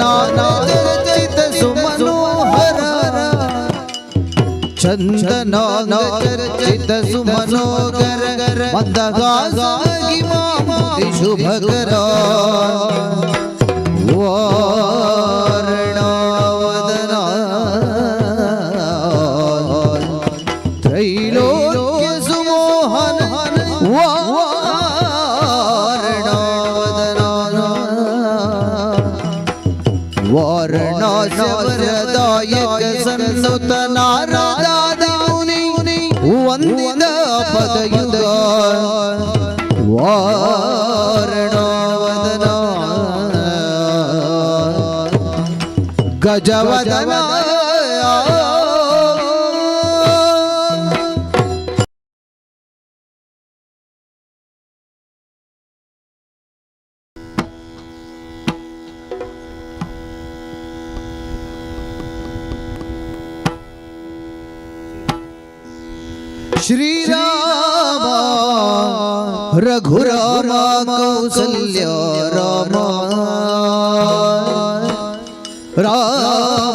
ಚಂದನಾನರ್ಚಿತ ಸುಮನೋಹರ ಚಂದನಾನರ್ಚಿತ ಸುಮನೋಹರ ಮಂದಹಾಸಾಗಿ ಮಾಮುದಿ ಶುಭಕರ ವಾರಣಾವದನ ತ್ರೈಲೋಕ್ಯ ಸುಮೋಹನ ವಾರಣಾಸವರದಾಯಕ ಸನ್ನುತ ನಾರದಾದಿ ಮುನಿ ವಂದಿದ ಪದಯುಗ ವಾರಣಾವದನ ಗಜವದನ ಶ್ರೀರಾಮ ರಘುರಾಮ ಕೌಸಲ್ಯ ರಾಮ ರಾಮ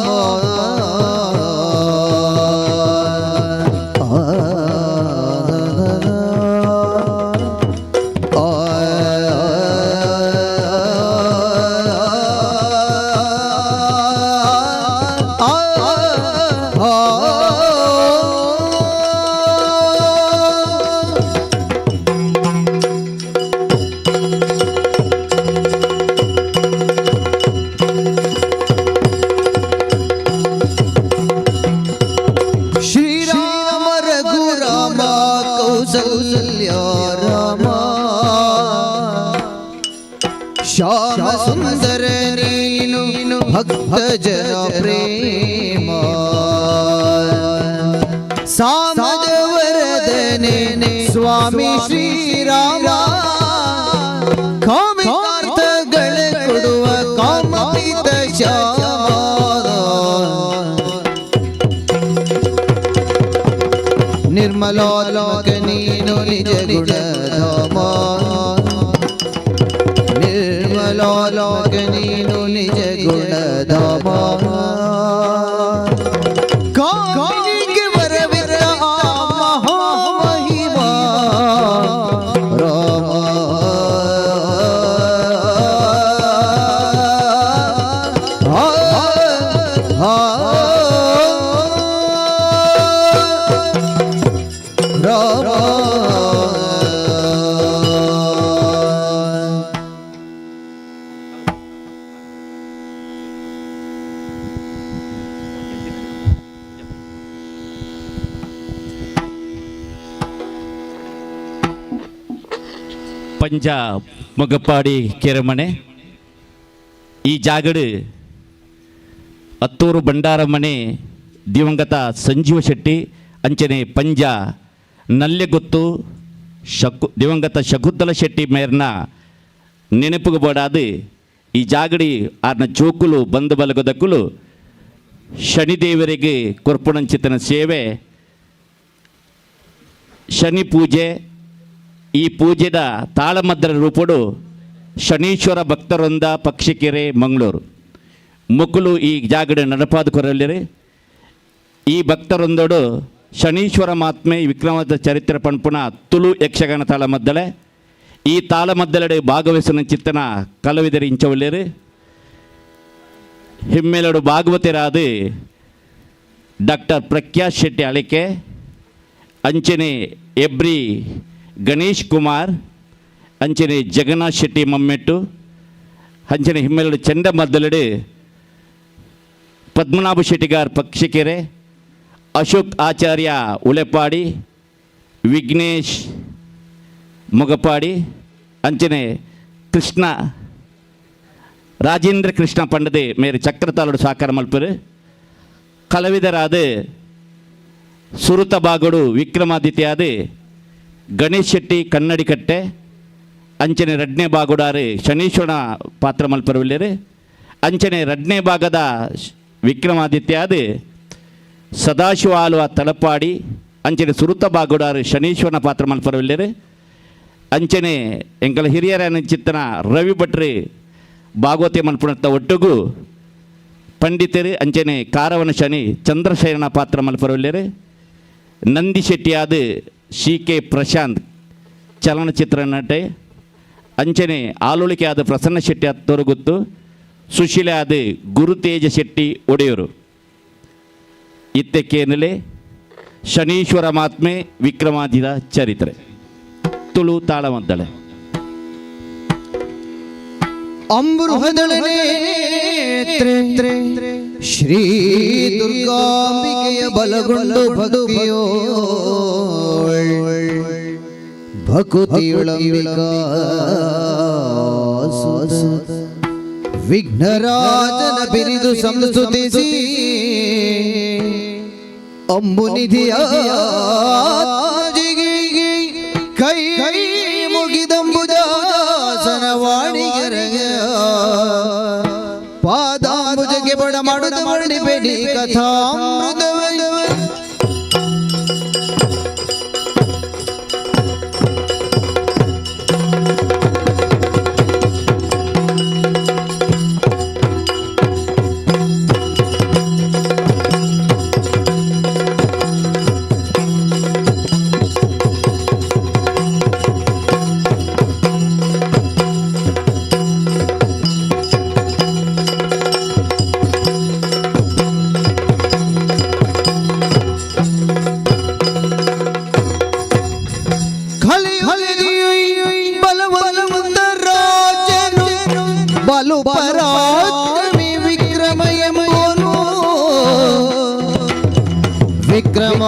ಶ್ಯಾಮ ಸುಂದರ ನೀನು ಭಕ್ತ ಜನ ಪ್ರೇಮ ಸಾಮದ ವರದನೆ ಸ್ವಾಮಿ ಶ್ರೀರಾಮ ಕಾಮಿತಾರ್ಥಗಳ ಕೊಡುವ ಕಾಮಪಿತ ಶ್ಯಾಮ ನಿರ್ಮಲೋಲೋಕ ನೀನು ನಿಜ ಗುಣಧಾಮ ನಿರ್ಮಲೋಲೋಕ ನೀನು ನಿಜ ಗುಣಧಾಮ ಕಾಮಿನಿಗೆ ವರವಿರ ಮಹಾಮಹಿಮಾ ರಾಮ ಪಂಜಾಬ್ ಮೊಗಪಾಡಿ ಕೆರೆಮನೆ ಈ ಜಾಗಡು ಹತ್ತೂರು ಬಂಡಾರಮನೆ ದಿವಂಗತ ಸಂಜೀವ ಶೆಟ್ಟಿ ಅಂಚನೆ ಪಂಜ ನಲ್ಲೆಗೊತ್ತು ದಿವಂಗತ ಶಕುಂತಲ ಶೆಟ್ಟಿ ಮೇರ್ನ ನೆನಪುಗಬೋಡಾದು ಈ ಜಾಗಡಿ ಆರ್ನ ಜೋಕುಲು ಬಂದ ಬಲಗದಕ್ಕುಲು ಶನಿದೇವರಿಗೆ ಕೊರ್ಪುಣಂಚಿತನ ಸೇವೆ ಶನಿ ಪೂಜೆ ಈ ಪೂಜೆದ ತಾಳಮದ್ದರ ರೂಪಡು ಶನೀಶ್ವರ ಭಕ್ತರೊಂದ ಪಕ್ಷಿಕೆರೆ ಮಂಗಳೂರು ಮುಕ್ಕುಲು ಈ ಜಾಗಡೆ ನಡಪಾದ ಕೊರಲಿರಿ ಈ ಭಕ್ತರೊಂದೋಡು ಶನೀಶ್ವರ ಮಾತ್ಮೆ ವಿಕ್ರಮದ ಚರಿತ್ರೆ ಪಂಪುನ ತುಳು ಯಕ್ಷಗಾನ ತಾಳಮದ್ದಳೆ ಈ ತಾಳಮದ್ದಲೆಡೆ ಭಾಗವಹಿಸಿನ ಚಿತ್ತನ ಕಲಾವಿದರು ಇಂಚವಳ್ಳಿರು ಹಿಮ್ಮೇಲಡು ಭಾಗವತರಾದು ಡಾಕ್ಟರ್ ಪ್ರಖ್ಯಾತ್ ಶೆಟ್ಟಿ ಅಳಿಕೆ ಅಂಚನೆ ಎಬ್ರಿ ಗಣೇಶ್ ಕುಮಾರ್ ಅಂಚನೆ ಜಗನ್ನಾಥ್ ಶೆಟ್ಟಿ ಮಮ್ಮೆಟ್ಟು ಅಂಚನೆ ಹಿಮ್ಮೇಲಡು ಚಂಡ ಮದ್ದಲೆಡು ಪದ್ಮನಾಭ ಶೆಟ್ಟಿಗಾರ್ ಪಕ್ಷಿಕೆರೆ ಅಶೋಕ್ ಆಚಾರ್ಯ ಉಳೆಪಾಡಿ ವಿಘ್ನೇಶ್ ಮೊಗಪಾಡಿ ಅಂಚನೆ ಕೃಷ್ಣ ರಾಜೇಂದ್ರ ಕೃಷ್ಣ ಪಂಡದೆ ಮೇರೆ ಚಕ್ರತಾಲೋಡು ಸಾಕಾರ ಮಲ್ಪರು ಕಲಾವಿದರಾದ ಸುರುತ ಬಾಗೋಡು ವಿಕ್ರಮಾದಿತ್ಯಾದ ಗಣೇಶ್ ಶೆಟ್ಟಿ ಕನ್ನಡಿ ಕಟ್ಟೆ ಅಂಚನೆ ರಡ್ನೇ ಬಾಗೋಡಾರು ಶನೀಶ್ವರನ ಪಾತ್ರ ಮಲ್ಪರವಿಲ್ಲರು ಅಂಚನೆ ರಡ್ನೇ ಭಾಗದ ವಿಕ್ರಮಾದಿತ್ಯಾದ ಸದಾಶಿವ ಆಲುವ ತಲಪಾಡಿ ಅಂಚನೆ ಸುರುತ ಬಾಗೋಡಾರು ಶನೀಶ್ವರನ ಪಾತ್ರ ಮಲ್ಪರವಿಲ್ಲರು ಅಂಚನೆ ಎಂಕಲ ಹಿರಿಯರ ಚಿತ್ತನ ರವಿ ಭಟ್ರು ಭಾಗವತೆ ಮಲ್ಪುಣತ್ತ ಒಟ್ಟಿಗೂ ಪಂಡಿತರು ಅಂಚನೆ ಕಾರವನ ಶನಿ ಚಂದ್ರಶೇಖರನ ಪಾತ್ರ ಮಲ್ಪರವಿಲ್ಲರು ನಂದಿ ಶೆಟ್ಟಿಯಾದ ಕೆ ಪ್ರಶಾಂತ್ ಚಲನಚಿತ್ರ ನಟೆ ಅಂಚನೆ ಆಲೋಳಿಕೆ ಆದ ಪ್ರಸನ್ನ ಶೆಟ್ಟಿ ತೊರಗುತ್ತು ಸುಶೀಲೆ ಆದ ಗುರುತೇಜ ಶೆಟ್ಟಿ ಒಡೆಯರು ಇತ್ತಕ್ಕೇನಲೆ ಶನೀಶ್ವರ ಮಾತ್ಮೆ ವಿಕ್ರಮಾದಿದ ಚರಿತ್ರೆ ತುಳು ತಾಳಮದ್ದಳೆ ಅಮೃತದಳನೆ ಶ್ರೀ ದುರ್ಗಾಂಬಿಕೆಯ ಬಲಗೊಂಡು ಭಕ್ತಿಯೋ ಭಕುತಿಯುಳಂಬಿಕಾ ವಿಘ್ನರಾಜನ ಬಿರಿದು ಸಂಸ್ತುತಿಸಿ ಅಂಬುನಿಧಿಯ ಕೈ ಕೈ ಮುಗಿದಂಬುದಾಸನವಾಣಿಗೆರೆಯ ಪಾದಾಂಬುಜಗೆ ಬಡ ಮಾಡುತ್ತ ಮರಣಿಬೇಡಿ ಕಥಾಮೃತವ ಬಲು ಪರಾಕ್ರಮಿ ವಿಕ್ರಮಯಮೋನು ವಿಕ್ರಮ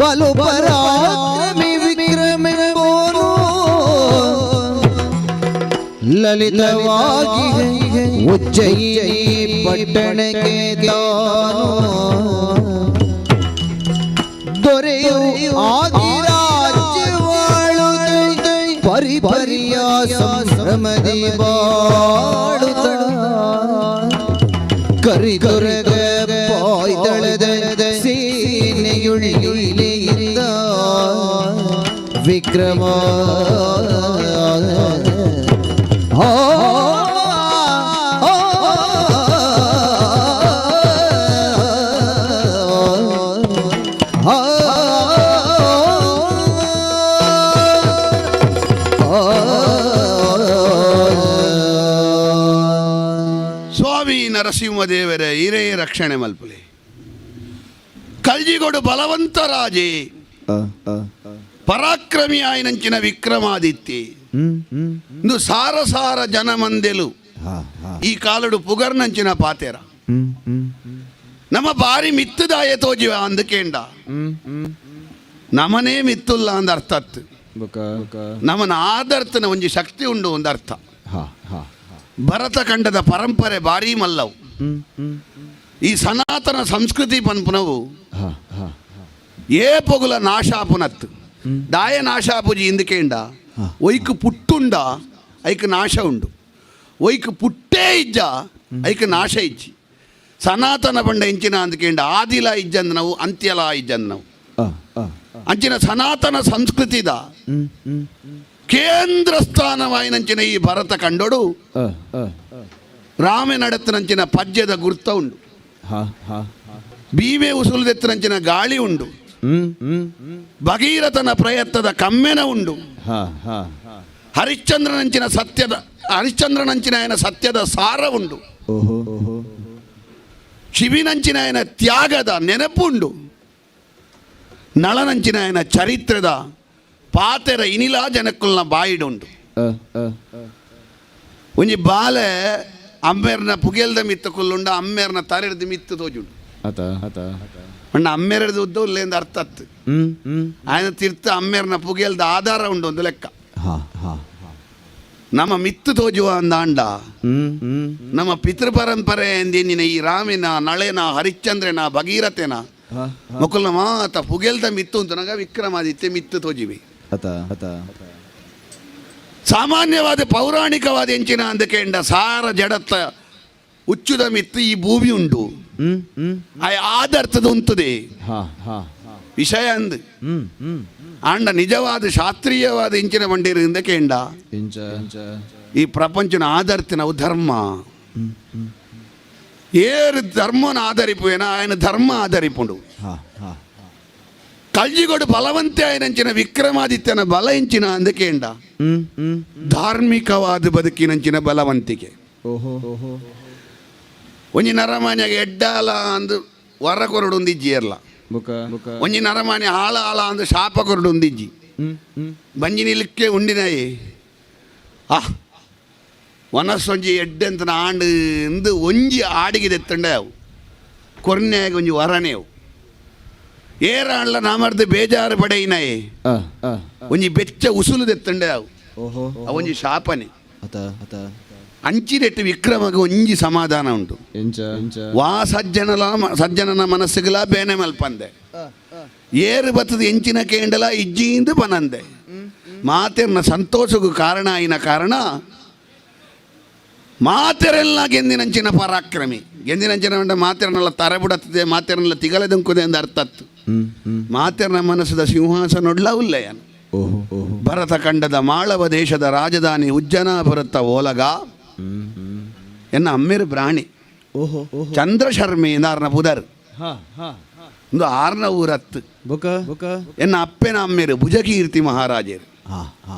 ಬಲು ಪರಾಕ್ರಮಿ ವಿಕ್ರಮಬೋನು ಲಲಿತವಾಗಿ ಉಜ್ಜಯಿನಿ ಪಟ್ಟಣಕ್ಕೆ ತಾನು ದೊರೆಯು ಆಗಿ ರಾಜ್ಯವಾಳುತ್ತ ಪರಿಪರಿಯ ಸಂಭ್ರಮದಿ ಬಾಳುತ್ತ ಕರಿದೊರೆಗ ಪಾಯ್ದಳದ ಸೇನೆಯುಳಿಯುಳಿಯಿಂದ ವಿಕ್ರಮ ಸ್ವಾಮಿ ನರಸಿಂಹದೇವರ ಹಿರಿಯ ರಕ್ಷಣೆ ಮಲ್ಪಲೆ ಕಳ್ಜಿಗೊಡು ಬಲವಂತ ರಾಜೇ ಪರಾಕ್ರಮಿ ಆಯ್ನಂಚಿನ ವಿಕ್ರಮಾದಿತ್ಯ ಇಂದು ಸಾರ ಸಾರ ಜನ ಮಂದೆಲು ಈ ಕಾಲಡು ಪುಗರ್ನಂಚಿನ ಪಾತೆರ ನಮ್ಮ ಬಾರಿ ಮಿತ್ತದಾಯ ತೋಜಿವ ಅಂದಕೇಂಡ ನಮನೇ ಮಿತ್ತುಲ್ಲ ಅಂದ ಅರ್ಥ ನಮನ ಆದರ್ತನ ಒಂಜಿ ಶಕ್ತಿ ಉಂಡು ಒಂದು ಅರ್ಥ. ಭರತ ಖಂಡದ ಪರಂಪರೆ ಬಾರಿ ಮಲ್ಲವು. ಈ ಸನಾತನ ಸಂಸ್ಕೃತಿ ಪನ್ಪುನವು ಏ ಪೊಗುಲ ನಾಶಾಪುನತ್ತು ದಾಯ ನಾಶಾಪುಜಿ ಇಂದಕೇಂಡ ಒಯ್ಕು ಪುಟ್ಟುಂಡ ಐಕ್ ನಾಶ ಉಂಡು, ಒಯ್ಕು ಪುಟ್ಟೇ ಇಜ್ಜ ಐಕ್ ನಾಶ ಇಜ್ಜಿ. ಸನಾತನ ಪಂಡ ಎಂಚಿನ ಅಂದಕೇಂಡ ಆದಿಲ ಇಜ್ಜಂದ್ ನಾವು ಅಂತ್ಯಲ ಇಜ್ಜಂದ್ ನಾವು ಅಂಚಿನ ಸನಾತನ ಸಂಸ್ಕೃತಿದ ಕೇಂದ್ರ ಸ್ಥಾನವಾಯಿನಂಚಿನ ಈ ಭರತ ಕಂಡೋಡು ರಾಮೆ ನಡತ್ತನಂಚಿನ ಪದ್ಯದ ಗುರ್ತ ಉಂಡು, ಬೀಮೆ ಉಸುಲದೆತ್ತನಂಚಿನ ಗಾಳಿ ಉಂಡು, ಭಗೀರಥನ ಪ್ರಯತ್ನದ ಕಮ್ಮೆನ ಉಂಡು, ಹರಿಶ್ಚಂದ್ರನಂಚಿನ ఆయన ಸತ್ಯದ ಸಾರ ಉಂಡು, ಶಿವಿನಂಚಿನ ఆయన ತ್ಯಾಗದ ನೆನಪುಂಡು, ನಳನಂಚಿನ ఆయన ಚರಿತ್ರದ ಪಾತೆರ ಇನಿಲಾ ಜನಕ್ಕುಲ್ನ ಬಾಯಿಡುಂಡು. ಒಂಜಿ ಬಾಲೆ ಅಮ್ಮೇರ್ನ ಪುಗೆಲ್ದ ಮಿತ್ತ ಕುಲ್ಲುಂಡ ಅಮ್ಮೇರ್ನ ತರೆಡ್ದು ಮಿತ್ತು ತೋಜುಂಡು ಅಣ್ಣ ಅಮ್ಮೇರದು ಉದ್ದ ಉಲ್ಲೇಂದ ಅರ್ಥ ಅತ್ತು ఆయన ತೀರ್ಥ ಅಮ್ಮೇರ್ನ ಪುಗೆಲ್ದ ಆಧಾರ ಉಂಡು ಒಂದು ಲೆಕ್ಕ. ನಮ್ಮ ಮಿತ್ತು ತೋಜುವ ಅಂದಾಂಡ ನಮ್ಮ ಪಿತೃ ಪರಂಪರೆ ಎಂದಿನ ಈ ರಾಮಿನ ನಳೆನ ಹರಿಶ್ಚಂದ್ರನ ಭಗೀರಥೆನ ಮಕ್ಕಳ ಮಾತ ಪುಗೆಲ್ದ ಮಿತ್ತು ಅಂತ ನಗ ವಿಕ್ರಮಾದಿತ್ಯ ಮಿತ್ತು ತೋಜಿವಿ. ಸಾಮಾನ್ಯವಾದ ಪೌರಾಣಿಕವಾದ ಎಂಚಿನ ಅಂದಕೇಂಡ ಸಾರ ಜಡತ್ತ ಉಚ್ಚುದ ಮಿತ್ತು ಈ ಭೂಮಿ ಉಂಡು ಆದರ್ಥದ ಉಂತದೆ ವಿಷಯ ಅಂದ್ ಆಂಡ ನಿಜವಾದ ಶಾಸ್ತ್ರೀಯವಾದ ಇಂಚಿನ ಬಂಡಿರಿಂದ ಕೇಂಡ ಈ ಪ್ರಪಂಚನ ಆದರ್ತಿನವು ಧರ್ಮ ಏರು ಧರ್ಮನ ಆಧರಿಪುವೇನ ఆయన ಧರ್ಮ ಆಧರಿಪುಂಡು. ಕಳ್ಜಿಗೊಡು ಬಲವಂತೆ ఆయనంಚಿನ ವಿಕ್ರಮಾದಿತ್ಯನ ಬಲ ಇಂಚಿನ ಅಂದಕೇಂಡ ಧಾರ್ಮಿಕವಾದ ಬದುಕಿನಂಚಿನ ಬಲವಂತಿಕೆ. ಒಂಜಿ ನರಮಾನ್ಯಾಗ ಎಡ್ಡಾಲ ಅಂದು ವರ ಕೊರಡು ಒಂದಿಜ್ಜಿಯರ್ಲ, ಒಂಜಿ ನರಮಾನ್ಯ ಹಾಳ ಹಾಳ ಅಂದು ಶಾಪ ಕೊರಡು ಒಂದಿಜ್ಜಿ ಬಂಜಿ ನಿಲ್ಕೆ ಉಂಡಿನಾಯಿ ವನಸ್ಸೊಂಜಿ ಎಡ್ಡೆಂತನ ಆಂಡು ಇಂದು ಒಂಜಿ ಆಡಿಗೆದೆತ್ತಂಡೆ ಅವು ಕೊರ್ನ್ಯಾಗ ಒಂಜಿ ವರನೇವು ಏರಾಣ್ಲ ನಾಮರ್ದು ಬೇಜಾರು ಪಡೆಯಿನಾಯಿ ಒಂಜಿ ಬೆಚ್ಚ ಉಸುಲುದೆತ್ತಂಡೆ ಅವು ಅವೊಂಜಿ ಶಾಪನೆ. ಅಂಚಿನೆಟ್ಟು ವಿಕ್ರಮಗ ಒಂಜಿ ಸಮಾಧಾನ ಉಂಟು ವಾ ಸಜ್ಜನನ ಮನಸ್ಸುಗಳ ಬೇನೆ ಮಲ್ಪಂದೆ ಏರು ಬತ್ತದ ಎಂಚಿನ ಕೇಂಡಲ ಇಜ್ಜಿಂದು ಪನಂದೆ ಮಾತೆರ್ನ ಸಂತೋಷಗೂ ಕಾರಣ ಆಯಿನ ಕಾರಣ ಮಾತೆರೆಲ್ಲ ಗೆಂದಿನಂಚಿನ ಪರಾಕ್ರಮಿ. ಗೆಂದಿನಂಚಿನ ಉಂಡ ಮಾತೆರನೆಲ್ಲ ತರಬಿಡತ್ತದೆ, ಮಾತೆರನೆಲ್ಲ ತಿಗಲೆದುಂಕುದೆ ಎಂದು ಅರ್ಥ ಅತ್ತು. ಮಾತೆರ್ನ ಮನಸ್ಸದ ಸಿಂಹಾಸನೊಡ್ಲ ಉಲ್ಲೆಯನು ಭರತ ಖಂಡದ ಮಾಳವ ದೇಶದ ರಾಜಧಾನಿ ಉಜ್ಜನಾಪುರತ್ತ ಓಲಗ ಎನ್ನ ಅಮ್ಮೇರು ಪ್ರಾಣಿ ಚಂದ್ರ ಶರ್ಮೆ ಆರ್ನ ಪುದರ್ ಒಂದು ಆರ್ನ ಊರತ್ತು ಎನ್ನ ಅಪ್ಪೆನ ಅಮ್ಮೇರು ಭುಜಕೀರ್ತಿ ಮಹಾರಾಜರು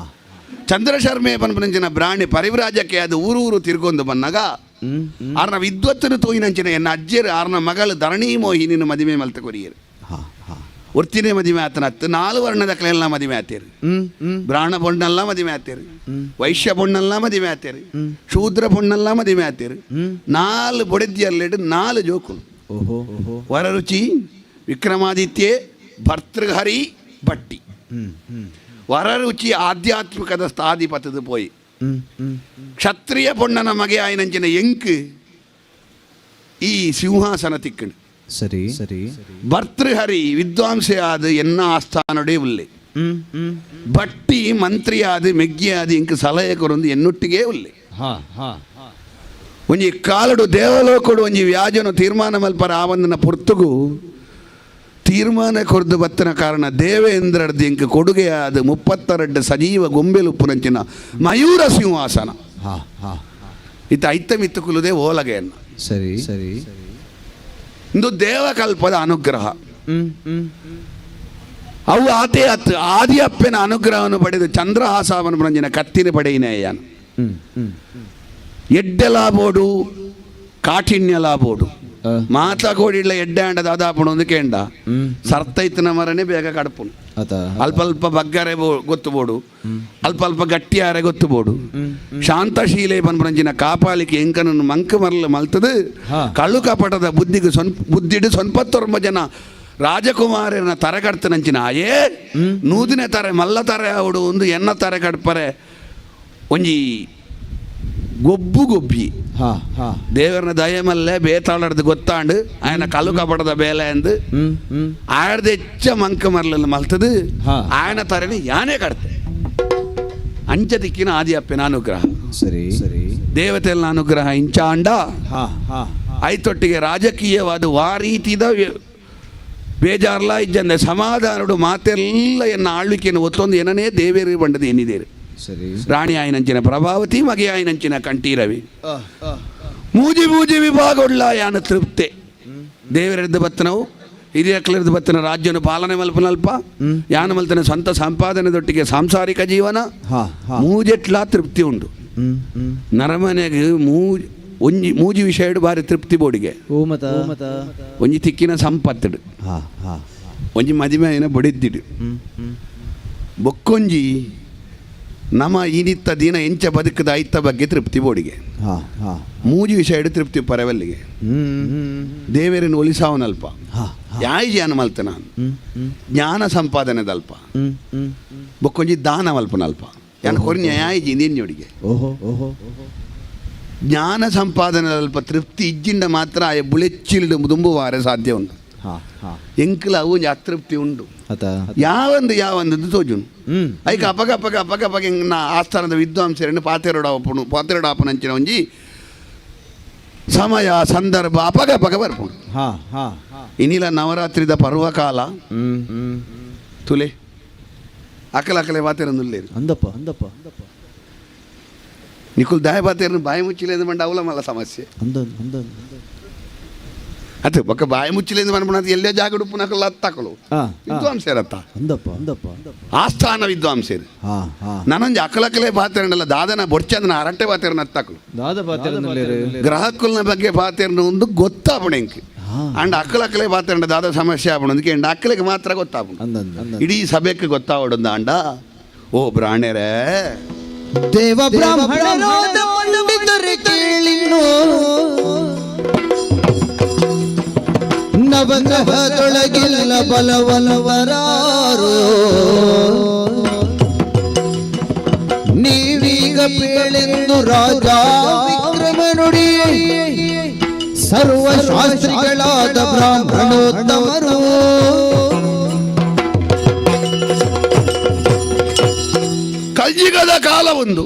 ಚಂದ್ರ ಶರ್ಮೆ ಪನ್ಪನಂಚಿನ ಪ್ರಾಣಿ ಪರಿವ್ರಾಜಕ್ಕೆ ಅದು ಊರೂರು ತಿರ್ಗೊಂಡು ಬಂದಾಗ ಆರ್ನ ವಿದ್ವತ್ತನು ತೋಯಿನಂಚಿನ ಎನ್ನ ಅಜ್ಜರು ಆರ್ನ ಮಗಳು ಧರಣಿ ಮೋಹಿನಿನ ಮದುವೆ ಮಲ್ತ ಕೊರಿಯರು ಒರ್ತಿನೇ ಮದುವೆ ಆತನತ್ತು 4 ವರ್ಣದ ಕಲೆಲ್ಲ ಮದುವೆ ಆತೇರು. ಬ್ರಾಹ್ಮಣ ಪೊಣ್ಣೆಲ್ಲ ಮದುವೆ ಆತೇರು, ವೈಶ್ಯ ಪೊಣ್ಣೆಲ್ಲ ಮದುವೆ ಆತೇರು, ಶೂದ್ರ ಪೊಣ್ಣೆಲ್ಲ ಮದುವೆ ಆತೇರು. 4 ಬೊಡೆದ್ಯರ್ಲೆಡು 4 ಜೋಕುಲು ವರರುಚಿ ವಿಕ್ರಮಾದಿತ್ಯ ಭರ್ತೃಹರಿ ಭಟ್ಟಿ ವರರುಚಿ ಆಧ್ಯಾತ್ಮಿಕದ ಸ್ಥಾಧಿಪತದ ಪೋಯಿ ಕ್ಷತ್ರಿಯ ಪೊಣ್ಣನ ಮಗೆ ಆಯ್ನಂಚಿನ ಎಂಕ್ ಈ ಸಿಂಹಾಸನ ತಿಕ್ಕಂಡು ಸರಿ ಸರಿ ಭರ್ತೃಹರಿ ವಿದ್ವಾಂಸೆ ಆದ ಎನ್ನ ಆಸ್ಥಾನೊಡೆ ಉಲ್ಲೆ ಭಟ್ಟಿ ಮಂತ್ರಿ ಆದ ಮೆಗ್ಗಿ ಆದ ಇಂಕ ಸಲಹೆ ಕೊರೊಂದು ಎನ್ನೊಟ್ಟಿಗೆ ಉಲ್ಲೆ ಒಂಜಿ ಕಾಲಡು ದೇವಲೋಕಡು ಒಂಜಿ ವ್ಯಾಜನು ತೀರ್ಮಾನ ಮಲ್ಪರ ಆವಂದನ ಪುರ್ತುಗು ತೀರ್ಮಾನ ಕೊರ್ದು ಬತ್ತನ ಕಾರಣ ದೇವೇಂದ್ರಡ್ದು ಇಂಕ ಕೊಡುಗೆ ಆದ 32 ಸಜೀವ ಗೊಂಬೆಲುಪ್ಪುನಂಚಿನ ಮಯೂರ ಸಿಂಹಾಸನ ಇತ್ತ ಐತ್ತ ಮಿತ್ತು ಕುಲುದೆ ಓಲಗೆಯನ್ನ ಸರಿ ಸರಿ ಇಂದು ದೇವಕಲ್ಪದ ಅನುಗ್ರಹ ಅವು ಆತೆ ಅತ್ತು ಆದಿ ಅಪ್ಪನ ಅನುಗ್ರಹವನ್ನು ಪಡೆದು ಚಂದ್ರಹಾಸವನ್ನು ಪರಂಜಿನ ಕತ್ತಿನ ಪಡೆಯಿನೇಯನು ಎಡ್ಡೆಲಾಬೋಡು ಕಾಠಿಣ್ಯಲಾಬೋಡು ಮಾತಾ ಕೋಡಿಡ್ಲ ಎಡ್ಡೆ ಅಂಡ ದಾದಾಪುಣ ಒಂದು ಕೇಂಡ ಸರ್ತ ಇತ್ತಿನ ಮರನೇ ಬೇಗ ಕಡಪುಣು ಆತ ಅಲ್ಪ ಅಲ್ಪ ಬಗ್ಗರೆ ಗೊತ್ತುಬೋಡು ಅಲ್ಪ ಅಲ್ಪ ಗಟ್ಟಿಯಾರೆ ಗೊತ್ತುಬೋಡು ಶಾಂತಶೀಲೆ ಬಂದ್ರಂಜಿನ ಕಾಪಾಲಿಕೆ ಎಂಕನನ್ನು ಮಂಕ ಮರಲು ಮಲ್ತದು ಕಳ್ಳು ಕಪಟದ ಬುದ್ಧಿಡು ಸೊನ್ಪತ್ತೊಂಬ ಜನ ರಾಜಕುಮಾರನ ತರ ಕಡ್ತನಂಚಿನ ಆಯೇ ನೂದಿನ ತಾರೆ ಮಲ್ಲ ತಾರೆ ಅವಡು ಒಂದು ಎನ್ನ ತಾರೆ ಕಡ್ಪರೆ ಒಂಜಿ ಗೊಬ್ಬಿ ದೇವರನ ದಯಮಲ್ಲೇ ಬೇತಾಳಡ್ದು ಗೊತ್ತಾಂಡು ಆಯನ ಕಲ್ಲು ಕಪಟದ ಬೇಲೆ ಎಂದು ಆಯ್ದ ಹೆಚ್ಚ ಮಂಕ ಮರಲಲ್ಲಿ ಮಲ್ತದು ಆಯನ ತರನಿ ಯಾನೇ ಕಡ್ತೆ ಅಂಚ ದಿಕ್ಕಿನ ಆದಿ ಅಪ್ಪನ ಅನುಗ್ರಹ ಸರಿ ಸರಿ ದೇವತೆಲ್ಲ ಅನುಗ್ರಹ ಇಂಚಾಂಡ ಐತೊಟ್ಟಿಗೆ ರಾಜಕೀಯವಾದ ವಾ ರೀತಿದ ಬೇಜಾರ್ಲ ಇಜ್ಜಂದೆ ಸಮಾಧಾನಡು ಮಾತೆಲ್ಲ ಎನ್ನ ಆಳ್ವಿಕೆಯನ್ನು ಒತ್ತೊಂದು ಏನನೇ ದೇವೇರಿ ಬಂಡದು ಏನಿದೇರು ಸರಿ ರಾಣಿ ಆಯ್ನಂಚಿನ ಪ್ರಭಾವತಿ ಮಗೆ ಆಯ್ನಂಚಿನ ಕಂಠೀರವಿ ಮೂಜಿ ವಿಭಾಗವುಳ್ಳ ಯಾನ ತೃಪ್ತೆ ದೇವರದ್ದು ಬತ್ತನವು ಹಿರಿಯಕ್ಕಳದ್ದು ಬತ್ತನ ರಾಜ್ಯನ ಪಾಲನೆ ಮಲ್ಪನಲ್ಪ ಯಾನ ಮಲ್ತನ ಸ್ವಂತ ಸಂಪಾದನೆದೊಟ್ಟಿಗೆ ಸಾಂಸಾರಿಕ ಜೀವನ ಮೂಜೆಟ್ಲ ತೃಪ್ತಿ ಉಂಟು ನರಮನೆಗೆ ಮೂಜಿ ವಿಷಯ ಬಾರಿ ತೃಪ್ತಿ ಬೋಡಿಗೆ ಒಂಜಿ ತಿಕ್ಕಿನ ಸಂಪತ್ತಡು ಒಂಜಿ ಮದಿಮೆ ಏನ ಬಡಿದ್ದಿಡು ಬೊಕ್ಕೊಂಜಿ ನಮ ಇನಿತ್ತ ದಿನ ಎಂಚ ಬದುಕದ ಐತ ಬಗ್ಗೆ ತೃಪ್ತಿ ಬೋಡಿಗೆ ಮೂಜಿ ವಿಷಯ ತೃಪ್ತಿ ಪರವಲ್ಲಿಗೆ ದೇವರನ್ನು ಒಲಿಸಾವನಲ್ಪ ಯಾಯಿ ಜ್ಞಾನ ಮಲ್ತ ನಾನು ಜ್ಞಾನ ಸಂಪಾದನೆದಲ್ಪ ಬೊಕ್ಕೊಂಜಿ ದಾನ ಮಲ್ಪನಲ್ಪ ಯಾನ ಕೊರ್ನ್ಯ ಯಾಯಿ ನಿನ್ನೊಡಿಗೆ ಜ್ಞಾನ ಸಂಪಾದನೆ ಅಲ್ಪ ತೃಪ್ತಿ ಇಜ್ಜಿಂಡ ಮಾತ್ರ ಆ ಬುಳೆಚ್ಚಿಲ್ಡು ದುಂಬುವಾರೆ ಸಾಧ್ಯ ಉಂಟು ಎಂಕ್ಲ ಅವು ಅತೃಪ್ತಿ ಉಂಡು ಯಾವಂದು ತೋಜುನು ಐಕ ಅಪಗ ನಾ ಆಸ್ಥಾನದ ವಿದ್ವಾಂಸರನ್ನು ಪಾತೆರಡಾಪನಂಚಿನ ಒಂಜಿ ಸಮಯ ಸಂದರ್ಭ ಅಪಗ ಬರ್ಪುಂಡು ಇನ್ನಿಲ ನವರಾತ್ರಿದ ಪರ್ವಕಾಲ ತುಲೆ ಅಕಲೆ ಪಾತೆರಂದುಲ್ಲೇರು ಅಂದಪ್ಪ ನಿಕುಲ್ ದಾಯ ಪಾತೆರನ್ನು ಬಾಯಿ ಮುಚ್ಚಿಲೇದು ಮಂಡ ಅವಲ ಮಲ್ಲ ಸಮಸ್ಯೆ ಅದೇ ಬೊಕ್ಕ ಬಾಯಿ ಮುಚ್ಚಿಲೇದು ಮನ್ಪುಣದು ಎಲ್ಲೇ ಜಾಗ ಉಡುಪು ನಕಲ್ಲ ಹತ್ತಾಕಲು ವಿದ್ವಾಂಸರತ್ತ ಆಸ್ಥಾನ ವಿದ್ವಾಂಸರು ನಾನೊಂದು ಅಕಲಕಲೆ ಪಾತೆರನಲ್ಲ ದಾದನ ಬೊಡ್ಚಂದನ ಅರಟೆ ಪಾತೆರನ ಹತ್ತಾಕಲು ಗ್ರಾಹಕುಲ್ನ ಬಗ್ಗೆ ಪಾತೆರನ ಒಂದು ಗೊತ್ತಾಪಣ ಎಂಕ್ ಅಂಡ್ ಅಕ್ಕಲಕ್ಕಲೆ ಪಾತೆರಂಡ ದಾದ ಸಮಸ್ಯೆ ಆಪಣದಕ್ಕೆ ಎಂಡ್ ಅಕ್ಕಲಿಗೆ ಮಾತ್ರ ಗೊತ್ತಾಪಣ ಇಡೀ ಸಭೆಗೆ ಗೊತ್ತಾವಡೊಂದ ಅಂಡ ಓ ಬ್ರಾಣೆರೇ ದೇವ ಬ್ರಾಹ್ಮಣರಾದ ಪಂಡಿತರೆ ಕೇಳಿನ್ನು ನವಗ್ರಹದೊಳಗಿಲ್ಲ ಬಲವಲವರಾರು ನೀವೀಗ ಪೇಳೆಂದು ರಾಜ ವಿಕ್ರಮ ನುಡಿ ಸರ್ವಶಾಸ್ತ್ರಿಗಳಾದ ಬ್ರಾಹ್ಮಣೋತ್ತಮರು ಕಲ್ಜಿಗದ ಕಾಲ ಒಂದು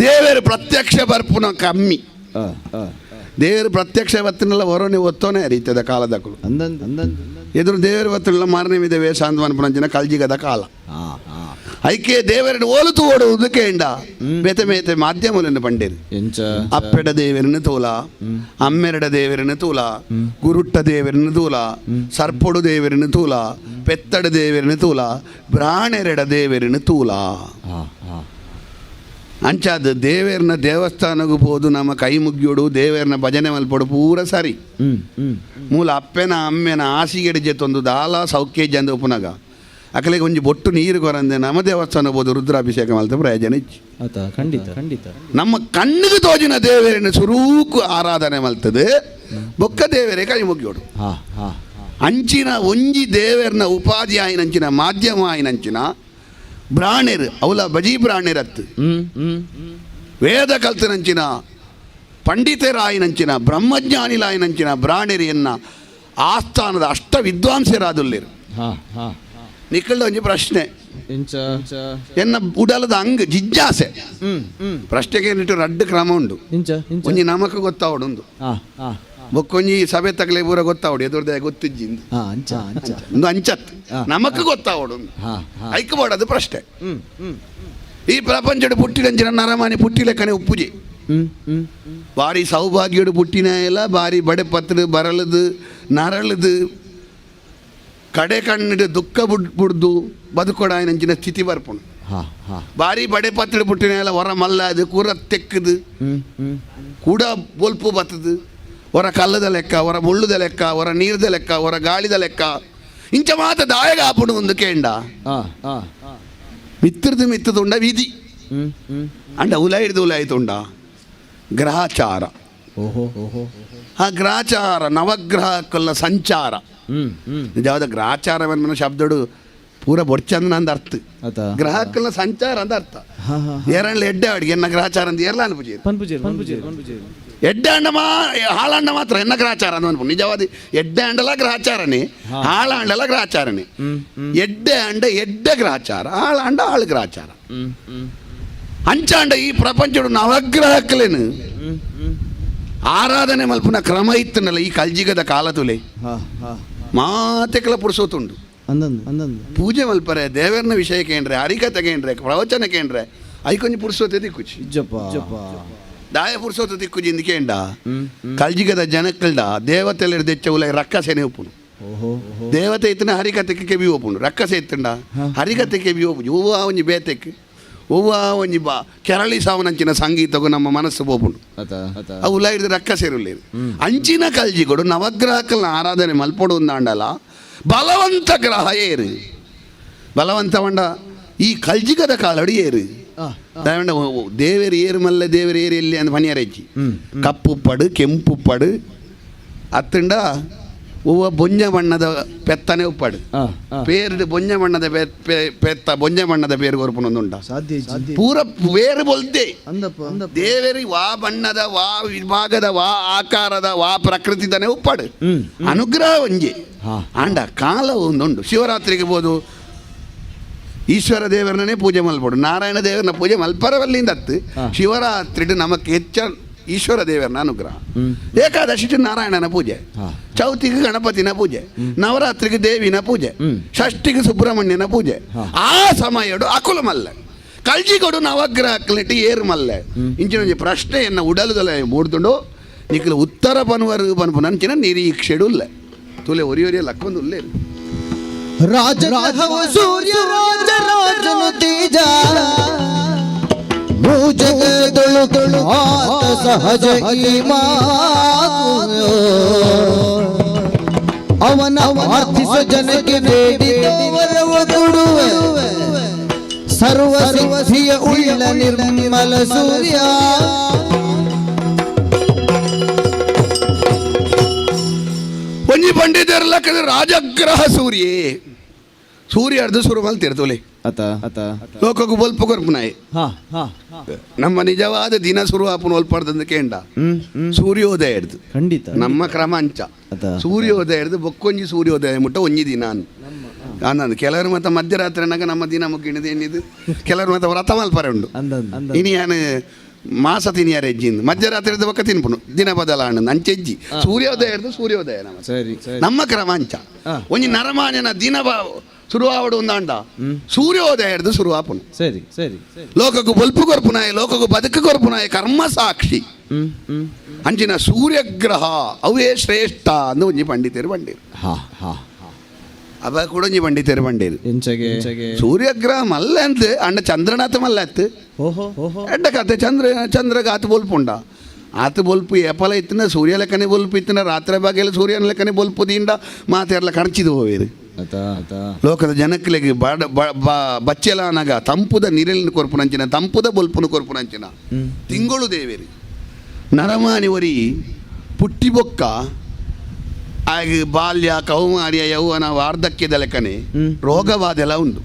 ದೇವರು ಪ್ರತ್ಯಕ್ಷ ಬರ್ಪುನ ಕಮ್ಮಿ ದೇವರು ಪ್ರತ್ಯಕ್ಷ ಬತ್ತಿನಲ್ಲ ಹೊರನೆ ಒತ್ತೋನೆ ರೀತಿಯದ ಕಾಲದಕ್ಕಳು ಎದುರು ದೇವರು ಬತ್ತಿನಲ್ಲ ಮಾರನೇ ವಿಧ ವೇಷಾಂತವನ್ಪುನಂಚಿನ ಕಲ್ಜಿಗದ ಕಾಲ ಐಕೆ ದೇವರನ್ನು ಓಲುತು ಓಡುವುದಕ್ಕೆ ಎಂಡ ಬೇತೆ ಮಾಧ್ಯಮವನ್ನು ಪಂಡೇರು ಅಪ್ಪೆಡ ದೇವರನ್ನು ತೂಲ ಅಮ್ಮೆರಡ ದೇವರನ್ನು ತೂಲ ಗುರುಟ್ಟ ದೇವರನ್ನು ತೂಲ ಸರ್ಪೊಡು ದೇವರನ್ನು ತೂಲ ಪೆತ್ತಡ ದೇವರನ್ನು ತೂಲ ಬ್ರಾಣೆರಡ ದೇವರನ್ನು ತೂಲ ಅಂಚಾದ ದೇವರನ್ನ ದೇವಸ್ಥಾನಗೂ ಹೋದು ನಮ್ಮ ಕೈ ಮುಗಿಯೋಡು ದೇವರನ್ನ ಭಜನೆ ಮಲ್ಪಡು ಪೂರ ಸರಿ ಮೂಲ ಅಪ್ಪೆನ ಅಮ್ಮೆನ ಆಸಿಗೆಡಿಜೆ ತೊಂದು ದಾಲ ಸೌಖ್ಯ ಜಂದು ಪುನಗ ಅಕಲಿಗೆ ಒಂಜಿ ಬೊಟ್ಟು ನೀರು ಕೊರಂದೆ ನಮ್ಮ ದೇವಸ್ಥಾನ ಬೋದು ರುದ್ರಾಭಿಷೇಕ ಮಲ್ತ ಪ್ರಯೋಜನ ಇಚ್ಚಿ ಖಂಡಿತ ನಮ್ಮ ಕಣ್ಣಿಗೆ ತೋಜಿನ ದೇವರನ್ನು ಸುರೂಕು ಆರಾಧನೆ ಮಲ್ತದೆ ಬೊಕ್ಕ ದೇವರೇ ಕೈ ಮುಗಿಯೋಡು ಅಂಚಿನ ಒಂಜಿ ದೇವರನ್ನ ಉಪಾಧಿ ಆಯ್ನಂಚಿನ ಮಾಧ್ಯಮ ಆಯ್ನಂಚಿನ ಬ್ರಾಣೆರು ಅವಲ ಬಜಿ ಬ್ರಾಣೆರತ್ತು ವೇದ ಕಲ್ತನಂಚಿನ ಪಂಡಿತರಾಯಿನಂಚಿನ ಬ್ರಹ್ಮಜ್ಞಾನಿಲಾಯಿನಂಚಿನ ಬ್ರಾಣೆರಿಯನ್ನ ಆಸ್ಥಾನದ ಅಷ್ಟ ವಿದ್ವಾಂಸರಾದುಲ್ಲೇರು ನಿಕ್ಕಳ್ದ ಒಂಜಿ ಪ್ರಶ್ನೆ ಎನ್ನ ಉಡಲದ ಅಂಗ್ ಜಿಜ್ಞಾಸೆ ಪ್ರಶ್ನೆಗೆ ಏನಿಟ್ಟು ರಡ್ಡು ಕ್ರಮ ಉಂಡು ಒಂಜಿ ನಮಕ್ ಗೊತ್ತಾವಡು ಬೊಕ್ಕೊಂಜಿ ಸಭೆ ತಗಲೆ ಪೂರ ಗೊತ್ತಾವಡು ಎದುರ್ದ ಗೊತ್ತಿಜ್ಜಿಂದು ಒಂದು ಅಂಚತ್ ನಮಕ್ ಗೊತ್ತಾವಡು ಐಕ್ಬೋಡದು ಪ್ರಶ್ನೆ ಈ ಪ್ರಪಂಚಡು ಪುಟ್ಟಿನಂಚಿನ ನರಮಾನಿ ಪುಟ್ಟಿಲೆಕ್ಕನೆ ಉಪ್ಪುಜಿ ಬಾರಿ ಸೌಭಾಗ್ಯಡು ಪುಟ್ಟಿನ ಎಲ್ಲ ಬಾರಿ ಬಡೆ ಪತ್ರ ಬರಲದು ನರಳದು ಕಡೆ ಕಣ್ಣಿಡು ದುಃಖ ಬುಡ್ದು ಬದುಕೊಡಾಯನಂಚಿನ ಸ್ಥಿತಿ ಬರ್ಪುಣು ಬಾರಿ ಬಡೆ ಪತ್ರ ಪುಟ್ಟಿನ ಎಲ್ಲ ಹೊರ ಮಲ್ಲ ಅದು ಕೂರ ತೆಕ್ಕದು ಕೂಡ ಬೊಲ್ಪು ಬತ್ತದು ಹೊರ ಕಲ್ಲದ ಲೆಕ್ಕ ಹೊರ ಮುಳ್ಳುದ ಲೆಕ್ಕ ಹೊರ ನೀರ್ದ ಲೆಕ್ಕ ಹೊರ ಗಾಳಿದ ಲೆಕ್ಕ ಇಂಚ ಮಾತ ದಾಯಗ ಆಪುಡು ಒಂದು ಕೇಂಡ ಮಿತ್ತದುಂಡ ವಿಧಿ ಅಂಡ ಉಲ ಹಿಡಿದು ಉಲ ಆಯ್ತುಂಡ ಗ್ರಹಚಾರ ಆ ಗ್ರಹಚಾರ ನವಗ್ರಹಕ್ಕಲ್ಲ ಸಂಚಾರ ನಿಜವಾದ ಗ್ರಹಚಾರವನ್ನು ಶಬ್ದಡು ಪೂರ ಬೊಡ್ಚಂದ ಅಂದ ಅರ್ಥ ಗ್ರಹಕ್ಕಲ್ಲ ಸಂಚಾರ ಅಂದ ಅರ್ಥ ಏರಣ್ಣ ಎಡ್ಡೆ ಅಡಿಗೆ ಎನ್ನ ಗ್ರಹಚಾರ ಅಂತ ಏರ್ಲ ಅನ್ಪುಜಿ ಎಡ್ಡೆ ಅಂಡ ಹಾಳಂಡ ಮಾತ್ರ ಎನ್ನ ಗ್ರಹಚಾರ ಅಂತ ಅನ್ಪು ನಿಜವಾದ ಎಡ್ಡೆ ಅಂಡಲ ಗ್ರಹಚಾರನೇ ಹಾಳಂಡಲ ಗ್ರಹಚಾರನೇ ಎಡ್ಡೆ ಅಂಡ ಎಡ್ಡೆ ಗ್ರಹಚಾರ ಹಾಳಂಡ ಹಾಳು ಗ್ರಹಚಾರ ಅಂಚಾಂಡ ಈ ಪ್ರಪಂಚಡು ನವಗ್ರಹಕ್ಕಲೇನು ಆರಾಧನೆ ಮಲ್ಪುನ ಕ್ರಮ ಇತ್ತನಲ್ಲ ಈ ಕಲ್ಜಿಗದ ಕಾಲ ತುಲೆ ಮಾತೆಕಲ ಪುರುಸೋತುಂಡು ಪೂಜೆ ಮಲ್ಪರೆ ದೇವರನ ವಿಷಯ ಕೇಂದ್ರೆ ಹರಿಕತೆ ಕೇಂದ್ರೆ ಪ್ರವಚನ ಕೇಂದ್ರೆ ಐಕೊಂಜಿ ಪುರುಸೋತೆ ದಿಕ್ಕುಚಿ ದಾಯ ಪುರುಸೋತ ದಿಕ್ಕುಜಿ ಇಂದಿಕೇಂಡ ಕಲ್ಜಿಗದ ಜನಕ್ಕಲ್ಡ ದೇವತೆಲ್ಲ ದೆಚ್ಚ ಉಲ ರಕ್ಕಸೆನೆ ಒಪ್ಪುನು ದೇವತೆ ಇತ್ತನ ಹರಿಕತೆಗೆ ಕೆಬಿ ಒಪ್ಪುನು ರಕ್ಕಸೆ ಇತ್ತಂಡ ಹರಿಕತೆ ಕೆಬಿ ಒಪ್ಪು ಹೂವ ಒಂಜಿ ಬೇತೆಕ್ ಹೂವ ಒಂಜಿ ಕೆರಳಿ ಸಾವನಂಚಿನ ಸಂಗೀತಗೂ ನಮ್ಮ ಮನಸ್ಸು ಬೋಪುಂಡು ಅವು ಉಲ ಹಿಡಿದು ರಕ್ಕ ಸೇರುಲ್ಲೇರು ಅಂಚಿನ ಕಲ್ಜಿಗಳು ನವಗ್ರಹಕ್ಕಲ್ನ ಆರಾಧನೆ ಮಲ್ಪೊಡು ಅಂಡಲ್ಲ ಬಲವಂತ ಗ್ರಹ ಏರು ಬಲವಂತ ಮಂಡ ಈ ಕಲ್ಜಿಗದ ಕಾಲಡಿ ಏರು ದೇವೇರು ಏರು ಮಲ್ಲ ದೇವೇರು ಏರು ಎಲ್ಲಿ ಅಂದ ಪನಿಯರಜ್ಜಿ ಕಪ್ಪು ಪಡು ಕೆಂಪು ಪಡು ಅತ್ತಂಡ ಹೂವ ಬೊಂಜ ಬಣ್ಣದ ಪೆತ್ತನೆ ಉಪ್ಪಡು ಪೇರು ಬೊಂಜ ಬಣ್ಣದ ಪೆತ್ತ ಬೊಂಜ ಬಣ್ಣದ ಪೇರು ಕೊರ್ಪುನೊಂದುಂಡ ಪೂರ ಬೇರು ಬೊಲ್ದೆ ದೇವರಿ ವಾ ಬಣ್ಣದ ವಾ ವಿಭಾಗದ ವಾ ಆಕಾರದ ವಾ ಪ್ರಕೃತಿದನೆ ಉಪ್ಪಡು ಅನುಗ್ರಹ ಒಂಜೆ ಅಂಡ ಕಾಲ ಒಂದುಂಡು ಶಿವರಾತ್ರಿಗೆ ಬೋದು ಈಶ್ವರ ದೇವರನ್ನೇ ಪೂಜೆ ಮಲ್ಪಡು ನಾರಾಯಣ ದೇವರನ್ನ ಪೂಜೆ ಮಲ್ಪರವಲ್ಲಿಂದ ಶಿವರಾತ್ರಿ ನಮಕ್ಕೆ ಹೆಚ್ಚ ಈಶ್ವರ ದೇವರನ ಅನುಗ್ರಹ ಏಕಾದಶಿಗೆ ನಾರಾಯಣನ ಪೂಜೆ ಚೌತಿಗೆ ಗಣಪತಿನ ಪೂಜೆ ನವರಾತ್ರಿಗೆ ದೇವಿನ ಪೂಜೆ ಷಷ್ಠಿಗೆ ಸುಬ್ರಹ್ಮಣ್ಯನ ಪೂಜೆ ಆ ಸಮಯಡು ಅಕುಲು ಮಲ್ಲ ಕಲ್ಜಿಗೊಡು ನವಗ್ರಹ ಕ್ಲಿಟಿ ಏರು ಮಲ್ಲೆ ಇಂಚಿನ ಪ್ರಶ್ನೆಯನ್ನ ಉಡಲುದಲ್ಲ ಮೂಡ್ದುಂಡು ನಿಖಲು ಉತ್ತರ ಪನ್ವರು ಪನ್ಪು ನಂಚಿನ ನಿರೀಕ್ಷೆಡು ಇಲ್ಲ ತುಲೆ ಒರಿಯೊರಿಯ ಲಕ್ಕೊಂದು ಉಲ್ಲೆ ರಾಜ ಸೂರ್ಯ ರಾಜನು ತೇಜ ಜಗದೊಳು ಆತ ಸಹಜ ಈ ಮಾತು ಅವನ ಪ್ರಾರ್ಥಿಸ ಜನಕ್ಕೆ ಬೇಡಿದವರವ ಕೊಡುವೆ ಸರ್ವ ಸಿದ್ಧಿಯ ಉಳ್ಳ ನಿರ್ಮಲ ಸೂರ್ಯ ಒಂಜಿ ಪಂಡಿತರ ಲೆಕ್ಕದ ರಾಜಗ್ರಹ ಸೂರ್ಯೇ ಸೂರ್ಯ ಅರ್ಧ ಸುರು ಮಲ್ತಿರ್ತೋಲೆ ಲೋಕಕ್ಕೂ ಬಲ್ಪ ಕೊರ್ಪುನಾಯಿ ನಮ್ಮ ನಿಜವಾದ ದಿನ ಶುರು ಆಪುನ ಒಲ್ಪಡ್ದಂದು ಕೇಂಡ ಸೂರ್ಯೋದಯ ಹಿಡ್ದು ಖಂಡಿತ ನಮ್ಮ ಕ್ರಮ ಅಂಚ ಸೂರ್ಯೋದಯ ಹಿಡ್ದು ಬೊಕ್ಕೊಂಜಿ ಸೂರ್ಯೋದಯ ಮುಟ್ಟ ಒಂಜಿ ದಿನ ಅಂದು ಕೆಲವರು ಮತ್ತೆ ಮಧ್ಯರಾತ್ರಿನಾಗ ನಮ್ಮ ದಿನ ಮುಗಿಣಿದು ಏನಿದು ಕೆಲವರು ಮತ್ತೆ ವ್ರತ ಮಲ್ಪರೆ ಉಂಡು ಇನಿ ನಾನು ಮಾಸ ತಿನಿಯಾರ ಹೆಜ್ಜಿಂದು ಮಧ್ಯರಾತ್ರಿ ಬೊಕ್ಕ ತಿನ್ಪುನು ದಿನ ಬದಲ ಅಂಚೆಜ್ಜಿ ಸೂರ್ಯೋದಯ ಹಿಡ್ದು ಸೂರ್ಯೋದಯ ನಮ್ಮ ಕ್ರಮ ಅಂಚ ಒಂಜಿ ನರಮಾನ್ಯನ ದಿನ ಶುರುವಾವಡು ಒಂದಾಂಡ ಸೂರ್ಯೋದಯ ಹಿಡ್ದು ಶುರುವಾಪುನು ಲೋಕಕ್ಕೂ ಬಲ್ಪು ಕೊರ್ಪುನಾಯ ಲೋಕಕ್ಕೂ ಬದುಕು ಕೊರ್ಪುನಾಯ ಕರ್ಮ ಸಾಕ್ಷಿ ಅಂಚಿನ ಸೂರ್ಯಗ್ರಹ ಅವೇ ಶ್ರೇಷ್ಠ ಅಂದು ಒಂಜಿ ಪಂಡಿತರು ಬಂಡೇರು ಅವ ಕೂಡ ಒಂಜಿ ಪಂಡಿತರು ಬಂಡೇರು ಸೂರ್ಯಗ್ರಹ ಮಲ್ಲ ಅಂತ ಅಂಡ ಚಂದ್ರನಾಥ ಮಲ್ಲ ಅತ್ತು ಎಡ್ಡ ಕತೆ ಚಂದ್ರಗ ಆತು ಬೊಲ್ಪುಂಡ ಆತು ಬೊಲ್ಪು ಎಪಲ ಇತ್ತಿನ ಸೂರ್ಯ ಲೆಕ್ಕನೆ ಬೊಲ್ಪು ಇತ್ತಿನ ರಾತ್ರಿ ಬಾಗೆಲ್ಲ ಸೂರ್ಯನ ಲೆಕ್ಕನೆ ಬೊಲ್ಪು ದಿಂಡ ಮಾತೆಲ್ಲ ಕಣಚಿದು ಹೋವೇರು ಲೋಕದ ಜನಕ್ಕಲಿಗೆ ಬಚ್ಚೆಲಾನಾಗ ತಂಪುದ ನೀರಿನ ಕೊರ್ಪುನಂಚಿನ ತಂಪುದ ಬೊಲ್ಪುನ ಕೊರ್ಪುನಂಚಿನ ತಿಂಗಳು ದೇವೇರಿ ನರಮಾನಿ ಒರಿ ಪುಟ್ಟಿ ಬೊಕ್ಕ ಆಗ ಬಾಲ್ಯ ಕೌಮಾರ್ಯ ಯೌವನ ವಾರ್ಧಕ್ಯದ ಲೆಕ್ಕನೆ ರೋಗವಾದೆಲ್ಲ ಉಂಟು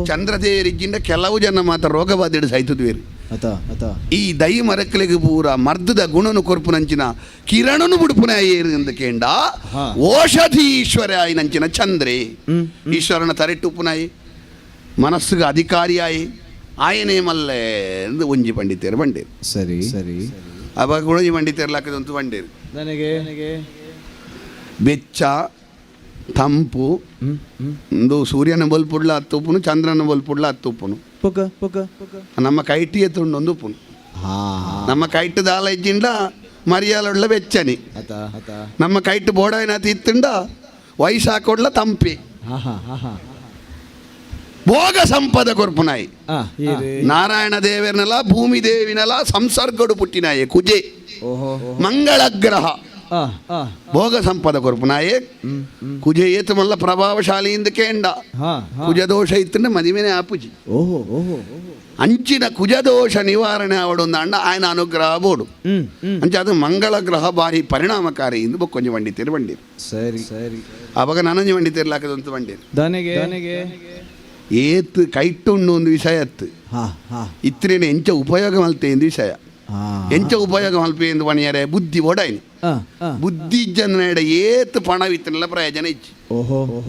ಚಂದ್ರದೇವರಿಜ್ಜಿಂದ ಕೆಲವು ಜನ ಮಾತ್ರ ರೋಗವಾದ ಸೈತುದ್ವೇರಿ ಈ ದೈ ಮರಕ್ಕಲಿಗೆ ಪೂರ ಮರ್ದದ ಗುಣನು ಕೊರ್ಪುನಂಚಿನ ಕಿರಣನು ಬುಡುಪುನ ಏರು ಎಂದು ಕೇಂಡ ಓಷಧಿ ಈಶ್ವರ ಆಯ್ನಂಚಿನ ಚಂದ್ರೆ ಈಶ್ವರನ ತರೆಟ್ಟುಪುನಾಯಿ ಮನಸ್ಸಿಗೆ ಅಧಿಕಾರಿಯಾಯಿ ಆಯನೇ ಮಲ್ಲೆ ಎಂದು ಒಂಜಿ ಪಂಡಿತೇರು ಬಂಡೇರು ಸರಿ ಅವಾಗ ಗುಣಜಿ ಪಂಡಿತೇರು ಲಾಕದಂತೂ ಬಂಡೇರು ನನಗೆ ಬೆಚ್ಚ ತಂಪು ಒಂದು ಸೂರ್ಯನ ಬಲ್ಪುಡ್ಲ ಹತ್ತುಪ್ಪುನು ಚಂದ್ರನ ಬಲ್ಪುಡ್ಲ ಹತ್ತುಪ್ಪುನು ನಮ್ಮ ಕೈಟಿ ಎತ್ತುಂಡು ಒಂದು ಉಪ್ಪುನು ನಮ್ಮ ಕೈಟ್ ದಾಲ ಇಜ್ಜಿಂಡ ಮರಿಯಾಲೊಡ್ಲ ಬೆಚ್ಚನಿ ನಮ್ಮ ಕೈಟ್ ಬೋಡಾಯಿನಾತಿ ಇತ್ತುಂಡ ವಯಸ್ಸಾಕೊಡ್ಲ ತಂಪಿ ಭೋಗ ಸಂಪದ ಕೊರ್ಪುನಾಯಿ ನಾರಾಯಣ ದೇವರನಲ್ಲ ಭೂಮಿ ದೇವಿನಲ್ಲ ಸಂಸರ್ಗಡು ಪುಟ್ಟಿನಾಯೆ ಕುಜೆ ಮಂಗಳ ಗ್ರಹ ಭೋಗ ಸಂಪದ ಕೊರ್ಪು ನಾಯೇ ಕುಜ ಏತು ಮಲ್ಲ ಪ್ರಭಾವಶಾಲಿಯಿಂದ ಕೇಂಡ ಕುಜ ದೋಷ ಇತ್ತಂದ್ರೆ ಮದಿಮೆನೆ ಆಪುಜಿ ಅಂಚಿನ ಕುಜದೋಷ ನಿವಾರಣೆ ಆವಡೊಂದು ಅಂಡ ಆಯ್ನ ಅನುಗ್ರಹ ಬೋಡು ಅಂಚ ಅದು ಮಂಗಳ ಗ್ರಹ ಬಾರಿ ಪರಿಣಾಮಕಾರಿ ಎಂದು ಬೊಕ್ಕೊಂಜಿ ಬಂಡಿತೀರು ಬಂಡಿರು ಸರಿ ಸರಿ ಅವಾಗ ನನಂಜಿ ಬಂಡಿತೀರ್ಲಾಕದಂತ ಬಂಡಿರು ದನಗೆ ಏತ್ ಕೈಟ್ಟುಂಡು ಒಂದು ವಿಷಯ ಅತ್ತು ಇತ್ರೇನೆ ಎಂಚ ಉಪಯೋಗ ಮಲ್ತೆ ಎಂದು ವಿಷಯ ಎಂಚ ಉಪಯೋಗ ಮಲ್ಪೆ ಎಂದು ಪಣಿಯರೆ ಬುದ್ಧಿ ಒಡಾಯ್ನು ಬುದ್ಧಿ ಜನಡ ಏತ್ ಪಣವಿತ್ತನಲ್ಲ ಪ್ರಯೋಜನ ಇಚ್ಚಿ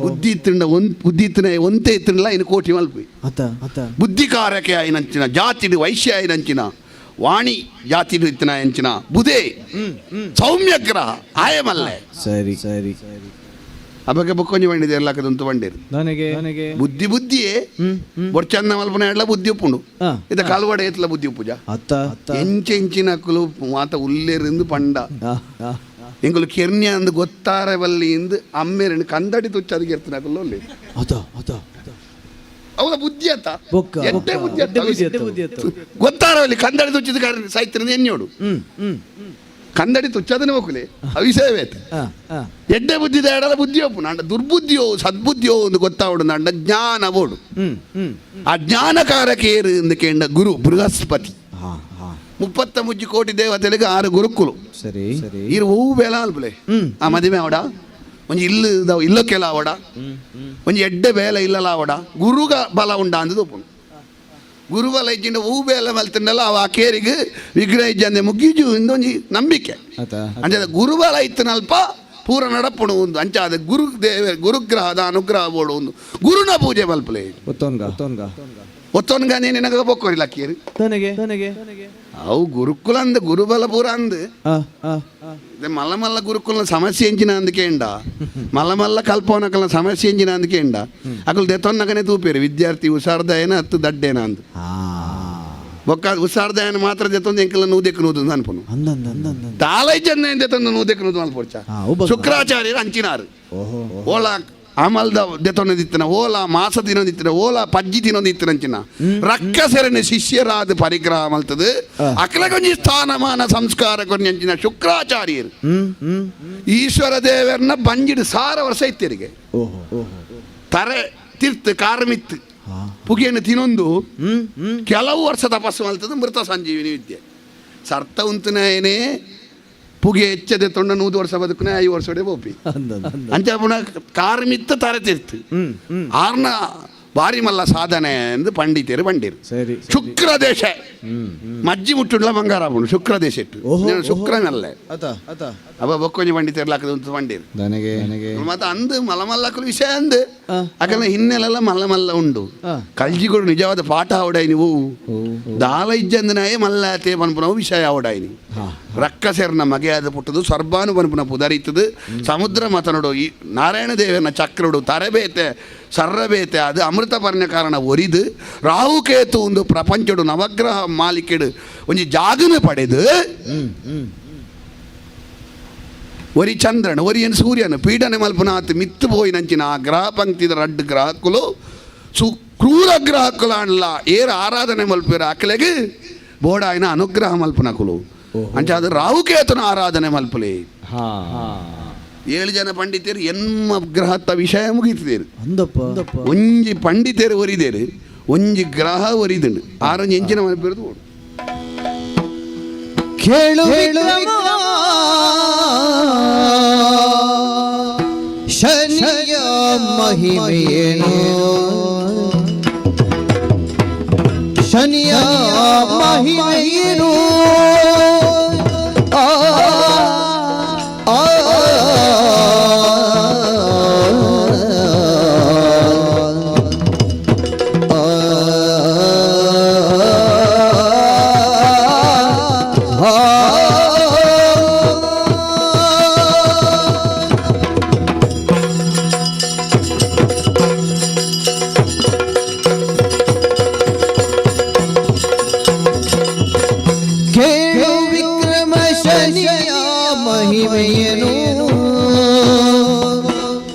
ಬುದ್ಧಿ ಇತ್ತಿನ ಬುದ್ಧಿ ಇತ್ತಿನ ಒಂತೆ ಇತ್ತಿನಲ್ಲ ಇನ್ನು ಕೋಟಿ ಮಲ್ಪಿ ಬುದ್ಧಿ ಕಾರ್ಯಕ್ಕೆ ಆಯ್ನಂಚಿನ ಜಾತಿಡು ವೈಶ್ಯ ಆಯ್ನಂಚಿನ ವಾಣಿ ಜಾತಿಡು ಇತ್ತಿನ ಎಂಚಿನ ಬುಧೆ ಸೌಮ್ಯಗ್ರಹ ಆಯಮಲ್ಲೆ ಸರಿ ಸರಿ ಸರಿ ಅವಾಗ ಬೊಕ್ಕೊಂಜಿ ಬಂಡಿದೆ ಎಲ್ಲಕ್ಕದಂತೂ ಬಂಡಿರು ನನಗೆ ಬುದ್ಧಿಯೇ ಬೊರ್ಚಂದ ಮಲ್ಪನ ಎಲ್ಲ ಬುದ್ಧಿ ಉಪ್ಪುಂಡು ಇದ ಕಾಲ್ವಾಡ ಏತ್ಲ ಬುದ್ಧಿ ಉಪ್ಪುಜ ಎಂಚಿನಕ್ಕಲು ಮಾತ ಉಲ್ಲೇರಿಂದ ಪಂಡ ಎಂಗುಲು ಕೆರ್ನ್ಯ ಅಂದು ಗೊತ್ತಾರೆ ಬಲ್ಲಿ ಇಂದು ಅಮ್ಮೇರನ್ನು ಕಂದಡಿ ತುಚ್ಚ ಅದಕ್ಕೆ ಇರ್ತಾನಕಲ್ಲ ಅಲ್ಲಿ ಅವಳ ಬುದ್ಧಿ ಅತ್ತ ಎಟ್ಟೆ ಬುದ್ಧಿ ಗೊತ್ತಾರವಲ್ಲಿ ಕಂದಡಿ ತುಚ್ಚಿದ ಸಾಯ್ತಿರಂದ ಎನ್ನೋಡು ಕಂದಡಿ ತುಚ್ಚದನೆ ಹೋಗ್ಲಿ ಅವಿಷಯವೇತ ಎಡ್ಡೆ ಬುದ್ಧಿ ದೇಡಲ ಬುದ್ಧಿ ಒಪ್ಪು ನಂಡ ದುರ್ಬುದ್ಧಿಯೋ ಸದ್ಬುದ್ಧಿಯೋ ಒಂದು ಗೊತ್ತಾವಡು ನಂಡ ಜ್ಞಾನ ಬೋಡು ಆ ಜ್ಞಾನಕಾರಕೇರು ಎಂದು ಕೇಂಡ ಗುರು ಬೃಹಸ್ಪತಿ 33 ಕೋಟಿ ದೇವತೆಗಳಿಗೆ 6 ಗುರುಕುಲು ಸರಿ ಇರು ಹೂವು ಬೇಲ ಅಲ್ಬಲೆ ಆ ಮದುವೆ ಅವಡ ಒಂಜಿ ಇಲ್ಲಕ್ಕೆಲ್ಲ ಅವಡ ಒಂಜಿ ಎಡ್ಡೆ ಬೇಲ ಇಲ್ಲಲ್ಲ ಅವಡ ಗುರುಗ ಬಲ ಉಂಡ ಅಂದದು ಒಪ್ಪುನು ಗುರುಬಲ ಇಜ್ಜಿಂದ ಹೂ ಬೇಲ ಮಲ್ತಿಂಡಲ್ಲ ಅವ ಆ ಕೇರಿಗೆ ವಿಗ್ರಹ ಇಜ್ಜಂದೆ ಮುಗಿಜು ಇಂದೊಂಜಿ ನಂಬಿಕೆ ಅಂಚ ಗುರುಬಲ ಇತ್ತನಲ್ಪ ಪೂರ ನಡಪುಣು ಒಂದು ಅಂಚ ಅದ ಗುರುಗ್ರಹದ ಅನುಗ್ರಹ ಬೋಡು ಒಂದು ಗುರುನ ಪೂಜೆ ಮಲ್ಪಲೆ ಒತ್ತೊನ್ಗ ನೆನಗ ಬೊಕ್ಕೋರಿಲ್ಲ ಕೇರಿ ಅವು ಗುರುಕುಲ ಅಂದ ಗುರುಬಲ ಪೂರ ಅಂದ್ ಮಲ್ಲ ಮಲ್ಲ ಗುರುಕುಲ ಸಮಸ್ಯೆ ಎಂಚಿನ ಅಂದಕೇಂಡ ಮಲ್ಲ ಕಲ್ಪವನಕಲ್ನ ಸಮಸ್ಯೆ ಎಂಚಿನ ಅಂದಕೇಂಡ ಅಕಲ್ ದೆತ್ತೊನ್ನಗನೆ ತೂಪೇರು ವಿದ್ಯಾರ್ಥಿ ಹುಷಾರ್ದಯನ ಹತ್ತು ದಡ್ಡೇನ ಅಂದ್ ಬೊಕ್ಕ ಹುಷಾರ್ದಯನ ಮಾತ್ರ ದೆತ್ತೊಂದು ಎಂಕಲ್ಲ ನೂದೆಕ್ಕನೂದು ಅನ್ಪನು ತಾಲೈ ಜನ ದೆತ್ತೊಂದು ನೂದೆಕ್ಕನೂದು ಅನ್ಪೊಡ್ಚ ಶುಕ್ರಾಚಾರ್ಯರು ಅಂಚಿನಾರು ಓಲ ಅಮಲ್ದ ದೆತ್ತೊಂದಿತ್ತಿನ ಓಲ ಮಾಸ ದಿನದಿತ್ತಿನ ಓಲ ಪಜ್ಜಿ ದಿನದಿತ್ತಿನ ಅಂಚಿನ ರಕ್ಕಸೆರನೆ ಶಿಷ್ಯರಾದ ಪರಿಗ್ರಹ ಮಲ್ತದು ಅಕ್ಲಗೊಂಜಿ ಸ್ಥಾನಮಾನ ಸಂಸ್ಕಾರ ಕೊಂಚಂಚಿನ ಶುಕ್ರಾಚಾರ್ಯರು ಈಶ್ವರ ದೇವರನ್ನ ಬಂಜಿಡು 1000 ವರ್ಷ ಇತ್ತರಿಗೆ ತರೆ ತೀರ್ಥ ಕಾರ್ಮಿತ್ ಪುಗಿಯನ್ನು ತಿನ್ನೊಂದು ಕೆಲವು ವರ್ಷ ತಪಸ್ಸು ಮಲ್ತದು ಮೃತ ಸಂಜೀವಿನಿ ವಿದ್ಯೆ ಸರ್ತ ಉಂತನೇನೇ ಪುಗೆ ಹೆಚ್ಚದೆ ತೊಂಡ 100 ವರ್ಷ ಬದುಕನೆ 5 ವರ್ಷ ಬೋಪಿ ಅಂಚ ಪುನಃ ಕಾರ್ಮಿತ್ತ ತರತಿರ್ತು ಆರ್ನ ಬಾರಿ ಮಲ್ಲ ಸಾಧನೆ ಎಂದು ಪಂಡಿತರು ಬಂದಿರು ಶುಕ್ರ ದೇಶ ಮಜ್ಜಿ ಮುಟ್ಟುಡ್ಲ ಬಂಗಾರ ಬುಣು ಶುಕ್ರ ದೇಶ ಇಟ್ಟು ಶುಕ್ರನಲ್ಲೇ ಅವ ಬೊಕ್ಕೊಂಜಿ ಪಂಡಿತರ್ಲಾಕದ ಬಂದಿರು ಮತ್ತೆ ಅಂದು ಮಲ್ಲಮಲ್ಲಕ್ಕಲು ವಿಷಯ ಅಂದು ಅಕಲ್ನ ಹಿನ್ನೆಲೆಲ್ಲ ಮಲ್ಲ ಉಂಡು ಕಲ್ಜಿಗಳು ನಿಜವಾದ ಪಾಠ ಅವಡಾಯಿ ನೀವು ದಾಲ ಇಜ್ಜಂದನಾಯೇ ಮಲ್ಲಾತೆ ಪನ್ಪುನವು ವಿಷಯ ಅವಡಾಯಿ ರಕ್ಕಸೆರ್ನ ಮಗೆಯಾದ ಪುಟ್ಟದು ಸ್ವರ್ಭಾನು ಪನ್ಪುನ ಪುದರಿತದು ಸಮುದ್ರ ಮತನೋಡು ಈ ನಾರಾಯಣ ದೇವನ ಚಕ್ರಡು ತರಬೇತೆ ಸರ್ರಬೇತೆ ಅದು ಅಮೃತ ಪರ್ಣ ಕಾರಣ ಒರಿದು ರಾಹುಕೇತು ಒಂದು ಪ್ರಪಂಚಡು ನವಗ್ರಹ ಮಾಲಿಕೆಡು ಒಂಜಿ ಜಾಗನ ಪಡೆದು ಒರಿ ಚಂದ್ರನ ಒರಿಯನ್ ಸೂರ್ಯನ ಪೀಡನೆ ಮಲ್ಪನಾತ್ ಮಿತ್ತು ಪೋಯಿನಂಚಿನ ಆ ಗ್ರಹ ಪಂಕ್ತಿದ 2 ಗ್ರಹಕ್ಕುಲು ಕ್ರೂರ ಗ್ರಹಕ್ಕುಲು ಅಣ್ಣ ಏರು ಆರಾಧನೆ ಮಲ್ಪೇರು ಆಕಲೆಗೆ ಬೋಡಾಯಿನ ಅನುಗ್ರಹ ಮಲ್ಪನಕುಲು ಅಂಚ ಅದು ರಾಹುಕೇತುನ ಆರಾಧನೆ ಮಲ್ಪಲೆ 7 ಜನ ಪಂಡಿತರು ಎನ್ಮ ಗ್ರಹದ ವಿಷಯ ಮುಗಿತಿದ್ದೇರು ಒಂಜಿ ಪಂಡಿತರು ಒರಿದೇರು ಒಂಜಿ ಗ್ರಹ ಒರಿದುಂಡು ಆರೊಂಜಿ ಎಂಚಿನ ಮಲ್ಪೇರದು ಕೇಳು ಶನಿಯ ಮಹಿಮೆಯೇನು ಶನಿಯ ಮಹಿಮೆಯೇನು ಮಹಿಮೆಯನು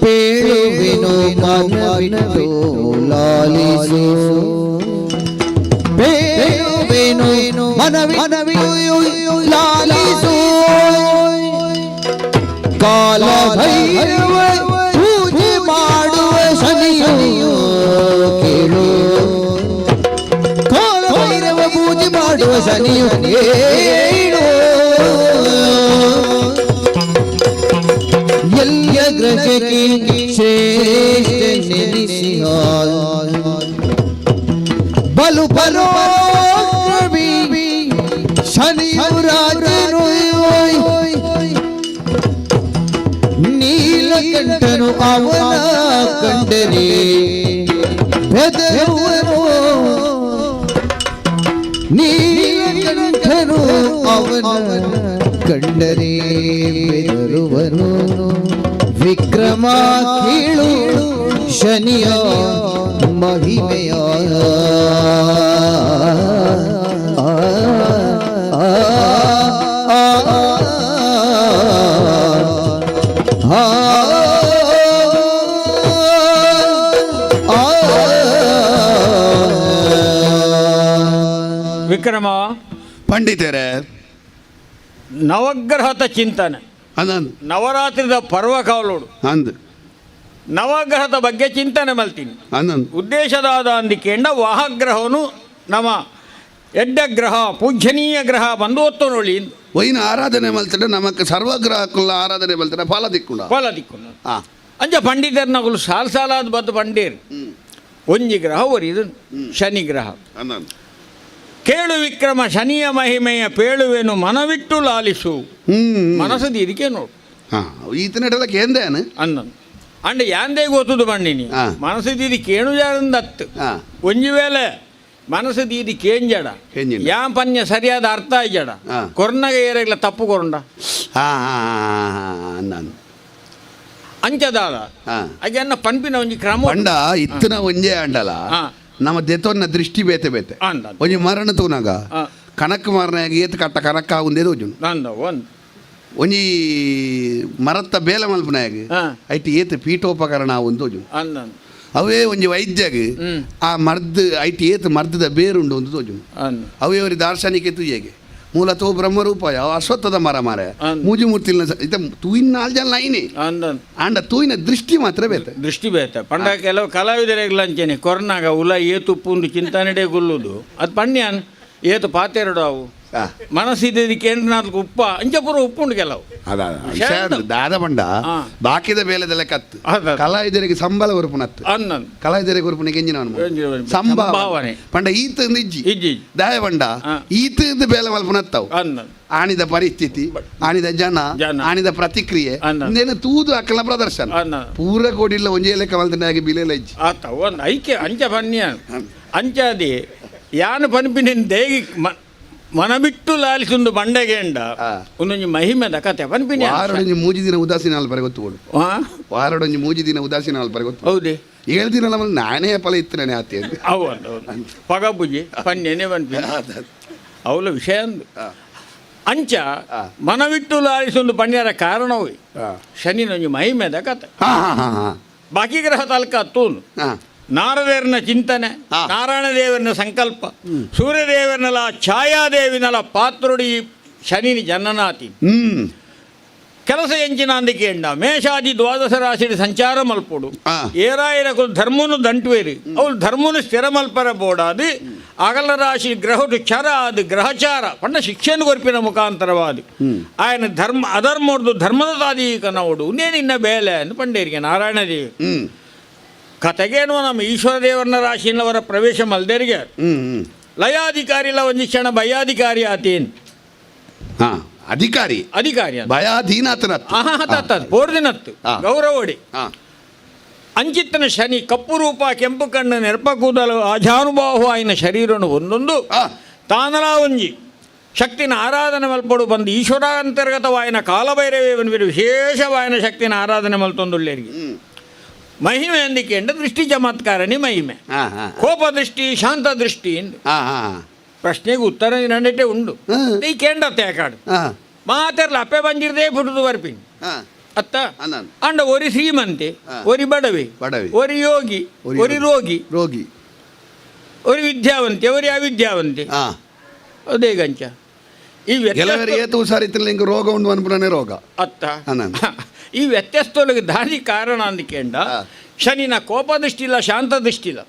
ಪೇಳುವೆನು ಮನವಿಟ್ಟು ಲಾಲಿಸು ಪೇಳುವೆನು ಮನವಿಟ್ಟು ಲಾಲಿಸು ಕಾಲ ಭೈರವ ಪೂಜೆ ಮಾಡುವ ಶನಿಯು ಕೇಳು ಕಾಲ ಭೈರವ ಪೂಜೆ ಮಾಡುವ ಶನಿಯು ಕೇಳು ಎಲ್ಲ ಗ್ರಹಕ್ಕೆ ಶ್ರೇಷ್ಠ ನೆನೆಸಿಹ ಬಲು ಬಲು ಶನಿಯು ರಾಜನು ನೀಲಕಂಠನು ಅವನ ಕಂಡರೆ ಬೆದರುವನು ನೀಲಕಂಠನು ಅವನ ಕಂಡರೆ ಬೆದರುವನು ವಿಕ್ರಮ ಕೀಳು ಶನಿಯ ಮಹಿಮೆಯ ವಿಕ್ರಮ, ಪಂಡಿತರೇ, ನವಗ್ರಹದ ಚಿಂತನೆ, ಅಂದಂದು ನವರಾತ್ರಿದ ಪರ್ವಕಾಲೋಡು ಅಂದು ನವಗ್ರಹದ ಬಗ್ಗೆ ಚಿಂತನೆ ಮಲ್ತೀನಿ. ಅಂದಂದು ಉದ್ದೇಶದಾದ ಅಂದಿಕೆಂಡ ವಾಹಗ್ರಹನು ನಮ್ಮ ಎಡ್ಡ ಗ್ರಹ ಪೂಜ್ಯನೀಯ ಗ್ರಹ ಬಂದು ಒತ್ತು ನೋಡಿ ಒಯ್ನ ಆರಾಧನೆ ಮಲ್ತಡೆ ನಮಕ್ ಸರ್ವಗ್ರಹಕ್ಕುಲ್ಲ ಆರಾಧನೆ ಮಲ್ತಡೆ ಫಲ ದಿಕ್ಕುಂಡ ಫಲ ದಿಕ್ಕು ಆ ಅಂಚ ಪಂಡಿತರ್ನಗಳು ಸಾಲಾದ ಬದ್ದು ಪಂಡೇರು ಒಂಜಿ ಗ್ರಹ ಒರಿದು ಶನಿ ಗ್ರಹ. ಅಂದಂದು ಕೇಳು ವಿಕ್ರಮ ಶನಿಯ ಮಹಿಮೆಯ ಪೇಳುವೆನು ಮನವಿಟ್ಟು ಲಾಲಿಸು ಮನಸ್ಸು ಇದಕ್ಕೆ ನೋಡು ಹಾ ಈತನೆಡೆಲ್ಲ ಕೇಂದ್ರೇನು ಅನ್ನೊಂದು ಅಂಡ ಯಾಂದೇ ಗೊತ್ತದು ಬಂಡಿನಿ ಆ. ಮನಸ್ಸು ದೀದಿ ಕೇಣು ಜಾರಂದತ್ತು ಆ ಒಂಜಿ ವೇಳೆ ಮನಸ್ಸು ದೀದಿ ಕೇಂಜಡ ಕೇಂಜಿನ. ಯಾ ಪನ್ಯ ಸರಿಯಾದ ಅರ್ಥ ಆಯ್ಜಡ ಆ. ಕೊರ್ನಗೆ ಏರಗ್ಲ ತಪ್ಪು ಕೊರಂಡ ಹಾ ಹಾ ಅಂದಂದು ಅಂಚದಾದ ಹಾ ಅನ್ನ ಪನ್ಪಿನ ಒಂಜಿ ಕ್ರಮ ಪಂಡ ಇತ್ತನ ಒಂಜೇ ಅಂಡಲ ಹಾ. ನಮ್ಮ ದೆತೊನ್ನ ದೃಷ್ಟಿ ಬೇತೆ ಬೇತೆ ಅಂದ ಒಂಜಿ ಮರಣ ತೂನಾಗ ಆ. ಕನಕ್ ಮರನಾಗ ಏತ್ ಕಟ್ಟ ಕನಕ್ ಆಗುಂದೇದು ಒಜುನು ಅಂದ ಒಂದು ಒಂಜಿ ಮರತ್ತ ಬೇಲ ಮಲ್ಪನಾಗ ಹಾ. ಐಟಿ ಏತ್ ಪೀಠೋಪಕರಣ ಒಂದು ಒಜುನು ಅಂದ ಅವೇ ಒಂಜಿ ವೈದ್ಯಗ ಆ ಮರ್ದ್ ಐಟಿ ಏತ್ ಮರ್ದದ ಬೇರುಂಡು ಒಂದು ತೋಜುನು ಅಂದ ಅವೇ ಅವರಿ ದಾರ್ಶನಿಕ ತುಯ್ಯಗೆ ಮೂಲತೋ ಬ್ರಹ್ಮರೂಪಾಯ ಅಶ್ವತ್ಥದ ಮರ ಮಾರ ಅಂದ್. ಮೂಜಿ ಮೂರ್ತಿಲ್ನ ಇತ ತೂಯಿನ ನಾಲ್ ಜನ ಲೈನಿ ಅಂದ ಆಂಡ ತೂಯಿನ ದೃಷ್ಟಿ ಮಾತ್ರ ಬೇತೆ ದೃಷ್ಟಿ ಬೇತ ಪಂಡ ಕೆಲವು ಕಲಾವಿದರಿಗೆ ಅಂಚೆನೆ ಕೊರ್ನಾಗ ಉಲ ಏತು ಉಪ್ಪುಂಡು ಚಿಂತನೆಡೆ ಗುಲ್ಲುದು ಅದು ಪಣ್ಯಾನ್ ಏತು ಪಾತೆರಡು ಅವು ಆ. ಮನಸ್ಸಿದ್ದು ಕೇಂದ್ರನಾಥ್ ಉಪ್ಪ ಅಂಚಪುರ ಉಪ್ಪುಂಡು ಕೆಲವು ದಾದ ಬಂಡ ಆ. ಬಾಕಿದ ಬೇಲೆದೆಲ್ಲ ಕತ್ತು ಅದ. ಕಲಾವಿದರಿಗೆ ಸಂಬಳ ಉರುಪುನತ್ತು ಅನ್ನನ್ ಕಲಾವಿದರಿಗೆ ಉರುಪುನಿಗೆ ಎಂಜಿನ ಸಂಭಾವನೆ. ಸಂಭಾವನೆ ಪಂಡ ಈತ ಇಜ್ಜಿ ಇಜ್ಜಿ ದಾಯ ಬಂಡ ಆ. ಈತ ಬೇಲೆ ಮಲ್ಪುನತ್ತವು ಅನ್ನನ್ ಆಣಿದ ಪರಿಸ್ಥಿತಿ ಆಣಿದ ಜನ ಜನ. ಆಣಿದ ಪ್ರತಿಕ್ರಿಯೆ ಅನ್ನ. ಇಂದೇನು ತೂದು ಅಕ್ಕಲ ಪ್ರದರ್ಶನ ಅನ್ನ ಪೂರ ಕೋಡಿಲ್ಲ ಒಂಜೇ ಲೆಕ್ಕ ಮಲ್ತನಾಗಿ ಬಿಲೆಲ್ಲ ಇಜ್ಜಿ ಆತ ಒಂದು ಐಕ್ಯ ಅಂಚ ಪನ್ಯ ಅಂಚಾದಿ ಯಾನು ಪನ್ಪಿನ ದೇಗಿ ಮನ ಬಿಟ್ಟು ಲಾಲಿಸೊಂದು ಬಂಡೆಗೆಂಡ ಆ. ಒಂದೊಂದು ಮಹಿಮೆದ ಕತೆ ಪನ್ಪಿನ ವಾರಡೊಂಜಿ ಮೂಜಿ ದಿನ ಉದಾಸೀನ ಅಲ್ಪರೆ ಗೊತ್ತುಕೊಡು ಹಾ ವಾರಡೊಂಜಿ ಮೂಜಿ ದಿನ ಉದಾಸೀನ ಅಲ್ಪರೆ ಗೊತ್ತು ಹೌದೇ 7 ದಿನ ನಮ್ಮಲ್ಲಿ ನಾನೇ ಫಲ ಇತ್ತನೇ ಆತಿ ಅಂತ ಅವು ಪಗಬುಜಿ ಪನ್ಯನೇ ಪನ್ಪಿನ ಅವಳ ವಿಷಯ ಅಂದು ಅಂಚ ಮನವಿಟ್ಟು ಲಾಲಿಸೊಂದು ಪಣ್ಯರ ಕಾರಣವೇ ಶನಿನೊಂದು ಮಹಿಮೆದ ಕತೆ ಹಾ ಹಾ ಹಾ ಹಾ ಬಾಕಿ ಗ್ರಹ ತಲ್ಕ ತೂನು ಹಾ ನಾರದೇವರನ ಚಿಂತನೆ ಆ. ನಾರಾಯಣ ದೇವರನ ಸಂಕಲ್ಪ ಸೂರ್ಯದೇವರನಲ ಛಾಯಾದೇವಿನಲ ಪಾತ್ರುಡಿ ಶನಿನಿ ಜನನಾತಿ ಕೆಲಸ ಎಂಚಿನ ಅಂದಿಕೆ ಎಂಡ ಮೇಷಾದಿ ದ್ವಾದಶ ರಾಶಿ ಸಂಚಾರ ಮಲ್ಪೋಡು ಆ. ಏರಾಯಿರಕು ಧರ್ಮನು ದಂಟುವೇರಿ ಅವಳು ಧರ್ಮನು ಸ್ಥಿರ ಮಲ್ಪರ ಬೋಡಾದು ಅಗಲ ರಾಶಿ ಗ್ರಹಡು ಚರ ಅದು ಗ್ರಹಚಾರ ಪಂಡ ಶಿಕ್ಷೆಯನ್ನು ಕೊರ್ಪಿನ ಮುಖಾಂತರವಾದು ఆయన ಧರ್ಮ ಅಧರ್ಮೋರ್ದು ಧರ್ಮದ ತಾದೀಕನವಡು ಇನ್ನೇನಿನ್ನ ಬೇಲೆ ಅಂದು ಪಂಡೇರಿಗೆ ನಾರಾಯಣ ದೇವಿ ಕತೆಗೇನು ನಮ್ಮ ಈಶ್ವರ ದೇವರನ ರಾಶಿನವರ ಪ್ರವೇಶ ಮಲ್ದೇರಿಗೆ ಲಯಾಧಿಕಾರಿಲ ಒಂದು ಕ್ಷಣ ಭಯಾಧಿಕಾರಿ ಆತೇನು ಹಾ ಅಧಿಕಾರಿ ಅಧಿಕಾರಿ ಅಂತ ಭಯಾಧೀನಾತನತ್ತು ಬೋರ್ದಿನತ್ತು ಆ. ಗೌರವಡಿ ಹಾ ಅಂಚಿತ್ತನ ಶನಿ ಕಪ್ಪು ರೂಪ ಕೆಂಪು ಕಣ್ಣು ನೆರಪ ಕೂದಲು ಆಜಾನುಭಾವ ಆಯ್ನ ಶರೀರನು ಒಂದೊಂದು ಆ. ತಾನಲ ಒಂಜಿ ಶಕ್ತಿನ ಆರಾಧನೆ ಮಲ್ಪಡು ಬಂದು ಈಶ್ವರಾಂತರ್ಗತವಾಯಿನ ಕಾಲಭೈರವೇವನ ವಿಶೇಷವಾಯಿನ ಶಕ್ತಿನ ಆರಾಧನೆ ಮಲ್ತೊಂದುಳ್ಳೇರಿಗೆ ಮಹಿಮೆ ಎಂದಿಕೆ ಎಂಡ ದೃಷ್ಟಿ ಚಮತ್ಕಾರನಿ ಮಹಿಮೆ ಹಾ ಹಾ ಕೋಪ ದೃಷ್ಟಿ ಶಾಂತ ದೃಷ್ಟಿ ಎಂದು ಹಾ ಹಾ ಪ್ರಶ್ನೆಗೆ ಉತ್ತರ ನಂಡಿಟ್ಟೆ ಉಂಡು ಈ ಕೇಂಡತ್ತೆ ಯಾಕಾಡು ಹಾ ಮಾತೆರ್ಲ ಅಪ್ಪೆ ಬಂದಿರದೇ ಪುಟದು ಬರ್ಪಿನಿ ಹಾ ಅತ್ತ ಅನ್ನನ್ ಅಂಡ ಒರಿ ಶ್ರೀಮಂತೆ ಹಾ. ಒರಿ ಬಡವೆ ಬಡವೆ. ಒರಿ ಯೋಗಿ ಒರಿ ಒರಿ ರೋಗಿ ರೋಗಿ ಒರಿ ವಿದ್ಯಾವಂತೆ ಒರಿ ಅವಿದ್ಯಾವಂತೆ ಹಾ ಅದೇ ಗಂಚ ಈ ಕೆಲವರಿಗೆ ಏತು ಹುಷಾರಿತ್ತಿಲ್ಲ ಹಿಂಗೆ ರೋಗ ಉಂಡು ಅನ್ಪುರನೇ ರೋಗ ಅತ್ತ ಅನಂತ. ಈ ವ್ಯತ್ಯಾಸದೊಳಗೆ ದಾರಿ ಕಾರಣ ಅಂದ್ಕೇಂಡ ಶನಿನ ಕೋಪದೃಷ್ಟಿಲ್ಲ ಶಾಂತದೃಷ್ಟಿಲ್ಲ.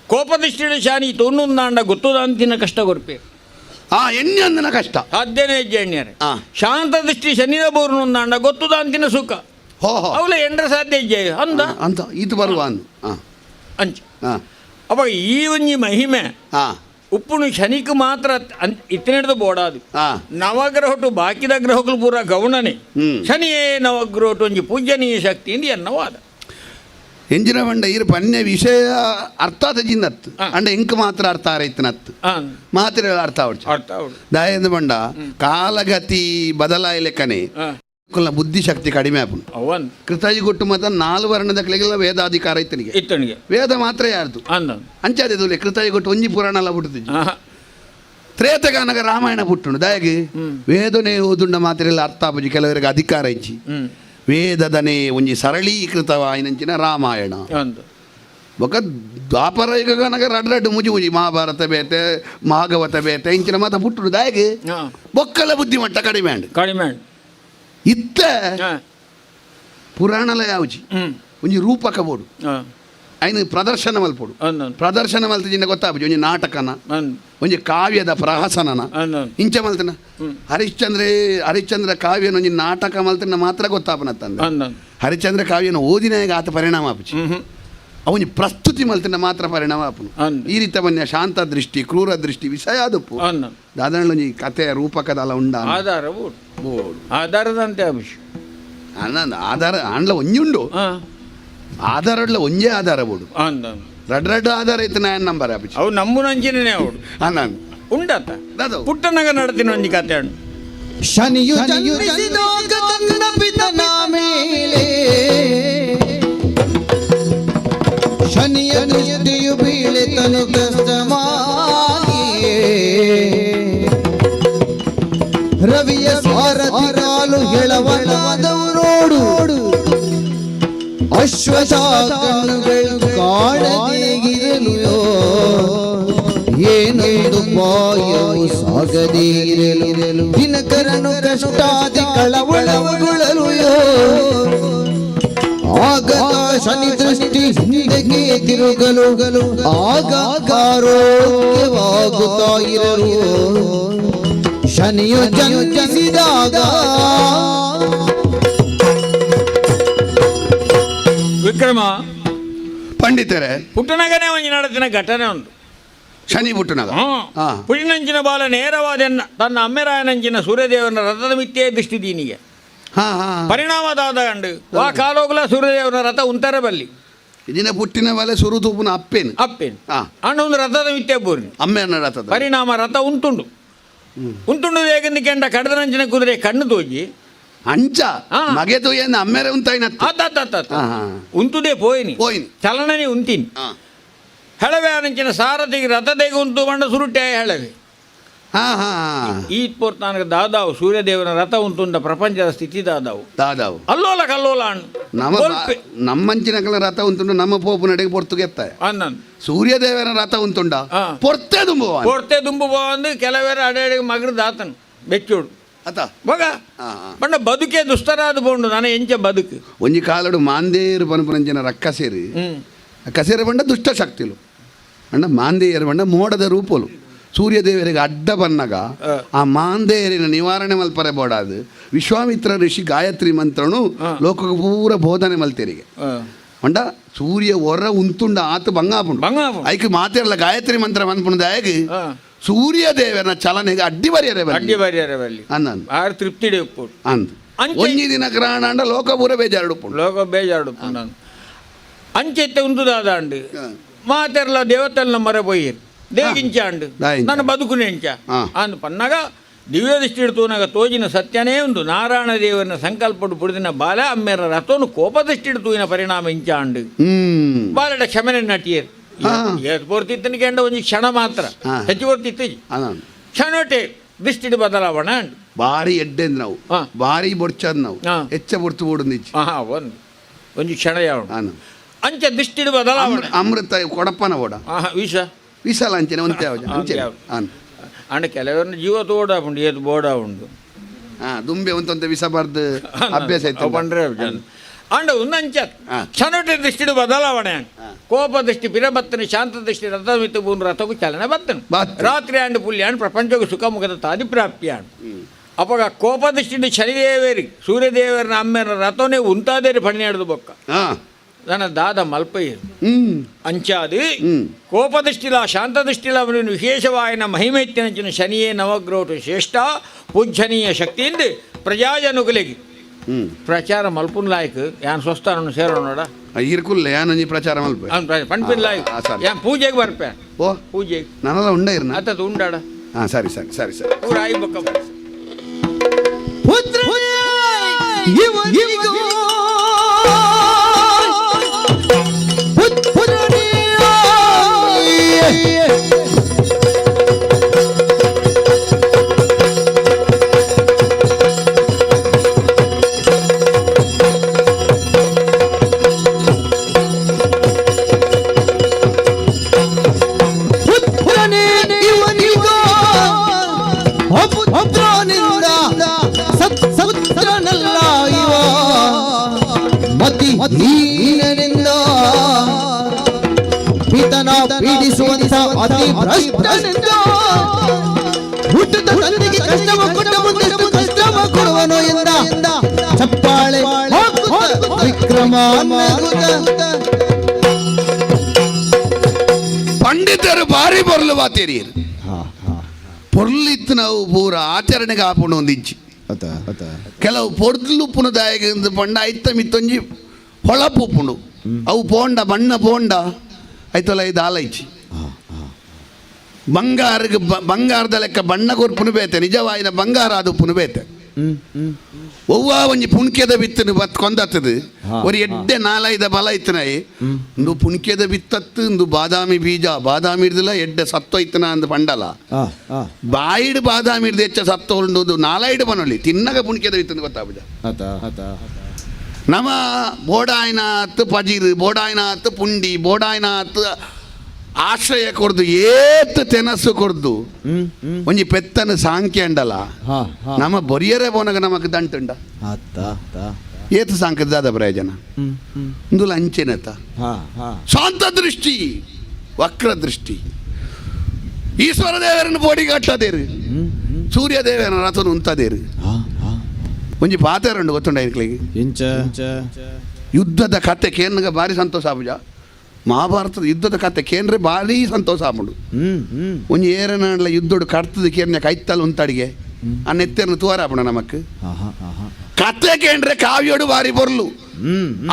ಕೋಪದೃಷ್ಟಿಡ ಶಾನಿ ತೊನ್ನೊಂದಾಂಡ ಗೊತ್ತುದಾಂತಿನ ಕಷ್ಟ ಕೊರ್ಪೆ ಎಣ್ಣೆ ಅಂದನ ಕಷ್ಟ ಸಾಧ್ಯನೇ ಹೆಜ್ಜೆ ಎಣ್ಣೆರೆ. ಆ. ಶಾಂತದೃಷ್ಟಿ ಶನಿನ ಬೋರ್ನೊಂದಾಂಡ ಗೊತ್ತುದಾಂತಿನ ಸುಖ ಹೋ ಹೋ ಅವಳ ಎಂಡ್ರ ಸಾಧ್ಯ ಹೆಜ್ಜೆ ಅಂದ ಅಂತ ಇದು ಬರುವ ಅಂದು ಅಂಚ ಅವಾಗ ಈ ಒಂಜಿ ಮಹಿಮೆ ಉಪ್ಪುನು ಶನಿಕ್ ಮಾತ್ರ ಇತ್ತಿನಡ್ದು ಬೋಡಾದು ನವಗ್ರಹಟು ಬಾಕಿದ ಗ್ರಹಗಳು ಪೂರ ಗೌಣನೆ ಶನಿಯೇ ನವಗ್ರಹಟು ಒಂಜಿ ಪೂಜನೀಯ ಶಕ್ತಿ ಇಂದು ಎನ್ನವಾದ ಎಂಜಿನ ಬಂಡ ಇರು ಪನ್ಯ ವಿಷಯ ಅರ್ಥ ತಜಿಂದತ್ತು ಅಂಡ ಎಂಕ್ ಮಾತ್ರ ಅರ್ಥ ಆರೈತನತ್ತು ಮಾತ್ರ ಅರ್ಥ ಅವಡ್ಚ ಅರ್ಥ ಅವಡು ದಾಯಂದು ಬಂಡ ಕಾಲಗತಿ ಬದಲಾಯಿಲೆಕ್ಕನೆ ಬುದ್ಧಿಶಕ್ತಿ ಕಡಿಮೆ ಆಪುನು ಅವನ್ ಕೃತಾಜಿ ಕೊಟ್ಟು ಮಾತ್ರ 4 ವರ್ಣದ ಕೆಳಗೆಲ್ಲ ವೇದಾಧಿಕಾರ ಇತ್ತನಿಗೆ ಇತ್ತನಿಗೆ ವೇದ ಮಾತ್ರ ಯಾರ್ದು ಅಂದ ಅಂಚಾದೆ ದೂಲೆ ಕೃತಾಜಿ ಕೊಟ್ಟು ಒಂಜಿ ಪುರಾಣ ಎಲ್ಲ ಬಿಡ್ತಿದ್ವಿ ತ್ರೇತಗಾನಗ ರಾಮಾಯಣ ಪುಟ್ಟುಂಡು ದಯಗೆ ವೇದನೆ ಓದುಂಡ ಮಾತ್ರ ಎಲ್ಲ ಅರ್ಥ ಆಪುಜಿ ಕೆಲವರಿಗೆ ಅಧಿಕಾರ ಇಚ್ಚಿ ವೇದದನೆ ಒಂಜಿ ಸರಳೀಕೃತವಾಯಿನಂಚಿನ ರಾಮಾಯಣ ಬೊಕ ದ್ವಾಪರ ಯುಗನಗ ರಡ್ರಡ್ ಮುಜಿ ಮುಜಿ ಮಹಾಭಾರತ ಬೇತೆ ಭಾಗವತ ಬೇತೆ ಇಂಚಿನ ಮಾತ ಪುಟ್ಟುಡು ದಯಗೆ ಬೊಕ್ಕಲ ಬುದ್ಧಿಮಟ್ಟ ಕಡಿಮೆ ಅಂಡು ಕಡಿಮೆ ಇತ್ತ ಪುರಾಣಲ ಯಾವುಜಿ ಒಂಜಿ ರೂಪಕ ಬೋಡು ಐನು ಪ್ರದರ್ಶನ ಮಲ್ಪೋಡು ಪ್ರದರ್ಶನ ಮಲ್ತಿನ ಗೊತ್ತಾಪುಜಿ ಒಂಜಿ ನಾಟಕನ ಒಂಜಿ ಕಾವ್ಯದ ಪ್ರಹಸನನ ಇಂಚ ಮಲ್ತನ ಹರಿಶ್ಚಂದ್ರ ಕಾವ್ಯನ ಒಂಜಿ ನಾಟಕ ಮಲ್ತಿನ ಮಾತ್ರ ಗೊತ್ತಾಪನತ್ತಂದ ಹರಿಶ್ಚಂದ್ರ ಕಾವ್ಯನ ಓದಿನಾಗ ಆತ ಪರಿಣಾಮ ಆಪುಜಿ ಅವನಿ ಪ್ರಸ್ತುತಿ ಮಲ್ತಿನ ಮಾತ್ರ ಪರಿಣಾಮ ಆಪುನು ಈ ರೀತಿ ಬನ್ಯ ಶಾಂತ ದೃಷ್ಟಿ ಕ್ರೂರ ದೃಷ್ಟಿ ವಿಷಯ ಆದಪ್ಪು ದಾದನೊಂಜಿ ಕಥೆಯ ರೂಪಕದಲ್ಲ ಉಂಡ ಆಧಾರ ಆಧಾರದಂತೆ ಅಂಶ ಅನ್ನ ಆಧಾರ ಅಂಡ್ಲ ಒಂಜಿ ಉಂಡು ಆಧಾರಡ್ಲ ಒಂಜೇ ಆಧಾರ ಬೋಡು ರಡ್ ಆಧಾರ ಐತೆ ನಾನು ನಂಬರ್ ಆಪಿಚ್ ಅವು ನಮ್ಮ ನಂಚಿನೇ ಅವಡು ನಾನು ಉಂಡತ್ತ ಪುಟ್ಟನಗ ನಡ್ತೀನಿ ಒಂಜಿ ಕತೆ ಉಂಡು ಶನಿಯು ಜನಿಸಿದಾಗ ತನ್ನ ಪಿತನ ಮೇಲೆ ಶನಿಯ ದೃಷ್ಟಿಯು ಬೀಳಿತನು ಕಷ್ಟಮಾಗಿಯೇ ರವಿಯ ಸಾರಥಿ ಕಾಲು ಎಳವನಾದವು ನೋಡು ಅಶ್ವಥ ಕಣ್ಣುಗಳು ಕಾಣದೇಗಿರಲು ಏನೊಂದು ಪಾಯವು ಸಾಗದೇ ಇರಲು ದಿನಕರನು ಕಷ್ಟಾದಿ ಕಳವಳವುಗಳಲು ಆಗ ಶನಿ ದೃಷ್ಟಿ ಹಿಂದಕ್ಕೆ ತಿರುಗಲು ಆಗಾರೋಗ್ಯವಾಗುತ್ತಾ ಇರಲು ಶನಿಯು ಜನಿಸಿದಾಗ ವಿಕ್ರಮ ಪಂಡಿತರೆ ಪುಟ್ಟನಗನೇ ಒಂಜಿ ನಡತಿನ ಘಟನೆ ಉಂಟು ಶನಿ ಪುಟ್ಟನಗ ಪುಳಿನಂಚಿನ ಬಾಲ ನೇರವಾದ ತನ್ನ ಅಮ್ಮೆರಾಯನಂಚಿನ ಸೂರ್ಯದೇವನ ರಥದ ಮಿಥ್ಯೆ ದೃಷ್ಟಿ ದೀನಿಗೆ ಪರಿಣಾಮದಾದ ಕಂಡು ಆ ಕಾಲೋಗಲ ಸೂರ್ಯದೇವನ ರಥ ಉಂತರ ಬಲ್ಲಿ ಇದಿನ ಪುಟ್ಟಿನ ಬಲೆ ಸುರು ತೂಪುನ ಅಪ್ಪೇನು ಅಣ್ಣ ಒಂದು ರಥದ ಮಿಥ್ಯೆ ಬೋರ್ನಿ ಅಮ್ಮೆನ ರಥದ ಪರಿಣಾಮ ರಥ ಉಂಟುಂಡು ಹೇಗೆಂದು ಕೆಂಡ ಕಡದನಂಚಿನ ಕುದುರೆ ಕಣ್ಣು ತೋಜಿ ಅಂಚ ಮಗೆ ತೂಯನ್ನ ಅಮ್ಮೆರೆ ಉಂತಾಯಿನ ಉಂತುದೇ ಪೋಯಿನಿ ಚಲನನೇ ಉಂತಿನಿ ಹೆಳವೆ ಅನಂಚಿನ ಸಾರಥಿಗೆ ರಥದೆಗೆ ಉಂಟು ಬಂಡ ಸುರುಟೆ ಹೆಳವೆ ಈ ನನಗೆ ದಾದಾವು ಸೂರ್ಯದೇವನ ರಥ ಉಂಟುಂಡ ಪ್ರಪಂಚದ ಸ್ಥಿತಿ ದಾದಾವು ಅಲ್ಲೋಲ ಕಲ್ಲೋಲ ನಮ್ಮಂಚಿನ ಕಲ ರಥ ಉಂಟುಂಡು ನಮ್ಮ ಪೋಪು ನಡೆಗೆ ಪೊರ್ತುಗೆ ಎತ್ತಾಯ ಸೂರ್ಯದೇವನ ರಥ ಉಂಟುಂಡ ಪೊರ್ತೆ ದುಂಬುವ ಅಂದು ಕೆಲವರ ಅಡೆಗೆ ಮಗರು ದಾತನು ಬೆಚ್ಚೋಡು ಮಗ ಬಣ್ಣ ಬದುಕೆ ದುಸ್ತರಾದ ಬೋಂಡು ನಾನು ಎಂಚ ಬದುಕು ಒಂಜಿ ಕಾಲಡು ಮಾಂದೇರು ಪನಪನಂಚಿನ ರಕ್ಕಸೇರಿ ಕಸೇರಿ ಬಂಡ ದುಷ್ಟ ಶಕ್ತಿಲು ಅಂಡ ಮಾಂದೇಯರು ಬಂಡ ಮೋಡದ ರೂಪಲು ಸೂರ್ಯದೇವರಿಗೆ ಅಡ್ಡ ಬನ್ನಗ ಆ ಮಾಂದೇಯರಿನ ನಿವಾರಣೆ ಮಲ್ಪರೆ ಬೋಡಾದು ವಿಶ್ವಾಮಿತ್ರ ಋಷಿ ಗಾಯತ್ರಿ ಮಂತ್ರನು ಲೋಕಕ್ಕೆ ಪೂರ ಬೋಧನೆ ಮಲ್ತೇರಿಗೆ ಅಂಡ ಸೂರ್ಯ ಹೊರ ಉಂತುಂಡ ಆತ ಬಂಗಾಪುಂಡು ಐಕ್ ಮಾತಿರಲ್ಲ ಗಾಯತ್ರಿ ಮಂತ್ರ ಮನ್ಪುಣದಾಗಿ ಸೂರ್ಯದೇವನ ಚಲನೆಗೆ ಅಡ್ಡಿ ಬರೆಯರೆ ಆರು ತೃಪ್ತಿ ಒಂಜಿ ದಿನ ಗ್ರಹಣ ಅಂಡ ಲೋಕ ಪೂರ ಬೇಜಾರು ಅಂಚೆತ್ತೆ ಉಂಟುದಾದ ಅಂಡು ಮಾತೆರ್ಲ ದೇವತೆಲ್ಲ ಮರ ಪೋಯಿರು ದೇಗಿಂಚ ಅಂಡು ನನ್ನ ಬದುಕುನೆ ಎಂಚ ಅಂದು ಪನ್ನಗ ದಿವ್ಯ ದೃಷ್ಟಿ ಇಡ್ತೂನಾಗ ತೋಜಿನ ಸತ್ಯನೇ ಉಂಟು ನಾರಾಯಣ ದೇವನ ಸಂಕಲ್ಪಡು ಪುಡಿದಿನ ಬಾಲ ಅಮ್ಮೆರ ರಥವನ್ನು ಕೋಪದೃಷ್ಟಿ ಇಡ್ತೂವಿನ ಪರಿಣಾಮ ಇಂಚ ಅಂಡು ಬಾಲಡ ಕ್ಷಮನೆ ನಟಿಯರು ಪೋರ್ತಿತ್ತನಿಗೆ ಅಂಡ ಒಂಜಿ ಕ್ಷಣ ಮಾತ್ರ ಹೆಚ್ಚು ಪೋರ್ತಿತ್ತು ಕ್ಷಣಟೆ ದೃಷ್ಟಿ ಬದಲಾವಣೆ ಅಂಡು ಭಾರಿ ಎಡ್ಡೆ ನಾವು ಭಾರಿ ಬೊಡ್ಚದ್ ನಾವು ಹೆಚ್ಚ ಬೊಡ್ತು ಓಡುಂದು ಒಂದು ಒಂಜಿ ಕ್ಷಣ ಯಾವ ಅಂಚೆ ದೃಷ್ಟಿ ಬದಲಾವಣೆ ಅಮೃತ ಕೊಡಪ್ಪನ ಓಡ ವಿಷ ವಿಶಾಲ ಅಂಚೆನೆ ಒಂತೆ ಅಂಡ ಕೆಲವರನ್ನ ಜೀವ ತೋಡ ಉಂಡು ಏದು ಬೋಡ ಉಂಡು ದುಂಬೆ ಒಂತ ವಿಸಬಾರ್ದು ಅಭ್ಯಾಸ ಆಯ್ತು ಪಂಡ್ರೆ ಅಂಡ ಉನ್ನಂಚ ಹಾ. ಕ್ಷಣಟಿ ದೃಷ್ಟಿಡು ಬದಲಾವಣೆ ಕೋಪ ದೃಷ್ಟಿ ಪಿರಬತ್ತನು ಶಾಂತ ದೃಷ್ಟಿ ರಥಮಿತ್ತು ಬೂನು ರಥಕ್ಕೂ ಚಾಲನೆ ಬತ್ತನು ಬತ್ತನು. ರಾತ್ರಿ ಅಂಡು ಪುಲ್ಯಾನ್ ಪ್ರಪಂಚಕ್ಕೂ ಸುಖಮುಖದ ತಾದಿ ಪ್ರಾಪ್ತಿಯಾನ್ ಅವಾಗ ಕೋಪ ದೃಷ್ಟಿಡು ಶನಿದೇವೇರಿ ಸೂರ್ಯದೇವರನ ಅಮ್ಮೆನ ರಥನೇ ಉಂತಾದೇರಿ ಪಣಿಯಾಡದು ಬೊಕ್ಕ ನನ್ನ ದಾದ ಮಲ್ಪಯ್ಯ ಅಂಚಾದಿ ಕೋಪದೃಷ್ಟಿಲ ಶಾಂತದೃಷ್ಟಿಲ ಅವನು ವಿಶೇಷವಾಯಿನ ಮಹಿಮೆತ್ತಿನಂಚಿನ ಶನಿಯೇ ನವಗ್ರಹಟು ಶ್ರೇಷ್ಠ ಪೂಜ್ಯನೀಯ ಶಕ್ತಿಯಿಂದ ಪ್ರಜಾಜನುಗಲಿಗೆ ಪ್ರಚಾರ ಮಲ್ಪುನ್ ಲಾಯ್ಕ್ ಯಾನ್ ಸ್ವಸ್ಥಾನ ಸೇರೋಣ ಇರ್ಕುಲ್ಲ ಯಾನಂಜಿ ಪ್ರಚಾರ ಮಲ್ಪ ಪಂಪಿನ್ ಲಾಯ್ಕ್ ಯಾನ್ ಪೂಜೆಗೆ ಬರ್ಪೆ ಓ ಪೂಜೆಗೆ ನನ್ನಲ್ಲ ಉಂಡ ಇರ್ನ ಅತ್ತದು ಉಂಡಾಡ ಸರಿ ಸರಿ ಸರಿ ಸರಿ ಪೂರ ಆಯಿ ಬೊಕ್ಕ ಪುತ್ರನೇ ಇವನಿಗೂ ಪುತ್ರನೇ ಇವನಿಗೂ ಪುತ್ರನಿಂದ ಸತ್ಸತ್ರನಲ್ಲ ಇವ ಮತಿ ಹೀನನಿಂದ ಪಿತನ ಪೀಡಿಸುವಂತ ಅತಿ ಭ್ರಷ್ಟನಿಂದ ಹುಟ್ಟದ ತಂದೆಗೆ ಕಷ್ಟವ ಕೊಟ್ಟ ಮುಂದೆಷ್ಟು ಕಷ್ಟವ ಕೊಡುವನು ಎಂದ ಚಪ್ಪಾಳೆ ಹಾಕುತ್ತ ವಿಕ್ರಮ ನಗುತ್ತ ಪಂಡಿತರು ಬಾರಿ ಬರಲು ಬಾತೇರಿ ಪೊರ್ಲಿತ್ತು ನಾವು ಪೂರ ಆಚರಣೆಗೆ ಹಾಕೊಂಡು ಒಂದಿಂಚಿ ಕೆಲವು ಪೊರ್ಲು ಪುನದಾಯಕ ಪಂಡ ಐತ ಮಿತ್ತೊಂಜಿ ಹೊಳಪು ಪುಂಡು ಅವು ಪೋಂಡ ಬಣ್ಣ ಪೋಂಡ ಐತಲ್ಲ ಇದು ಆಲೈಚಿ ಬಂಗಾರದ ಲೆಕ್ಕ ಬಣ್ಣ ಕೊರ್ಪುನು ಬೇತೆ ನಿಜವಾಯಿನ ಬಂಗಾರ ಅದು ಪುನು ಬೇತೆ ಒವ್ವ ಒಂಜಿ ಪುಣ್ಕ್ಯದ ಬಿತ್ತನು ಬತ್ ಕೊಂದತ್ತದು ಒಂದು ಎಡ್ಡೆ ನಾಲೈದ ಬಲ ಇತ್ತನಾಯಿ ಇಂದು ಪುಣ್ಕ್ಯದ ಬಿತ್ತತ್ತು ಇಂದು ಬಾದಾಮಿ ಬೀಜ ಬಾದಾಮಿ ಹಿಡ್ದಿಲ್ಲ ಎಡ್ಡೆ ಸತ್ತೋಯ್ತನ ಅಂದು ಪಂಡಲ ಬಾಯಿಡ್ ಬಾದಾಮಿ ಹಿಡ್ದು ಹೆಚ್ಚ ಸತ್ತು ಉಂಡು ನಾಲೈಡ್ ಬನೊಳ್ಳಿ ತಿನ್ನಗ ಪುಣ್ಕ್ಯದ ಬಿತ್ತನು ಗೊತ್ತಾಬುಜ ನಮ ಬೋಡಾಯ್ನ ಹತ್ತು ಪಜೀರ್ ಬೋಡಾಯ್ನ ಹತ್ತು ಪುಂಡಿ ಬೋಡಾಯ್ನ ಹತ್ತು ಆಶ್ರಯ ಕೊಡ್ದು ಏತ್ ತೆನಸು ಕೊಡ್ದು ಒಂಜಿ ಪೆತ್ತನ ಸಾಂಖ್ಯ ಅಂಡಲ್ಲ ನಮ್ಮ ಬೊರಿಯರೇ ಬೋನಗ ನಮಕ್ ದಂಟುಂಡ ಏತು ಸಾಂಖ್ಯದ ದಾದ ಪ್ರಯೋಜನ ಇಂದುಲ ಅಂಚೆನತ ಶಾಂತ ದೃಷ್ಟಿ ವಕ್ರ ದೃಷ್ಟಿ ಈಶ್ವರ ದೇವರನ್ನು ಬೋಡಿಗಟ್ಟದೇರು ಸೂರ್ಯ ದೇವರನ ರಥನ ಉಂತದೇರು ಒಂಜಿ ಪಾತೆರಂಡು ಗೊತ್ತುಂಡ ಇರ್ಕಲಿಗೆ ಯುದ್ಧದ ಕತೆ ಕೇರ್ನಗ ಭಾರಿ ಸಂತೋಷ ಆಪುಜ ಮಹಾಭಾರತದ ಯುದ್ಧದ ಕತೆ ಕೇಂದ್ರೆ ಭಾರಿ ಸಂತೋಷ ಆಪುಂಡು ಒಂಜಿ ಏರನಾಡ್ಲ ಯುದ್ಧಡು ಕಡ್ತದ ಕೇರ್ನ ಕೈತ್ತಲ್ ಉಂತಡಿಗೆ ಆ ನೆತ್ತೆರ್ನ ತೋರಾಪುಂಡ ನಮಕ್ ಕತೆ ಕೇಂದ್ರೆ ಕಾವ್ಯೋಡು ಬಾರಿ ಬರ್ಲು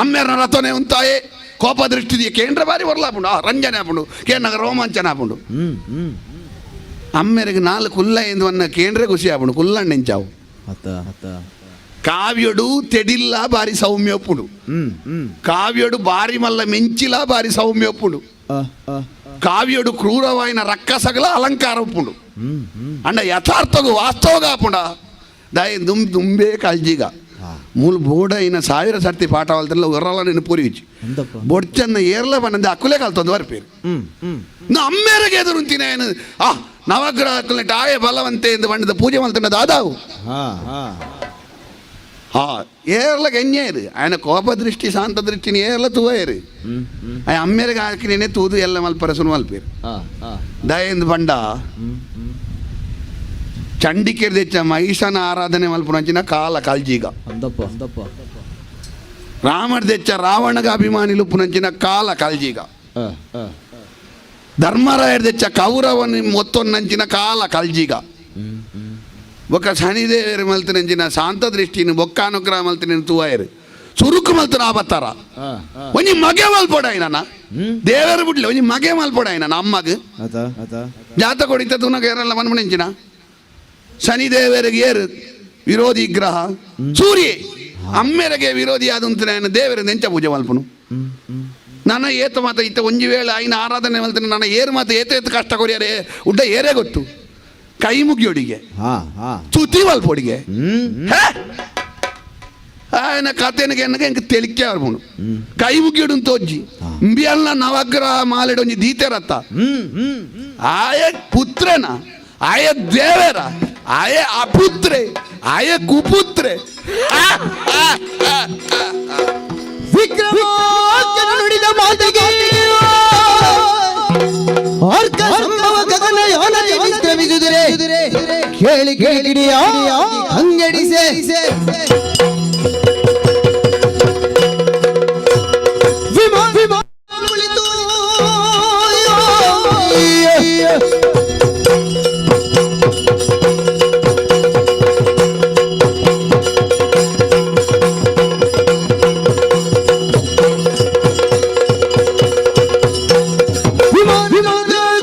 ಅಮ್ಮೆರ್ನ ರಥನೆ ಉಂತಾಯೆ ಕೋಪ ದೃಷ್ಟಿ ಕೇಂದ್ರ ಬಾರಿ ಬರ್ಲಾಪುಂಡು ರಂಜನೆ ಆಪುಂಡು ಕೇರ್ನಗ ರೋಮಾಂಚನ ಆಪುಂಡು ಅಮ್ಮೆರಿಗೆ ನಾಲ್ಕು ಕುಲ್ಲ ಎಂದು ಅನ್ನ ಕೇಂದ್ರೆ ಖುಷಿ ಆಪುಂಡು ಕುಲ್ಲಣ್ಣೆಂಚಾವು ಕಾವ್ಯಡು ತೆಡಿಲ್ಲ ಬಾರಿ ಸೌಮ್ಯ ಒಪ್ಪುಡು ಕಾವ್ಯಡು ಬಾರಿ ಮಲ್ಲ ಮೆಂಚಿಲ ಬಾರಿ ಸೌಮ್ಯ ಒಪ್ಪುಡು ಕಾವ್ಯಡು ಕ್ರೂರವಾಯಿನ ರಕ್ಕಸಗಳ ಅಲಂಕಾರ ಒಪ್ಪುಂಡು ಅಂಡ ಯಥಾರ್ಥಗೂ ವಾಸ್ತವಗ ಆಪುಂಡ ದಯ ದುಂಬೆ ಕಲ್ಜಿಗ ಮೂಲ ಬೋಡೈನ 1000 ಸರ್ತಿ ಪಾಠ ವಾಲ್ತಿಲ್ಲ ಒರಲ ನೆನ ಪೂರಿಗಿಚ್ಚಿ ಬೊಡ್ಚನ್ನ ಏರ್ಲ ಬಣ್ಣದ ಅಕ್ಕುಲೆ ಕಲ್ತೊಂದು ಬರ್ಪೇರು ನಾ ಅಮ್ಮೇರಿಗೆ ಎದುರುಂತಿನ ಏನು ನವಗ್ರಹಕ್ಕಲ್ನ ಟಾಯ ಬಲವಂತೆ ಎಂದು ಬಣ್ಣದ ಪೂಜೆ ಮಲ್ತಣ್ಣದು ಆದಾವು ಏರ್ಲ ಗಣ್ಯರು ఆయన ಕೋಪ ದೃಷ್ಟಿ ಶಾಂತ ದೃಷ್ಟಿನಿ ಏರ್ಲ ತೂವಯರು ಅಮ್ಮೇರಿಗೆ ಹಾಕಿನೇ ತೂದು ಎಲ್ಲ ಮಲ್ಪರ ಸುನು ಮಲ್ಪೇರು ದಯಂದು ಬಂಡ ಚಂಡಿಕೇರ್ ತೆಚ್ಚ ಮಹಿಷನ ಆರಾಧನೆ ಮಲ್ಪುನಂಚಿನ ಕಾಲ ಕಲ್ಜೀಗ ರಾಮಡ್ ತೆಚ್ಚ ರಾವಣಗ ಅಭಿಮಾನಿಲು ಪುನಂಚಿನ ಕಾಲ ಕಲ್ಜೀಗ ಧರ್ಮರಾಯರ್ ತೆಚ್ಚ ಕೌರವನ ಮೊತ್ತೊನ್ನಂಚಿನ ಕಾಲ ಕಲ್ಜೀಗ ಬೊಕ್ಕ ಶನಿದೇವರು ಮಲ್ತಿನಂಚಿನ ಶಾಂತ ದೃಷ್ಟಿನ ಬೊಕ್ಕಾನುಗ್ರಹ ಮಲ್ತಿನ ತೂವಾಯರು ಸುರುಕು ಮಲ್ತನ ಆಬತ್ತಾರ ಒಂಜಿ ಮಗೆ ಮಲ್ಪೊಡಾಯಿ ನನ್ನ ದೇವರು ಬಿಡ್ಲಿ ಒಂಜಿ ಮಗೆ ಮಲ್ಪೊಡಾಯಿ ನನ್ನ ಅಮ್ಮಗ ಜಾತ ಕೊಡಿತ ತುನಗ ಏರಲ್ಲ ಮನ್ಮಣಿಂಚಿನ ಶನಿದೇವರಿಗೆ ಏರು ವಿರೋಧಿ ಗ್ರಹ ಸೂರ್ಯ ಅಮ್ಮೆರೆಗೆ ವಿರೋಧಿ ಆದಂತ ದೇವರ ನೆಂಚ ಪೂಜೆ ಮಲ್ಪನು ನನ್ನ ಏತ ಮಾತ ಇತ್ತ ಒಂಜಿ ವೇಳೆ ಆಯ್ನ ಆರಾಧನೆ ಮಲ್ತಿನ ನನ್ನ ಏರು ಮಾತ ಏತ ಕಷ್ಟ ಕೊರಿಯರೆ ಉಡ್ಡ ಏರೇ ಗೊತ್ತು ಕೈ ಮುಗಿಯೋಡಿಗೆ ತುತಿ ಮಲ್ಪೊಡಿಗೆ ఆయన కథెనకి ఎన్నక ఇంక తెలికే అర్మును కై ముగియడం తోజ్జి ఇంబియల్న నవగ్రహ మాలెడొంజి దీతెరత్త ఆయ పుత్రన ಆಯ ದೇವರ ಆಯ ಅಪುತ್ರೆ ಆಯ ಕುಪುತ್ರೆ ವಿಕ್ರಮಾರ್ಜುನ ನುಡಿದ ಮಾತಿಗೆ ಅರ್ಕ ಸಂಭವ ಗಗನ ಯಾನದಿ ವಿಕ್ರಮಿಸುತ್ತಿರೆ ಕೇಳಿ ಕೇಳಿಡಿಯ ಹಂಗಡಿಸೆ ವಿಮಾನ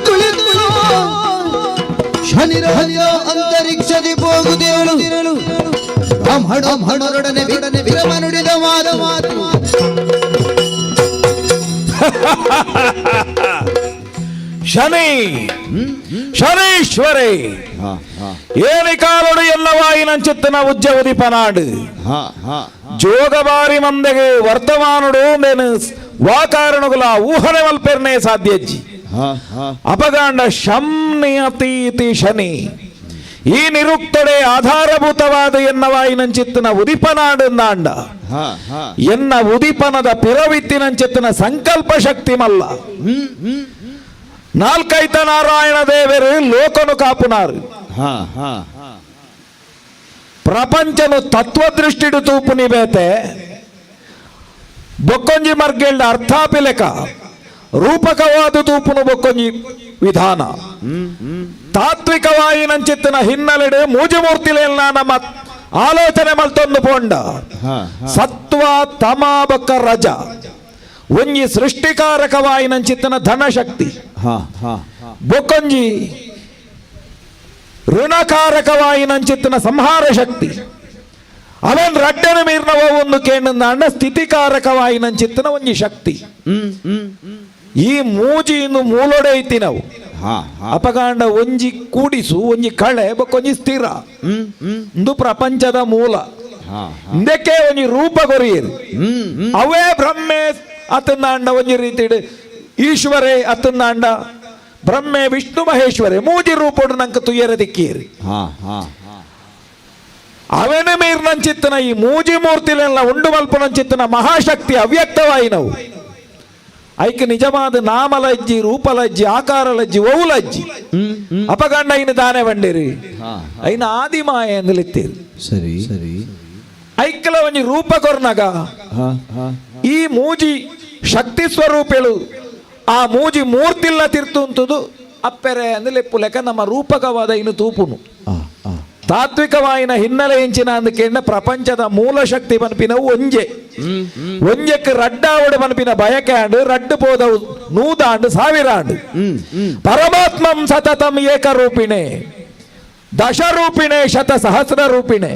ಕುಳಿತು ಅಂತರಿಕ್ಷದಿ ಹೋಗುತ್ತೇಳು ಬ್ರಾಹ್ಮಣರೊಡನೆ ವಿಕ್ರಮ ನುಡಿದ ಮಾತು ಶನಿ ಶನೀಶ್ವರೇ ಏನಿಕಾಲೊಡು ಎಲ್ಲವಾಯಿನಂಚಿತ್ತನ ಉಜ್ಜವದಿ ಪನಾಡು ಜೋಗಬಾರಿ ಮಂದೆಗೆ ವರ್ತಮಾನುಡು నేను వాకారణుగుల ఊహన మల్పెర్నే సాధ్యజ్జి అపగాండ ಶಂನಿಯತೀತಿ ಶನಿ ಈ ನಿರುಕ್ತಡೆ ಆಧಾರಭೂತವಾದ ಎನ್ನವಾಯಿನಂಚಿತ್ತಿನ ಉದಿಪನಾಡುಂದಾಂಡ ಎನ್ನ ಉದಿಪನದ ಪಿರವಿತ್ತಿನಂಚಿತ್ತಿನ ಸಂಕಲ್ಪ ಶಕ್ತಿ ಮಲ್ಲ ನಾಲ್ಕೈತ ನಾರಾಯಣ ದೇವರು ಲೋಕನು ಕಾಪುನಾರು ಪ್ರಪಂಚನು ತತ್ವದೃಷ್ಟಿಡು ತೂಪುನಿ ಬೇತೆ ಬೊಕ್ಕೊಂಜಿ ಮರ್ಗೆಲ್ಡ ಅರ್ಥಾಪಿಲೆಕ ರೂಪಕವಾದ ತೂಪುನು ಬೊಕ್ಕೊಂಜಿ ವಿಧಾನ ತಾತ್ವಿಕವಾಯಿನಂಚಿತ್ತಿನ ಹಿನ್ನೆಲೆಡು ಮೂಜಮೂರ್ತಿಲೆಲ್ಲ ನಮ್ಮ ಆಲೋಚನೆ ಮಲ್ತೊಂದು ಪೋಂಡ ಸತ್ವ ತಮ ಬೊಕ್ಕ ರಜ ಒಂಜಿ ಸೃಷ್ಟಿಕಾರಕವಾಯಿನಂಚಿತ್ತಿನ ಧನಶಕ್ತಿ ಬೊಕ್ಕೊಂಜಿ ಋಣಕಾರಕವಾಯಿನಂಚಿತ್ತಿನ ಸಂಹಾರ ಶಕ್ತಿ ಅವನ್ ರಡ್ಡನ ಮೀರ್ನವ ಒಂದು ಕೇಂದ್ರ ಸ್ಥಿತಿಕಾರಕವಾಯಿನಂಚಿತ್ತಿನ ಒಂಜಿ ಶಕ್ತಿ ಈ ಮೂಜಿ ಇನ್ನು ಮೂಲೊಡೆ ಐತಿ ನಾವು ಅಪಗಾಂಡ ಒಂಜಿ ಕೂಡಿಸು ಒಂಜಿ ಕಳೆ ಬೊಕ್ಕೊಂಜಿ ಸ್ಥಿರ ಇಂದು ಪ್ರಪಂಚದ ಮೂಲ ಇಂದಕ್ಕೆ ಒಂಜಿ ರೂಪ ಕೊರಿಯರು ಅವೇ ಬ್ರಹ್ಮೆ ಅತಂದಾಂಡ ಒಂಜಿ ರೀತಿ ಈಶ್ವರೇ ಅತಂದಾಂಡ ಬ್ರಹ್ಮೆ ವಿಷ್ಣು ಮಹೇಶ್ವರೇ ಮೂಜಿ ರೂಪಡು ನಂಗೆ ತುಯ್ಯರ ದಿಕ್ಕೇರಿ ಅವನ ಮೀರ್ನಂಚಿತ್ತನ ಈ ಮೂಜಿ ಮೂರ್ತಿಲೆಲ್ಲ ಉಂಡು ಮಲ್ಪನಂಚಿತ್ತನ ಮಹಾಶಕ್ತಿ ಅವ್ಯಕ್ತವಾಯಿ ನಾವು ಐಕ್ ನಿಜವಾದ ನಾಮಲಜ್ಜಿ ರೂಪಲಜ್ಜಿ ಆಕಾರಲಜ್ಜಿ ಓವುಲಜ್ಜಿ ಅಪಗಂಡ ಐನ ದಾನೆ ಬಂಡಿರಿ ಐನ ಆದಿಮಾಯ ಎಂದಲಿತ್ತೀರಿ ಸರಿ ಸರಿ ಐಕ್ಕಲ ಒಂಜಿ ರೂಪ ಕೊರ್ನಗ ಈ ಮೂಜಿ ಶಕ್ತಿ ಸ್ವರೂಪಗಳು ಆ ಮೂಜಿ ಮೂರ್ತಿಲ್ಲ ತಿರ್ತುಂತುದು ಅಪ್ಪೆರೆ ಅಂದಲೆಪ್ಪು ಲೆಕ್ಕ ನಮ್ಮ ರೂಪಕವಾದ ಇನ್ನು ತೂಪುನು ತಾತ್ವಿಕವಾಯಿನ ಹಿನ್ನೆಲೆ ಎಂಚಿನ ಅಂದಕೇಂಡ ಪ್ರಪಂಚದ ಮೂಲ ಶಕ್ತಿ ಪನ್ಪಿನವು ಒಂಜೆಕ್ ರಡ್ಡಾವಡು ಪನ್ಪಿನ ಬಯಕಾಂಡು ರಡ್ಡು ಪೋದವು ನೂದಾಂಡು ಸಾವಿರಾಂಡು ಪರಮಾತ್ಮಂ ಸತತಂ ಏಕರೂಪಿಣೆ ದಶರೂಪಿಣೆ ಶತ ಸಹಸ್ರ ರೂಪಿಣೆ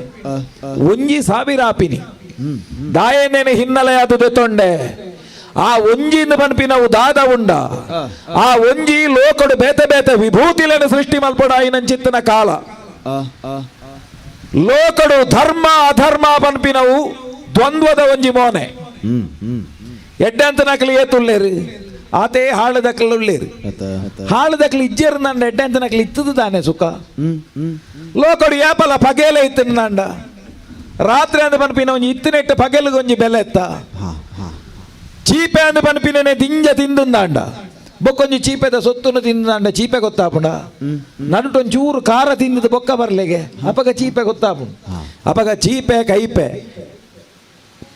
ಒಂಜಿ ಸಾವಿರಾಪಿನಿ ದಾಯನೇನೆ ಹಿನ್ನೆಲೆ ಅದು ತೊಂಡೆ ಆ ಒಂಜಿಂದ ಪನ್ಪಿನವು ದಾದ ಉಂಡ ಆ ಒಂಜಿ ಲೋಕಡು ಬೇತೆ ಬೇತೆ ವಿಭೂತಿలను ಸೃಷ್ಟಿ ಮಲ್ಪಡಾಯಿನಂಚಿತ್ತಿನ ಕಾಲ ಲೋಕಡು ಧರ್ಮ ಅಧರ್ಮ ಪನ್ಪಿನವು ದ್ವಂದ್ವದ ಒಂಜಿ ಮೋನೆ ಎಡ್ಡಂತನಕಲಿ ಏತುಳ್ಳೇರು ಆತೆ ಹಾಳದಕ್ಕಲು ಉಳ್ಳೇರು ಹಾಳದಕ್ಕಲು ಇಜ್ಜೇರು ನಂಡ ಎಡ್ಡಂತನಕಲಿ ಇತ್ತದು ತಾನೆ ಸುಖ ಲೋಕಡು ಏಪಲ ಪಗೇಲೆ ಇತ್ತು ನಂಡ ರಾತ್ರಿ ಅಂದ ಪನ್ಪಿನ ಒಂಜಿ ಇತ್ತಿನೆಟ್ಟು ಪಗಲಿಗೊಂಜಿ ಬೆಲೆ ಎತ್ತ ಚೀಪೆ ಅಂದ ಪನ್ಪಿನೇ ದಿಂಜ ತಿಂದುಂದಾಂಡ ಬೊಕ್ಕೊಂಜಿ ಚೀಪೆದ ಸೊತ್ತುನು ತಿಂದಾಂಡ ಚೀಪೆ ಗೊತ್ತಾಪುಂಡ ನಡುಟೊಂಚೂರು ಖಾರ ತಿಂದದ ಬೊಕ್ಕ ಬರ್ಲೆಗೆ ಅಪಗ ಚೀಪೆ ಗೊತ್ತಾಪುಂಡು ಅಪಗ ಚೀಪೆ ಕೈಪೆ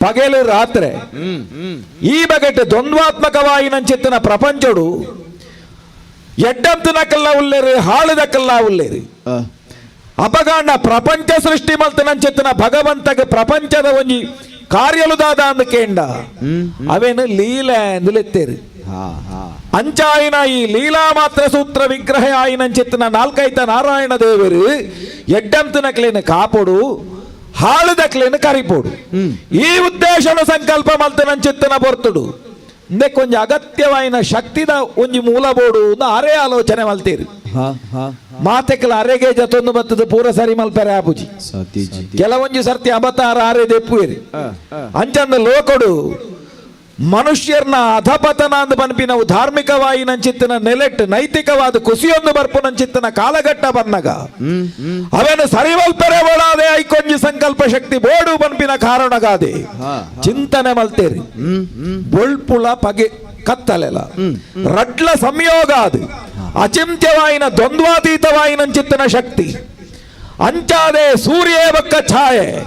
ಪಗಲು ರಾತ್ರಿ ಈ ಬಗೆಟ್ ದ್ವಂದ್ವಾತ್ಮಕವಾಯಿನಂಚಿತ್ತಿನ ಪ್ರಪಂಚಡು ಎಡ್ಡಂತನಕಲ್ಲ ಉಳ್ಳೇರು ಹಾಳದಕ್ಕಲ್ಲ ಉಳ್ಳೇರು ಅಪಗಾಂಡ ಪ್ರಪಂಚ ಸೃಷ್ಟಿ ಮಲ್ತನಂಚಿತ್ತಿನ ಭಗವಂತಗೆ ಪ್ರಪಂಚದ ಒಂಜಿ ಕಾರ್ಯಲುದಾದ ಅಂದಕೇಂಡ ಅವೇನು ಲೀಲೆ ಅಂದಲೆತ್ತೇರು ಅಂಚಾಯಿನ ಈ ಲೀಲಾ ಮಾತ್ರ ಸೂತ್ರ ವಿಗ್ರಹ ಆಯಿನಂಚಿತ್ತಿನ ನಾಲ್ಕೈತ ನಾರಾಯಣ ದೇವರು ಎಡ್ಡಂತನಕ್ಲೇನು ಕಾಪೋಡು ಹಾಳುದಕ್ಲೇನು ಕರಿಪೋಡು ಈ ಉದ್ದೇಶನ ಸಂಕಲ್ಪ ಮಲ್ತನಂಚಿತ್ತಿನ ಬರ್ತುಡು ಕೊಂಚ ಅಗತ್ಯವಾಯಿನ ಶಕ್ತಿದ ಒಂಜಿ ಮೂಲ ಬೋಡು ಅರೆ ಆಲೋಚನೆ ಮಲ್ತೀರಿ ಮಾತೆಕ್ಲ ಅರೆಗೆ ಜತೊಂದು ಬತ್ತದ ಪೂರ ಸರಿ ಮಲ್ಪೆರೆ ಆಪುಜಿ ಕೆಲವೊಂಜಿ ಸರ್ತಿ ಅಬತಾರ ಆರೆ ದೆಪ್ಪುವೇರಿ ಅಂಚಂದ ಲೋಕಡು ಮನುಷ್ಯರ್ನ ಅಧಪತನ ಅಂದು ಪನ್ಪಿನವು ಧಾರ್ಮಿಕವಾಗಿ ನಂಚಿತ್ತಿನ ನೆಲೆಟ್ಟು ನೈತಿಕವಾದ ಕುಸಿಯೊಂದು ಬರ್ಪುನಂಚಿತ್ತಿನ ಕಾಲಘಟ್ಟ ಬನ್ನಗ ಅವನು ಸರಿವಲ್ಪರೆ ಒಳಾದೆ ಐಕೊಂಜಿ ಸಂಕಲ್ಪ ಶಕ್ತಿ ಬೋಡು ಪನ್ಪಿನ ಕಾರಣಗಾದೆ ಚಿಂತನೆ ಮಲ್ತೇರಿ ಬೊಳ್ಪುಳ ಪಗೆ ಕತ್ತಲೆಲ ರಡ್ಲ ಸಂಯೋಗ ಅದು ಅಚಿಂತ್ಯವಾಯಿನ ದ್ವಂದ್ವಾತೀತವಾಯಿನಂಚಿತ್ತಿನ ಶಕ್ತಿ ಅಂಚಾದೆ ಸೂರ್ಯೇ ಬಕ್ಕ ಛಾಯೆ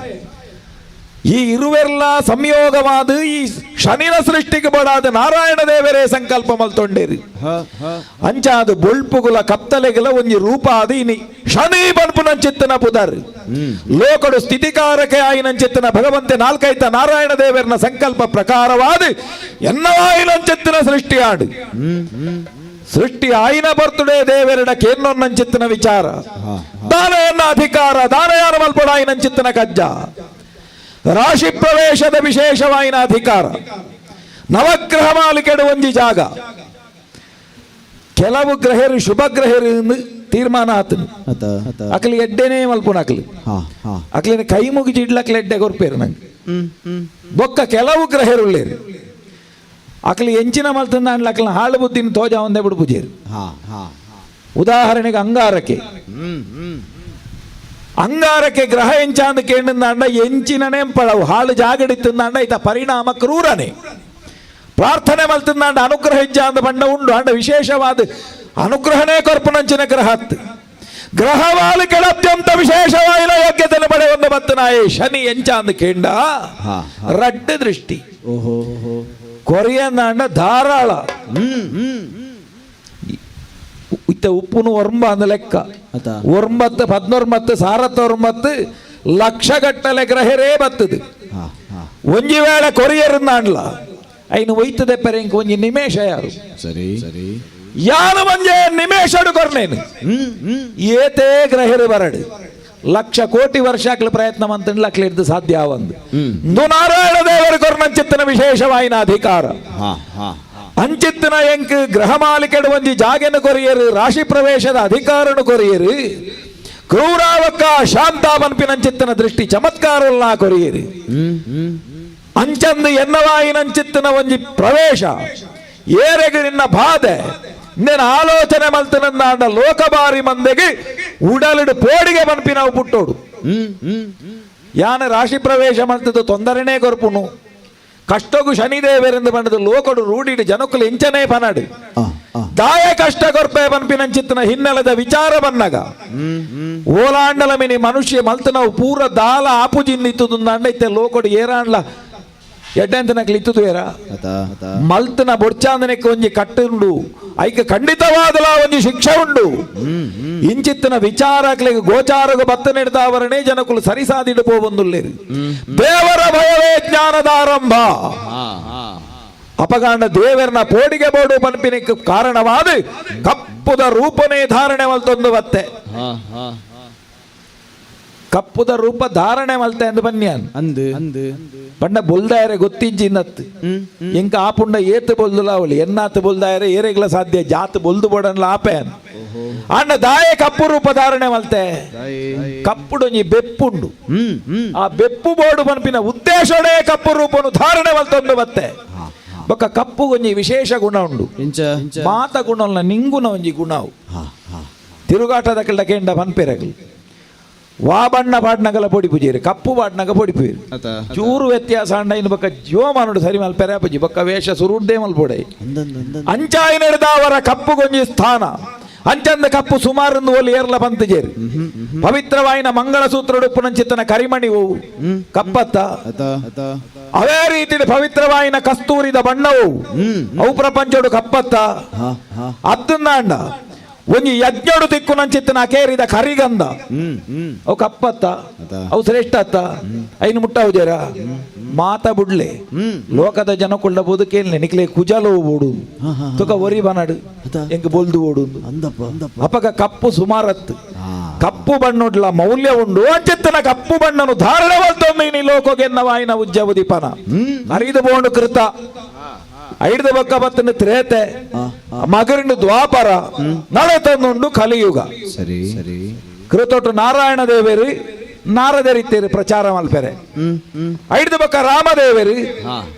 ಈ ಇರುವೆಲ್ಲ ಸಂಯೋಗವಾದ ಈ ಶನಿನ ಸೃಷ್ಟಿಗೆ ಬಡಾದ ನಾರಾಯಣ ದೇವರೇ ಸಂಕಲ್ಪ ಮಲ್ತೊಂಡೇರಿ ಅಂಚಾದ ಬೊಳ್ಪುಗುಲ ಕತ್ತಲೆಗಳ ಒಂಜಿ ರೂಪ ಅದು ಇನಿ ಶನಿ ಬನ್ಪುನಂಚಿತ್ತನ ಪುದರ್ ಲೋಕಡು ಸ್ಥಿತಿಕಾರಕೆ ಆಯಿನಂಚಿತ್ತನ ಭಗವಂತೆ ನಾಲ್ಕೈತ ನಾರಾಯಣ ದೇವರನ ಸಂಕಲ್ಪ ಪ್ರಕಾರವಾದ ಎನ್ನವಾಯಿನಂಚಿತ್ತಿನ ಸೃಷ್ಟಿ ಆಡು ಸೃಷ್ಟಿ ಆಯಿನ ಬರ್ತುಡೆ ದೇವರೆಡ ಕೇನ್ನೊನ್ನಂಚಿತ್ತಿನ ವಿಚಾರ ದಾನಯನ್ನ ಅಧಿಕಾರ ದಾನಯಾನ ಮಲ್ಪಡಾಯಿನಂಚಿತ್ತಿನ ಕಜ್ಜ ರಾಶಿ ಪ್ರವೇಶದ ವಿಶೇಷವಾಯಿನ ಅಧಿಕಾರ ನವಗ್ರಹ ಮಾಲಿಕೆಡು ಒಂಜಿ ಜಾಗ ಕೆಲವು ಗ್ರಹರು ಶುಭ ಗ್ರಹರು ತೀರ್ಮಾನ ಆತನು ಅಕ್ಲಿ ಎಡ್ಡೆನೇ ಮಲ್ಪುಣ ಅಕ್ಲಿನ ಕೈ ಮುಗಿಜಿ ಇಡ್ಲಕ್ಲೆ ಎಡ್ಡೆ ಕೊರ್ಪೇರು ನಂಗೆ ಬೊಕ್ಕ ಕೆಲವು ಗ್ರಹರುಳ್ಳೇರು ಅಕ್ಲಿ ಎಂಚಿನ ಮಲ್ತಂದ ಅಕ್ಲ ಹಾಳು ಬುದ್ಧಿನ ತೋಜ ಒಂದೇ ಬಿಡು ಪೂಜೇರು ಉದಾಹರಣೆಗೆ ಅಂಗಾರಕ್ಕೆ ಗ್ರಹ ಎಂಚಾಂದು ಕೇಂದ್ರ ಎಂಚಿನನೇ ಪಳವು ಹಾಳು ಜಾಗಡಿತ್ತಂದ ಈತ ಪರಿಣಾಮ ಕ್ರೂರನೇ ಪ್ರಾರ್ಥನೆ ಮಲ್ತಂದ ಅನುಗ್ರಹ ಎಂಚಾಂದು ಬಂಡ ಉಂಡು ಅಂಡ ವಿಶೇಷವಾದ ಅನುಗ್ರಹನೇ ಕೊರ್ಪುನಂಚಿನ ಗ್ರಹ ಗ್ರಹವಾಲಿಕೆಳ ಅತ್ಯಂತ ವಿಶೇಷವಾದ ಯೋಗ್ಯತೆ ಪಡೆ ಒಂದು ಬತ್ತನಾಯೇ ಶನಿ ಎಂಚಾಂದು ಕೇಂಡ ರಡ್ಡ ದೃಷ್ಟಿ ಕೊರಿಯಂದ ಧಾರಾಳ ಇತ್ತ ಉಪ್ಪುನು ಒರ್ಂಬ ಅಂದ ಲೆಕ್ಕ 19 ಸಾರತ್ತ ಲಕ್ಷಗಟ್ಟಲೆ ಗ್ರಹರೇ ಬತ್ತದು ಒಂಜಿ ವೇಳೆ ಕೊರಿಯರಿಂದ ಅನ್ಲ ಐನು ಒಯ್ತದೆ ಪೆರೆಂಕ್ ಒಂಜಿ ನಿಮೇಷ ಯಾರು ಸರಿ ಯಾನು ಮಂಜೆ ನಿಮೇಷಡು ಕೊರ್ನೇನು ಏತೇ ಗ್ರಹರು ಬರಡು ಲಕ್ಷ ಕೋಟಿ ವರ್ಷಕ್ಲ ಪ್ರಯತ್ನ ಮಂತಂಡ್ ಲಕ್ಲ ಹಿಡಿದು ಸಾಧ್ಯ ಆವಂದು ನಾರಾಯಣ ದೇವರು ಕೊರ್ನಂಚಿತ್ತನ ವಿಶೇಷವಾಯಿನ ಅಧಿಕಾರ ಅಂಚಿತ್ತಿನ ಎಂಕ್ ಗ್ರಹ ಮಾಲಿಕೆಡು ಒಂಜಿ ಜಾಗೆನ ಕೊರಿಯರು ರಾಶಿ ಪ್ರವೇಶದ ಅಧಿಕಾರನು ಕೊರಿಯರು ಕ್ರೂರಾವಕ್ಕ ಶಾಂತ ಪನ್ಪಿನಂಚಿತ್ತನ ದೃಷ್ಟಿ ಚಮತ್ಕಾರಲ್ಲ ಕೊರಿಯರು ಅಂಚಂದು ಎನ್ನವಾಯಿನಂಚಿತ್ತಿನ ಒಂಜಿ ಪ್ರವೇಶ ಏರೆಗೆ ನಿನ್ನ ಬಾಧೆ ನಿನ್ನ ಆಲೋಚನೆ ಮಲ್ತನಂದಾಂಡ ಲೋಕಬಾರಿ ಮಂದೆಗೆ ಉಡಲಿಡು ಪೋಡಿಗೆ ಪನ್ಪಿನವು ಪುಟ್ಟೋಡು ಯಾನ ರಾಶಿ ಪ್ರವೇಶ ಮಲ್ತದ್ದು ತೊಂದರೆನೇ ಕೊರ್ಪುನು ಕಷ್ಟಗೂ ಶನಿದೇವರೆಂದು ಬಂದದು ಲೋಕಡು ರೂಢಿಡು ಜನಕ್ಕಲು ಇಂಚನೇ ಪನಡು ದಾಯ ಕಷ್ಟ ಕೊರ್ಪೆ ಪನ್ಪಿನಂಚಿತ್ತಿನ ಹಿನ್ನೆಲೆದ ವಿಚಾರ ಬನ್ನಗ ಓಲಾಂಡಲ ಮಿನಿ ಮನುಷ್ಯ ಮಲ್ತನವು ಪೂರ ದಾಲ ಆಪುಜಿನ್ನಿತ್ತದು ಅಂಡೈತೆ ಲೋಕಡು ಏರಾಂಡ್ಲ ಎಡ್ಡೆಂತನಕ್ಲಿ ಇತ್ತದು ಏರ ಮಲ್ತನ ಬೊಡ್ಚಾಂದನಕ್ಕೆ ಒಂಜಿ ಕಟ್ಟುಂಡು ಐಕ ಖಂಡಿತವಾದಲ ಒಂಜಿ ಶಿಕ್ಷೆ ಉಂಡು ಇಂಚಿತ್ತಿನ ವಿಚಾರಕ್ಲಿಗೆ ಗೋಚಾರಗ ಬತ್ತ ನೆಡ್ದಾವರಣೆ ಜನಕ್ಕಲು ಸರಿಸಾದಿಡು ಪೋಬಂದುಲ್ಲೇರು ದೇವರ ಭಯವೇ ಜ್ಞಾನದ ಆರಂಭ ಅಪಗಾಂಡ ದೇವರನ ಪೋಡಿಗೆ ಬೋಡು ಪನ್ಪಿನಿಕ್ ಕಾರಣವಾದ ಕಪ್ಪುದ ರೂಪನೇ ಧಾರಣೆ ಮಲ್ತೊಂದು ಬತ್ತೆ ಕಪ್ಪುದ ರೂಪ ಧಾರಣೆ ಮಲ್ತೆ ಅಂದು ಬನ್ಯಾನ್ ಪಂಡ ಬೊಲ್ದಾಯರೆ ಗೊತ್ತಿಂಚಿನ್ನತ್ತು ಎಂಕ ಆಪುಂಡ ಏತು ಬೊಲ್ದುಲ ಅವಳಿ ಎನ್ನಾತು ಬೊಲ್ದಾಯರೆ ಏರೆಗ್ಲ ಸಾಧ್ಯ ಜಾತ್ ಬೊಲ್ದು ಬೋಡನ್ಲ ಆಪೆನ್ ಅಣ್ಣ ದಾಯ ಕಪ್ಪು ರೂಪ ಧಾರಣೆ ಮಲ್ತೆ ಕಪ್ಪುಡೊಂಜಿ ಬೆಪ್ಪುಂಡು ಆ ಬೆಪ್ಪು ಬೋಡು ಪನ್ಪಿನ ಉದ್ದೇಶನೇ ಕಪ್ಪು ರೂಪನು ಧಾರಣೆ ಮಲ್ತೊಂದು ಬತ್ತೆ ಬೊಕ್ಕ ಕಪ್ಪು ಒಂಜಿ ವಿಶೇಷ ಗುಣ ಉಂಡು ಮಾತ ಗುಣ ನಿಂಗುನ ಒಂಜಿ ಗುಣವು ತಿರುಗಾಟದ ಕೆಂಡ ಕೆಂಡ ಪನ್ಪೆರಗಲು ವಾ ಬಣ್ಣ ಪಾಡ್ನಗಲ ಪೊಡಿ ಪೂಜೇರಿ ಕಪ್ಪು ಪಾಡ್ನಗ ಪೊಡಿ ಪೂರಿ ಚೂರು ವ್ಯತ್ಯಾಸ ಅಂಡ ಇನ್ನು ಬಕ್ಕ ಜೀವಮಾನುಡು ಸರಿ ಮಲ್ ಪೆರ ಪೂಜಿ ಬಕ್ಕ ವೇಷ ಸುರುಡ್ದೇ ಮಲ್ಪೊಡೆ ಅಂಚಾಯಿ ನಡೆದವರ ಕಪ್ಪು ಗೊಂಜಿ ಸ್ಥಾನ ಅಂಚಂದ ಕಪ್ಪು ಸುಮಾರೊಂದು ಓಲಿ ಏರ್ಲ ಪಂತಜೇರಿ ಪವಿತ್ರವಾಯಿನ ಮಂಗಳಸೂತ್ರಡು ಪುನಂಚಿತ್ತನ ಕರಿಮಣಿ ಹೂವು ಕಪ್ಪತ್ತ ಅವೇ ರೀತಿ ಪವಿತ್ರವಾಯಿನ ಕಸ್ತೂರಿದ ಬಣ್ಣವು ಅವು ಪ್ರಪಂಚಡು ಕಪ್ಪತ್ತ ಅದನ್ನ ಅಂಡ ಒಂಜಿ ಯಜ್ಞಡು ತಿಕ್ಕು ನಂಚಿತ್ತನ ಅಕೇರಿದ ಕರಿಗಂಧ ಅವು ಕಪ್ಪತ್ತ ಅವು ಶ್ರೇಷ್ಠ ಅತ್ತ ಐನು ಮುಟ್ಟವು ಜರ ಮಾತ ಬುಡ್ಲೆ ಲೋಕದ ಜನಕ್ಕುಳ್ಳ ಬದುಕೇನೆ ನಿಕ್ಲೆ ಕುಜಲು ಓಡು ತುಕ ಒರಿ ಬನಡು ಎಂಕ್ ಬೊಲ್ದು ಓಡು ಅಪಗ ಕಪ್ಪು ಸುಮಾರತ್ತು ಕಪ್ಪು ಬಣ್ಣುಡ್ಲ ಮೌಲ್ಯ ಉಂಡು ಅಂಚಿತ್ತನ ಕಪ್ಪು ಬಣ್ಣನು ಧಾರಣೆ ಬಲ್ತೊಮ್ಮೆ ನೀ ಲೋಕಗೆನ್ನವಾಯಿನ ಉಜ್ಜ ಉದಿಪನ ಹರಿದು ಬೋಂಡು ಕೃತ ಐದು ಬಕ್ಕ ಬತ್ತನ ತ್ರೇತೆ ಮಗರಿಂಡು ದ್ವಾಪರ ನಳೆ ತಂದುಂಡು ಕಲಿಯುಗ ಕೃತೊಟ್ಟು ನಾರಾಯಣ ದೇವರು ನಾರದರಿತ್ತೇರು ಪ್ರಚಾರ ಮಲ್ಪೆರೆ ಐದು ಬಕ್ಕ ರಾಮದೇವರು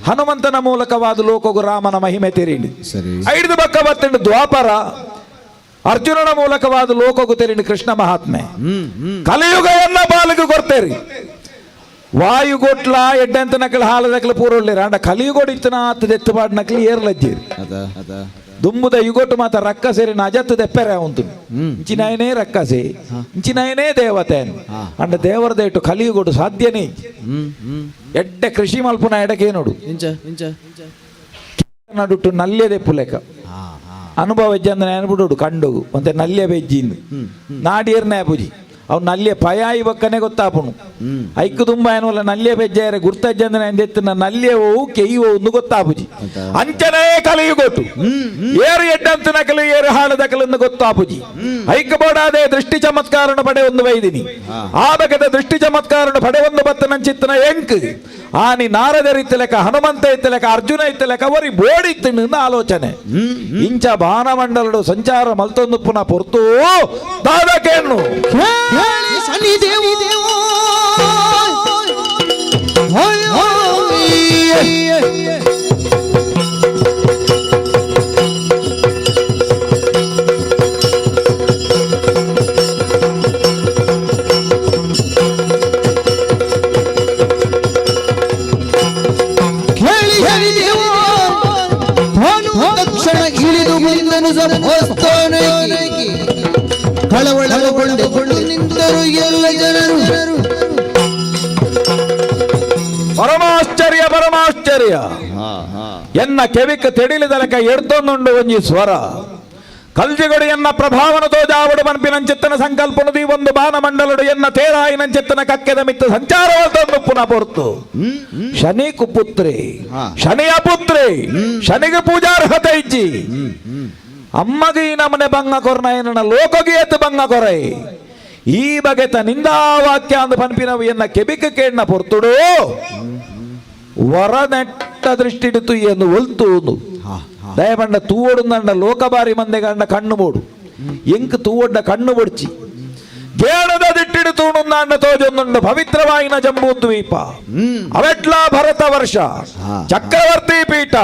ಹನುಮಂತನ ಮೂಲಕವಾದ ಲೋಕಗು ರಾಮನ ಮಹಿಮೆ ತೆರೀಡಿ ಸರಿ ಐದು ಬಕ್ಕ ಬತ್ತಂಡು ದ್ವಾಪರ ಅರ್ಜುನನ ಮೂಲಕವಾದ ಲೋಕಗು ತೆರೀಡಿ ಕೃಷ್ಣ ಮಹಾತ್ಮೆ ಕಲಿಯುಗ ಎನ್ನ ಬಾಲಿಗೆ ಕೊಡ್ತೇರಿ ವಾಯುಗೋಟ್ಲ ಎಡ್ಡೆಂತ ನಕಲು ಹಾಲದಕಲು ಪೂರ್ವಳ್ಳಿರ ಅಂಡ ಕಲಿಯುಗೋಡಿತ್ತನ ಆತದ ಎತ್ತುಪಾಡು ನಕಲಿ ಏರ್ಲಜ್ಜೇರಿ ದುಂಬುದ ಯುಗೋಟು ಮಾತ ರಕ್ಕ ಸೇರಿ ಅಜತ್ತು ದೆಪ್ಪೆರೆ ಉಂಟು ಇಂಚಿನಾಯನೇ ರಕ್ಕಸೆ ಇಂಚಿನಾಯನೇ ದೇವತೆ ಅಂಡ ದೇವರದ ಇಟ್ಟು ಕಲಿಯುಗೋಡು ಸಾಧ್ಯನೇ ಎಡ್ಡೆ ಕೃಷಿ ಮಲ್ಪುನ ಎಡಕೆ ನೋಡು ನಡುಟ್ಟು ನಲ್ಯ ದೆಪ್ಪು ಲೆಕ್ಕ ಅನುಭವ ಅಂದ್ರೆ ಅನ್ಬಿಡು ಕಂಡು ಮತ್ತೆ ನಲ್ಯ ಬೆಜ್ಜಿಂದು ನಾಡಿಯರ್ನೇ ಪೂಜಿ ಅವ್ ನಲ್ಯ ಪಯಾಯಿ ಬಕ್ಕನೆ ಗೊತ್ತಾಪುನು ಐಕ್ಕು ತುಂಬಾ ಏನಲ್ಲ ನಲ್ಯ ಬೆಜ್ಜಾರೆ ಗುರ್ತಜ್ಜಂದ್ರೆ ಎಂದೆತ್ತಿನ ನಲ್ಯವೋ ಕೆಯ್ಯೋ ಒಂದು ಗೊತ್ತಾಪುಜಿ ಅಂಚನೇ ಕಲಿಯುಗೊಟ್ಟು ಏರು ಎಡ್ಡಂತ ನಕಲು ಏರು ಹಾಳದ ಕಲನ್ನು ಗೊತ್ತಾಪುಜಿ ಐಕ್ಕು ಬೋಡಾದೆ ದೃಷ್ಟಿ ಚಮತ್ಕಾರನ ಪಡೆ ಒಂದು ವೈದಿನಿ ಆ ಬಗೆದ ದೃಷ್ಟಿ ಚಮತ್ಕಾರನ ಪಡೆ ಒಂದು ಬತ್ತನಂಚಿತ್ತನ ಎಂಕ್ ಆನಿ ನಾರದರ ಇತ್ತಲೆಕ ಹನುಮಂತ ಇತ್ತಲೆಕ ಅರ್ಜುನ ಇತ್ತಲೆಕ ಅವರಿ ಬೋಡಿತ್ತು ಆಲೋಚನೆ ಇಂಚ ಬಾನಮಂಡಲಡು ಸಂಚಾರ ಮಲ್ತೊಂದು ಪುನಃ ಪೊರ್ತು ದಾದಕೇನು ಶನಿ ದೇವು ತಕ್ಷಣ ಇಳಿದು ಮುಂದನು ಕಳವಳಗೊಂಡು ನಿಂತರು ಎಲ್ಲ ಜನರು ಪರಮಾಶ್ಚರ್ಯ ಪರಮಾಶ್ಚರ್ಯ ಎನ್ನ ಕೆವಿಕ ತೆಡಿಲಿದಲಕ ಎಡ್ತೊಂದುಂಡು ಒಂಜಿ ಸ್ವರ ಕಲ್ಜಿಗಡು ಎನ್ನ ಪ್ರಭಾವನ ತೋಜಾವಡು ಮನ್ಪಿನಂಚಿತ್ತನ ಸಂಕಲ್ಪನದಿ ಒಂದು ಬಾನಮಂಡಲಡು ಎನ್ನ ತೇರಾಯಿನಂಚಿತ್ತನ ಕಕ್ಕೆದ ಮಿತ್ತ ಸಂಚಾರವಲ್ತೊಂದು ಪುನಃ ಪೊರ್ತು ಶನಿ ಕುಪುತ್ರಿ ಶನಿಯ ಪುತ್ರಿ ಶನಿಗೆ ಪೂಜಾರ್ಹತೆ ಇಜ್ಜಿ ಅಮ್ಮಗೆ ಈ ನಮನೆ ಭಂಗ ಕೊರನ ಏನನ್ನ ಲೋಕಗೆ ಎತ್ತು ಭಂಗ ಕೊರೈ ಈ ಬಗೆತ ನಿಂದಾವಾಕ್ಯ ಅಂದು ಪನ್ಪಿನವು ಎನ್ನ ಕೆಬಿಕ ಕೇಣ್ಣ ಪೊರ್ತುಡು ವರ ನೆಟ್ಟ ದೃಷ್ಟಿ ಇಡಿತು ಎಂದು ಒಲ್ತು ದಯಬಂಡ ತೂವೊಡುಂದಂಡ ಲೋಕಬಾರಿ ಮಂದೆ ಗಂಡ ಕಣ್ಣು ಬೋಡು ಎಂಕ್ ತೂವೊಡ್ಡ ಕಣ್ಣು ಬೊಡ್ಚಿ ಗೇಣದ ದಿಟ್ಟಿಡು ತೂಣುಂದಾಂಡ ತೋಜೊಂದುಂಡು ಪವಿತ್ರವಾಯಿನ ಜಂಬೂ ದ್ವೀಪ ಅವೆಟ್ಲ ಭರತ ವರ್ಷ ಚಕ್ರವರ್ತಿ ಪೀಠ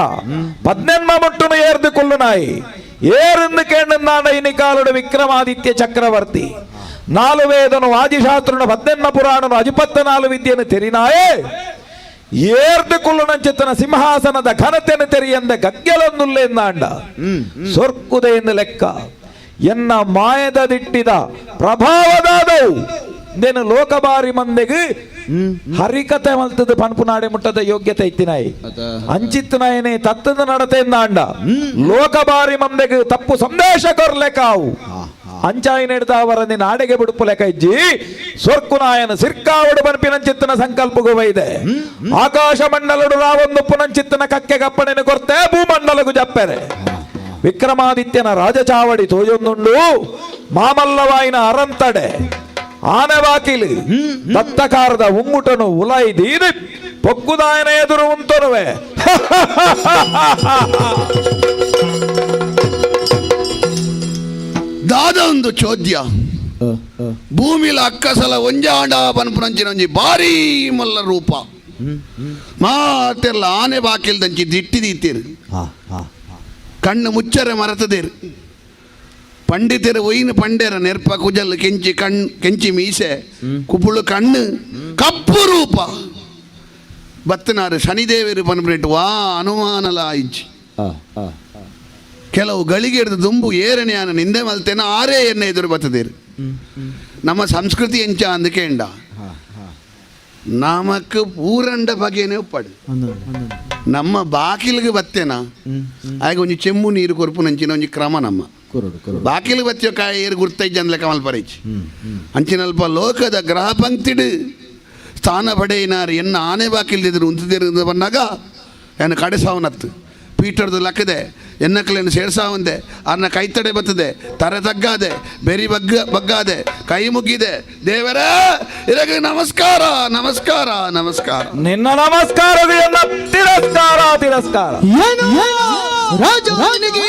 18 ಮುಟ್ಟುನು ಏರ್ದು ಕೊಲ್ಲುನಾಯಿ ಏರಿಂದ ಕೇಂದ್ರ ಇನಿ ಕಾಲುಡು ವಿಕ್ರಮಾದಿತ್ಯ ಚಕ್ರವರ್ತಿ 4 ವೇದನು ವಾಜಿಶಾಸ್ತ್ರನು 18 ಪುರಾಣನು 14 ವಿದ್ಯೆಯನ್ನು ತೆರಿನಾಯೇ ಏರ್ದು ಕುಲ್ಲುನಂಚಿತ್ತನ ಸಿಂಹಾಸನದ ಘನತೆಯನ್ನು ತೆರಿಯಂದ ಗಗ್ಗೆಲೊಂದುಲ್ಲೆಂದಾಂಡ ಸೊರ್ಕುದೆಯಿಂದ ಲೆಕ್ಕ ಎನ್ನ ಮಾಯದ ದಿಟ್ಟಿದ ಪ್ರಭಾವದಾದವು ದೇನು ಲೋಕಬಾರಿ ಮಂದೆಗೆ ಹರಿಕತೆ ಮಲ್ತದ ಪನ್ಪುನಾಡೆ ಮುಟ್ಟದ ಯೋಗ್ಯತೆ ಇತ್ತಿನಾಯಿ ಅಂಚಿತ್ತನಾಯನೆ ತತ್ತದ ನಡತೆಯಿಂದ ಲೋಕಬಾರಿ ಮಂದೆಗೆ ತಪ್ಪು ಸಂದೇಶ ಕೊರ್ಲೆಕಾವು ಅಂಚಾಯಿ ನಡೆದ ಅವರನ್ನು ನಾಡೆಗೆ ಬಿಡುಪು ಲೆಕ್ಕ ಇಜ್ಜಿ ಸೊರ್ಕುನಾಯನ ಸಿರ್ಕಾವಡು ಬನ್ಪಿನಂಚಿತ್ತನ ಸಂಕಲ್ಪಗೂ ಇದೆ ಆಕಾಶ ಮಂಡಲಡು ರಾವೊಂದು ಪುನಂಚಿತ್ತನ ಕಕ್ಕೆ ಗಪ್ಪಣೆನ ಕೊರ್ತೆ ಭೂಮಂಡಲಗೂ ಜಪ್ಪೆರೆ ವಿಕ್ರಮಾದಿತ್ಯನ ರಾಜಚಾವಡಿ ತೋಜೊಂದುಂಡು ಮಾಮಲ್ಲವಾಯಿನ ಅರಂತಡೆ ಆನೆ ಬಾಕಿಲಿ ದತ್ತಕಾರದ ಉಂಗುಟನು ಉಲೈದೀದಿ ಪೊಕ್ಕುದಾಯನ ಎದುರು ಉಂತರುವೆ ದಾದ ಒಂದು ಚೋದ್ಯ ಭೂಮಿಲ ಅಕ್ಕಸಲ ಒಂಜಾಂಡ ಪನ್ಪುನಂಚಿನೊಂಜಿ ಭಾರಿ ಮಲ್ಲ ರೂಪ ಮಾತೆಲ್ಲ ಆನೆ ಬಾಕಿಲ್ದಂಚಿ ದಿಟ್ಟಿದೀತೀರು ಕಣ್ಣು ಮುಚ್ಚರೆ ಮರತದೇರು ಪಂಡಿತರು ಒಯ್ನು ಪಂಡೇರ ನೆರ್ಪ ಕುಜಲ್ ಕೆಂಚಿ ಮೀಸೆ ಕುಪುಳು ಕಣ್ಣು ಕಪ್ಪು ರೂಪ ಬತ್ತನಾರು ಶನಿದೇವರು ಪನ್ಬಿಟ್ಟು ವಾ ಅನುಮಾನಲ ಇಜ್ಜಿ ಕೆಲವು ಗಳಿಗೆ ಹಿಡಿದು ದುಂಬು ಏರನೆಯಾನ ನಿಂದೆ ಮಲ್ತೇನ ಆರೇ ಎಣ್ಣೆ ಎದುರು ಬತ್ತದೇರು ನಮ್ಮ ಸಂಸ್ಕೃತಿ ಎಂಚ ಅಂದಕೇಂಡ ನಮಕ್ ಪೂರಂಡ ಬಗೆನೇ ಉಪ್ಪಡು ನಮ್ಮ ಬಾಕಿಲಿಗೆ ಬತ್ತೇನ ಆಗ ಒಂಜಿ ಚೆಮ್ಮು ನೀರು ಕೊರ್ಪು ನಂಚಿನ ಒಂಜಿ ಕ್ರಮ ನಮ್ಮ ಬಾಕಿಲಿಗೆ ಬತ್ತಿಯೋ ಕಾಯಿ ಏರು ಗುರ್ತೈಜ್ ಅಂದ್ಲೆ ಕಮಲ್ ಪರೈಚಿ ಅಂಚಿನಲ್ಪ ಲೋಕದ ಗ್ರಹ ಪಂಕ್ತಿಡು ಸ್ಥಾನ ಪಡೆಯಿನಾರು ಎನ್ನ ಆನೆ ಬಾಕಿಲ್ದಿದ್ರು ಉಂತಿದ್ರು ಬಂದಾಗ ಏನು ಕಡೆ ಸಾವನತ್ತು ಪೀಟರ್ದು ಲಕ್ಕದೆ ಎನ್ನಕ್ಲೇನು ಸೇರ್ಸಾವಂದೆ ಅನ್ನ ಕೈತಡೆ ಬತ್ತದೆ ತರೆ ತಗ್ಗಾದೆ ಬೆರಿ ಬಗ್ಗಾದೆ ಕೈ ಮುಗ್ಗಿದೆ ದೇವರ ಇದಕ್ಕೆ ನಮಸ್ಕಾರ ನಮಸ್ಕಾರ ನಮಸ್ಕಾರ ನಿನ್ನ ನಮಸ್ಕಾರ ತಿರಸ್ಕಾರ ತಿರಸ್ಕಾರ ರಾಜನಿಗೆ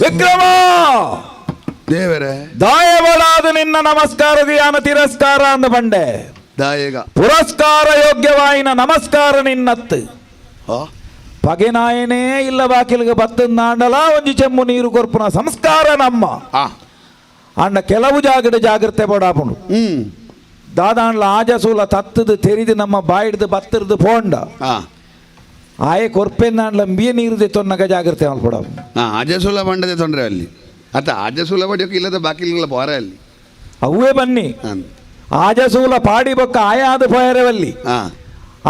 ವಿಕ್ರಮ ದೇವರೇ ದಾಯಬಲಾದ ನಿನ್ನ ನಮಸ್ಕಾರದ ಯಾನ ತಿರಸ್ಕಾರ ಅಂದ ಬಂಡೆ ದಾಯಗ ಪುರಸ್ಕಾರ ಯೋಗ್ಯವಾಯಿನ ನಮಸ್ಕಾರ ನಿನ್ನತ್ತು ಹಾ ಪಗೆನಾಯನೇ ಇಲ್ಲ ಬಾಕಿಲಿಗೆ ಬತ್ತಂದಾಂಡಲ ಒಂಜಿ ಚೆಮ್ಮು ನೀರು ಕೊರ್ಪುನ ಸಂಸ್ಕಾರ ನಮ್ಮ ಆ ಅಂಡ ಕೆಲವು ಜಾಗ್ರತೆ ಪಡಾಪುಂಡು ದಾದಾಂಡ್ಲ ಆಜಸೂಲ ತತ್ತದು ತೆರಿದು ನಮ್ಮ ಬಾಯಿಡ್ದು ಬತ್ತರ್ದು ಪೋಂಡ ಆ ಆಯೆ ಕೊರ್ಪೆಂದಾಂಡ್ಲ ಬಿಯ ನೀರುದೆ ತೊನ್ನಗ ಜಾಗ್ರತೆ ಮಲ್ಪಡಾಪು ಅಜಸುಲ ಬಂಡದೆ ತೊಂದರೆ ಅಲ್ಲಿ ಅತ್ತ ಅಜಸುಲ ಬಡಿಯೋಕೆ ಇಲ್ಲದ ಬಾಕಿಲಿಗಳ ಬಾರ ಅಲ್ಲಿ ಅವೇ ಬನ್ನಿ ಆಜಸೂಲ ಪಾಡಿ ಬೊಕ್ಕ ಆಯಾದ ಪೋಯರವಲ್ಲಿ ಹಾ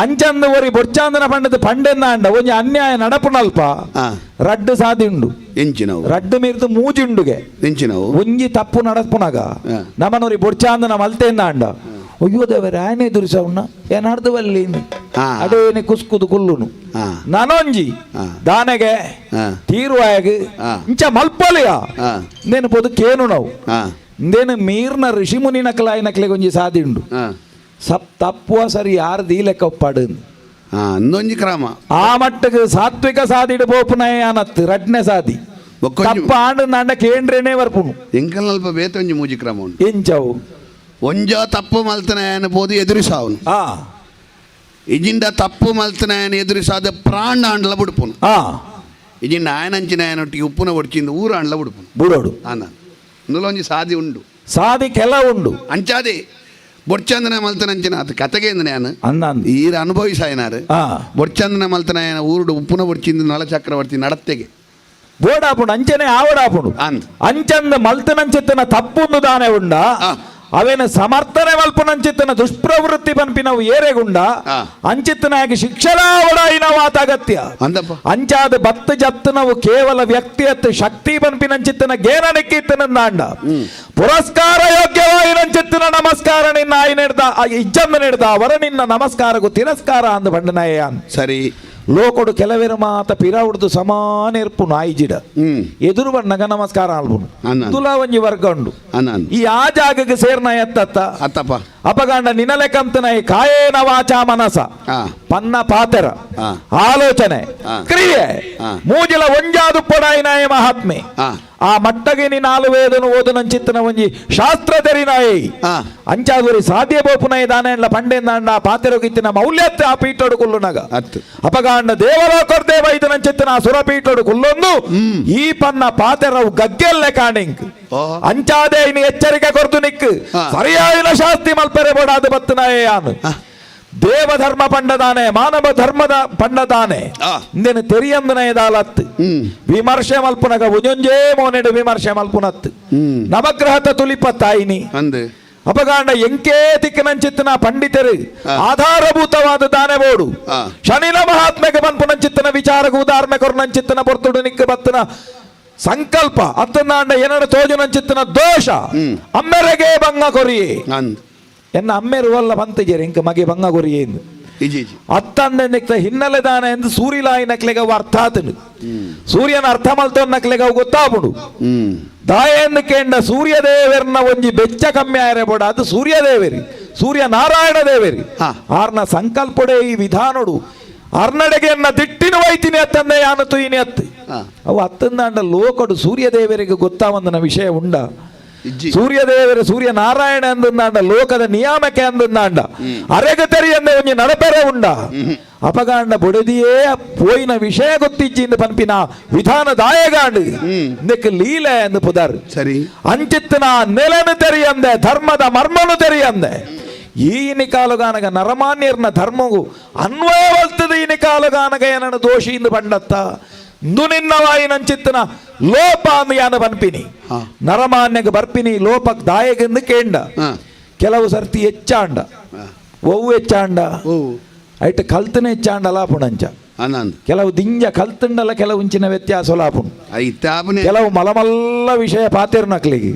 ಅಂಚಂದ ಒರಿ ಬೊಚ್ಚಾಂದನ ಪಂಡದ ಪಂಡೆಂದಾಂಡ ಒಂಜಿ ಅನ್ಯಾಯ ನಡಪುನಲ್ಪ ರಡ್ಡು ಸಾದಿಂಡು ಎಂಚಿನವು ರಡ್ಡು ಮೀರ್ದು ಮೂಜಿಂಡುಗೆ ಎಂಚಿನವು ಒಂಜಿ ತಪ್ಪು ನಡಪುನಗ ನಮ್ಮನೊರಿ ಬೊಚ್ಚಾಂದನ ಮಲ್ತೆಂದಾಂಡ ಅಯ್ಯೋ ದೇವರ ಆನೆ ದುರಿಸವನ್ನ ಏನಾಡ್ದು ಬಲ್ಲಿ ಅಡೇನೆ ಕುಸ್ಕುದು ಕುಲ್ಲುನು ನಾನೊಂಜಿ ದಾನೆಗೆ ತೀರುವಾಯಗೆ ಇಂಚ ಮಲ್ಪಲಿಯ ನೇನು ಪೊದಕ್ಕೇನು ನಾವು ಇಂದೇನು ಮೀರ್ನ ಋಷಿ ಮುನಿ ನಕಲಾಯ ನಕ್ಲೆಗೆ ಒಂಜಿ ಸಾದಿಂಡು ಸಪ್ ತಪ್ಪುವ ಸರಿ ಯಾರು ದೀಲೆಕ್ಕ ಒಪ್ಪಾಡು ಇನ್ನೊಂಜಿ ಕ್ರಮ ಆ ಮಟ್ಟಕ್ಕೆ ಸಾತ್ವಿಕ ಸಾದಿಡು ಬೋಪುನಯ ಅನ್ನತ್ತು ರಡ್ನೆ ಸಾದಿ ತಪ್ಪ ಆಂಡು ನಂಡ ಕೇಂದ್ರೇನೆ ಬರ್ಪುನು ಎಂಕಲ್ ಅಲ್ಪ ಬೇತೊಂಜಿ ಮೂಜಿ ಕ್ರಮ ಉಂಟು ಎಂಚವು ಒಂಜ ತಪ್ಪು ಮಲ್ತನಾಯನ ಬೋದು ಎದುರಿಸಾವನು ಇಜಿಂದ ತಪ್ಪು ಮಲ್ತನಾಯನ ಎದುರಿಸಾದ ಪ್ರಾಣ ಅಂಡ್ಲ ಬಿಡ್ಪುನು ಇಜಿಂದ ಆಯನಂಚಿನಾಯನೊಟ್ಟಿಗೆ ಉಪ್ಪುನ ಒಡ್ಚಿಂದ ಊರ ಅಂಡ್ಲ ಬಿಡ್ಪುನು ಬುಡೋಡು ಇಂದುಲ ಒಂಜಿ ಸಾದಿ ಉಂಡು ಸಾದಿ ಕೆಲ ಉಂಡು ಅಂಚಾದೆ ಬೊಡ್ಚಂದನ ಮಲ್ತನಂಚಿನ ಅದು ಕತೆಗೆ ನಾನು ಈರ ಅನುಭವಿಸಾಯನಾರು ಬೊಡ್ಚಂದನ ಮಲ್ತನಾಯನ ಊರುಡು ಉಪ್ಪುನ ಬೊಡ್ಚಿಂದ ನಳ ಚಕ್ರವರ್ತಿ ನಡತ್ತೆಗೆ ಬೋಡಾಪುಂಡು ಅಂಚನೆ ಆವಡಾಪುಂಡು ಅಂಚಂದ ಮಲ್ತನಂಚಿತ್ತನ ತಪ್ಪುಂದು ದಾನೆ ಉಂಡ ಅವೇನ ಸಮರ್ಥನೆ ಮಲ್ಪುನಂಚಿತ್ತನ ದುಷ್ಪ್ರವೃತ್ತಿ ಪನ್ಪಿನವು ಏರೆಗುಂಡ ಅಂಚಿತ್ತನಾಗಿ ಶಿಕ್ಷಣಾವಡಾಯಿನವಾತ ಅಗತ್ಯ ಅಂಚಾದ ಬತ್ತ ಜತ್ತನವು ಕೇವಲ ವ್ಯಕ್ತಿಯತ್ತು ಶಕ್ತಿ ಪನ್ಪಿನಂಚಿತ್ತನ ಗೇನ ನಿಕ್ಕಿತ್ತನಂದಾಂಡ ಪುರಸ್ಕಾರ ಯೋಗ್ಯವಾಯಿನಂಚಿತ್ತನ ನಮಸ್ಕಾರ ನಿನ್ನ ಆಯಿ ನೆಡ್ದ ಇಜ್ಜಂದ ನೆಡ್ದ ಅವರ ನಿನ್ನ ನಮಸ್ಕಾರಗೂ ತಿರಸ್ಕಾರ ಅಂದ ಬಂಡನಯ್ಯಾನ್ ಸರಿ ಲೋಕೊಡು ಕೆಲವೆರು ಮಾತ ಪಿರಾವುಡ್ದು ಸಮಾನ ಇರ್ಪುನು ಆಯ್ಜಿಡ ಎದುರು ಬಣ್ಣಗ ನಮಸ್ಕಾರ ಆಲ್ಪುನು ತುಲಾ ಒಂಜಿ ವರ್ಗ ಉಂಡು ಈ ಆ ಜಾಗಕ್ಕೆ ಸೇರ್ನ ಎತ್ತತ್ತ ಅತ್ತಪ್ಪ ಅಪಗಾಂಡ ನಿನಲೆಕಂತನ ಕಾಯೇನ ವಾಚ ಮನಸ ಪನ್ನ ಪಾತೆರ ಆಲೋಚನೆ ಕ್ರಿಯೆ ಮೂಜಿಲ ಒಂಜಾದು ಪೊಡಾಯಿನಾಯ ಮಹಾತ್ಮೆ ಆ ಮಟ್ಟಗೆ ನೀ ನಾಲು ವೇದನು ಓದನಂಚಿತ್ತನ ಒಂಜಿ ಶಾಸ್ತ್ರ ತೆರಿನಾಯಿ ಅಂಚಾದುರಿ ಸಾಧ್ಯ ಬೋಪುನಯ ದಾನ ಪಂಡೆಂದಾಂಡ ಪಾತೆರೋಗಿತ್ತಿನ ಮೌಲ್ಯತ್ತೆ ಆ ಪೀಠೋಡು ಕುಲ್ಲುನಗ ಅಪಗಾಂಡ ದೇವಲೋಕರ್ದೇವ ಇದನಂಚಿತ್ತನ ಸುರಪೀಠೋಡು ಕುಲ್ಲೊಂದು ಈ ಪನ್ನ ಪಾತೆರವು ಗಗ್ಗೆಲ್ಲೆ ಕಾಣಿಂಕ್ ಅಂಚಾದೆ ಇನ್ನು ಎಚ್ಚರಿಕೆ ಕೊರ್ದು ನಿಕ್ ಸರಿಯಾಯಿನ ಶಾಸ್ತಿ ಮಲ್ಪೆರೆ ಬೋಡಾದ ಬತ್ತನಾಯಾನು ದೇವಧರ್ಮ ಪಂಡದಾನೆ ಮಾನವ ಧರ್ಮದ ಪಂಡದಾನೆ ಇಂದೇನು ತೆರಿಯಂದನಯದಾಲತ್ತು ವಿಮರ್ಶೆ ಮಲ್ಪುನಗ ಉಜೊಂಜೇ ಮೋನೆಡು ವಿಮರ್ಶೆ ಮಲ್ಪುನತ್ತು ನವಗ್ರಹತ ತುಲಿಪತ್ತಾಯಿನಿ ಅಪಗಾಂಡ ಎಂಕೇ ತಿಕ್ಕನಂಚಿತ್ತನ ಪಂಡಿತರು ಆಧಾರಭೂತವಾದ ದಾನೆ ಬೋಡು ಶನಿನ ಮಹಾತ್ಮೆಗೆ ಪನ್ಪುನಂಚಿತ್ತನ ವಿಚಾರಗೂ ಉದಾಹರಣೆ ಕೊರ್ನಂಚಿತ್ತನ ಪೊರ್ತುಡು ನಿಕ್ಕ ಬತ್ತನ ಸಂಕಲ್ಪ ಅತ್ತನಾಂಡ ಏನಡ ತೋಜನಂಚಿತ್ತನ ದೋಷ ಅಮ್ಮೆರೆಗೆ ಭಂಗ ಕೊರಿಯೇ ಎನ್ನ ಅಮ್ಮೆರುವಲ್ಲ ಬಂತಿಜೇರಿ ಇಂಕ ಮಗೆ ಭಂಗ ಕೊರಿಯೇಂದು ಅತ್ತಂದ ನೆಕ್ತ ಹಿನ್ನೆಲೆ ದಾನ ಎಂದು ಸೂರ್ಯಲಾಯಿ ನಕ್ಲೆಗ ಅರ್ಥ ಆತನು ಸೂರ್ಯನ ಅರ್ಥ ಮಲ್ತೋ ನಕ್ಲೆಗ ಗೊತ್ತಾಪುಡು ದಾಯೆಂದು ಕೇಂಡ ಸೂರ್ಯದೇವರನ್ನ ಒಂಜಿ ಬೆಚ್ಚ ಕಮ್ಮಿ ಆಯರೆ ಬೋಡ ಅದು ಸೂರ್ಯದೇವರಿ ಸೂರ್ಯ ನಾರಾಯಣ ದೇವರಿ ಆರ್ನ ಸಂಕಲ್ಪಡೆ ಈ ವಿಧಾನಡು ಅರ್ನಡೆಗೆ ದಿಟ್ಟಿನ ವೈತಿನಿ ಅತ್ತಂದೆ ಯಾನ ತುಯಿನಿ ಅತ್ತು ಅವು ಅತ್ತಂದಾಂಡ ಲೋಕಡು ಸೂರ್ಯದೇವರಿಗೆ ಗೊತ್ತಾವಂದನ ವಿಷಯ ಉಂಡ ಸೂರ್ಯದೇವರ ಸೂರ್ಯ ನಾರಾಯಣ ಅಂದಂದಾಂಡ ಲೋಕದ ನಿಯಾಮಕ್ಕೆ ಅಂದಂದಾಂಡ ಅರೆಗತರಿ ಅಂದ ಒಂಜಿ ನಡಪೆರೆ ಉಂಡ ಅಪಗಾಂಡ ಬೊಡೆದಿಯೇ ಪೋಯಿನ ವಿಷಯ ಗೊತ್ತಿಜ್ಜಿಂದ ಪನ್ಪಿನ ವಿಧಾನ ದಾಯಗಾಂಡು ಇಂದಕ್ಕೆ ಲೀಲೆ ಎಂದು ಪುದರ್ ಸರಿ ಅಂಚಿತ್ತನ ನೆಲನು ತೆರಿಯಂದೆ ಧರ್ಮದ ಮರ್ಮನು ತೆರಿಯಂದೆ ಈನಿ ಕಾಲುಗಾನಗ ನರಮಾನ್ಯರ್ನ ಧರ್ಮವು ಅನ್ವಯವಲ್ತದ ಈನಿ ಕಾಲುಗಾನಗ ಏನನ್ನು ದೋಷಿಯಿಂದ ಬಂಡತ್ತ ನಿನ್ನವಾಯಿನಂಚಿತ್ತನ ಲೋಪ ಅಂದು ಯಾನ ಬನ್ಪಿನಿ ನರಮಾನ್ಯಗ ಬರ್ಪಿನಿ ಲೋಪಕ್ ದಾಯಗೆಂದು ಕೇಂಡ ಕೆಲವು ಸರ್ತಿ ಹೆಚ್ಚಾಂಡ ಒವ್ವು ಹೆಚ್ಚಾಂಡ ಐಟ್ ಕಲ್ತನೆ ಹೆಚ್ಚಾಂಡ ಲಾಪುಣಂಚ ಕೆಲವು ದಿಂಜ ಕಲ್ತಂಡಲ ಕೆಲವು ಇಂಚಿನ ವ್ಯತ್ಯಾಸ ಲಾಪುಣು ಕೆಲವು ಮಲಮಲ್ಲ ವಿಷಯ ಪಾತಿರ್ನಕ್ಲಿಗೆ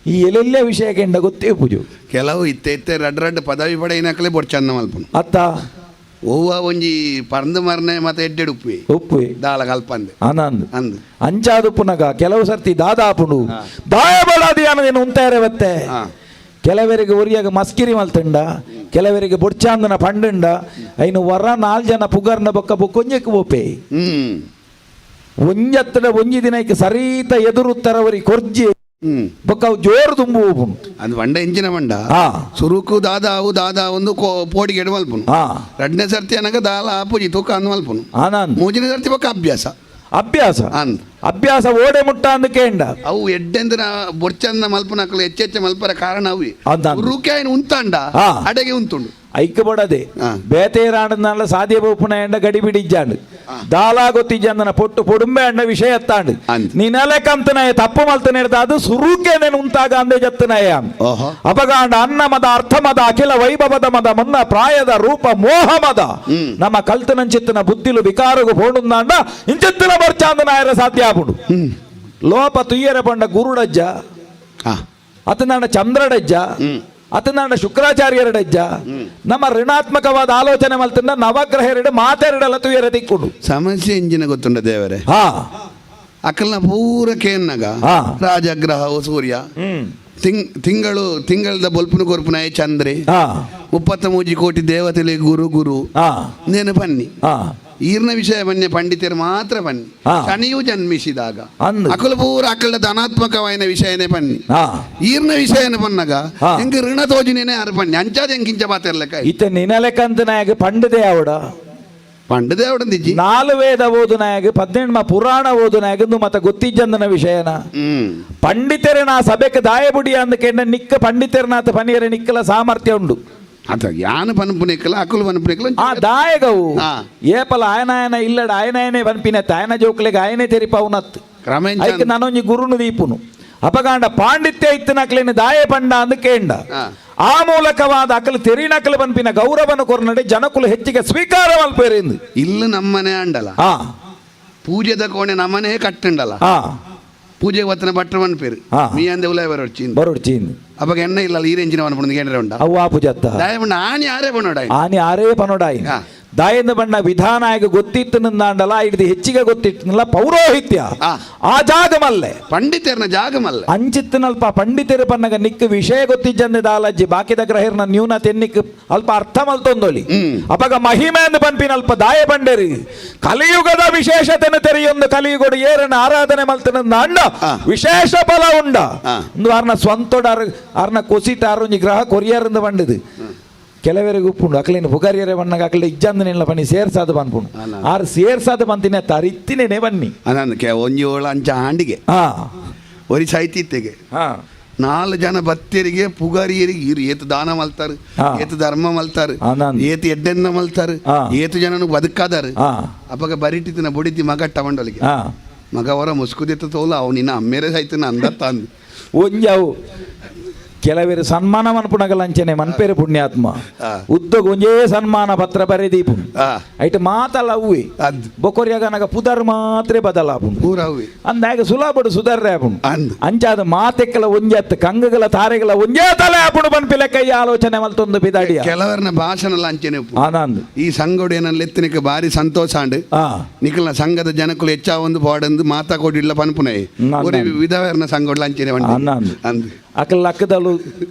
ಈ ಎಲ್ಲೆಲ್ಲ ವಿಷಯ ಕೆಂಡ ಗೊತ್ತೇ ಪೂಜು ಕೆಲವು ಇತ್ತೆ ರಡ್ ಪದವಿ ಪಡೆ ಏನಕ್ಲೆ ಬೊಡ್ ಚಂದ ಮಲ್ಪುನು ಅತ್ತ ಓವ ಒಂಜಿ ಪರ್ಂದು ಮರ್ನೆ ಮತ್ತೆ ಎಡ್ಡೆಡು ಉಪ್ಪು ದಾಳ ಕಲ್ಪಂದೆ ಅಂದ್ ಅಂಚಾದು ಪುನಗ ಕೆಲವು ಸರ್ತಿ ದಾದಾಪುಂಡು ದಾಯಬಲಾದಿ ಅನ್ನೋದೇನು ಉಂತಾರೆ ಬತ್ತೆ ಕೆಲವರಿಗೆ ಒರಿಯಾಗ ಮಸ್ಕಿರಿ ಮಲ್ತಂಡ ಕೆಲವರಿಗೆ ಬೊಡ್ಚಾಂದನ ಪಂಡುಂಡ ಐನು ವರ 4 ಜನ ಪುಗರ್ನ ಬೊಕ್ಕ ಬೊಕ್ಕೊಂಜಕ್ಕೆ ಬೋಪೆ ಒಂಜತ್ತಡ ಒಂಜಿ ದಿನಕ್ಕೆ ಸರೀತ ಎದುರುತ್ತರವರಿ ಕೊರ್ಜಿ ಬೊಕ್ಕ ಅವು ಜೋರು ತುಂಬು ಹೋಗುನು ಅದು ಬಂಡ ಎಂಚಿನ ಬಂಡ ಹಾ ಸುರುಕು ದಾದಾ ಒಂದು ಪೋಡಿಗೆ ಎಡು ಮಲ್ಪುನು ಹಾ ಎರಡನೇ ಸರ್ತಿ ಅನ್ನಗ ದಾಲ ಆಪುಜಿ ತೂಕ ಅಂದ್ ಮಲ್ಪುನು ಆನಂದ್ ಮೂರನೇ ಸರ್ತಿ ಬೊಕ್ಕ ಅಭ್ಯಾಸ ಅಭ್ಯಾಸ ಅಂದ್ ಅಭ್ಯಾಸ ಓಡೆ ಮುಟ್ಟ ಅಂದ ಕೇಂಡ ಅವು ಎಡ್ಡೆಂದ್ರ ಬೊರ್ಚಂದ ಮಲ್ಪನಕಲು ಹೆಚ್ಚೆಚ್ಚ ಮಲ್ಪರ ಕಾರಣ ಅವು ಅದಾನ್. ರುಕಾಯಿನ ಉಂತಾಂಡ ಹಾ. ಅಡೆಗೆ ಉಂತುಂಡು ಐಕ್ಯ ಬಡದೆ ಹಾ. ಬೇತೇರಾಂಡ ಸಾಧ್ಯ ಬೋಪುನ ಎಂಡ ಗಡಿ ಬಿಡಿಜ್ಜಾಂಡು ದಾಲಾ ಗೊತ್ತಿಜ್ಜಂದನ ಪೊಟ್ಟು ಪೊಡುಂಬೆ ಅಂಡ ವಿಷಯ ಎತ್ತಾಂಡು ಅಂದ್. ನೀನೆಲೆ ಕಂತನಾಯ ತಪ್ಪು ಮಲ್ತನ ಹಿಡ್ದ ಅದು ಸುರುಕೆ నేను ಉಂತಾಗ ಅಂದೆ ಜತ್ತನಾಯ ಓಹೋ ಅಪಗಾಂಡ ಅನ್ನ ಮದ ಅರ್ಥ ಮದ ಅಖಿಲ ವೈಭವದ ಮದ ಮುನ್ನ ಪ್ರಾಯದ ರೂಪ ಮೋಹ ಮದ ನಮ್ಮ ಕಲ್ತನಂಚಿತ್ತಿನ ಬುದ್ಧಿಲು ವಿಕಾರಗು ಪೋಡುಂದಾಂಡ ಇಂಚಿತ್ತಿನ ಬರ್ಚಾಂದನಾಯರ ಸಾಧ್ಯ ಆಪುಡು ಲೋಪ ತುಯ್ಯರ ಪಂಡ ಗುರುಡಜ್ಜ ಹಾ ಅತನಾಡ ಚಂದ್ರಡಜ್ಜ ಅತನಾಡ ಶುಕ್ರಾಚಾರ್ಯರಡಜ್ಜ ನಮ್ಮ ಋಣಾತ್ಮಕವಾದ ಆಲೋಚನೆ ಮಲ್ತಂಡ ನವಗ್ರಹ ಎರಡು ಮಾತೆರಡಲ್ಲ ತುಯ್ಯರ ತಿಕ್ಕೊಂಡು ಸಮಸ್ಯೆ ಎಂಜಿನ ಗೊತ್ತುಂಡ ದೇವರೇ ಹಾ ಅಕಲ್ನ ಪೂರ ಕೇನ್ನಗ ಹಾ. ರಾಜಗ್ರಹವು ಸೂರ್ಯ ತಿಂಗಳದ ಬೊಲ್ಪುನ ಕೊರ್ಪುನ ಚಂದ್ರೆ ಹಾ 33 ಕೋಟಿ ದೇವತೆಲೆ ಗುರು ಹಾ ನೇನು ಪನ್ನಿ ಹಾ ಈರ್ನ ವಿಷಯ ಬನ್ನಿ ಪಂಡಿತರು ಮಾತ್ರ ಬನ್ನಿ ಹಾ. ಶನಿಯು ಜನ್ಮಿಸಿದಾಗ ಅಂದು. ಅಕಲು ಪೂರ ಅಕಲ್ನ ಧನಾತ್ಮಕವಾಯಿನ ವಿಷಯನೇ ಬನ್ನಿ ಹಾ ಈರ್ನ ವಿಷಯನ ಬನ್ನಗ ಹಾ. ಹೆಂಗ ಋಣ ತೋಜಿನೇನೆ ಅರ್ ಬನ್ನಿ ಅಂಚಾದ ಹೆಂಗಿಂಚ ಮಾತಿರ್ಲೆಕ್ಕ ಇತ್ತ ನಿನಲೆಕ್ಕಂತ ನಾಯಕ ಪಂಡದೆ ಅವಡ ಪಂಡದೆ ಅವಡಂದಿಜ್ಜಿ 4 ವೇದ ಓದು ನಾಯಕ 18 ಪುರಾಣ ಓದು ನಾಯಕ ಮತ್ತೆ ಗೊತ್ತಿಜ್ಜಂದನ ವಿಷಯನ ಪಂಡಿತರನ ಸಭೆಗೆ ದಾಯಬುಡಿ ಅಂದಕೆಂಡ ನಿಕ್ಕ ಪಂಡಿತರನಾಥ ಪನಿಯರ ನಿಕ್ಕಲ ಸಾಮರ್ಥ್ಯ ಉಂಡು ಅದ ಯಾನ ಪನ್ಪುನಿಕ್ಕಲ ಅಕಲು ಪನ್ಪುನಿಕ್ಕಲ ಆ ದಾಯಗವು ಹಾ. ಏಪಲ ಆಯನಾಯನ ಇಲ್ಲಡ ಆಯನಾಯನೇ ಪನ್ಪಿನತ್ತ ಆಯನ ಜೋಕ್ಲೆಗೆ ಆಯನೇ ತೆರಿಪವುನತ್ ಕ್ರಮೇಣ ಐಕ್ ನಾನೊಂಜಿ ಗುರುನು ದೀಪುನು ಅಪಗಾಂಡ ಪಾಂಡಿತ್ಯ ಇತ್ತನಕ್ಲೇನು ದಾಯ ಪಂಡ ಅಂದ ಕೇಂಡ ಹಾ. ಆ ಮೂಲಕವಾದ ಅಕಲು ತೆರಿನಕಲು ಪನ್ಪಿನ ಗೌರವನ ಕೊರ್ನಡೆ ಜನಕುಲು ಹೆಚ್ಚಿಗೆ ಸ್ವೀಕಾರ ಮಲ್ಪೇರಿಂದು ಇಲ್ಲ ನಮ್ಮನೆ ಅಂಡಲ್ಲ ಹಾ ಪೂಜೆದ ಕೋಣೆ ನಮ್ಮನೆ ಕಟ್ಟಂಡಲ್ಲ ಹಾ ಪೂಜೆಗೆ ವತ್ತನ ಭಟ್ರ ಪನ್ಪೇರು ಹಾ. ಮೀ ಅಂದೆ ಉಲಾಯ ಬರೋಡ್ಚಿಂದ ಬರೋಡ್ ಚೀನ್ ಅವಾಗ ಎಣ್ಣೆ ಇಲ್ಲ ಈ ರೇಂಜಿನ ಪನ್ಪುಣ ಗೇಂದ್ರ ಉಂಡ ಅವ್ವ ಪೂಜತ್ತ ದಯಮಣ್ಣ ಆನಿ ಯಾರೇ ಬಣ್ಣೋಡ ಆನೆ ಆರೇ ಪನೋಡಾಯಿ ಹಾ. ದಾಯಂದ ಬಣ್ಣ ವಿಧಾನಾಯಕ ಗೊತ್ತಿತ್ತು ನಂದಾಂಡಲ ಹಿಡಿದು ಹೆಚ್ಚಿಗೆ ಗೊತ್ತಿತ್ತನಲ್ಲ ಪೌರೋಹಿತ್ಯ ಹಾ. ಆ ಜಾಗಮಲ್ಲೆ ಪಂಡಿತರ್ನ ಜಾಗಮಲ್ಲ ಅಂಚಿತ್ತನಲ್ಪ ಪಂಡಿತರು ಪನ್ನಗ ನಿಕ್ಕ ವಿಷಯ ಗೊತ್ತಿಜ್ಜಂದೆ ದಾಲಜ್ಜಿ ಬಾಕಿದ ಗ್ರಹರ್ನ ನ್ಯೂನ ತೆನ್ನಿಕ್ ಅಲ್ಪ ಅರ್ಥ ಮಲ್ತೊಂದೊಲಿ ಅಪಗ ಮಹಿಮೆ ಎಂದು ಪನ್ಪಿನಲ್ಪ ದಾಯ ಬಂಡೇರಿ ಕಲಿಯುಗದ ವಿಶೇಷತೆಯನ್ನು ತೆರೆಯೊಂದು ಕಲಿಯುಗಡು ಏರನ ಆರಾಧನೆ ಮಲ್ತನಂದ ಅಂಡ ಹಾ. ವಿಶೇಷ ಫಲ ಉಂಡ ಹಾ. ಒಂದು ಅರ್ನ ಸ್ವಂತೋಡ ಅರ್ನ ಕೊಸಿತ ಅರ್ನೊಂಜಿ ಗ್ರಹ ಕೊರಿಯರಿಂದ ಬಂಡದು ಕೆಲವರಿಗೆ ಉಪ್ಪುಂಡು ಅಕಲಿನ ಪುಗಾರಿಯರೇ ಬಣ್ಣಗ ಅಕಲ ಇಜ್ಜಂದನೆಲ್ಲ ಬನ್ನಿ ಸೇರ್ಸಾದ ಬನ್ಪುಂಡು ಆರು ಸೇರ್ಸಾದ ಬಂತಿನ ತರಿತ್ತಿನೇನೆ ಬನ್ನಿ ಅನ್ನಕ್ಕೆ ಒಂಜಿ ಏಳು ಅಂಚ ಹಾಂಡಿಗೆ ಹಾ ಒರಿ ಸಾಹಿತ್ಯತೆಗೆ ಹಾ 4 ಜನ ಭಕ್ತರಿಗೆ ಪುಗಾರಿಯರಿಗೆ ಇರು ಏತು ದಾನ ಮಲ್ತಾರು ಹಾ. ಏತು ಧರ್ಮ ಮಲ್ತಾರು ಆನಂದ್. ಏತು ಎಡ್ಡೆನ್ನ ಮಲ್ತಾರು ಹಾ. ಏತು ಜನನು ಬದುಕಾದಾರು ಹಾ ಅವಾಗ ಬರಿಟಿತಿನ ಬುಡಿತಿ ಮಗ ಟವಂಡೊಲಿಗೆ ಹಾ ಮಗ ಅವರ ಮುಸ್ಕುದಿತ್ತು ತೋಲ ಅವು ನಿನ್ನ ಅಮ್ಮೇರೆ ಸಾಯ್ತನ ಅಂದತ್ತ ಅಂದು ಒಂಜಾವು ಕೆಲವರು ಸನ್ಮಾನ ಮನ್ಪುಣಗಲ ಅಂಚನೆ ಮನ್ಪೇರು ಪುಣ್ಯಾತ್ಮ ಹಾ. ಉದ್ದಗ ಒಂಜೇ ಸನ್ಮಾನ ಪತ್ರ ಬರೆದೀಪು ಹಾ. ಐಟ್ ಮಾತಲ್ಲ ಅವ್ವಿ ಅದ್ ಬೊಕೊರಿಯಾಗ ಪುದರ್ ಮಾತ್ರ ಬದಲಾಪುಂಡು ಪೂರ ಅವು ಅಂದಾಗ ಸುಲಭಡು ಸುಧಾರ್ರೆ ಆಪುಂಡು ಅಂದ್ ಅಂಚಾದ ಮಾತೆಕ್ಕಲ ಒಂಜತ್ತು ಕಂಗಗಳ ತಾರೆಗಳ ಒಂಜೇ ತಲೆ ಆಪುಡು ಪನ್ಪಿಲೆ ಕೈ ಆಲೋಚನೆ ಮಲ್ತೊಂದು ಬಿದಾಡಿಯ ಕೆಲವರನ್ನ ಭಾಷಣ ಅಂಚನೆ ಆನಂದ್ ಈ ಸಂಘಡು ಏನಲ್ಲ ಎತ್ತನಿಕ್ಕೆ ಭಾರಿ ಸಂತೋಷ ಅಂಡು ಹಾ ನಿಖಲ್ನ ಸಂಘದ ಜನಕ್ಕಳು ಹೆಚ್ಚ ಒಂದು ಪಾಡಂದು ಮಾತಾ ಕೊಡಿಲ್ಲ ಪನ್ಪುನೈ ಅಂದ್. ವಿಧವರ್ನ ಸಂಘಡು ಅಂಚನೆ ಅಂದ್. ಅಂದು ಅಕಲ್ ಅಕ್ಕದಲು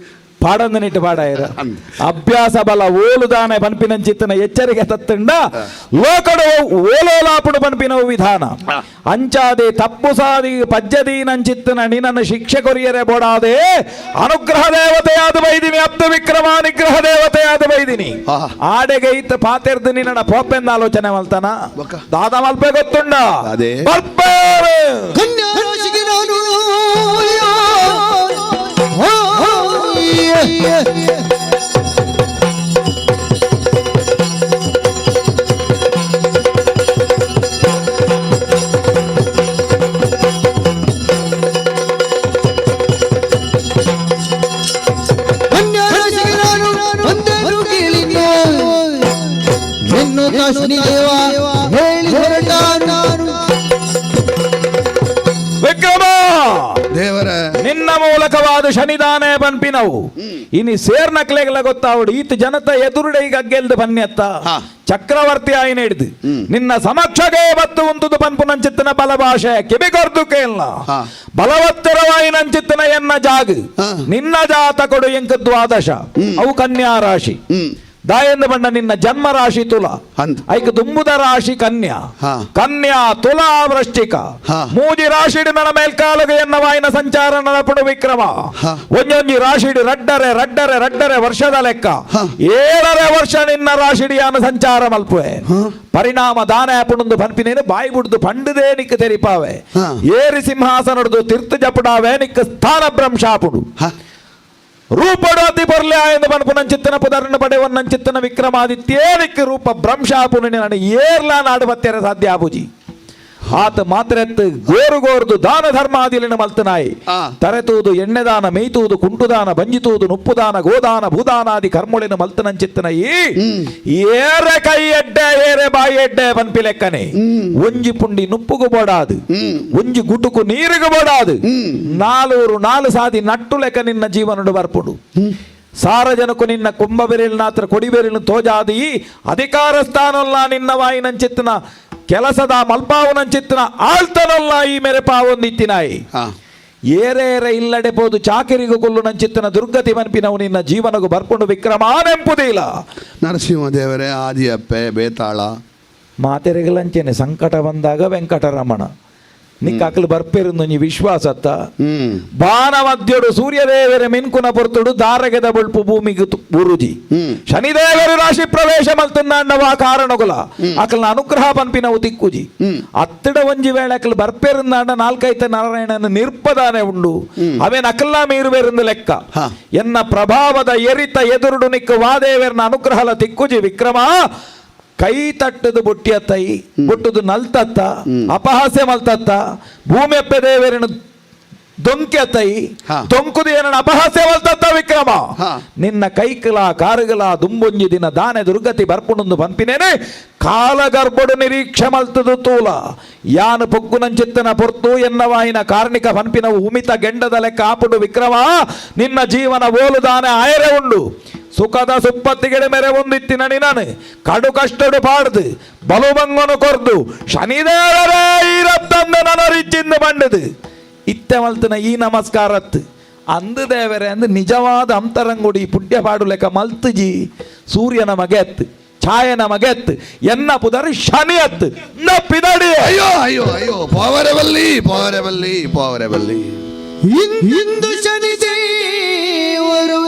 ಪಾಡಂದನಿಟ್ಟು ಪಾಡಾಯರ ಅಂದ್. ಅಭ್ಯಾಸ ಬಲ ಓಲುದಾನೆ ಪನ್ಪಿನಂಚಿತ್ತನ ಎಚ್ಚರಿಕೆ ತತ್ತಂಡ ಲೋಕಡು ಓಲೋಲಾಪುಡು ಪನ್ಪಿನವು ವಿಧಾನ ಅಂಚಾದೆ ತಪ್ಪು ಸಾದಿ ಪಜ್ಜದೀನಂಚಿತ್ತನ ನಿನ್ನನ್ನು ಶಿಕ್ಷೆ ಕೊರಿಯರೆ ಬೋಡಾದೆ ಅನುಗ್ರಹ ದೇವತೆಯಾದ ಬೈದಿನಿ ಅಬ್ದು ವಿಕ್ರಮ ನಿಗ್ರಹ ದೇವತೆಯಾದ ಬೈದಿನಿ ಆಹಾ. ಆಡೆಗೆ ಇತ್ತ ಪಾತೆರ್ದು ನಿನ್ನ ಪೋಪೆಂದ ಆಲೋಚನೆ ಮಲ್ತಾನ ಬೊಕ್ಕ. ದಾದ ಮಲ್ಪೆ ಗೊತ್ತುಂಡ ಅದೇ. ಮಲ್ಪೇರು. ಕನ್ಯಾ ರಾಶಿಗೆ ನಾನು ಕನ್ಯಾ ರಾಶಿಗೆ ನಾನು ಒಂದೇನು ಕೇಳಿದ್ದೆ ಎನ್ನುತ್ತ ಶನಿದೇವ ಹೇಳಿ ಹೊರಟ ನಾನು ವಿಕ್ರಮ ದೇವರ ನಿನ್ನ ಮೂಲಕವಾದ ಶನಿದಾನೆ ಪನ್ಪಿನವು ಇನಿ ಸೇರ್ನಕ್ಲೆಗಳ ಗೊತ್ತಾವಡು ಈತ ಜನತ ಎದುರುಡೆ ಈಗ ಗೆಲ್ದು ಬನ್ನಿಯತ್ತ ಹಾ. ಚಕ್ರವರ್ತಿ ಆಯ್ನ ಹಿಡಿದು ನಿನ್ನ ಸಮಕ್ಷಗೆ ಬತ್ತು ಉಂತುದು ಪನ್ಪುನಂಚಿತ್ತನ ಬಲ ಭಾಷೆ ಕಿಬಿಗೊರ್ದು ಕೇಳ್ನ ಹಾ. ಬಲವತ್ತರವಾಯಿನಂಚಿತ್ತನ ಎನ್ನ ಜಾಗ ಹಾ. ನಿನ್ನ ಜಾತ ಕೊಡು ಎಂಕ ದ್ವಾದಶ ಅವು ಕನ್ಯಾ ರಾಶಿ ದಾಯಂದ ಬಣ್ಣ ನಿನ್ನ ಜನ್ಮ ರಾಶಿ ತುಲ ಅಂದ್. ಐಕ ದುಂಬುದ ರಾಶಿ ಕನ್ಯಾ ಹಾ. ಕನ್ಯಾ ತುಲಾ ವೃಶ್ಚಿಕ ಹಾ. ಮೂಜಿ ರಾಶಿಡಿ ನನ್ನ ಮೇಲ್ಕಾಲಗ ಎನ್ನವಾಯಿನ ಸಂಚಾರ ನಡಪಡು ವಿಕ್ರಮ ಹಾ. ಒಂಜೊಂಜಿ ರಾಶಿಡಿ ರಡ್ಡರೆ ರಡ್ಡರೆ ರಡ್ಡರೆ ವರ್ಷದ ಲೆಕ್ಕ ಹಾ. 7 ವರ್ಷ ನಿನ್ನ ರಾಶಿಡಿಯಾನ ಸಂಚಾರ ಮಲ್ಪುವೆ ಹಾ. ಪರಿಣಾಮ ದಾನ ಆಪುಣಂದು ಪನ್ಪಿನೇನು ಬಾಯಿ ಬಿಡ್ದು ಪಂಡದೇ ನಿಕ್ಕ ತೆರಿಪಾವೆ ಹಾ. ಏರಿ ಸಿಂಹಾಸನಡ್ದು ತೀರ್ಥ ಜಪಡಾವೆ ನಿಕ್ಕ ಸ್ಥಾನ ಭ್ರಂಶಾಪುಡು ಹ ರೂಪಡು ಅತಿ ಬರ್ಲೆ ಆಯಂದು ಬನ್ಪು ನಂಚಿತ್ತನ ಪುದರ್ನ ಪಡೆವನ್ ನಂಚಿತ್ತನ ವಿಕ್ರಮಾದಿತ್ಯೇನಿಕ್ಕೆ ರೂಪ ಭ್ರಂಶಾಪುನಿ ನಾನು ಏರ್ಲಾ ನಾಡು ಬತ್ತೆರ ಸಾಧ್ಯ ಆಬುಜಿ ಆತ ಮಾತ್ರ ಎತ್ತು ಗೋರು ಗೋರ್ದು ದಾನ ಧರ್ಮಾದಿಲಿನ ಮಲ್ತನಾಯಿ ಆ. ತರೆತುವುದು ಎಣ್ಣೆದಾನ ಮೇಯ್ತುವುದು ಕುಂಟುದಾನ ಬಂಜಿತುವುದು ನುಪ್ಪುದಾನ ಗೋದಾನ ಭೂದಾನಾದಿ ಕರ್ಮುಳಿನ ಮಲ್ತನಂಚಿತ್ತನಯಿ ಏರೆ ಕೈ ಎಡ್ಡೆ ಏರೆ ಬಾಯಿ ಎಡ್ಡೆ ಬನ್ಪಿ ಲೆಕ್ಕನೆ ಒಂಜಿ ಪುಂಡಿ ನುಪ್ಪುಗು ಬೋಡಾದು ಒಂಜಿ ಗುಟುಕು ನೀರಿಗೂ ಬೋಡಾದು 4 ಸಾದಿ ನಟ್ಟು ಲೆಕ್ಕ ನಿನ್ನ ಜೀವನಡು ಬರ್ಪುಡು ಸಾರಜನಕು ನಿನ್ನ ಕುಂಭಬೆರಿಲ್ನಾತ್ರ ಕೊಡಿಬೆರಿಲು ತೋಜಾದಿ ಅಧಿಕಾರ ಸ್ಥಾನಲ್ಲ ನಿನ್ನ ವಾಯಿನಂಚಿತ್ತನ ಕೆಲಸದ ಮಲ್ಪಾವನಂಚಿತ್ತನ ಆಳ್ತನಲ್ಲ ಈ ಮೇರೆ ಪಾವೊಂದಿತ್ತಿನಾಯಿ ಹಾ ಏರೇರೆ ಇಲ್ಲಡೆ ಪೋದು ಚಾಕಿರಿಗೂ ಕೊಲ್ಲು ನಂಚಿತ್ತನ ದುರ್ಗತಿ ಮನ್ಪಿನವು ನಿನ್ನ ಜೀವನಗೂ ಬರ್ಕೊಂಡು ವಿಕ್ರಮಾನೆಂಪುದಿಲ್ಲ ನರಸಿಂಹದೇವರೇ ಆದಿಯಪ್ಪೆ ಬೇತಾಳ ಮಾತೆರೆಗಳಂಚೆನೆ ಸಂಕಟ ಬಂದಾಗ ವೆಂಕಟರಮಣ ನಿಕ್ಕಾಕಲು ಬರ್ಪೆರುಂದು ನೀ ವಿಶ್ವಾಸತ್ತ ಬಾನ ಮಧ್ಯೋಡು ಸೂರ್ಯದೇವರ ಮಿನ್ಕುನ ಪೊರ್ತುಡು ದಾರಗೆದ ಬಳ್ಪು ಭೂಮಿಗೆ ಗುರುಜಿ ಶನಿದೇವರು ರಾಶಿ ಪ್ರವೇಶ ಮಲ್ತನ್ನವ ಕಾರಣಗುಲ ಅಕಲ್ನ ಅನುಗ್ರಹ ಪನ್ಪಿನವು ತಿಕ್ಕುಜಿ ಅತ್ತಡ ಒಂಜಿ ವೇಳೆ ಅಕಲ್ ಬರ್ಪೆರುಂದಾಂಡ 4-5 ನಾರಾಯಣನ ನಿರ್ಪದಾನೆ ಉಂಡು ಅವೇನ್ ಅಕಲ್ನ ಮೀರುವೆರುಂದು ಲೆಕ್ಕ ಎನ್ನ ಪ್ರಭಾವದ ಎರಿತ ಎದುರುಡು ನಿಕ್ಕು ವಾದೇವರನ ಅನುಗ್ರಹಲ ತಿಕ್ಕುಜಿ ವಿಕ್ರಮ ಕೈ ತಟ್ಟದು ಬೊಟ್ಟಿಯತ್ತೈ ಬೊಟ್ಟದು ನಲ್ತತ್ತ ಅಪಹಾಸ್ಯ ಮಲ್ತತ್ತ ಭೂಮಿ ಅಪ್ಪೆದೇವರನ್ನು ದೊಂಕ್ಯತ್ತೈ ದೊಂಕುದು ಏನನ್ನ ಅಪಹಾಸ್ಯ ಮಲ್ತತ್ತ ವಿಕ್ರಮ ನಿನ್ನ ಕೈಕಲ ಕಾರುಗಲ ದುಂಬೊಂಜಿ ದಿನ ದಾನೆ ದುರ್ಗತಿ ಬರ್ಪುಣಂದು ಪಂಪಿನೇನೆ ಕಾಲಗರ್ಭಡು ನಿರೀಕ್ಷೆ ಮಲ್ತದು ತೂಲ ಯಾನು ಪೊಗ್ಗು ನಂಚಿತ್ತನ ಪೊರ್ತು ಎನ್ನವಾಯಿನ ಕಾರ್ಣಿಕ ಪಂಪಿನವು ಉಮಿತ ಗೆಂಡದ ಲೆಕ್ಕ ಆಪುಡು ವಿಕ್ರಮ ನಿನ್ನ ಜೀವನ ಓಲು ದಾನೆ ಆಯರೆ ಉಂಡು ಸುಖದ ಸುಪ್ಪತ್ತಿಗೆಡೆ ಮೆರೆ ಒಂದಿತ್ತಿನ ನಾನು ಕಡು ಕಷ್ಟಡು ಪಾಡ್ದು ಬಲುಬಂಗನು ಕೊರ್ದು ಶನಿದೇವರೇ ಈರತ್ತಂದ ನನರಿಚ್ಚಿಂದ ಬಂಡದು ಇತ್ತೆ ಮಲ್ತನ ಈ ನಮಸ್ಕಾರತ್ ಅಂದು ದೇವರೇ ಅಂದು ನಿಜವಾದ ಅಂತರಂಗುಡಿ ಪುಡ್ಯ ಪಾಡು ಲೆಕ್ಕ ಮಲ್ತುಜಿ ಸೂರ್ಯನ ಮಗೆತ್ ಛಾಯನ ಮಗೆತ್ ಎನ್ನ ಪುದರ್ ಶನಿ ಅತ್ ನಪ್ಪಿದಡಿ ಅಯ್ಯೋ ಅಯ್ಯೋ ಅಯ್ಯೋ ಪೋವರೆ ಬಲ್ಲಿ ಪೋವರೆ ಬಲ್ಲಿ ಪೋವರೆ ಬಲ್ಲಿ ಇಂದು ಶನಿ ದೇವರು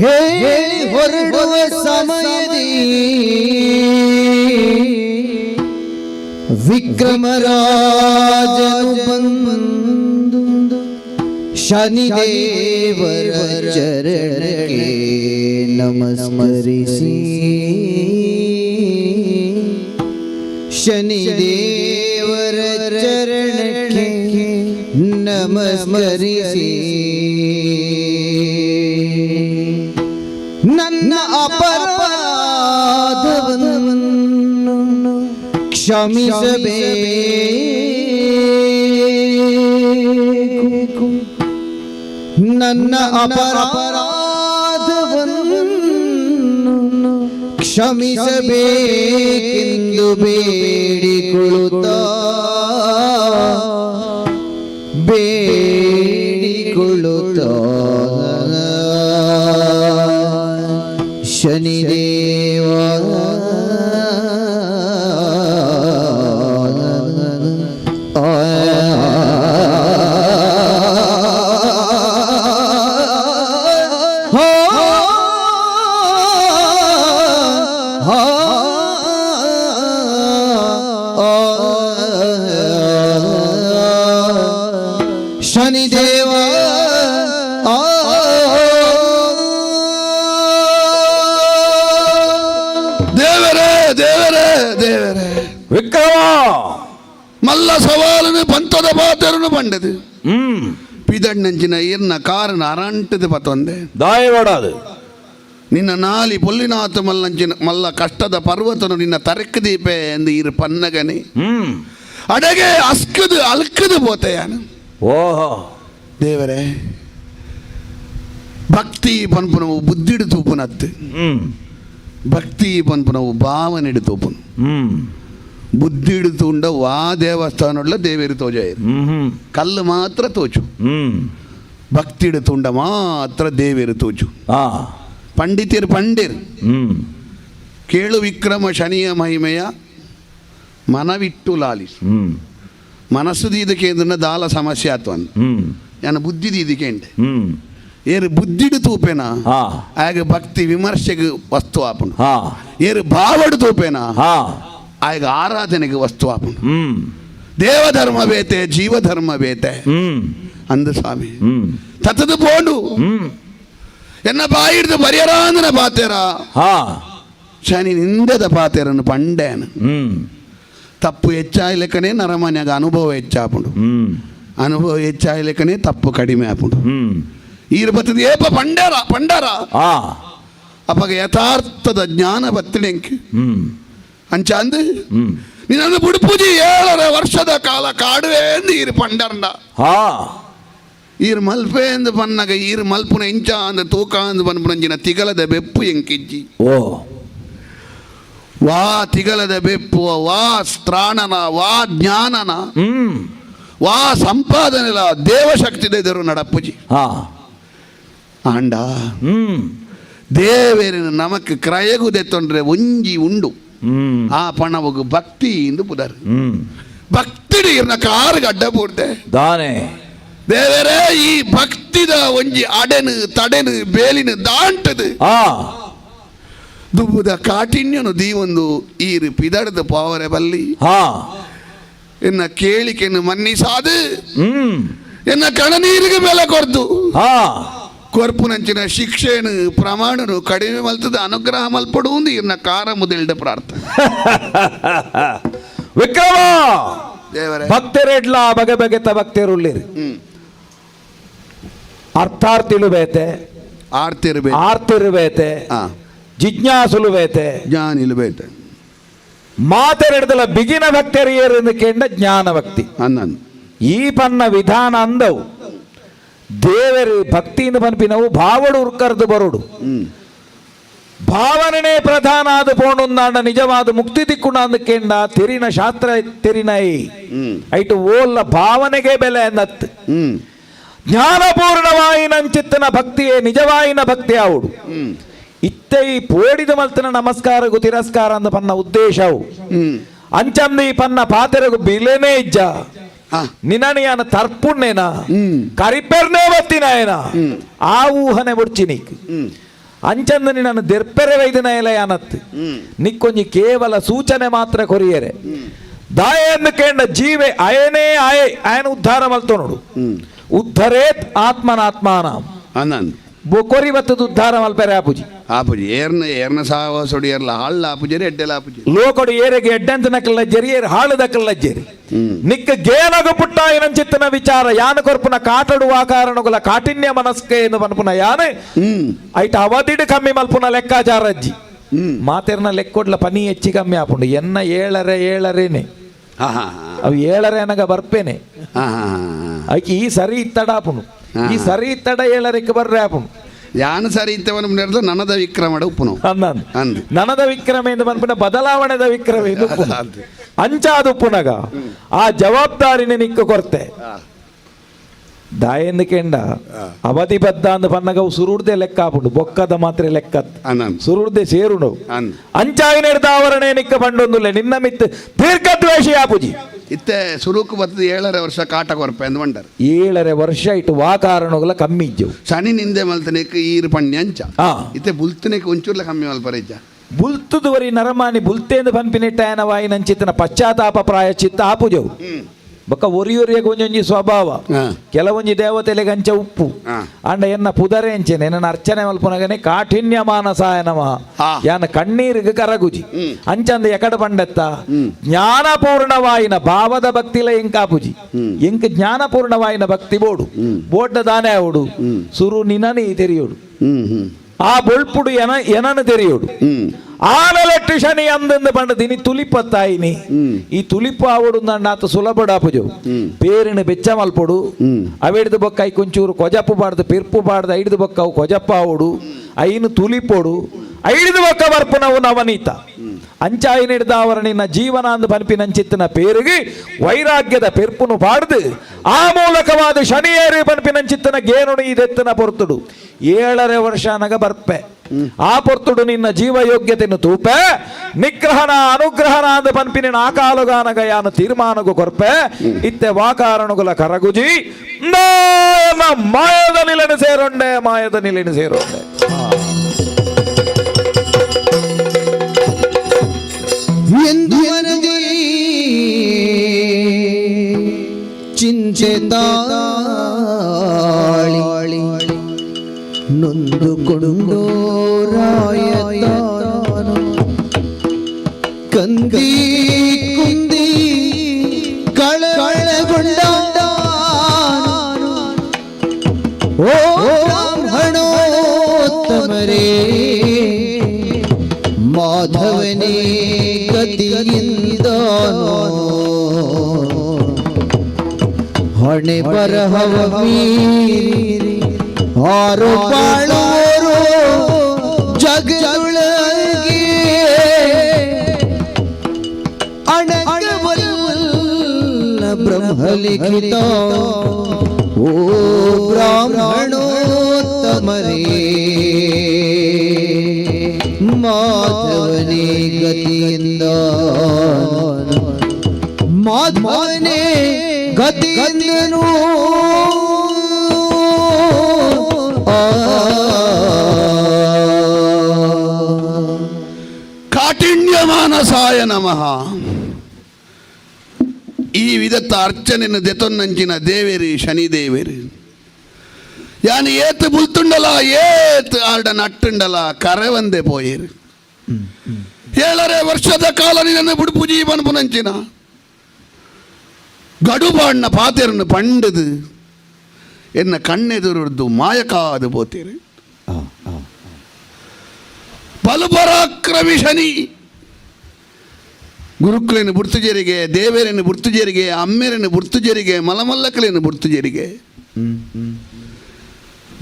ಹೇಳಿ ಹೊರಡುವ ಸಮಯದಿ ವಿಕ್ರಮರಾಜನು ಬಂದು ಶನಿದೇವರ ಚರಣಕ್ಕೆ ನಮಸ್ಕರಿಸಿ ಶನಿದೇವರ ಚರಣಕ್ಕೆ ನಮಸ್ಕರಿಸಿ ನನ್ನ ಅಪರಾಧವನ್ನು ಕ್ಷಮಿಸಬೇಕು ನನ್ನ ಅಪರಾಧವನ್ನು ಕ್ಷಮಿಸಬೇಕೆಂದು ಬೇಡಿಕೊಳ್ಳುತ್ತಾ ಶನಿದೇವ ಶನಿದೇವ ದೇವರೇ ದೇವರೇ ದೇವರೇ ವಿಕ್ರಮ ಮಲ್ಲ ಸವಾಲನು ಪಂತದ ಪಾತ್ರನು ಪಂಡದು ಪಿದಣ್ಣಂಚಿನ ಇರ್ನ ಕಾರಣ ಅರಂಟದ ಪತ್ತೊಂದೆ ದಾಯವಾಡದು ನಿನ್ನ ನಾಲಿ ಪೊಲ್ಲಿನಾಥ ಮಲ್ಲಂಚಿನ ಮಲ್ಲ ಕಷ್ಟದ ಪರ್ವತನು ನಿನ್ನ ತರಕ ದೀಪೆ ಎಂದು ಇರು ಪನ್ನಗನೆ ಅಡಗೆ ಅಸ್ಕದು ಅಲ್ಕದು ಪೋತೆಯಾನು ಓಹೋ ದೇವರೇ ಭಕ್ತಿ ಪನ್ಪುನವು ಬುದ್ಧಿಡು ತೂಪುನತ್ತು ಭಕ್ತಿ ಪನ್ಪುನವು ಭಾವನೆಡು ತೂಪುನು ಬುದ್ಧಿಡು ತೂಂಡ ವಾ ದೇವಸ್ಥಾನಡ್ಲ ದೇವೇರು ತೋಜಾಯಿರು ಕಲ್ಲು ಮಾತ್ರ ತೋಚು ಭಕ್ತಿಡು ತುಂಡ ಮಾತ್ರ ದೇವೇರು ತೋಚು ಪಂಡಿತಿರ್ ಪಂಡಿರ್ ಕೇಳು ವಿಕ್ರಮ ಶನಿಯ ಮಹಿಮೆಯ ಮನವಿಟ್ಟು ಲಾಲಿಸು ಮನಸ್ಸು ದೀದಕ್ಕೆ ದಾಲ ಸಮಸ್ಯೆ ಆತು ಅಂತ ನಾನು ಬುದ್ಧಿ ದೀದಕ್ಕೆ ಏರು ಬುದ್ಧಿಡು ತೂಪೇನ ಆಗ ಭಕ್ತಿ ವಿಮರ್ಶೆಗೆ ವಸ್ತು ಆಪುಂಡು ಏರು ಭಾವಡು ತೂಪೇನ ಆಗ ಆರಾಧನೆಗೆ ವಸ್ತು ಆಪುಂಡು ದೇವಧರ್ಮ ಬೇತೆ ಜೀವಧರ್ಮ ಬೇತೆ ಅಂದ ಸ್ವಾಮಿ ತತ್ತದು ಪೋಂಡು ಎನ್ನ ಬಾಯಿಡ್ದು ಬರಿಯರಾಂದನ ಪಾತೇರ ಶನಿ ನಿಂದದ ಪಾತೇರನ್ನು ಪಂಡೇನ ತಪ್ಪು ಹೆಚ್ಚಾಯ್ಲೆಕ್ಕನೆ ನರಮನ್ಯಾಗ ಅನುಭವ ಹೆಚ್ಚಾಪುಂಡು ಅನುಭವ ಹೆಚ್ಚಾಯ್ಲೆಕ್ಕನೆ ತಪ್ಪು ಕಡಿಮೆ ಆಪುಂಡು ಈರು ಬತ್ತದ ಏಪ ಪಂಡಾರ ಅಪ್ಪಗ ಯಥಾರ್ಥದ ಜ್ಞಾನ ಬತ್ತಡೆಂಕಿ ಅಂಚ ಅಂದ್ ನೀನನ್ನು ಬುಡುಪುಜಿ 7 ವರ್ಷದ ಕಾಲ ಕಾಡುವೆ ಎಂದು ಈರು ಪಂಡರ್ಂಡ ಈರು ಮಲ್ಪೆ ಎಂದು ಪನ್ನಗ ಈರು ಮಲ್ಪುನ ಇಂಚ ಅಂದ ತೂಕ ಅಂದು ಪನ್ಪುನಂಜಿನ ತಿಗಲದ ಬೆಪ್ಪು ಎಂಕಿಜ್ಜಿ ವಾ ತಿಗಲದ ಬೆಪ್ಪು ವಾ ಸ್ತ್ರಾಣನ ವಾ ಜ್ಞಾನನ ವಾ ಸಂಪಾದನೆಲ ದೇವಶಕ್ತಿದೆದರು ನಡಪ್ಪುಜಿ ಆಂಡ ದೇವೇರಿನ ನಮಕ್ ಕ್ರಯಗುದೆ ತೊಂದ್ರೆ ಒಂಜಿ ಉಂಡು ಆ ಪಣವಗು ಭಕ್ತಿ ಇಂದು ಪುದರ್ ಭಕ್ತಿ ಇರ್ನ ಕಾರು ಗಡ್ಡ ಪೂರ್ತೆ ದಾನೆ ದೇವರೇ ಈ ಭಕ್ತಿದ ಒಂಜಿ ಅಡೆನು ತಡೆನು ಬೇಲಿನ ದಾಂಟದು ದುಬ್ಬುದ ಕಾಠಿಣ್ಯನು ದೀವೊಂದು ಈರು ಪಿದಡದ ಪಾವರೆ ಬಲ್ಲಿ ಎನ್ನ ಕೇಳಿಕೆನ್ನು ಮನ್ನಿಸಾದು ಎನ್ನ ಕಣನೀರಿಗೆ ಬೆಲೆ ಕೊರ್ದು ಕೊರ್ಪುನಂಚಿನ ಶಿಕ್ಷೆನು ಪ್ರಮಾಣನು ಕಡಿಮೆ ಮಲ್ತದ ಅನುಗ್ರಹ ಮಲ್ಪಡುವುದು ಇರ್ನ ಕಾರ ಮುದಿಲ್ಡ ಪ್ರಾರ್ಥನೆ ವಿಕ್ರಮ ದೇವರೇ ಭಕ್ತರೆಡ್ಲ ಬಗೆ ಬಗೆತ ಭಕ್ತರುಳ್ಳಿರಿ ಅರ್ಥಾರ್ಥಿಲು ಬೇತೆ ಆರ್ತಿರು ಬೇತೆ ಜಿಜ್ಞಾಸುಲು ಬೇತೆ ಜ್ಞಾನಿಲು ಬೇತೆ ಮಾತೆರೆಡ್ದಲ ಬಿಗಿನ ಭಕ್ತರಿಯರು ಕೇಂದ್ರ ಜ್ಞಾನ ಭಕ್ತಿ ಅನ್ನನ್ ಈ ಪನ್ನ ವಿಧಾನ ಅಂದವು ದೇವರು ಭಕ್ತಿಯಿಂದ ಪನ್ಪಿನವು ಭಾವಡು ಉರ್ಕರ್ದು ಬರುಡು ಭಾವನೆ ಪ್ರಧಾನ ಆದ ಪೋಣುಂದಾಂಡ ನಿಜವಾದ ಮುಕ್ತಿ ದಿಕ್ಕುಂಡ ಅಂದಕೇಂಡ ತೆರಿನ ಶಾಸ್ತ್ರ ತೆರಿನೈ ಐಟು ಓಲ್ಲ ಭಾವನೆಗೆ ಬೆಲೆ ಅನ್ನತ್ ಜ್ಞಾನಪೂರ್ಣವಾಯಿನಂಚಿತ್ತನ ಭಕ್ತಿಯೇ ನಿಜವಾಯಿನ ಭಕ್ತಿ ಆವುಡು ಇತ್ತೈ ಪೋಡಿದ ಮಲ್ತನ ನಮಸ್ಕಾರಗು ತಿರಸ್ಕಾರ ಅಂದ ಪನ್ನ ಉದ್ದೇಶವು ಅಂಚಂದಿ ಪನ್ನ ಪಾತೆರಗು ಬಿಲೆನೇ ಇಜ್ಜ ನಿನನಿಯನ ತರ್ಪುಣ್ಣೇನ ಕರಿಪೆರ್ನೇ ಬತ್ತಿನಾಯನ ಆ ಊಹನೆ ಬುಡ್ಚಿನಿಕ್ ಅಂಚಂದ ನಿನ್ನ ದೆರ್ಪೆರೆ ವೈದ್ಯನ ಎಲೆಯಾನತ್ ನಿಕ್ಕೊಂಜಿ ಕೇವಲ ಸೂಚನೆ ಮಾತ್ರ ಕೊರಿಯರೆ ದಾಯನ್ನು ಕೇಂಡ ಜೀವೆ ಅಯನೇ ಆಯನ ಉದ್ಧಾರ ಮಲ್ತು ನೋಡು ಉದ್ಧರೇತ್ ಆತ್ಮನಾತ್ಮಾನ ಅನ್ನನ್ ಕೊರಿ ಬತ್ತದ ಉದ್ಧಾರ ಮಲ್ಪೆರೆ ಆಪುಜಿ ಏರ್ನ ಸಾವಸೊಡಿ ಏರ್ಲ ಹಾಳ ಆಪುಜರಿ ಎಡ್ಡೆಲ ಆಪುಜಿ ಲೋಕಡು ಏರೆಗೆ ಎಡ್ಡಂತ ನಕಲ್ಲ ಜರಿ ಏರ್ ಹಾಳದ ಕಲ್ಲ ಜರಿ ನಿಕ್ಕ ಗೇನಗು ಪುಟ್ಟ ಏನಂಚಿತ್ತನ ವಿಚಾರ ಯಾನ ಕೊರ್ಪುನ ಕಾಟಡುವ ಕಾರಣಗುಲ ಕಾಠಿಣ್ಯ ಮನಸ್ಕೆ ಎಂದು ಪನ್ಪುನ ಯಾನ ಐಟ ಅವಧಿಡ್ ಕಮ್ಮಿ ಮಲ್ಪುನ ಲೆಕ್ಕಾಚಾರ ಅಜ್ಜಿ ಮಾತೆರ್ನ ಲೆಕ್ಕೊಡ್ಲ ಪನಿ ಹೆಚ್ಚಿ ಕಮ್ಮಿ ಆಪುಂಡು ಎನ್ನ ಏಳರೇನೆ ಅವು ಏಳರೇನಗ ಬರ್ಪೇನೆ ಐಕಿ ಈ ಸರಿ ಇತ್ತಡ ಆಪುಂಡು ಈ ಸರಿ ಇತ್ತಡ ಏಳರಕ್ಕೆ ಬರ್ರೆ ಆಪುಂಡು ಯಾನು ಸರಿ ಇತ್ತವನು ನಡೆದು ನನದ ವಿಕ್ರಮಡ ಉಪ್ಪುನು ಅಂದು ನನದ ವಿಕ್ರಮ ಎಂದು ಬಂದ್ಬಿಟ್ಟ ಬದಲಾವಣೆದ ವಿಕ್ರಮ ಎಂದು ಅಂಚಾದ ಉಪ್ಪುನಗ ಆ ಜವಾಬ್ದಾರಿನ ನಿಕ್ಕ ಕೊರತೆ ದಾಯಂದು ಕೆಂಡ ಅವಧಿ ಬದ್ಧ ಅಂದ ಪನ್ನಗವು ಸುರುಡ್ದೆ ಲೆಕ್ಕ ಆಪುಂಡು ಬೊಕ್ಕದ ಮಾತ್ರ ಲೆಕ್ಕ ಸುರುಡ್ದೆ ಸೇರುಂಡು ಅಂಚಾಗಿ ನಡೆದ ಆವರಣೆ ನಿಕ್ಕ ಬಂಡೊಂದುಲ್ಲೆ ನಿನ್ನ ಮಿತ್ ದೀರ್ಘದ್ವೇಷಿ ಆಪುಜಿ ಇತ್ತೆ ಸುರುಕು ಬರ್ತದೆ 7 ವರ್ಷ ಕಾಟ ಕೊರಪೆ ಅಂದ್ ಬಂಡರ್ 7 ವರ್ಷ ಇಟ್ಟು ವಾ ಕಾರಣಗಳ ಕಮ್ಮಿ ಇಜ್ಜವು ಶನಿ ನಿಂದೆ ಮಲ್ತನೆಕ್ ಈರು ಪಣ್ಯ ಅಂಚ ಇತ್ತೆ ಬುಲ್ತನೆಕ್ ಒಂಚೂರ್ಲ ಕಮ್ಮಿ ಮಲ್ಪರಿಜ್ಜ ಬುಲ್ತುದುವರಿ ನರಮಾನಿ ಬುಲ್ತೇಂದು ಪನ್ಪಿನಿಟ್ಟಾಯನ ವಾಯಿನಂಚಿತ್ತನ ಪಶ್ಚಾತ್ತಾಪ ಪ್ರಾಯಚಿತ್ತ ಆಪುಜವು ಬೊಕ್ಕ ಒರಿಯೊರಿಯ ಒಂಜೊಂಜಿ ಸ್ವಭಾವ ಕೆಲವೊಂಜಿ ದೇವತೆಲೆಗೆ ಅಂಚ ಉಪ್ಪು ಅಂಡ ಎನ್ನ ಪುದರೆ ಅಂಚೆನೆ ನನ್ನ ಅರ್ಚನೆ ಮಲ್ಪುನಗನೆ ಕಾಠಿಣ್ಯ ಮಾನಸಾಯ ನಮಃ ಯಾನ ಕಣ್ಣೀರಿಗೆ ಕರಗುಜಿ ಅಂಚಂದ ಎಕಡ ಪಂಡೆತ್ತ ಜ್ಞಾನಪೂರ್ಣವಾಯಿನ ಭಾವದ ಭಕ್ತಿಲ ಎಂಕಾಪುಜಿ ಎಂಕ್ ಜ್ಞಾನಪೂರ್ಣವಾಯಿನ ಭಕ್ತಿ ಬೋಡು ಬೋಡ್ಡ ದಾನೆ ಅವಡು ಸುರು ನಿನನಿ ತೆರಿಯೋಡು ಆ ಬೊಳ್ಪುಡು ಎನನು ತೆರಿಯೋಡು ಆನಲೆಟ್ಟು ಶನಿ ಅಂದಂದು ಪಂಡ ದಿನಿ ತುಲಿಪತ್ತಾಯಿನಿ ಈ ತುಲಿಪು ಆವಡು ಆತ ಸುಲಭಡಾಪುಜು ಪೇರಿನ ಬೆಚ್ಚ ಮಲ್ಪೊಡು ಅವಿಡ್ದು ಬೊಕ್ಕ ಐ ಕೊಂಚೂರು ಕೊಜಪ್ಪು ಬಾಡ್ದು ಪಿರ್ಪು ಬಾಡ್ದು ಐಡ್ದು ಬೊಕ್ಕ ಅವು ಕೊಜಪ್ಪ ಆವಡು ಐನು ತುಲಿಪೊಡು ಐಡ್ದು ಬೊಕ್ಕ ಬರ್ಪುನವು ನವನೀತ ಅಂಚಾಯಿನ ಹಿಡ್ದ ಅವರ ನಿನ್ನ ಜೀವನ ಅಂದು ಪನ್ಪಿನಂಚಿತ್ತಿನ ಪೇರಿಗೆ ವೈರಾಗ್ಯದ ಪೆರ್ಪುನು ಪಾಡ್ದು ಆ ಮೂಲಕವಾದ ಶನಿಯೇರಿ ಪನ್ಪಿನಂಚಿತ್ತಿನ ಗೇನುಣಿ ಇದೆತ್ತನ ಪೊರ್ತುಡು 7 ವರ್ಷ ನಗ ಬರ್ಪೆ ಆ ಪೊರ್ತುಡು ನಿನ್ನ ಜೀವಯೋಗ್ಯತೆಯನ್ನು ತೂಪೆ ನಿಗ್ರಹಣ ಅನುಗ್ರಹಣ ಅಂದ ಪನ್ಪಿನ ಆಕಾಲುಗಾನಗ ಯಾನು ತೀರ್ಮಾನಗು ಕೊರ್ಪೆ ಇತ್ತೆ ವಾಕಾರಣಗುಲ ಕರಗುಜಿ ಮಾಯದ ನಿಲೆನು ಸೇರೊಂಡೆ ಮಾಯದ ನಿಲೆನು ಸೇರೊಂಡೆ ಎಂದು ಮನದಿ ಚಿಂತೆ ತಾಳಿ ನೊಂದು ಕೊಂಡೋರಾಯತಾನು ಕಂದಿ ಕುಂದಿ ಕಳಗೊಂಡ ಓ ಬ್ರಾಹ್ಮಣೋತ್ತಮರೇ ಮಾಧವನೇ ಗತಿಯಿಂದಾನೋ ಹೊಣೆ ಬರಹವ ಮೀರಿ ಆರು ಬಾಳೋರು ಜಗದೊಳಗೆ ಅಣಗವಲ್ಲ ಬ್ರಹ್ಮಲಿಖಿತ ಓ ಬ್ರಾಹ್ಮಣೋತ್ತಮರೇ ಮಾಧವನೇ ಗತಿಯಿಂದ ಮಾಧವನೇ ಗತಿಯಿಂದನು ಕಾಠಿಣ್ಯ ಮಾನಸಾಯ ನಮಃ. ಈ ವಿಧತ್ತ ಅರ್ಚನೆಯನ್ನು ದೆತೊನ್ನಂಚಿನ ದೇವೇರಿ ಶನಿದೇವೇರಿ ಯಾನು ಏತ್ ಬುಲ್ತುಂಡಲ ಏತ್ ಆರ್ಡ ನಟ್ಟುಂಡಲ ಕರೆ ಒಂದೇ ಪೋಯೇರು 7 ವರ್ಷದ ಕಾಲ ನಿನ್ನ ಬುಡುಪು ಜೀವನ ಪುನಂಚಿನ ಗಡುಬಾಣ್ಣ ಪಾತೆರನ್ನು ಪಂಡದು ಎನ್ನ ಕಣ್ಣೆದುರುಡ್ದು ಮಾಯಕಾದು ಪೋತೇರು ಬಲಪರಾಕ್ರಮಿ ಶನಿ ಗುರುಕುಲೇನು ಬುರ್ತುಜರಿಗೆ ದೇವೇರೇನು ಬುರ್ತುಜರಿಗೆ ಅಮ್ಮೇರೇನು ಬುರ್ತುಜರಿಗೆ ಮಲಮಲ್ಲಕಲೇನು ಬುರ್ತುಜರಿಗೆ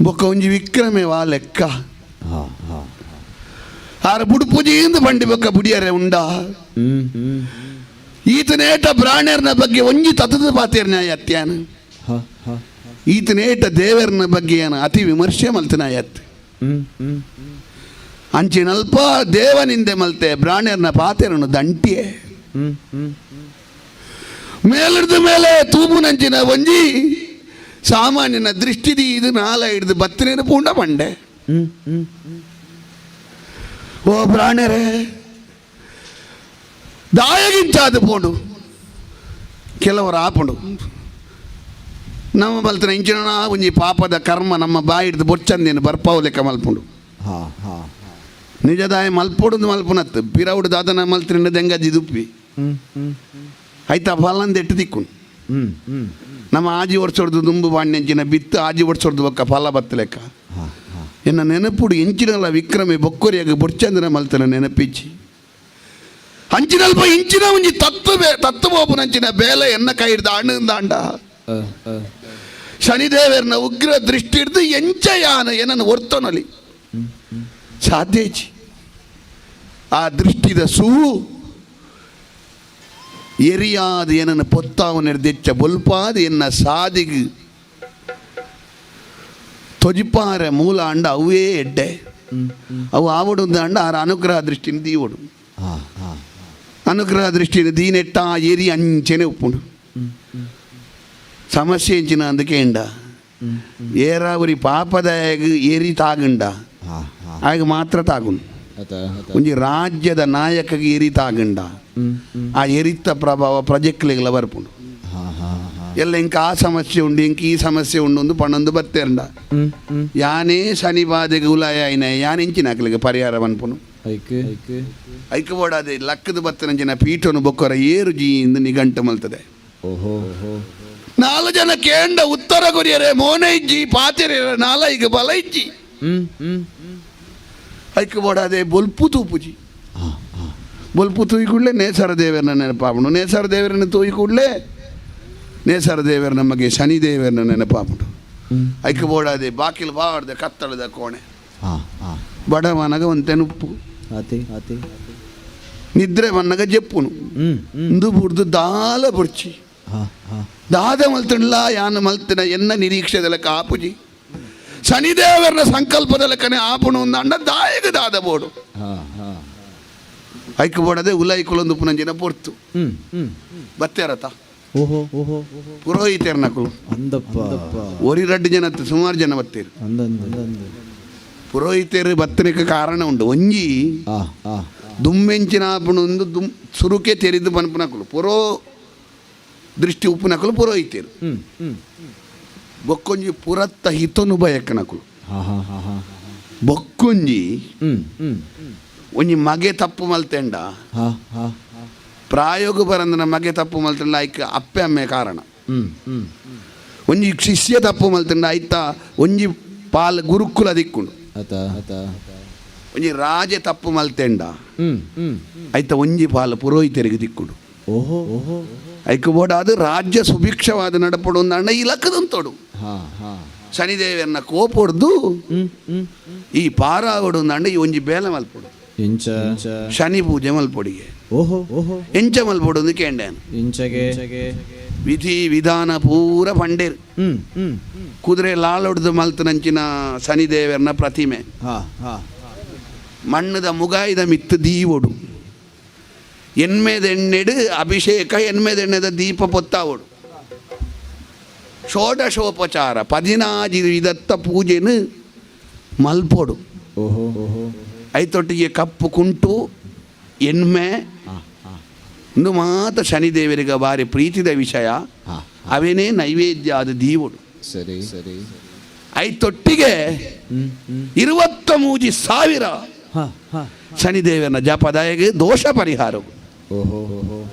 ಬೊಕ್ಕ ಒಂಜಿ ವಿಕ್ರಮೆ ವಾ ಲೆಕ್ಕ ಆರ ಬುಡುಪುಜಿಯಿಂದ ಬಂಡಿ ಬೊಕ್ಕ ಬುಡಿಯರೆ ಉಂಡ ಈತನೇಟ ಬ್ರಾಣ್ಯರ್ನ ಬಗ್ಗೆ ಒಂಜಿ ತತದ ಪಾತೇರ್ನ ಅತ್ಯಾನ ಈತನೇಟ ದೇವರನ ಬಗ್ಗೆ ಏನು ಅತಿ ವಿಮರ್ಶೆ ಮಲ್ತನ ಎತ್ ಅಂಚಿನಲ್ಪ ದೇವನಿಂದೆ ಮಲ್ತೆ ಬ್ರಾಣ್ಯರ್ನ ಪಾತೇರನು ದಂಟಿಯೇ ಮೇಲಿಡ್ದ ಮೇಲೆ ತೂಪುನಂಚಿನ ಒಂಜಿ ಸಾಮಾನ್ಯನ ದೃಷ್ಟಿದಿ ಇದು ನಾಲ ಹಿಡಿದು ಬತ್ತನೇನು ಪೂಂಡ ಬಂಡೆ ಓ ಬ್ರಾಣ್ಯರೇ ದಾಯಗಿಂಚಾದ ಪೋಂಡು ಕೆಲವರು ಆಪುಂಡು ನಮ್ಮ ಬಲ್ತನ ಇಂಚಿನ ಒಂಜಿ ಪಾಪದ ಕರ್ಮ ನಮ್ಮ ಬಾಯಿ ಹಿಡಿದು ಬೊಚ್ಚಂದೇನು ಬರ್ಪಾವು ಲೆಕ್ಕ ಮಲ್ಪುಂಡು ನಿಜದಾಯ ಮಲ್ಪೊಡುದು ಮಲ್ಪುನತ್ತು ಪಿರವುಡು ದಾದನ ಮಲ್ತ್ರಿನ ದೆಂಗಜಿ ದುಪ್ಪಿ ಆಯ್ತಾ ಫಲಂದು ಎಟ್ಟು ದಿಕ್ಕುಂಡು ನಮ್ಮ ಆಜಿ ಒಡ್ಸೋಡ್ದು ದುಂಬು ಬಾಣ್ಯಂಚಿನ ಬಿತ್ತು ಆಜಿ ಒಡ್ಸೋಡ್ದು ಬೊಕ್ಕ ಫಲ ಬತ್ತ ಲೆಕ್ಕ ಎನ್ನ ನೆನಪುಡು ಇಂಚಿನಲ್ಲ ವಿಕ್ರಮೆ ಬೊಕ್ಕೊರಿಯಾಗ ಬೊಚ್ಚಂದಿನ ಮಲ್ತನ ನೆನಪಿಚ್ಚಿ ಅಂಚಿನಲ್ಪ ಇಂಚಿನ ಒಂಜಿ ತತ್ವಬೋಪುನಂಚಿನ ಬೇಲೆ ಎನ್ನ ಕೈ ಹಿಡ್ದು ಅಣ್ಣಂದಾಂಡ ಶನಿದೇವರನ ಉಗ್ರ ದೃಷ್ಟಿ ಹಿಡ್ದು ಎಂಚಯಾನ ಏನನ್ನು ಒರ್ತೊನಲಿ ಸಾಧ್ಯ ಆ ದೃಷ್ಟಿದ ಸೂ ಎರಿಯಾದ ಏನನ್ನು ಪೊತ್ತಾವನೆಡ್ದೆಚ್ಚ ಬೊಲ್ಪಾದ ಎನ್ನ ಸಾದಿಗು ತೊಜಿಪಾರ ಮೂಲ ಅಂಡ ಅವೇ ಎಡ್ಡೆ ಅವು ಆವಡು ಅಂಡ ಆರ ಅನುಗ್ರಹ ದೃಷ್ಟಿನ ದೀವಡು ಅನುಗ್ರಹ ದೃಷ್ಟಿನ ದೀನೆಟ್ಟ ಏರಿ ಅಂಚೆನೆ ಉಪ್ಪುಂಡು ಸಮಸ್ಯೆ ಎಂಚಿನ ಅಂದಕ್ಕೆ ಎಂಡ ಏರಾವರಿ ಪಾಪದಾಯಗ ಏರಿ ತಾಗಂಡ ಆಗ ಮಾತ್ರ ತಾಗುಂಡು ಒಂಜಿ ರಾಜ್ಯದ ನಾಯಕಗೆ ಏರಿ ತಾಗಂಡ ಆ ಎರಿತ ಪ್ರಭಾವ ಪ್ರಜೆಕ್ಲೆಗಳ ಬರ್ಪುಂಡು ಎಲ್ಲ ಇಂಕ ಆ ಸಮಸ್ಯೆ ಉಂಡು ಇಂಕ ಈ ಸಮಸ್ಯೆ ಉಂಡು ಒಂದು ಪಣ್ಣೊಂದು ಬರ್ತೇರಂಡ ಯಾನೇ ಶನಿ ಬಾಧೆಗೆ ಉಲಾಯ ಆಯ್ನ ಯಾನ್ ಇಂಚಿನ ಹಾಕ್ಲಿಕ್ಕೆ ಪರಿಹಾರ ಬನ್ಪುನು ಐಕ ಬೋಡಾದೆ ಲಕ್ಕದ ಬತ್ತನಂಚಿನ ಪೀಠನು ಬೊಕ್ಕರ ಏರು ಜೀಯಿಂದ ನಿಘಂಟು ಮಲ್ತದೆ 4 ಜನ ಕೇಂಡ ಉತ್ತರ ಕೊರಿಯರೆ ಮೋನೆ ಇಜ್ಜಿ ಪಾತೆರೆ 4 ಬಲ ಇಜ್ಜಿ ಐಕ ಬೋಡಾದೆ ಬೊಲ್ಪು ತೂಪುಜಿ ಬೊಲ್ಪು ತೂಯಿ ಕೂಡಲೇ ನೇಸರ ದೇವರನ್ನ ನೆನಪಾಪುಂಡು ನೇಸರ ದೇವರನ್ನ ತೂಯಿ ಕೂಡಲೇ ನೇಸರ ದೇವರ ನಮಗೆ ಶನಿದೇವರನ್ನ ನೆನಪಾಪುಂಡು ಐಕ ಬೋಡಾದೆ ಬಾಕಿಲು ಬಾಡ್ದೆ ಕತ್ತಳದ ಕೋಣೆ ಬಡವನಗ ಒಂತೆನುಪ್ಪು ನಿದ್ರೆ ಬನ್ನಗ ಜೆಪ್ಪುನು ಇಂದು ಬುಡ್ದು ದಾಲ ಬುಡ್ಚಿ ದಾದ ಮಲ್ತಣ್ಣ ಯಾನ ಮಲ್ತಿನ ಎನ್ನ ನಿರೀಕ್ಷೆದಲ್ಲ ಕಾಪುಜಿ ಶನಿದೇವರ ಸಂಕಲ್ಪದ ಲೆಕ್ಕನೆ ಆಪುಣು ಅಂದ ದಾಯಗದಾದ ಬೋಡು ಐಕ್ ಬೋಡದೆ ಉಲೈಕುಲೊಂದು ಪುನಂಜಿನ ಪೊರ್ತು ಬತ್ತೇರತ ಓಹೋ ಓಹೋ ಪುರೋಹಿತೇರ್ನಕುಲು ಅಂದಪ್ಪ ಒರಿ 2 ಜನ ಸುಮಾರು ಜನ ಬತ್ತೇರು ಪುರೋಹಿತರು ಬತ್ತನಿಕ ಕಾರಣ ಉಂಟು ಒಂಜಿ ದುಮ್ಮೆಂಚಿನ ಆಪುಣು ಒಂದು ಸುರುಕೆ ತೆರಿದು ಪನ್ಪುನಕುಲು ಪುರೋ ದೃಷ್ಟಿ ಉಪ್ಪುನಕುಲು ಪುರೋಹಿತರು ಬೊಕ್ಕೊಂಜಿ ಪುರತ್ತ ಹಿತನು ಬಯಕ್ಕನಕುಲು ಬೊಕ್ಕೊಂಜಿ ಒಂಜಿ ಮಗೆ ತಪ್ಪು ಮಲ್ತೆಂಡ ಪ್ರಾಯೋಗ ಬರಂದನ ಮಗೆ ತಪ್ಪು ಮಲ್ತೆಂಡ ಐಕ್ ಅಪ್ಪೆ ಅಮ್ಮೆ ಕಾರಣ ಒಂಜಿ ಶಿಷ್ಯ ತಪ್ಪು ಮಲ್ತೆಂಡ ಐತ ಒಂಜಿ ಪಾಲ್ ಗುರುಕುಲ ದಿಕ್ಕುಂಡು ಒಂಜಿ ರಾಜೆ ತಪ್ಪು ಮಲ್ತೆಂಡ ಐತ ಒಂಜಿ ಪಾಲ್ ಪುರೋಹಿತರಿಗೆ ದಿಕ್ಕುಂಡು ಐಕ್ ಬೋಡ ಅದು ರಾಜ್ಯ ಸುಭಿಕ್ಷವಾದ ನಡಪಡು ಅಂದ ಇಲಕ್ಕದಂತೋಡು ಶನಿದೇವರನ್ನ ಕೋಪೊಡ್ದು ಈ ಪಾರಾವಡು ಅಂದ ಈ ಒಂಜಿ ಬೇಲ ಮಲ್ಪೊಡು ಶನಿ ಪೂಜೆ ಮಲ್ಪೊಡಿಗೆ ಎಂಚ ಮಲ್ಪೊಡು ಅಂದು ಕೇಂಡೇನು ವಿಧಿ ವಿಧಾನ ಪೂರ ಪಂಡೇರು ಕುದುರೆ ಲಾಳೊಡ್ದು ಮಲ್ತನಂಚಿನ ಶನಿದೇವರನ ಪ್ರತಿಮೆ ಮಣ್ಣದ ಮುಗಾಯ್ದ ಮಿತ್ತು ದೀವೊಡು ಎನ್ಮೆದೆಣ್ಣೆಡು ಅಭಿಷೇಕ ಎನ್ಮೆದೆಣ್ಣೆದ ದೀಪ ಪೊತ್ತಾವಡು ಷೋಡಶೋಪಚಾರ 16 ವಿಧತ್ತ ಪೂಜೆನು ಮಲ್ಪೊಡು ಐತೊಟ್ಟಿಗೆ ಕಪ್ಪು ಕುಂಟು ಎನ್ಮೆ ಇಂದು ಮಾತ್ರ ಶನಿದೇವರಿಗೆ ಬಾರಿ ಪ್ರೀತಿದ ವಿಷಯ ಅವೇನೇ ನೈವೇದ್ಯ ಆದ ದೀವೊಡು ಸರಿ ಸರಿ ಐತೊಟ್ಟಿಗೆ 23,000 ಶನಿದೇವನ ಜಪದಾಯಗೆ ದೋಷ ಪರಿಹಾರವು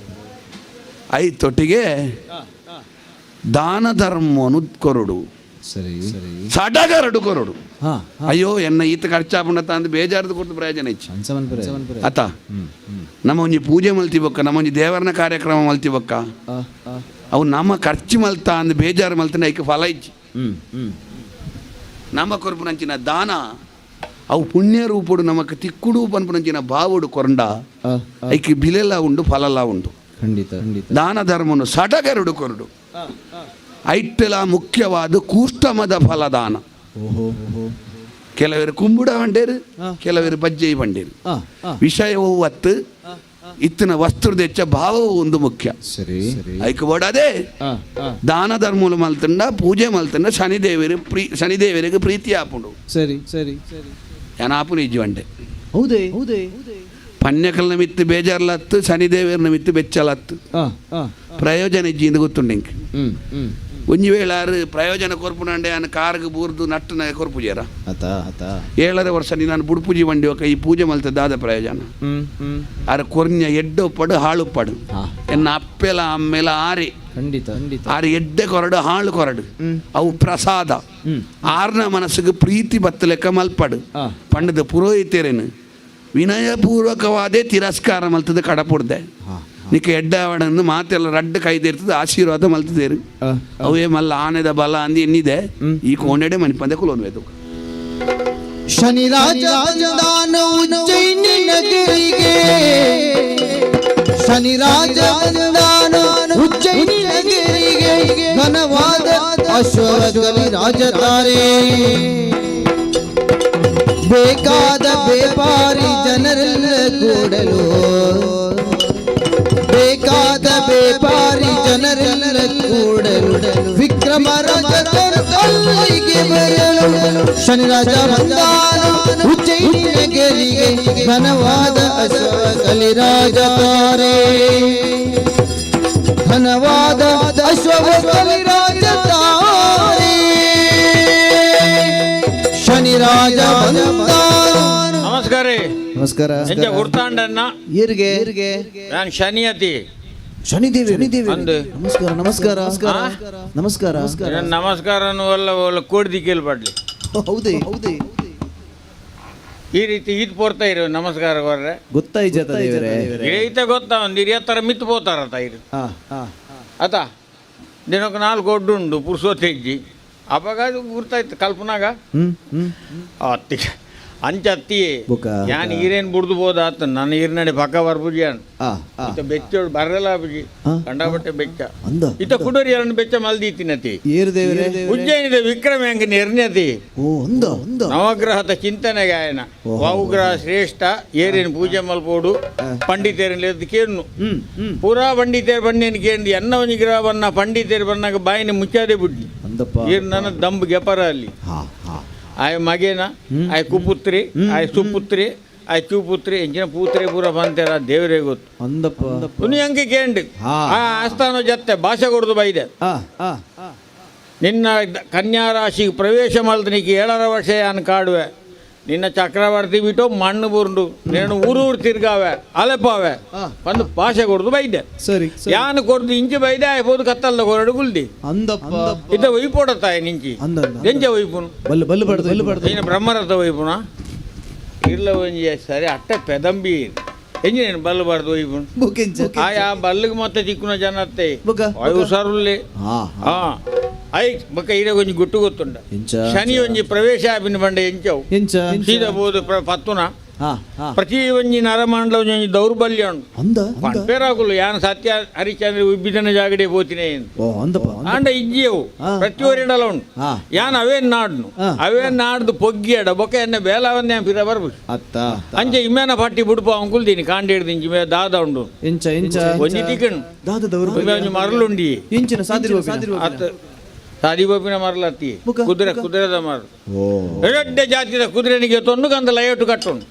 ಐತೊಟ್ಟಿಗೆ ದಾನ ಧರ್ಮನು ಕೊರಡು ಸಡಗರಡು ಕೊರಡು ಅಯ್ಯೋ ಎನ್ನ ಈತ ಖರ್ಚಾಪುಂಡತ ಅಂದ್ ಬೇಜಾರದು ಕೊಟ್ಟು ಪ್ರಯೋಜನ ಇಚ್ಚಿ ಅತ ನಮ್ಮ ಒಂಜಿ ಪೂಜೆ ಮಲ್ತಿಬೊಕ್ಕ ನಮ್ಮ ಒಂಜಿ ದೇವರನ ಕಾರ್ಯಕ್ರಮ ಮಲ್ತಿಬೊಕ್ಕ ಅವು ನಮ್ಮ ಖರ್ಚು ಮಲ್ತ ಅಂದ್ ಬೇಜಾರು ಮಲ್ತನ ಐಕೆ ಫಲ ಇಚ್ಚಿ ನಮ್ಮ ಕೊರ್ಪುನಂಚಿನ ದಾನ ಅವು ಪುಣ್ಯ ರೂಪುಡು ನಮಕ್ ತಿಕ್ಕುಡು ಪನ್ಪುನಂಚಿನ ಬಾವುಡು ಕೊರಂಡ ಐಕೆ ಬಿಲೆಲ್ಲ ಉಂಡು ಫಲಲ್ಲ ಉಂಡು ದಾನ ಧರ್ಮನು ಸಡಗರಡು ಕೊರಡು ಐಟ್ಟೆಲ ಮುಖ್ಯವಾದ ಕೂಷ್ಟಮದ ಫಲದಾನ ಕೆಲವರು ಕುಂಬುಡ ಬಂಡೇರು ಕೆಲವರು ಬಜ್ಜೆ ಬಂಡೇರು ವಿಷಯವೂ ಅತ್ತು ಇತ್ತಿನ ವಸ್ತು ಹೆಚ್ಚ ಭಾವವು ಒಂದು ಮುಖ್ಯ ಐಕ ಬೋಡದೆ ದಾನ ಧರ್ಮೂಲ ಮಲ್ತಂಡ ಪೂಜೆ ಮಲ್ತಂಡ ಶನಿದೇವರಿಗೆ ಪ್ರೀತಿ ಆಪುಂಡು ಸರಿ ಸರಿ ಏನಾಪು ನಿಜ ಬಂಡೆ ಹೌದೇ ಹೌದೇ ಪನ್ಯಕಲ್ನ ಮಿತ್ತು ಬೇಜಾರ್ಲತ್ತು ಶನಿದೇವರನ ಮಿತ್ತು ಬೆಚ್ಚಲತ್ತು ಪ್ರಯೋಜನ ಇಜ್ಜಿಂದ ಗೊತ್ತುಂಡೆಂಕ್ ಒಂಜಿ ವೇಳಾರು ಪ್ರಯೋಜನ ಕೊರ್ಪುನಂಡೆ ಅನ್ನ ಕಾರ್ಗೆ ಬೂರ್ದು ನಟ್ಟನ ಕೊರ್ಪುಜೇರ 7 ವರ್ಷ ನಾನು ಬುಡ್ ಪೂಜೆ ಬಂಡಿ ಈ ಪೂಜೆ ಮಲ್ತದಾದ ಪ್ರಯೋಜನ ಆರ ಕೊರ್ഞ്ഞ ಎಡ್ಡೊಪ್ಪಡು ಹಾಳುಪ್ಪಡು ಎನ್ನ ಅಪ್ಪೆಲ ಅಮ್ಮೆಲ ಆರೆ ಆರ ಎಡ್ಡೆ ಕೊರಡು ಹಾಳು ಕೊರಡು ಅವು ಪ್ರಸಾದ ಆರ್ನ ಮನಸ್ಸಿಗೆ ಪ್ರೀತಿ ಬತ್ತ ಲೆಕ್ಕ ಮಲ್ಪಡು ಪಂಡದ ಪುರೋಹಿತರೇನು ವಿನಯಪೂರ್ವಕವಾದೇ ತಿರಸ್ಕಾರ ಮಲ್ತದ ಕಡಪುಡ್ದೆ ನಿಕ್ಕೆ ಎಡ್ಡಾವಡನ್ನು ಮಾತೆಲ್ಲ ರಡ್ಡ ಕೈದಿರ್ತದೆ ಆಶೀರ್ವಾದ ಮಲ್ತದೇರು ಅವೇ ಮಲ್ಲ ಆನೆದ ಬಲ ಅಂದಿ ಎನ್ನಿದೆ ಈ ಕೋಣೆಡೆ ಮನಿಪಂದೆ ಕುಲೋನ್ವೇದು ಶನಿ ರಾಜ ಬಂದಾನ ಉಜ್ಜಯಿನಿ ನಗರಿಗೆ ಶನಿ ರಾಜ ಬಂದಾನ ಉಜ್ಜಯಿನಿ ನಗರಿಗೆ ಘನವಾದ ಅಶ್ವಗಲಿ ರಾಜತಾರೆ ಬೇಕಾದ ವ್ಯಾಪಾರಿ ಜನರೆಲ್ಲ ಕೂಡಲು ಬೇಕಾದ ವ್ಯಾಪಾರಿ ಜನರೆಲ್ಲ ಕೂಡಲು ವಿಕ್ರಮ ರಾಜನಿಗೆ ಬರಲು ಶನಿ ರಾಜ ಬಂದಾನ ಉಜ್ಜಯಿನಿ ನಗರಿಗೆ ಘನವಾದ ಅಶ್ವಗಲಿ ರಾಜತಾರೆ ಘನವಾದ ಅಶ್ವಗಲಿ ರಾಜತಾರೆ ಶನಿ ರಾಜ ಬಂದಾನ ನಮಸ್ಕಾರ ನಮಸ್ಕಾರ ಎಂಚ ಗುರ್ತಾಂಡನ್ನ ಇರ್ಗೆ ನಾನು ಶನಿಯತಿ ಶನಿದೇವಿ ಅಂದು. ನಮಸ್ಕಾರ ನಮಸ್ಕಾರ ನಮಸ್ಕಾರ ನನ್ನ ನಮಸ್ಕಾರನು ಒಲ್ಲ ಕೋಡ್ದಿ ಕೇಳ್ಬಡ್ಲಿ ಹೌದೇ ಹೌದೇ ಈ ರೀತಿ ಈದ್ ಪೋರ್ತಾ ಇರು ನಮಸ್ಕಾರ ಕೊರ್ರೆ ಗೊತ್ತಾಯ್ತ ದೇವರೇ ಈತ ಗೊತ್ತಾ ಒಂದು ಹಿರಿಯತ್ತರ ಮಿತ್ತು ಪೋತಾರತ ಇರು ಆತ ದಿನಕ್ಕೆ 4 ಗೊಡ್ಡುಂಡು ಪುರ್ಸೋತ್ ಹೆಜ್ಜಿ ಅವಾಗ ಅದು ಗುರ್ತಾಯ್ತು ಕಲ್ಪನಾಗ ಅತ್ತಿಗೆ ಅಂಚತ್ತಿ ಬುಕ್ಕ. ಯಾನ್ ಈರೇನ್ ಬುಡ್ದು ಬೋದಾತ ನನ್ನ ಈರ್ನಡೆ ಪಕ್ಕ ಬರ್ಬುಜಿ ಅನ್ ಇತ ಬೆಚ್ಚೋಡು ಬರಲ್ಲ ಬುಜಿ ಆ, ಕಂಡಾಪಟ್ಟೆ ಬೆಚ್ಚ ಅಂದ ಇತ ಕುಡರಿ ಎರಡು ಬೆಚ್ಚ ಮಲ್ದೀತಿನತಿ ಏರು ದೇವರೇ ಉಜ್ಜಯಿನಿದ ವಿಕ್ರಮ ಹೆಂಗ ನಿರ್ಣತಿ ಓ ಅಂದ ಅಂದ ನವಗ್ರಹದ ಚಿಂತನೆಗೆ ಆಯನ ವಾವುಗ್ರಹ ಶ್ರೇಷ್ಠ ಏರೇನು ಪೂಜೆ ಮಲ್ಪೋಡು ಪಂಡಿತೇರನ್ ಕೇಳ್ನು ಪೂರಾ ಪಂಡಿತೇರು ಬನ್ನೇನು ಕೇಳಿ ಎನ್ನ ಒಂಜಿ ಗ್ರಹವನ್ನ ಪಂಡಿತೇರು ಬನ್ನಾಗ ಬಾಯಿನ ಮುಚ್ಚಾದೆ ಬಿಡ್ಲಿ ಅಂದಪ್ಪ ಈರ್ ನನ್ನ ದಂಬು ಗೆಪರ ಅಲ್ಲಿ ಹಾ ಹಾ ಆಯ ಮಗೇನ ಆಯ ಕುಪುತ್ರಿ ಆಯ ಸುಪುತ್ರಿ ಆಯ ಚೂಪುತ್ರಿ ಎಂಚಿನ ಪೂತ್ರಿ ಪೂರ ಬಂತೇರ ದೇವರೇ ಗೊತ್ತು ಅಂದಪ್ಪ ತುನಿ ಹಂಗೆ ಕೇಂಡಿ ಹಾ. ಆ ಆಸ್ಥಾನ ಜತ್ತೆ ಭಾಷೆ ಕೊಡ್ದು ಬೈದೆ ಆ ಆ ನಿನ್ನ ಕನ್ಯಾ ರಾಶಿಗೆ ಪ್ರವೇಶ ಮಲ್ತನಿಗೆ 7ರ ವರ್ಷ ಯಾನ್ ಕಾಡುವೆ ನಿನ್ನ ಚಕ್ರವರ್ತಿ ಬಿಟ್ಟು ಮಣ್ಣು ಬುರುಂಡು ನೀನು ಊರು ತಿರ್ಗಾವೆ ಅಲೆಪಾವೆ ಒಂದು ಭಾಷೆ ಕೊಡ್ದು ಬೈದೆ ಸರಿ ಯಾನ್ ಕೊಡ್ದು ಇಂಚಿ ಬೈದೆ ಆಯ್ಬೋದು ಕತ್ತಲ್ದ ಕೊರಡು ಗುಲ್ದಿ ಅಂದಪ್ಪ ಇದ ವೈಪೋಡತ್ತಾಯ ನಿಂಚಿ ಅಂದ ಎಂಚ ವೈಪುನು ಬಲ್ಲು ಬಲ್ಲು ಬಡ್ದು ಬಲ್ಲು ಬಡ್ದು ఈయన బ్రహ్మరథ వైపున ఇళ్ళ వంజి సరే అట్టే పెదంబి ఎంజి నేను బల్లు పడదు వైపు బుకించ ఆయా బల్లుకి మొత్తం చిక్కున జన వస్తాయి బుక్క. సరులే ఆ అయి బొక్క ఈడ కొంచెం గుట్టు గుర్తుండ ఎంచ శని వంజి ప్రవేశాపిన బండ ఎంచావు ಎಂಚ సీదా పోదు పత్తున ఆ ఆ ప్రతి వంజి నరమాండలో వంజి దౌర్బల్యం ಅಂದ ಅಂದ పంపేరాకులు యాన సత్య హరిచంద్ర ఉబ్బిదన జాగడే పోతినాయి ಓ ಅಂದಪ್ಪ అండ ఇజ్జేవు ప్రతి ఒరిడలో ఉండు ఆ ಯಾನ್ ಅವೇನ್ ನಾಡ್ನು ಆ. ಅವೇನ್ ನಾಡ್ದು ಪೊಗ್ಗಿಯಡ ಬೊಕ್ಕ ಎನ್ನ ಬೇಲಾವನ್ನೇ ಪಿರ ಬರ್ಬು ಅತ್ತ ಅಂಚೆ ಇಮ್ಮೇನ ಪಟ್ಟಿ ಬುಡ್ಪ ಅಂಕುಲ್ ದೀನಿ ಕಾಂಡೇಡ್ ದಿಂಚಿ ಮೇ ದಾದ ಉಂಡು ಎಂಚ ಎಂಚ ಒಂಜಿ ತಿಕ್ಕಣ್ ದಾದದವರು ಒಂಜಿ ಮರಳುಂಡಿ ಎಂಚಿನ ಸಾದಿರುವ ಅತ್ತ ಸಾದಿ ಬೋಪಿನ ಮರಲತ್ತಿ ಬುಕ್ಕ, ಕುದುರೆದ ಮರಳು ಓ ಎರಡ್ಡೆ ಜಾತಿದ ಕುದುರೆನಿಗೆ ತೊನ್ನು ಕಂದ ಲಯಟು ಕಟ್ಟುಂಡು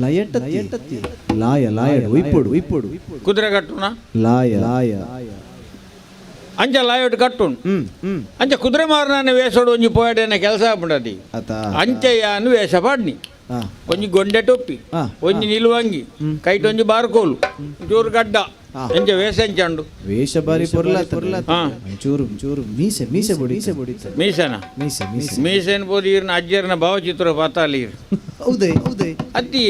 ಲಯಟತ್ತಿ ಲಾಯ ಲಾಯ ಉಯ್ಪೊಡು ಉಯ್ಪೊಡು ಕುದುರೆ ಕಟ್ಟುನ ಲಾಯ ಲಾಯ ಅಂಚ ಲಯಟು ಕಟ್ಟುಂಡು ಹ್ಮ್ ಅಂಚ ಕುದುರೆ ಮಾರನ ವೇಸೋಡು ಒಂಜಿ ಪೋಯಡೇನ ಕೆಲಸ ಆಗ್ಬಿಡತಿ ಅತ ಅಂಚಯ್ಯನು ವೇಷ ಪಾಡ್ನಿ ಆ ಒಂಜಿ ಗೊಂಡೆ ಟೊಪ್ಪಿ ಆ. ಒಂಜಿ ನಿಲುವಂಗಿ ಕೈಟೊಂಜಿ ಬಾರ್ಕೋಲು ಚೂರು ಗಡ್ಡ ಎಂಚ ವೇಸಂಚಂಡು ವೇಷ ಬಾರಿ ಪೊರ್ಲ ಹಾ. ಚೂರು ಚೂರು ಮೀಸೆ ಮೀಸೆ ಬೊಡಿ ಮೀಸನ ಮೀಸೆ ಮೀಸೆ ಮೀಸೆನ್ ಬೋದು ಈರ್ನ ಅಜ್ಜರ್ನ ಭಾವಚಿತ್ರ ಪಾತಾಲಿ ಹೌದೇ ಹೌದೇ ಅತ್ತಿ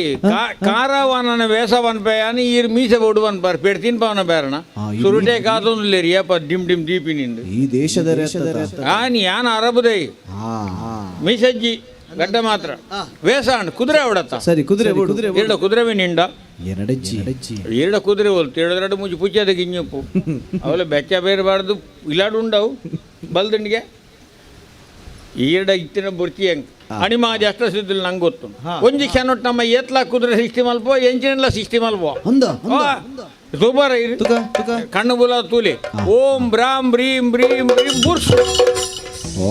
ಕಾರವನ ವೇಸವನ್ ಪೇಯani ಈರ್ ಮೀಸೆ ಬೊಡುವನ್ ಬಾರ್ ಪೆಡ್ತಿನ್ ಪವನ ಬೇರಣ ಆ, ಈ ಸುರುಟೆ ಕಾತೊಂದು ಲೇರಿ ಏಪ ಡಿಮ್ ಡಿಮ್ ದೀಪಿನಿಂದ ಈ ದೇಶದ ಆನಿ ಯಾನ ಅರಬುದೈ ಹಾ ಹಾ ಮೀಸಜ್ಜಿ ಗಡ್ಡ ಮಾತ್ರ ವೇಸ ಅಣ್ಣ ಕುದುರೆ ಅವಡತ್ತ ಸರಿ ಕುದುರೆ ಕುದುರೆ ಎರಡ ಕುದುರೆ ನಿಂಡ ಎರಡಜ್ಜಿ ಎರಡ ಕುದುರೆ ಹೋಲ್ತು ಎರಡರಡು ಮುಚ್ಚಿ ಪುಚ್ಚದ ಗಿಂಜಪ್ಪು ಅವಲ ಬೆಚ್ಚ ಬೇರಬಾರ್ದು ಇಲಾಡು ಉಂಡವು ಬಲ್ದಂಡಿಗೆ ಈರಡ ಇತ್ತಿನ ಬುರ್ತಿ ಹೆಂಗ್ ಅಣಿಮಾದಿ ಅಷ್ಟ ಸಿದ್ದಿಲ್ಲ ನಂಗೆ ಗೊತ್ತು ಒಂಜಿ ಕ್ಷಣೊಟ್ಟು ನಮ್ಮ ಏತ್ಲ ಕುದುರೆ ಸಿಸ್ಟಿ ಮಲ್ಪೋ ಎಂಚಿನೆಲ್ಲ ಸಿಸ್ಟಿ ಮಲ್ಪೋ ಅಂದ ಸೂಪರ್ ಇರು ತುಕ ತುಕ ಕಣ್ಣು ಬುಲ ತೂಲಿ ಓಂ ಬ್ರಾಂ ಬ್ರೀಂ ಬ್ರೀಂ ಬ್ರೀಂ ಬುರ್ಸ್ ಓ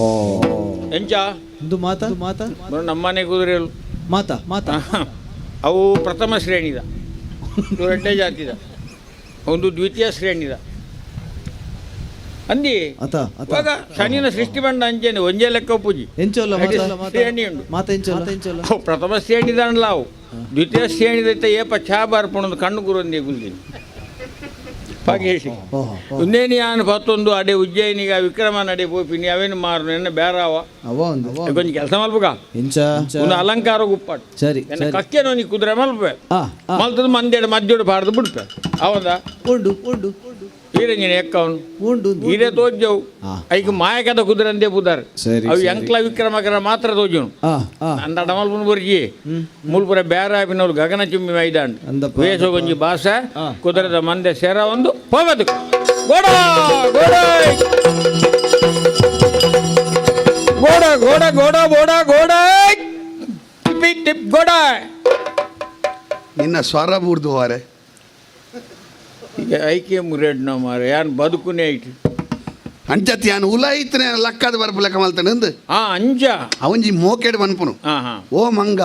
ಎಂಚ ಇದು ಮಾತಾ ಮಾತಾ ನಮ್ಮನೆ ಕುದುರೆಗಳು ಮಾತಾ ಮಾತಾ ಅವು ಪ್ರಥಮ ಶ್ರೇಣಿದ ಎರಡನೇ ಜಾತಿದ ಒಂದು ದ್ವಿತೀಯ ಶ್ರೇಣಿದ ಅಂದಿ ಅತ ಅತ ಇವಾಗ ಶನಿನ ಸೃಷ್ಟಿ ಬಂಡ ಅಂಚೇನೆ ಒಂಜೇ ಲೆಕ್ಕ ಪೂಜಿ ಎಂಚೋಲ್ಲ ಶ್ರೇಣಿ ಉಂಡು ಮಾತಾ ಎಂಚೋಲ್ಲ ಅವು ಪ್ರಥಮ ಶ್ರೇಣಿದ ಅಣ್ಣ ಅವು ದ್ವಿತೀಯ ಶ್ರೇಣಿದೈತೆ ಏಪ ಛಾ ಬಾರ್ಪಣದು ಕಣ್ಣು ಗುರೊಂದಿ ಗುಲ್ದಿನಿ ಪಾಗೇಶಿ ಓಹೋ ಉನ್ನೇನಿ ಯಾನ್ ಪತ್ತೊಂದು ಅಡೆ ಉಜ್ಜಯಿನಿಗ ವಿಕ್ರಮ ನಡೆ ಪೋಪಿನಿ ಅವೇನು ಮಾರು ನೆನ್ನ ಬೇರಾವ ಅವ ಒಂದು ಕೊಂಚ ಕೆಲಸ ಮಲ್ಪಗ ಎಂಚ ಒಂದು ಅಲಂಕಾರ ಗುಪ್ಪಾಟ್ ಸರಿ ಎನ್ನ ಕಕ್ಕೆನೋ ನೀ ಕುದುರೆ ಮಲ್ಪೆ ಆ ಆ ಮಲ್ತದ ಮಂದೇಡು ಮದ್ದೆಡು ಪಾಡ್ದು ಬಿಡ್ಪೆ ಅವದ ಉಂಡು ಉಂಡು ಈರಂಜಿನ ಎಕ್ಕವನು ಉಂಡು ಈರೇ ತೋಜ್ಜವು ಆ. ಐಕ ಮಾಯಕದ ಕುದುರೆ ಅಂದೇ ಪುದಾರ್ ಸರಿ ಅವು ಎಂಕ್ಲ ವಿಕ್ರಮಕರ ಮಾತ್ರ ತೋಜನು ಆ ಆ ಅಂದ ಡಮಲ್ಪುನ ಬರ್ಜಿ ಮುಲ್ಪುರ ಬೇರಾಪಿನವ್ರು ಗಗನ ಚಿಮ್ಮಿ ಮೈದಾಂಡ್ ಅಂದಪ್ಪ. ವೇಷ ಗೊಂಜಿ ಭಾಷ ಆ. ಕುದುರೆದ ಮಂದೆ ಸೇರ ಒಂದು ಹೋಗದು ಗೋಡ ಗೋಡ ಗೋಡ ಗೋಡ ಗೋಡ ಗೋಡ ಗೋಡ ಟಿಪ್ಪಿ ಟಿಪ್ ಗೋಡ ನಿನ್ನ ಸ್ವರ ಬೂರ್ದು ವಾರೆ ಈಗ ಐಕೆ ಮುರೇಡ್ನ ಮಾರ ಯಾನ್ ಬದುಕುನೇ ಐತಿ ಅಂಚತ್ತಿ ಯಾನು ಉಲ ಐತನೆ ಲಕ್ಕದ ಬರ್ಪು ಲೆಕ್ಕ ಮಲ್ತಾನೆ ಅಂದು ಅಂಜ ಅವಂಜಿ ಮೋಕೆಡ್ ಮನ್ಪುನು ಹಾಂ ಓ ಮಂಗ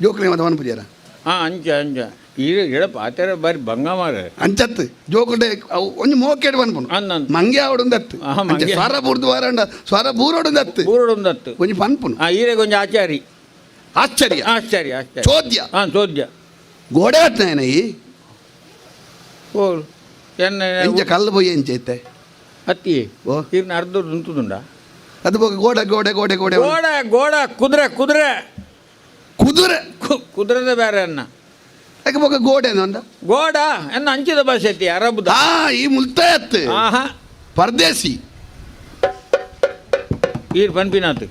ಜೋಕ್ಲೆ ಮತ ಮನ್ಪುಜಾರ ಅಂಜ ಅಂಜ ಈಗ ಎಡ ಪಾತೆರ ಬಾರಿ ಭಂಗ ಮಾರ ಅಂಚತ್ತು ಜೋಕುಡೆ ಒಂಜಿ ಮೋಕೆಡ್ ಮನ್ಪುನು ಅನ್ನನ್ ಮಂಗೆ ಆವಡುಂದತ್ತು ಆ, ಮಂಗೆ. ಸ್ವರ ಬೂರ್ದು ವಾರಂಡ ಸ್ವರ ಬೂರೋಡುಂದತ್ತು ಊರೊಂದತ್ತು ಒಂಜಿ ಪನ್ಪುನು ಈರೆ ಕೊಂಚ ಆಚಾರಿ ಆಶ್ಚರ್ಯ ಆಶ್ಚರ್ಯ ಆಶ್ಚರ್ಯ ಚೋದ್ಯ ಚೋದ್ಯ ಗೋಡೆ ಹತ್ನ ಈ ಓ ಎನ್ನ ಎಂಚ ಕಲ್ಲು ಬೊಯ್ಯ ಎಂಚೈತೆ ಹತ್ತಿ ಓ ಇರ್ನ ಅರ್ಧ ಉಂಟುದುಂಡ ಅದು ಬೋಗ ಗೋಡೆ ಗೋಡೆ ಗೋಡೆ ಗೋಡೆ ಗೋಡ ಗೋಡ ಕುದುರೆ ಕುದುರೆ ಕುದುರೆ ಕುದುರೆದ ಬೇರೆ ಅನ್ನ ಯಾಕೆ ಬೋಗ ಗೋಡೆ ಅಂದ ಗೋಡ ಎನ್ನ ಅಂಚಿದ ಭಾಷೆ ಐತಿ ಅರಬ್ದ ಆ ಈ ಮುಲ್ತಾಯತ್ ಆಹಾ ಪರದೇಸಿ ಈರ್ ಪನ್ಪಿನಾತ್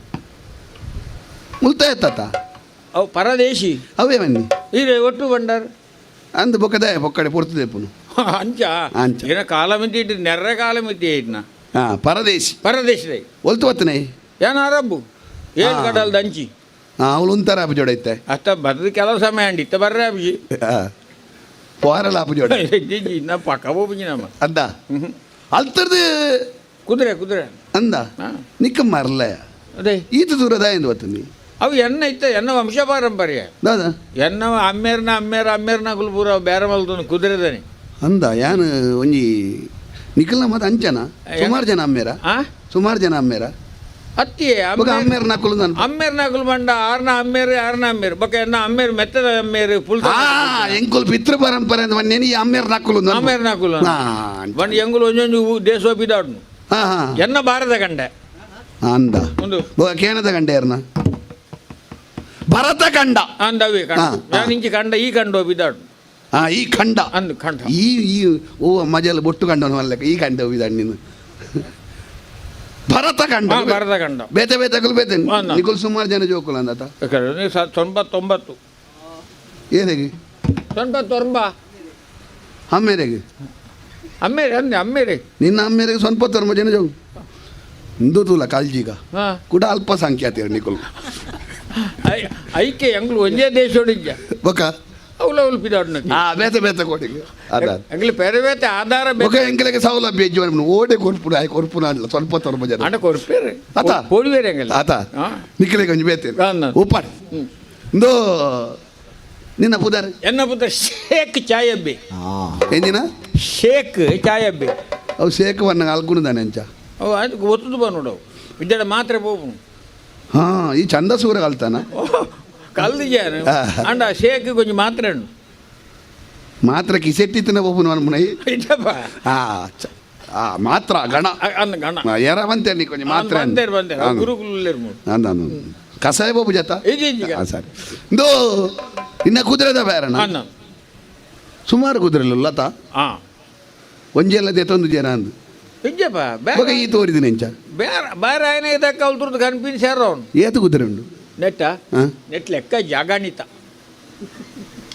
ಮುಲ್ತಾಯ ತಾತ ಅವು ಪರದೇಶಿ ಅವೇ ಬನ್ನಿ ಈರೆ ಒಟ್ಟು ಬಂಡಾರ ಅಂದು ಬೊಕ್ಕದೆ ಬೊಕ್ಕಡೆ ಪೊರ್ತದೆ ಪುನು ಅಂಚ ಅಂಚ. ಏನ ಕಾಲ ಮಿತಿ ಇಟ್ಟು ನೆರ್ರೆ ಕಾಲ ಮಿತಿ ಇಟ್ನ ಪರದೇಶಿ ಪರದೇಶದೇ ಒಲ್ತು ಬತ್ತನೆ ಏನ ಅರಬ್ಬು ಏನ್ ಕಡಲ್ ದಂಚಿ ಅವಳು ಒಂಥರ ಅಪ್ಪ ಜೋಡೈತೆ ಅತ್ತ ಬರ್ದು ಕೆಲವು ಸಮಯ ಅಂಡಿ ಇತ್ತ ಬರ್ರೆ ಅಬ್ಜಿ ಪೋರಲ್ಲ ಅಪ್ಪ ಜೋಡ ಇನ್ನ ಪಕ್ಕ ಹೋಗಿ ನಮ್ಮ ಅಂದ ಅಲ್ತರ್ದು ಕುದುರೆ ಕುದುರೆ ಅಂದ ಹಾ. ನಿಕ್ಕ ಮರಲ ಅದೇ ಈತ ದೂರದ ಎಂದು ಬತ್ತು ನೀ ಅವು ಎನ್ನ ಇತ್ತ ಎನ್ನ ವಂಶ ಪಾರಂಪರ್ಯ ದಾದ ಎನ್ನ ಅಮ್ಮೇರ್ನ ಗುಲ್ಪೂರ ಬೇರೆ ಮಲ್ದು ಕುದುರೆದನಿ ಅಂದ ಯಾನು ಒಂಜಿ ನಿಖಲ್ನ ಮತ್ತೆ ಅಂಚನ ಸುಮಾರು ಜನ ಅಮ್ಮೇರ ಆ ಸುಮಾರು ಜನ ಅಮ್ಮೇರ ಅತ್ತಿ ಬೊಕ ಅಮ್ಮೇರ ನಕಲು ನಾನು ಅಮ್ಮೇರ್ನ ಗುಲ್ಬಂಡ ಆರ್ನ ಅಮ್ಮೇರು ಬೊಕ ಎನ್ನ ಅಮ್ಮೇರು ಮೆತ್ತದ ಅಮ್ಮೇರು ಪುಲ್ ಎಂಕುಲ್ ಪಿತೃ ಪರಂಪರೆ ಅಂತ ಬನ್ನೇನಿ ಈ ಅಮ್ಮೇರ ನಕಲು ಅಮ್ಮೇರ್ನ ಕುಲ ಬಂದು ಎಂಗುಲು ಒಂಜೊಂಜು ದೇಶ ಬಿದಾಡ್ನು ಹಾ ಹಾ ಎನ್ನ ಬಾರದ ಗಂಡೆ ಅಂದ ಒಂದು ಬೊಕ ಕೇನದ ಗಂಡ ಯಾರನ ಭರತ ಕಂಡ ಅಂದವಿ ಕಂಡ ಹಾ, ಹಾ. ನಾನು ಇಂಚಿ ಕಂಡ ಈ ಕಂಡು ಬಿದಾಡ್ನು ಈ ಖಂಡ ಅಂದು ಕಂಡ ಈ ಓ ಮಜಲ್ ಬೊಟ್ಟು ಕಂಡವನು ಅಲ್ಲಕ ಈ ಕಂಡ ಹೋಗಿದ್ದಾನೆ ನೀನು ಭರತ ಕಂಡ ಬಾರದ ಕಂಡ ಬೇತೆ ಬೇತಕಲು ಬೇತೆ ಹಾ, ನಾ. ನಿಕುಲ್ ಸುಮಾರು ಜನ ಜೋಕುಲ ಅಂದತ ಬೇಕಾದ್ರೆ 99 ಏನೆಗೆ 99 ಅಮ್ಮೇರೆಗೆ ಅಮ್ಮೇರೆ ಅಂದೆ ಅಮ್ಮೇರೆ ನಿನ್ನ ಅಮ್ಮೇರೆಗೆ ಸ್ವಲ್ಪ ತರ್ಮ ಜನ ಜೋಗು ಹಿಂದೂ ತೂಲ ಕಾಲ್ಜಿಗ ಹಾಂ ಕೂಡ ಅಲ್ಪಸಂಖ್ಯಾತಿಯರು ನಿಕುಲ್ ಐಕೆ ಎಂಗ್ಲು ಒಂದೇ ದೇಶ ಹೊಡಿಜ್ಜ ಬೊಕ ಅವಳು ಬಿದಾಡ್ನ ಬೇತೆ ಬೇತೆ ಕೋಟಿಗೆ ಅದ ಎಂಗ್ಲು ಬೇರೆ ಬೇರೆ ಆಧಾರ ಬೊಕ ಎಂಕಲೆಗೆ ಸೌಲಭ್ಯ ಇಜ್ಜು ಓಡೆ ಕೊರ್ಪುನ ಕೊರ್ಪುನ ಅಲ್ಲ ಸ್ವಲ್ಪ ತರ್ಮ ಜನ ಅಣ್ಣ ಕೊರ್ಪೇರೆ ಆತ? ಪೋಡಿವೇರೆ ಎಂಗಲ್ಲ ಆತ ನಿಖಲೆಗೆ ಒಂಜಿ ಬೇತೆ ಹಾ. ಉಪ್ಪಾಡ್ ಇಂದು ನಿನ್ನ ಪುದರ್ ಎನ್ನ ಪುತ್ರ ಶೇಖ್ ಚಾಯಬ್ಬೆ ಎಂದಿನ ಶೇಖ್ ಚಾಯಬ್ಬೆ ಅವು ಶೇಖವನ್ನ ಅಲ್ಗುಣದಾನೆ ಅಂಚ ಅವು ಅದಕ್ಕೆ ಒತ್ತದು ಬಾ ನೋಡವು ವಿದ್ಯಾಡ ಮಾತ್ರ ಹೋಗ್ನು ಹಾ ಈ ಚಂದ ಸೂರ ಕಲ್ತಾನ ಕಲ್ದಿಜಾನು ಅಂಡ ಶೇಖ್ ಕೊಂಚ ಮಾತ್ರ ಹಣ್ಣು ಮಾತ್ರ ಕಿಸೆಟ್ಟಿತ್ತಿನ ಒಬ್ಬನು ಅನ್ಮುನೈ ಇದ್ದಪ್ಪ ಮಾತ್ರ ಗಣ ಅಂದ ಗಣ ಯಾರ ಬಂತೆ ನೀ ಕೊಂಚ ಮಾತ್ರ ಬಂದೇರು ಗುರುಕುಲಲ್ಲಿ ಅಂದ ಕಸಾಯ ಬಾಬು ಜತ ಈಜೀಗ ಸರಿ ಇಂದು ಇನ್ನ ಕುದುರೆದ ಬೇರಣ ಅನ್ನ ಸುಮಾರು ಕುದುರೆಲ್ಲ ಲತಾ ಹಾಂ ಒಂಜೆಲ್ಲ ತೆತ್ತೊಂದು ಜನ ಅಂದು ಇಜ್ಜಪ್ಪ ಇವಾಗ ಈ ತೋರಿದಿನ ಎಂಚ ಬೇರೆ ಬೇರೆ ఆయన ಇದಕ್ಕೆ ಅವ್ರದ್ದು ಕನ್ಪಿನ್ ಸೇರ ಅವನು ಏತು ಕುದುರೆ ಉಂಡು ನೆಟ್ಟ ಹಾ ನೆಟ್ ಲೆಕ್ಕ ಜಾಗಣಿತ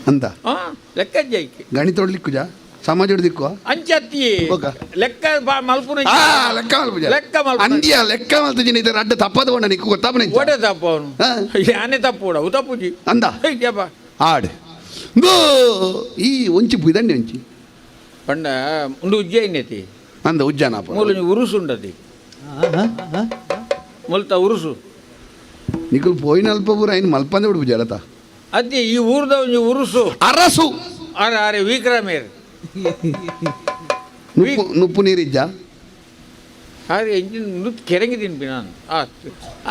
ಅಂತ ಹಾಂ ಲೆಕ್ಕ ಜೈಕೆ ಗಣಿತ ಹೊಡ್ಲಿಕ್ಕು ಜಾ ಸಮಾಜ ಹೊಡ್ದಿಕ್ಕುವ ಅಂಚತ್ತಿ ಹೋಗ. ಲೆಕ್ಕ ಮಲ್ಪುನ ಲೆಕ್ಕ ಮಲ್ಪುಜ ಲೆಕ್ಕ ಮಲ್ಪುನ. ಅಂದ್ಯ ಲೆಕ್ಕ ಮಲ್ತು ಜನ ಇದರ ಅಡ್ಡ ತಪ್ಪದ ಕೊಂಡ ನಿಕ್ಕು ಗೊತ್ತಾಪನೆ ಓಡೆ ತಪ್ಪು ಅವನು ಹಾ. ಯಾನೇ ತಪ್ಪು ಕೂಡ ತಪ್ಪುಜಿ ಅಂದ ಇಜ್ಜಪ್ಪ ಆಡ್ ಬೋ ಈ ಒಂಚಿ ಬುಯ್ದಂಡಿ ಒಂಚಿ ಪಂಡ ಉಂಡು ಉಜ್ಜಯಿನತಿ ಅಂದ ಉಜ್ಜಾನಪ್ಪ ಮೂಲ ಉರುಸು ಉಂಡತಿ ಮುಲ್ತ ಉರುಸು ನಿಕುಲ್ ಪೋಯಿನ ಅಲ್ಪ ಪೂರ ಇನ್ನು ಮಲ್ಪಂದೆ ಬಿಡ್ಬು ಜಡತ ಅದೇ ಈ ಊರ್ದ ಒಂದು ಉರುಸು ಅರಸು ಅರೆ ಅರೆ ವಿಕ್ರಮೇರ್ ನುಪ್ಪು ನೀರಿಜ್ಜ ಅರೆ ಎಂಜಿನ್ ನುತ್ ಕೆರೆಂಗಿ ತಿನ್ಪಿ ನಾನು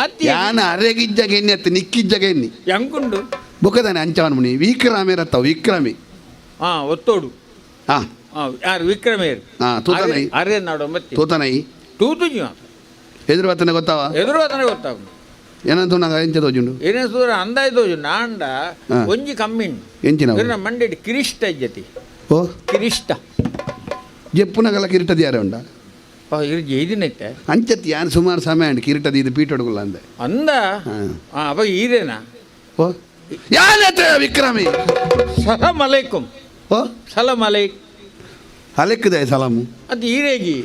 ಅತ್ತಿ ಯಾನ ಅರೆಗಿಜ್ಜಗೆ ಎಣ್ಣೆ ಅತ್ತ ನಿಕ್ಕಿಜ್ಜಗೆ ಎಣ್ಣಿ ಎಂಕುಂಡು ಬೊಕ್ಕದಾನೆ ಅಂಚವನ್ ಮುನಿ ವಿಕ್ರಮೇರತ್ತ ವಿಕ್ರಮಿ ಹಾಂ ಒತ್ತೋಡು ಹಾ ಯಾರು ವಿಕ್ರಮೇರ್ ಹಾ ತೂತನೈ ಅರೆ ನಾಡು ಮತ್ತೆ ತೂತನೈ ತೂತುಜಿ ಎದುರು ಬತ್ತನ ಗೊತ್ತಾವ ಎದುರು ಅದನ್ನ ಗೊತ್ತಾಗ ಏನಂತ ನಂಗೆ ಎಂಚ ತೋಜುಂಡು ಏನೇ ಸೂರ ಅಂದಾಯ್ತು ನಾಂಡ ಹಾ. ಒಂಜಿ ಕಮ್ಮಿನ್ ಎಂಚಿನ ಮಂಡ್ಯಡಿ ಕಿರಿಷ್ಟ ಇಜ್ಜತಿ ಓ ಕಿರಿಷ್ಟ ಜಪ್ಪುನಗಲ ಕಿರೀಟದ ಯಾರೇ ಉಂಡ ಇರು ಜೈದಿನೈತೆ ಅಂಚತ್ತಿ ಯಾನು ಸುಮಾರು ಸಮಯ ಉಂಡು ಕಿರೀಟದ ಇದು ಪೀಠ ಹೊಡ್ಗುಲ್ಲ ಅಂದೆ ಅಂದ ಹಾ. ಅಪ್ಪ ಈರೇನಾ ಓ ಯಾನತ್ತೆ ವಿಕ್ರಮಿ ಸಲಾಂ ಅಲೈಕುಂ ಓ ಸಲಾಂ ಅಲೈಕ್ ಅಲೆಕ್ಕದೆ ಸಲಾಮು ಅದು ಈರೇಗಿ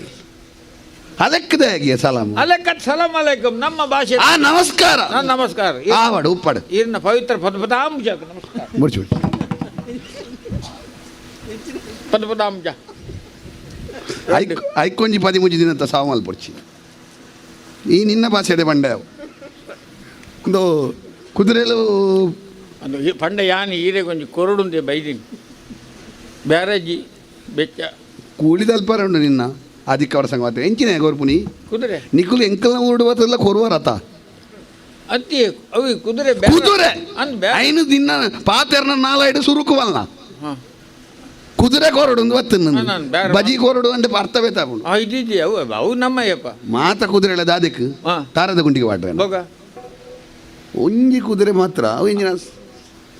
ಅಲೆಕ್ಕದೆ ಹೇಗೆ ಸಲಾಮು ಅಲೆಕ್ಕಟ್ ಸಲಾಂ ಅಲೈಕುಂ ನಮ್ಮ ಭಾಷೆ ನಮಸ್ಕಾರ ನಮಸ್ಕಾರ ಆವಡು ಉಪ್ಪಡು ಈರಿನ ಪವಿತ್ರ ಪದಪದಾಂಶ ನಮಸ್ಕಾರ ಮುಡ್ಚು ಪದಪದಾಂಶ ಐಕೊಂಜಿ 13 ದಿನ ಅಂತ ಸಾವು ಮಲ್ಪೊಡ್ಚಿ ಈ ನಿನ್ನ ಭಾಷೆಡೆ ಬಂಡೆ ಒಂದು ಕುದುರೆಲು ಅದು ಪಂಡ ಯಾನಿ ಈರೆ ಕೊಂಚ ಕೊರಡುಂದೆ ಬೈದಿನಿ ಬ್ಯಾರಜಿ ಬೆಚ್ಚ ಕೂಳಿದಲ್ಪರ ಉಂಡು ನಿನ್ನ ಆದಿಕ್ಕ ಅವರ ಸಂಗತಿ ಎಂಚಿನ ಗೋರ್ಪುನಿ ಕುದುರೆ ನಿಕುಲು ಎಂಕಲ್ನ ಊಡುವತ್ತಲ್ಲ ಕೊರುವರತ ಅತ್ತಿ ಅವಿ ಕುದುರೆ ಕುದುರೆ ಅಂದ್ ಬ್ಯಾ ಐನು ದಿನ ಪಾತೆರ್ನ ನಾಲಾಯ್ಡು ಸುರುಕುವಲ್ನ ಹಾಂ ಕುದುರೆ ಕೊರಡು ಒಂದು ಒತ್ತು ನಾನು ಬೇರೆ ಬಜಿ ಕೊರಡು ಅಂದ್ರೆ ಅರ್ಥವೇ ತಗೊಂಡು ಇದ್ದಿದ್ದಿ ಅವು ಅವು ನಮ್ಮಯ್ಯಪ್ಪ ಮಾತ ಕುದುರೆ ದಾದಕ್ಕೆ ಹಾಂ ತಾರದ ಗುಂಡಿಗೆ ಬಾಟ್ರೆ ಹೋಗ ಒಂಜಿ ಕುದುರೆ ಮಾತ್ರ ಅವು ಎಂಜಿನ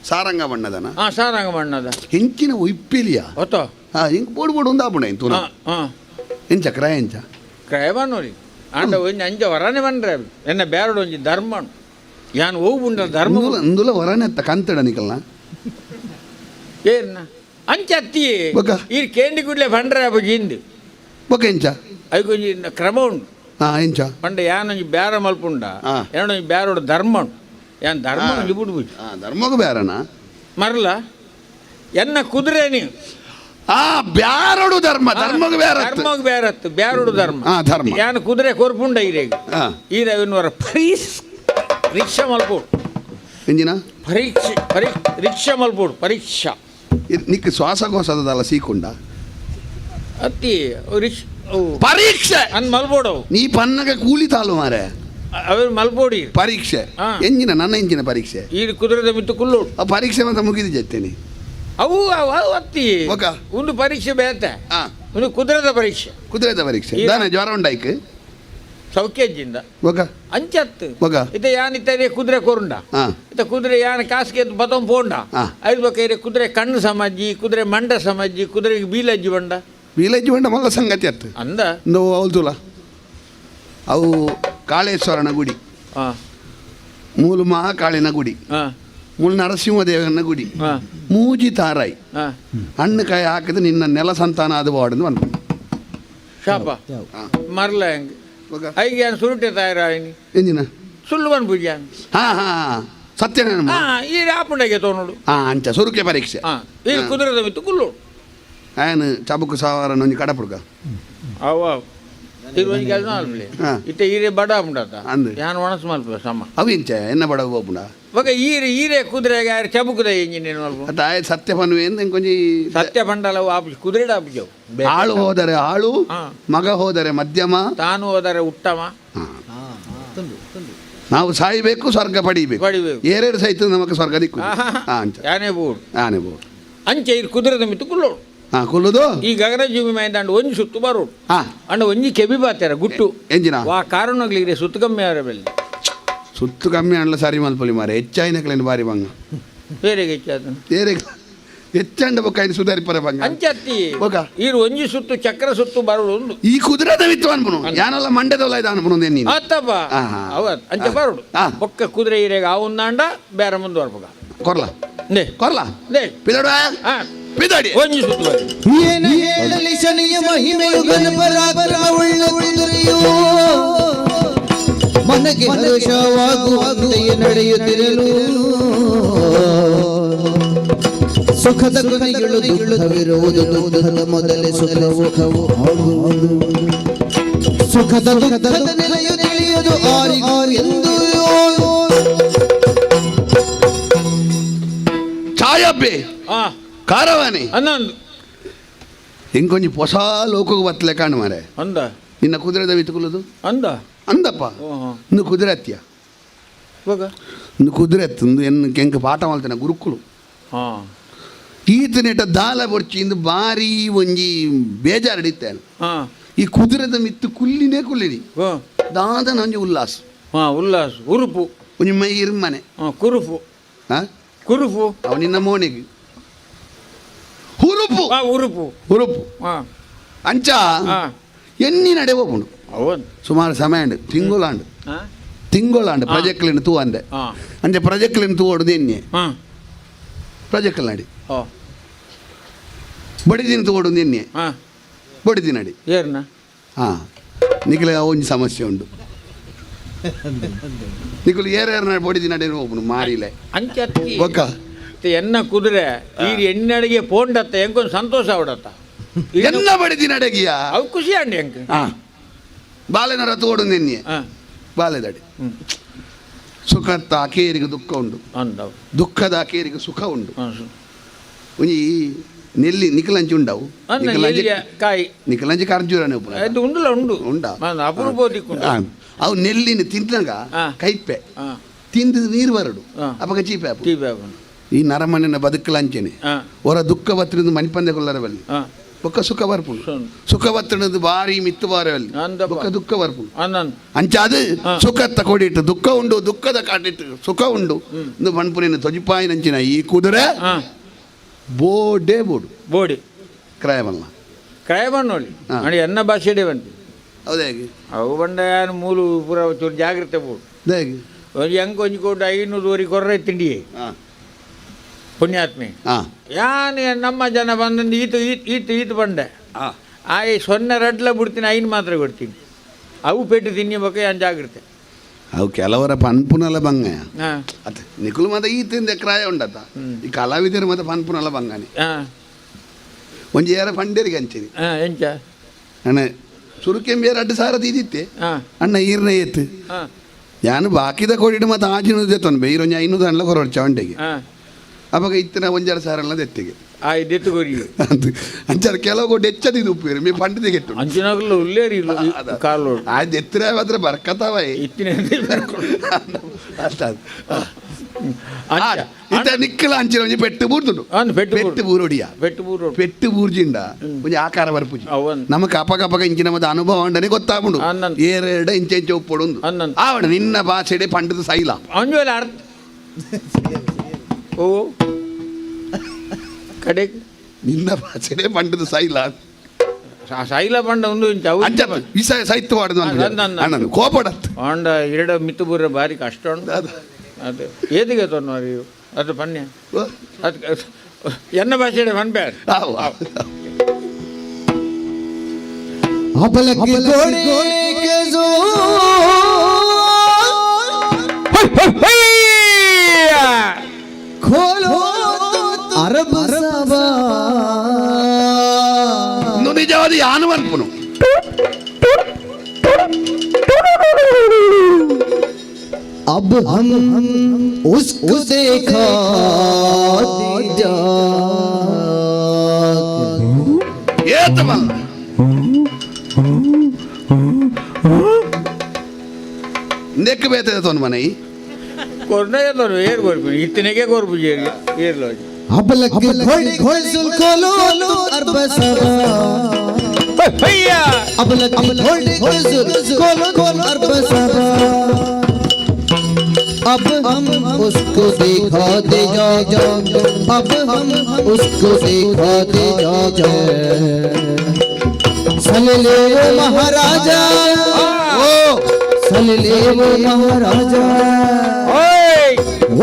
ಸಾರಂಗ ಬಣ್ಣದನ ಹಾಂ ಸಾರಂಗ ಬಣ್ಣದ ಹೆಂಚಿನ ಉಪ್ಪಿಲಿಯ ಹೊತ್ತೋ ಹಿಂಗೆ ಬೋಡು ಬೋಡು ಒಂದು ಆಪುಣ ಇಂತು ಹಾಂ ಹಾಂ ಎಂಚ ಕ್ರಯ ಎಂಚ ಕ್ರಯ ನೋಡಿ ಆಂಡ ಒಂಜಿ ಅಂಜ ವರನೆ ಬಂದ್ರೆ ಎನ್ನ ಬೇರಡು ಒಂಜಿ ಧರ್ಮಣ್ ಯಾನ್ ಹೋಗುಂಡ ಧರ್ಮ అందులో వరనెత్త కంతడ నికల్న ಏನ ಅಂಚತ್ತಿ ಬೊಕ? ಈ ಕೇಂಡಿ ಗುಡ್ಲೆ ಬಂಡ್ರೆ ಅಬ್ಬಜಿಂದು ఒక ఇంచ ಅದು ಕೊಂಚ ಕ್ರಮ ಉಂಟು ఇంచ ಪಂಡ ಯಾನೊಂಜಿ ಬ್ಯಾರ ಮಲ್ಪುಂಡ ಆ. ಏನೊಂಜಿ ಬ್ಯಾರೋಡ ಧರ್ಮ ಉಂಟು ಯಾನ್ ಧರ್ಮ ಒಂಜಿ ಬಿಡ್ಬುಜಿ ధర్మకు బేరన ಮರಲ ಎನ್ನ ಕುದುರೆ ನೀವು ಬ್ಯಾರಡು ಧರ್ಮ ಧರ್ಮకు ಬೇರೆ ಧರ್ಮಗ್ ಬೇರತ್ತು ಬ್ಯಾರೋಡು ಧರ್ಮ ಧರ್ಮ ಯಾನ್ ಕುದುರೆ ಕೊರ್ಪುಂಡ ಈರೆಗ್ ಈರ ಇವನ್ವರ ಪರೀಕ್ಷಾ ಮಲ್ಪೋಡು ಎಂಜಿನ ಪರೀಕ್ಷಾ ಮಲ್ಪೋಡು ಪರೀಕ್ಷಾ నీకు శ్వాసకోశదల సీకుండ ಅತ್ತಿ పరీక్ష ಅನ್ ಮಲ್ಬೋಡು ನೀ ಪನ್ನಗ ಕೂಲಿ ತಾಳು ಮಾರೆ ಅವ್ರು ಮಲ್ಬೋಡಿ ಪರೀಕ್ಷೆ ಹಾ. ಎಂಜಿನ ನನ್ನ ಎಂಜಿನ ಪರೀಕ್ಷೆ ಈ ಕುದುರೆ ಮಿತ್ತು ಕುಲ್ಲೋಡು ಆ ಪರೀಕ್ಷೆ ಮಾತ್ರ ಮುಗಿದು ಜತ್ತೇನಿ ಅವು ಅತ್ತಿ ಒಕ? ಒಂದು ಪರೀಕ್ಷೆ ಬೇತೆ ಆ ಒಂದು ಕುದುರೆದ ಪರೀಕ್ಷೆ ಕುದುರೆದ ಪರೀಕ್ಷೆ ಈ- ದಾನೆ ಜ್ವರ ಉಂಡಾಯ್ಕ್ ಸೌಖ್ಯದಿಂದ ಒಕ ಅಂಚತ್ತು ಒಕ? ಇತ ಯಾನ್ ಇತ್ತೆ ಕುದುರೆ ಕೊರುಂಡ ಹಾ ಇತ ಕುದುರೆ ಯಾನ್ ಕಾಸಿಗೆ ಬತಂ ಪೋಂಡ ಹಾ. ಐದು ಬೇಕಾದ್ರೆ ಕುದುರೆ ಕಣ್ಣು ಸಮಜ್ಜಿ ಕುದುರೆ ಮಂಡ ಸಮಜ್ಜಿ ಕುದುರೆಗೆ ಬೀಲಜ್ಜಿ ಬಂಡ ವಿಲೇಜ್ ಬಂಡ ಮಲ್ಲ ಸಂಗತಿ ಅತ್ತು ಅಂದ నువ్వు అవుతులా ಅವು ಕಾಳೇಶ್ವರನ ಗುಡಿ ಹಾ ಮೂಲ ಮಹಾಕಾಳಿನ ಗುಡಿ ಹಾ ಮೂಲ ನರಸಿಂಹದೇವನ ಗುಡಿ ಹಾ ಮೂಜಿ ತಾರಾಯಿ ಹಾ ಹಣ್ಣುಕಾಯಿ ಹಾಕಿದ್ರೆ ನಿನ್ನ ನೆಲ ಸಂತಾನ ಅದು ಬಾರ್ದು ಅನ್ಕೊಂಡು ಶಾಪ ಮರ್ಲ ಹೆಂಗೆ ಐಗೆ ಯಾನ್ ಸುರುಟೆ ತಯಾರಾಯಿನಿ ಎಂಜಿನ ಸುಳ್ಳು ಬಂದ್ಬಿಡ್ಯ ಹಾ ಹಾ ಸತ್ಯನ ಹಾ ಈ ರಾಪುಂಡಗೆ ತೋನೋಡು ಹಾ ಅಂಚ ಸುರುಕೆ ಪರೀಕ್ಷೆ ಹಾ ಈ ಕುದುರೆದ ಮಿತ್ತು ಕುಲ್ಲೋಡು ఆయన చబుకు సావార నుంచి కడపుడుగా ಅವ ತಿರುವಂಜಿ ಕೆಲಸ ಅಲ್ಬಲಿ ಹಾ. ಇತ್ತೆ ಈರೆ ಬಡ ಉಂಡತ ಅಂದು. ಯಾನ್ ಒಣಸ್ ಮಲ್ಪ ಸಮ అవి ఇంచ ఎన్న పడవ పోపుడా ಬಗ ಈರೆ ಕುದುರೆಗೆ ಯಾರು ಚಬುಕದ ಇಂಜಿನ್ ಮಲ್ಪ ಅದ ಆಯ್ತು ಸತ್ಯ ಪನ್ನುವೆ ಅಂತ ಕೊಂಚ ಸತ್ಯ ಬಂಡಲವು ಆಪಿ ಕುದುರೆ ಆಪಿಜವು ಆಳು ಹೋದರೆ ಆಳು ಹಾ. ಮಗ ಹೋದರೆ ಮಧ್ಯಮ ತಾನು ಹೋದರೆ ಉತ್ತಮ ನಾವು ಸಾಯಬೇಕು ಸ್ವರ್ಗ ಪಡಿಬೇಕು ಪಡಿಬೇಕು. ಏರೇಡು ಸಹಿತ ನಮಕ್ ಸ್ವರ್ಗ ದಿಕ್ಕು ಅಂಚ ಯಾನೇ ಬೋಡು ಆನೆ ಬೋಡು ಅಂಚೆ ಇದು ಕುದುರೆದ ಮಿತ್ತು ಕುಲ್ಲೋಡು ಕುಲ್ಲುದು ಈ ಗಗನ ಜೀವಿ ಮೈಂದಾಂಡು ಒಂಜಿ ಸುತ್ತು ಬರೋಡು ಹಾ ಅಂಡ ಒಂಜಿ ಕೆಬಿ ಬಾತ್ಯಾರ ಗುಟ್ಟು ಎಂಜಿನ ವಾ ಕಾರಣಗ್ಲಿಗೆ ಸುತ್ತು ಕಮ್ಮಿ ಅವರ ಬೆಲೆ ಸುತ್ತು ಕಮ್ಮಿ ಅಣ್ಣ ಸರಿ ಮಲ್ಪಲಿ ಮಾರೆ ಹೆಚ್ಚಾಯಿನಕ್ಲೇನು ಬಾರಿ ಬಂಗ ಬೇರೆಗೆ ಹೆಚ್ಚಾದ ಏರೆ ಹೆಚ್ಚಂಡ ಬೊಕ್ಕ ಸುಧಾರಿ ಪರ ಬಂಗ ಅಂಚತ್ತಿ ಬೊಕ? ಈರು ಒಂಜಿ ಸುತ್ತು ಚಕ್ರ ಸುತ್ತು ಬರೋಡು ಒಂದು ಈ ಕುದುರೆದ ವಿತ್ತು ಅನ್ಪುನು ಯಾನಲ್ಲ ಮಂಡ್ಯದಲ್ಲ ಇದು ಅನ್ಪುನು ನೀನು ಅತ್ತಪ್ಪ ಆಹಾ. ಅವತ್ ಅಂಚೆ ಬರೋಡು ಆ. ಒಕ್ಕ ಕುದುರೆ ಈರೆಗ ಅವಂದಾಂಡ ಬೇರೆ ಮುಂದುವರ್ಪಗ ಕೊರ್ಲ ನೇ ಕೊರ್ಲ ನೇ ಪಿದಡ ಹಾ ಪಿದಡಿ ಒಂಜಿ ಸುತ್ತು ಬರಿ ಏನು ಹೇಳಲಿ ಶನಿಯ ಮಹಿಮೆಯು ಗಣಪರಾಕ್ರಮವುಳ್ಳ ಕುದುರೆಯೋ ಮನಗೆ ಹರ್ಷವಾಗುವಂತೆಯೇ ನಡೆಯುತ್ತಿರಲು ಸುಖದ ಕೊನೆಗಳು ದುಃಖವಿರುವುದು ದುಃಖದ ಮೊದಲೇ ಸುಖವು ಆಗುವುದು ಸುಖದ ದುಃಖದ ನೆಲೆಯು ತಿಳಿಯುವುದು ಆರಿಗೂ ಎಂದು ಛಾಯಬ್ಬೆ ಹಾ ಕಾರವಾನಿ ಅನ್ನೊಂದು ಇಂಕೊಂಚಿ ಹೊಸ ಲೋಕಕ್ಕೆ ಬತ್ತಲೆ ಕಾಣು ಮಾರೆ ಅಂದ ನಿನ್ನ ಕುದುರೆದ ವಿತ್ಕೊಳ್ಳೋದು ಅಂದ ಅಂದಪ್ಪ ಓಹೋ ಇನ್ನು ಕುದುರೆ ಹತ್ತಿಯ ಇವಾಗ ಇನ್ನು ಕುದುರೆ ಹತ್ತು ಎನ್ನು ಕೆಂಕ ಪಾಠ ಮಾಡ್ತೇನೆ ಗುರುಕುಲು ಹಾ ಈತನೆಟ ದಾಲ ಬೊಡ್ಚಿ ಇಂದು ಬಾರಿ ಒಂಜಿ ಬೇಜಾರು ಹಿಡಿತೇನೆ ಹಾ ಈ ಕುದುರೆದ ಮಿತ್ತು ಕುಲ್ಲಿನೇ ಕುಲ್ಲಿನಿ ಹೋ ದಾದನ ಒಂಜಿ ಉಲ್ಲಾಸ ಹಾ ಉಲ್ಲಾಸ ಉರುಪು ಒಂಜಿ ಮೈ ಇರ್ಮನೆ ಹಾ ಕುರುಪು ಹಾ ಕುರುಪು ಅವ ನಿನ್ನ ಮೋನಿಗೆ ಹುರುಪು ಹಾ ಉರುಪು ಹುರುಪು ಹಾ ಅಂಚ ಹಾ ಎನ್ನಿ ನಡೆ ಹೋಗುಂಡು ಅವನ್ ಸುಮಾರು ಸಮಯ ಉಂಡು ತಿಂಗಳಾಂಡು ಹಾ ತಿಂಗಳಾಂಡು ಪ್ರಜೆಕ್ಲಿನ ತೂ ಅಂದೆ ಹಾ ಅಂಚೆ ಪ್ರಜೆಕ್ಲಿನ ತೂ ಹೊಡೆದು ಎನ್ನಿ ಹಾ ಪ್ರಜೆಕ್ಲ್ ನಡಿ ಹೋ ಬಡಿದಿನ ತೂ ಹೊಡೆದು ಎನ್ನಿ ಹಾ ಬಡಿದಿ ನಡಿ ಏರ್ನ ಹಾಂ ನಿಖಿಲ ಒಂಜಿ ಸಮಸ್ಯೆ ಉಂಡು ನಿಖಿಲು ಏರೇರ್ನ ಬಡಿದಿ ನಡೆ ಹೋಗ್ಬಿಡು ಮಾರಿಲೆ ಅಂಚೆ ಅತ್ತಿ ಒಕ್ಕ ಎನ್ನ ಕುದುರೆ ಈ ಎಣ್ಣಡಿಗೆ ಪೋಂಡತ್ತ ಎಂಕೊಂದು ಸಂತೋಷ ಅವಡತ್ತ ಎನ್ನ ಬಡಿದಿ ನಡೆಗಿಯ ಅವು ಖುಷಿ ಅಂಡಿ ಎಂಕ ಹಾಂ ಬಾಲೆನ ರಥ ಹೊಡೆದು ಎನ್ನಿ ಹಾ ಬಾಲೆದಡಿ ಹ್ಮ್ ಸುಖತ್ತ ಅಕೇರಿಗೆ ದುಃಖ ಉಂಡು ಅಂದವು ದುಃಖದ ಅಕೇರಿಗೆ ಸುಖ ಉಂಡು ಹಾ ಒಂಜಿ ನೆಲ್ಲಿ ನಿಖಲಂಚಿ ಉಂಡವು ಅನ್ನ ಎಲ್ಲಿಯ ಕಾಯಿ ನಿಖಲಂಚಿ ಖರ್ಜೂರನೇ ಉಪ್ಪು ಅದು ಉಂಡುಲ ಉಂಡು ಉಂಡಾ? ಅಪರೂಪ ದಿಕ್ಕು ಅವು ನೆಲ್ಲಿನ ತಿಂತಾಗ ಹಾ. ಕೈಪೆ ಹಾ ತಿಂದು ನೀರು ಬರಡು ಹಾ. ಅವಾಗ ಚೀಪೆ ಆಪು. ಟೀ ಬ್ಯಾಗ್ ಈ ನರಮಣ್ಣಿನ ಬದುಕಲಂಚೆನೆ ಹಾ ಹೊರ ದುಃಖ ಬತ್ತಿನದು ಮಣಿಪಂದೆ ಕೊಲ್ಲರ ಬಲ್ಲಿ ಹಾ ಬೊಕ್ಕ ಸುಖ ಬರ್ಪುಂಡು ಸುನ್. ಸುಖ ಬತ್ತಿನದು ಬಾರಿ ಮಿತ್ತು ಬಾರವಲ್ಲಿ ಅಂದಪ್ಪ. ಬೊಕ್ಕ ದುಃಖ ಬರ್ಪುಂಡು ಅನ್ನನ್ ಅಂಚ ಅದು ಹಾ. ಸುಖತ್ತ ಕೊಡಿಟ್ಟು ದುಃಖ ಉಂಡು ದುಃಖದ ಕಾಟಿಟ್ಟು ಸುಖ ಉಂಡು ಇಂದು ಮಣ್ಪುರಿನ ತೊಜಿಪಾಯಿ ನಂಚಿನ ಈ ಕುದುರೆ ಹಾ ಬೋಡೇ ಬೋಡು ಬೋಡಿ ಕ್ರಯವಲ್ಲ ಕ್ರಯ ಬಣ್ಣೋಳಿ ಹಾ. ನೋಡಿ ಎನ್ನ ಭಾಷೆಡೆ ಬಂತು ಹೌದೇ ಹೇಗೆ ಅವು ಬಂಡ ಯಾರು ಮೂಲು ಪೂರ ಚೂರು ಜಾಗ್ರತೆ ಬೋಡು ಹೇಗೆ ಹೆಂಗೆ ಒಂಜಿ ಕೊಟ್ಟು 500 ಕೊರ್ರೆ ತಿಂಡಿಯೇ ಹಾಂ ಪುಣ್ಯಾತ್ಮೆ ಹಾಂ ಯಾನು ನಮ್ಮ ಜನ ಬಂದಂದು ಈತು ಬಂಡೆ ಹಾಂ ಆ ಸೊನ್ನೆ ರಡ್ಲ ಬಿಡ್ತೀನಿ 5 ಮಾತ್ರ ಕೊಡ್ತೀನಿ ಅವು ಪೆಟ್ಟು ತಿನ್ನಬೇಕು ಏನು ಜಾಗ್ರತೆ ಅವು ಕೆಲವರ ಪನ್ಪುನಲ ಬಂಗ ಹಾಂ ಅತ್ತ ನಿಖುಲು ಮತ್ತೆ ಈ ತಿಂದೆ ಕ್ರಾಯ ಉಂಡತ್ತ ಈ ಕಲಾವಿದರು ಮತ್ತೆ ಪನ್ಪುನಲ ಬಂಗಾನಿ ಹಾಂ ಒಂಜಿ ಏರ ಪಂಡೇರಿಗೆ ಹಂಚಿನಿ ಹಾಂ ಎಂಚ ಅಣ್ಣ ಸುರುಕೆಂಬಿ 2,000 ತೀದಿತ್ತೆ ಹಾಂ ಅಣ್ಣ ಈರ್ನ ಏತ್ ಹಾಂ ഞാൻ ബാക്കിದ ಕೊಡಿಡು ಮತ್ತೆ ಆಜಿನದು ಎತ್ತೊಂದು ಬೇಯಿರೋ 500 ಅಣ್ಣ ಕೊರೋಡು ಚವಂಡೆಗೆ ಹಾಂ ಅವಾಗ ಇತ್ತಿನ 1,2,000 ಅಲ್ಲ ಎತ್ತಿಗೆ ಆ ಇದೆತ್ತು ಕೊರಿ ಅಂತ ಅಂಚಾರು ಕೆಲವು ಕೊಟ್ಟು ಹೆಚ್ಚದಿದ್ದು ಉಪ್ಪೇರು ಮೇ ಪಂಡಿದೆ ಕೆಟ್ಟು ಅಂಚಿನಾಗಲು ಉಲ್ಲೇರಿ ಕಾಲು ಆಯ್ತು ಎತ್ತಿರ ಮಾತ್ರ ಬರ್ಕತಾವ ಇತ್ತಿನ ಇತ್ತ ನಿಕ್ಕಲ ಅಂಚಿನ ಒಂಜಿ ಪೆಟ್ಟು ಬೂರ್ದುಂಡು ಪೆಟ್ಟು ಬೂರೊಡಿಯ ಪೆಟ್ಟು ಬೂರ್ಜಿಂಡ ಒಂಜಿ ಆಕಾರ ಬರ್ಪುಜಿ ನಮಕ್ ಅಪಕ ಇಂಚಿನ ಮತ್ತೆ ಅನುಭವ ಉಂಡನೆ ಗೊತ್ತಾಗುಂಡು ಏರೆರಡ ಇಂಚೆ ಉಪ್ಪೊಡು ಆವಡ ನಿನ್ನ ಭಾಷೆಡೆ ಪಂಡದ ಸೈಲ ಅಂಜೋಲ ಅರ್ಥ ಓ ಕಡೆ ನಿನ್ನ ಭಾಷೆಡೆ ಪಂಡದ ಸೈಲ ಸೈಲ ಪಂಡ ಒಂದು ಅಂಚ ವಿಷಯ ಸಾಹಿತ್ಯ ವಾಡದು ಅಣ್ಣನು ಕೋಪಡತ್ ಹೊಂಡ 2 ಮಿತ್ತು ಬೂರ ಬಾರಿ ಕಷ್ಟ ಉಂಟು ಅದು ಏದಿಗೆ ತೊನ್ನೋರಿ ಅದು ಪನ್ಯ ಅದು ಎನ್ನ ಭಾಷೆಡೆ ಪನ್ಬ್ಯಾರ अपलक घोड़े के खोलो अरब सबा ನಿಜವಾದ ಯಾನು ಅನ್ಪುನು अब हम उसको देखा ಏತವ ನೆಕ್ ಬೇತದ ತೊನ್ ಮನೆ ಕೊರ್ನೆ ತೊನು ಏರ್ ಕೊರ್ಪು ಇತ್ತಿನೆಗೆ ಕೊರ್ಪು ಏರ್ಲೋ अब लग घोड़े घोड़े खोलो अरब सबा भैया अब लग घोड़े खोलो अरब सबा अब हम उसको देखा दे जा अब हम उसको देखा दे जा सल ले वो महाराजा ओ सल ले वो महाराजा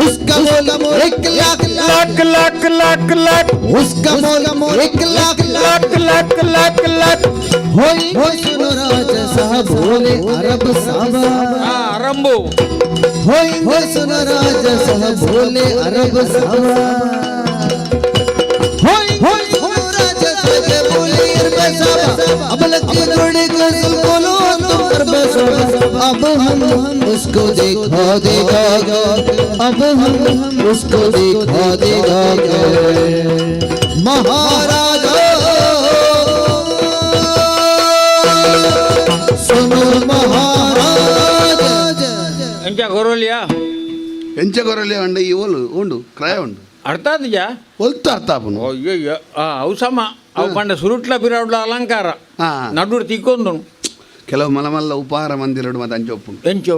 उसका मोल 1 लाख लाख लाख लाख लाख उसका मोल 1 लाख लाख लाख लाख लाख होई सुनो राजा साहब बोले अरब साहब आरंभो होई सुनो राजा साहब बोले अरब साहब होई सुनो राजा साहब बोले अरब साहब अब लगे घोड़े का बोलो तुम अरब साहब अब हम उसको देखा देगा अब हम उसको देखा देगा महाराजा सुनो महाराज ಎಂಚ ಗೊರೋಲಿಯಾ ಎಂಚ ಕೊರಲೆ ಅಂಡ ಈ ಓಲು ಉಂಡು ಕ್ರಯ ಉಂಡು ಅರ್ಥ ಆದ್ಯಾ ಒಲ್ತು ಅರ್ಥ ಆಪುನು ಅಯ್ಯಯ್ಯ ಅವು ಸಮ ಅವು ಪಂಡ ಸುರುಟ್ಲ ಪಿರಾಡ್ಲ ಅಲಂಕಾರ ಹಾ ನಡುಡು ತಿಕ್ಕೊಂದು ಕೆಲವು ಮಲಮಲ್ಲ ಉಪಹಾರ ಮಂದಿರಡು ಮತ್ತೆ ಅಂಚೊಪ್ಪುಂಡು ಎಂಚು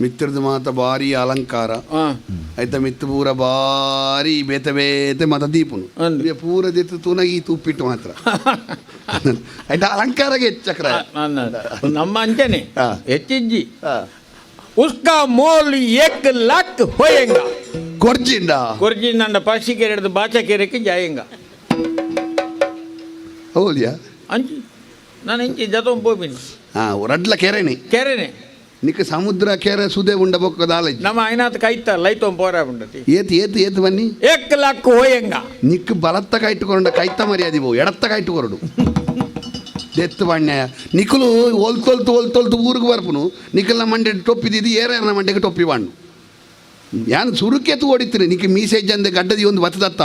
ಮಿತ್ರದು ಮಾತ ಭಾರಿ ಅಲಂಕಾರ ಹಾಂ ಆಯ್ತಾ ಮಿತ್ತು ಪೂರ ಭಾರಿ ಬೇತೆ ಬೇತೆ ಮತ ದೀಪುನು ಅಂದು. ಇವೆ ಪೂರ ದಿತ್ತು ತುನಗಿ ತುಪ್ಪಿಟ್ಟು ಮಾತ್ರ ಆಯ್ತಾ ಅಲಂಕಾರಗೆ ಹೆಚ್ಚಕ್ರ ನಮ್ಮ ಅಂಚನೆ ಹಾ. ಹೆಚ್ಚಿಜ್ಜಿ ಉಸ್ಕಾ ಮೋಲ್ 1 लाख ಹೋಯಂಗ ಕೊರ್ಜಿಂಡ ಕೊರ್ಜಿ ನನ್ನ ಪಾಶಿಕೆರೆ ಹಿಡಿದು ಬಾಚಕೆರೆಕ್ಕೆ ಜಾಯಂಗ ಹೌದ್ಯಾ ಅಂಚಿ ನಾನು ಇಂಚಿ ಜತೊಂ ಪೋಪಿನಿ ಹಾ ರಡ್ಲ ಕೆರೆನಿ ಕೆರೆನೆ ನಿಕ್ಕ ಸಮುದ್ರ ಕೆರೆ ಸುದೆ ಉಂಡ ಬೊಕ್ಕದ ಆಲಜ್ಜಿ ನಮ್ಮ ಐನಾತ್ ಕೈತ ಲೈತೊಂ ಪೋರ ಉಂಡತಿ ಏತ್ ಏತ್ ಏತ್ ಬನ್ನಿ 1 लाख ಹೋಯಂಗ ನಿಕ್ ಬಲತ್ತ ಕೈಟ್ಟುಕೊಂಡ ಕೈತ ಮರ್ಯಾದಿ ಬೋವು ಎಡತ್ತ ಕೈಟ್ಟುಕೊರಡು ದೆತ್ತು ಬಣ್ಣ ನಿಖಲು ಒಲ್ತೊಲ್ತು ಊರಿಗೆ ಬರ್ಪುನು ನಿಖಲ್ನ ಮಂಡೆ ಟೊಪ್ಪಿದಿದ್ದು ಏರನ ಮಂಡೆಗೆ ಟೊಪ್ಪಿ ಬಾಣ್ಣು ಯಾನು ಸುರುಕೆತ್ತು ಓಡಿತ್ತೀನಿ ನಿಕ್ಕೆ ಮೀಸೆಜ್ಜಂದೆ ಗಡ್ಡದಿ ಒಂದು ಬತ್ತದತ್ತ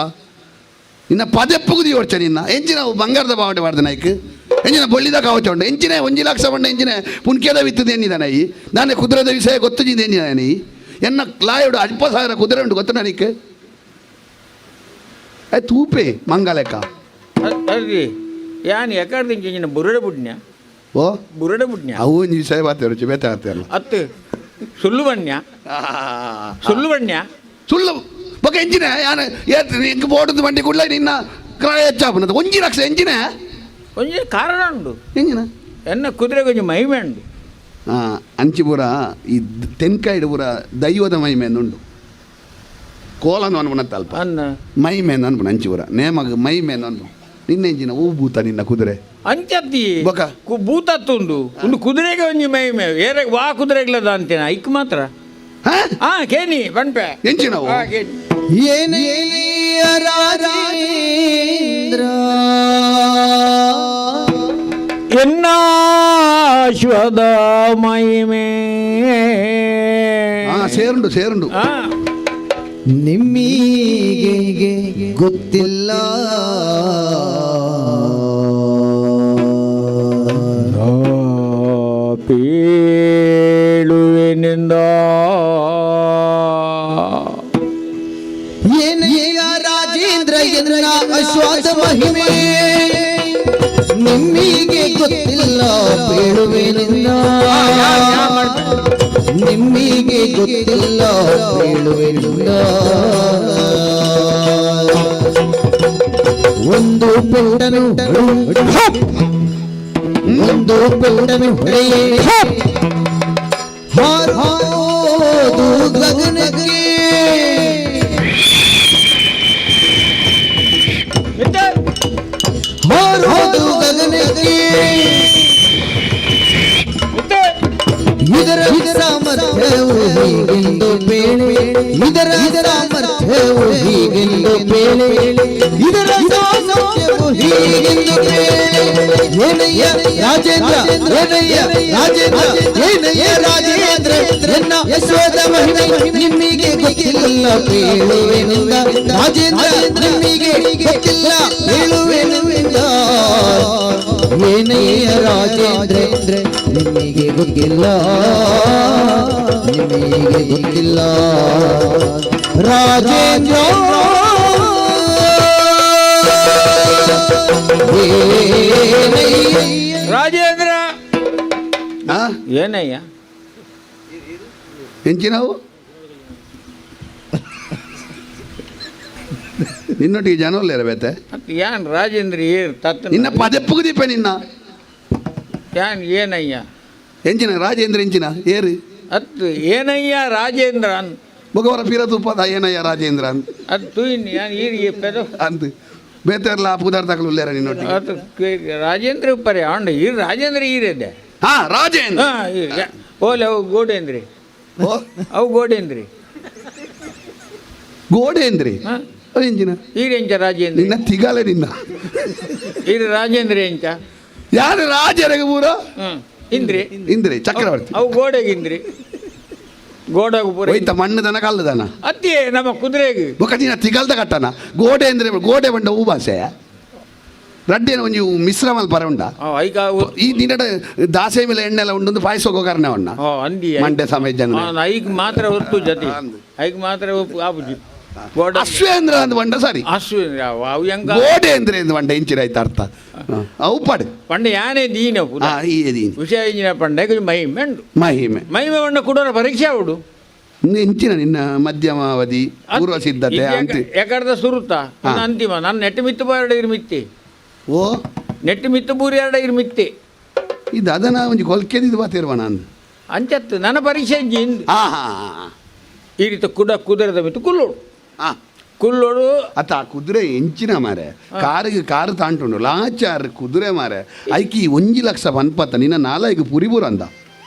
ನಿನ್ನ ಪದೆಪ್ಪುಗುದಿ ಓಡ್ಚ ನಿನ್ನ ಎಂಚಿನ ಬಂಗಾರದ ಬಾವಟೆ ಮಾಡ್ದೆ ನಾಯ್ಕ್ ಎಂಜಿನ ಬೊಳ್ಳಿದ ಕಾವಚ ಉಂಡ ಎಂಚಿನ 1 ಲಕ್ಷ ಬಂಡ ಎಂಚಿನ ಪುಣ್ಕ್ಯದ ವಿತ್ತದ ಎನ್ನಿದಾನೈ ನಾನೇ ಕುದುರೆದ ವಿಷಯ ಗೊತ್ತಿದ್ದ ಎನ್ನಿದಾನಿ ಎನ್ನ ಕ್ಲಾಯುಡು 20,000 ಕುದುರೆ ಉಂಟು ಗೊತ್ತ ನನಕ್ಕೆ ತೂಪೆ ಮಂಗಾಲೆಕ್ಕ ಅಲ್ರಿ ಯಾನ್ ಯಾಕಂದ್ರೆ ಇಂಚಿನ ಬುರುಡೆ ಬುಡ್ನ್ಯ ಓ ಬುರುಡೆ ಬುಡ್ನ್ಯ ಅವು ಒಂದು ವಿಷಯ ಬಾತೇರು ಬೇತೆ ಆಗ್ತಾರಲ್ಲ ಅತ್ತು ಸುಳ್ಳು ಬಣ್ಯ ಸುಳ್ಳು ಬಣ್ಯ ಸುಳ್ಳು ಬೊಕ ಎಂಜಿನ ಯಾನ ಏತ್ ಎಂಕ್ ಬೋಡದು ಬಂಡಿ ಕುಡ್ಲ ನಿನ್ನ ಕ್ರಾಯ ಹೆಚ್ಚಾಪುನದು 1 ಲಕ್ಷ ಎಂಜಿನ ಒಂಜಿ ಕಾರಣ ಉಂಡು ಎಂಜಿನ ಎನ್ನ ಕುದುರೆ ಕೊಂಚ ಮಹಿಮೆ ಉಂಡು ಅಂಚಿಪುರ ಈ ತೆನ್ಕಾಯಿಡು ಪುರ ದೈವದ ಮಹಿಮೆ ಉಂಡು ಕೋಲನ್ನು ಅನ್ಬುಣತ್ತ ಅಲ್ಪ ಅನ್ನ ಮಹಿಮೆ ಅನ್ಬುಣ ಅಂಚಿಪುರ ನೇಮಗ ಮಹಿಮೆ ಅನ್ಬು ನಿನ್ನೆಂಜಿನ ಹೂ ಭೂತ ನಿನ್ನ ಕುದುರೆ ಅಂಚತ್ತಿ ಬೊಕ ಭೂತತ್ತುಂಡು ಉಂಡು ಕುದುರೆಗೆ ಒಂಜಿ ಮೈಮೆ ಏರೆ ವಾ ಕುದುರೆಗ್ಲದ ಅಂತೇನ ಐಕ್ ಮಾತ್ರ ಹಾ ಕೇನಿ ಬನ್ಪೆ ಎಂಚಿನವು ಕೇನಿ ಏನೆಯ ರಾಜೇಂದ್ರ ಎನ್ನಾಶ್ವದ ಮಹಿಮೆ ಸೇರುಂಡು ಸೇರುಂಡು ನಿಮ್ಮಿಗೆ ಗೊತ್ತಿಲ್ಲ ಪೇಳುವೆನಿಂದ ಏನೆಯ ರಾಜೇಂದ್ರ ಎನ್ನ ಅಶ್ವಾದ ಮಹಿಮೆ ನಿಮ್ಮಿಗೆ ಗೊತ್ತಿಲ್ಲ ಬೇಡುವೆನಿಂದ ನಿಮ್ಮಿಗೆ ಗೊತ್ತಿಲ್ಲ ಬೇಡುವೆನಿಂದ ಒಂದು ಪೆಟ್ಟನು ಒಂದು ಪೆಟ್ಟನು ಹೊಡೆಯೇ ಹಾರೋದು ಗಗನಕ್ಕೆ ಹಾರೋದು ಗಗನಕ್ಕೆ ಇದರ ಸಾಮರ್ಥ್ಯವು ಹೀಗೆಂದು ಬೇಳೆ ಇದರ ಸಾಮರ್ಥ್ಯವು ಹೀಗೆಂದು ಬೇಳೆ ಇದರ ಸಾಮರ್ಥ್ಯವು ಹೀಗೆಂದು ಬೇಳೆ ಏನಯ್ಯ ರಾಜೇಂದ್ರ ಏನಯ್ಯ ರಾಜೇಂದ್ರ ಏನಯ್ಯ ರಾಜೇಂದ್ರ ಎನ್ನ ಯಶೋದ ಮಹಿಮೆ ನಿಮ್ಮಿಗೆ ಗೊತ್ತಿಲ್ಲ ಬೇಳುವೆನಿಂದ ರಾಜೇಂದ್ರ ನಿಮ್ಮಿಗೆ ಗೊತ್ತಿಲ್ಲ ಬೇಳುವೆನಿಂದ ಏನಯ್ಯ ರಾಜೇಂದ್ರ ನಿಮಗೆ ಗೊತ್ತಿಲ್ಲ ನಿಮಗೆ ಗೊತ್ತಿಲ್ಲ ರಾಜೇಂದ್ರ ರಾಜೇಂದ್ರ ಹಾ ಏನಯ್ಯ ಎಂಚಿನವು ನಿನ್ನೊಟ್ಟಿಗೆ ಜನವಲ್ಲ ಇರಬೇತೆ ಯಾನ್ ರಾಜೇಂದ್ರ ಏರ್ ತತ್ತ ನಿನ್ನ ಪದೆ ಪುಗುದಿಪ್ಪೆ ನಿನ್ನ ಯಾನ್ ಏನಯ್ಯ ಎಂಚಿನ ರಾಜೇಂದ್ರ ಎಂಚಿನ ಏರು ಅತ್ತು ಏನಯ್ಯ ರಾಜೇಂದ್ರ ಅನ್ ಮುಖವರ ಪಿರತು ಪದ ಏನಯ್ಯ ರಾಜೇಂದ್ರ ಅಂತ ಅದು ತುಯಿನ್ ಯಾನ್ ಈರಿಗೆ ಪೆದು ಅಂತ ಬೇತೆರ್ಲ ಪುದಾರ್ಥಗಳು ಉಲ್ಲೇರ ನಿನ್ನೊಟ್ಟಿಗೆ ಅದು ರಾಜೇಂದ್ರ ಉಪ್ಪರೆ ಆಂಡ ಈ ರಾಜೇಂದ್ರ ಈರಿದೆ ಹಾ ರಾಜೇಂದ್ರ ಹಾ ಓಲೆ ಅವು ಗೋಡೇಂದ್ರಿ ಓ ಅವು ಗೋಡೇಂದ್ರಿ ಗೋಡೇಂದ್ರಿ ಹಾ ಎಂಚಿನ ಈರೆಂಚ ರಾಜೇಂದ್ರ ನಿನ್ನ ತಿಗಾಲೆ ನಿನ್ನ ಈರು ರಾಜೇಂದ್ರ ಎಂಚ ಯಾರು ರಾಜರಗ ಪೂರ ಹ್ಮ್ ಇಂದ್ರಿ ಇಂದ್ರಿ ಚಕ್ರವರ್ತಿ ಅವು ಗೋಡೆಗಿಂದ್ರಿ ಗೋಡಾಗು ಪೂರ ಹೋಯ್ತ ಮಣ್ಣದನ ಕಲ್ಲದನ ಅತ್ತೆ ನಮ್ಮ ಕುದುರೆಗೆ ಬೊಕದಿನ ತಿಗಲ್ದ ಕಟ್ಟನ ಗೋಡೆ ಅಂದ್ರೆ ಗೋಡೆ ಬಂಡ ಹೂ ಭಾಷೆ ರಡ್ಡಿನ ಒಂಜಿ ಮಿಶ್ರ ಮಲ್ಪರ ಉಂಡ ಐಕ ಈ ದಿನ ದಾಸೆ ಮೇಲೆ ಎಣ್ಣೆಲ್ಲ ಉಂಡು ಪಾಯಸ ಹೋಗೋ ಕಾರಣ ಉಂಡ ಅಂದಿ ಮಂಡ್ಯ ಸಮಯ ಜನ ಐಕ್ ಮಾತ್ರ ಹೊತ್ತು ಜೊತೆ ಐಕ್ ಮಾತ್ರ ಆಪುಜಿ ಗೋಡ ಅಶ್ವೇಂದ್ರ ಅಂದ್ ಬಂಡ ಸರಿ ಅಶ್ವಿನ್ ಅವು ಹೆಂಗ ಗೋಡೆ ಅಂದ್ರೆ ಬಂಡ ಇಂಚಿನ ಆಯ್ತು ಅರ್ಥ ಅವು ಪಡೆ ಪಂಡ ಯಾನೇ ದೀನ ಹಾ ಈ ದೀನಿ ವಿಷಯ ಇಂಜಿನ ಪಂಡ ಮಹಿಮೆ ಉಂಡು ಮಹಿಮೆ ಮಹಿಮೆ ಬಣ್ಣ ಕೊಡೋರ ಪರೀಕ್ಷೆ ಉಡು ಇಂಚಿನ ನಿನ್ನ ಮಧ್ಯಮಾವಧಿ ಪೂರ್ವ ಸಿದ್ಧತೆ ಅಂತ ಎಕಡದ ಸುರುತ್ತ ಅಂತಿಮ ನನ್ನ ನೆಟ್ಟು ಮಿತ್ತು ಬಾರಡ ಇರು ಮಿತ್ತಿ ಓ ನೆಟ್ಟು ಮಿತ್ತು ಬೂರಿ ಎರಡ ಇರು ಮಿತ್ತಿ ಇದು ಅದನ್ನ ಒಂಜಿ ಕೊಲ್ಕೆದಿದ್ದು ಬಾತಿರ್ವ ನಾನು ಅಂಚತ್ತು ನನ್ನ ಪರೀಕ್ಷೆ ಇಂದು ಹಾ ಹಾ ಈ ರೀತಿ ಕುದುರೆದ ಮಿತ್ತು ಕುಲ್ಲೋಡು ಹಾ ಕುಲ್ಲೋಡು ಅತ್ತ ಕುದುರೆ ಎಂಚಿನ ಮಾರೆ ಕಾರು ತಾಂಟುಂಡು ಲಾಚಾರ್ ಕುದುರೆ ಮಾರೆ ಐಕಿ 1 ಲಕ್ಷ ಪನ್ಪತ್ತ ನಿನ್ನ 4 ಪುರಿಬೂರ ಅಂದ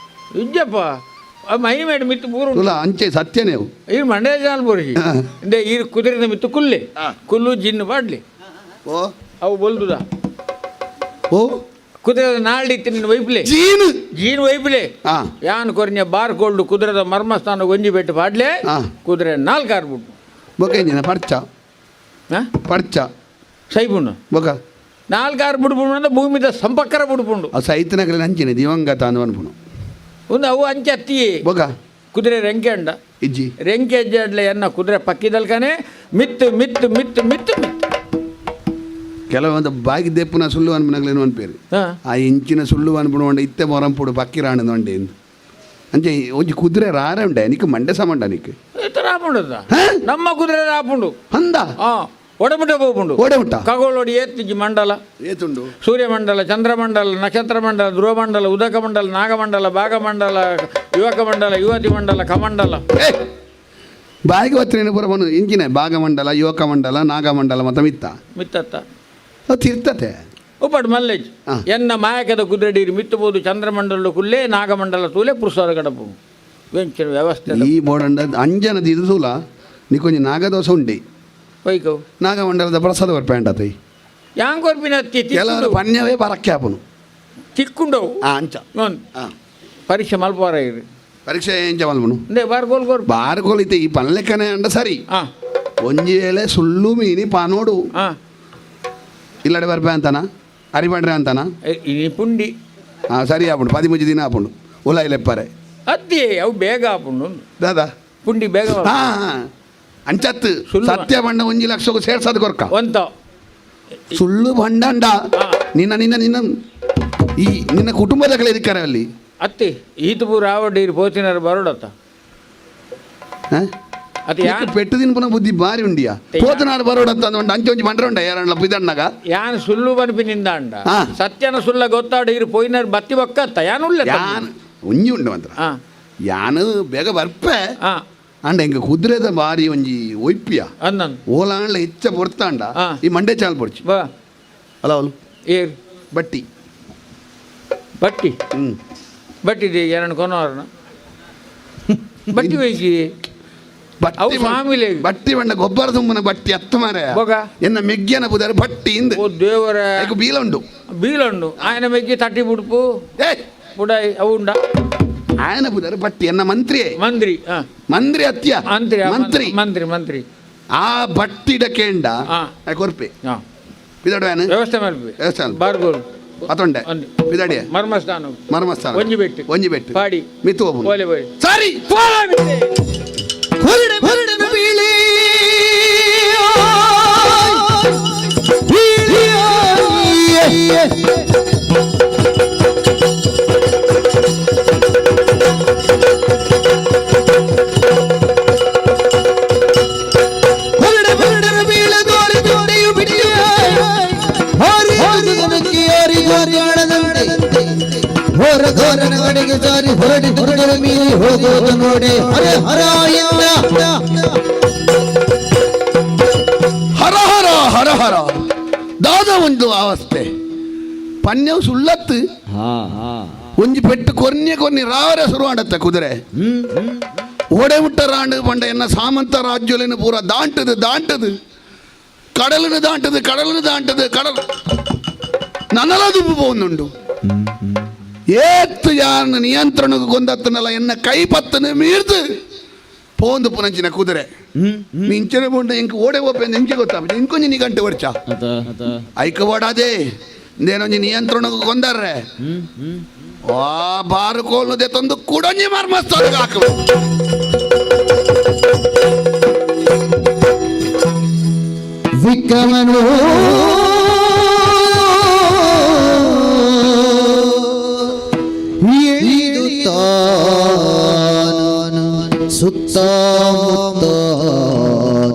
ಇಜ್ಜಪ್ಪ ಮಹಿಮೇಡ್ ಮಿತ್ತು ಬೂರು ತುಲ ಅಂಚೆ ಸತ್ಯನೇವು ಈ ಮಂಡ್ಯ ಜನ ಬೋರಿ ಇಂದೆ ಈ ಕುದುರೆದ ಮಿತ್ತು ಕುಲ್ಲೆ ಕುಲ್ಲು ಜಿನ್ನು ಬಾಡ್ಲಿ ಓ ಅವು ಬೊಲ್ದುದ ಓ ಕುದುರೆದ ನಾಳಿತ್ತು ನಿನ್ನ ವೈಪ್ಲೆ ಜೀನು ಜೀನ್ ವೈಪ್ಲೆ ಹಾ ಯಾನ್ ಕೊರ್ഞ്ഞ ಬಾರ್ಕೊಳ್ಡು ಕುದುರೆದ ಮರ್ಮಸ್ಥಾನ ಗೊಂಜಿ ಬೆಟ್ಟು ಬಾಡ್ಲೆ ಹಾ ಕುದುರೆ 4 ಆರ್ಬಿಟ್ಟು ಬೊಕೇಂಜಿನ ಪರ್ಚ ಹಾಂ ಪರ್ಚ ಸೈಬುಣ್ಣು ಬೊಕ 4 ಆರು ಬಿಡ್ಪುಂಡು ಅಂದ್ರೆ ಭೂಮಿದ ಸಂಪರ್ಕರ ಬಿಡ್ಪುಂಡು ಆ ಸೈತನಗಲ ಅಂಚಿನ ದಿವಂಗತ ಅನ್ನು ಅನ್ಪುಣು ಒಂದು ಅವು ಅಂಚೆ ಅತ್ತಿ ಬೊಕ ಕುದುರೆ ರೆಂಕೆ ಅಂಡ ಇಜ್ಜಿ ರೆಂಕೆ ಅಡ್ಲೆ ಎನ್ನ ಕುದುರೆ ಪಕ್ಕಿದಲ್ಕನೆ ಮಿತ್ತು ಮಿತ್ತು ಮಿತ್ತು ಮಿತ್ತು ಮಿತ್ತು ಕೆಲವೊಂದು ಬಾಗಿ ದೆಪ್ಪುನ ಸುಳ್ಳು ಅನ್ಪನಗ್ಲೇನು ಅನ್ಪೇರು ಹಾಂ ಆ ಇಂಚಿನ ಸುಳ್ಳು ಅನ್ಪುಣ ಇತ್ತೆ ಮೊರಂಪುಡು ಪಕ್ಕಿರಾಣದ ಒಂಡೆ ಎಂದು ಅಂಚೆ ಒಂಜಿ ಕುದುರೆ ರಾರ ಉಂಡೆ ನಿಕ್ ಮಂಡೆ ಸಮಂಡ ನಿಕ್ ಈ ಥರ ಆಪುಂಡದ ನಮ್ಮ ಕುದುರೆ ಆಪುಂಡು ಅಂದ ಹಾಂ ಒಡಮುಟ ಬೋಪುಂಡು ಓಡಮುಟ ಖಗೋಳೋಡಿ ಏತ್ತಿಜ್ಜಿ ಮಂಡಲ ಏತುಂಡು ಸೂರ್ಯಮಂಡಲ ಚಂದ್ರಮಂಡಲ ನಕ್ಷತ್ರಮಂಡಲ ಧ್ರುವಮಂಡಲ ಉದಕಮಂಡಲ ನಾಗಮಂಡಲ ಭಾಗಮಂಡಲ ಯುವಕ ಮಂಡಲ ಯುವತಿ ಮಂಡಲ ಕಮಂಡಲ ಬಾಯಿಗೆ ಒತ್ತಿನ ಪುರಮನು ಇಂಚಿನ ಭಾಗಮಂಡಲ ಯುವಕ ಮಂಡಲ ನಾಗಮಂಡಲ ಮತ್ತು ಮಿತ್ತತ್ತ ಅದು ತಿರ್ತತೆ ಉಪ್ಪಡು ಮಲ್ಲೇಜ್ ಹಾ. ಎನ್ನ ಮಾಯಕದ ಕುದುರೆಡೀರಿ ಮಿತ್ತಬಹುದು ಚಂದ್ರಮಂಡಲ ಕುಲ್ಲೇ ನಾಗಮಂಡಲ ತೂಲೆ ಪುರುಷರ ಗಡಪು ವೆಂಚಿನ ವ್ಯವಸ್ಥೆ ಈ ಬೋರ್ಡ್ ಅಂಜನದ ಇದು ಸೂಲ ನೀಕೊಂಜಿ ನಾಗದೋಷ ಉಂಡಿ ವೈಕವು ನಾಗಮಂಡಲದ ಪ್ರಸಾದ ಬರ್ಪೇಂಡತೈ ಯಾಂಗ್ ಕೊರ್ಪಿನ ಕೆಲವರು ಪನ್ಯವೇ ಬರಕ್ಕೆ ಆಪನು ತಿಕ್ಕೊಂಡವು ಅಂಚ ಪರೀಕ್ಷೆ ಮಲ್ಪಾರ ಇರಿ ಪರೀಕ್ಷೆ ಎಂಚ ಮಲ್ಪನು ಅಂದೇ ಬಾರ್ಗೋಲ್ ಗೋರ್ ಬಾರ್ಗೋಲಿತೆ ಈ ಪನ್ಲೆಕ್ಕನೆ ಅಂಡ ಸರಿ ಹಾಂ ಒಂಜಿ ವೇಳೆ ಸುಳ್ಳು ಮೀನಿ ಪಾನೋಡು ಹಾಂ ಇಲ್ಲಡೆ ಬರ್ಪೆ ಅಂತಾನ ಅರಿಬಂಡ್ರೆ ಅಂತಾನ ಈ ಪುಂಡಿ ಸರಿ ಆಪುಂಡು 13 ದಿನ ಆಪುಂಡು ಉಲಾಯಿ ಲೆಪ್ಪರೆ ಅತ್ತಿ ಅವು ಬೇಗ ಆಪುಂಡು ದಾದಾ ಪುಂಡಿ ಬೇಗ ಅಂಚತ್ತು ಸುಳ್ಳು. ಸತ್ಯ ಬಂಡ 1 ಲಕ್ಷಕ್ಕೂ ಸೇರ್ಸೋದು ಕೊರ್ಕ ಒಂತ ಸುಳ್ಳು ಬಂಡಂಡ ಹಾ. ನಿನ್ನ ನಿನ್ನ ನಿನ್ನ ಈ ನಿನ್ನ ಕುಟುಂಬದ ಕಡೆ ಇದ್ದಾರೆ ಅಲ್ಲಿ ಅತ್ತಿ ಈತಪೂರ ಆವಡ್ಡೀರಿ ಪೋತಿನಾರ ಬರೋಡತ್ತ ಅದು ಯಾನ್ ಪೆಟ್ಟು ದಿನ ಪುನಃ ಬುದ್ಧಿ ಬಾರಿ ಉಂಡಿಯಾ ಪೋತನಾಡು ಬರೋಡಂತ ಒಂದು ಅಂಚೆ ಒಂಚಿ ಮಂಡ್ರ ಉಂಡ ಯಾರಣ್ಣ ಬಿದಣ್ಣಗ ಯಾನ್ ಸುಳ್ಳು ಬನ್ಪಿನಿಂದ ಅಂಡ ಹಾ. ಸತ್ಯನ ಸುಳ್ಳ ಗೊತ್ತಾಡೀರಿ ಪೋಯಿನಾರ ಬತ್ತಿ ಬಕ್ಕತ್ತ ಯಾನ್ ಉಳ್ಳ ಯಾನ್ ಒಂಜಿ ಉಂಡು ಮಾತ್ರ ಹಾಂ ಯಾನು ಬೇಗ ಬರ್ಪೆ ಹಾಂ ಅಂಡ ಎಂಗ ಕುದುರೆದ ಬಾರಿ ಒಂಜಿ ಒಯ್ಪಿಯ ಅಂದನ್ ಓಲಾಂಡ್ಲ ಹೆಚ್ಚ ಪೊರ್ತಾಂಡ ಹಾ. ಈ ಮಂಡೆ ಚಾಲ್ ಪೊಡ್ಚಿ ಬಾ ಅಲ್ಲ ಅವಳು ಏರ್ ಬಟ್ಟಿ ಬಟ್ಟಿ ಬಟ್ಟಿದೆ ಎರಡು ಕೊನೋರ್ನ ಬಟ್ಟಿ ವೈಕಿ ಅವು ಮಾಮೂಲಿ ಬಟ್ಟಿ ಬಂಡ ಗೊಬ್ಬರ ತುಂಬನ ಬಟ್ಟಿ ಹತ್ತು ಮಾರೆ ಬೊಗ ಎನ್ನ ಮೆಗ್ಗಿಯನ ಬುದಾರ ಬಟ್ಟಿ ಇಂದ ಓ ದೇವರ ಬೀಲ ಉಂಡು ಬೀಲುಂಡು ఆయన ಮೆಗ್ಗಿ ತಟ್ಟಿ ಬಿಡ್ಪು ಬುಡಾಯಿ ಅವು ಉಂಡ ఆయన ಬುದಾರ ಬಟ್ಟಿ ಎನ್ನ ಮಂತ್ರಿ ಮಂತ್ರಿ ಮಂತ್ರಿ ಅತ್ಯ ಮಂತ್ರಿ ಮಂತ್ರಿ ಮಂತ್ರಿ ಮಂತ್ರಿ ಆ ಬಟ್ಟಿಡ ಕೇಂಡ ಹಾ. ಕೊರ್ಪೆ ಹಾಂ ಬಿದಡವೇನು ವ್ಯವಸ್ಥೆ ಮಾಡ್ಬಿ ವ್ಯವಸ್ಥೆ ಅಲ್ಲ. ಬಾರ್ಗೋಲ್ ಅತೊಂಡೆ ಅಂದ್. ಬಿದಡಿಯ ಮರ್ಮಸ್ಥಾನ ಮರ್ಮಸ್ಥಾನ ಒಂಜಿ ಬೆಟ್ಟು ಒಂಜಿ ಬೆಟ್ಟು ಪಾಡಿ ಮಿತ್ತು ಹೋಗ್ಬೋದು ಓಲೆ ಬೋಯ್ ಸರಿ ಹೊರಡೆ ಹೊರಡೆ ಬೀಳಿ ಹೊರಡೆ ಹೊರಡೆ ಬೀಳ ಗೋರಿ ಗೋಡೆಯು ಬಿಡಿಯ ಹಾರಿ ಹಾರಿ ಹಾರಿ ಗೋರಿ ಆಡದಂತೆ ಹೊರ ಗೋರನ ಕಡೆಗೆ ಜಾರಿ ಹೊರಡಿ ಹೊರಡರ ಮೀರಿ ಹೋಗೋದು ನೋಡಿ ಹರ ಹರ ಎಂದ ಹರ ಹರ ಹರ ಹರ ದಾದ ಒಂದು ಅವಸ್ಥೆ ಪನ್ಯವು ಸುಳ್ಳತ್ತು ಒಂಜಿ ಪೆಟ್ಟು ಕೊರ್ನಿ ರಾವರೆ ಶುರು ಮಾಡತ್ತೆ ಕುದುರೆ ಓಡೆ ಮುಟ್ಟ ರಾಂಡು ಪಂಡ ಎನ್ನ ಸಾಮಂತ ರಾಜ್ಯಲಿನ ಪೂರ ದಾಂಟದು ಕಡಲಿನ ದಾಂಟದು ಕಡಲ್ ನನ್ನಲ ದುಬ್ಬು ಪೋನುಂಡು ಏತ್ತು ಯಾರನ್ನ ನಿಯಂತ್ರಣಕ್ಕೆ ಗೊಂದತ್ತನಲ್ಲ ಎನ್ನ ಕೈ ಪತ್ತನ ಮೀರ್ದು ಪೋಂದು ಪುನಂಚಿನ ಕುದುರೆ ಮಿಂಚನೆ ಬೋಂಡ ಇಂಕ ಓಡೆ ಓಪೆ ಎಂಕೆ ಗೊತ್ತಾಗ ಇಂಕೊಂಜಿ ನೀ ಗಂಟೆ ವರ್ಷ ಐಕ ಓಡಾದೆ ಇಂದೇನೊಂಜಿ ನಿಯಂತ್ರಣಕ್ಕೆ ಗೊಂದರ್ರೆ ಆ ಬಾರು ಕೋಲ್ನದೆ ತಂದು ಕುಡಂಜಿ ಮರ್ಮಸ್ತಾಗ ಹಾಕುವ ವಿಕ್ರಮನು ಸುತ್ತಮುತ್ತ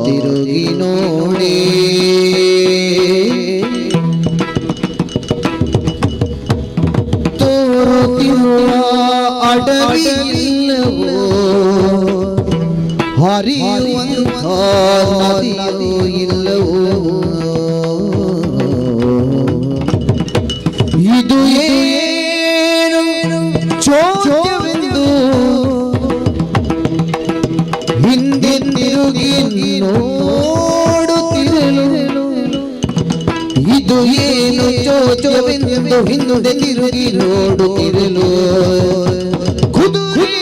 ತಿರುಗಿ ನೋಡಿ ತೋರುತ್ತಿರುವ ಅಡವಿಲ್ಲವೋ ಹರಿಯುವಂಥ ನದಿಯೋ ಇಲ್ಲವೋ ಇದು ಏನು ಚೋದ್ಯವೆಂದು ಹಿಂದೆ ತಿರುಗಿ ನೋಡುತ್ತಿರಲು ಇದು ಏನು ಚೋದ್ಯವೆಂದು ಹಿಂದೆ ತಿರುಗಿ ನೋಡುತ್ತಿರಲು ಕುದುರೆ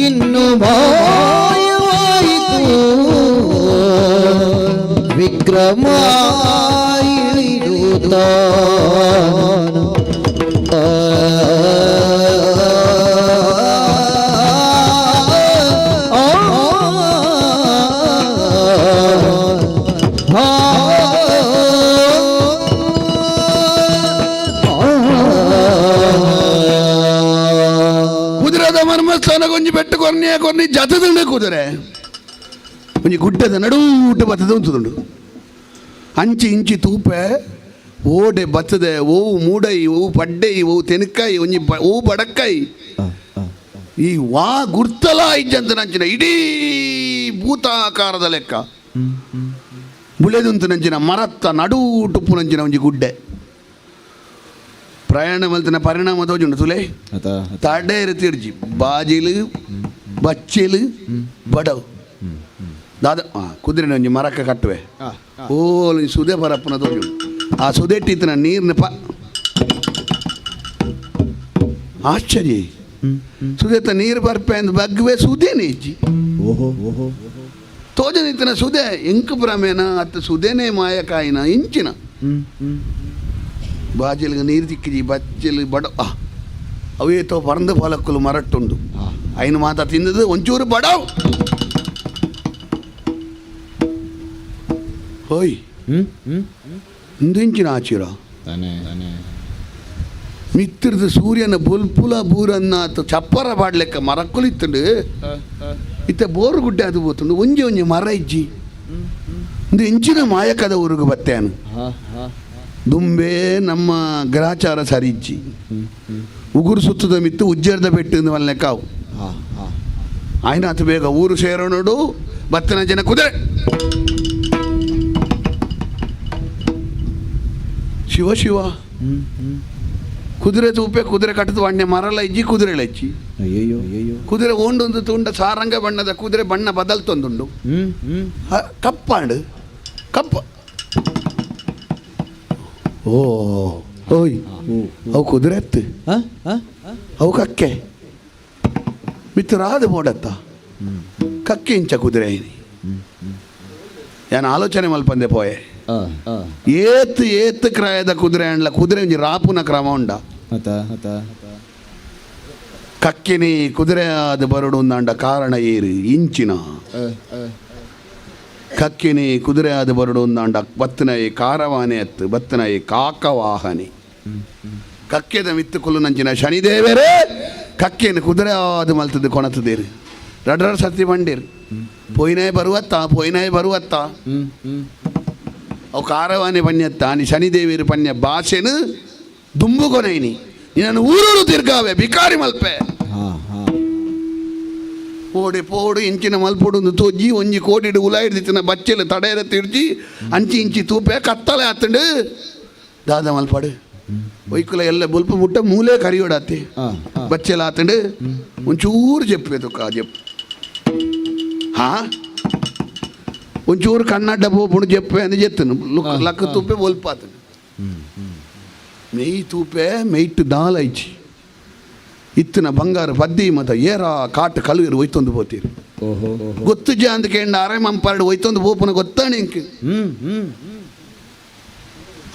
ಇನ್ನು ಮಾಯವಾಯಿತು ವಿಕ್ರಮ ಇಳಿದುತ್ತಾನು ಕುದುರೆದ ಮರ್ಮಸ್ಥಾನ ಕೊಂಚ ಬೆಟ್ಟು ಜತದುಂಡು ಕುದುರೆ ಒಂಜಿ ಗುಡ್ಡದ ನಡೂಟ ಬತ್ತದ ಉಂತುದುಂಡು ಅಂಚಿ ಇಂಚಿ ತೂಪೆ ಓಡೆ ಬತ್ತದೆ ಓವು ಮೂಡೈ ಓವು ಪಡ್ಡೈ ಓವು ತೆನಕಾಯಿ ಒಂಜಿ ಓವು ಬಡಕಾಯಿ ಈ ವಾ ಗುರ್ತಲ ಇಜ್ಜಂತ ನಂಚಿನ ಇಡೀ ಭೂತಾಕಾರದ ಲೆಕ್ಕ ಬುಳೆದುಂತು ನಂಚಿನ ಮರತ್ತ ನಡು ಟುಪ್ಪು ನಂಚಿನ ಒಂಜಿ ಗುಡ್ಡೆ ಪ್ರಯಾಣ ಮಲ್ತಿನ ಪರಿಣಾಮ ತೋಜುಂಡು ತುಲೆ ತಡೇರು ತಿರ್ಜಿ ಬಾಜಿಲು ಬಚ್ಚಿಲು ಬಡವು ದಾದ ಕುದುರೆನ ಒಂಜಿ ಮರಕ್ಕೆ ಕಟ್ಟುವೆ ಓಲ್ ಸುದೆ ಬರಪ್ಪನ ತೋಜುಂಡು ಆ ಸುದೆಟ್ಟಿತ್ತಿನ ನೀರಿನ ಆಶ್ಚರ್ಯ ಸುದೇತ ನೀರು ಬರ್ಪೆ ಅಂದ್ ಬಗ್ಗುವೆ ಸುದೇನೆ ಇಜ್ಜಿ ತೋಜನಿತ್ತಿನ ಸುದೆ ಎಂಕು ಭ್ರಮೇನ ಅತ್ತ ಸುದೇನೆ ಮಾಯಕಾಯಿನ ಇಂಚಿನ ಬಾಜಿಲ್ಗೆ ನೀರು ತಿಕ್ಕಿಜಿ ಬಚ್ಚಲು ಬಡ ಅವೇ ತೋ ಪರಂದು ಫಲಕ್ಕಲು ಮರಟ್ಟುಂಡು ಐನು ಮಾತ ತಿಂದದು ಒಂಚೂರು ಬಡವ್ ಹೋಯ್ ಇಂದು ಇಂಚಿನ ಆಚಿರ ಮಿತ್ರದ ಸೂರ್ಯನ ಬುಲ್ಪುಲ ಬೂರನ್ನ ಚಪ್ಪರ ಬಾಡ್ಲೆಕ್ಕ ಮರಕ್ಕುಲಿತ್ತುಂಡು ಇತ್ತ ಬೋರು ಗುಡ್ಡೆ ಅದು ಹೋತುಂಡು ಒಂಜಿ ಒಂಜಿ ಮರ ಇಜ್ಜಿ ಒಂದು ಇಂಚಿನ ಮಾಯಕದ ಊರಿಗೆ ಬತ್ತೇನು ದುಂಬೆ ನಮ್ಮ ಗ್ರಹಚಾರ ಸರಿಜ್ಜಿ ಉಗುರು ಸುತ್ತದ ಮಿತ್ತು ಉಜ್ಜರ್ದ ಬೆಟ್ಟು ವಲ್ಲೆ ಕಾವು ಆಯ್ನ ಅತು ಬೇಗ ಊರು ಸೇರೋಣೋಡು ಬತ್ತನ ಜನ ಕುದುರೆ ಶಿವ ಶಿವ ಕುದುರೆ ತೂಪೆ ಕುದುರೆ ಕಟ್ಟದು ಅಣ್ಣೆ ಮರಲ ಇಜ್ಜಿ ಕುದುರೆ ಲಚ್ಚಿ ಕುದುರೆ ಓಂಡೊಂದು ತುಂಡ ಸಾರಂಗ ಬಣ್ಣದ ಕುದುರೆ ಬಣ್ಣ ಬದಲ್ತೊಂದುಂಡು ಕಪ್ಪಾಂಡು ಕಪ್ಪ ಓಯ್ ಅವು ಕುದುರೆ ಎತ್ತು ಅವು ಕಕ್ಕೆ ಮಿತ್ರರಾದ ಮೋಡತ್ತ ಕಕ್ಕೆ ಇಂಚ ಕುದುರೆ ನಾನು ಆಲೋಚನೆ ಮಲ್ಪಂದೆ ಪೋಯೆ ಏತ್ ಕ್ರಾಯದ ಕುದುರೆ ಅಂಡ್ಲ ಕುದುರೆ ಒಂಜಿ ರಾಪುನ ಕ್ರಮ ಉಂಡ ಕಕ್ಕಿನಿ ಕುದುರೆ ಆದ ಬರಡು ಅಂಡ ಕಾರಣ ಏರು ಇಂಚಿನ ಕಕ್ಕಿನಿ ಕುದುರೆ ಆದ ಬರಡು ಅಂಡ ಬತ್ತನೈ ಕಾರವಾನೆ ಎತ್ತು ಬತ್ತನೈ ಕಾಕವಾಹನೆ ಕಕ್ಕೆದ ಮಿತ್ತು ಕುಲ್ಲು ನಂಚಿನ ಶನಿದೇವರೇ ಕಕ್ಕೆನ ಕುದುರೆ ಆದ ಮಲ್ತದ್ದು ಕೊಣತದೇರು ರಡ್ರ ಸತಿ ಬಂಡೇರು ಪೊಯ್ನಾಯ್ ಬರುವತ್ತ ಅವು ಕಾರವಾನೆ ಪನ್ಯತ್ತ ನೀ ಶನಿದೇವಿಯರು ಪನ್ಯ ಭಾಷೆನು ದುಂಬು ಕೊನೈನಿ ನೀನು ಊರೂರು ತಿರ್ಗಾವೆ ಬಿಕಾರಿ ಮಲ್ಪೆ ಓಡಿ ಪೋಡು ಇಂಚಿನ ಮಲ್ಪುಡು ತೋಜಿ ಒಂಜಿ ಕೋಟಿಡು ಉಲ ಹಿಡ್ದಿತ್ತಿನ ಬಚ್ಚಲು ತಡೆಯರ ತಿರ್ಜಿ ಅಂಚಿ ಇಂಚಿ ತೂಪೆ ಕತ್ತಲೆ ಆತಂಡು ದಾದ ಮಲ್ಪಾಡು ಒಯ್ಕುಲ ಎಲ್ಲ ಬುಲ್ಪ ಮುಟ್ಟ ಮೂಲೆ ಕರಿಯೋಡಾತಿ ಬಚ್ಚೆಲ್ಲ ಆತಂಡು ಒಂಚೂರು ಜಪ್ಪೆ ತುಕ್ಕ ಜಪ್ಪು ಒಂಚೂರು ಕನ್ನಡ್ಡ ಪೋಪುಡು ಜಪ್ಪೆ ಅಂದು ಜೆತ್ತನು ಲಕ್ಕ ತೂಪೆ ಒಲ್ಪಾತನು ಮೆಯ್ ತೂಪೆ ಮೆಯ್ಟ್ ದಾಲೈಚಿ ಇತ್ತಿನ ಬಂಗಾರ ಬದ್ದಿ ಮತ ಏರ ಕಾಟು ಕಲುವಿರು ಒಯ್ತೊಂದು ಪೋತೀರಿ ಗೊತ್ತು ಜ ಅಂದ ಕೇಂಡ ಅರೆ ಮಂಪಾಡು ಒಯ್ತೊಂದು ಪೋಪುನ ಗೊತ್ತಾನೆ ಇಂಕ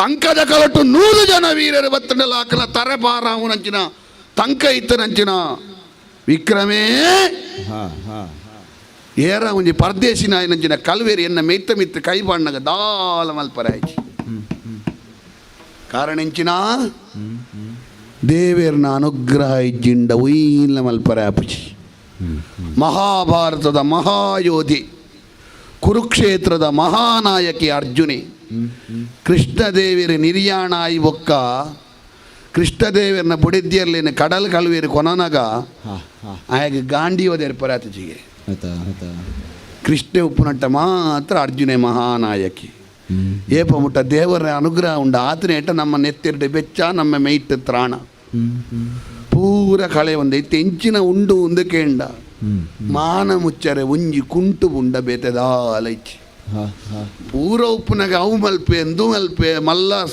ಅಂಕದ ಕಲಟು 100 ಜನ ವೀರರು ಬತ್ತಂಡಲ ಆಕಲ ತರೆ ಬಾರಾವುನಂಚಿನ ತಂಕ ಇತ್ತನಂಚಿನ ವಿಕ್ರಮೇ ಏರ ಒಂಜಿ ಪರದೇಶಿನ ನಂಚಿನ ಕಲ್ವೇರಿ ಎನ್ನ ಮೆತ್ತ ಮಿತ್ತ ಕೈ ಬಣ್ಣಗ ದಾಲ ಮಲ್ಪರಾಯ್ಚಿ ಕಾರಣ ಇಂಚಿನ ದೇವೇರ್ನ ಅನುಗ್ರಹ ಇಜ್ಜಿಂಡ ಉಯ್ಲ ಮಲ್ಪರಾಪುಚಿ ಮಹಾಭಾರತದ ಮಹಾಯೋಧಿ ಕುರುಕ್ಷೇತ್ರದ ಮಹಾನಾಯಕಿ ಅರ್ಜುನಿ ಕೃಷ್ಣದೇವಿರ ನಿರ್ಯಾಣಾಯಿ ಒಕ್ಕ ಕೃಷ್ಣದೇವಿರನ ಬುಡಿದ್ಯರ್ಲಿನ ಕಡಲ್ ಕಲ್ವೇರಿ ಕೊನನಗ ಆಯಗ ಗಾಂಡಿಯೋದೇರ್ ಪರಾತಚಿಗೆ ಕೃಷ್ಣ ಉಪ್ಪುನಟ್ಟ ಮಾತ್ರ ಅರ್ಜುನೆ ಮಹಾನಾಯಕಿ ಏಪ ಮುಟ್ಟ ದೇವರ ಅನುಗ್ರಹ ಉಂಡ ಆತನ ಏಟ ನಮ್ಮ ನೆತ್ತಿರಡೆ ಬೆಚ್ಚ ನಮ್ಮ ಮೈಟ್ ತ್ರಾಣ ಪೂರ ಕಳೆ ಒಂದೈತೆ ಎಂಚಿನ ಉಂಡು ಉಂದಕೇಂಡ ಮಾನ ಮುಚ್ಚರೆ ಒಂಜಿ ಕುಂಟು ಉಂಡ ಬೇತೆದಾಲೈಚಿ ಪೂರ ಉಪ್ಪುನಾಗ ಅವು ಮಲ್ಪೆ ಎಂದು ಮಲ್ಪೆ ಮಲ್ಲ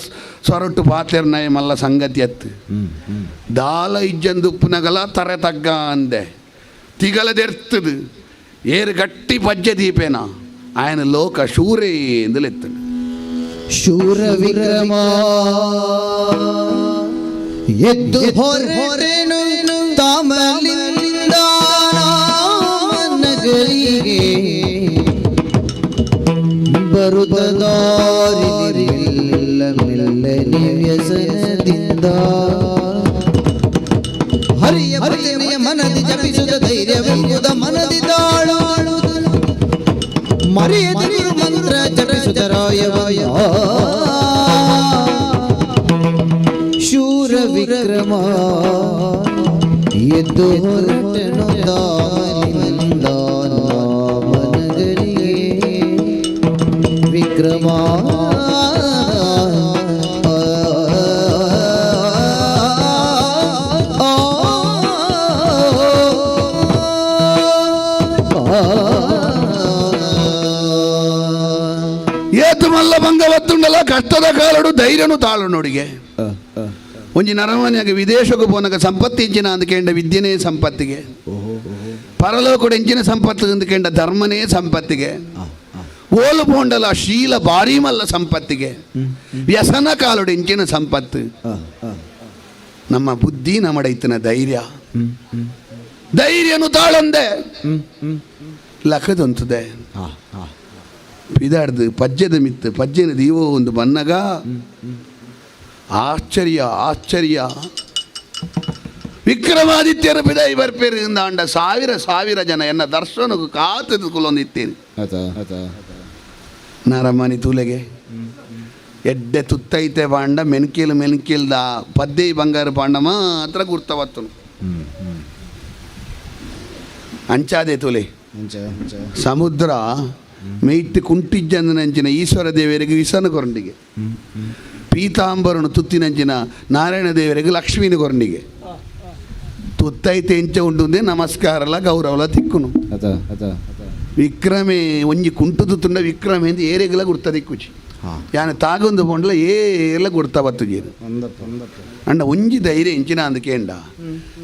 ಸೊರಟು ಪಾತೆರ್ನಾಯ ಮಲ್ಲ ಸಂಗತಿ ಎತ್ತು ದಾಲ ಇಜ್ಜಂದು ಉಪ್ಪುನಗಲ ತರೆ ತಗ್ಗ ಅಂದೆ ತಿಗಲದೆರ್ತದು ಏರು ಗಟ್ಟಿ ಪಜ್ಜೆ ದೀಪೇನ ఆయన లోక శూరేందులెత్తడు ಶೂರ ವಿಕ್ರಮ ಎದ್ದು ಹೊರಟೆನು ತಾಮಲಿಂದ ನಗರಿಗೆ ಬರುತ್ತ ದಾರಿಲಿಲ್ಲ ಮೆಲ್ಲನೆ ವ್ಯಸನದಿಂದ ಹರಿಯ ಭಜನೆಯ ಮನದಿ ಜಪಿಸುತ್ತ ಧೈರ್ಯವೆಂಬುದ ಮನದಿ ತಾಳು ಮರೆಯದ ಗುರು ಮಂತ್ರ ಜಟಸುತರಾಯವಾಯ ಶೂರ ವಿಕ್ರಮ ಎದ್ದು ಹೊರಟನು ದಾನಿಂದ ಮನಗಳಿಗೆ ವಿಕ್ರಮ ಏತು ಮಲ್ಲ ಭಂಗವತ್ತುಂಡಲ ಕಷ್ಟದ ಕಾಲಡು ಧೈರ್ಯನು ತಾಳು ನೋಡಿಗೆ ಒಂಜಿ ನರಮನೆಯಾಗ ವಿದೇಶಕ್ಕೆ ಪೋನಾಗ ಸಂಪತ್ತಿ ಎಂಚಿನ ಅಂದ್ಕೇಂಡ ವಿದ್ಯೆನೇ ಸಂಪತ್ತಿಗೆ ಪರಲೋಕಡು ಎಂಚಿನ ಸಂಪತ್ತು ಅಂದ್ಕೇಂಡ ಧರ್ಮನೇ ಸಂಪತ್ತಿಗೆ ಓಲು ಪೋಂಡಲ ಶೀಲ ಭಾರಿ ಮಲ್ಲ ಸಂಪತ್ತಿಗೆ ವ್ಯಸನ ಕಾಲಡು ಎಂಚಿನ ಸಂಪತ್ತು ನಮ್ಮ ಬುದ್ಧಿ ನಮ್ಮಡ ಇತ್ತಿನ ಧೈರ್ಯ ಧೈರ್ಯನು ತಾಳೊಂದೆ ಲಕ್ಕದೊಂತದೆ ಪಿದಾಡ್ದು ಪಜ್ಜದ ಮಿತ್ತು ಪಜ್ಜನ ದೀವೋ ಒಂದು ಬನ್ನಗ ಆಶ್ಚರ್ಯ ಆಶ್ಚರ್ಯ ವಿಕ್ರಮಾದಿತ್ಯರ ಪಿದಾಯಿ ಬರ್ಪೇರಿಂದ ಅಂಡ ಸಾವಿರ ಜನ ಎನ್ನ ದರ್ಶನಕ್ಕೆ ಕಾತದ ಕುಲೊಂದಿತ್ತೇನೆ ನರಮನಿ ತೂಲೆಗೆ ಎಡ್ಡೆ ತುತ್ತೈತೆ ಪಾಂಡ ಮೆನ್ಕಿಲ್ದ ಪದ್ದೆ ಬಂಗಾರ ಪಾಂಡ ಮಾತ್ರ ಗುರ್ತವತ್ತನು ಅಂಚಾದೆ ತೂಲೆ ಸಮುದ್ರ ಮೇಯ್ತು ಕುಂಟಿಜ್ಜಂದನಂಚಿನ ಈಶ್ವರ ದೇವರಿಗೆ ವಿಸನ ಕೊರಂಡಿಗೆ ಪೀತಾಂಬರನು ತುತ್ತಿನಂಚಿನ ನಾರಾಯಣ ದೇವರಿಗೆ ಲಕ್ಷ್ಮೀನ ಕೊರಂಡಿಗೆ ತುತ್ತೈತೆ ಎಂಚ ಉಂಡುಂದೆ ನಮಸ್ಕಾರಲ ಗೌರವಲ ತಿಕ್ಕುನು ವಿಕ್ರಮೆ ಒಂಜಿ ಕುಂಟು ತುತ್ತುಂಡ ವಿಕ್ರಮೆ ಎಂದು ಏರೆಗಲ ಗುರ್ತ ದಿಕ್ಕುಚಿ ಯಾನ ತಾಗೊಂದು ಪೊಂಡ್ಲ ಏರ್ಲ ಗುರ್ತ ಬತ್ತು ಜೀರು ಅಂಡ ಒಂಜಿ ಧೈರ್ಯ ಎಂಚಿನ ಅಂದಕೇಂಡ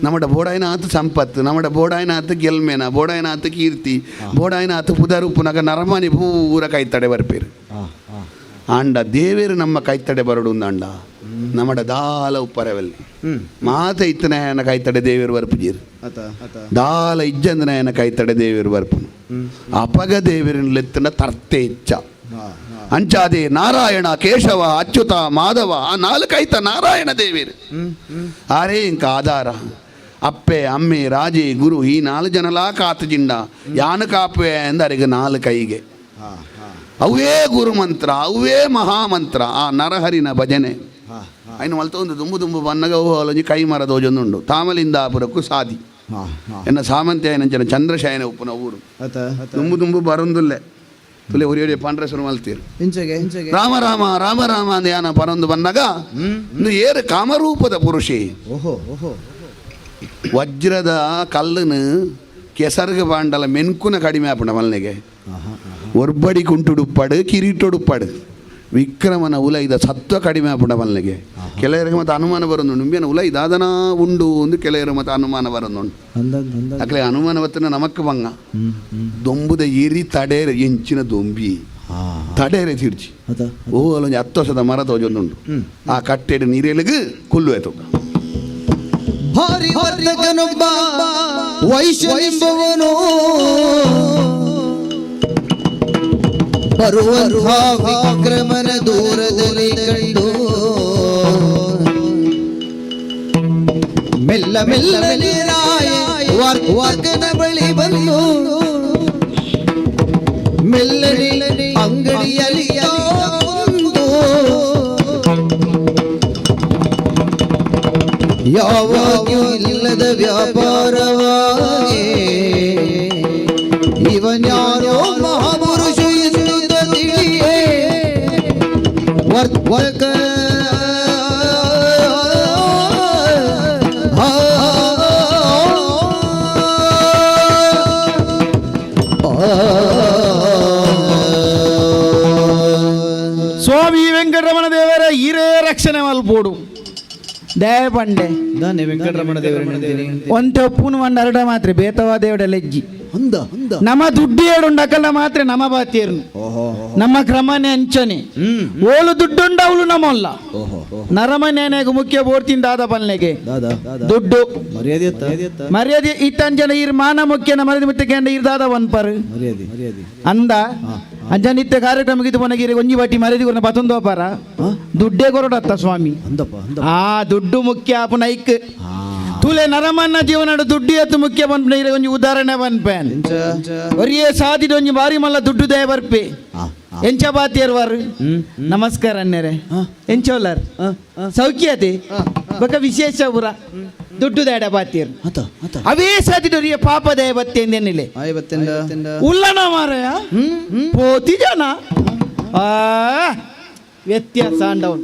ನಮ್ಮಡ ಬೋಡಾಯಿನ ಆತು ಸಂಪತ್ತು ನಮ್ಮಡ ಬೋಡಾಯಿನ ಆತು ಗೆಲ್ಮೆನ ಬೋಡಾಯಿನ ಆತು ಕೀರ್ತಿ ಬೋಡಾಯಿನ ಆತು ಪುದರುಪ್ಪುನಾಗ ನರಮನಿ ಪೂರ ಕೈತಡೆ ಬರ್ಪೇರು ಅಂಡ ದೇವೇರು ನಮ್ಮ ಕೈತಡೆ ಬರಡು ಅಂಡ ನಮ್ಮಡ ದಾಲ ಉಪ್ಪರವಲ್ಲಿ ಮಾತ ಇತ್ತನ ಕೈತಡೆ ದೇವೇರು ಬರ್ಪುಜೀರು ದಾಲ ಇಜ್ಜಂದನ ಕೈತಡೆ ದೇವೇರು ಬರ್ಪುನು ಅಪಗ ದೇವೇರಿನ ಲೆತ್ತನ ತರ್ತೆ ಇಚ್ಚ ಅಂಚಾದೆ ನಾರಾಯಣ ಕೇಶವ ಅಚ್ಯುತ ಮಾಧವ ಆ ನಾಲ್ಕೈತ ನಾರಾಯಣ ದೇವೇರು ಆರೇ ಇಂಕ ಆಧಾರ ಅಪ್ಪೆ ಅಮ್ಮೆ ರಾಜೆ ಗುರು ಈ 4 ಜನಲಾ ಕಾತು ಜಿಂಡ ಯಾನ ಕಾಪೆ ಎಂದರಿಗೆ 4 ಕೈಗೆ ಅವೇ ಗುರು ಮಂತ್ರ ಅವೇ ಮಹಾಮಂತ್ರ ಆ ನರಹರಿನ ಭಜನೆ ಅಯ್ನು ಮಲ್ತ ಒಂದು ದುಂಬು ಬನ್ನಗ ಹೋಲೊಂಜಿ ಕೈ ಮರದೋಜೊಂದುಂಡು ತಾಮಲಿಂದಾಪುರಕ್ಕೂ ಸಾದಿ ಎನ್ನ ಸಾಮಂತ್ಯ ನಂಚನ ಚಂದ್ರಶಯನ ಉಪ್ಪುನ ಊರು ದುಂಬು ಬರೊಂದುಲ್ಲೆ ತುಲೆ ಒರಿಯೊಡೆ ಪಾಂಡ್ರೇಶ್ವರ ಮಲ್ತೀರು ರಾಮ ರಾಮ ರಾಮ ರಾಮ ಅಂದ ಯಾನ ಪರೊಂದು ಬಂದಾಗ ಒಂದು ಏರು ಕಾಮರೂಪದ ಪುರುಷಿ ವಜ್ರದ ಕಲ್ಲನು ಕೆಸರ್ಗ ಬಾಂಡಲ ಮೆನ್ಕುನ ಕಡಿಮೆ ಆಪುಂಡ ಮಲ್ನೆಗೆ ಒರ್ಬಡಿ ಕುಂಟುಡುಪ್ಪಡು ಕಿರೀಟೊಡುಪ್ಪಡು ವಿಕ್ರಮನ ಉಲೈದ ಸತ್ವ ಕಡಿಮೆ ಆಪುಂಡ ಮಲ್ನೆಗೆ ಕೆಲವರಿಗೆ ಮತ್ತೆ ಅನುಮಾನ ಬರೋದು ನಿಂಬೇನ ಉಲೈದ ಅದನ ಉಂಡು ಒಂದು ಕೆಲವರು ಮತ್ತೆ ಅನುಮಾನ ಬರೋದು ಅಕ್ಲೆ ಅನುಮಾನ ಬತ್ತನ ನಮಕ್ ಬಂಗ ದೊಂಬುದ ಏರಿ ತಡೇರೆ ಎಂಚಿನ ದೊಂಬಿ ತಡೇರೆ ತಿರ್ಚಿ ಓ ಅಲ್ಲೊಂದು 10 ವರ್ಷದ ಮರ ತೋಜೊಂದುಂಡು ಆ ಕಟ್ಟೆಡು ನೀರೆಲಿಗೆ ಕುಲ್ಲುವೆತು ಭಾರಿ ವರ್ಧಕನೊಬ್ಬ ವೈಶ್ಯನೆಂಬವನು ಬರುವಂಥ ವಿಕ್ರಮನ ದೂರದಲ್ಲಿ ಕಂಡು ಮೆಲ್ಲ ಮೆಲ್ಲನೆ ವರ್ಧಕನ ಬಳಿ ಬಂದು ಮೆಲ್ಲನೆ ಅಂಗಡಿಯಲ್ಲಿ ಬಂದು ಯಾವಾಗ್ಯೂ ಇಲ್ಲದ ವ್ಯಾಪಾರವಾಗಿ ಇವನ್ಯಾರೋ ಮಹಾಪುರುಷ ಎನ್ನುತ್ತ ತಿಳಿಯೇ ವರ್ಧಕ ಸ್ವಾಮಿ ವೆಂಕಟರಮಣ ದೇವರ ಹಿರೇ ರಕ್ಷಣೆ ಮಲ್ಪೋಡು ದಯ ಪಂಡೆ ವೆಂಕಟರಮಣ ದೇವರ ಒಂತೆ ಒಪ್ಪುನು ಮಂಡ ಅರಡ ಮಾತ್ರ ಬೇತವಾ ದೇವಡ ಲೆಜ್ಜಿ ನಮ್ಮ ದುಡ್ಡು ಏಡುಂಡಕಲ್ಲ ಮಾತ್ರ ನಮ್ಮ ಬಾತಿಯರ್ನು ನಮ್ಮ ಕ್ರಮನೆ ಅಂಚನೆ ಓಲು ದುಡ್ಡುಂಡ ಅವಳು ನಮ್ಮಲ್ಲ ನರಮನೆಗೆ ಮುಖ್ಯ ಬೋರ್ತಿಂದ ಆದ ಪಲ್ನೆಗೆ ದುಡ್ಡು ಮರ್ಯಾದೆ ಇತ್ತಂಜನ ಇರ್ ಮಾನ ಮುಖ್ಯನ ಮರ್ಯಾದೆ ಮುತ್ತಕ್ಕೆ ಇರ್ದಾದ ಒನ್ಪರ್ ಅಂದ ಅಂಜನಿತ್ಯ ಕಾರ್ಯಕ್ರಮಕ್ಕೆ ಇದು ಪನಗಿರಿ ಒಂಜಿ ಬಟ್ಟಿ ಮರ್ಯಾದೆ ಕೊರ ಪತೊಂದು ಪರ ದುಡ್ಡೇ ಕೊರಡತ್ತ ಸ್ವಾಮಿ ಆ ದುಡ್ಡು ಮುಖ್ಯ ಪುನೈಕ್ ತುಲೆ ನರಮನ್ನ ಜೀವನ ದುಡ್ಡು ಎತ್ತು ಮುಖ್ಯ ಬಂದ್ಪೆ ಒಂಜಿ ಉದಾಹರಣೆ ಬಂದ್ಪೇನ್ ಒರಿಯೇ ಸಾದಿದ ಒಂಜಿ ಬಾರಿ ಮಲ್ಲ ದುಡ್ಡು ದಯ ಬರ್ಪೆ ಎಂಚ ಬಾತಿಯರ್ವಾರು ನಮಸ್ಕಾರ ಅನ್ನರೆ ಎಂಚೋಲರ್ ಸೌಖ್ಯತೆ ಬಕ ವಿಶೇಷ ಪುರ ದುಡ್ಡು ದಾಡ ಬಾತಿಯರ್ ಅವೇ ಸಾದಿಡೋರಿಗೆ ಪಾಪ ದಯ ಬತ್ತೇಂದೇನಿಲೆ ಉಲ್ಲನ ಮಾರಯ ಪೋತಿ ಜನ ವ್ಯತ್ಯಾಸ ಅಂಡವನ್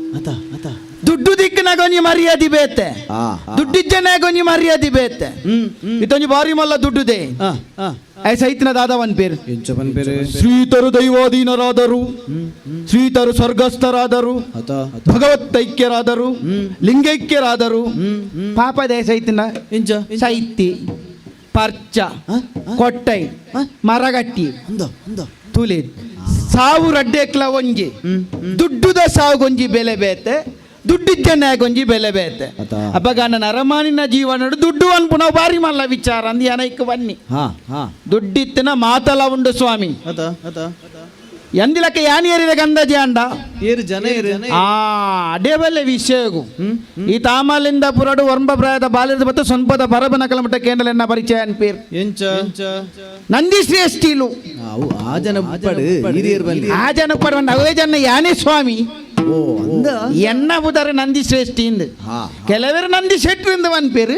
ದುಡ್ಡು ದಿಕ್ಕನಾಗ ಒಂಜಿ ಮರ್ಯಾದೆ ಬೇತೆ ದುಡ್ಡಿಜ್ಜನಾಗ ಒಂಜಿ ಮರ್ಯಾದೆ ಬೇತೆ ಇತ್ತೊಂಜಿ ಬಾರಿ ಮಲ್ಲ ದುಡ್ಡು ದೇ ಸೈತಿನ ದಾದವನ್ ಪೇರು ಶ್ರೀತರು ದೈವಾಧೀನರಾದರು ಶ್ರೀತರು ಸ್ವರ್ಗಸ್ಥರಾದರು ಭಗವತ್ತೈಕ್ಯರಾದರು ಲಿಂಗೈಕ್ಯರಾದರು ಪಾಪ ದೇ ಸೈತಿನ ಸೈತಿ ಪರ್ಚ ಕೊಟ್ಟೈ ಮರಗಟ್ಟಿ ತುಲೆ ಸಾವು ರಡ್ಡೆಕ್ಲ ಒಂಜಿ ದುಡ್ಡುದ ಸಾವುಗೊಂಜಿ ಬೆಲೆ ಬೇತೆ ದುಡ್ಡಿಜ್ಜನ್ಯಾಗೊಂಜಿ ಬೆಲೆ ಬೇತೆ ಅಪ್ಪಗಾನ ನರಮಾನಿನ ಜೀವನ ದುಡ್ಡು ಅನ್ಪುನ ಬಾರಿ ಮಲ್ಲ ವಿಚಾರ ಅಂದಿ ಅನೈಕ್ ಬನ್ನಿ ದುಡ್ಡಿತ್ತಿನ ಮಾತಲ ಉಂಡು ಸ್ವಾಮಿ ಎಂದಿಲಕ್ಕೆ ಯಾನಿಯರಿದ ಗಂಧಜಿ ಅಂಡ ಅಡೇ ಬೆಲೆ ವಿಷಯಗು ಈ ತಾಮಲಿಂದ ಪುರಡು ವರ್ಮ ಪ್ರಾಯದ ಬಾಲ್ಯದ ಬತ್ತ ಸೊನ್ಪದ ಪರಬನ ಕಲಮಟ್ಟ ಕೇಂದ್ರ ಎನ್ನ ಪರಿಚಯ ಅನ್ಪೇರ್ ನಂದಿ ಶ್ರೇಷ್ಠಿಲು ಆ ಜನ ಪಡ ಅವೇ ಜನ ಯಾನೇ ಸ್ವಾಮಿ ಎನ್ನ ಬುಧರು ನಂದಿ ಶ್ರೇಷ್ಠಿ ಇಂದು ಕೆಲವರು ನಂದಿ ಶೆಟ್ರಿಂದ ಒಂದ್ ಪೇರು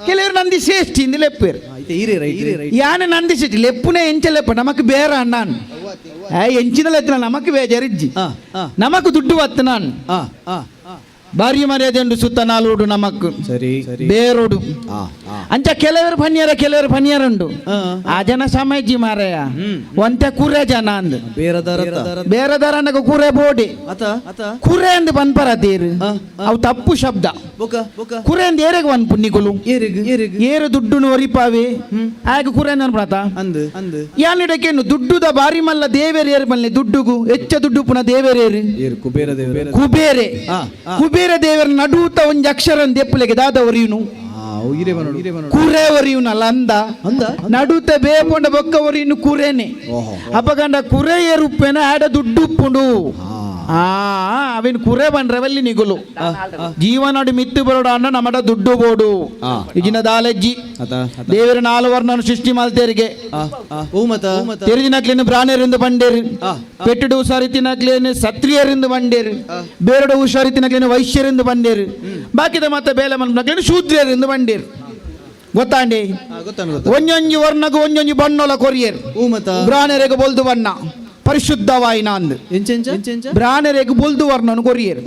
ಕೆಲವರು ನಂದಿ ಶ್ರೇಷ್ಠಿ ಇಂದು ಲೆಪ್ಪೇರು ಯಾನೆ ನಂದಿ ಶೆಟ್ಟಿ ಲೆಪ್ಪುನೇ ಎಂಚಲೆಪ್ಪ ನಮಕ್ ಬೇರ ಅಣ್ಣಾನ್ ಎಂಚಿನ ಎತ್ತಿನ ನಮಕ್ ಬೇಜಾರಿಜ್ಜಿ ನಮಕ್ ದುಡ್ಡು ವತ್ತು ನಾನು ಬಾರಿ ಮರ್ಯಾದೆ ಉಂಡು ಸುತ್ತ ನಾಲ್ಕು ನಮಕ್ ಬೇರೋಡು ಅಂಚ ಕೆಲವರು ಪನ್ಯರ ಉಂಡು ಆ ಜನ ಸಮಯಜಿ ಮಾರಯ್ಯ ಒಂತೆ ಕುರೆ ಜನ ಅಂದ್ ಬೇರೆದಾರ ಅನ್ನಕ ಕುರೆ ಬೋಡಿ ಕುರೆ ಅಂದ್ ಬನ್ಪರತೀರು ಅವು ತಪ್ಪು ಶಬ್ದ ಕುರೆ ಅಂದ್ ಏರೆಗೆ ಒಂದ್ ಪುಣ್ಯಗಳು ಏರು ದುಡ್ಡು ಒರಿಪಾವೆ ಆಗ ಕುರೆ ಅನ್ಪಡತ ಯಾನಿಡಕೇನು ದುಡ್ಡುದ ಬಾರಿ ಮಲ್ಲ ದೇವೇರು ಏರು ಬನ್ನಿ ದುಡ್ಡುಗು ಹೆಚ್ಚ ದುಡ್ಡು ಪುನಃ ದೇವೇರೇರು ಕುಬೇರೆ ಕುಬೇರ ದೇವರ ನಡುತ್ತ ಒಂಜಿ ಅಕ್ಷರ ದೆಪ್ಪಲೆಗೆ ದಾದವರಿಯುನು ಕುರೆ ಒರಿಯುನಲ್ಲ ಅಂದ ನಡುತ್ತ ಬೇಪೊಂಡ ಬೊಕ್ಕ ಒರಿಯುನು ಕುರೆನೆ ಅಪ್ಪಗಂಡ ಕುರೆ ಏರುಪ್ಪೇನ ಆಡ ದುಡ್ಡು ಉಪ್ಪುಂಡು ಅವಿನ ಕುರೆ ಬಂಡ್ರವಲ್ಲಿ ನಿಗುಲು ಜೀವನಡು ಮಿತ್ತು ಬರೋಡ ಅಣ್ಣ ನಮ್ಮಡ ದುಡ್ಡು ಬೋಡು ಇಜಿನ ದಾಲಜ್ಜಿ ದೇವರ ನಾಲ್ವರ್ನನ್ನು ಸೃಷ್ಟಿ ಮಾಲ್ತೇರಿಗೆ ತೆರಿದಿನಕ್ಲೇನು ಪ್ರಾಣಿಯರಿಂದ ಬಂಡೇರು ಪೆಟ್ಟಡು ಹುಷಾರಿತಿನಕ್ಲೇನು ಸತ್ರಿಯರಿಂದ ಬಂಡೇರು ಬೇರಡು ಹುಷಾರಿತಿನಕ್ಲೇನು ವೈಶ್ಯರಿಂದ ಬಂಡೇರು ಬಾಕಿದ ಮತ್ತೆ ಬೇಲೆ ಮನ್ಕಲೇನು ಶೂದ್ರಿಯರಿಂದ ಬಂಡೇರು ಗೊತ್ತಾಂಡಿ ಒಂಜೊಂಜಿ ವರ್ಣಗೂ ಒಂಜೊಂಜಿ ಬಣ್ಣೊಲ ಕೊರಿಯರ್ ಪ್ರಾಣಿಯರಿಗೆ ಬೊಲ್ದು ಬಣ್ಣ ಪರಿಶುದ್ಧವಾಯಿನ ಅಂದ್ ಬ್ರಾಣರೆಗ್ ಬುಲ್ದು ವರ್ಣನು ಕೊರಿಯರ್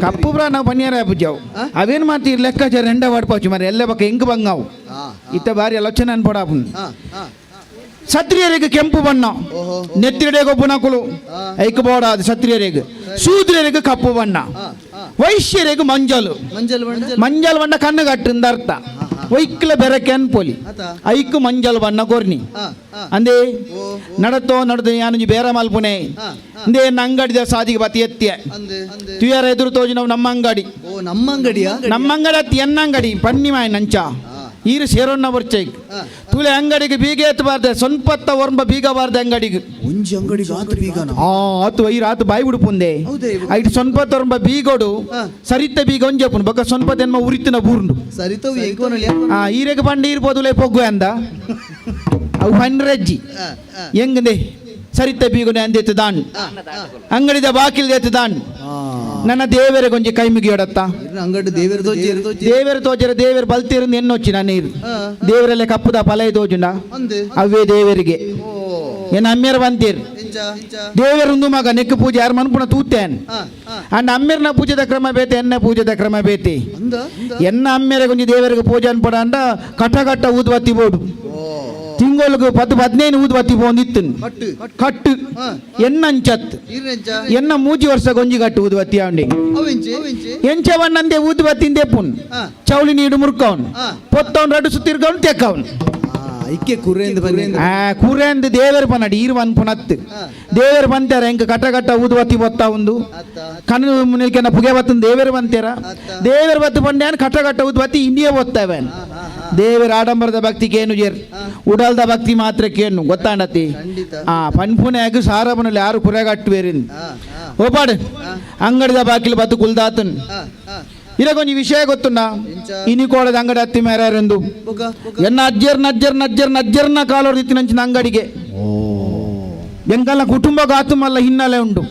ಕಪ್ಪು ಬ್ರಾಣ ಪನ್ಯಾರ ಪೂಜಾವು ಅವೇನ್ ಮಾಡ್ತೀರಿ ಲೆಕ್ಕಾಚಾರ ಎಂಡ ವಾಡ್ಪಾಚು ಮರ ಎಲ್ಲ ಬಕ್ಕ ಹೆಂಗ್ ಬಂಗಾವು ಇತ್ತ ಬಾರಿ ಆಲೋಚನೆ ಅನ್ಪಡಾಪು ಕ್ಷತ್ರಿಯರಿಗೆ ಕೆಂಪು ಬಣ್ಣ ನೆತ್ತಿರಡೆಗೆ ಬುಣಕುಲು ಐಕ್ ಬೋಡಾದ ಕ್ಷತ್ರಿಯರಿಗೆ ಶೂದ್ರರಿಗೆ ಕಪ್ಪು ಬಣ್ಣ ವೈಶ್ಯರಿಗೆ ಮಂಜಲು ಬಣ್ಣ ಕಣ್ಣು ಕಟ್ಟಿಂದ ಅರ್ಥ ವೈಕ್ಲ ಬೆರಕೆ ಅನ್ಪೋಲಿ ಐಕ್ ಮಂಜಲ್ ಬಣ್ಣ ಕೊರ್ನಿ ಅಂದೇ ನಡದು ಯಾನು ಬೇರ ಮಲ್ಪುನೆ ಇಂದೇ ಅಂಗಡಿದ ಸಾದಿಗೆ ಬತ್ತಿ ಎತ್ತಿಯ ತುಯಾರ ಎದುರು ತೋಜಿ ನಾವು ನಮ್ಮ ಅಂಗಡಿ ಅತ್ತಿ ಎನ್ನ ಅಂಗಡಿ ಪನ್ನಿ ಮಾಯ ನಂಚ ಈರು ಸೇರೋನ್ನ ಬರ್ಚೈಕ್ ತುಲೆ ಅಂಗಡಿಗೆ ಬೀಗ ಎತ್ತಬಾರ್ದೆ ಸೊನ್ಪತ್ತ ವರ್ಮ ಬೀಗ ಬಾರ್ದೆ ಅಂಗಡಿಗೆ ಆತು ಐ ರಾತು ಬಾಯಿ ಬಿಡುಪುಂದೆ ಐಟ್ ಸೊನ್ಪತ್ತ ವರ್ಮ ಬೀಗೋಡು ಸರಿತ ಬೀಗ ಒಂಜಪ್ಪುನು ಬೊಕ್ಕ ಸೊನ್ಪತ್ತ ಎನ್ಮ ಉರಿತಿನ ಬೂರ್ನು ಈರೆಗೆ ಬಂಡಿ ಇರ್ಬೋದು ಲೇ ಪೊಗ್ಗು ಅಂದ ಅವು ಪಂಡ್ರಜ್ಜಿ ಹೆಂಗಂದೆ ಸರಿತ ಬೀಗುನೆ ಅಂದೆತ್ತು ದಾನ್ ಅಂಗಡಿದ ಬಾಕಿಲ್ ದೇತು ದಾನ್ ನನ್ನ ದೇವರ ಕೊಂಚ ಕೈ ಮುಗಿಯೋಡತ್ತ ದೇವರ ತೋಜರ ದೇವರ ಬಲ್ತಿರಿಂದ ಎನ್ನೊಚ್ಚಿ ನಾನು ನೀರು ದೇವರಲ್ಲೇ ಕಪ್ಪುದ ಫಲ ತೋಜುಂಡ ಅವೇ ದೇವರಿಗೆ ಏನ ಅಮ್ಮೇರ ಬಂತೀರ್ ದೇವರೊಂದು ಮಗ ನೆಕ್ಕು ಪೂಜೆ ಯಾರು ಮನ್ಪುಣ ತೂತೇನ್ ಅಂಡ್ ಅಮ್ಮೇರ್ನ ಪೂಜೆದ ಕ್ರಮ ಬೇತೆ ಎನ್ನ ಪೂಜೆದ ಕ್ರಮ ಬೇತೆ ಎನ್ನ ಅಮ್ಮೇರ ಕೊಂಚ ದೇವರಿಗೆ ಪೂಜೆ ಅನ್ಪಡ ಅಂಡ ಕಟ್ಟ ಊದುವತ್ತಿ ಬೋಡು ತಿಂಗಳಿಗೆ 10-15 ಊದುವತ್ತಿ ಬೋಂದಿತ್ತು ಕಟ್ಟು ಎನ್ನಂಚತ್ ಎನ್ನ 3 ವರ್ಷ ಗೊಂಜಿ ಕಟ್ಟು ಊದುವತ್ತಿ ಅವನಿಗೆ ಎಂಚವನ್ನಂದೆ ಊದುವತ್ತಿಂದೆ ಪುನ್ ಚೌಳಿ ನೀಡು ಮುರ್ಕವನ್ ಪೊತ್ತವನ್ ರಡು ಸುತ್ತಿರ್ಗವನ್ ತೆಕ್ಕವನ್ ಕುರೆಂದು ದೇವರು ಪನ್ನಡಿ ಈರು ಬಂದ್ ಪುನತ್ ದೇವರು ಬಂತಾರ ಹೆಂಗ ಕಟ್ಟ ಊದುವತ್ತಿ ಬತ್ತ ಒಂದು ಕಣ್ಣು ಮುನಿಲ್ಕೆನ ಪುಗೆ ಬತ್ತನ್ ದೇವರು ಬಂತಾರ ದೇವರು ಬತ್ತು ಬಂಡ್ಯಾನ್ ಕಟ್ಟ ಊದುವತ್ತಿ ಇಂಡಿಯಾ ಓದ್ತಾವೆ ದೇವರ ಆಡಂಬರದ ಭಕ್ತಿಗೇನು ಜೇರ್ ಉಡಲ್ದ ಭಕ್ತಿ ಮಾತ್ರಕ್ಕೇನು ಗೊತ್ತಾಂಡತಿ ಪನ್ಪುನೆಯಾಗ ಸಾರಬನಲ್ಲಿ ಯಾರು ಕುರೆಗಟ್ಟುವೇರಿನ್ ಓಪಾಡು ಅಂಗಡಿದ ಬಾಕಿಲು ಬತ್ತು ಕುಲ್ದಾತನ್ ಇರಗೊಂದು ವಿಷಯ ಗೊತ್ತುಂಡ ಇನಿಕೋಳದ ಅಂಗಡಿ ಹತ್ತಿ ಮೇರೆಂದು ಎನ್ನ ಅಜ್ಜರ್ನ ಕಾಲೋರ್ ಇತ್ತಿನಂಚಿನ ಅಂಗಡಿಗೆ ಎಂಕಲ್ಲ ಕುಟುಂಬ ಗಾತುಮಲ್ಲ ಹಿನ್ನೆಲೆ ಉಂಟು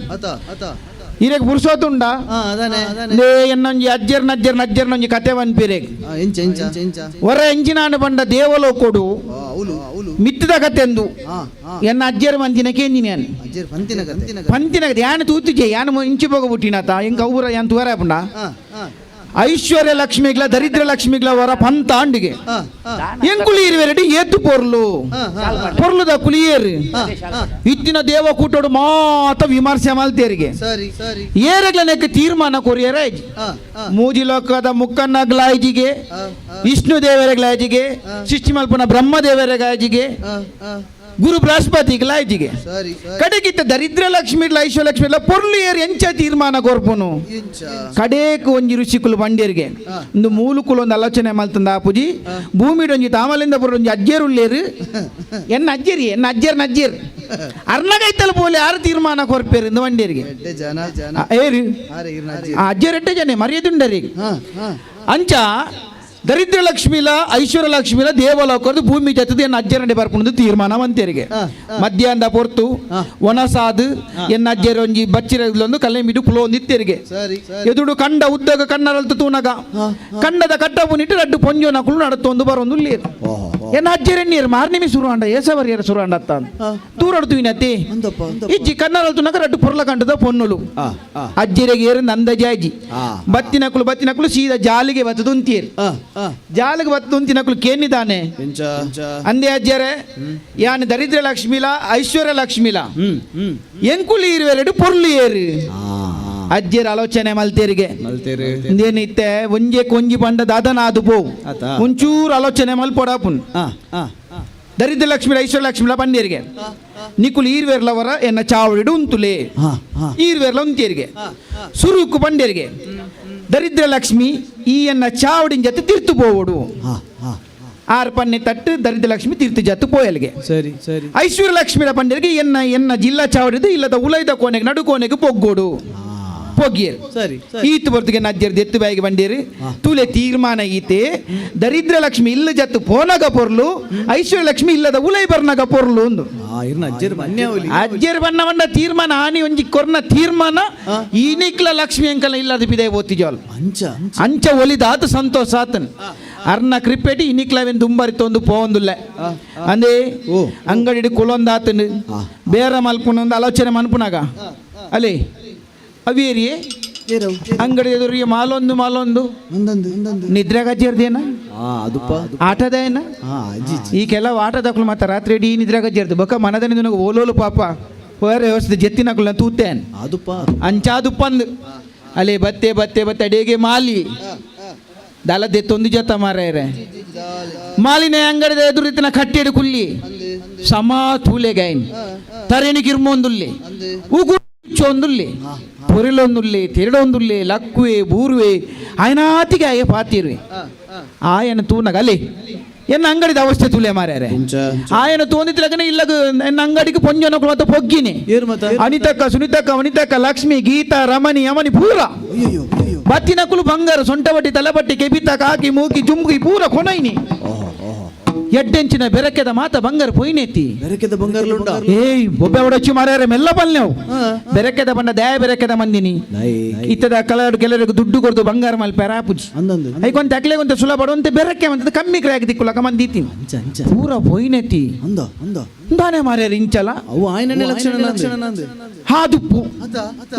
ಇರೆಗ್ ಪುರ್ಸೋತುಂಡ ಲೇ ಎನ್ನೊಂಜಿ ಅಜ್ಜರ್ನೊಂಜಿ ಕತೆ ಬನ್ಪಿರೆ ಹೊರ ಎಂಚಿನಾನು ಬಂಡ ದೇವಲೋ ಕೊಡು ಮಿತ್ತದ ಕತೆ ಎಂದು ಎನ್ನ ಅಜ್ಜರ್ ಮಂತಿನ ಕೇಂದಿನ ಪಂತಿನ ಕತೆ ಯಾನು ತೂತಿಜೆ ಯಾನು ಇಂಚಿ ಹೋಗಬಿಟ್ಟಿನತ ಎಂಕ ಊರ ಯಾನ್ ತೂರ ಪುಂಡ ಐಶ್ವರ್ಯ ಲಕ್ಷ್ಮಿಗ್ಲ ದರಿದ್ರ ಲಕ್ಷ್ಮಿಗ್ಲ ವರ ಪಂತ ಅಂಡಿಗೆ ಎಂಕುಳಿಯರ್ವೆರಡಿ ಏತು ಪೊರ್ಲುದ ಕುಲಿಯೇರು ಇತ್ತಿನ ದೇವ ಕೂಟೋಡು ಮಾತ ವಿಮರ್ಶೆ ಮಲ್ತೇರಿಗೆ ಏರಗ್ಲನಕ್ಕೆ ತೀರ್ಮಾನ ಕೊರಿಯರ ಮೂಜಿ ಲೋಕದ ಮುಕ್ಕನ್ನ ಗ್ಲಾಯ್ಜಿಗೆ ವಿಷ್ಣು ದೇವರ ಗ್ಲಾಯ್ಜಿಗೆ ಸೃಷ್ಟಿ ಮಲ್ಪನ ಬ್ರಹ್ಮ ದೇವರ ಗಾಯ್ಜಿಗೆ ಗುರು ಬೃಹಸ್ಪತಿ ಗ್ಲಾಯ್ಜಿಗೆ ಕಡೆಗಿತ್ತ ದರಿದ್ರ ಲಕ್ಷ್ಮಿ ಐಶ್ವರ್ಯ ಲಕ್ಷ್ಮಿ ಪೊರ್ಲು ಏರು ಎಂಚ ತೀರ್ಮಾನ ಕೊರ್ಪುನು ಕಡೇಕು ಒಂಜಿ ಋಷಿಕುಲು ಬಂಡೇರಿಗೆ ಒಂದು ಮೂಲಕುಲು ಒಂದು ಆಲೋಚನೆ ಮಲ್ತಂದ ಆಪುಜಿ ಭೂಮಿಡೊಂಜಿ ತಾಮಲಿಂದ ಬರೋಂಜಿ ಅಜ್ಜೇರುಳ್ಳೇರು ಎನ್ನ ಅಜ್ಜೇರ್ ಅರ್ನಗೈತಲ್ ಬೋಲೆ ಯಾರು ತೀರ್ಮಾನ ಕೊರ್ಪೇರು ಇಂದು ಬಂಡೇರಿಗೆ ಏರು ಅಜ್ಜೇರ್ ಎಡ್ಡೆ ಜನ ಮರ್ಯಾದುಂಡರಿ ಅಂಚ ದರಿದ್ರ ಲಕ್ಷ್ಮಿಲ ಐಶ್ವರ್ಯ ಲಕ್ಷ್ಮಿಲ ದೇವಲೋಕದ ಭೂಮಿ ಜೊತೆ ಎನ್ನ ಅಜ್ಜರಡೆ ಬರ್ಕೊಂಡು ತೀರ್ಮಾನ ಮಂತೇರಿಗೆ ಮಧ್ಯಾಹ್ನದ ಪೊರ್ತು ಒಣಸಾದು ಎನ್ನ ಅಜ್ಜರ ಒಂಜಿ ಬಚ್ಚಿರೊಂದು ಕಲ್ಲೆ ಮಿಡು ಕುಲೋ ಒಂದಿತ್ತೇರಿಗೆ ಎದುಡು ಕಂಡ ಉದ್ದಗ ಕಣ್ಣರಲ್ತು ತೂನಗ ಕಂಡದ ಕಟ್ಟಪುನಿಟ್ಟು ರಡ್ಡು ಪೊಂಜೋನ ಕುಲು ನಡತ್ತೊಂದು ಬರೊಂದು ಲೇರು ಎನ್ನ ಅಜ್ಜರೆನ್ನೀರು ಮಾರ್ನಿಮಿ ಸುರುಂಡ ಏಸವರಿಯರ ಸುರುಂಡ ಅತ್ತ ತೂರಡ್ತು ವಿನತಿ ಇಜ್ಜಿ ಕಣ್ಣರಲ್ತು ನಗ ರಡ್ಡು ಪೊರ್ಲ ಕಂಡದ ಪೊನ್ನುಲು ಅಜ್ಜರಿಗೆ ಏರು ನಂದ ಜಾಜಿ ಬತ್ತಿನಕುಲು ಸೀದಾ ಜಾಲಿಗೆ ಬತ್ತದುಂತೀರು ಜಾಲಿಗೆ ಬತ್ತದುಂತಿನಕುಲು ಕೇನಿದಾನೆ ಅಂದೇ ಅಜ್ಜರೆ ಯಾನ್ ದರಿದ್ರ ಲಕ್ಷ್ಮಿಲ ಐಶ್ವರ್ಯ ಲಕ್ಷ್ಮಿಲ ಎಂಕುಲಿ ಇರುವೆರಡು ಪೊರ್ಲು ಏರು ಅಜ್ಜರ ಆಲೋಚನೆ ಮಲ್ತೇರಿಗೆ ಇಂದೇನಿತ್ತೆ ಒಂಜಿ ಪಂಡ ದಾದನಾದು ಪೋ ಒಂಚೂರು ಆಲೋಚನೆ ಮಲ್ಪೊಡಾಪುನ್ ದರಿದ್ರ ಲಕ್ಷ್ಮಿ ಐಶ್ವರ್ಯ ಲಕ್ಷ್ಮಿಲ ಪಂಡೇರಿಗೆ ನಿಕುಲು ಈರ್ವೇರ್ಲವರ ಎನ್ನ ಚಾವಡಿಡು ಉಂತುಲೆ ಈರ್ವೇರ್ಲ ಉಂತೇರಿಗೆ ಸುರುಕು ಪಂಡೇರಿಗೆ ದರಿದ್ರ ಲಕ್ಷ್ಮಿ ಈ ಎನ್ನ ಚಾವಡಿನ ಜೊತೆ ತಿರ್ತು ಪೋವಡು ಆರು ಪನ್ನೆ ತಟ್ಟು ದರಿದ್ರ ಲಕ್ಷ್ಮಿ ತೀರ್ಥ ಜತ್ತು ಪೋಯಲ್ಗೆ ಐಶ್ವರ್ಯ ಲಕ್ಷ್ಮಿಯ ಪಂಡೇರಿಗೆ ಎನ್ನ ಜಿಲ್ಲಾ ಚಾವಡಿದು ಇಲ್ಲದ ಉಲೈದ ಕೋಣೆಗೆ ನಡು ಕೋಣೆಗೆ ಪೊಗ್ಗೋಡು ಪೊಗ್ಗಿಯರು ಈತು ಬರ್ತಿಗೆ ನಜ್ಜರ್ದು ಎತ್ತು ಬಾಯಿಗೆ ಬಂಡೇರಿ ತೂಲೆ ತೀರ್ಮಾನ ಈತೆ ದರಿದ್ರ ಲಕ್ಷ್ಮಿ ಇಲ್ಲ ಜತ್ತು ಪೋನಗ ಪೊರ್ಲು ಐಶ್ವರ್ಯ ಲಕ್ಷ್ಮಿ ಇಲ್ಲದ ಉಲೈ ಬರ್ನಗ ಪೊರ್ಲು ಒಂದು ಅಜ್ಜರ್ ಬಣ್ಣ ತೀರ್ಮಾನ ಆನಿ ಒಂಜಿ ಕೊರ್ನ ತೀರ್ಮಾನ ಈನಿಕ್ಲ ಲಕ್ಷ್ಮಿ ಅಂಕಲ ಇಲ್ಲದ ಬಿದೆ ಓತಿಜೋಲ್ ಅಂಚ ಒಲಿದಾತ ಸಂತೋಷ ಆತನ್ ಅರ್ನ ಕ್ರಿಪೇಟಿ ಇನಿಕ್ಲವೆನ್ ದುಂಬರಿತೊಂದು ಪೋಂದುಲ್ಲ ಅಂದೇ ಅಂಗಡಿ ಕುಲೊಂದಾತನ್ ಬೇರ ಮಲ್ಪುನ ಒಂದು ಆಲೋಚನೆ ಮನ್ಪುನಾಗ ಅಲೇ ಅವೇರಿಯೇ ಅಂಗಡಿ ಎದುರಿಗೆ ಮಾಲೊಂದು ನಿದ್ರೆ ಗಜ್ಜರ್ದೇನ ಆಟದೇನ ಈ ಕೆಲವು ಆಟದಕ್ಲು ಮತ್ತೆ ರಾತ್ರಿ ಇಡೀ ನಿದ್ರೆ ಗಜ್ಜರ್ದು ಬೊಕ್ಕ ಮನದಲ್ಲಿ ನನಗೆ ಓಲೋಲು ಪಾಪ ಹೊರ ವ್ಯವಸ್ಥೆ ಜತ್ತಿನಕ್ಲು ತೂತೇನ್ ಅಂಚಾದುಪ್ಪಂದು ಅಲ್ಲೇ ಬತ್ತೆ ಅಡಿಗೆ ಮಾಲಿ ದಲದೆ ತೊಂದು ಜೊತ್ತ ಮಾರೇರೆ ಮಾಲಿನ ಅಂಗಡಿದ ಎದುರಿತಿನ ಕಟ್ಟಿಡು ಕುಲ್ಲಿ ಸಮಾ ತೂಲೆಗೈನ್ ತರೇಣಿಗಿರ್ಮೊಂದುಲ್ಲಿ ಉಗು ಚೊಂದುಲ್ಲಿ ಪೊರಿಲೊಂದುಲ್ಲಿ ತಿರಡೊಂದುಲ್ಲಿ ಲಕ್ಕುವೆ ಬೂರುವೆ ಆಯ್ನಾತಿಗೆ ಆಯ ಪಾತಿರುವೆ ಆಯನ ತೂನಗ ಅಲೆ ಎನ್ನ ಅಂಗಡಿದ ಅವಸ್ಥೆ ತುಲೆ ಮಾರ್ಯಾರೆ ಆಯನ ತೋಂದಿದ್ಲಗನೆ ಇಲ್ಲ ಎನ್ನ ಅಂಗಡಿಗೆ ಪೊಂಜನಕ್ಕಳು ಮತ್ತೆ ಪೊಗ್ಗಿನಿ ಅನಿತಕ್ಕ ಸುನಿತಕ್ಕ ಲಕ್ಷ್ಮಿ ಗೀತಾ ರಮಣಿ ಯಮನಿ ಪೂರ ಬತ್ತಿನಕ್ಕಳು ಬಂಗಾರ ಸೊಂಟ ಬಟ್ಟಿ ತಲೆಬಟ್ಟಿ ಕೆಬಿತ ಕಾಕಿ ಮೂಕಿ ಜುಮ್ಗಿ ಪೂರ ಕೊನೈನಿ ಎಡ್ಡೆಂಚಿನ ಬೆರಕೆದ ಮಾತ ಬಂಗಾರ ಪೊಯ್ನೆತ್ತಿ ಬೆರಕೆದ ಬಂಗಾರ ಏಯ್ ಬೊಬ್ಬೆ ಹೊಡಚ್ಚಿ ಮಾರ್ಯಾರೆ ಮೆಲ್ಲ ಬಲ್ನೆವು ಬೆರಕೆದ ಬಂಡ ದಯ ಬೆರಕೆದ ಮಂದಿನಿ ಇತ್ತದ ಕೆಲವರಿಗೆ ದುಡ್ಡು ಕೊಡ್ದು ಬಂಗಾರ ಮಲ್ಪೇರ ಪುಜಿ ಐಕೊಂತ ಅಕ್ಲೆ ಕೊಂತ ಸುಲಭ ಬಡುವಂತೆ ಬೆರಕೆ ಮಂತದ ಕಮ್ಮಿ ಕ್ರಾಕ್ ದಿಕ್ಕುಲಕ ಮಂದಿತಿ ಪೂರ ಪೊಯ್ನೆತ್ತಿ ಅಂದಾನೆ ಮಾರ್ಯಾರ ಇಂಚಲ ಅವು ಆಯ್ನನೆ ಲಕ್ಷಣ ಹಾದುಪ್ಪು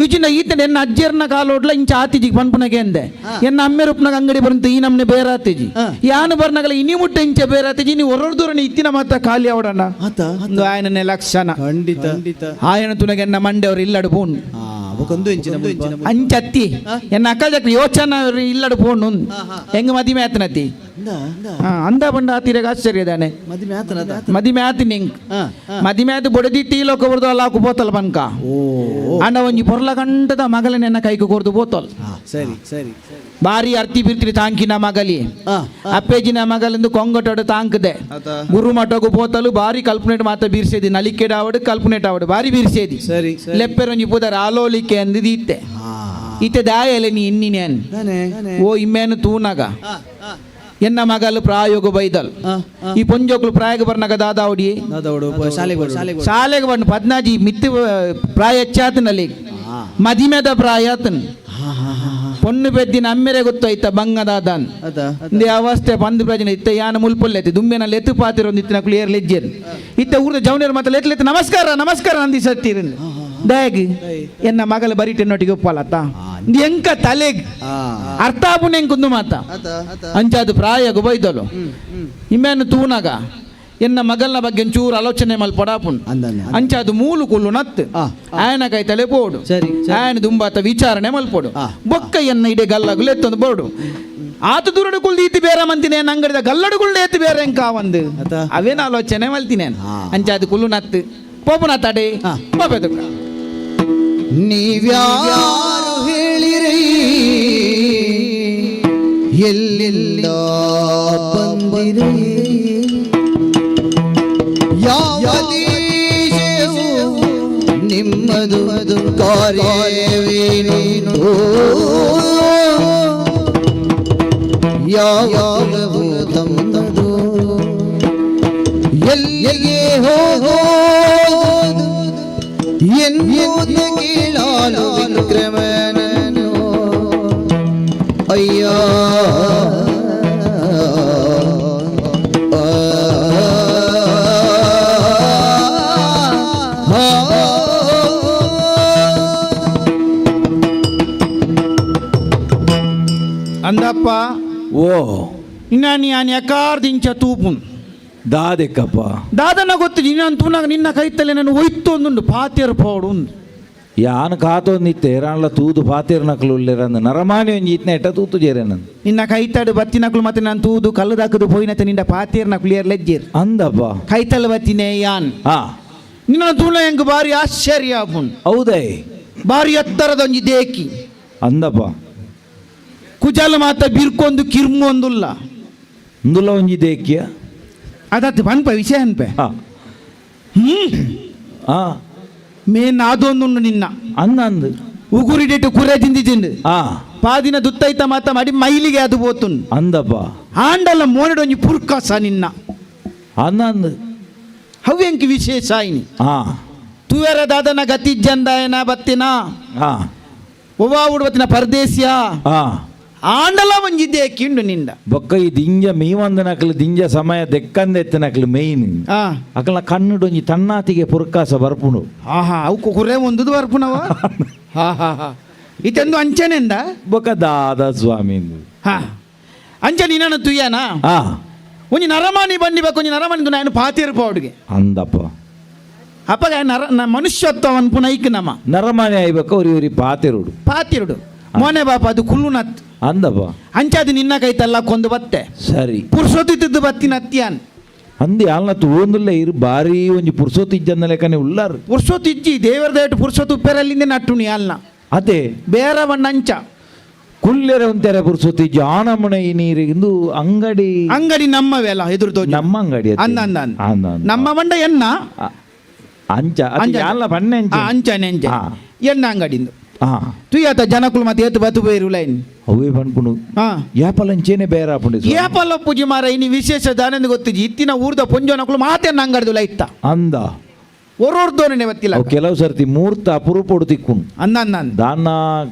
ವಿಚಿನ ಈತನ ಎನ್ನ ಅಜ್ಜರ್ನ ಕಾಲೋಡ್ಲ ಇಂಚ ಆತಿಜಿ ಪನ್ಪುನಗೆ ಅಂದೆ ಎನ್ನ ಅಮ್ಮೆ ರೂಪನಾಗ ಅಂಗಡಿ ಬರಂತ ಈ ನಮ್ನೆ ಬೇರೆ ಆತಿಜಿ ಯಾನು ಬರ್ನಾಗಲ್ಲ ಇನಿ ಮುಟ್ಟ ಇಂಚ ಬೇರೆ ಆತಿಜಿ ನೀವು ಹೊರದೂರನ ಇತ್ತಿನ ಮಾತ ಖಾಲಿ ಅವಡಣ್ಣ ಒಂದು ಆಯನನೆ ಲಕ್ಷಣ ಖಂಡಿತ ಆಯನ ತುನಗೆ ಎನ್ನ ಮಂಡೆ ಅವ್ರು ಇಲ್ಲಡು ಪೋನ್ ಅಂಚತ್ತಿ ಎನ್ನ ಅಕ್ಕ ಜಕ್ಲಿ ಯೋಚನ ಇಲ್ಲಡು ಪೋನ್ ಹೆಂಗ ಮದಿಮೆ ಆತನತಿ ಅಂದ ಬಂಡ ಆತಿರಾಗ ಆಶ್ಚರ್ಯದಾನೆ ಮದಿಮೆ ಆತಿನಿ ಮದಿಮೆ ಆತು ಬೊಡದಿಟ್ಟಿ ಲೋಕ ಬರ್ದು ಅಲ್ಲ ಹಾಕು ಬನ್ಕ ಅಂಡ ಒಂಜಿ ಪೊರ್ಲ ಗಂಟದ ಮಗಲನೆನ್ನ ಕೈಗೆ ಕೊರ್ದು ಬೋತಲ್ ಸರಿ ಬಾರಿ ಅರ್ತಿ ಬಿರ್ತಿರಿ ತಾಂಕಿನ ಮಗಲಿ ಅಪ್ಪೇಜಿನ ಮಗಲಿಂದು ಕೊಂಗಟೋಡು ತಾಂಕದೆ ಗುರು ಮಠಗೂ ಪೋತಲು ಬಾರಿ ಕಲ್ಪನೆಟ್ ಮಾತ ಬೀರ್ಸೇದಿ ನಲಿಕೆಡ್ ಆವಡು ಕಲ್ಪನೆಟ್ ಆವಡು ಬಾರಿ ಬೀರ್ಸೇದಿ ಲೆಪ್ಪೆರೊಂಜಿ ಪುದರ್ ಆಲೋಲಿಕೆ ಅಂದಿದ್ದೀತ್ತೆ ಇತ್ತೆ ದಾಯಲೆ ನೀ ಇನ್ನಿನೇನ್ ಓ ಇಮ್ಮೇನು ತೂನಗ ಎನ್ನ ಮಗಲು ಪ್ರಾಯೋಗ ಬೈದಲ್ ಈ ಪೊಂಜೋಕ್ಲು ಪ್ರಾಯೋಗ ಬರ್ನಾಗ ದಾದಾವಡಿ ಶಾಲೆಗೆ ಬಂದು 14 ಮಿತ್ತು ಪ್ರಾಯ ಹೆಚ್ಚಾತನಲ್ಲಿ ಮದಿಮೆದ ಪ್ರಾಯ ಆತನ್ ಪೊಣ್ಣು ಬೆದ್ದಿನ ಅಮ್ಮೆರೆ ಗೊತ್ತಾಯ್ತ ಬಂಗದಾದನ್ ಇಂದೇ ಅವಸ್ಥೆ ಬಂದು ಪ್ರಜನೆ ಇತ್ತ ಯಾನ ಮುಲ್ಪೊಲ್ಲೆತ್ತಿ ದುಮ್ಮೆನಲ್ಲಿ ಎತ್ತು ಪಾತಿರೊಂದು ಇತ್ತಿನ ಕ್ಲಿಯರ್ ಲೆಜ್ಜರ್ ಇತ್ತ ಊರದ ಜವನಿಯರ್ ಮತ್ತೆ ಲೆತ್ ನಮಸ್ಕಾರ ನಮಸ್ಕಾರ ಅಂದಿ ಸತ್ತಿರನ್ ದಯಗ್ ಎನ್ನ ಮಗಲ ಬರಿಟೆನ್ನೊಟ್ಟಿಗೆ ಒಪ್ಪಲತ್ತ ಎಂಕ ತಲೆಗ್ ಅರ್ಥ ಆಪುಣ ಎಂಕುಂದು ಮಾತ ಅಂಚಾದು ಪ್ರಾಯಗ ಬೈದಲು ಇಮ್ಮೇನು ತೂನಗ ಎನ್ನ ಮಗಲ್ನ ಬಗ್ಗೆ ಚೂರು ಆಲೋಚನೆ ಮಲ್ಪಡಾಪುಣ್ ಅಂಚಾದು ಮೂಲು ಕುಲ್ಲು ನತ್ತು ಆಯನ ಕೈ ತಲೆ ಪೋಡು ಆಯನ ದುಂಬಾತ ವಿಚಾರಣೆ ಮಲ್ಪೋಡು ಬೊಕ್ಕ ಎನ್ನ ಇಡೆ ಗಲ್ಲಗುಲು ಎತ್ತೊಂದು ಬೋಡು ಆತ ದೂರಡು ಕುಲ್ದು ಈತಿ ಬೇರೆ ಮಂತಿನೇ ನಂಗಡಿದ ಗಲ್ಲಡುಗುಳ್ಳೆ ಎತ್ತು ಬೇರೆ ಎಂಕ ಒಂದು ಅವೇನು ಆಲೋಚನೆ ಮಲ್ತಿನೇನು ಅಂಚಾದು ಕುಲ್ಲು ನತ್ತು ಪೋಪುನ ತಡೆ ಪೋಪೆದು ನೀವ್ಯಾರು ಹೇಳಿರಿ ಎಲ್ಲಿಂದ ಬಂದಿರಿ ಯಾವ ದೇಶವು ನಿಮ್ಮದು ಕಾರ್ಯವೇನು ಯಾವಾಗವೂ ತಮ್ಮದು ಎಲ್ಲಿಗೆ ಹೋಗೋದು ಎನ್ನುವುದು ಕೇಳಲು ವಿಕ್ರಮನನ್ನು ಅಯ್ಯ ಅಂದಪ್ಪ ಓ ಇನ್ನಾನಿ ಆನಿ ಅಕಾರ್ದಿಂಚ ತೂಪುನ್ ದಾದೆಕ್ಕಪ್ಪ ದಾದನ ಗೊತ್ತು ನೀನು ತೂನಾಗ ನಿನ್ನ ಕೈತಲೆ ನಾನು ಒಯ್ತು ಒಂದುಂಡು ಪಾತಿಯರ್ ಪೋಡು ಯಾನ್ ಕಾತೊಂದಿತ್ತೆ ರಾಣ್ಲ ತೂದು ಪಾತಿರ್ನಕ್ಲು ಉಳ್ಳೆರಂದು ನರಮಾನಿ ಒಂಜಿ ಇತ್ನ ಎಟ್ಟ ತೂತು ಜೇರೆನಂದು ನಿನ್ನ ಕೈತಾಡು ಬತ್ತಿನಕ್ಲು ಮತ್ತೆ ನಾನು ತೂದು ಕಲ್ಲದಾಕದು ಪೋಯಿನತೆ ನಿಂದ ಪಾತಿಯರ್ನ ಕ್ಲಿಯರ್ ಲೆಜ್ಜೇರ್ ಅಂದಪ್ಪ ಕೈತಲ್ ಬತ್ತಿನೇ ಯಾನ್ ಹಾ ನಿನ್ನ ತೂನ ಹೆಂಗ್ ಬಾರಿ ಆಶ್ಚರ್ಯ ಆಪುನ್ ಹೌದೇ ಬಾರಿ ಎತ್ತರದೊಂಜಿ ದೇಕಿ ಅಂದಪ್ಪ ಕುಜಲ್ ಮಾತ ಬಿರ್ಕೊಂದು ಕಿರ್ಮೊಂದುಲ್ಲ ಇಂದುಲ ಒಂಜಿ ದೇಕ್ಯ ಅದತ್ತು ಪನ್ಪ ವಿಷಯ ಅನ್ಪೆ ಹಾ ಹಾ ಮೇನ್ ಅದೊಂದು ನಿನ್ನ ಅಂದಂದು ಉಗುರಿಡಿಟ್ಟು ಕುರೆ ತಿಂದಿದ್ದು ಹಾ ಪಾದಿನ ದುತ್ತೈತ ಮಾತ ಮಾಡಿ ಮೈಲಿಗೆ ಅದು ಹೋತುನ್ ಅಂದಪ್ಪ ಆಂಡಲ ಮೋನಡೊಂಜಿ ಪುರ್ಕಾಸ ನಿನ್ನ ಅಂದಂದು ಹವ್ಯಂಕಿ ವಿಶೇಷ ಆಯ್ನಿ ಹಾ ತುವೆರ ದಾದನ ಗತಿ ಜಂದಾಯನ ಬತ್ತಿನ ಹಾ ಒವ್ವಾ ಉಡ್ಬತ್ತಿನ ಪರದೇಶಿಯ ಹಾ ಆಂಡಲ ಒಂಜಿದ್ದೆ ಕಿಂಡು ನಿಂದ ಬೊಕ್ಕ ಈ ದಿಂಜ ಮೀವಂದನಕ್ಲು ದಿಂಜ ಸಮಯ ದೆಕ್ಕಂದೆತ್ತನಕ್ಲು ಮೇಯ್ನ್ ಆ ಅಕಲ ಕಣ್ಣುಡೊಂಜಿ ತನ್ನಾತಿಗೆ ಪುರ್ಕಾಸ ಬರ್ಪುಂಡು ಆಹಾ ಅವು ಕುರೆ ಒಂದುದು ಬರ್ಪುನವ ಹಾ ಹಾ ಹಾ ಇತ್ತೊಂದು ಅಂಚನೆಂದ ಬೊಕ್ಕ ದಾದ ಸ್ವಾಮಿಂದು ಹಾ ಅಂಚ ನೀನನ್ನು ತುಯ್ಯನಾ ಹಾ ಒಂಜಿ ನರಮಾನಿ ಬಂಡಿ ಬೇಕು ಒಂಜಿ ನರಮಾನಿ ನಾನು ಪಾತಿರ್ ಪೌಡ್ಗೆ ಅಂದಪ್ಪ ಅಪ್ಪಗ ಮನುಷ್ಯತ್ವವನ್ನು ಪುನೈಕ್ ನಮ ನರಮಾನೆ ಆಯ್ಬೇಕು ಅವ್ರಿ ಪಾತಿರುಡು ಪಾತಿರುಡು ಮೋನೆ ಬಾಪ ಅದು ಕುಲ್ಲುನತ್ ಅಂದಪ್ಪ ಅಂಚಾದು ನಿನ್ನ ಕೈತಲ್ಲ ಕೊಂದು ಬತ್ತೆ ಸರಿ ಪುರ್ಸೊತ್ತಿದ್ದು ಬತ್ತಿನ ಅತ್ಯಾನ್ ಅಂದಿ ಅಲ್ನ ತೂಂದುಲ್ಲ ಇರು ಬಾರಿ ಒಂಜಿ ಪುರ್ಸೋತ್ ಇಜ್ಜಂದ ಲೆಕ್ಕನೆ ಉಳ್ಳಾರು ಪುರ್ಸೊತ್ತು ಇಜ್ಜಿ ದೇವರ ದೇಟ್ ಪುರ್ಸೊತ್ತು ಉಪ್ಪೆರಲ್ಲಿಂದ ನಟ್ಟುನಿ ಅಲ್ನ ಅದೇ ಬೇರೆ ಬಣ್ಣ ಅಂಚ ಕುಲ್ಲೆರೆ ಒಂತೆರೆ ಪುರ್ಸೋತ್ ಇಜ್ಜಿ ಆನಮನೆ ಈ ನೀರು ಇಂದು ಅಂಗಡಿ ಅಂಗಡಿ ನಮ್ಮವೆಲ್ಲ ಎದುರು ನಮ್ಮ ಅಂಗಡಿ ಅತ್ತೆ. ಅಂದ ಅಂದ ಅಂದ. ಅಂದ ಅಂದ. ನಮ್ಮ ಮಂಡ ಎನ್ನ ಅಂಚ ಅಲ್ಲ ಬನ್ನೆ ಅಂಚ ಅಂಚನೆ ಅಂಚೆ ಹಾ. ಎನ್ನ ಅಂಗಡಿಂದು ಹಾ ತುಯ್ಯತ ಜನಕುಲು ಮತ್ತೆ ಎತ್ತು ಬತ್ತು ಬೇರು ಲೈನ್ ಅವೇ ಬನ್ಪುಣು ಹಾ ಯಾಪಲಂಚೇನೆ ಬೇರೆ ಆಪುಂಡು ಏಪಲ್ಲ ಪೂಜೆ ಮಾರ ಇನಿ ವಿಶೇಷ ದಾನೆಂದು ಗೊತ್ತಿಜಿ ಇತ್ತಿನ ಊರ್ದ ಪೊಂಜೋನಕುಲು ಮಾತೆನ್ನ ಅಂಗಡಿದು ಲೈತ್ತ ಅಂದ ಒರೋರ್ದೋನೆ ಗೊತ್ತಿಲ್ಲ ಅವು ಕೆಲವು ಸರ್ತಿ ಮೂರ್ತ ಅಪರೂಪಡು ತಿಕ್ಕುಂಡು ಅಂದ ಅಂದ ಅಂದ ದಾನ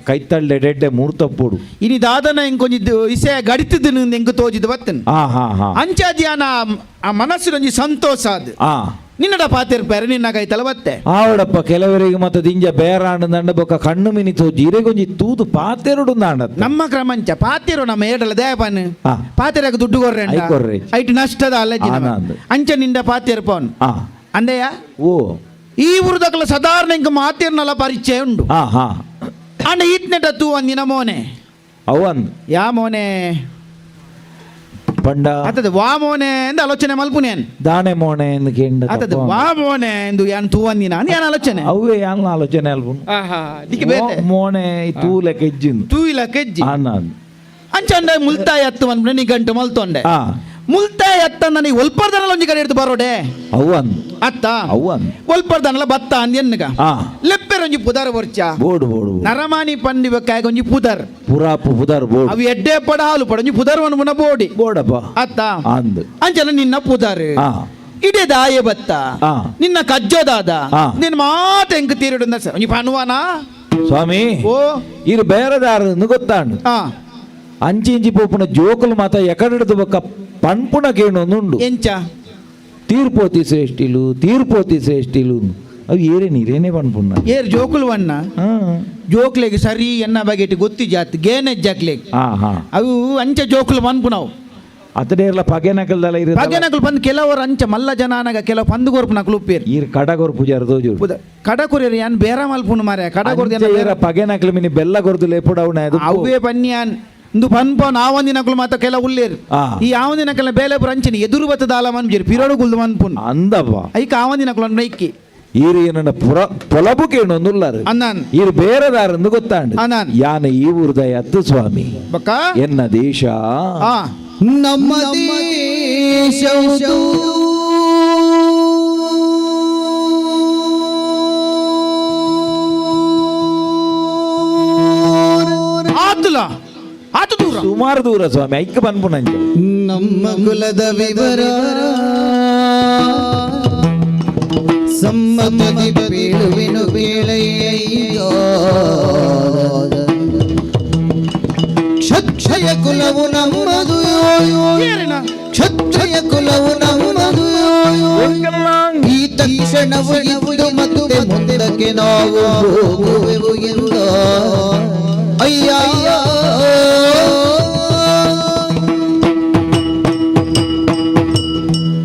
ಕೈತಳ್ಳೆ ಡೆಡ್ಡೆ ಮೂರ್ತ ಪೋಡು ಇನಿ ದಾದನ ಎಂಕೊಂಜಿ ವಿಷಯ ಗಡಿತದ್ದು ಎಂಕು ತೋಜಿದ್ದು ಬತ್ತನ್ ಹಾ ಹಾ ಹಾ ಅಂಚಾಜಿ ಆ ಮನಸ್ಸಿನೊಂಜಿ ಸಂತೋಷ ಅದು ಹಾ ನಿನ್ನಡ ಪಾತಿರ್ಪಾರೆ ನಿನ್ನ ಕೈತಲ ಬತ್ತೆ ಆವಡಪ್ಪ ಕೆಲವರಿಗೆ ಮತ್ತೆ ದಿಂಜ ಬೇರಾಂಡು ದಂಡ ಬೊಕ್ಕ ಕಣ್ಣು ಮಿನಿ ತೋಜಿ ಇರೆಗೊಂಜಿ ತೂದು ಪಾತೆರುಡು ದಾಂಡತ್ ನಮ್ಮ ಕ್ರಮಂಚ ಪಾತಿರು ನಮ್ಮ ಏಡಲ ದೇವಪಾನ ಹಾ. ಪಾತಿರಕ್ಕೆ ದುಡ್ಡು ಕೊರ್ರೆ ಐ ಕೊರ್ರೆ. ಐಟ್ ನಷ್ಟದ ಅಲ್ಲಜಿ ಆನ ಅಂದು. ಅಂಚ ನಿಂದ ಪಾತಿರ್ಪವನ್ ಹಾ ಅಂದೆಯ ಓ ಈ ಊರ್ದಕಲ ಸಾಧಾರಣ ಇಂಕ ಮಾತಿರ್ನಲ ಪರಿಚಯ ಉಂಡು ಹಾ ಹಾ ಅಂಡ ಈತ್ನೆಟ ತೂ ಅಂದಿನ ಮೋನೆ ಅವನ್ ಯಾ ಮೋನೆ ಪಂಡ ಅತದ ವಾ ಮೋನೆ ಎಂದು ಆಲೋಚನೆ ಮಲ್ಪುನೇನ್ ದಾಣೆ ಮೋಣೆ ಎಂದು ಕೇಂಡ ಅತದ ವಾ ಮೋನೆ ಎಂದು ಯಾನ್ ತೂ ಅಂದಿನ ಯಾನ್ ಆಲೋಚನೆ ಅವೇ ಯಾನ್ ಆಲೋಚನೆ ಅಲ್ಪುನು ಆಹಾ ದಿಕ್ಕೆ ಬೇತೆ ಮೋಣೆ ಈ ತೂಲೆ ಕೆಜ್ಜಿಂದು ತೂ ಇಲ್ಲ ಕೆಜ್ಜಿ ಆನಂದ್ ಅಂಚಂಡ ಮುಲ್ತಾಯ ಅತ್ತು ಅನ್ಬಿಡ ನೀ ಗಂಟು ಮಲ್ತೊಂಡೆ ಹಾ ಮುಲ್ತಾಯ ಅತ್ತ ನನಗೆ ಒಲ್ಪರ್ದನಲ್ಲ ಒಂಜಿ ಕಡೆ ಹಿಡಿದು ಬರೋಡೆ ಅವು ಅಂದು ಅತ್ತ ಅವು ಅಂದು ಒಲ್ಪರ್ದನಲ್ಲ ಬತ್ತ ಅಂದ್ಯನ್ಗ ಆ ಲೆಪ್ಪೆರ ಒಂಜಿ ಪುದಾರ ಬರ್ಚ ಬೋಡು ಬೋಡು ನರಮಾನಿ ಪಂಡಿ ಬೇಕಾಗ ಒಂಜಿ ಪುದರ್ ಪುರಾಪು ಪುದಾರ್ ಬೋಡು ಅವು ಎಡ್ಡೆ ಪಡ ಹಾಲು ಪಡ ಒಂಜಿ ಪುದರ್ ಒಂದು ಮುನ ಬೋಡಿ ಬೋಡಪ್ಪ ಅತ್ತ ಅಂದು ಅಂಚನ ನಿನ್ನ ಪುದರ್ ಆ ಇಡೇ ದಾಯ ಬತ್ತ ಆ. ನಿನ್ನ ಕಜ್ಜೋದಾದ ಆ. ನಿನ್ನ ಮಾತ ಎಂಕ ತೀರಿಡು ಸರ್ ಒಂಜಿ ಪನ್ವಾನಾ ಸ್ವಾಮಿ ಓ ಇರು ಬೇರೆದಾರು ಗೊತ್ತಾಂಡು ಆ ಅಂಚಿ ಇಂಚಿ ಪೋಪುನ ಜೋಕುಲು ಮಾತ ಎಕಡೆದು ಬೊಕ್ಕ ಪಣ್ಪುಣ ಕೇಣೊಂದುಂಡು ಎಂಚ ತೀರ್ಪೋತಿ ಶ್ರೇಷ್ಠಿಲು ಅವು ಏರೇನೇ ಪಣ್ಪುಣ್ಣ ಏರ್ ಜೋಕುಲು ವನ್ನ ಜೋಕ್ಲೆಗ್ ಸರಿ ಎನ್ನ ಬಗೆಟ್ ಗೊತ್ತಿ ಜಾತ್ ಗೇನೆ ಜಾಕ್ಲೆಗ್ ಹಾ ಅವು ಅಂಚ ಜೋಕುಲು ಮನ್ಪುನವು ಅತಡೇರ್ಲ ಪಗೆನಕಲ್ದಲ್ಲ ಇರ ಭಾಗ್ಯನಕಲು ಬಂದು ಕೆಲವರು ಅಂಚ ಮಲ್ಲ ಜನಾನಗ ಕೆಲವು ಪಂದುಗೋರ್ಪು ನಕಲು ಉಪ್ಪೇರು ಈರ್ ಕಡಗೋರ್ ಪೂಜಾರ ದೋಜೂರು ಕಡಕೊರಿಯರು ಯಾನ್ ಬೇರೆ ಮಲ್ಪುನು ಮಾರ್ರೆ ಕಡಕೊರ್ದ ಪಗೆನಕಲ್ ಮಿನಿ ಬೆಲ್ಲ ಗೊರ್ದು ಲೇಪುಡ ಅವನ ಅವೇ ಪನ್ಯಾನ್ ಇಂದು ಪನ್ಪ ಆವಂದಿನಕಲು ಮಾತ ಕೆಲ ಉಲ್ಲೇರು ಆ. ಈ ಆವಂದಿನಕಲ ಬೇಲೆ ಪುರಂಚನಿ ಎದುರು ಬತ್ತದ ಆಲ ಮನ್ಜೇರು ಪಿರೋಡು ಗುಲ್ದು ಮನ್ಪುನ್ ಅಂದವ್ವ ಐಕ ಆವಂದಿನಕಲು ನೈಕಿ ಈರು ಏನನ್ನ ಪೊಲಬು ಕೇಣೊಂದುಲ್ಲಾರು ಅನ್ನಾನ್ ಈರು ಬೇರೆದಾರಂದು ಗೊತ್ತಾಂಡು ಅನ್ನಾನ್. ಯಾನ ಈ ಊರ್ದ ಅತ್ತು ಸ್ವಾಮಿ ಬಕ್ಕ ಎನ್ನ ದೇಶ ಆ ನಮ್ಮ ದೇಶವು ಆತುಲ ಆತು ದೂರ ಸುಮಾರು ದೂರ ಸ್ವಾಮಿ ಐಕ್ಕ ಬಂದ್ಪುಣಂಜ ನಮ್ಮ ಕುಲದ ವಿವರ ಸಮ್ಮತಿ ಬೀಳುವಿನು ಬೀಳಯ್ಯೋ ಕ್ಷಯ ಕುಲವು ನಮ್ಮದು ಏರಿನ ಕ್ಷಯ ಕುಲವು ನಮ್ಮದು ಈ ತಕ್ಷಣವು ಇದ್ದು ಮತ್ತೆ ಮುಂದಕ್ಕೆ ನಾವು ಹೋಗುವೆವು ಎಂದು ಅಯ್ಯ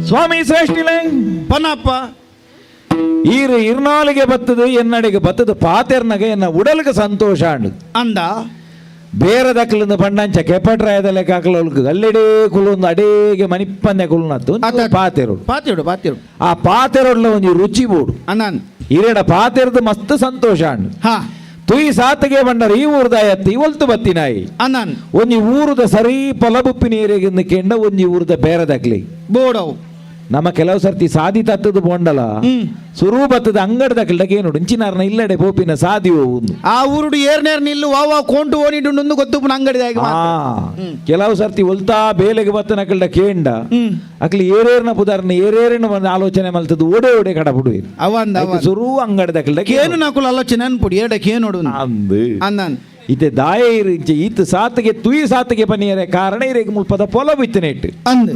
ಸ್ವಾಮಿ ಶ್ರೇಷ್ಠಿಲೆ ಪನಪ್ಪ ಈರು ಇರ್ನಾಳಿಗೆ ಬತ್ತದು ಎನ್ನಡೆಗೆ ಬತ್ತದು ಪಾತೆರ್ನಗೆ ಎನ್ನ ಉಡಲ್ಗೆ ಸಂತೋಷ ಅಂಡು ಅಂದ ಬೇರೆ ದಕ್ಕಲಿಂದ ಪಂಡಂಚ ಕೆಪಟ್ರಾಯದ ಲೆಕ್ಕ ಹಾಕಲು ಅಲ್ಲೆಡೇ ಕುಲೊಂದು ಅಡೇಗೆ ಮನಿಪ್ಪನ್ನೆ ಕುಲ್ನತ್ತು ಪಾತೆರೋಡು ಪಾತಿಡು ಆ ಪಾತೆರೋಡ್ಲ ಒಂದು ರುಚಿ ಬೋಡು ಅನ್ನಾನ್ ಇರೆಡ ಪಾತೆರ್ದು ಮಸ್ತ್ ಸಂತೋಷ ಅಂಡು ಹಾ ತುಯಿ ಸಾತಿಗೆ ಬಂಡರು ಈ ಊರ್ದ ಎತ್ತಿ ಒಲ್ತು ಬತ್ತಿನಾಯಿ ಅನ್ನಾನ್ ಒಂಜಿ ಊರುದ ಸರಿ ಪೊಲಬುಪ್ಪಿ ನೀರಿಗೆ ಕೆಂಡ ಒಂಜಿ ಊರುದ ಬೇರೆ ದಕ್ಲಿ ಬೋಡವು ನಮ್ಮ ಕೆಲವು ಸರ್ತಿ ಸಾದಿ ತತ್ತದು ಬೋಂಡಲ ಸುರು ಬತ್ತದ ಅಂಗಡಿ ದಕ್ಕಲ್ಡಕ್ಕೆ ಏನು ಇಂಚಿನಾರ್ನ ಇಲ್ಲಡೆ ಪೋಪಿನ ಸಾದಿ ಹೋಗುದು ಆ ಊರುಡು ಏರ್ನೇರ್ ನಿಲ್ಲು ವಾವ ಕೊಂಟು ಓನಿಡು ಗೊತ್ತು ಅಂಗಡಿದಾಗ ಕೆಲವು ಸರ್ತಿ ಒಲ್ತಾ ಬೇಲೆಗೆ ಬತ್ತ ನಕಲ್ಡ ಕೇಂಡ ಅಕ್ಲಿ ಏರೇರ್ನ ಪುದಾರ್ನ ಏರೇರಿನ ಒಂದು ಆಲೋಚನೆ ಮಲ್ತದ್ದು ಓಡೆ ಕಡ ಬಿಡುವೆ ಅವಂದ ಸುರು ಅಂಗಡಿ ದಕ್ಕಲ್ಡ ಕೇನು ನಾಕುಲ್ ಆಲೋಚನೆ ಅನ್ಪುಡಿ ಏಡ ಕೇನೋಡು ಅಂದು ಅನ್ನಾನ್ ಇತ್ತೆ ದಾಯ ಇರಿಂಚೆ ಈತ ಸಾತಿಗೆ ತುಯಿ ಸಾತಿಗೆ ಪನಿಯರೆ ಕಾರಣ ಇರೇಗ ಮುಲ್ಪದ ಪೊಲ ಬಿತ್ತನೆ ಇಟ್ಟು ಅಂದ್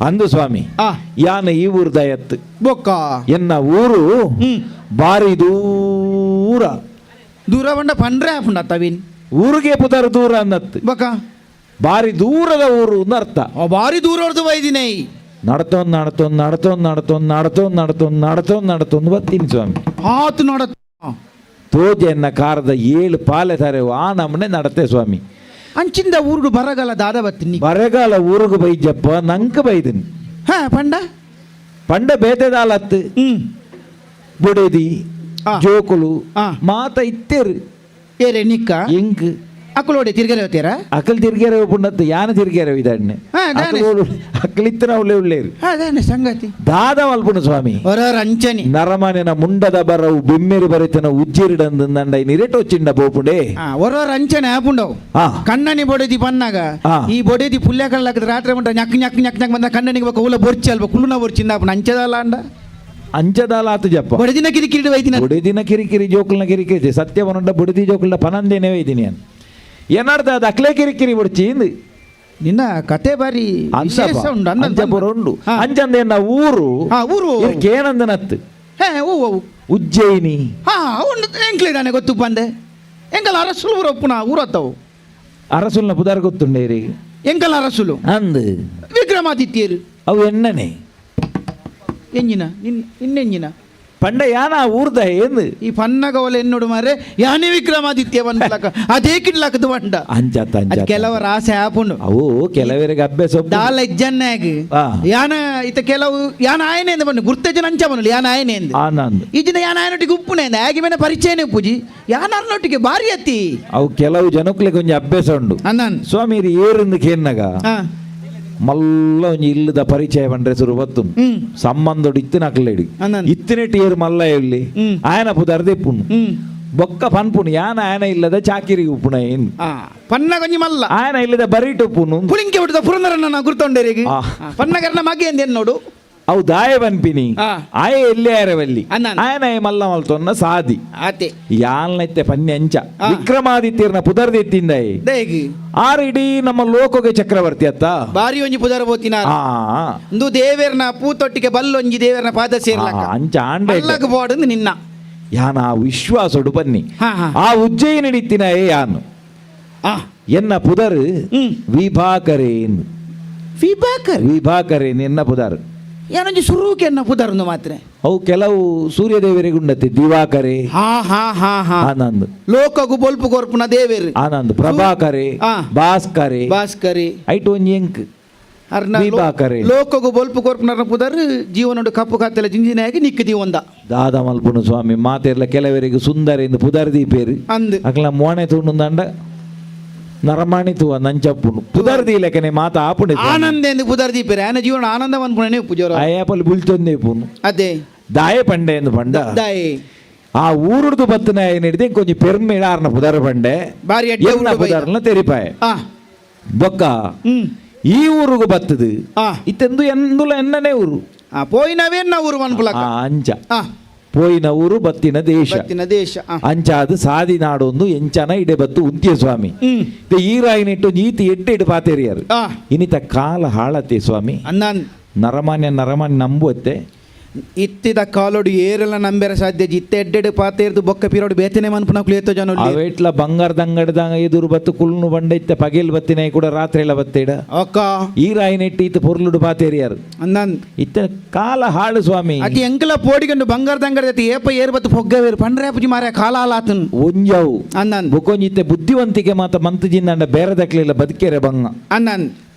ಅಂದು ಸ್ವಾಮಿ ಆ ಯಾನ ಈ ಊರ್ದ ಎತ್ತು ಬೊಕ್ಕ ಎನ್ನ ಊರು ಬಾರಿ ದೂರ ದೂರ ಬಂಡ ಪಂಡ್ರೆ ಆಪುಂಡ ತವಿನ್ ಊರಿಗೆ ಪುದರ್ ದೂರ ಅನ್ನತ್ತು ಬೊಕ್ಕ ಬಾರಿ ದೂರದ ಊರು ಅಂತ ಅರ್ಥ ಬಾರಿ ದೂರ ಹೊರದು ವೈದಿನೇ ನಡತೊಂದು ಬತ್ತೀನಿ ಸ್ವಾಮಿ ಆತು ನೋಡ ತೋಜ ಎನ್ನ ಕಾರದ 7 ಪಾಲೆ ತಾರೆ ಆ ನಮ್ಮನೆ ನಡತೆ ಸ್ವಾಮಿ ಅಂಚಿಂದ ಊರುಡು ಬರಗಾಲ ದಾದ ಬತ್ತೀನಿ ಬರಗಾಲ ಊರುಗು ಬೈಜಪ್ಪ ನಂಕ ಬೈದನ್ ಹಾ ಪಂಡ ಪಂಡ ಬೇತೆದಾಲತ್ತು ಬುಡೆದಿ ಆ. ಜೋಕುಲು ಆ. ಮಾತ ಇತ್ತೇರು ಏರೆ ನಿಕ್ಕ ಎಂಕ್ ಅಕ್ಕಲೋಡೆ ತಿರ್ಗರೆ ಹೋಗ್ತೀರಾ ಅಕಲ್ ತಿರ್ಗ್ಯಾರ ಪುಂಡತ್ತು ಯಾನ ತಿರ್ಗ್ಯಾರ ಇದಣ್ಣೆ ಹಾ, ನಾನೇ. ಅಕಲಿತ್ತನ ಒಳ್ಳೆ ಅದೇನೆ ಸಂಗತಿ ದಾದ ಮಲ್ಪುಣ ಸ್ವಾಮಿ ಹೊರ ಅಂಚನಿ ನರಮನೆನ ಮುಂಡದ ಬರವು ಬೆಮ್ಮೆರಿ ಬರಿತನ ಉಜ್ಜಿರಿಡಂದು ನಂಡ ನಿರೆಟೊಚ್ಚಿಂಡ ಬೋಪುಂಡೆ ಹೊರ ಅಂಚನೆ ಆಪುಂಡವು ಆ. ಕಣ್ಣನಿ ಬೊಡೆದಿ ಪನ್ನಾಗ ಆ. ಈ ಬೊಡೆದಿ ಪುಲ್ಯ ಕಳ್ಳಾಕದ ರಾತ್ರಿ ಬಂಟ ñಕ್ ñಕ್ ñಕ್ ñಕ್ ಬಂದ ಕಣ್ಣನಿಗೆ ಬಕ್ಕ ಉಲ ಬೊರ್ಚಿ ಅಲ್ವ ಕುಲ್ಲುನ ಬೊರ್ಚಿಂದ ಆಪುಂಡ ಅಂಚದಲ್ಲ ಅಂಡ ಅಂಚದಾಲ ಆತು ಜಪ್ಪ ಬೊಡೆದಿನ ಕಿರಿಕಿರಿ ವೈದಿನ ಬುಡಿದಿನ ಕಿರಿಕಿರಿ ಜೋಕುಲ್ನ ಕಿರಿಕಿರಿ ಸತ್ಯವನುಂಡ ಬುಡಿದಿ ಜೋಕುಲ್ನ ಪನಂದೇನೆ ವೈದಿನಿ ಅನ್ ಏನಾರ್ದ ಅದು ಅಕ್ಲೆ ಕಿರಿಕಿರಿ ಬುಡ್ಚಿ ಇಂದು ನಿನ್ನ ಕತೆ ಬಾರಿ ವಿಶೇಷ ಉಂಡು ಅಂಜಪುರ ಉಂಡು ಹಾ. ಅಂಜಂದ ಎನ್ನ ಊರು ಊರು ಕೇನಂದನತ್ತು ಹೇ ಓ ಓ ಉಜ್ಜಯಿನಿ ಹಾ ಉಂಡು ಎಂಕ್ಲಿದಾನೆ ಗೊತ್ತು ಬಂದೆ ಎಂಕಲ್ ಅರಸುಲು ಊರ ಒಪ್ಪುನ ಊರತ್ತವು ಅರಸುಲ್ನ ಪುದಾರ್ ಗೊತ್ತುಂಡೇರಿ ಎಂಕಲ್ ಅರಸುಲು ಅಂದು ವಿಕ್ರಮಾದಿತ್ಯರು ಅವು ಎಣ್ಣನೆ ಎಂಜಿನ ಇನ್ನೆಂಜಿನ ಪಂಡ ಯಾನ ಊರ್ದ ಏನು ಈ ಪನ್ನಗವಲ ಎನ್ನೋಡು ಮಾರೆ ಯಾನೇ ವಿಕ್ರಮಾದಿತ್ಯ ಬಂದ್ಲಕ ಅದೇ ಕಿಡ್ಲಕದ ಬಂಡ ಅಂಜತ್ತ ಅದ್ ಅಂಜತ್ತ ಕೆಲವರ ಆಸೆ ಆಪುಂಡು ಅವು ಕೆಲವರಿಗೆ ಅಭ್ಯಾಸ ಒಪ್ಪು. ದಾಲ ಇಜ್ಜನ್ನಾಗ ಆ. ಯಾನ ಇತ ಕೆಲವು ಯಾನ ಆಯನೆ ಎಂದು ಬಂದು ಗುರ್ತಜನ ಅಂಚ ಬನ್ನಲು ಯಾನ ಆಯನೆ ಎಂದು ಆನಂದ್ ಈಜಿನ ಯಾನ ಆಯನೊಟ್ಟಿಗೆ ಉಪ್ಪುನೆ ಎಂದು ಆಗಿ ಮೇನ ಪರಿಚಯನೇ ಉಪ್ಪುಜಿ ಯಾನೊಟ್ಟಿಗೆ ಬಾರಿ ಅತ್ತಿ ಅವು ಕೆಲವು ಜನಕ್ಲೆ ಕೊಂಚ ಅಭ್ಯಾಸ ಉಂಡು ಅನ್ನನ್ ಸ್ವಾಮಿ ಏರಿಂದ ಕೇನ್ನಗ ಮಲ್ಲ ಒಂಜಿ ಇಲ್ಲದ ಪರಿಚಯ ಬಂದ್ರೆ ಶುರು ಬತ್ತು ಸಂಬಂಧೋಡು ಇತ್ತಿನ ಅಕ್ಲೇಡಿ ಇತ್ತಿನ ಟೀರ್ ಮಲ್ಲ ಎಲ್ಲಿ ಆಯನ ಪುದಾರ್ದೆ ಪುಣ್ಣು ಬೊಕ್ಕ ಪನ್ಪುಣು ಯಾನ ಆಯನ ಇಲ್ಲದ ಚಾಕಿರಿಗೆ ಉಪ್ಪುಣ ಏನು ಪನ್ನ ಕೊಂಚ ಮಲ್ಲ ಆಯನ ಇಲ್ಲದ ಬರೀಟ್ ಉಪ್ಪುನು ಪುಳಿಂಕೆ ಬಿಡ್ದ ಪುರಂದರನ್ನ ಗುರ್ತೊಂಡೇರಿಗೆ ಪನ್ನಗರ್ನ ಮಗೆ ಎಂದೇನು ನೋಡು ಅವು ದಾಯ ಬನ್ಪಿನಿ ಆಯ ಎಲ್ಲಿ ಆರವಲ್ಲಿ ಆಯನ ಮಲ್ಲ ಮಲ್ತೊನ್ನ ಸಾದಿ ಆತೆ ಯಾಲ್ನೈತೆ ಪನ್ಯ ಅಂಚ ವಿಕ್ರಮಾದಿತ್ಯರ್ನ ಪುದರ್ದೆತ್ತಿಂದ ಆರು ಇಡೀ ನಮ್ಮ ಲೋಕಗೆ ಚಕ್ರವರ್ತಿ ಅತ್ತ ಬಾರಿ ಒಂಜಿ ಪುದರ ಬೋತಿನ ಒಂದು ದೇವೇರ್ನ ಪೂತೊಟ್ಟಿಗೆ ಬಲ್ಲೊಂಜಿ ದೇವೇರ್ನ ಪಾದ ಸೇರ್ಲಕ ಅಂಚ ಆಂಡ ಬೋರ್ಡ್ ನಿನ್ನ ಯಾನ ಆ ವಿಶ್ವಾಸಡು ಬನ್ನಿ ಆ ಉಜ್ಜಯಿನಿ ನಡೀತಿನ ಯಾನು ಎನ್ನ ಪುದರ್ ವಿಭಾಕರೇನ್ ವಿಭಾಕರೇನ್ ಎನ್ನ ಪುದರ್ ಏನೊಂಜಿ ಸುರುಕೆ ಎನ್ನ ಪುದರ್ನು ಮಾತ್ರ ಅವು ಕೆಲವು ಸೂರ್ಯದೇವರಿಗೆ ಉಂಡತಿ ದಿವಾಕರೆ ಆನಂದ್ ಲೋಕಗು ಬೊಲ್ಪು ಕೊರ್ಪುನ ದೇವೇರು ಆನಂದ್ ಪ್ರಭಾಕರೆ ಭಾಸ್ಕರೆ ಭಾಸ್ಕರಿ ಐಟು ಒಂಜಿ ಎಂಕ್ ವಿಭಾಕರೆ ಲೋಕಗು ಬೊಲ್ಪು ಕೊರ್ಪುನ ಪುದರ್ ಜೀವನಡು ಕಪ್ಪು ಕತ್ತಲ ಜಿಂಜಿನಾಗಿ ನಿಕ್ಕದಿ ಒಂದ ದಾದ ಮಲ್ಪುನು ಸ್ವಾಮಿ ಮಾತೆರ್ಲ ಕೆಲವರಿಗೆ ಸುಂದರ ಎಂದು ಪುದರ್ ದೀಪೇರು ಅಂದ್ ಅಕ್ಲ ಮೋಣೆ ತುಂಡು ನರಮಾಣಿ ತುವ ನಂಚಪ್ಪುನು ಪುದರ್ದಿ ಲೆಕ್ಕನೆ ಮಾತ ಆಪುಣೆ ಆನಂದ ಎಂದು ಪುದರ್ ದೀಪೇರು ಆಯನ ಜೀವನ ಆನಂದ ಅನ್ಪುಣೆ ಪೂಜಾರ ಅಯ್ಯಪ್ಪಲ್ಲಿ ಬುಲ್ತೊಂದೇ ಪುನು ಅದೇ ದಾಯ ಪಂಡೆ ಎಂದು ಪಂಡ ದಾಯೆ ಆ ಊರುಡ್ದು ಬತ್ತನ ಏನಿಡಿದೆ ಕೊಂಚ ಪೆರ್ಮೇಳ ಆರ್ನ ಪುದರ್ ಪಂಡೆ ಬಾರಿ ಪುದರ್ನ ತೆರಿಪಾಯ ಬೊಕ್ಕ ಈ ಊರುಗು ಬತ್ತದು ಇತ್ತೆಂದು ಎಂದುಲ ಎನ್ನನೇ ಊರು ಪೋಯಿನವೇನ್ನ ಊರು ಮನ್ಪುಲಕ ಅಂಚ ಪೋಯಿನ ಊರು ಬತ್ತಿನ ದೇಶ ದೇಶ ಅಂಚಾದು ಸಾದಿ ನಾಡೊಂದು ಎಂಚನ ಇಡೆ ಬತ್ತು ಉಂತ್ಯ ಸ್ವಾಮಿ ಈರಾಯಿನಿಟ್ಟು ನೀತಿ ಎಡ್ಡೆ ಪಾತೇರಿಯರು ಇನಿತ ಕಾಲ ಹಾಳತೆ ಸ್ವಾಮಿ ನರಮಾನ್ಯ ನಂಬುವತ್ತೆ ಇತ್ತಿದ ಕಾಲೋಡು ಏರೆಲ್ಲ ನಂಬೇರ ಸಾಧ್ಯ ಇತ್ತ ಎಡ್ಡೆಡು ಪಾತೇರ್ದು ಬೊಕ್ಕ ಪಿರೋಡು ಬೇತನೆ ಮನ್ಪುನ ಕುಳಿಯತ್ತೋ ಜನ ಅವೇಟ್ಲ ಬಂಗಾರದ ಅಂಗಡಿದಾಗ ಎದುರು ಬತ್ತು ಕುಳ್ನು ಬಂಡ ಇತ್ತ ಪಗೇಲ್ ಬತ್ತಿನ ಕೂಡ ರಾತ್ರಿ ಎಲ್ಲ ಬತ್ತೇಡ ಅಕ್ಕ ಈರಾಯಿನೆಟ್ಟು ಇತ್ತ ಪೊರ್ಲುಡು ಪಾತೇರಿಯರು ಇತ್ತ ಕಾಲ ಹಾಳು ಸ್ವಾಮಿ ಅತಿ ಎಂಕಲ ಪೋಡಿಕೊಂಡು ಬಂಗಾರದ ಅಂಗಡಿ ಏಪ ಏರ್ ಬತ್ತು ಪೊಗ್ಗವೇರು ಪಂಡ್ರೆ ಪುಜಿ ಮಾರ ಕಾಲ ಹಾಲಾತನ್ ಒಂಜವು ಬುಕೊಂಜಿತ್ತೆ ಬುದ್ಧಿವಂತಿಕೆ ಮಾತ ಮಂತು ಜಿಂದ ಬೇರೆ ದಕ್ಲಿಲ್ಲ ಬದುಕೇರೆ ಬಂಗ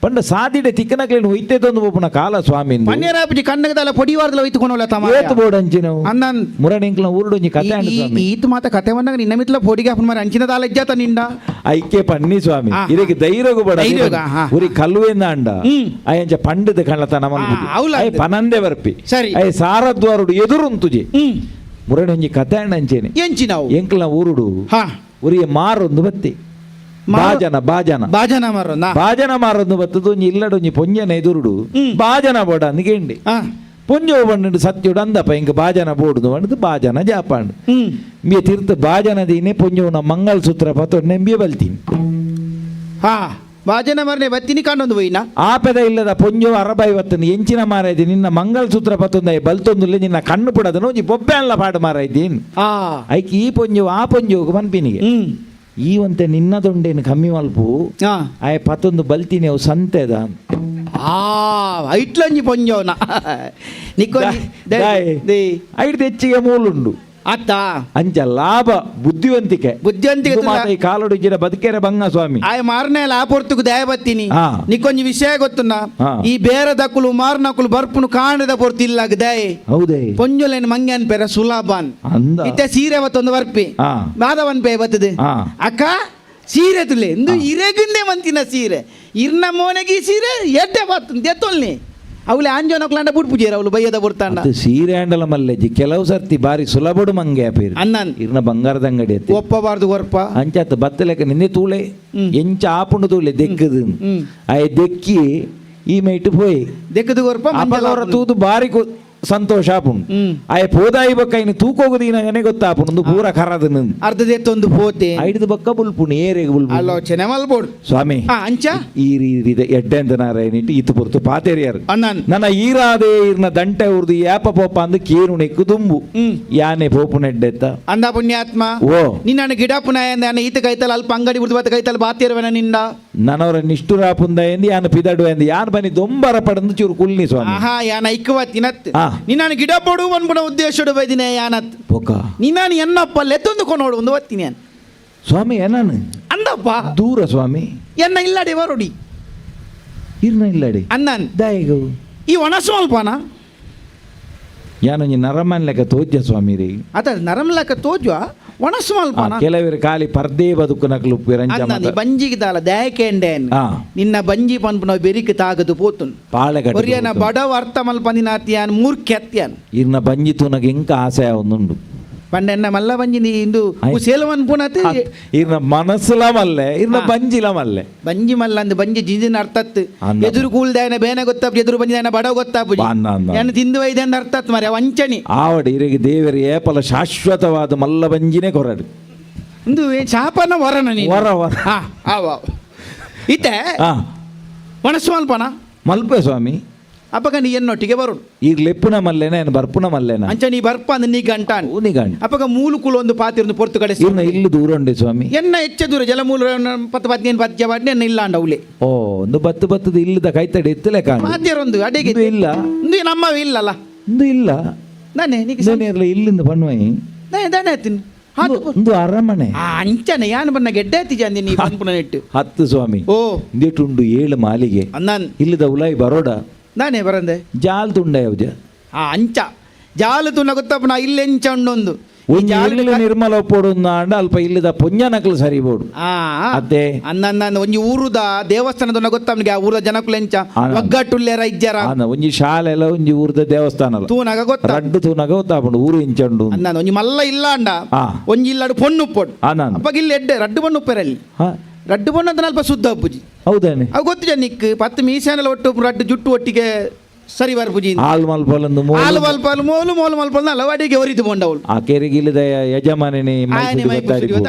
ಪಂಡ ಸಾದಿಡೆ ತಿಕ್ಕನಕ್ಲೇನು ಹೊಯ್ತೇದೊಂದು ಒಬ್ಬನ ಕಾಲ ಸ್ವಾಮಿ ಪನ್ನೇರಾಪುಜಿ ಕಣ್ಣಗದಲ್ಲ ಪೊಡಿವಾರ್ದಲ್ಲ ಒಯ್ತುಕೊಂಡಲ್ಲ ತಮ್ಮ ಏತು ಬೋರ್ಡ್ ಅಂಚಿನವು ಮುರಣಿಂಕ್ಲ ಊರುಡೊಂಜಿ ಕತೆ ಈತು ಮಾತ ಕತೆ ಬಂದಾಗ ನಿನ್ನ ಮಿತ್ಲ ಪೊಡಿಗೆ ಹಾಪನ್ ಮಾರ ಅಂಚಿನ ದಾಲ ಇಜ್ಜಾತ ನಿಂಡ ಐಕೆ ಪನ್ನಿ ಸ್ವಾಮಿ ಇದಕ್ಕೆ ಧೈರ್ಯಗು ಬಡ ಉರಿ ಕಲ್ಲುವೆಂದ ಅಂಡ ಅಯ್ಯಂಚ ಪಂಡದ ಕಳ್ಳತನ ಮಲ್ಪುಜಿ ಪನಂದೆ ಬರ್ಪಿ ಅಯ್ಯ ಸಾರದ್ವಾರುಡು ಎದುರುಂತುಜಿ ಮುರಣಿ ಕತೆ ಅಂಡ ಅಂಚೇನೆ ಎಂಚಿನವು ಎಂಕ್ಲ ಊರುಡು ಉರಿಗೆ ಮಾರೊಂದು ಬತ್ತಿ ಬಾಜನ ಮಾರೊಂದು ಬತ್ತದು ಇಲ್ಲಡೊಂಜಿ ಪೊಂಜನ ಎದುರುಡು ಬಾಜನ ಬೋಡ ಅಂದ್ಕೇಂಡಿ ಪೊಂಜೋ ಬಂಡು ಸತ್ಯುಡು ಅಂದಪ್ಪ ಹಿಂಗ ಬಾಜನ ಬೋಡುದು ಬಂದು ಬಾಜನ ಜಾಪಾಂಡು ಮಿಯ ತೀರ್ಥ ಬಾಜನ ದೀನೆ ಪೊಂಜೋನ ಮಂಗಲ್ ಸೂತ್ರ ಪತ್ತೊಡ್ ನೆಂಬಿಯ ಬಲ್ತೀನಿ ಬಾಜನ ಮರನೆ ಬತ್ತಿನಿ ಕಾಣೊಂದು ಬೈನ ಆಪೆದ ಇಲ್ಲದ ಪೊಂಜೋ ಅರಬೈ ಬತ್ತನು ಎಂಚಿನ ಮಾರೈತಿ ನಿನ್ನ ಮಂಗಲ್ ಸೂತ್ರ ಪತ್ತೊಂದ ಬಲ್ತೊಂದುಲ್ಲ ನಿನ್ನ ಕಣ್ಣು ಪುಡದನು ಒಂಜಿ ಬೊಬ್ಬೆ ಅಲ್ಲ ಪಾಡು ಮಾರೈತೀನಿ ಐಕಿ ಈ ಪೊಂಜೋ ಆ ಪೊಂಜೋಗ ಮನ್ಪಿನಿಗೆ ಈ ಒಂತೆ ನಿನ್ನ ದೊಂಡೇನು ಕಮ್ಮಿ ಮಲ್ಪು ಆಯ್ ಪತ್ತೊಂದು ಬಲ್ತೀನಿ ಅವು ಸಂತೆದ ಐಟ್ಲಂಜಿ ಪೊಂಜೋನ ಐಟ್ ಹೆಚ್ಚಿಗೆ ಮೂಲುಂಡು ಅತ್ತ ಅಂಚ ಲಾಭ ಬುದ್ಧಿವಂತಿಕೆ ಈ ಕಾಲೊಡಿಜಿನ ಬದುಕೇರೆ ಬಂಗ ಸ್ವಾಮಿ ಆಯ್ ಮಾರನೇ ಲಾಪೊರ್ತುಕು ದಯ ಬತ್ತೀನಿ ನಿಕ್ಕೊಂಜಿ ವಿಷಯ ಗೊತ್ತುನ ಈ ಬೇರೆ ದಕ್ಕುಲು ಮಾರ್ನಕುಲು ಬರ್ಪುನು ಕಾಣದ ಪೊರ್ತಿಲ್ಲ ದಯ ಹೌದೇ ಪೊಂಜೊಲೇನು ಮಂಗ್ಯಾನ್ ಪೇರ ಸುಲಾಭಾನ್ ಇತ್ತೆ ಸೀರೆ ಬತ್ತೊಂದು ಬರ್ಪಿ ಮಾಧವನ್ ಪೇ ಬತ್ತದೆ ಅಕ್ಕ ಸೀರೆ ತುಲೆ ಇಂದು ಇರೆಗುಂದೆ ಮಂತಿನ ಸೀರೆ ಇರ್ನ ಮೋನೆಗಿ ಸೀರೆ ಎಡ್ಡೆ ಬತ್ತು ಎತ್ತೊಲ್ನಿ ಅವಳೆ ಆಂಜೋನಕ್ಲಾಂಡ ಬುಡ್ ಪೂಜೇರ ಅವಳು ಬಯ್ಯದ ಬುಡ್ತಾಂಡ ಸೀರೆ ಅಂಡಲ ಮಲ್ಲೆಜಿ ಕೆಲವು ಸರ್ತಿ ಬಾರಿ ಸುಲಭಡು ಮಂಗೆ ಪೇರು ಅನ್ನನ್ ಇರ್ನ ಬಂಗಾರದ ಅಂಗಡಿ ಒಪ್ಪಬಾರ್ದು ವರ್ಪ ಅಂಚಾತ ಬತ್ತಲೆಕ್ಕ ನಿನ್ನೆ ತೂಳೆ ಎಂಚ ಆಪುಂಡು ತೂಳೆ ದೆಕ್ಕದು ಅಯ್ಯ ದೆಕ್ಕಿ ಈ ಮೈಟ್ ಪೋಯಿ ದೆಕ್ಕದು ವರ್ಪ ತೂದು ಬಾರಿ ಸಂತೋಷ ಆಪುಂಡು ಆಯ ಪೋದಾಯಿ ಬಕ್ಕ ಇನ್ನು ತೂಕೋಗುದೀನಗನೆ ಗೊತ್ತಾಪುಂಡು ಪೂರ ಕರದ ಅರ್ಧದೆತ್ತೊಂದು ಪೋತೆ ಐದು ಬಕ್ಕ ಬುಲ್ಪುಣಿ ಏರೆಗೆ ಬುಲ್ಪು ಆಲೋಚನೆ ಮಲ್ಬೋಡು ಸ್ವಾಮಿ ಅಂಚ ಈ ರೀತಿ ಎಡ್ಡೆ ಅಂತ ನಾರಾಯಣಿಟ್ಟು ಇತ್ತು ಪೊರ್ತು ಪಾತೇರಿಯಾರು ನನ್ನ ಈರಾದೆ ಇರ್ನ ದಂಟೆ ಉರ್ದು ಏಪ ಪೋಪ ಅಂದು ಕೀರು ನೆಕ್ಕು ತುಂಬು ಯಾನೆ ಪೋಪು ನೆಡ್ಡೆತ್ತ ಅಂದ ಪುಣ್ಯಾತ್ಮ ಓ ನಿನ್ನ ಗಿಡ ಪುನ ಈತ ಕೈತಲ್ ಅಲ್ಪ ಅಂಗಡಿ ಬಿಡ್ದು ಬತ್ತ ಕೈತಲ್ ಬಾತೇರವನ ನಿಂದ ನನವರ ನಿಷ್ಠುರ ಪುಂದ ಎಂದು ಯಾನ ಪಿದಡು ಎಂದು ಯಾನ್ ಬನ್ನಿ ದೊಂಬರ ಪಡಂದು ಚೂರು ಕುಲ್ನಿ ಸ್ವಾಮಿ ಯಾನ ಇಕ್ಕವ ತಿನ್ನತ್ ನಿನ್ನ ಗಿಡ ಪೋಡು ಅನ್ಬಿಡ ಉದ್ದೇಶ ಬೈದಿನ ಯಾನತ್ ನಿನ್ನ ಎನ್ನಪ್ಪ ಲೆತ್ತೊಂದು ಕೊನೋಡು ಒಂದು ಒತ್ತೀನಿ ಸ್ವಾಮಿ ಏನಾನು ಅಂದಪ್ಪ ದೂರ ಸ್ವಾಮಿ ಎನ್ನ ಇಲ್ಲಡೆ ವರುಡಿ ಇರ್ನ ಇಲ್ಲಡೆ ಅನ್ನನ್ ದಾಯಿಗು ಈ ಒಣ ಸ್ವಲ್ಪನ ಯಾನೊಂಜಿ ನರಮನ್ ಲೆಕ್ಕ ತೋಜ್ಯ ಸ್ವಾಮಿ ರೀ ಅದ ನರಮ್ ಲೆಕ್ಕ ತೋಜ್ವ ಒಣಸು ಮಲ್ಪನ ಕೆಲವರು ಖಾಲಿ ಪರ್ದೆ ಬದುಕುನಕ್ಲು ಅಂದಂದು ಬಂಜಿಗೆ ತಾಲ ದಯಕೆಂಡೇನ್ ಆ. ನಿನ್ನ ಬಂಜಿ ಪನ್ಪು ನಾವು ಬೆರಿಕೆ ತಾಗದು ಪೋತುನ್ ಪಾಳೆಗಟ್ಟ ಒರಿಯನ ಬಡವ ಅರ್ಥ ಮಲ್ಪಂದಿನಾತಿಯಾನ್ ಮೂರ್ಖ್ಯತ್ಯಾನ್ ಇರ್ನ ಬಂಜಿ ತೂನಗ ಎಂಕ ಆಸೆ ಒಂದುಂಡು ಪಂಡೆನ್ನ ಮಲ್ಲ ಬಂಜಿ ಇಂದು ಸೇಲವನ್ ಪುನತ್ ಇರ್ನ ಮನಸ್ಸುಲ ಮಲ್ಲೆ ಇರ್ನ ಬಂಜಿಲ ಮಲ್ಲೆ ಬಂಜಿ ಮಲ್ಲ ಅಂದ್ ಬಂಜಿ ಜಿಂಜಿನ ಅರ್ಥತ್ ಅಂದ. ಎದುರು ಕೂಲ್ದಾಯನ ಬೇನೆ ಗೊತ್ತಾಪು ಎದುರು ಬಂಜಿದಾಯನ ಬಡ ಗೊತ್ತಾಪು ಅಂದ, ಅಂದ. ಏನು ತಿಂದು ವೈದ್ಯನ ಅರ್ಥತ್ ಮರೆ ವಂಚನಿ ಆವಡ ಇರೆಗೆ ದೇವರ ಏಪಲ ಶಾಶ್ವತವಾದ ಮಲ್ಲ ಬಂಜಿನೇ ಕೊರಡು ಒಂದು ಶಾಪನ ವರನ ನೀನು ವರ ವರ ಹಾ ಆವ ಇತ್ತೆ ಆ ಒಣಸು ಮಲ್ಪನ ಮಲ್ಪೆ ಸ್ವಾಮಿ ಅಪ್ಪಗ ನೀ ಎನ್ನೊಟ್ಟಿಗೆ ಬರೋಡು ಈಗ ಲೆಪ್ಪುನ ಮಲ್ಲೆನ ಏನು ಬರ್ಪುನ ಮಲ್ಲೆನ ಅಂಚ ನೀ ಬರ್ಪ ಅಂದ್ ನೀ ಗಂಟಾನ್ ಊನಿಗಾಂಡ್ ಅಪ್ಪಗ ಮೂಲು ಕುಲು ಒಂದು ಪಾತಿರ್ದು ಪೊರ್ತು ಕಡೆ ಇರ್ನ ಇಲ್ಲಿ ದೂರ ಉಂಡೆ ಸ್ವಾಮಿ ಎನ್ನ ಹೆಚ್ಚ ದೂರ ಜಲಮೂಲ ಪತ್ತು ಪತ್ನೇನು ಪತ್ಯ ಬಾಡ್ನೆ ಎನ್ನ ಇಲ್ಲ ಅಂಡ ಅವಳೆ ಓ ಒಂದು ಬತ್ತದ ಇಲ್ಲದ ಕೈತಡಿ ಎತ್ತಲೆ ಕಾಣು ಪಾತಿಯರೊಂದು ಅಡಿಗೆ ಇದು ಇಲ್ಲ ಇಂದು ನಮ್ಮವೇ ಇಲ್ಲಲ್ಲ ಒಂದು ಇಲ್ಲ ನಾನೇ ನೀಗೆ ಇರಲಿ ಇಲ್ಲಿಂದ ಬನ್ವೈ ದಾನೆ ತಿನ್ನು ಒಂದು ಅರಮನೆ ಅಂಚನೆ ಯಾನು ಬನ್ನ ಗೆಡ್ಡೆ ಹತ್ತಿಜ ಅಂದಿ ನೀ ಪನ್ಪುನ ನೆಟ್ಟು 10 ಸ್ವಾಮಿ ಓ ಇಂದಿಟುಂಡು 7 ಮಾಲಿಗೆ ಅಂದನ್ ಇಲ್ಲದ ಉಲಾಯಿ ಬರೋಡ ನಾನೇ ಬರಂದೆ ಜಾಲ್ ತುಂಡ ಯಾವ್ದು ಅಂಚ ಜಾಲು ತುನ್ನ ಗೊತ್ತಪ್ಪ ನಾ ಇಲ್ಲಿ ಎಂಚ ಉಂಡೊಂದು ಈ ಜಾಲು ಒಂದು ನಿರ್ಮಲ ಪೋಡುಂದ ಅಂಡ ಅಲ್ಪ ಇಲ್ಲದ ಪುಂಜನಕಲು ಸರಿ ಬೋಡು ಅದೇ ಅಂದ ಒಂಜಿ ಊರುದ ದೇವಸ್ಥಾನದ ಗೊತ್ತವನಿಗೆ ಆ ಊರದ ಜನಕ್ಕೂ ಎಂಚ ಒಗ್ಗಟ್ಟುಲ್ಲೇರ ಇಜ್ಜಾರ ಒಂಜಿ ಶಾಲೆ ಎಲ್ಲ ಒಂಜಿ ಊರದ ದೇವಸ್ಥಾನ ಅಲ್ಲ ತೂನಾಗ ಗೊತ್ತ ರಡ್ಡು ತೂನಾಗ ಗೊತ್ತಾಪುಂಡು ಊರು ಇಂಚಂಡು ಅಂದ ಒಂಜಿ ಮಲ್ಲ ಇಲ್ಲ ಅಂಡ ಆ. ಒಂಜಿ ಇಲ್ಲಾಡು ಪೊಣ್ಣು ಉಪ್ಪೊಡು ಆನಂದ್ ಅಪ್ಪಗ ಇಲ್ಲಿ ಎಡ್ಡೆ ರಡ್ಡು ಪೊಣ್ಣು ಉಪ್ಪೆರಲ್ಲಿ ಹಾ ರಡ್ಡು ಪೊಣ್ಣು ಅಂತ ಅಲ್ಪ ಶುದ್ಧ ಅಪ್ಪುಜಿ ಹೌದೇನೆ ಅವು ಗೊತ್ತು ಜನಿಕ್ 10 ಮೀಸಾನೆಲ್ಲ ಒಟ್ಟು ರಡ್ಡು ಜುಟ್ಟು ಒಟ್ಟಿಗೆ ಸರಿ ಬರ್ಪುಜಿ ಹಾಲ್ ಮಲ್ಪಲಂದು ಹಾಲು ಮಲ್ಪಲ್ ಮೋಲು ಮಲ್ಪಲ್ ಅಲ್ಲ ಅಡಿಗೆ ಒರಿದು ಬಂಡವಳು ಆ ಕೆರೆಗೆ ಇಲ್ಲದ ಯಜಮಾನನೇ ಆಯನೆ ಮೈ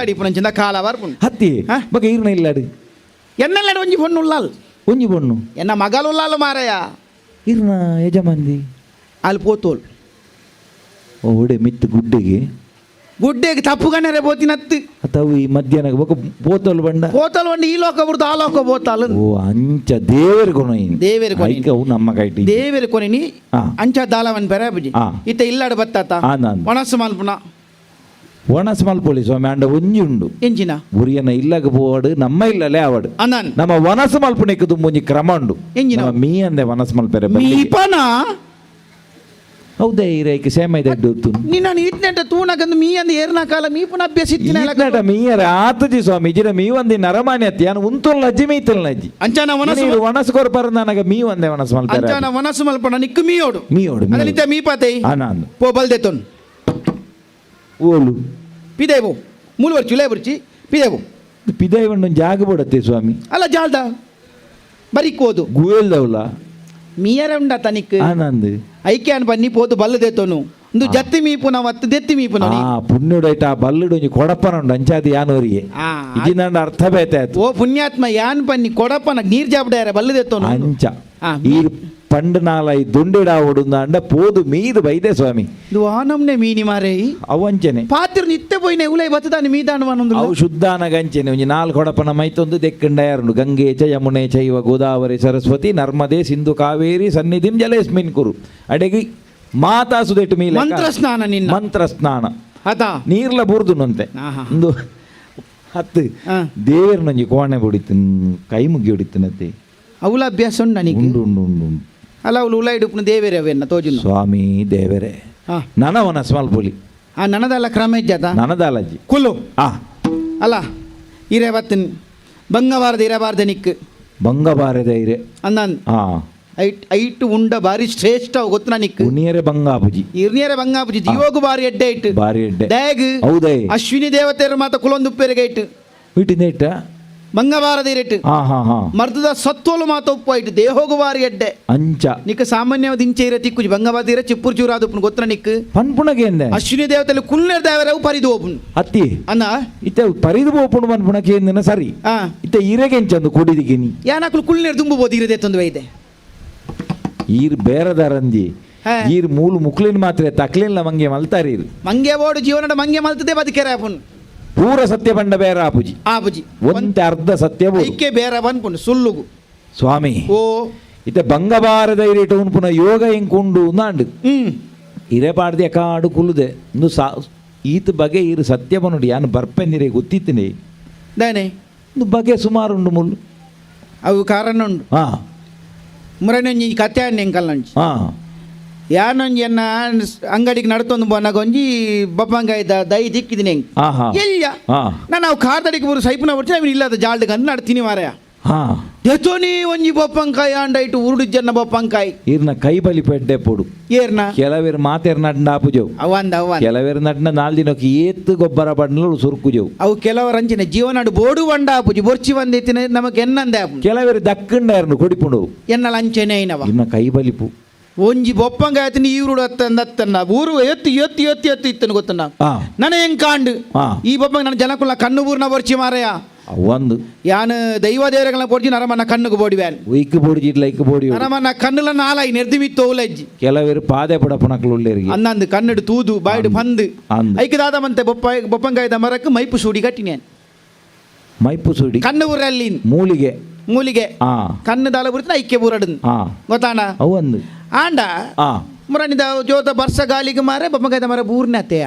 ಅಡಿಪುನಂಚಿಂದ ಕಾಲ ಬರ್ಪುಂಡು ಹತ್ತಿ ಹಾ? ಬಗೆ ಇರ್ನ ಇಲ್ಲಾಡು ಎನ್ನೆಲ್ಲ ಒಂಜಿ ಪೊಣ್ಣು ಉಳ್ಳಾಲ್ ಒಂಜಿ ಬಣ್ಣು ಎನ್ನ ಮಗಲು ಉಳ್ಳಾಲು ಮಾರಯ್ಯ ಇರ್ನ ಯಜಮಾನ್ದಿ ಅಲ್ಲಿ ಪೋತೋಲ್ ಓಡೆ ಮಿತ್ತು ಗುಡ್ಡೆಗೆ ಗುಡ್ಡೆಗೆ ತಪ್ಪು ಗಣ್ಣರೆ ಬೋತಿನತ್ತು ಅಥವಾ ಈ ಮಧ್ಯಾಹ್ನ ಬೊಕ ಬೋತಲ್ ಬಂಡ ಪೋತಲ್ ಒಂದು ಈ ಲೋಕ ಬಿಡ್ದು ಆ ಲೋಕ ಬೋತಾಲ್ ಓ ಅಂಚ ದೇವರ ಕೊನೊಯ್ನ್ ದೇವರ ಕೊನೆ. ಅವು ನಮ್ಮ ಕೈಟಿ ದೇವರ ಕೊನೆನಿ ಆ. ಅಂಚ ದಾಲವನ್ ಬೆರೆ ಬುಜಿ ಆ. ಇತ್ತ ಇಲ್ಲಾಡು ಬತ್ತಾತ ಆನಂದ್. ಒಣಸು ಮಲ್ಪುನ ಒಣಸ್ ಮಲ್ಪೊಳಿ ಸ್ವಾಮಿ ಅಂಡ ಒಂಜಿ ಉಂಡು ಎಂಚಿನ ಉರಿಯನ ಇಲ್ಲಗ ಬೋಡು ನಮ್ಮ ಇಲ್ಲಲೇ ಅವಡು ಅನನ್ ನಮ್ಮ ವನಸ ಮಲ್ಪನೆಕ್ಕೆ ತುಂಬೊಂಜಿ ಕ್ರಮ ಉಂಡು ಎಂಜಿನ? ನಮ್ಮ ಮೀ ಅಂದೆ ವನಸ್ ಮಲ್ಪೆರೆ ಬಲ್ಲಿಗೆ. ಮೀಪನ ಹೌದೇ ಇರೇಕೆ ಸೇಮ ಇದೆ ಅಡ್ಡು ನಿನ್ನ ಇಟ್ನೆಟ ತೂನಗಂದು ಮೀ ಅಂದ ಏರ್ನ ಕಾಲ ಮೀಪುನ ಅಭ್ಯಾಸ ಇತ್ತಿನ ಮೀಯರ ಆತಜಿ ಸ್ವಾಮಿ ಇಜಿರ ಮೀ ಒಂದಿ ನರಮಾನಿ ಅತ್ತಿ ಅನು ಉಂತುಲ್ ನಜ್ಜಿ ಮೀತಲ್ ನಜ್ಜಿ ಅಂಚನ ವನಸು ವನಸ್ ಕೊರ್ಪರ ನನಗ ಮೀ ಒಂದೇ ವನಸ್ ಮಲ್ಪೆರೆ ಅಂಚನ ವನಸು ಮಲ್ಪನ ನಿಕ್ಕು ಮೀಯೋಡು ಮೀಯೋಡು ಅದನಿತ್ತ ಮೀಪಾತೆ ಆನಂದ್ ಪೋ ಬಲ್ದೆತೊನ್ ಓಲು ಪಿದೇವು ಮೂಲು ಬರ್ಚಿ ಉಲೇ ಬರ್ಚಿ ಪಿದೇವು ಪಿದಾಯಿ ಒಂದು ಜಾಗ ಬಿಡತ್ತೆ ಸ್ವಾಮಿ ಅಲ್ಲ ಜಾಲ್ದ ಬರಿಕೋದು ಗುಯಲ್ದವಲ್ಲ ಮೀಯರ ಉಂಡ ತನಿಕ್ ಆನಂದ್ ಐಕ್ಯಾನ್ ಬನ್ನಿ ಪೋದು ಬಲ್ಲದೆತೊನು ಒಂದು ಜತ್ತಿ ಮೀಪುನ ಮತ್ತು ದೆತ್ತಿ ಮೀಪುನ ಆ ಪುಣ್ಯುಡೈಟ ಆ ಬಲ್ಲುಡು ಒಂಜಿ ಕೊಡಪನ ಉಂಡು ಅಂಚಾದಿ ಯಾನೋರಿಗೆ ಆ, ಇಜಿನಂಡ ಅರ್ಥ ಬೇತೆ ಆಯ್ತು ಓ ಪುಣ್ಯಾತ್ಮ ಯಾನ್ ಪನ್ನಿ ಕೊಡಪನ ನೀರ್ ಜಾಬ್ಡ್ಯಾರ ಬಲ್ಲದೆತೊನು ಅಂಚ ಆ, ಈ ಪಂಡು ನಾಲ ಈ ದುಂಡಿಡ ಓಡುಂದ ಅಂಡ ಪೋದು ಮೀದು ಬೈದೆ ಸ್ವಾಮಿ ಇದು ಆ ನಮ್ನೆ ಮೀನಿ ಮಾರೇ ಅವಂಚನೆ ಪಾತ್ರ ನಿತ್ಯ ಪೋಯ್ನೆ ಉಲೈ ಬತ್ತದಾನಿ ಮೀದಾನವನೊಂದು ಅವು ಶುದ್ಧಾನ ಗಂಚೆನೆ ಒಂಜಿ 4 ಕೊಡಪನ ಮೈತೊಂದು ದೆಕ್ಕಂಡ ಯಾರುಂಡು ಗಂಗೆ ಚ ಯಮುನೆ ಚೈವ ಗೋದಾವರಿ ಸರಸ್ವತಿ ನರ್ಮದೆ ಸಿಂಧು ಕಾವೇರಿ ಸನ್ನಿಧಿಂ ಜಲೇಸ್ಮಿನ್ ಕುರು ಅಡೆಗಿ ಮಾತಾ ಸುದೆಟ್ಟು ಮೀಲ ಮಂತ್ರ ಸ್ನಾನ ನಿನ್ನ ಮಂತ್ರ ಸ್ನಾನ ಆತಾ ನೀರ್ಲ ಬುರ್ದುನಂತೆ ಆಹಾ. ಒಂದು 10 ಆ. ದೇವರನೊಂಜಿ ಕೋಣೆ ಹೊಡಿತು ಕೈ ಮುಗಿ ಹೊಡಿತನತ್ತೆ ಅವಳ ಅಭ್ಯಾಸ ಉಂಡು ನನಗೆ ಉಂಡು ಉಂಡು ಉಂಡು ಉಂಡು. ಅಲ್ಲ ಅವಳು ಉಲೈ ಡುಪ್ನ ದೇವೇರೆ ಅವೆನ್ನ ತೋಜುನು ಸ್ವಾಮಿ ದೇವರೇ ಹಾ ನನವನ ಸ್ಮಾಲ್ ಪೋಲಿ ಆ ನನ್ನದಲ್ಲ ಕ್ರಮ ಇಜ್ಜಾತ ನನದಾಲಜ್ಜಿ ಕುಲ್ಲು ಆ ಅಲ್ಲ ಇರೇ ಬತ್ತಿನ ಬಂಗಬಾರ್ದು ಇರಬಾರ್ದು ನಿಕ್ ಬಂಗಬಾರದೆ ಇರೆ ಅಂದನ್ ಆ ಐಟ್ ಉಂಡ ಬಾರಿ ಶ್ರೇಷ್ಠ ಗೊತ್ತನ ನಿಕ್ ಉಣಿಯರೆ ಬಂಗಾಪುಜಿ ಇರ್ನಿಯರೆ ಬಂಗಾಪುಜಿ ಜೀವೋಗು ಬಾರಿ ಎಡ್ಡೆ ಇಟ್ಟು ಬಾರಿ ಎಡ್ಡೆ ಡ್ಯಾಗ್ ಹೌದೇ ಅಶ್ವಿನಿ ದೇವತೆಯರು ಮಾತ ಕುಲೊಂದುಪ್ಪೆರೆಗೆ ಇಟ್ಟು ಇಟ್ಟಿಂದ ಇಟ್ಟ ಬಂಗಬಾರದು ಇರೆಟ್ಟು ಹಾ ಹಾ ಹಾ ಮರ್ದದ ಸತ್ತೋಲು ಮಾತ ಉಪ್ಪು ಆಯ್ತು ದೇಹೋಗು ಬಾರಿ ಎಡ್ಡೆ ಅಂಚ ನಿಕ್ ಸಾಮಾನ್ಯವಾದ ಇಂಚೆ ಇರ ತಿಕ್ಕುಜಿ ಬಂಗಬಾರದು ಇರ ಚಿಪ್ಪುರ್ ಚೂರಾದ ಉಪ್ಪು ಗೊತ್ತನ ನಿಕ್ ಪನ್ಪುಣಗೆ ಎಂದೆ ಅಶ್ವಿನಿ ದೇವತೆలు ಕುಲ್ನೇರ್ ದೇವರವು ಪರಿದು ಓಪನ್ ಅತ್ತಿ ಅನ್ನ ಇತ್ತೆ ಪರಿದು ಬೋಪುಣು ಪನ್ಪುಣಕ್ಕೆ ಎಂದಿನ ಸರಿ ಆ ಇತ್ತೆ ಇರೆಗೆಂಚಂದು ಕುಡಿದಿಗಿನಿ ಯಾನಕ್ಲು ಕುಲ್ನೇರ್ ತುಂಬಬಹುದು ಇರದೆ ತಂದು ವೈದೆ ಈರ್ ಬೇರೆದಾರಂದಿ ಹಾ. ಈರ್ ಮೂಲು ಮುಕ್ಲಿನ ಮಾತ್ರ ತಕ್ಲಿಲ್ಲ ಮಂಗೆ ಮಲ್ತಾರೀರ್ ಮಂಗೆ ಓಡು ಜೀವನದ ಮಂಗೆ ಮಲ್ತದೆ ಬದುಕೆರೆ ಅಪ್ಪನ್ ಪೂರ ಸತ್ಯ ಬಂಡ ಬೇರೆ ಆಪುಜಿ ಆಪುಜಿ ಒಂತೆ ಅರ್ಧ ಸತ್ಯ ಬೋದು. ಐಕೆ ಬೇರೆ ಬನ್ಪುಂಡು ಸುಳ್ಳುಗು ಸ್ವಾಮಿ ಓ ಇತ್ತೆ ಬಂಗಬಾರದ ಇರೇಟು ಪುನಃ ಯೋಗ ಹೆಂಕೊಂಡು ನಾಂಡು ಇರೆ ಪಾಡ್ದೆ ಕಾಡು ಕುಲುದೆ ಒಂದು ಈತ ಬಗೆ ಇರು ಸತ್ಯ ಬನ್ನುಡಿ ಯಾನು ಬರ್ಪೆಂದಿರೆ ಗೊತ್ತಿತ್ತಿನಿ ದಾನೆ ಒಂದು ಬಗೆ ಸುಮಾರು ಉಂಡು ಮುಳ್ಳು ಅವು ಕಾರಣ ಉಂಡು ಹಾ ಮುರನೊಂಜಿ ಕತೆ ಅನ್ನೆ ಕಲ್ಲಂಚಿ ಹಾ ಯಾನೊಂಜಿ ಎನ್ನ ಅಂಗಡಿಗೆ ನಡ್ತೊಂದು ಬನ್ನಾಗ ಒಂಜಿ ಬಪ್ಪಂಗಾಯ್ದ ದೈ ದಿಕ್ಕಿದ್ದೀನಿ ಹೆಂಗೆ ಆಹಾ. ಎಲ್ಲ ಹಾ. ನಾವು ಕಾರ್ತಡಿಗೆ ಬರು ಸೈಪುನ ಬರ್ತೀನಿ ಅವನು ಇಲ್ಲದ ಜಾಲ್ಡ್ಗೆ ಅಂತ ನಡ್ತೀನಿ ಮಾರಾಯ ಹಾ ಎತ್ತೋನಿ ಒಂಜಿ ಬಪ್ಪಂಕಾಯಿ ಅಂಡಾಯ್ತು ಉರುಡು ಜನ ಬಪ್ಪಂಕಾಯಿ ಇರ್ನ ಕೈ ಬಲಿ ಪೆಡ್ಡೆ ಪೋಡು ಏರ್ನ ಕೆಲವೇರು ಮಾತೇರ್ ನಡ್ನ ಆಪುಜವು ಅವಂದ ಕೆಲವೇರು ನಡ್ನ 4 ದಿನಕ್ಕೆ ಏತ್ತು ಗೊಬ್ಬರ ಬಡ್ನಲು ಸುರುಕುಜವು ಅವು ಕೆಲವರ ಅಂಚಿನ ಜೀವನಾಡು ಬೋಡು ಬಂಡ ಆಪುಜಿ ಬೊರ್ಚಿ ಬಂದೈತಿನ ನಮಗೆ ಎನ್ನಂದೆ ಆಪು ಕೆಲವೇರು ದಕ್ಕಂಡಾರನು ಕೊಡಿಪುಂಡು ಎನ್ನಲ ಅಂಚೆನೆ ಐನವ ಇನ್ನ ಕೈ ಬಲಿಪು ಒಂಜಿ ಬೊಪ್ಪಂಗಾಯ ಆಯ್ತು ಈರುಡು ಅತ್ತನ್ನ ಊರು ಎತ್ತು ಎತ್ತು ಎತ್ತು ಎತ್ತು ಇತ್ತನು ಗೊತ್ತನ್ನ ಹಾ. ನನಗೆ ಹೆಂಗ್ ಕಾಂಡು ಹಾ. ಈ ಬೊಪ್ಪಂಗ ನನ್ನ ಜನಕುಲ್ಲ ಕಣ್ಣು ಬೂರ್ನ ಬರ್ಚಿ ಮಾರಯ ಒಂದು ಯಾನು ದೈವ ದೇವರಗಳನ್ನ ಪೊಡ್ಜಿ ನರಮನ್ನ ಕಣ್ಣುಗೆ ಬೋಡಿವ್ಯಾನ್ ಇಕ್ಕು ಬೋಡಿ ಇಡ್ಲ ಇಕ್ಕು ಬೋಡಿ ನರಮನ್ನ ಕಣ್ಣುಲ ನಾಲಾಯಿ ನೆರ್ದಿಮಿತ್ತು ಓಲಜ್ಜಿ ಕೆಲವೇರು ಪಾದೆ ಪುಣಕಲು ಉಳ್ಳೇರಿಗೆ ಅನ್ನಂದು ಕನ್ನಡು ತೂದು ಬಾಯ್ಡು ಬಂದು ಅಂದು. ಐಕದಾದ ಮಂತೆ ಬೊಪ್ಪಂಗಾಯ್ದ ಮರಕ್ಕೆ ಮೈಪು ಸೂಡಿ ಕಟ್ಟಿನೇನ್ ಮೈಪು ಸುಡಿ ಕಣ್ಣು ಊರಲ್ಲಿ ಮೂಲಿಗೆ ಮೂಲಿಗೆ ಆ ಕಣ್ಣು ದಾಲ ಬುರ್ತಿನ ಐಕ್ಯ ಬೂರಡನ್ ಆ ಗೊತ್ತಾಣ ಅವಂದು ಆಂಡ ಆ ಮುರಣಿದ ಜೋತ ಬರ್ಸ ಗಾಲಿಗೆ ಮಾರೆ ಬೊಪ್ಪಂಗಾಯ್ದ ಮರ ಬೂರ್ನತೆಯ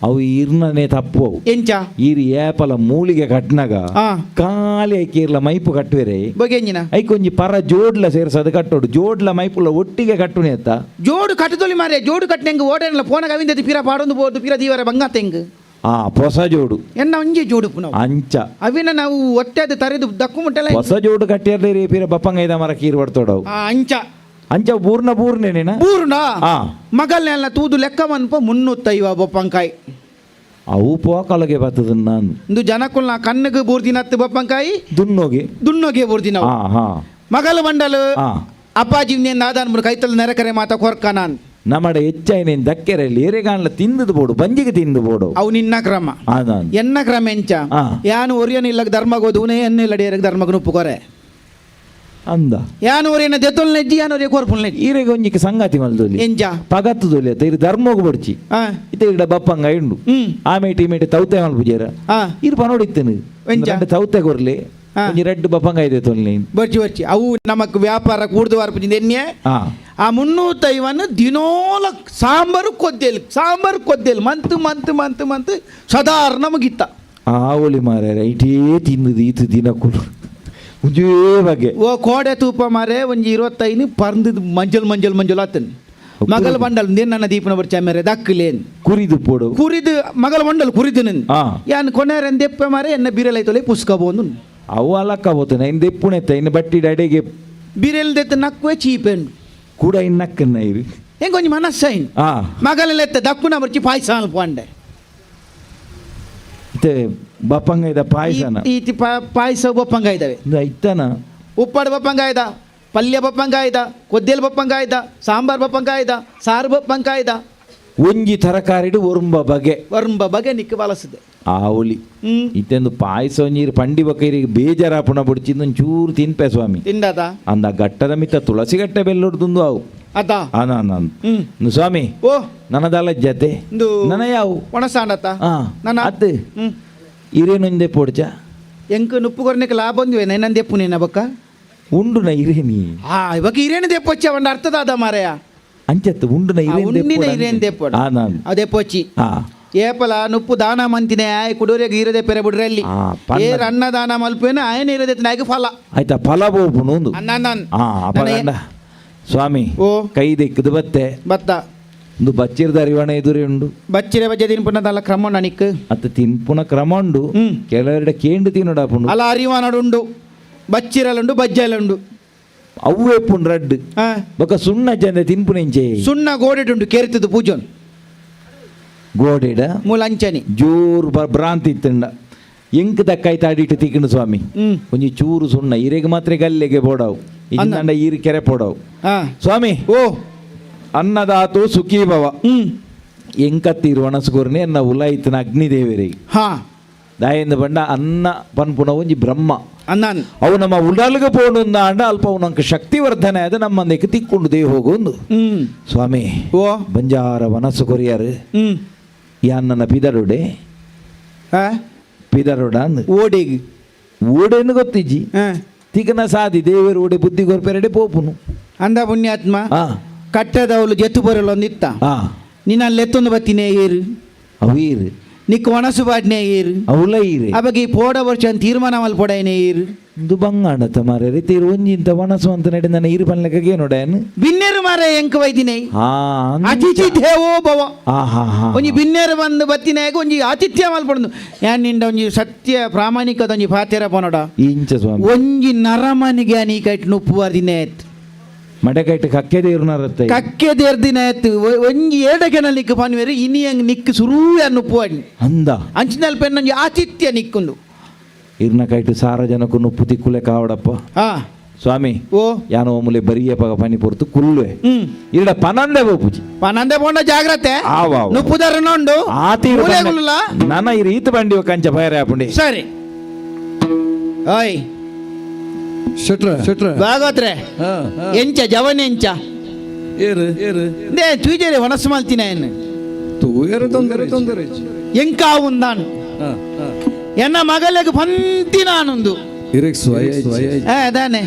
ಅವು ಇರ್ನನೆ ತಪ್ಪು ಅವು ಎಂಚ ಈರಿ ಏಪಲ ಮೂಲಿಗೆ ಕಟ್ನಾಗ ಆ ಖಾಲಿ ಐಕಿರ್ಲ ಮೈಪು ಕಟ್ಟುವೆರೆ ಬಗೆಂಜಿನ ಐಕೊಂಜಿ ಪರ ಜೋಡ್ಲ ಸೇರ್ಸದು ಕಟ್ಟೋಡು ಜೋಡ್ಲ ಮೈಪುಲ ಒಟ್ಟಿಗೆ ಕಟ್ಟುನೆ ಅತ್ತ ಜೋಡು ಕಟ್ಟದೊಲಿ ಮಾರೆ ಜೋಡು ಕಟ್ಟಿನ ಹೆಂಗೆ ಓಡೇನಲ್ಲ ಫೋನಾಗ ಅವಿಂದ ಪಿರ ಪಾಡೊಂದು ಬೋದು ಪಿರ ದೀವರ ಬಂಗಾತ ಹೆಂಗ್ ಆ ಹೊಸ ಜೋಡು ಎನ್ನ ಒಂಜಿ ಜೋಡು ನಾವು ಅಂಚ ಅವಿನ ನಾವು ಒಟ್ಟೆದು ತರೆದು ದಕ್ಕು ಮುಟ್ಟಲ್ಲ ಹೊಸ ಜೋಡು ಕಟ್ಟಿರ್ಲಿ ಪೀರ ಬಪ್ಪಂಗೈದ ಮರ ಕೀರ್ ಬಡ್ತೋಡವು ಆ ಅಂಚ ಅಂಚ ಬೂರ್ನೇನೇನ ಬೂರ್ನ ಆ ಮಗಲ್ನೆಲ್ಲ ತೂದು ಲೆಕ್ಕ ಮನ್ಪ 350 ಬೊಪ್ಪಂಕಾಯಿ ಅವು ಪೋಕಲಗೆ ಬರ್ತದ ನಾನು ಇಂದು ಜನಕ್ಕುಲ್ನ ಕಣ್ಣಿಗೆ ಬೂರ್ದಿನತ್ತು ಬೊಪ್ಪಂಕಾಯಿ ದುನ್ನೋಗೆ ದುನ್ನೋಗೆ ಬೂರ್ದಿನ ಹಾ ಹಾ ಮಗಲು ಬಂಡಲು ಆ ಅಪ್ಪಾಜಿ ಆದಾನ್ ಕೈತಲ್ ನೆರಕರೆ ಮಾತ ಕೊರ್ಕ ನಾನು ನಮ್ಮಡ ಹೆಚ್ಚೈನೇನು ದಕ್ಕೆರೆಯಲ್ಲಿ ಏರೆಗಾನ್ಲ ತಿಂದದು ಬೋಡು ಬಂಜಿಗೆ ತಿಂದು ಬೋಡು ಅವು ನಿನ್ನ ಕ್ರಮ ಅದಾನ್ ಎನ್ನ ಕ್ರಮ ಎಂಚ ಆ. ಯಾನು ಒರಿಯನಿಲ್ಲ ಧರ್ಮಗೋದುನೆ ಎನ್ನಿಲ್ಲಡಿಯರಿಗೆ ಧರ್ಮಗ ನುಪ್ಪುಕೊರೆ ಅಂದ ಯಾನು ಒರಿಯನ ದೆತ್ತೊಲ್ ನೆಜ್ಜಿ ಯಾನು ಒರಿಯ ಕೋರ್ಪುಲ್ ನೆಜ್ಜಿ ಈರೆಗೆ ಒಂಜಿಕ್ಕೆ ಸಂಗಾತಿ ಮಲ್ದೊಲಿ ಎಂಜ ಪಗತ್ತದೊಲಿ ಅತ್ತ ಇರು ಧರ್ಮೋಗು ಬಡ್ಚಿ ಆ ಇತ್ತ ಇಡ ಬಪ್ಪಂಗ ಇಂಡು ಆಮೇಟಿ ಇಮೇಟಿ ತೌತೆ ಮಲ್ಪುಜೇರ ಆ ಇರು ಪನೋಡಿತ್ತೇನು ಎಂಚ? രണ്ട് ತೌತೆ ಕೊರ್ಲಿ ಆ. ಒಂಜಿ ರೆಡ್ ಬಪ್ಪಂಗ ಇದೆ ತೊಲ್ಲಿ ಬರ್ಚಿ ಬರ್ಚಿ ಅವು ನಮಕ್ ವ್ಯಾಪಾರ ಕೂಡ್ದು ವಾರ್ಪುಜಿಂದ ಎಣ್ಣೆ ಆ ಆ 350 ದಿನೋಲ ಸಾಂಬಾರು ಕೊದ್ದೇಲು ಮಂತ್ ಸದಾರ್ ನಮಗಿತ್ತ ಆ ಒಳಿ ಮಾರ್ಯಾರ ಇಟೇ ತಿನ್ನದು ಈತು ದಿನಕ್ಕೂ ಒಂಜೇ ಬಗೆ ಓ ಕೋಡೆ ತೂಪ ಮಾರೆ ಒಂಜಿ 25 ಪರ್ದು ಮಂಜಲ್ ಆತನ್ ಮಗಲ್ ಬಂಡಲ್ ನನ್ನ ದೀಪನ ಬರ್ಚ ಮೇರೆ ದಕ್ಕಲೇನ್ ಕುರಿದು ಪೋಡು ಕುರಿದು ಮಗಲ ಮಂಡಲ್ ಕುರಿದು ನನ್ ಆ ಯಾನ್ ಕೊನೆರನ್ ದೆಪ್ಪ ಮಾರೆ ಎನ್ನ ಬೀರಲೈತೊಲೆ ಪುಸ್ಕಬೋಂದು ಅವು ಅಲಕ್ಕ ಹೋತನ ಇನ್ನು ದೆಪ್ಪುಣೆತ್ತ ಇನ್ನು ಬಟ್ಟಿ ಅಡೆಗೆ ಬೀರೆಲ್ ದೆತ್ತ ನಕ್ವೆ ಚೀಪೆಂಡು ಕೂಡ ಇನ್ನಕ್ಕನ್ನ ಇರು ಹೆಂಗ್ ಒಂಜಿ ಮನಸ್ಸೈನ್ ಆ ಮಗಲೆಲ್ಲ ಎತ್ತ ದಕ್ಕುನ ಬರ್ಚಿ ಪಾಯ್ಸ ಅನ್ಪಂಡೆ ಇತ್ತೆ ಬಪ್ಪಂಗೈದ ಪಾಯಸನ ಈತಿ ಪಾಯಸ ಬಪ್ಪಂಗ ಇದ್ದಾವೆ ಐತನ ಉಪ್ಪಾಡು ಬಪ್ಪಂಗಾಯ್ದ ಪಲ್ಯ ಬಪ್ಪಂಗಾಯ್ದ ಕೊದ್ದೇಲು ಬಪ್ಪಂಗಾಯ್ದ ಸಾಂಬಾರ್ ಬಪ್ಪಂಗಾಯ್ದ ಸಾರು ಬಪ್ಪಂಗಾಯ್ದ ಒಂಜಿ ತರಕಾರಿಡು ಒರುಂಬ ಬಗೆ ವರ್ಂಬ ಬಗೆ ನಿಕ್ಕ ಬಳಸಿದೆ ಆವುಲಿ ಇತ್ತೆಂದು ಪಾಯಸ ಒಂಜೀರು ಪಂಡಿ ಬಕೈರಿಗೆ ಬೇಜಾರ ಪುಣ ಬುಡ್ಚಿಂದು ಒಂಚೂರು ತಿನ್ಪೆ ಸ್ವಾಮಿ ತಿಂದದ ಅಂದ ಗಟ್ಟದ ಮಿತ್ತ ತುಳಸಿ ಗಟ್ಟೆ ಬೆಲ್ಲೊಡ್ದುಂದು ಅವು ಅದ ನಾನು ಸ್ವಾಮಿ ಓ ನನ್ನದಲ್ಲ ಜತೆ ಇಂದು ನನ್ನ ಯಾವು ಒಣಸಾಂಡತ್ತ ಹಾ ನನ್ನ ಅತ್ತು ಇರೇನೊಂದೆ ಪೋಡ್ಚ ಎಂಕ್ ನುಪ್ಪು ಕೊರ್ನಿಕ್ಕೆ ಲಾಭ ಬಂದ್ವೆ ನನ್ನಂದು ದೆಪ್ಪು ನಿನ್ನ ಬಕ್ಕ ಉಂಡು ನ ಇರೇನಿ ಇವಾಗ ಹಿರೇನು ದೆಪ್ಪೊಚ್ಚ ಒಂದು ಅರ್ಥದ ಅದ ಮಾರಯ ಅಂಚತ್ತು ಉಂಡು ನ ಉಂಡಿನ ಹಿರೇನು ದೆಪ್ಪೊಡ ನಾನು ಅದೇ ಪೊಚ್ಚಿ ಹಾ ಏಪಲ ನುಪ್ಪು ದಾನ ಮಂತಿನೇ ಆಯ್ ಕುಡೋರಿಗೆ ಈರದೆ ಪೆರೆ ಬಿಡ್ರಿ ಅಲ್ಲಿ ಆ, ಪನ್ನ- ಏರ್ ಅನ್ನ ದಾನ ಮಲ್ಪೇನ ಆಯನ ಇರದೆ ನಾಯಕ ಫಲ ಆಯ್ತಾ ಫಲ ಬೋಪುನು ಒಂದು ಅನ್ನ ಹಾ ಅಪಗಂಡ ಸ್ವಾಮಿ ಓ ಕೈ ದಿಕ್ಕದು ಬತ್ತೆ ಬತ್ತ ಒಂದು ಬಚ್ಚಿರದ ಅರಿವಣ ಎದುರೇ ಉಂಡು ಬಚ್ಚಿರೆ ಬಜ್ಜೆ ತಿನ್ಪುಣ್ಣದಲ್ಲ ಕ್ರಮ ನನಿಕ್ ಅತ್ತ ತಿನ್ಪುನ ಕ್ರಮ ಉಂಡು ಕೆಲವೆರಡೆ ಕೇಂಡು ತಿನ್ನಡಾಪುಂಡು ಅಲ್ಲ ಅರಿವ ನಡುಂಡು ಬಚ್ಚಿರಲುಂಡು ಬಜ್ಜಲುಂಡು ಅವು ಎಪ್ಪುಂಡು ರಡ್ಡು ಹಾ ಬೊಕ ಸುಣ್ಣ ಜಂದೆ ತಿನ್ಪುನೆಂಚೆ ಸುಣ್ಣ ಗೋಡೆಟುಂಡು ಕೇರಿತದು ಪೂಜನ್ ಗೋಡೆಡ ಮೂಲ ಅಂಚನಿ ಜೋರು ಭ್ರಾಂತಿ ಇತ್ತಂಡ ಎಂಕ್ ದಕ್ಕಾಯ್ತು ಆಡಿಟ್ಟು ತಿಕ್ಕಂಡು ಸ್ವಾಮಿ ಒಂಜಿ ಚೂರು ಸುಣ್ಣ ಇರೆಗೆ ಮಾತ್ರ ಗಲ್ಲೆಗೆ ಬೋಡವು ಇಂದ ಈರು ಕೆರೆ ಪೋಡವು ಹಾ ಸ್ವಾಮಿ ಓ ಅನ್ನದಾತು ಸುಖೀ ಭವ ಎಂಕತ್ತೀರು ಒಣಸ್ಕೋರ್ನೆ ಎನ್ನ ಉಲಾಯಿತನ ಅಗ್ನಿದೇವರಿಗೆ ಹಾ ದಾಯಿಂದ ಬಂಡ ಅನ್ನ ಪನ್ಪುಣ ಒಂಜಿ ಬ್ರಹ್ಮ ಅನ್ನನ್ ಅವು ನಮ್ಮ ಉಡಲ್ಗೆ ಪೋಂಡು ಆಂಡ ಅಲ್ಪ ಅವು ನಂಗೆ ಶಕ್ತಿವರ್ಧನೆ ಆದ ನಮ್ಮಂದಕ್ಕೆ ತಿಕ್ಕೊಂಡು ದೇವ್ ಹೋಗೊಂದು ಸ್ವಾಮಿ ಓ ಬಂಜಾರ ಮನಸ್ಸು ಕೊರಿಯಾರು ಯಾನ್ನ ಪಿದರುಡೆ ಹಾ ಪಿದರುಡ ಅಂದ್ ಓಡಿಗೆ ಓಡೇನು ಗೊತ್ತಿಜ್ಜಿ ಹಾ ತಿಕ್ಕನ ಸಾದಿ ದೇವರು ಓಡೆ ಬುದ್ಧಿ ಗೊರ್ಪೆರಡೆ ಪೋಪುನು ಅಂದ ಪುಣ್ಯಾತ್ಮ ಹಾ ಕಟ್ಟದವಳು ಜೆತ್ತು ಬರಲೊಂದಿತ್ತ ಹಾ ನಿನ್ನಲ್ಲಿ ಎತ್ತೊಂದು ಬತ್ತಿನೇ ಏರು ಅವೀರು ನಿಕ್ಕ ಒಣಸು ಬಾಟ್ನೇ ಏರು ಅವಲ ಈರೆ ಅವಾಗ ಈ ಪೋಡ ವರ್ಷ ತೀರ್ಮಾನ ಮಲ್ ಪೊಡೈನೇ ಏರು ಇದು ಬಂಗಾಣತ ಮಾರ ರೀತಿ ಒಂಜಿ ಇಂತ ವನಸು ಅಂತ ನಡಿ ನನ್ನ ಇರು ಪನ್ಲೆಗೆ ನೋಡೇನು ಬಿನ್ನೇರು ಮಾರ ಎಂಕ ವೈದಿನೇ ಹಾ ಅತಿಥಿ ದೇವೋ ಭವ ಹಾ ಹಾ ಒಂಜಿ ಬಿನ್ನೇರು ಬಂದು ಬತ್ತಿನಾಗ ಒಂಜಿ ಆತಿಥ್ಯ ಮಲ್ಪಡುದು ಯಾನಿಂದ ಒಂಜಿ ಸತ್ಯ ಪ್ರಾಮಾಣಿಕದ ಒಂಜಿ ಪಾತೆರ ಪೋನಡ ಇಂಚ ಸ್ವಾಮಿ ಒಂಜಿ ನರಮನಿಗೆ ನೀ ಕೈಟ್ ನುಪ್ಪುವಾರ ದಿನ ಆಯ್ತು ಮಡಕೈಟ್ ಕಕ್ಕೆ ದೇವ್ರನರತ್ತೆ ಕಕ್ಕೆ ದೇರ್ದಿನ ಆಯ್ತು ಒಂಜಿ ಏಡಗೆನ ನಿಕ್ಕು ಪಾನಿವೇರಿ ಇನಿಯಂಗ್ ನಿಕ್ಕು ಸುರೂ ನುಪ್ಪುವಾಡಿ ಅಂದ ಅಂಚಿನಲ್ಲಿ ಪೆನ್ನೊಂಜಿ ಆತಿಥ್ಯ ನಿಕ್ಕೊಂಡು ಇರ್ನ ಕೈಟು ಸಾರ ಜನಕ್ಕೂ ನುಪ್ಪು ತಿಕ್ಕುಲೆ ಕಾವಡಪ್ಪ ಹಾ ಸ್ವಾಮಿ ಓ ಯಾನೋ ಮುಲೆ ಬರಿಯ ಪಗ ಪನಿ ಪೊರ್ತು ಕುಲ್ವೆ ಇರಡ ಪನಂದೆ ಬೋಪುಜಿ ಪನಂದೆ ಪೋಂಡ ಜಾಗ್ರತೆ ಆವ ನುಪ್ಪುದಾರ ನೋಂಡು ಆತೀರು ಮೂಲೆಗುಲ್ಲ ನನ್ನ ಈ ರೀತಿ ಬಂಡಿ ಕಂಚ ಬಯರ ಆಪುಂಡಿ ಸರಿ ಓಯ್ ಶೆಟ್ರ ಭಾಗವತ್ರೆ ಎಂಚ ಜವನ ಎಂಚ ದೇ ತುಯ್ಜರೆ ವನಸ್ಸು ಮಾಲ್ತಿನ ಏನು ತೊಂದರೆ ಎಂಕ ಉಂದಾನು ಎನ್ನ ಮಗಲಿಗೆ ಪಂತಿ ನಾನೊಂದು ಅದಾನೆ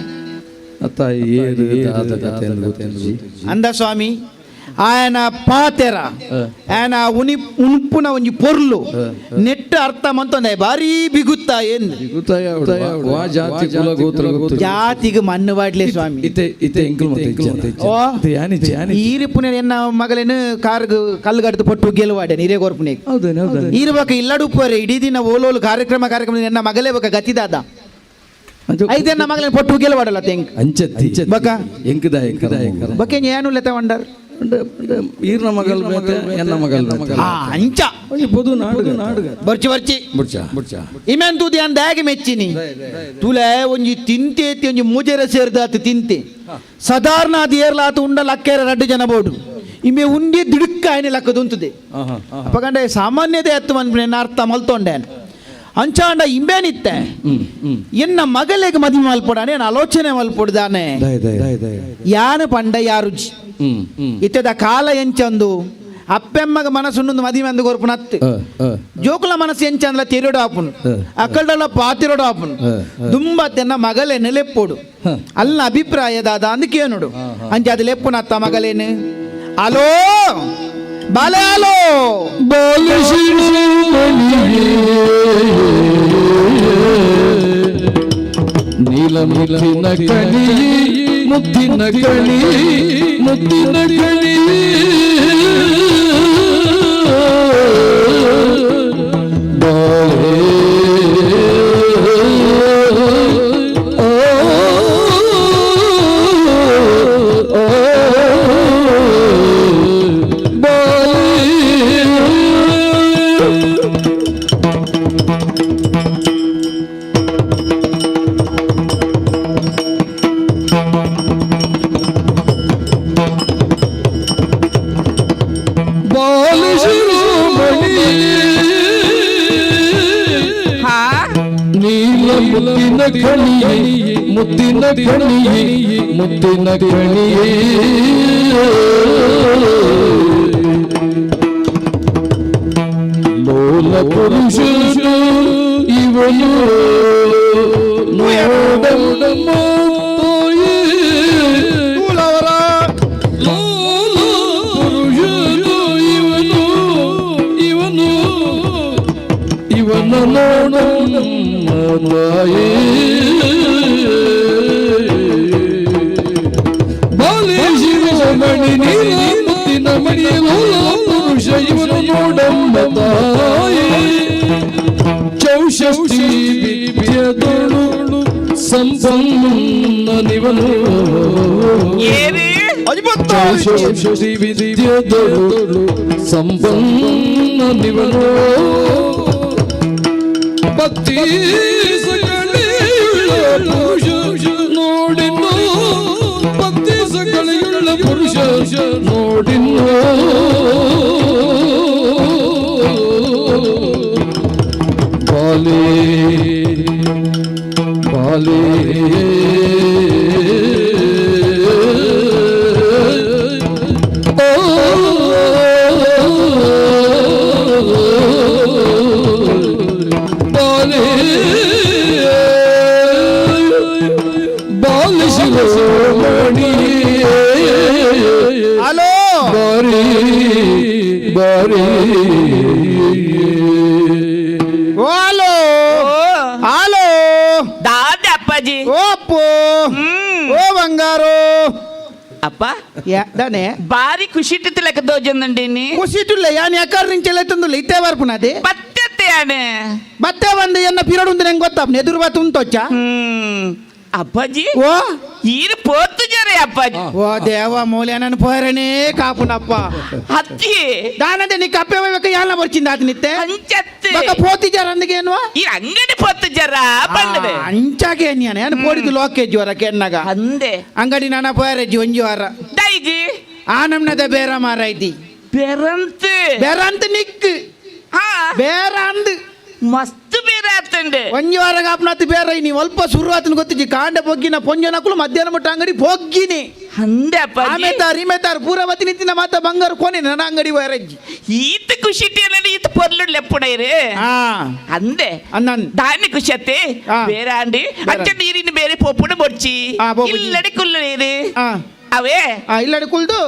ಅಂದ ಸ್ವಾಮಿ ఆయన ಪಾತೆರ ఆయన ಉನುಪುನ ಒಂಜಿ ಪೊರ್ಲು ನೆಟ್ ಅರ್ಥ ಮಂತೊಂದೆ ಬಾರಿ ಬಿಗುತ್ತಾ ಎಂದು ಜಾತಿಗೆ ಮಣ್ಣು ಬಾಡ್ಲೆ ಸ್ವಾಮಿ ಈರಿಪುನ ಎನ್ನ ಮಗಲೇನು ಕಾರ್ಗ್ ಕಲ್ಗಡ್ದು ಪೊಟ್ಟು ಗೆಲುವಾಡೆ ನೀರೇ ಗೋರ್ಪುನೆ ಈರ್ಬೇಕ ಇಲ್ಲಡುಪ್ಪರೆ ಇಡೀ ದಿನ ಓಲೋಲು ಕಾರ್ಯಕ್ರಮ ಎನ್ನ ಮಗಲೇ ಬೇಕ ಗತಿದಾದ ಐದೆನ್ನ ಮಗಲೇನು ಪೊಟ್ಟು ಗೆಲುವಾಡಲ್ಲ ತೆಂಗ್ ಬಕ ಬಕ ಏನು ಲೆತ ವಂಡರ್ ಈರ್ನ ಮಗಲ್ ಎನ್ನ ಮಗಲ್ ಅಂಚ ಪೊದು ನಾಡು ಬರ್ಚಿ ಇಮೇನ್ ತೂದಿ ಅಂದ ಹೇಗೆ ಮೆಚ್ಚಿನಿ ತುಲೆ ಒಂಜಿ ತಿಂತೆ ಒಂಜಿ ಮೂಜೆರ ಸೇರ್ದಾತು ತಿಂತೆ ಸಾಧಾರಣ ಅದು ಏರ್ಲಾತು ಉಂಡಲ್ಲ ಅಕ್ಕೆರ 2 ಜನ ಬೋಡು ಇಮೆ ಉಂಡಿ ದಿಡುಕ್ಕ ಆಯ್ನೆ ಲಕ್ಕದುಂತದೆ ಅಪ್ಪಗಂಡ ಸಾಮಾನ್ಯದೇ ಎತ್ತು ಮನ್ ಅರ್ಥ ಮಲ್ತೊಂಡೆ ಅಂಚಾಂಡ ಇಂಬೇನಿತ್ತೆ ಎನ್ನ ಮಗಲಿಗೆ ಮದುವೆ ಮಲ್ಪೊಡಾನೆ ಆಲೋಚನೆ ಮಲ್ಪೊಡ್ದಾನೆ ಯಾನು ಪಂಡ ಯಾರುಜಿ ಇತ್ತದ ಕಾಲ ಎಂಚಂದು ಅಪ್ಪೆಮ್ಮಗ ಮನಸ್ಸುಂಡು ಮದುವೆ ಅಂದು ಗೊರ್ಪುನ ಅತ್ತೆ ಜೋಕುಲ ಮನಸ್ಸು ಎಂಚಂದ್ಲ ತೆರೋಡು ಆಪುನು ಅಕ್ಕಲ್ಡಲ್ಲ ಪಾತಿರೋಡು ಆಪುನು ದುಂಬತ್ತೆನ್ನ ಮಗಲೇ ನೆಲೆಪ್ಪೋಡು ಅಲ್ಲ ಅಭಿಪ್ರಾಯದಾದ ಅಂದಕ್ಕೆ ನೋಡು ಅಂಚೆ ಅದು ಲೆಪ್ಪುನ ಅತ್ತ ಮಗಲೇನು ಅಲೋ ಬಾಲೆ ಅಲೋ ನೀಲ ಮುತ್ತಿನ ಕಣಿ ಮುತ್ತಿನ ಕಣಿ ಮುತ್ತಿನ ಕಣಿ ಮುತ್ತಿನ ಕಣಿಯೇ ಮುತ್ತಿನ ಕಣಿಯೇ ಮುತ್ತಿನ ಕಣಿಯೇ ಲೋಲ ಪುರುಷನು ಇವನು ನೋಡಮ್ಮ ಲೋಲ ಪುರುಷನು ಇವನು ನೋಡಮ್ಮ ಬಾಲೆ ಶಿರೋಮಣಿ ನೀಲ ಮುತ್ತಿನ ಮಣಿಯ ಲೋಲ ಪುರುಷ ಇವನು ನೋಡಮ್ಮ ತಾಯಿ ಚೌಷಷ್ಠಿ ವಿದ್ಯದೊಳು ಸಂಪನ್ನನಿವನು ಚೌಷಷ್ಠಿ ವಿದ್ಯದೊಳು ಸಂಪನ್ನನಿವನು ಭಕ್ತಿ ಸಕಳೆಯುಳ್ಳ ಪುರುಷ ನೋಡಿನೋ ಭಕ್ತಿ ಸಕಳೆಯುಳ್ಳ ಪುರುಷ ನೋಡಿನೋ ಬಾಲೆ ಬಾಲೆ ಹಲೋ ಬಾರಿ ಬಾರಿ ಹಲೋ ಹಲೋ ದಾದ್ಯಪ್ಪ దానే భారీ ఖుషిటి లెక్క దోజందండి కుసిటుల్ల యాని ఎక్కడి నుంచి వెళ్తుందో ఇట్టే వరకు నాది పత్తెత్తే అని బత్తే వంద ఎన్న పీరియడ్ ఉంది నేను ಗೊತ್ತಾ ఎదురు బత్ ఉంటొచ్చా అప్పాజీ ఓ ఈరు పోతు జరే అప్పాజీ ఓ దేవా మూలేనని పోరనే కాపునప్ప ಹತ್ತಿ దానంటే నీకు అప్పేవక యాన వచ్చింది అతనిತ್ತೆ ಅಂಚತ್ತೆ ಬಕ ಪೋತಿ ಜರ ಅಂದಗೇನು ಈ ಅಂಗಡಿ ಪೊತ್ತು ಜರ ಪಂಡದೆ ಅಂಚಾಗೆ ಏನ್ಯಾನೆ ಅನ್ ಪೋಡಿದು ಲೋಕೆ ಜ್ವರ ಕೆನ್ನಗ ಅಂದೆ ಅಂಗಡಿ ನಾನ ಪೋಯರೆಜ್ಜಿ ಒಂಜಿ ವಾರ ದೈಜಿ ಆ ನಮ್ನದ ಬೇರ ಮಾರೈತಿ ಬೆರಂತ್ ಬೇರಂತ ನಿಕ್ ಹಾ ಬೇರ ಅಂದ್ ಮಸ್ತ್ ಬೇರೆ ಆತಂಡೆ ಒಂಜಿ ವಾರ ಕಾಪ್ನತ್ ಬೇರ ನೀವು ಅಲ್ಪ ಶುರುವಾತನ ಗೊತ್ತಿಜ್ಜಿ ಕಾಂಡೆ ಪೊಗ್ಗಿನ ಪೊಂಜನಕುಲು ಮಧ್ಯಾಹ್ನ ಮುಟ್ಟ ಅಂಗಡಿ ಪೊಗ್ಗಿನಿ ಅಂದೆ ಅಪ್ಪಾಜಿ ಆಮೇತಾರ್ ಪೂರವತಿ ನಿಂತಿನ ಮಾತ ಬಂಗಾರ ಕೊನೆ ನನ್ನ ಅಂಗಡಿ ವೈರಜ್ಜಿ ಈತ ಖುಷಿಟಿ ಅಲ್ಲ ಈತ ಪೊರ್ಲು ಲೆಪ್ಪುಡೈರೆ ಅಂದೆ ಅನ್ನನ್ దాన్ని కుషతే ఆ. వేరే అండి అచ్చ నీరిని వేరే పొప్పుడు బొచ్చి ఆ, బొచ్చి. ఇల్లడి కుల్లేరు అవే ಇಲ್ಲಡಿ ಕುಳ್ದು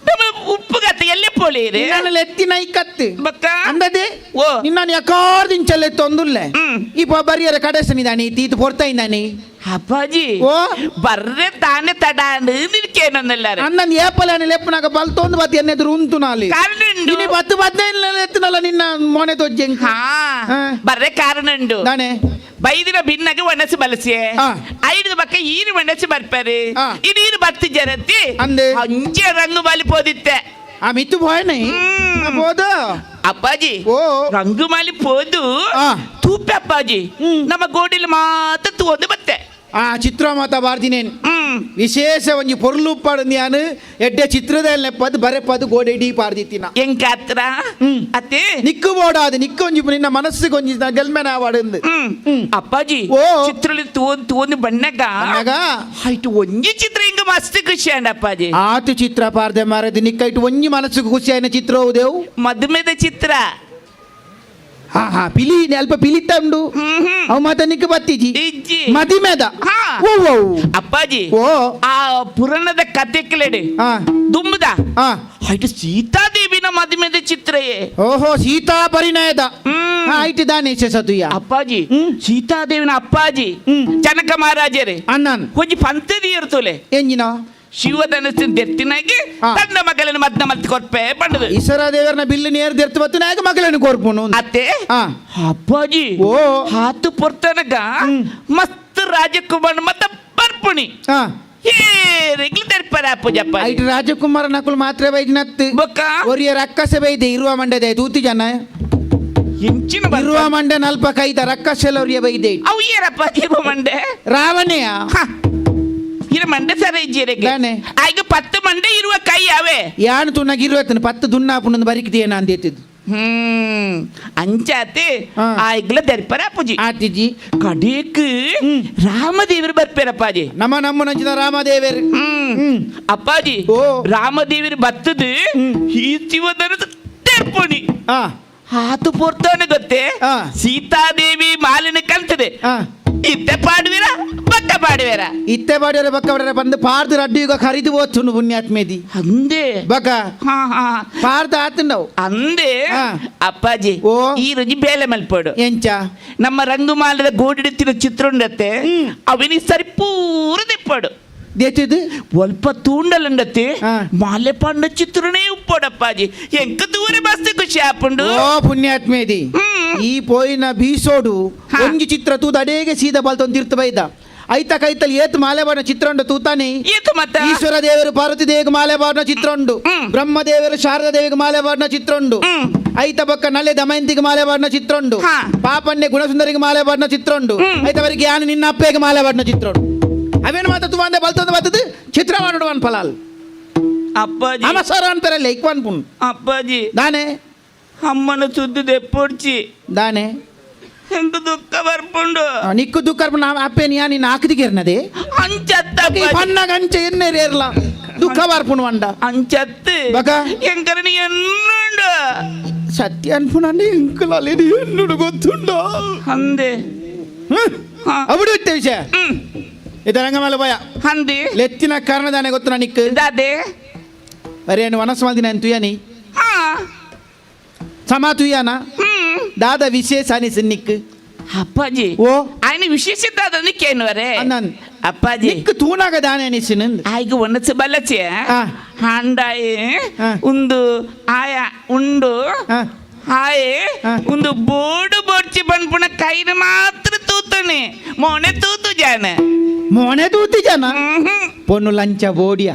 ನಮ್ಮ ಉಪ್ಪು ಗತ್ತ ಎಲ್ಲೆ ಪೋಲೇರು ನಿನ್ನ ಎತ್ತಿನ ಇಕ್ಕತ್ತು ಬಕ್ಕ ಅಂದದೆ ಓ ನಿನ್ನ ಎಕ್ಕಾದಿಂಚಲ್ಲೆ ತೊಂದುಲ್ಲೆ ಹ್ಮ್. ಈ ಬರಿಯರ ಕಡೆಸನಿದಾನಿ ತೀತು ಪೊರ್ತಾ ಇದ್ದಾನಿ ಅಪ್ಪಾಜಿ ಓ ಬರ್ರೆ ತಾನೆ ತಡಾಂಡು ನಿಲ್ಕೇನೊಂದಲ್ಲಾರ అన్న ఏపలని లేపు నాకు బలతోంది బతి ఎన్ని ఎదురు ఉంటున్నాలి కారణండు ఇని బత్తు బద్దె ఎత్తునల్ల నిన్న మోనే తొజ్జెం ಹಾ ಬರ್ರೆ ಕಾರಣಂಡು దానే ಬೈದಿನ ಭಿನ್ನಗೆ ಒಣಸಿ ಬಲಸೆ ಆ. ಐದು ಬಕ್ಕ ಈರು ಒಣಸಿ ಬರ್ಪಾರು ಆ. ಇದು ಬತ್ತಿ ಜರತ್ತಿ ಅಂದೆ. ಅಂಚೆ ರಂಗು ಬಲಿಪೋದಿತ್ತೆ ఆ మిత్తు పోయనై పోదు ಅಪ್ಪಾಜಿ ಓ ರಂಗುಮಾಲಿ ಪೋದು ಆ. ತೂಪೆ ಅಪ್ಪಾಜಿ ನಮ್ಮ ಗೋಡಿಲಿ ಮಾತ್ರ ತೂಂದು ಬತ್ತೆ ಆ ಚಿತ್ರ ಮಾತ ಬಾರ್ದಿನೇನ್ ವಿಶೇಷ ಒಂಜಿ ಪೊರ್ಲು ಉಪ್ಪಾಡು ನಾನು ಎಡ್ಡೆ ಚಿತ್ರದಲ್ಲಿ ಪದ್ ಬರೆ ಪದ್ ಗೋಡೆಡಿ ಪಾರ್ದಿತ್ತಿನ ಎಂಕ ಹತ್ರ ಅತ್ತೆ ನಿಕ್ಕು ಬೋಡಾದು ನಿಕ್ಕು ಒಂಜಿ ನಿನ್ನ ಮನಸ್ಸಿಗೆ ಒಂಜಿ ಗೆಲ್ಮೆನ ವಾಡಂದು ಅಪ್ಪಾಜಿ ಓ. ಚಿತ್ರಲಿ ತೂಂದು ಬಣ್ಣಗ ಬಣ್ಣಗ? ಆಯ್ತು ಒಂಜಿ ಚಿತ್ರ ಹಿಂಗ ಮಸ್ತ್ ಖುಷಿ ಅಂಡ ಅಪ್ಪಾಜಿ ಆತು ಚಿತ್ರ ಪಾರ್ದೆ ಮಾರದು ನಿಕ್ಕ ಇಟ್ಟು ಒಂಜಿ ಮನಸ್ಸಿಗೆ ಖುಷಿ ಆಯ್ನ ಚಿತ್ರ ಹೋದೆವು ಮದುಮೆದ ಚಿತ್ರ ಹಾ ಹಾ ಪಿಲಿ ಅಲ್ಪ ಪಿಲಿತ್ತಂಡು ಅವು ಮಾತ ನಿಕ್ಕ ಬತ್ತಿಜಿ ಇಜ್ಜಿ ಮದಿಮೆದ ಹಾ. ಓ ಓ ಅಪ್ಪಾಜಿ ಓ ಆ ಪುರಾಣದ ಕತೆ ಕೇಳಿ ಹಾ ದುಂಬುದ ಹಾ ಆಯ್ತು ಸೀತಾದೇವಿನ ಮದುಮೆದ ಚಿತ್ರಯೇ ಓಹೋ ಸೀತಾ ಪರಿಣಯದ ಆಯ್ತು ದಾನೆ ಸತುಯ ಅಪ್ಪಾಜಿ ಸೀತಾದೇವಿನ ಅಪ್ಪಾಜಿ ಜನಕ ಮಹಾರಾಜರೇ ಅನ್ನನ್ ಕೊಂಚ ಪಂತದಿ ಇರ್ತಲೆ ಎಂಜಿನ ಶಿವಧನಸ್ಸಿನ ದೆತ್ತಿನಾಗಿ ಆ. ತನ್ನ ಮಗಳನ್ನು ಮದ್ನ ಮಲ್ತಿ ಕೊರ್ಪೆ ಬಂದದು ಈಶ್ವರ ದೇವರನ ಬಿಲ್ಲು ನೇರ್ ದೆರ್ತು ಬತ್ತು ನಾಯಕ ಮಗಳನ್ನು ಕೋರ್ಪುನು ಅತ್ತೆ ಆ. ಅಪ್ಪಾಜಿ ಓ. ಹಾತು ಪೊರ್ತನಗ ಮಸ್ತ್ ರಾಜಕುಮಾರ್ ಮತ್ತ ಬರ್ಪುಣಿ ಹಾ ರೆಗ್ಲು ತೆರ್ಪರ ಅಪ್ಪಜಿ ಅಪ್ಪಾಜಿ ಐಟ್ ರಾಜಕುಮಾರ ನಕುಲು ಮಾತ್ರ ಬೈದಿನತ್ತು ಬೊಕ್ಕ ಒರಿಯ ರಕ್ಕಸೆ ಬೈದೆ ಇರುವ ಮಂಡದೆ ತೂತಿ ಜನ ಹೆಂಚಿನ ಇರುವ ಮಂಡೆ ನಲ್ಪ ಕೈದ ರಕ್ಕಸೆಲ್ಲ ಒರಿಯ ಬೈದೆ ಅವು ಏರಪ್ಪಾಜಿ ಇರುವ ಮಂಡೆ ರಾವಣೆಯ ಇರ ಮಂಡೆ ಸರ ಇಜ್ಜಿರೆಗೆ ದಾನೆ. ಆಗ 10 ಮಂಡೆ ಇರುವ ಕೈ ಅವೇ ಯಾನು ತುನ್ನಗ ಇರುವತ್ತನ 10 ದುನ್ನಾಪುನೊಂದು ಬರಿಕಿದೇನ ಅಂದೇತಿದ್ದು ಅಂಚಾತೆ ಆ. ಆ ಇಗ್ಲ ತೆರ್ಪರ ಅಪ್ಪಜಿ ಆತಿಜಿ ಕಡೇಕ್ ರಾಮದೇವರು ಬರ್ಪೇರಪ್ಪಾಜಿ ನಮ್ಮ ನಂಚಿನ ರಾಮದೇವರು ಅಪ್ಪಾಜಿ ಓ. ರಾಮದೇವರು ಬತ್ತದು ಈ ಶಿವಧನ ತೆರ್ಪುಣಿ ಆ ಹಾತು ಪೋರ್ತಾನೆ ಗೊತ್ತೇ ಆ. ಸೀತಾದೇವಿ ಮಾಲಿನ ಕಲ್ತದೆ ಆ ಇತ್ತೆ ಪಾಡುವಿರ ಪಕ್ಕ ಪಾಡುವಿರ ಇತ್ತೆ ಬಾಡಿಯರ ಬಕ್ಕ ಬಡರ ಬಂದು ಪಾರ್ದು ರಡ್ಡು ಈಗ ಖರೀದು ಹೋಗ್ತು ಪುಣ್ಯಾತ್ಮೇದಿ ಅಂದೆ ಬಕ ಹಾ ಹಾ ಪಾರ್ದು ಆತಂಡವು ಅಂದೆ ಆ. ಅಪ್ಪಾಜಿ ಓ. ಈ ರುಜಿ ಬೇಲೆ ಮಲ್ಪಡು ಎಂಚ ನಮ್ಮ ರಂಗುಮಾಲದ ಗೋಡಿಡುತ್ತಿರೋ ಚಿತ್ರ ಉಂಡತ್ತೆ ಅವನಿ ಸರಿ ಪೂರ ತಿಪ್ಪಡು ದೇತಿದು ಒಲ್ಪ ತೂಂಡಲಂಡತ್ತೆ ಆ. ಮಾಲೆ ಪಂಡ ಚಿತ್ರನೇ ಉಪ್ಪಡಪ್ಪಾಜಿ ಎಂಕ ದೂರ ಮಸ್ತ್ ಖುಷಿ ಆಪುಂಡು ಓ ಪುಣ್ಯಾತ್ಮೇದಿ ಈ ಪೋಯಿನ ಬೀಸೋಡು ಹಾ. ಒಂಜಿ ಚಿತ್ರ ತೂದ ಅಡೇಗೆ ಸೀದ ಬಲ್ತೊಂದು ತೀರ್ಥ ಬೈದ ಐತ ಕೈತಲ್ಲಿ ಏತ್ ಮಾಲೆ ಬಾಡಿನ ಚಿತ್ರ ಉಂಡು ತೂತಾನೆ ಏತು ಮತ್ತ ಈಶ್ವರ ದೇವರು ಪಾರ್ವತಿ ದೇವಿಗೆ ಮಾಲೆ ಬಾಡಿನ ಚಿತ್ರ ಉಂಡು ಬ್ರಹ್ಮ ದೇವರು ಶಾರದಾ ದೇವಿಗೆ ಮಾಲೆ ಬಾಡಿನ ಚಿತ್ರ ಉಂಡು ಐತ ಬಕ್ಕ ನಲೆ ದಮಯಂತಿಗೆ ಮಾಲೆ ಬಾಡಿನ ಚಿತ್ರ ಉಂಡು ಹಾ. ಪಾಪನ್ನೆ ಗುಣಸುಂದರಿಗೆ ಮಾಲೆ ಬಾಡಿನ ಚಿತ್ರ ಉಂಡು ಐತವರಿಗೆ ಯಾನು ನಿನ್ನ ಅಪ್ಪೆಗೆ ಮಾಲೆ ಬಾಡಿನ ಚಿತ್ರ ಉಂಡು ಅವೇನು ಮಾತ ತುವಂದೆ ಬಲ್ತೊಂದು ಬರ್ತದೆ ಚಿತ್ರ ಮಾಡುವನ್ ಫಲಾಲ್ ಅಪ್ಪಾಜಿ ಅಮಸರ ಅಂತಾರಲ್ಲ ಇಕ್ವಾನ್ ಪುಣ್ ಅಪ್ಪಾಜಿ ದಾನೆ ಅಮ್ಮನ ಸುದ್ದು ದೆಪ್ಪೊಡ್ಚಿ ದಾನೆ ಎಂಕ ದುಃಖ ಬರ್ಪುಂಡು ನಿಕ್ಕು ದುಃಖ ಅಪ್ಪೇನಿ ಯಾ ನಿನ್ನ ಹಾಕಿದಿಗೆರ್ನದೆ ಅಂಚತ್ತ ಈ ಅಪ್ಪಾಜಿ. ಪನ್ನ ಗಂಚೆ ಎನ್ನೇರೇರ್ಲ ದುಃಖ ಬಾರ್ಪುಣು ಅಂಡ ಅಂಚತ್ತು ಬಕ? ಎಂಕರನಿ ಎನ್ನುಂಡು ಸತ್ಯ ಅನ್ಪುಣಂಡೆ ಎಂಕಲಲ್ಲಿ ಎನ್ನುಡು ಗೊತ್ತುಂಡ ಅಂದೆ ಹಾ. ಅವಿಡು ಇತ್ತೆ ವಿಷಯ ಇದು ರಂಗಮಲ್ಲ ಭಯ ಅಂದೆ ಲೆತ್ತಿನ ಕಾರಣದಾನೆ ಗೊತ್ತು ನಿಕ್ಕು ದಾದೆ ಬರೇನು ವನಸ್ವಾದಿನ ತುಯನಿ ಹಾ ಸಮ ತುಯನ ದಾದ ವಿಶೇಷ ಅನಿಸ್ ನಿಕ್ಕು ಅಪ್ಪಾಜಿ ಓ ఆయన విశేషిద్దాద నీకేనువరే అన్నాను అప్పాజీ నిక్కు తూనాగా దానే నిసినంది ఆయకు ఉన్నచ్చు బల్లచ్చే ఆ. ಹಾಂಡಾಯಿ ಆ. ಒಂದು ಆಯ ಉಂಡು ఆ, ಆಯೆ ಆ. ಒಂದು ಬೋಡು ಬೊಡ್ಚಿ ಬಂದ್ಪುಣ ಕೈನ ಮಾತ್ರ ತೂತನೆ ಮೊನೆ ತೂತು ಜಾನ మోనే తూతి జన పొన్ను లంచ బోడియా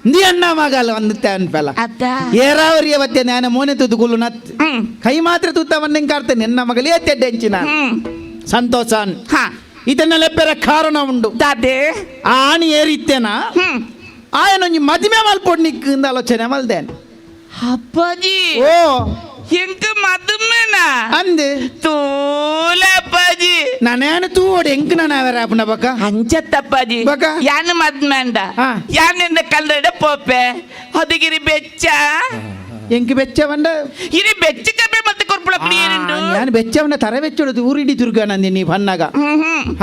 నీ అన్న మగాలు వందుತ್ತೆ ಅನ್ಪಲ್ಲ ಅತ್ತ ಏರಾವರಿ ಅವತ್ತೆ ನಾನು ಮೋನೆ ತುದುಗುಲು ನತ್ ಕೈ ಮಾತ್ರ ತುತ್ತವನ್ನ ಕಾಡ್ತೇನೆ ನಿನ್ನ ಮಗಲೇ ತೆಡ್ಡೆಂಚಿನ ಸಂತೋಷ ಇದನ್ನ ಲೆಪ್ಪೆರ ಕಾರಣ ಉಂಡು ದಾದೆ ಆ ಆಣಿ ಏರಿತ್ತೇನ ಆಯನೊಂಜಿ ಮದುವೆ ಮಲ್ಪೊಡ್ ನಿಕ್ಕಿಂದ ಆಲೋಚನೆ ಮಲ್ದೇನೆ ಅಪ್ಪಾಜಿ ಓ ಎಂಕ ಮದುಮೆನ ಅಂದೆ ತೂಲ ಅಪ್ಪಾಜಿ ನಾನೇನು ತೂವೋಡು ಎಂಕ್ ನಾನು ಅವರ ಬಕ್ಕ ಅಂಚತ್ತಪ್ಪಾಜಿ ಬಕ? ಯಾನು ಮದ್ಮೇಂಡ ಆ. ಯಾನೆಂದ ಕಲ್ಲಡ ಪೋಪೆ ಹೊದಗಿರಿ ಬೆಚ್ಚ ಎಂಕ್ ಬೆಚ್ಚವಂಡ ಇರಿ ಬೆಚ್ಚ ಕಪ್ಪೆ ಮತ್ತೆ ಕೊರ್ಪುಳ ಪ್ರಿಯರಿಂಡು ഞാൻ ಬೆಚ್ಚವನ್ನ ತರ ಬೆಚ್ಚೊಡದು ಊರಿಡಿ ತುರ್ಗ ನಂದಿ ನೀ ಬನ್ನಗ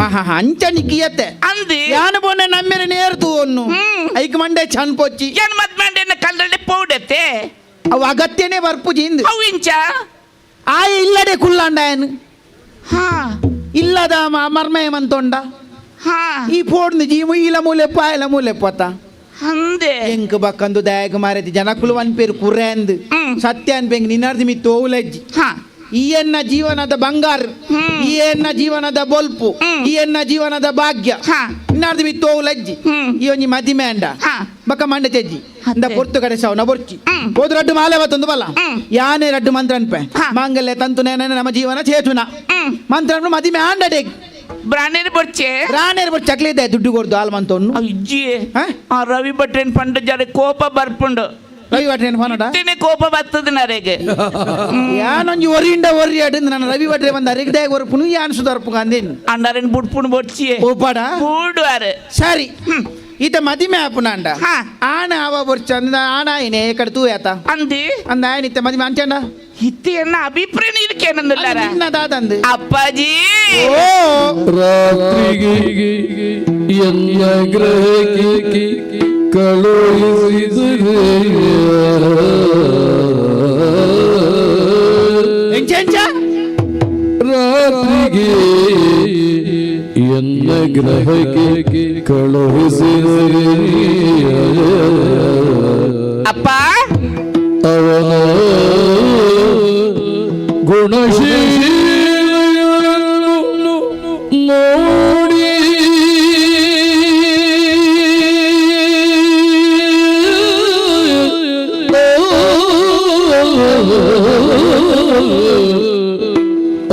ಹಾ ಅಂಚ ನಿಕ್ಕಿಯತ್ತೆ ಅಂದಿ ಯಾನು ಬೋನೆ ನಮ್ಮೆರೆ ನೇರ್ತು ಒನ್ನು ಐಕ್ ಮಂಡೆ ಚನ್ ಪೊಚ್ಚಿ ಯಾನು ಮದ್ಮೇಂಡ ಕಲ್ಲಡ ಪೌಡತೆ ಅವು ಅಗತ್ಯನೇ ಬರ್ಪು ಜಿಂದು ಅವು ಇಂಚ ಆಯ ಇಲ್ಲಡೆ ಕುಳ್ಳಾಂಡಾಯನು ಹಾ ಇಲ್ಲದ ಮರ್ಮಯಮಂತೊಂಡ ಹಾ ಈ ಪೋಡ್ದು ಜೀವ ಈಲ ಮೂಲೆ ಪಾಯಲ ಮೂಲೆ ಪೋತ ಅಂದೆ ಎಂಕ್ ಬಕ್ಕಂದು ದಯಾಗ ಮಾರೈತಿ ಜನಕುಲು ಅನ್ಪೇರು ಕುರ್ರೆಂದು ಸತ್ಯ ಅನ್ಪೆಂಗ್ ನಿನ್ನರ್ದು ಮಿ ತೋವುಲೆಜ್ಜಿ ಹಾ ಈ ಎನ್ನ ಜೀವನದ ಬಂಗಾರ ಈ ಎನ್ನ ಜೀವನದ ಬೊಲ್ಪು ಈ ಎನ್ನ ಜೀವನದ ಭಾಗ್ಯ ಹಾ. ಇನ್ನಾರ್ದು ಮಿ ತೋವುಲೆಜ್ಜಿ ಈ ಒಂಜಿ ಮದಿಮೆ ಅಂಡ ಹಾ. ಬಕ್ಕ ಮಂಡೆ ತೆಜ್ಜಿ ಅತ್ತೆ. ಇಂದ ಪೊರ್ತು ಕಡೆ ಸವನ ಬೊರ್ಚಿ ಹೋದ್ ರಡ್ಡು ಮಾಲೆ ಬತ್ತೊಂದು ಬಲ ಯಾನೆ ರಡ್ಡು ಮಂತ್ರ ಅನ್ಪೆ ಹಾ. ಮಾಂಗಲ್ಯ ತಂತು ನೇನ ನಮ್ಮ ಜೀವನ ಚೇತುನ ಮಂತ್ರ ಅನ್ಪು ಮದಿಮೆ ಆಂಡಡೆ ಬ್ರಾಣೇರು ಬೊಚ್ಚೆ ರಾಣೇರ್ ಬೊರ್ ಚಕ್ಲಿ ಇದೆ ದುಡ್ಡು ಕೊಡ್ದು ಹಾಲ್ ಮಂತೊನ್ನು ಅಜ್ಜಿ ಹಾ? ಆ ರವಿ ಭಟ್ರೇನ್ ಪಂಡ ಜರ ಕೋಪ ಬರ್ಪುಂಡು ರವಿ ಭಟ್ರೇನ್ ಫೋನಡ ಇತ್ತೇನೆ ಕೋಪ ಬರ್ತದ ನರೆಗೆ ಯಾನೊಂಜಿ ಒರಿಯಿಂದ ಒರಿ ಅಡ್ ನನ್ನ ರವಿ ಭಟ್ರೆ ಬಂದ ಅರಿಗದಾಗ ಒರ್ಪುನು ಯಾನ್ ಸುದರ್ಪು ಅಂದೇನು ಅಂಡಾರೇನ್ ಬುಡ್ಪುಂಡು ಬೊಚ್ಚಿಯೆ ಓಪಾಡ ಬೂಡುವಾರೆ ಸರಿ ಈತ ಮದಿಮೆ ಆಪುನಾಂಡ ಹಾ. ಆಣ ಅವ ಬೊರ್ಚ ಅಂದ ಆಣ ಆಯ್ನೆ ಏಕಡೆ ತೂ ಆತ ಅಂದಿ ಅಂದ ಆಯ್ನ ಇತ್ತ ಮದಿಮೆ ಅಂಚಂಡ ಇತ್ತೆಯನ್ನ ಅಭಿಪ್ರಾಯ ಇದಕ್ಕೇನಂದಿಲ್ಲಾರ ನಿನ್ನದಾದಂದು ಅಪ್ಪಾಜಿ ಓ ರಾತ್ರಿಗೆ ಎನ್ನ ಗ್ರಹಕ್ಕೆ ಕಳುಹಿಸಿದರೆ ಎಂಚ ಎಂಚ ರಾತ್ರಿಗೆ ಎನ್ನ ಗ್ರಹಕ್ಕೆ ಕಳುಹಿಸಿದರೆ ಅಪ್ಪ ಅವನ ಗುಣಶೀಲಗಳನ್ನು ನೋಡಿ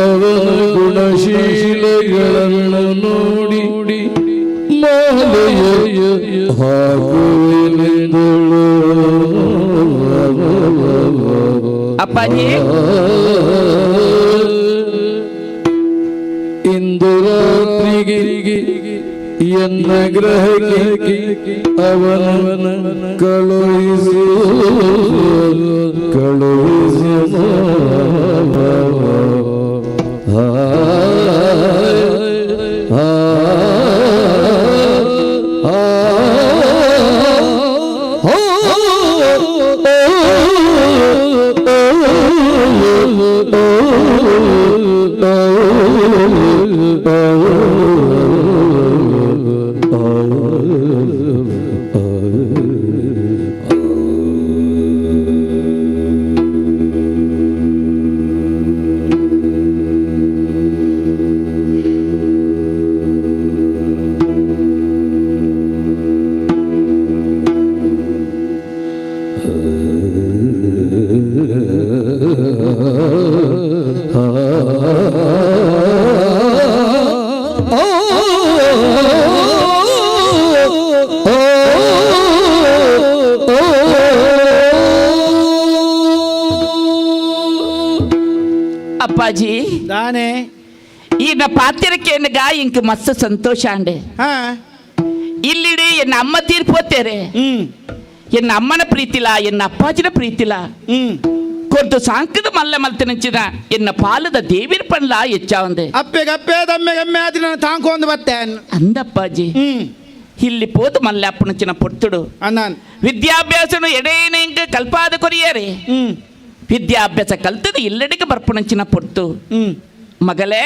ಅವನ ಗುಣಶೀಲಗಳನ್ನು ನೋಡಿ ಮಾಲೆಯ ಹಾಕುವೆನೆಂದಳು ಅಪ್ಪಾಜಿ ಇಂದು ರಾತ್ರಿಗೆ ಎನ್ನ ಗ್ರಹಕ್ಕೆ ಅವನ ಕಳುಹಿಸಿ ಅಪ್ಪಾಜಿ ದಾನೆ ఈయన పాత్రకేనగా ఇంక మస్తు సంతోష అండి ಹಾ ఇల్లిడి ఎన్న అమ్మ తీరిపోతేరే ఎన్న అమ్మన ప్రీతిలా ఎన్న అప్పాజిన ప్రీతిలా కొంత సాంకದ మల్ల మల్తనించిన ఎన్న పాಲದ ದೇವಿರ ಪಣ್ಲ ಹೆಚ್ಚಾ ఉంది ಅಪ್ಪೆಗೆ ಅಪ್ಪೆ ದಮ್ಮೆಗೆ ಅಮ್ಮೆ ಆದಿ ನಾನು ತಾಂಕೊಂಡು ಬರ್ತೇನೆ అందప్పాజీ ಇಲ್ಲಿ పోతు మళ్ళీ అప్పనుంచిన పొట్టుడు ಅನ್ನಾನ್ విద్యాభ్యాసం ఎడైన ఇంకా కల్పాద కొరియారే విద్యాభ్యాಸ ಕಲ್ತದ ಇಲ್ಲಡಿಗೆ ಬರ್ಪಣಂಚಿನ ಪೊಟ್ಟು మగలే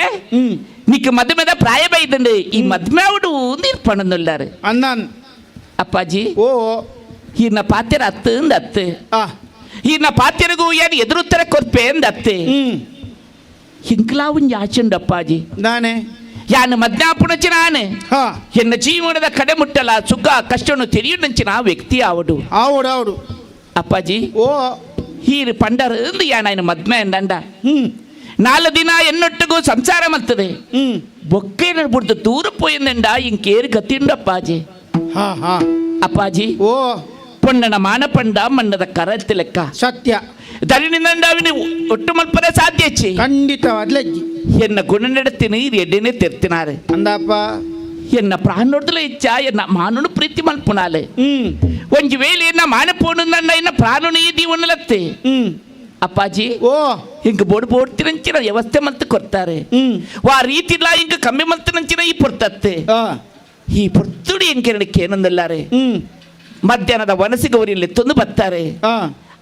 నీకు మధ్య మీద ప్రాయమైందండి ఈ మధ్యమావుడు నీర్పణున్నారు అన్నాను అప్పాజీ ఓ ఈయన పాత్ర అత్తుంది అత్తే ఆ ఈయన పాత్రకు అని ఎదురుత్తర కొర్పేంది అత్తే ಇಂಕ್ಲಾವನ್ ಯಾಚಂಡು ಅಪ್ಪಾಜಿ ನಾನೇ ಯಾನು ಮಧ್ಯಾಪುಣಚಿನ ಆನೆ ಹಾ ಎನ್ನ ಜೀವನದ ಕಡೆ ಮುಟ್ಟಲ ಸುಗ್ಗ ಕಷ್ಟವನ್ನು ತಿಳಿಯುಂಚಿನ ವ್ಯಕ್ತಿ ಆವಡು ಆವಡು ಅಪ್ಪಾಜಿ ಓ ಹೀರು ಪಂಡರ್ ಯಾನ ఆయన ಮದ್ಮೆ ಅಂಡ 4 ದಿನ ಎನ್ನೊಟ್ಟಿಗೂ ಸಂಸಾರ ಮಲ್ತದೆ ಬೊಕ್ಕೆ ಬಿಡ್ದು ದೂರ పోయిందంಡ ఇంకేరు గతిండు అప్పాజీ ಹಾ ಹಾ అప్పాజీ ಓ పొన్నన మానపండ మన్నద కరల్తి లెక్క ಸತ್ಯ ದರಿನಿಂದ ಅವನು ಒಟ್ಟು ಮಲ್ಪದ ಸಾಧ್ಯಚ್ಚಿ ಖಂಡಿತವಾಗ್ಲಜ್ಜಿ ಎನ್ನ ಗುಣನಡತಿನಿ ಎಡ್ಡೆನೆ ತೆರ್ತಿನಾರೆ ಅಂದಪ್ಪ ಎನ್ನ ಪ್ರಾಣೋಡ್ದಲ ಇಚ್ಚ ಎನ್ನ ಮಾನನು ಪ್ರೀತಿ ಮಲ್ಪುನಾಲೆ ಒಂಜಿ ವೇಳೆ ಎನ್ನ ಮಾನ ಪೋಣುಂದಂಡ ಎನ್ನ ಪ್ರಾಣನು ಈ ದೀವನಲತ್ತೆ ಅಪ್ಪಾಜಿ ಓ ಇಂಕ ಬೋಡ್ತಿರಂಚಿನ ವ್ಯವಸ್ಥೆ ಮಲ್ತು ಕೊಡ್ತಾರೆ ವಾ ರೀತಿಲ್ಲ ಇಂಕ ಕಮ್ಮಿ ಮಲ್ತಿನಂಚಿನ ಈ ಪೊರ್ತತ್ತೆ ಈ ಪೊರ್ತುಡಿ ಎಂಕೆರಡಕ್ಕೆ ಏನಂದಲ್ಲಾರೆ ಮಧ್ಯಾಹ್ನದ ವನಸಿಗೆ ಅವರಲ್ಲಿ ತಂದು ಬರ್ತಾರೆ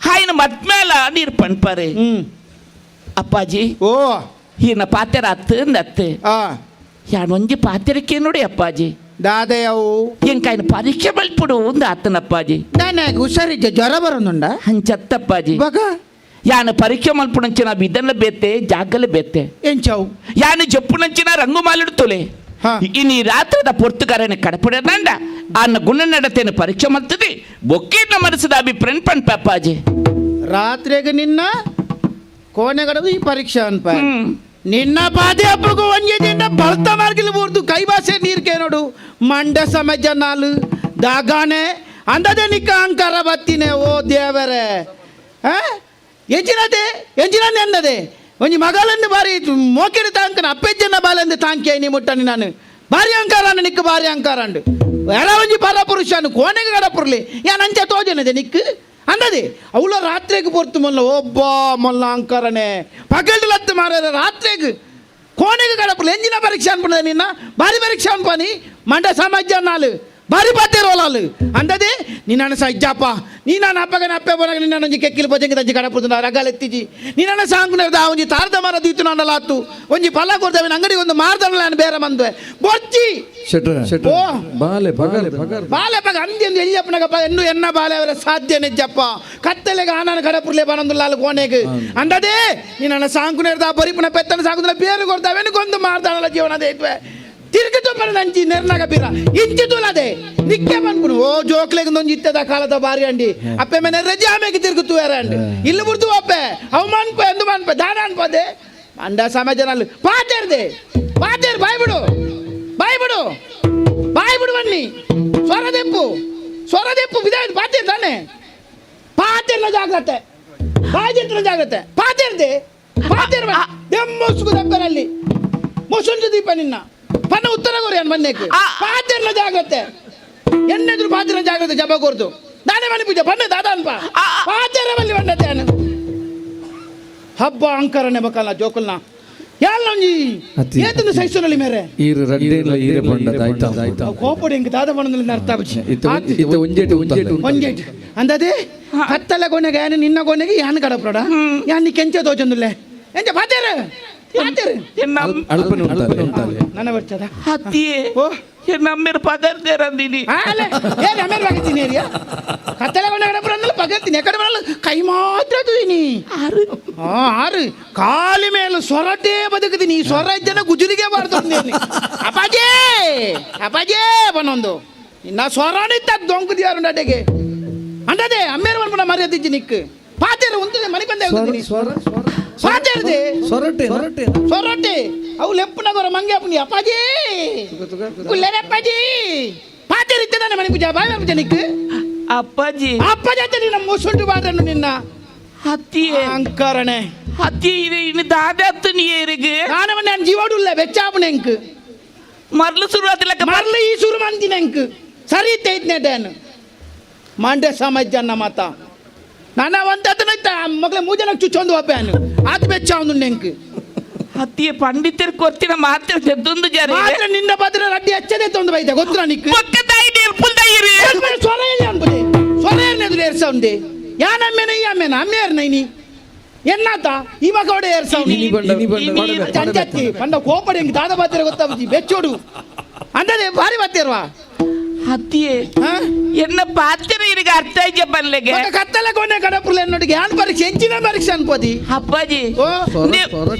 ఆయన మధ్మేల నీరు పనిపారే అప్పాజీ ఓ ఈయన పాత్ర అత్తుంది అత్తే యాడొంజి పాత్రకే ನೋಡಿ ಅಪ್ಪಾಜಿ ದಾದಯವು ఇంకాయన పరీక్ష బల్పుడు ఉంది అత్తనప్పాజీ ನನಗೆ ಹುಷಾರಿದ್ದೆ ಜ್ವರ ಬರೋನುಂಡ ಹಂಚತ್ತಪ್ಪಾಜಿ ಬಗ యాన పరీక్ష మల్పునంచిన విధంలో బెత్తే జాగలు బెత్తే ಎಂಚವು యాన జప్పునంచిన రంగు మాలుడు తొలే ఇని రాత్ರದ పొర్తుగారని కడపడనండ అన్న గుణ నడతేను పరీక్ష మల్తది బొక్కేన మనసుದ ಅಭಿಪ್ರಾಯ ಪಂಪ ಅಪ್ಪಾಜಿ ರಾತ್ರಿಗೆ ನಿನ್ನ ಕೋಣೆಗಡದು ಈ ಪರೀಕ್ಷೆ ಅನ್ಪ ನಿನ್ನ ಪಾದೆ ಹಬ್ಬಗೂ ಒಂಜೆದಿಂದ ಬಳ್ತ ಮಾರ್ಗಿಲ್ ಬೂರ್ದು ಕೈ ಬಾಸೆ ನೀರ್ಕೆ ನೋಡು ಮಂಡ ಸಮಜ ನಾಲು ದಾಗಾನೆ ಅಂದದೆ ನಿಕ್ಕ ಅಂಕಾರ ಬತ್ತಿನೆ ಓ ದೇವರೇ ಎಂಚಿನ ಎಂದದೆ ಒಂಜಿ ಮಗಲಂದು ಬಾರಿ ಮೋಕೆಡು ತಾಂಕನ ಅಪ್ಪೆಜ್ಜನ ಬಾಲೆಂದು ತಾಂಕಿ ನೀ ಮುಟ್ಟನಿ ನಾನು ಭಾರಿ ಅಂಕಾರ ನಿಕ್ಕ ಭಾರಿ ಅಂಕಾರ ಅಂಡು ಎಡ ಒಂಜಿ ಪರಪುರುಷನು ಕೋಣೆಗೆ ಗಡಪುರ್ಲಿ ಯಾನ್ ಅಂಚೆ ತೋಜನದೆ ನಿಕ್ ಅಂದದೆ ಅವಳ ರಾತ್ರಿಗೆ ಪೊರ್ತು ಮೊಲ್ಲ ಒಬ್ಬ ಮೊಲ್ಲ ಅಂಕಾರನೆ ಪಗಲ್ಲತ್ತು ಮಾರ ರಾತ್ರಿಗೆ ಕೋಣೆಗೆ ಗಡಪುರ್ಲಿ ಎಂಜಿನ ಪರೀಕ್ಷೆ ಅನ್ಪದ ನಿನ್ನ ಭಾರಿ ಪರೀಕ್ಷೆ ಅನ್ಪಾನಿ ಮಂಡ ಸಮಾಜ ನಾಲು ಭಾರಿ ಪಾತೆ ರೋಲಾಲು ಅಂದದೆ ನಿನ್ನ ಸಜ್ಜಪ್ಪ ನೀ ನಾನು ಅಪ್ಪಗನ ಅಪ್ಪೆ ಬರಗ ನಿನ್ನ ಒಂಜಿ ಕೆಕ್ಕಿಲು ಬಜಂಗಿ ತಂಜಿ ಕಡಪುದು ರಗಲೆತ್ತಿಜಿ ನಿನ್ನ ಸಾಂಗುನ ಒಂಜಿ ತಾರ್ದ ಮರ ದೀತು ನನ್ನಲಾತು ಒಂಜಿ ಫಲ ಕೊಡ್ತೇವೆ ಅಂಗಡಿ ಒಂದು ಮಾರ್ದಲ್ಲ ನಾನು ಬೇರೆ ಬಂದ್ವೆ ಬೊರ್ಚಿ ಓ ಬಾಲೆ ಬಗಲೆ ಬಾಲೆ ಪಗ ಅಂದ್ಯಂದು ಎಲ್ಲಿಯಪ್ಪನಗಪ್ಪ ಎನ್ನು ಎನ್ನ ಬಾಲೆ ಅವರ ಸಾಧ್ಯ ನೆಜ್ಜಪ್ಪ ಕತ್ತಲೆಗೆ ಆನನ ಕಡಪುರ್ಲೆ ಬರಂದುಲ್ಲ ಅಲ್ಲಿ ಕೋಣೆಗೆ ಅಂದದೆ ನೀ ನನ್ನ ಸಾಂಗುನ ಬರಿಪುನ ಪೆತ್ತನ ಸಾಂಗುನ ಬೇರೆ ಕೊಡ್ತಾವೆ ಗೊಂದು ಮಾರ್ದಲ್ಲ ಜೀವನ ಇದ್ವೆ ತಿರುಗಿತು ಬರ ನಂಜಿ ನೆರ್ನಾಗ ಬೀರ ಇಂಚಿತುಲದೆ ನಿಕ್ಕೆ ಬಂದ್ಬಿಡು ಓ ಜೋಕ್ಲೆಗೆ ಒಂದು ಇತ್ತದ ಕಾಲದ ಬಾರಿ ಅಂಡಿ ಅಪ್ಪೆ ಮನೆ ರಜೆ ಆಮೇಲೆ ತಿರುಗುತ್ತು ಯಾರ ಅಂಡಿ ಇಲ್ಲಿ ಬಿಡ್ತು ಅಪ್ಪೆ ಅವು ಮನ್ಪೆ ಎಂದು ಮನ್ಪೆ ದಾನ ಅನ್ಪದೆ ಅಂಡ ಸಮಾಜನಲ್ಲಿ ಪಾತೇರ್ದೆ ಪಾತೇರ್ ಬಾಯ್ ಬಿಡು ಬನ್ನಿ ಸ್ವರದೆಪ್ಪು ವಿಧಾನ ಪಾತೇರ್ ತಾನೆ ಪಾತೇರ್ನ ಜಾಗ್ರತೆ ಬಾಜಿತ್ರ ಜಾಗ್ರತೆ ಪಾತೇರ್ದೆ ಪಾತೇರ್ ದೆಮ್ಮುಸ್ಕು ದಪ್ಪರಲ್ಲಿ ಮುಸುಂಟು ದೀಪ ನಿನ್ನ ಪನ್ನ ಉತ್ತರ ಕೊರಿಯನ್ ಬನ್ನೇಕು ಪಾತ್ರೆನ ಜಾಗ್ರತೆ ಎನ್ನೆದ್ರು ಪಾತ್ರೆನ ಜಾಗ್ರತೆ ಜಪ ಕೊರ್ದು ನಾನೇ ಮನೆ ಪೂಜೆ ಬನ್ನೆ ದಾದ ಅನ್ಪ ಪಾತ್ರೆ ಬಲ್ಲಿ ಬಂದತ್ತೇನು ಹಬ್ಬ ಅಂಕರನೆ ಬಕಲ್ಲ ಜೋಕಲ್ನ ಯಾಲೊಂಜಿ ಏತನ ಸೈಸುನಲ್ಲಿ ಮೇರೆ ಈರು ರಡ್ಡೆಲ್ಲ ಈರೆ ಬಂಡದ ಆಯ್ತಾ ಕೋಪಡಿ ಇಂಕ ದಾದ ಬಣ್ಣದಲ್ಲಿ ಅರ್ಥ ಬಿಚ್ಚಿ ಇತ ಒಂಜೇಟು ಅಂದದೆ ಕತ್ತಲೆ ಕೊನೆಗೆ ನಿನ್ನ ಕೊನೆಗೆ ಯಾನ್ ಕಡಪ್ರೋಡ ಯಾನ್ ನೀ ಕೆಂಚ ತೋಚಂದುಲ್ಲೆ ಎಂಚ ಪಾತ್ರೆ ನನ್ನ ಬರ್ತದ ಹತ್ತಿಯೇ ನಮ್ಮೇರು ಪದರ್ದೇರಂದಿನಿ ನಮ್ಮೇರು ಬಗತೀನಿ ಕತ್ತಲೆ ಕೊಂಡ ಪಗರ್ತೀನಿ ಎಕಡೆ ಬರಲ್ಲ ಕೈ ಮಾತ್ರ ತುದಿನಿ ಆರು ಕಾಲಿ ಮೇಲು ಸೊರಟೇ ಬದುಕುತ್ತೀನಿ ಈ ಸ್ವರ ಜನ ಗುಜುರಿಗೆ ಬಾರ್ದು ಅಪ್ಪಾಜೇ ಬನ್ನೊಂದು ಇನ್ನ ಸ್ವರನಿತ್ತ ದೊಂಕುದಿಯಾರು ನಡೆಗೆ ಅಂಡದೆ ಅಮ್ಮೇರು ಮನ್ಪುನ ಮರ್ಯಾದಿಜ್ಜಿ ನಿಕ್ ಪಾತೇರು ಉಂಟದೆ ಮನೆ ಬಂದೆ ಸೊರಟೆ ಅವು ಲೆಪ್ಪನಗರ ಮಂಗೆ ಅಪ್ಪನಿ ಅಪ್ಪಾಜಿ ಅಪ್ಪಾಜಿ ಪಾತೇರು ಇತ್ತದಾನೆ ಮನೆ ಪೂಜಾ ಬಾಯಿ ಪೂಜಾ ನಿಕ್ ಅಪ್ಪಾಜಿ ಅಂತ ನಿನ್ನ ಮುಸುಂಟು ಬಾಡ್ರನ್ನು ನಿನ್ನ ಹತ್ತಿಯೇ ಅಂಕರಣೆ ಹತ್ತಿ ಇದು ಇನ್ನು ದಾದ ಹತ್ತು ನೀರಿಗೆ ನಾನು ನಾನು ಜೀವಡುಲ್ಲ ಬೆಚ್ಚಾಪನೆ ಎಂಕ್ ಮರ್ಲು ಶುರು ಆತಿಲ್ಲ ಮರ್ಲು ಈ ಶುರು ಮಂತಿನ ಎಂಕ್ ಸರಿ ಇತ್ತೈತ್ನೆ ಡೇನು ಮಂಡ್ಯ ಸಮಾಜ ಮಾತ ನನ್ನ ಒಂದ ಮಕ್ಳ ಮೂಜನ ಚುಚ್ಚೊಂದು ಒಬ್ಬನು ಆತ ಬೆಚ್ಚ ಅವನು ನೆಂಕ್ ಹತ್ತಿಯ ಪಂಡಿತರು ಕೊರ್ತಿನ ಮಾತ್ರ ತೆದ್ದೊಂದು ಜನ ಮಾತ್ರ ನಿನ್ನ ಬದ್ರ ರಡ್ಡಿ ಹಚ್ಚದೆ ತೊಂದು ಬೈತೆ ಗೊತ್ತಿರ ನಿಕ್ ಸ್ವರ ಎಲ್ಲಿ ಅನ್ಬೋದೆ ಸ್ವರ ಏರ್ನೆದು ಏರ್ಸ ಉಂಡೆ ಯಾನ್ ಅಮ್ಮೇನ ಈ ಅಮ್ಮೇನ ಅಮ್ಮೇರ್ ನೈನಿ ಎನ್ನಾತ ಇವಾಗ ಹೊಡೆ ಚಂಚತ್ತಿ ಪಂಡ ಕೋಪಡಿ ಹೆಂಗೆ ದಾದ ಬಾತಿರ ಗೊತ್ತಾಗ್ತಿ ಬೆಚ್ಚೋಡು ಅಂದದೆ ಭಾರಿ ಬಾತಿರ್ವಾ ಅತ್ತಿಯೇ ಎನ್ನ ಪಾತ್ರ ಇರಿಗೆ ಅರ್ಥ ಆಯ್ಕೆ ಬರ್ಲೆಗೆ ಕತ್ತಲ ಕೊನೆ ಕಡಪುರ್ಲೆ ಎನ್ನೊಟ್ಟಿಗೆ ಯಾನ್ ಪರೀಕ್ಷೆ ಹೆಂಚಿನ ಪರೀಕ್ಷೆ ಅನ್ಕೋದಿ ಅಪ್ಪಾಜಿ ಓ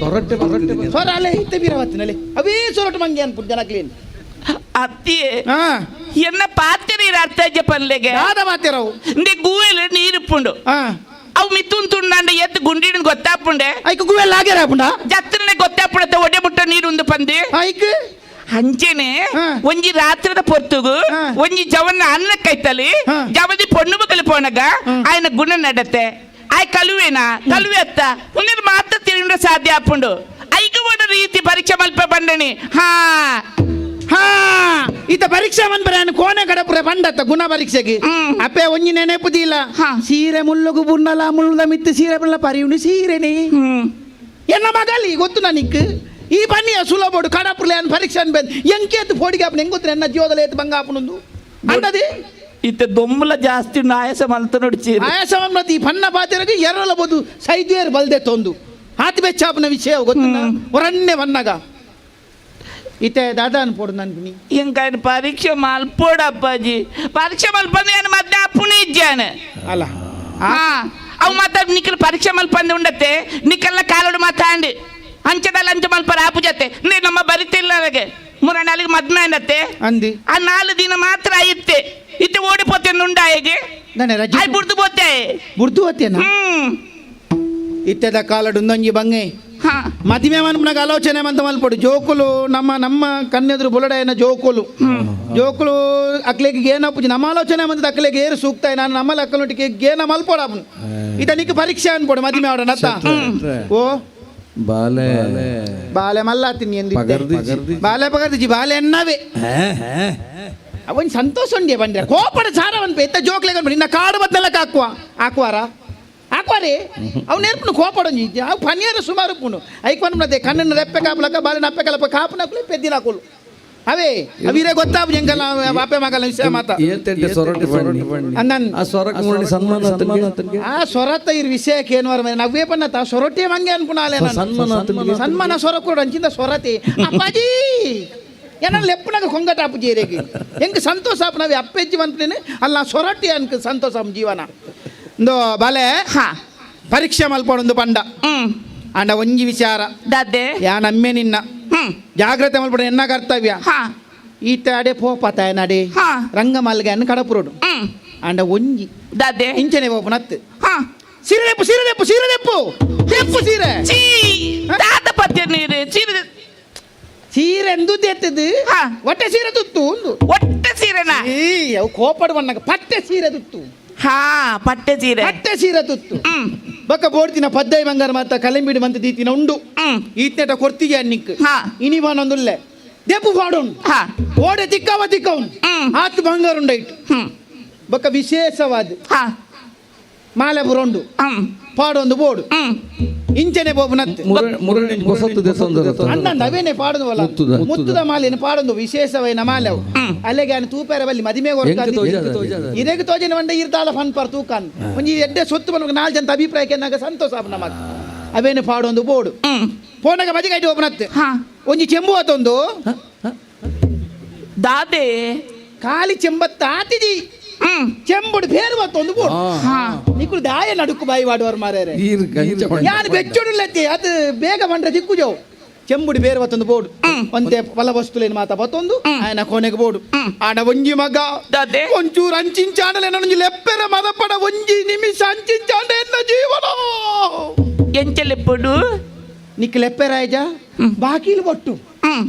ಸ್ವರ ಅಲ್ಲೇ ಇತ್ತೆ ಬೀರವತ್ತಿನಲ್ಲಿ ಅವೇ ಸೊರಟು ಮಂಗೆ ಅನ್ಬಿಟ್ಟು ಜನ ಕ್ಲೀನ್ ಅತ್ತಿಯೇ ಎನ್ನ ಪಾತ್ರ ಇರ ಅರ್ಥ ಆಯ್ಕೆ ಬರ್ಲೆಗೆ ದಾದ ಬಾತಿರವು ನಿ ಗೂವೆಲ್ ನೀರುಪ್ಪುಂಡು ಅವು ಮಿತ್ತುನ್ ತುಂಡ ಎತ್ತು ಗುಂಡಿನ ಗೊತ್ತಾಪುಂಡೆ ಐಕ್ ಗುವೆಲ್ಲ ಆಗ್ಯಾರ ಪುಂಡ ಜತ್ರನೆ ಗೊತ್ತಾಪುಡತ್ತ ಒಡೆ ಮುಟ್ಟ ನೀರುಂದು ಪಂದಿ ಐಕ್ ಅಂಚೆನೆ ಒಂಜಿ ರಾತ್ರದ ಪೊರ್ತುಗು ಒಂಜಿ ಜವನ್ನ ಅನ್ನ ಕೈತಲಿ ಜವದಿ ಪೊಣ್ಣು ಮಗಲು ಪೋನಗ ಆಯ್ನ ಗುಣ ನಡತೆ ಆಯ್ ಕಲುವೆನಾ ಕಲುವೆ ಅತ್ತ ಉನ್ನಿರ್ ಮಾತ್ರ ತಿಳಿಂಡ್ರೆ ಸಾಧ್ಯ ಆಪುಂಡು ಐಕ ಓಡ ರೀತಿ ಪರೀಕ್ಷೆ ಮಲ್ಪ ಬಂಡಣಿ ಹಾ ಈತ ಪರೀಕ್ಷೆ ಬಂದ್ಬರ ಕೋಣೆ ಕಡಪುರ ಬಂಡತ್ತ ಗುಣ ಪರೀಕ್ಷೆಗೆ ಅಪ್ಪೆ ಒಂಜಿ ನೆನೆಪುದಿಲ್ಲ ಸೀರೆ ಮುಳ್ಳುಗು ಬುನ್ನಲ ಮುಳ್ಳ ಮಿತ್ತು ಸೀರೆ ಬಲ್ಲ ಪರಿಯುಣಿ ಸೀರೆನೆ ಎನ್ನ ಮಗಲಿ ಗೊತ್ತು ನನಕ್ ಈ ಬನ್ನಿಯ ಸುಲಭೋಡು ಕಡಪುರ್ಲೆ ಅನ್ ಪರೀಕ್ಷೆ ಅನ್ಬೇದ್ ಎಂಕೇತು ಫೋಡಿಗೆ ಆಪನ ಹೆಂಗ್ ಗೊತ್ತಿರ ಎನ್ನ ಜೀವದಲ್ಲಿ ಎತ್ತು ಬಂಗ ಆಪನೊಂದು ಅಂದದಿ ಇತ್ತೆ ದೊಮ್ಮಲ ಜಾಸ್ತಿ ಆಯಾಸ ಮಲ್ತ ನೋಡ್ಚಿ ಆಯಾಸ ಮಲ್ತಿ ಪನ್ನ ಪಾತಿರಗೆ ಎರಲ ಬೋದು ಸೈದ್ವೇರ್ ಬಲ್ದೆ ತೊಂದು ಹಾತಿ ಬೆಚ್ಚಾಪನ ವಿಷಯ ಗೊತ್ತಿನ ಹೊರನ್ನೆ ಬನ್ನಗ ಇತ್ತೆ ದಾದಾ ಅನ್ಪೋಡು ನನ್ಗೆ ಎಂಕಾಯನ ಪರೀಕ್ಷೆ ಮಲ್ಪೋಡು ಅಪ್ಪಾಜಿ ಪರೀಕ್ಷೆ ಮಲ್ಪಂದು ಏನು ಮತ್ತೆ ಅಪ್ಪುನೇ ಇಜ್ಜಾನೆ ಅಲ್ಲ ಅವು ಮಾತಾಡ್ ನಿಕ್ಕಲು ಪರೀಕ್ಷೆ ಮಲ್ಪಂದು ಉಂಡತ್ತೆ ನಿಕ್ಕೆಲ್ಲ ಕಾಲೋಡು ಮಾತಾಂಡಿ ಅಂಚದಲ್ಲಿ ಅಂಚ ಮಲ್ಪರ ಆಪು ಜೊತೆ ನಮ್ಮ ಬರಿತಿಲ್ಲ ನನಗೆ 3 ಮದ್ಮೆ ಅನ್ನತ್ತೆ ಅಂದಿ ಆ 4 ದಿನ ಮಾತ್ರ ಇತ್ತೆ ಇತ್ತೆ ಓಡಿಪೋತೆ ನುಂಡಾಯಿಗೆ ಬುಡ್ದು ಪೋತೆ ಬುಡ್ದು ಹೋತೇನ ಇತ್ತೆದ ಕಾಲಡು ಒಂದೊಂಜಿ ಬಂಗೆ ಮದುವೆ ಮನ್ಪನಾಗ ಆಲೋಚನೆ ಮಂತ ಮಲ್ಪಡು ಜೋಕುಲು ನಮ್ಮ ಕನ್ನೆದ್ರು ಬುಲಡೆಯನ ಜೋಕುಲು ಅಕ್ಲೆಗೆ ಗೇನ ಪೂಜೆ ನಮ್ಮ ಆಲೋಚನೆ ಮಂತ ಅಕ್ಲೆಗೆ ಏರು ಸೂಕ್ತ ನಾನು ನಮ್ಮಲ್ಲಿ ಅಕ್ಕಲೊಟ್ಟಿಗೆ ಗೇನ ಮಲ್ಪೋಡ ಅವನು ಇದ ನಿಕ್ಕೆ ಪರೀಕ್ಷೆ ಅನ್ಪೋಡು ಮದುವೆ ಆಡೋಣ ಓ ಬಾಲೆ ಮಲ್ಲಾತೀನಿ ಎಂದಿದ್ದೆ ಬಾಲೆ ಪಗರ್ದಿಜಿ ಬಾಲೆ ಎನ್ನವೇ ಅವನ್ ಸಂತೋಷ ಉಂಡೆ ಬಂದ್ರೆ ಕೋಪಡ ಸಾರವನ್ ಪೇತ ಜೋಕ್ಲೆಗ ನಿನ್ನ ಕಾಡು ಬದ್ದೆಲ್ಲ ಹಾಕ್ವಾರೆ ಅವ್ನು ನೆರ್ಪುನು ಕೋಪಡೊಂಜಿ ಅವು ಪನಿಯರ ಸುಮಾರು ಪುನು ಐಕ್ವನ್ಮದೆ ಕಣ್ಣನ್ನು ರೆಪ್ಪೆ ಕಾಪಲಕ ಬಾಲಿನ ಅಪ್ಪೆ ಕಲಪ ಕಾಪನ ಹಾಕಲು ಪೆದ್ದಿನ ಹಾಕಲು ಅವೇ ಅವೀರೇ ಗೊತ್ತಾವು ಎಂಕಲ್ಲ ಬಾಪೆ ಮಗಲ ವಿಷಯ ಮಾತ ಆ ಸೊರತ ಇರ್ ವಿಷಯಕ್ಕೆ ಏನು ನವ್ವೇ ಪನ್ನತ ಸೊರಟೆ ಮಂಗೆ ಅನ್ಪುನಾಲೆ ಸನ್ಮಾನ ಸೊರ ಕೂಡ ಅಂಚಿಂದ ಸೊರತೆ ಅಪ್ಪಾಜಿ ಏನ ಲೆಪ್ಪನಾಗ ಕೊಂಗಟ ಅಪ್ಪು ಜೇರೆಗೆ ಹೆಂಗೆ ಸಂತೋಷ ಅಪ್ಪ ನಾವೇ ಅಪ್ಪೆಜ್ಜಿ ಬಂತೇನೆ ಅಲ್ಲ ಸೊರಟೆ ಅನ್ಕ ಸಂತೋಷ ಜೀವನ ಒಂದು ಬಾಲೆ ಪರೀಕ್ಷೆ ಮಲ್ಪೊಂದು ಪಂಡ ಅಂಡ ಒಂಜಿ ವಿಚಾರ ದಾದೆ ಯಾ ನಮ್ಮೆ ನಿನ್ನ ಜಾಗ್ರತೆ ಮಲ್ಪಡ ಎನ್ನ ಕರ್ತವ್ಯ ಈತ ಅಡೆ ಪೋಪತ ನಡೆ ರಂಗ ಮಲ್ಗೆ ಅನ್ನ ಕಡಪುರೋಡು ಅಂಡ ಒಂಜಿ ದಾದೆ ಇಂಚನೆ ಪೋಪ ನತ್ತು ಸೀರೆ ಸೀರೆ ದಾದ ಪತ್ಯ ನೀರು ಸೀರೆ ಎಂದು ತೆತ್ತದು ಒಟ್ಟೆ ಸೀರೆ ತುತ್ತು ಒಂದು ಒಟ್ಟೆ ಸೀರೆನಾ ಅವು ಕೋಪಡ ಬಣ್ಣಗ ಪಟ್ಟೆ ಸೀರೆ ತುತ್ತು ಪಟ್ಟೆ ಸೀರೆ ತುತ್ತು ಬಕ್ಕ ಬೋಡ್ತಿನ ಪದ್ದೈ ಬಂಗಾರ ಮಾತ ಕಲೆಂಬಿಡಿ ಮಂತ ದೀತಿನ ಉಂಡು ಈತ್ನೆಟ ಕೊರ್ತಿಗೆ ಅನ್ನಿಕ್ ಇನಿ ಬಾನೊಂದುಲ್ಲೆ ದೆಪ್ಪು ಪಾಡೋನು ಓಡೆ ತಿಕ್ಕವನು ಆತು ಬಂಗಾರ ಉಂಡೈಟು ಬಕ್ಕ ವಿಶೇಷವಾದ ಮಾಲೆ ಬುರೊಂಡು ಪಾಡೊಂದು ಬೋಡು ಇಂಚನೆ ಬೋಬುನತ್ತೆ ಅಣ್ಣ ಅವೇನೆ ಪಾಡೋದು ಮುತ್ತುದ ಮಾಲೆನ ಪಾಡೊಂದು ವಿಶೇಷವೈನ ಮಾಲೆ ಅವು ಅಲ್ಲಿಗೆ ಅನ್ನ ತೂಪೇರ ಬಲ್ಲಿ ಮದಿಮೆ ಇರೇಗ ತೋಜನೆ ಬಂಡ ಇರ್ದಾಳ ಫನ್ ಪರ್ ತೂಕಾನ್ ಒಂಜಿ ಎಡ್ಡೆ ಸೊತ್ತು ಬಂದ 4 ಜನ ಅಭಿಪ್ರಾಯಕ್ಕೆ ನಾಗ ಸಂತೋಷ ನಮಕ್ ಅವೇನೆ ಪಾಡೊಂದು ಬೋಡು ಫೋನಾಗ ಬದಿಗೈಟಿ ಹೋಗ್ನತ್ತೆ ಒಂಜಿ ಚೆಂಬು ಆತೊಂದು ದಾದೆ ಖಾಲಿ ಚೆಂಬತ್ತ ಆತಿದಿ ಚೆಂಬುಡು ಬೇರು ಬತ್ತೊಂದು ಬೋಡು ನಿಕ್ಕುಳು ದಾಯ ನಡುಕು ಬಾಯಿ ವಾಡುವರು ಮಾರೇರೆ ಯಾರು ಬೆಚ್ಚುಡುಲ್ಲತ್ತೆ ಅದು ಬೇಗ ಬಂದ್ರೆ ದಿಕ್ಕು ಜೋ ಚೆಂಬುಡಿ ಬೇರೆ ಬತ್ತೊಂದು ಬೋಡು ಒಂದೇ ಫಲ ವಸ್ತುಲೇನು ಮಾತಾ ಬತ್ತೊಂದು ಆಯನ ಕೊನೆಗೆ ಬೋಡು ಆಡ ಒಂಜಿ ಮಗ ಒಂಚೂರು ಅಂಚಿಂಚಾಂಡಲೆ ನನಗೆ ಲೆಪ್ಪೆರ ಮದಪಡ ಒಂಜಿ ನಿಮಿಷ ಅಂಚಿಂಚಾಂಡ ಎನ್ನ ಜೀವನ ಎಂಚಲೆಪ್ಪಡು ನಿಕ್ ಲೆಪ್ಪೆರಾಯ್ಜ ಬಾಕಿಲು ಬೊಟ್ಟು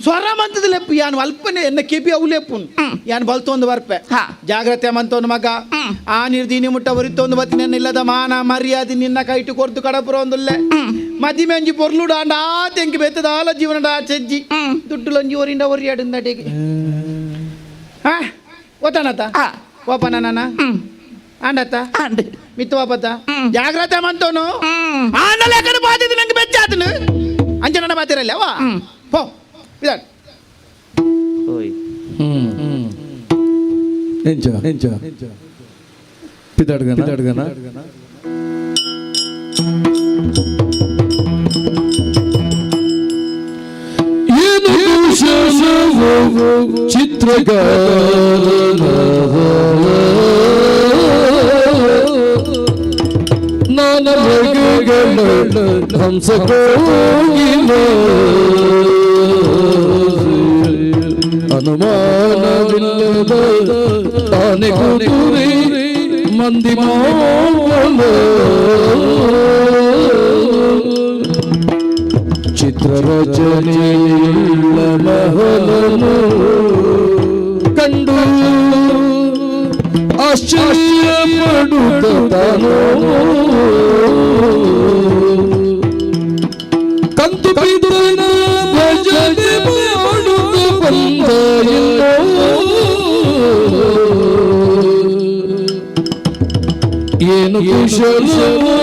ಸ್ವರ ಮಂತದ ಲೆಪ್ಪು ಯಾನ್ ಅಲ್ಪನೆ ಎನ್ನ ಕೆಪಿ ಅವು ಲೆಪ್ಪುನ್ ಯಾನ್ ಬಲ್ತೊಂದು ಬರ್ಪೆ ಜಾಗ್ರತೆ ಮಂತೊಂದು ಮಗ ಆ ನಿರ್ದೀನಿ ಮುಟ್ಟ ಬರಿತೊಂದು ಬತ್ತಿನ ಇಲ್ಲದ ಮಾನ ಮರ್ಯಾದೆ ನಿನ್ನ ಕೈಟು ಕೊರ್ತು ಕಡಪುರ ಒಂದುಲ್ಲೆ ಮದಿ ಮೆಂಜಿ ಪೊರ್ಲುಡ ಅಂಡ ಆ ತೆಂಕಿ ಬೆತ್ತದ ಆಲ ಜೀವನದ ಚೆಜ್ಜಿ ದುಡ್ಡುಲೊಂಜಿ ಓರಿಂದ ಒರಿಯಾಡುಂದಟಿಗೆ ಓತಾನತ ಓಪನ ನನ್ನ ಅಂಡತ್ತ ಮಿತ್ತು ವಾಪತ್ತ ಜಾಗ್ರತೆ ಮಂತೋನು ಆನಲೆ ಕಡೆ ಬಾದಿದ್ದು ನಂಗೆ ಬೆಚ್ಚಾತನು ಅಂಚೆ ನನ್ನ ಬಾತಿರಲ್ಲ ಅವ ಪೋ ಇದಾಡ್ ಪಿದಾಡ್ಗನ ಚಿತ್ರಗಾರನ ನಾನ ಮೃಗಗಳ ಹಂಸಕೋಗಿಲ ಅನುಮಾನವಿಲ್ಲದ ತಾನೆ ಕೂತುರಿ ಮಂದಿ ಮಾವಲ ಚಿತ್ರರಚನೆಯುಳ್ಳ ಮಹಲನು ಕಂಡು ಆಶ್ಚರ್ಯಪಡುತ್ತ ತಾನು ಕಂತು ಬಿದ್ದನ ಭಜನೆ ಮಾಡುತ್ತ ಬಂದ ಎಲ್ಲೋ ಏನು ಕುಶಲವೋ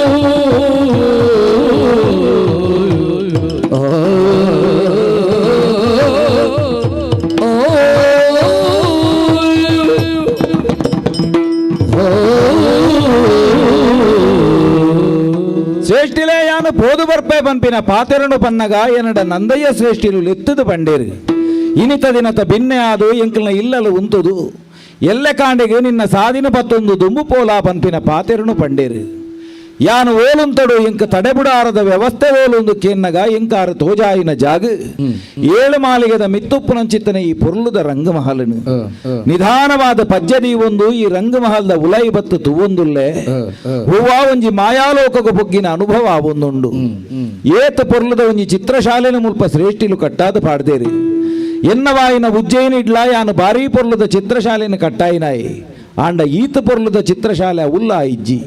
ಶ್ರೇಷ್ಠಿಲೆ ಯಾನು ಪೋದು ಬರ್ಪೆ ಪಂಪಿನ ಪಾತೆರನು ಪನ್ನಗ ಎನ್ನಡ ನಂದಯ್ಯ ಶ್ರೇಷ್ಠಿಲು ಲೆತ್ತದು ಪಂಡೇರು ಇನಿತ ದಿನತ ಭಿನ್ನೆ ಆದು ಎಂಕಲ್ನ ಇಲ್ಲಲು ಉಂತುದು ಎಲ್ಲೆ ಕಾಂಡೆಗೆ ನಿನ್ನ ಸಾದಿನ ಪತ್ತೊಂದು ದುಂಬು ಪೋಲ ಪಂಪಿನ ಪಾತೆರನು ಪಂಡೇರು ಯಾನು ಓಲುಂತಡು ಎಂಕ ತಡೆಬುಡಾರದ ವ್ಯವಸ್ಥೆ ಓಲುಂದು ಕೆನ್ನಗ ಎಂಕಾರ ತೋಜಾಯಿನ ಜಾಗ ಏಳು ಮಾಲಿಗೆದ ಮಿತ್ತುಪ್ಪುನಂಚಿತ್ತನೆ ಈ ಪೊರ್ಲುದ ರಂಗಮಹಲನು ನಿಧಾನವಾದ ಪಜ್ಜದಿ ಒಂದು ಈ ರಂಗಮಹಲ್ದ ಉಲೈ ಬತ್ತು ತುವೊಂದುಲ್ಲೆ ಹೂವ ಒಂಜಿ ಮಾಯಾಲೋಕಗ ಬೊಗ್ಗಿನ ಅನುಭವ ಒಂದುಂಡು ಏತ ಪೊರ್ಲುದ ಒಂಜಿ ಚಿತ್ರಶಾಲೆನ ಮುಲ್ಪ ಶ್ರೇಷ್ಠಿಲು ಕಟ್ಟಾದ ಪಾಡ್ದೇರಿ ಎನ್ನವಾಯಿನ ಉಜ್ಜಯಿನಿಡ್ಲ ಯಾನು ಬಾರಿ ಪೊರ್ಲುದ ಚಿತ್ರಶಾಲೆನ ಕಟ್ಟಾಯಿನಾಯಿ ಆಂಡ ಈತ ಪೊರ್ಲುದ ಚಿತ್ರಶಾಲೆ ಉಲ್ಲ ಇಜ್ಜಿ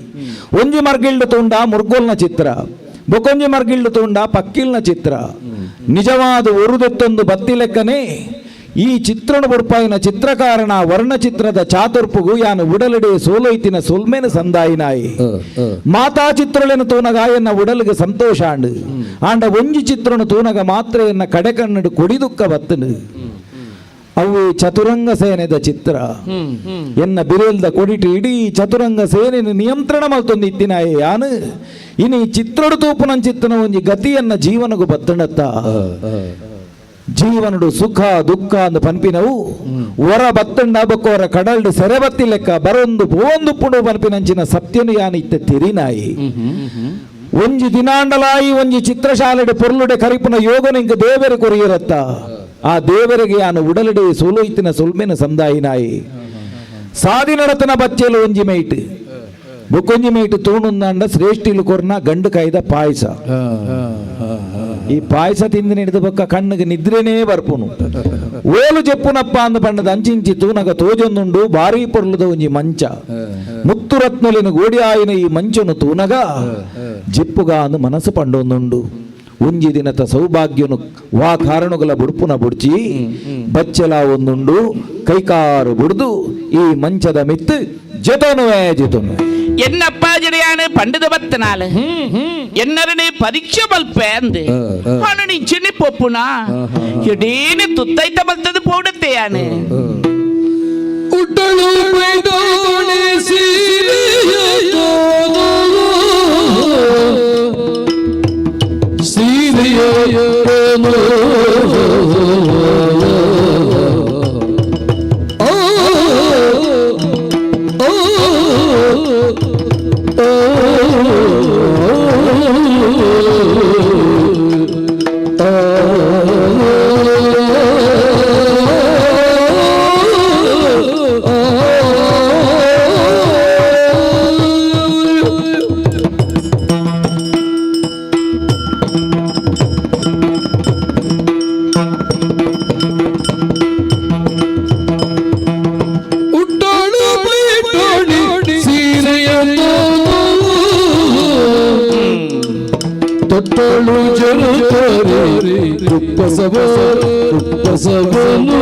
ಒಂಜಿ ಮರ್ಗಿಲ್ಡು ತುಂಡ ಮುರ್ಗೋಲ್ನ ಚಿತ್ರ ಬೊಕೊಂಜಿ ಮರ್ಗಿಲ್ಡು ತುಂಡ ಪಕ್ಕಿಲ್ನ ಚಿತ್ರ ನಿಜವಾದ ಒರುದೆತ್ತೊಂದು ಬತ್ತಿ ಲೆಕ್ಕನೇ ಈ ಚಿತ್ರಣ ಬುಡ್ಪಾಯಿನ ಚಿತ್ರಕಾರಣ ವರ್ಣಚಿತ್ರದ ಚಾತುರ್ಪುಗು ಯಾನು ಉಡಲಡೆ ಸೋಲೈತಿನ ಸೊಲ್ಮೆನ ಸಂದಾಯಿನಾಯಿ ಮಾತಾ ಚಿತ್ರಳೆನ ತೂನಗ ಎನ್ನ ಉಡಲಿಗೆ ಸಂತೋಷ ಆಂಡ ಒಂಜಿ ಚಿತ್ರಣ ತೂನಗ ಮಾತ್ರ ಎನ್ನ ಕಡೆ ಕಣ್ಣಡು ಕೊಡಿದುಕ್ಕ ಬತ್ತನು ಅವು ಚತುರಂಗ ಸೇನೆದ ಚಿತ್ರ ಎನ್ನ ಬಿರೇಲ್ದ ಕೊಡಿಟ್ಟು ಇಡೀ ಚತುರಂಗ ಸೇನೆಯನ್ನು ನಿಯಂತ್ರಣ ಮಲ್ತೊಂದು ಇತ್ತಿನಾಯೇ ಯಾನು ಇನಿ ಚಿತ್ರಡು ತೂಪುನ ಚಿತ್ತನ ಒಂಜಿ ಗತಿಯನ್ನ ಜೀವನಗೂ ಬತ್ತಣತ್ತ ಜೀವನಡು ಸುಖ ದುಃಖ ಅಂದ ಪನ್ಪಿನವು ಹೊರ ಬತ್ತಂಡ ಬಕ್ಕೋರ ಕಡಲ್ಡು ಸೆರೆ ಬತ್ತಿ ಲೆಕ್ಕ ಬರೊಂದು ಪೋಂದು ಪುಡು ಪನ್ಪಿನಂಚಿನ ಸತ್ಯನು ಯಾನಿತ್ತ ತಿರಿನಾಯಿ ಒಂಜಿ ದಿನಾಂಡಲಾಯಿ ಒಂಜಿ ಚಿತ್ರಶಾಲೆಡೆ ಪೊರ್ಲುಡೆ ಕರಿಪುನ ಯೋಗನ ಇಂಕ ದೇವರ ಕೊರಿಯಿರತ್ತ ಆ ದೇವರಿಗೆ ಯಾನು ಉಡಲಡೆ ಸೋಲೋಯ್ತಿನ ಸೊಲ್ಮೆನ ಸಂದಾಯಿನಾಯಿ ಸಾದಿ ನಡತನ ಬಚ್ಚೆಲು ಒಂಜಿ ಮೈಟ್ ಬೊಕ್ಕೊಂಜಿ ಮೈಟ್ ತೋಣುಂದಾಂಡ ಶ್ರೇಷ್ಠಿಲು ಕೊರ್ನ ಗಂಡು ಕಾಯ್ದ ಪಾಯಸ ಈ ಪಾಯಸ ತಿಂದು ಹಿಡಿದ ಬೊಕ್ಕ ಕಣ್ಣಿಗೆ ನಿದ್ರೆನೇ ಬರ್ಪುನು ಓಲು ಜೆಪ್ಪುನಪ್ಪ ಅಂದ ಬಣ್ಣದ ಅಂಚಿಂಚಿ ತೂನಗ ತೋಜೊಂದುಂಡು ಬಾರಿ ಪೊರ್ಲುದ ಒಂಜಿ ಮಂಚ ಮುತ್ತು ರತ್ನಲಿನ ಗೋಡಿಯಾಯಿನ ಈ ಮಂಚನು ತೂನಗ ಜಿಪ್ಪುಗ ಅಂದು ಮನಸ್ಸು ಪಂಡೊಂದುಂಡು ಒಂಜಿ ದಿನದ ಸೌಭಾಗ್ಯನು ವಾ ಕಾರಣಗಳ ಬುಡ್ಪುನ ಬುಡ್ಚಿ ಬಚ್ಚಲ ಒಂದುಂಡು ಕೈಕಾರು ಬುಡ್ದು ಈ ಮಂಚದ ಮಿತ್ತು ಜತನುವೆ ಜತನು എന്നപ്പാജിടെയാണ് പണ്ടിത് പത്തനാല് എന്നരുടെ പരീക്ഷ ബൽപ്പേന്ത് അവനോട് ഇച്ചിനി പൊപ്പുണ എടീന് തുത്തൈത്ത ബൽത്തത് പോടത്തെയാണ് ഉട്ടളു പൈതോണി സീരിയതോ ತೊಟ್ಟಳು ಜರುತ್ತಾರೆ ಕುಪ್ಪಸವನು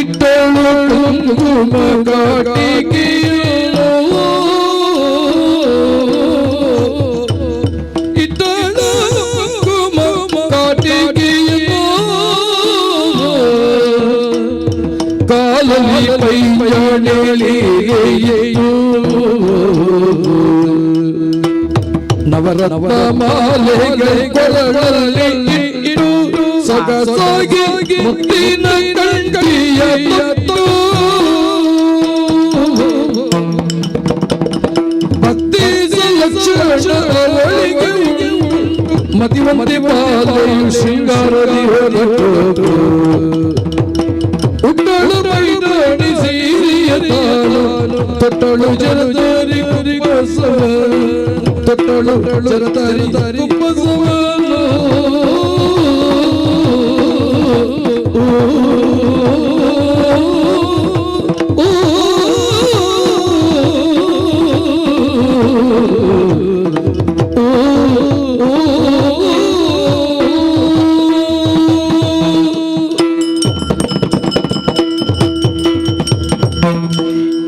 ಇಟ್ಟಳು ಕುಂಕುಮ ಕಾಟಿಗೆಯೋ ಇಟ್ಟಳು ಕುಂಕುಮ ಕಾಟಿಗೆಯೋ ಕಾಲಲಿ ಪೈಜಾಣಿಗೆ ನವರತ್ನ ಮಾಲೆಗಳ ಕೊರಳಲ್ಲಿ ಇಟ್ಟು ಸೊಗಸಾಗಿ ಮುತ್ತಿನ ಕಂಠಿಯ ತೊಟ್ಟು ಭಕ್ತಿ ಲಕ್ಷಣಗಳಿಗೆ ಮತಿವಂತೆ ಪಾಲೆಯು ಶೃಂಗಾರದಿ ಹೊರಟು ಉಟ್ಟಳು ಮೈದಾಡಿ ಸೀರಿಯ ತಾಳು ತೊಟ್ಟಳು ಜರದಾರಿ ಕುರಿ ಬಸವ ತೊಟ್ಟಳು ಜರದಾರಿ ಬಸವ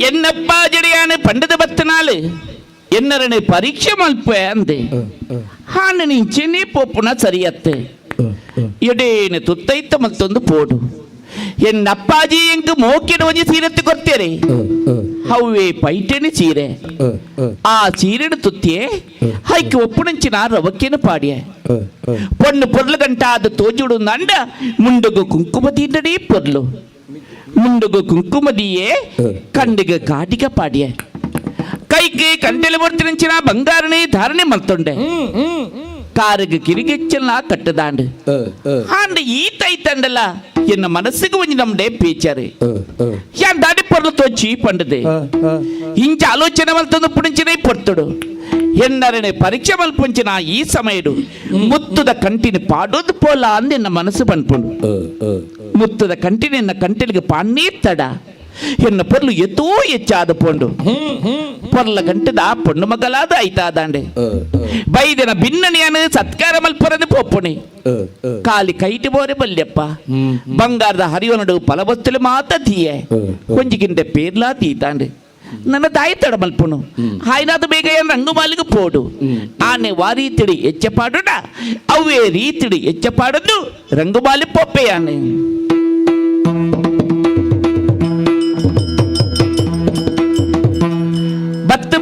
என்னப்பா ஜடியான பண்டது 10 நாள் என்னரனை பரீட்சை மல்ப ಅಂದೆ ಹಾನ ನಿಂಚೆನೆ ಪೋಪುನ ಸರಿಯತ್ತೆ ಎಡೇನೆ ತುತ್ತೈತ ಮತ್ತೊಂದು ಪೋಡು ಎನ್ನಪ್ಪಾಜಿ ಎಂಕ ಮೋಕಿನ ಒಂಜಿ ಸೀರೆತ್ತು ಕೊಡ್ತೇರೆ ಹವ್ವೇ ಪೈಟೆನೆ ಸೀರೆ ಆ ಸೀರೆನ ತುತ್ತಿಯೇ ಹೈಕ್ ಒಪ್ಪುನಂಚಿನ ರವಕ್ಕೇನ ಪಾಡಿಯೆ ಪೊಣ್ಣು ಪೊರ್ಲು ಗಂಟ ಅದು ತೋಜುಡು ನಂಡ ಮುಂಡುಗು ಕುಂಕುಮ ತೀಂಡನೇ ಪೊರ್ಲು ಮುಂಡುಗು ಕುಂಕುಮದಿಯೇ ಕಂಡಿಗೆ ಕಾಟಿಗ ಪಾಡಿಯೆ ಕೈಗೆ ಕಂಟೆಲೆ ಬರ್ತಿನಂಚಿನ ಬಂಗಾರನೇ ಧಾರಣೆ ಮಲ್ತೊಂಡೆ ಕಾರಿಗೆ ಕಿರಿಗೆಚ್ಚಲ್ಲ ಕಟ್ಟದಾಂಡು ಆಂಡ ಈತೈತಂಡಲ್ಲ ಎನ್ನ ಮನಸ್ಸಿಗೆ ಒಂಜಿ ನಮ್ಡೆ ಪೇಚಾರೆ ಯಾನ್ ದಾಡಿ ಪೊರ್ಲು ತೋಚಿ ಪಂಡದೆ ಇಂಚ ಆಲೋಚನೆ ಮಲ್ತೊಂದು ಪುಣಂಚಿನ ಪೊರ್ತುಡು ಎನ್ನರನೆ ಪರೀಕ್ಷೆ ಮಲ್ಪುಂಚಿನ ಈ ಸಮಯಡು ಮುತ್ತುದ ಕಂಟಿನ ಪಾಡೋದು ಪೋಲ ಅಂದ ಎನ್ನ ಮನಸ್ಸು ಪನ್ಪುಂಡು ಮುತ್ತುದ ಕಂಟಿನ ಎನ್ನ ಕಂಟಿಲಿಗೆ ಪಾಣ್ಣೇ ತಡ ಎನ್ನ ಪೊರ್ಲು ಎತ್ತೋ ಹೆಚ್ಚಾದ ಪೊಂಡು ಪೊರ್ಲ ಗಂಟದ ಪೊಣ್ಣು ಮಗಲಾದ ಐತಾದಾಂಡೆ ಬೈದಿನ ಭಿನ್ನನೆಯನ್ನು ಸತ್ಕಾರ ಮಲ್ಪರದು ಪೊಪ್ಪುಣೆ ಕಾಲಿ ಕೈಟಿ ಬೋರೆ ಬಲ್ಯಪ್ಪ ಬಂಗಾರದ ಹರಿವನಡು ಫಲವಸ್ತುಲು ಮಾತ ತೀಯೆ ಕೊಂಜಿಗಿಂಡೆ ಪೇರ್ಲಾ ತೀತಾಂಡೆ ನನ್ನ ತಾಯಿ ತಡ ಮಲ್ಪುನು ಹಾಯ್ನಾದ ಬೇಗ ಏನು ರಂಗುಮಾಲಿಗೆ ಪೋಡು ಆನೆ ವಾರಿ ತಿಡಿ ಎಚ್ಚಪಾಡುಡ ಅವೇ ರೀತಿಡಿ ಎಚ್ಚಪಾಡದು ರಂಗುಮಾಲಿ ಪೊಪ್ಪೆಯಾನೆ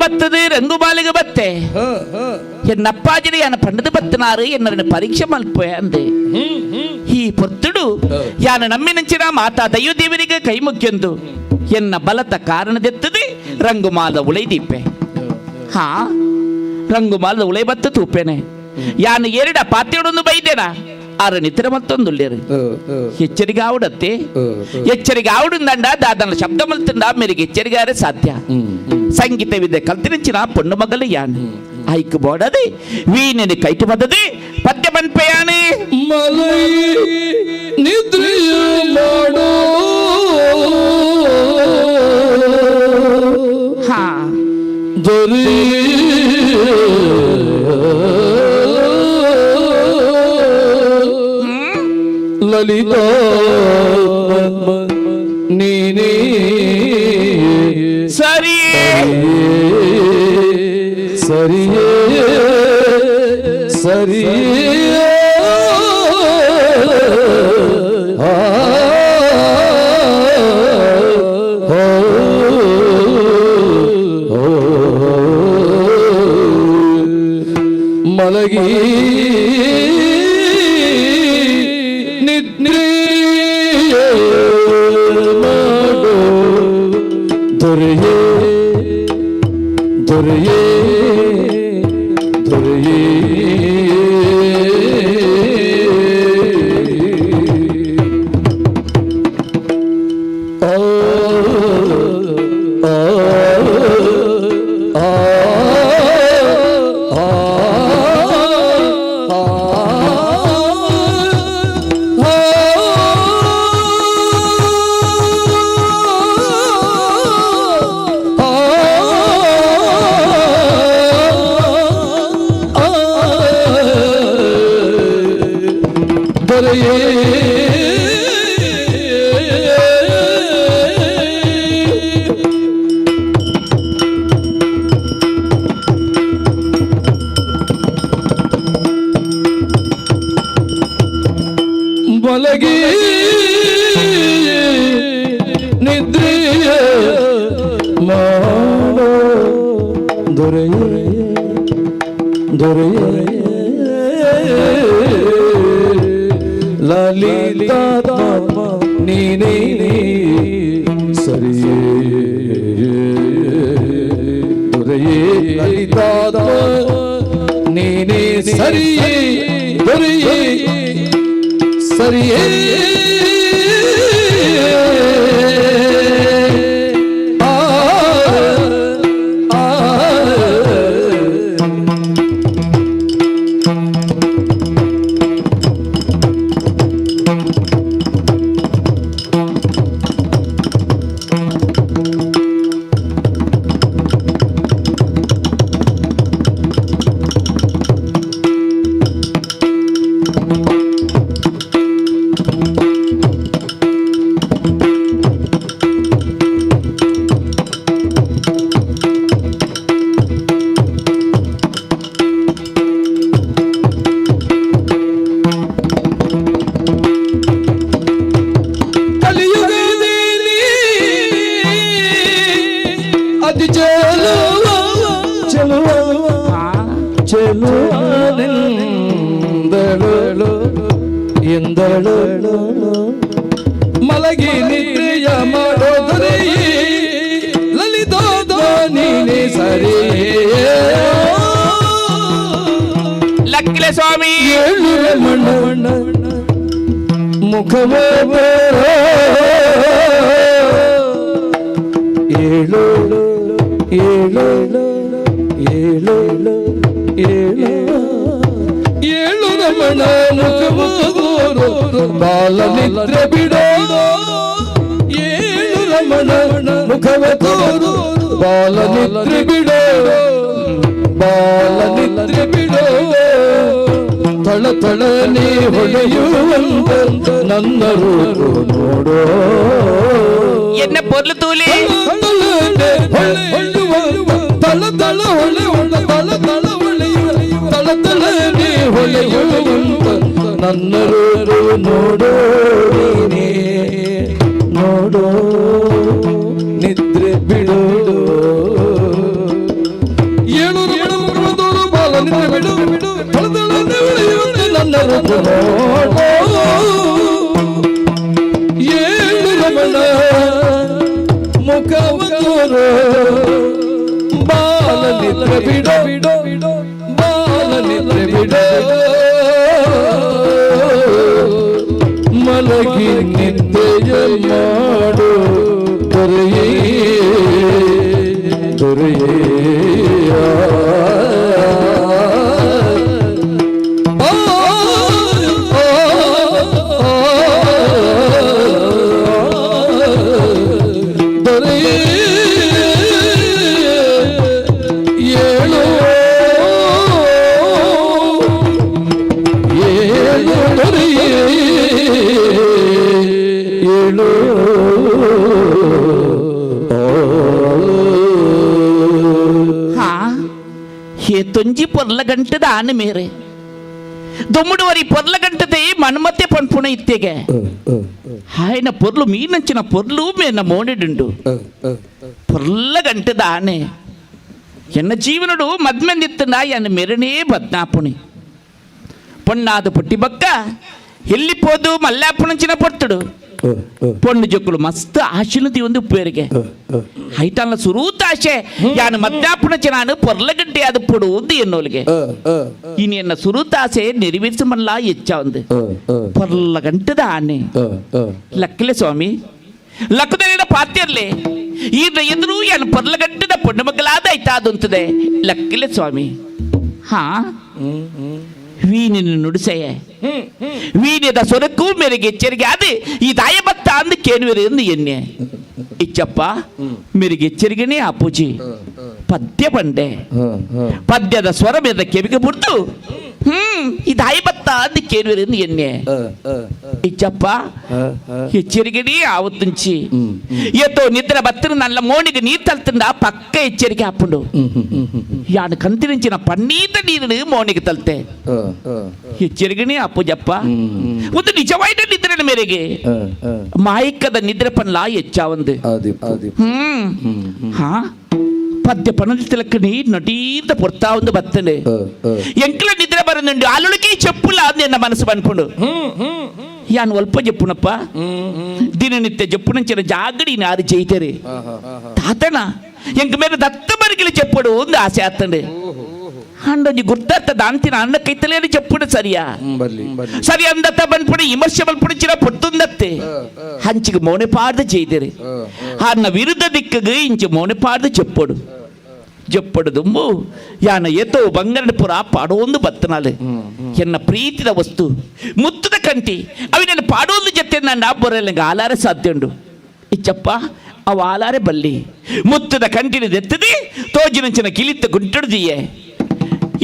ಬತ್ತದು ರಂಗುಮಾಲಿಗೆ ಬತ್ತೆ ಎನ್ನಪ್ಪಾಜಿನ ಯಾನ ಪಂಡದ ಬತ್ತನಾರು ಎನ್ನರನ್ನ ಪರೀಕ್ಷೆ ಮಲ್ಪೆ ಅಂದೆ ಈ ಪೊತ್ತುಡು ಯಾನ ನಮ್ಮಿನಂಚಿನ ಮಾತಾ ದೈವದೇವರಿಗೆ ಕೈ ಮುಗ್ಗೆಂದು ಎನ್ನ ಬಲತ ಕಾರಣದೆತ್ತದೆ ರಂಗುಮಾಲದ ಉಳೈ ದೀಪೆ ಹಾ ರಂಗುಮಾಲದ ಉಳೈ ಬತ್ತ ತೂಪೇನೆ ಯಾನು ಎರಡ ಪಾತ್ಯಡೊಂದು ಬೈದೇನ ಆರ ನಿತ್ರ ಮತ್ತೊಂದುಳ್ಳೇರು ಎಚ್ಚರಿಕೆ ಆವಡತ್ತೆ ಎಚ್ಚರಿಕೆ ಆವಡಿಂದಂಡ ದಾದನ ಶಬ್ದ ಮಲ್ತಿಂದ ಮೇರೆಗೆ ಎಚ್ಚರಿಗಾರೆ ಸಾಧ್ಯ ಸಂಗೀತ ವಿದ್ಯೆ ಕಲ್ತಿನಿಂಚಿನ ಪೊಣ್ಣು ಮಗಲು ಯಾನು ಐಕ್ ಬೋಡದೆ ವೀಣೆನೆ ಕೈಟು ಬದದೆ ಪದ್ಯ ಬನ್ಪೆಯಾನೆ ಮಲೈ ನಿದ್ರೆಯ ಮಾಡೋ ಹಾ ದೊರೆ ಲಲಿತಾ ನೀನೇ ಸರಿಯೇ ಸರಿಯೇ ಸರಿಯೇ ಮಲಗಿ ನಿದ್ರೆಯ ಮಾಡೋ ದೊರೆಯೇ ದೊರೆಯೇ ದೊರೆಯೇ ಆ ಆ ಆ ಮಲಗಿ ನಿದ್ರೆಯ ಮಾಡೋ ದೊರೆಯೇ ದೊರೆಯೇ ಲಲಿತಾತ್ಮ ನೀನೇ ಸರಿಯೇ ದೊರೆಯೇ ಲಲಿತಾತ್ಮ ನೀನೇ ಸರಿಯೇ ದೊರೆಯೇ ಸರಿಯೇ ಅತಿ ಚೆಲುವನೆಂದಳು ಎಂದಳು ಮಲಗಿ ನಿದ್ರೆಯ ಮಾಡೋದರೆ ಲಲಿತಾದ ನೀನೇ ಸರಿ ಲಕ್ಕಿಲೆ ಸ್ವಾಮಿ ಮಣ್ಣ ಮುಖವೇ ಏಳು ಏಳು ಏಳು ಏಳು ಏಳು ರಮಣ ಮುಖವಾಗೋರು ಬಾಲ ನಿದ್ರೆ ಬಿಡೋ ಏಳು ರಮಣ ಮುಖವೇ ತೋರು ಬಾಲ ನಿದ್ರೆ ಬಿಡೋ ಬಾಲ ನಿದ್ರೆ ಬಿಡೋ ತಳ ತಳ ನೀ ಹೊಡೆಯುವಂತ ನನ್ನ ರೂಪು ನೋಡೋ ಎನ್ನ ಪೊರ್ಲು ತೂಲಿ ತಳ ತಳ ಹೊಳೆ ತಳ ತಳ ಹೊಳೆಯುವ ತಳ ತಳ ನೀ ಹೊಳೆಯುವಂತ ನನ್ನ ರೂಪು ನೋಡೋ ನೀನೇ ನೋಡೋ ನಿದ್ರೆ ಬಿಡೋ ಏಳು ರಮಣದವರು ಬಾಲ ನಿದ್ರೆ ಬಿಡು ಬಿಡು ತಳ ತಳ ಹೊಳೆಯುವಂತ ನನ್ನ ರೂಪು ನೋಡೋ ಏಳು ರಮಣ ಮುಖವತೋರು ಬಾಲ ನಿದ್ರೆ ಬಿಡೋ ಬಿಡೋ ಬಾಲ ನಿದ್ರೆ ಬಿಡೋ ಮಲಗಿ ನಿದ್ದೆಯ ಮಾಡು ದೊರೆಯೇ ದೊರೆಯೇ తుంజి పొర్ల గంటದ ಆನೆ ಮೇರೆ ದೊಮ್ಮುಡುವರಿ పొర్ల గంటದೆ ಮನ್ಮತ್ತೆ ಪಣ್ಪುಣ ಇತ್ತೆಗೆ ಹಾಯನ పొర్ಲು ಮೀನಂಚಿನ పొర్ಲು ಮೇನ ಮೋಡಿಡುಂಡು పొర్ల గంటದ ಆನೆ ಎನ್ನ ಜೀವನಡು ಮದ್ಮೆಂದಿತ್ತಂದ ಎನ್ನ ಮೆರನೇ ಬದ್ನಾಪುಣಿ పొన్నాదు పుట్టి బక్క వెళ్ళిపోదు మల్లాపుణంచిన పొట్టుడు పొన్ను జొక్కులు మస్తు ఆశలది ఉంది పేరుಗೆ ಹೈಟಲ್ಲ ಸುರೂತ ಆಶೆ ಯಾನು ಮದ್ದಾಪುಣಂಚಿನ పొర్లగంటే ಅದು పొడు ఉంది ಎನ್ನೋಲಿಗೆ ಇನ್ನು ಎನ್ನ ಸುರೂತ ಆಸೆ ನೆರವೇರಿಸಮಲ್ಲ ಹೆಚ್ಚ ಒಂದು పొర్లగಂಟದ ಆನೆ ಲಕ್ಕಲೆ ಸ್ವಾಮಿ ಲಕ್ಕದ ಪಾತ್ಯರ್ಲೆ ಈಗ ಎದುರು ಏನು పొర్లగಂಟದ ಪೊಣ್ಣು ಮಕ್ಕಳಾದ ಆಯ್ತಾದಂತದೆ ಲಕ್ಕಲೆ ಸ್ವಾಮಿ ಹಾ ವೀನಿನ ನುಡಿಸೆಯ ವೀನ್ಯದ ಸೊರಕು ಮೇರೆಗೆ ಎಚ್ಚರಿಕೆ ಅದು ಈ ದಾಯಭತ್ತ ಅಂದು ಕೇಳುವಿರಿ ಎಂದು ಎನ್ನೆ ಇಚ್ಚಪ್ಪ ಮೇರೆಗೆ ಎಚ್ಚರಿಕೆನೇ ಅಪ್ಪುಜಿ ಪದ್ಯ ಬಂಡೆ ಪದ್ಯದ ಸ್ವರ ಮೇದ ಕೆವಿಗೆ ಬಿಡ್ತು ಈ ದಾಯಭತ್ತ ಅಂದು ಕೇಳುವಿರಿ ಎಂದು ಎನ್ನೆ ಇಚ್ಚಪ್ಪ ಎಚ್ಚರಿಕೆನೇ ಆವತ್ತುಂಚಿ ಏತೋ ನಿದ್ರೆ ಬತ್ತಿನ ನನ್ನ ಮೋಣಿಗೆ ನೀರು ತಲ್ತಿಂದ ಪಕ್ಕ ಎಚ್ಚರಿಕೆ ಹಾಕೊಂಡು ಯಾನು ಕಂತಿನಿಂಚಿನ ಪನ್ನೀತ ನೀರು ಮೋಣಿಗೆ ತಲ್ತೆ ಎಚ್ಚರಿಕೆನೇ ಅಪ್ಪುಜಪ್ಪ ಒಂದು ನಿಜವಾದ ನಿದ್ರೆ ಮೇರೆಗೆ ಮಾಯಿಕದ ನಿದ್ರೆ ಪನ್ಲ ಹೆಚ್ಚ ಒಂದು ಹಾ ಮಧ್ಯ ಪಣದ ತಿಲಕ್ಕನಿ ನಟೀರ್ದ ಪೊರ್ತಾ ಒಂದು ಬತ್ತನೆ ಎಂಕ್ಲ ನಿದ್ರೆ ಬರಂದುಂಡು ಅಲ್ಲೊಳಗೆ చెప్పుల ಅಂದೆ ನನ್ನ ಮನಸ್ಸು ಬಂದ್ಕೊಂಡು ಯಾನ್ ಒಲ್ಪ చెప్పుನಪ್ಪ ದಿನನಿತ್ಯ చెప్పునంచిన ಜಾಗಡಿ ನಾರು ಜೈತರೆ ತಾತನ ಎಂಕ ಮೇಲೆ ದತ್ತ ಬರಿಗಿಲಿ చెప్పుడు ಒಂದು ಆಸೆ ಆತಂಡೆ ಅಂಡೊಂಜಿ ಗುರ್ತಾಗ್ತದ ಅಂತಿನ ಅಣ್ಣ ಕೈತಲೇನು చెప్పుడు ಸರಿಯಾ ಸರಿ ಅಂದತ್ತ ಬಂದ್ಪುಡಿ ವಿಮರ್ಶೆ ಬಲ್ಪುಡಿಚಿರ ಪೊತ್ತುಂದತ್ತೆ ಹಂಚಿಗೆ ಮೌನೆ ಪಾಡ್ದು ചെയ്തರೆ ಅನ್ನ ವಿರುದ್ಧ ದಿಕ್ಕಗೆ ಇಂಚು ಮೌನೆ ಪಾಡ್ದು చెప్పుడు ದುಂಬು ಯಾನ ಎತ್ತೋ ಬಂಗಾರದ ಪುರ ಪಾಡೋಂದು ಬತ್ತನಾಲೆ ಎನ್ನ ಪ್ರೀತಿದ ವಸ್ತು ಮುತ್ತದ ಕಂಟಿ ಅవి ನನ್ನ ಪಾಡೋಂದು ಜೊತೆ ನನ್ನ ಬರಲ್ಲ ಆಲಾರೆ ಸಾಧ್ಯ ಉಂಡು ಇಚ್ಚಪ್ಪ ಅವ ಆಲಾರೆ ಬಲ್ಲಿ ಮುತ್ತದ ಕಂಟಿನ ದೆತ್ತದೆ ತೋಜಿನಂಚಿನ ಕಿಲಿತ್ತ ಗುಂಟುಡ್ದಿಯೇ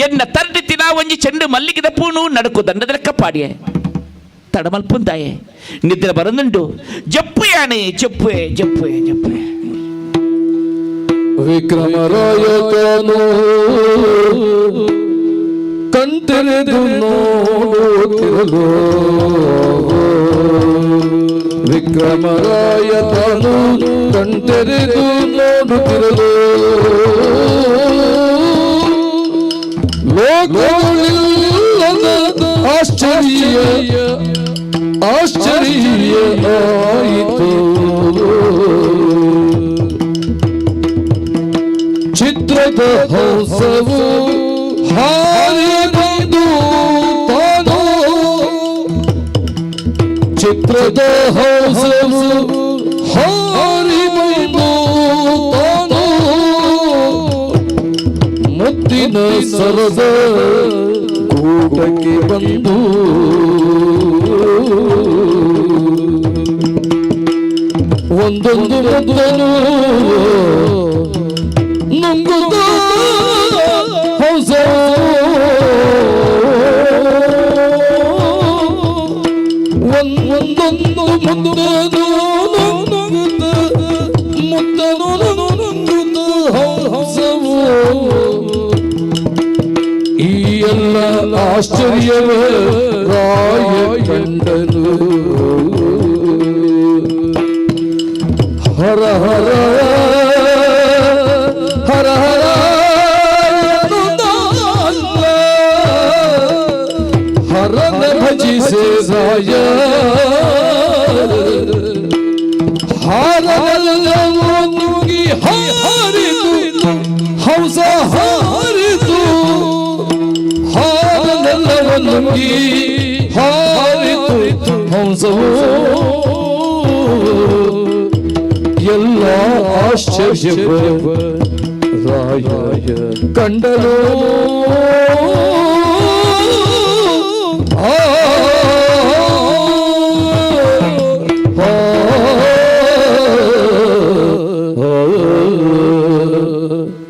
ಎನ್ನ ತರ್ದಿತ್ತಿನ ಒಂಜಿ ಚೆಂಡು ಮಲ್ಲಿಗೆದ ಪೂಣು ನಡಕು ದಂಡದ ಲೆಕ್ಕ ಪಾಡಿಯೇ ತಡಮಲ್ಪುಂತಾಯೆ ನಿದ್ರೆ ಬರಂದುಂಡು ಜಪ್ಪು ಯಾಣೆ ಜಪ್ಪುವೆ ಜಪ್ಪುವೆ ಜಪ್ಪುವೆ ವಿಕ್ರಮರಾಯ ತಾನು ಕಣ್ತೆರೆದು ನೋಡುತ್ತಿರಲು ವಿಕ್ರಮರಾಯ ತಾನು ಕಣ್ತೆರೆದು ನೋಡುತ್ತಿರಲು ಲೋಕಗಳಿಲ್ಲದ ಆಶ್ಚರ್ಯವಾಯಿತು ಚಿತ್ರದ ಹಂಸವು ಹಾರಿ ಬಂದು ತಾನು ಚಿತ್ರದ ಹಂಸವು ಹಾರಿ ಬಂದು ತಾನು ಮುತ್ತಿನ ಸರದ ಕೂಟಕ್ಕೆ ಬಂದು ಒಂದೊಂದು ಮುದ್ದನು ನುಂಗುತ್ತ ಹಂಸ ಒಂದೊಂದು ಮುದ್ದನು ನುಂಗುತ್ತ ಮುದ್ದನು ನುಂಗುತ್ತ ಹಂಸವು ಈ ಎಲ್ಲ ಆಶ್ಚರ್ಯವ ರಾಯ ಕಂಡನು ಹರ ಹರ ಹರ ಹರ ಹರನ ಭಜಿಸೆ ರಾಯ ಹಾರನೆಲ್ಲವೂ ನುಂಗಿ ಹಾರಿತು ಹಂಸ ಹಾರಿತು ಹಾರನೆಲ್ಲವೂ ನುಂಗಿ ಹಾರಿತು ಹಂಸವು ಎಲ್ಲ ಆಶ್ಚರ್ಯ ರಾಯ ಕಂಡನು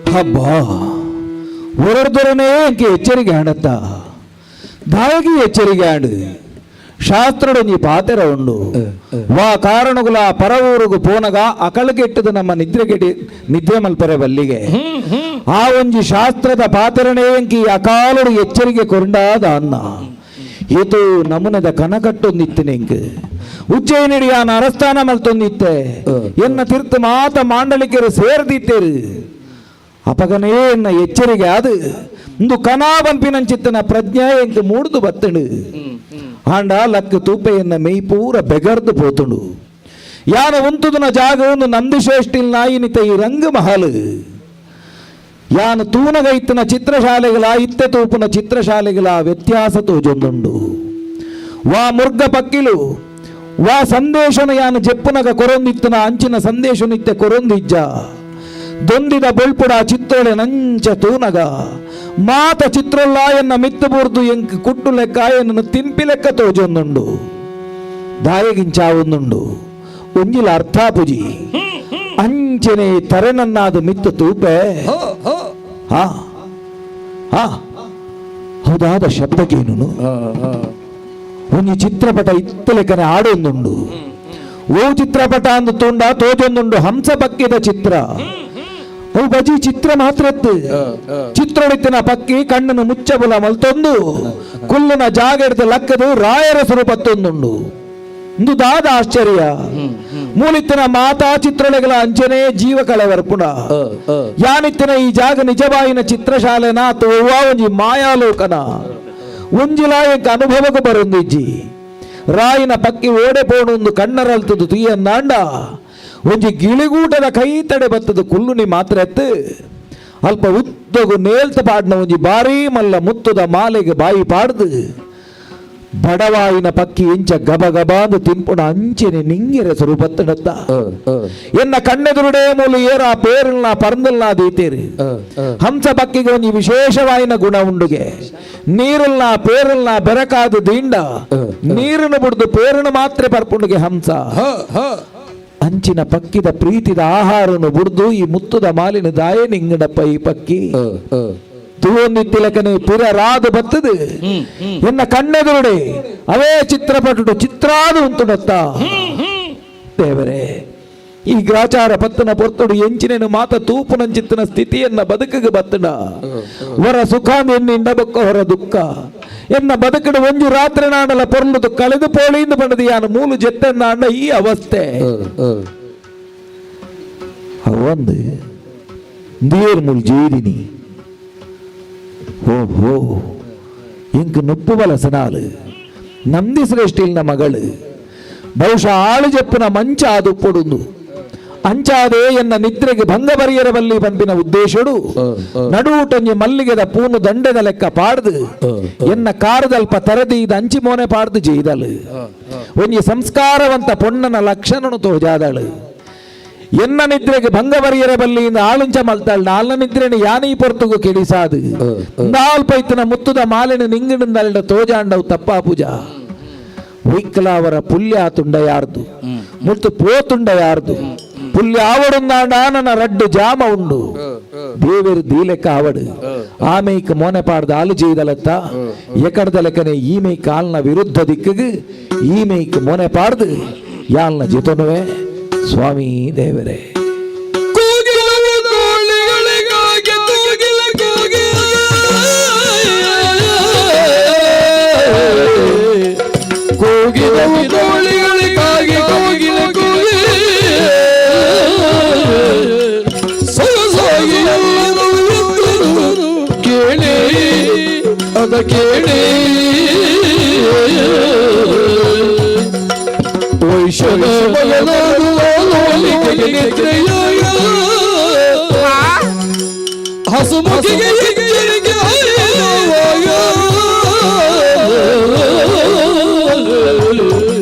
ಹಬ್ಬ ಹೊರಡ್ದೊರನೇ ಎಂಕೆ ಎಚ್ಚರಿಕೆ ಆಡತ್ತ ದಾಗಿ ಎಚ್ಚರಿಕೆ ಆಡು ಶಾಸ್ತ್ರಡು ನೀ ಪಾತೆರ ಉಂಡು ವಾ ಕಾರಣಗುಲ ಪರವೂರುಗು ಪೋನಗ ಅಕಳಗೆಟ್ಟದು ನಮ್ಮ ನಿದ್ರೆ ಮಲ್ಪರೆ ಬಲ್ಲಿಗೆ ಆ ಒಂಜಿ ಶಾಸ್ತ್ರದ ಪಾತೆರನೇ ಎಂಕಿ ಅಕಾಲುಡು ಎಚ್ಚರಿಕೆ ಕೊಂಡಾದ ಅನ್ನ ಇದು ನಮುನದ ಕನಕಟ್ಟೊಂದಿತ್ತಿನೆಂಕ್ ಉಜ್ಜಯಿನಿಡಿ ಆ ಅರಸ್ಥಾನ ಮಲ್ತೊಂದಿತ್ತೆ ಎನ್ನ ತೀರ್ಥ ಮಾತ ಮಾಂಡಲಿಕೆರು ಸೇರ್ದಿತ್ತೇರು ಅಪಗನೇ ಎನ್ನ ಎಚ್ಚರಿಕೆ ಅದು ಒಂದು ಕನಾ ಬಂಪಿನಂಚಿತ್ತನ ಪ್ರಜ್ಞೆ ಎಂಕ್ ಮೂಡ್ದು ಬತ್ತಣು ಆಂಡ ಲಕ್ಕ ತೂಪೆಯನ್ನ ಮೈ ಪೂರ ಬೆಗರ್ದು ಪೋತುಂಡು ಯಾನ ಉಂತುದನ ಜಾಗ ಒಂದು ನಂದಿಶ್ರೇಷ್ಠಿಲ್ ನಾಯಿನಿತ ಈ ರಂಗ ಮಹಲ್ ಯಾನ ತೂನಗೈತನ ಚಿತ್ರಶಾಲೆಗಳ ಇತ್ತೆ ತೂಪುನ ಚಿತ್ರಶಾಲೆಗಳ ವ್ಯತ್ಯಾಸ ತೋಜೊಂದುಂಡು ವಾ ಮುರ್ಗ ಪಕ್ಕಿಲು ವಾ ಸಂದೇಶನ ಯಾನ ಜೆಪ್ಪುನಗ ಕೊರೊಂದಿತ್ತನ ಅಂಚಿನ ಸಂದೇಶ ನಿತ್ಯ ಕೊರೊಂದಿಜ್ಜ ದೊಂದಿದ ಬೊಳ್ಪುಡ ಚಿತ್ರೊಳೆ ನಂಚ ತೂನಗ ಮಾತ ಚಿತ್ರೊಲ್ಲ ಎನ್ನ ಮಿತ್ತು ಬೂರ್ದು ಎಂಕ್ ಕುಟ್ಟು ಲೆಕ್ಕ ಎನ್ನ ತಿಂಪಿ ಲೆಕ್ಕ ತೋಜೊಂದುಂಡು ದಾಯಗಿಂಚಾವೊಂದುಂಡು ಒಂಜಿಲ ಅರ್ಥಾಪುಜಿ ಅಂಚನೆ ತರೆನನ್ನಾದು ಮಿತ್ತು ತೂಪೆ ಹಾ ಹಾ ಹೌದಾದ ಶಬ್ದಕ್ಕೇನು ಒಂಜಿ ಚಿತ್ರಪಟ ಇತ್ತ ಲೆಕ್ಕನೆ ಆಡೊಂದುಂಡು ಓ ಚಿತ್ರಪಟ ಅಂದು ತುಂಡ ತೋಜೊಂದುಂಡು ಹಂಸ ಪಕ್ಕಿದ ಚಿತ್ರ ಅವು ಬಜಿ ಚಿತ್ರ ಮಾತ್ರ ಚಿತ್ರೊಳಿತಿನ ಪಕ್ಕಿ ಕಣ್ಣನ್ನು ಮುಚ್ಚಬಲ ಮಲ್ತೊಂದು ಕುಲ್ಲುನ ಜಾಗ ಹಿಡಿದ ಲಕ್ಕದು ರಾಯರ ಸ್ವರೂಪತ್ತೊಂದುಂಡು ಇಂದು ದಾದ ಆಶ್ಚರ್ಯ ಮೂಲಿತ್ತಿನ ಮಾತಾ ಚಿತ್ರಳೆಗಳ ಅಂಚನೆ ಜೀವ ಕಳೆವರ್ಪುಣ ಯಾನಿತ್ತಿನ ಈ ಜಾಗ ನಿಜವಾಯಿನ ಚಿತ್ರಶಾಲೆನ ಅಥವಾ ಒಂಜಿ ಮಾಯಾಲೋಕನ ಒಂಜಿಲಾಯಕ ಅನುಭವಕ್ಕೆ ಬರೊಂದಿಜ್ಜಿ ರಾಯಿನ ಪಕ್ಕಿ ಓಡೆ ಪೋಣೊಂದು ಕಣ್ಣರಲ್ತದು ತುಯ್ಯನ್ನಾಂಡ ಒಂಜಿ ಗಿಳಿಗೂಟದ ಕೈ ತಡೆ ಬತ್ತದು ಕುಲ್ಲುನಿ ಮಾತ್ರ ಎತ್ತು ಅಲ್ಪ ಉದ್ದಗು ನೇಲ್ತ ಪಾಡ್ನ ಒಂಜಿ ಬಾರಿ ಮಲ್ಲ ಮುತ್ತದ ಮಾಲೆಗೆ ಬಾಯಿ ಪಾಡ್ದು ಬಡವಾಯಿನ ಪಕ್ಕಿ ಇಂಚ ಗಬ ಗಬಾಂದು ತಿಂಪುಣ ಅಂಚೆನೆ ನಿಂಗಿರ ಸ್ವರೂಪತ್ತಡತ್ತ ಎನ್ನ ಕಣ್ಣೆದುರುಡೇ ಮೂಲು ಏರ ಪೇರಲ್ನ ಪರಂದಲ್ನ ದೀತೇರಿ ಹಂಸ ಪಕ್ಕಿಗೆ ಒಂಜಿ ವಿಶೇಷವಾಯಿನ ಗುಣ ಉಂಡುಗೆ ನೀರಲ್ನ ಪೇರಲ್ನ ಬೆರಕಾದು ದೀಂಡ ನೀರನ್ನು ಬಿಡ್ದು ಪೇರನ್ನು ಮಾತ್ರ ಪರ್ಪುಂಡುಗೆ ಹಂಸ ಅಂಚಿನ ಪಕ್ಕಿದ ಪ್ರೀತಿದ ಆಹಾರನು ಬುಡ್ದು ಈ ಮುತ್ತದ ಮಾಲಿನ ದಾಯ ನಿಂಗಡಪ್ಪ ಈ ಪಕ್ಕಿ ತೂವೊಂದಿತ್ತಿಲಕನೆ ಪಿರರಾದು ಬತ್ತದು ಎನ್ನ ಕಣ್ಣೆದುರುಡೆ ಅವೇ ಚಿತ್ರಪಟುಡು ಚಿತ್ರಾದು ಉಂಟುಡತ್ತ ದೇವರೇ ಈ ಗ್ರಾಚಾರ ಪತ್ತನ ಪೊರ್ತುಡು ಎಂಚಿನೇನು ಮಾತ ತೂಪುನಂಚಿತ್ತಿನ ಸ್ಥಿತಿಯನ್ನ ಬದುಕಿಗೆ ಬತ್ತಡ ಹೊರ ಸುಖ ಎನ್ನಿಂಡ ಬೊಕ್ಕ ಹೊರ ದುಃಖ ಎನ್ನ ಬದುಕಡು ಒಂಜು ರಾತ್ರಿ ನಾಡಲ ಪೊರ್ಲುದು ಕಳೆದು ಪೋಳಿಂದು ಬಂಡದು ಯಾನು ಮೂಲು ಜೆತ್ತನ್ನಾಂಡ ಈ ಅವಸ್ಥೆ ಅವಂದು ನೀರ್ ಮುಲ್ ಜೀದಿನಿ ಓಹೋ ಇಂಕ್ ನುಪ್ಪು ಬಲಸನಾಲು ನಂದಿ ಶ್ರೇಷ್ಠಿಲ್ನ ಮಗಳು ಬಹುಶಃ ಆಳು ಜಪ್ಪುನ ಮಂಚ ಅದು ಪೊಡುಂದು ಅಂಚಾದೆ ಎನ್ನ ನಿದ್ರೆಗೆ ಭಂಗ ಬರಿಯರವಲ್ಲಿ ಪಂಪಿನ ಉದ್ದೇಶಡು ನಡುವುಟೊಂಜಿ ಮಲ್ಲಿಗೆದ ಪೂನು ದಂಡೆದ ಲೆಕ್ಕ ಪಾಡ್ದು ಎನ್ನ ಕಾರದಲ್ಪ ತರದೀದ ಅಂಚಿ ಮೋನೆ ಪಾಡ್ದು ಜೀದಳು ಒಂಜಿ ಸಂಸ್ಕಾರವಂತ ಪೊಣ್ಣನ ಲಕ್ಷಣನು ತೋಜಾದಳು ಎನ್ನ ನಿದ್ರೆಗೆ ಭಂಗ ಬರಿಯರಬಲ್ಲಿಯಿಂದ ಆಳುಂಚ ಮಲ್ತಾಳು ನಾಲ್ನ ನಿದ್ರೆನ ಯಾನೀ ಪೊರ್ತುಗು ಕೆಡಿಸಾದು ನಾಲ್ಪೈತನ ಮುತ್ತುದ ಮಾಲಿನ ನಿಂಗಿಡಿಂದಲ್ಡ ತೋಜಾಂಡವು ತಪ್ಪಾ ಪೂಜ ವೈಕಲ ಅವರ ಪುಲ್ಯ ತುಂಡ ಯಾರ್ದು ಮುತ್ತು ಪೋತುಂಡ ಯಾರ್ದು ಪುಲ್ಯ ಆವಡುಂದಾಂಡ ನನ್ನ ರಡ್ಡು ಜಾಮ ಉಂಡು ದೇವರು ದೀಲೆಕ್ಕ ಆವಡು ಆಮೇಕ ಮೋನೆ ಪಾಡ್ದ ಆಲು ಜೈದಲತ್ತ ಎಕಡದ ಲೆಕ್ಕನೆ ಈಮೈ ಕಾಲ್ನ ವಿರುದ್ಧ ದಿಕ್ಕಿಗೆ ಈಮೈಕ್ ಮೋನೆ ಪಾಡ್ದು ಯಾಲ್ನ ಜಿತನುವೆ ಸ್ವಾಮಿ ದೇವರೇ ಕೋಗಿಲಿಗಳಿಗಾಗಿ ಕೋಗಿಲ ಕೋಗಿ ಸೊಗಸಾಗಿ ಎಲ್ಲರೂ ಕೇಳಿ ಅದ ಕೇಳಿ ವೈಶ್ಯದ ಹಸುಮುಖಿಗೆ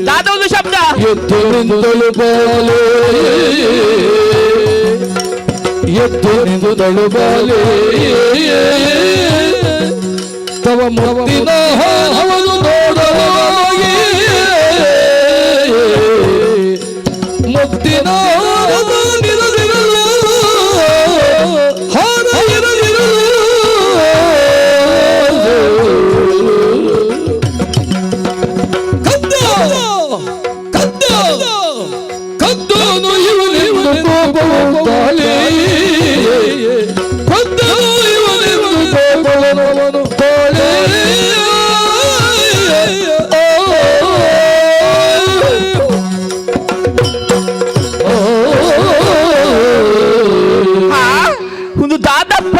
ದಾದೊಂದು ಶಬ್ದ ಎದ್ದು ಬಾಲೆ ಎದ್ದು ಬಾಲೆ ತವ ಮುತ್ತಿನ ಅವನು ನೋಡಲಾಗಿ ಮುತ್ತಿನ ಕದ್ದನು ಇವನೆಂದು ಕೋಪವು ತಾಳೆ ಕದ್ದನು ಇವನೆಂದು ಕೋಪವನು ತಾಳೆ ಒಂದು ದಾದಪ್ಪ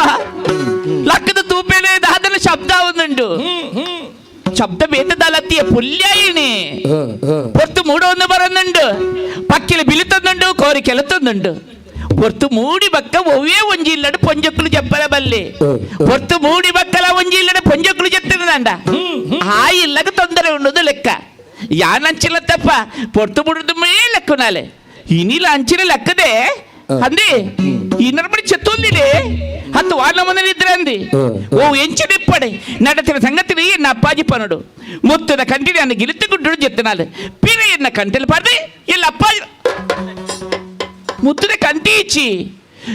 ಲಕ್ಕದ ತೂಪೇನೆ ದಾದನ ಶಬ್ದ ಒಂದುಂಡು ಶಬ್ದ ಬೇತದಲತ್ತಿಯ ಪುಲ್ಯಾಯಿಣಿ പൊറത്ത് മൂടൊന്ന് പറയുന്നുണ്ട് പക്കില് ബിലുത്തുന്നുണ്ട് കോരി കിളത്തുന്നുണ്ട് പൊറത്ത് മൂടി ബക്ക ഒവ്വേ ഒഞ്ചില്ലട് പൊഞ്ചക്കുളി ചെപ്പല ബല്ലേ പൊറത്ത് മൂടി ബക്കല ഒഞ്ചില്ലട് പൊഞ്ചക്കുളി ചെത്തുന്നണ്ട ആ ഇല്ലക്ക് ತೊಂದರೆ ಉಂಡು ಲೆಕ್ಕ ಯಾನ್ ಅಂಚಿಲ್ಲತ್ತಪ್ಪ പൊറത്ത് ಮೂಡಿದ ಲೆಕ್ಕನಾಲೆ ಇನಿಲ ಅಂಚಿನ ಲೆಕ್ಕದೆ ಅಂದಿ ಇನ್ನರ್ಬಡಿ ಚೆತ್ತೊಂದಿದೆ ಹತ್ತು ವಾರ್ನ ಮನೇಲಿ ಇದ್ರೆ ಅಂದಿ ಓ ಎಂಚಿಡಿಪ್ಪಡೆ ನಡತಿನ ಸಂಗತಿನ ಎನ್ನ ಅಪ್ಪಾಜಿ ಪನಡು ಮುತ್ತದ ಕಂಟಿನ ಅನ್ನ ಗಿಲಿತು ಗುಡ್ಡು ಜೆತ್ತನಾಲೆ ಪಿರ ಎನ್ನ ಕಂಟೆಲ್ ಪಾರ್ದೆ ಎಲ್ಲ ಅಪ್ಪಾಜಿ ಮುತ್ತದ ಕಂಟಿ ಇಚ್ಚಿ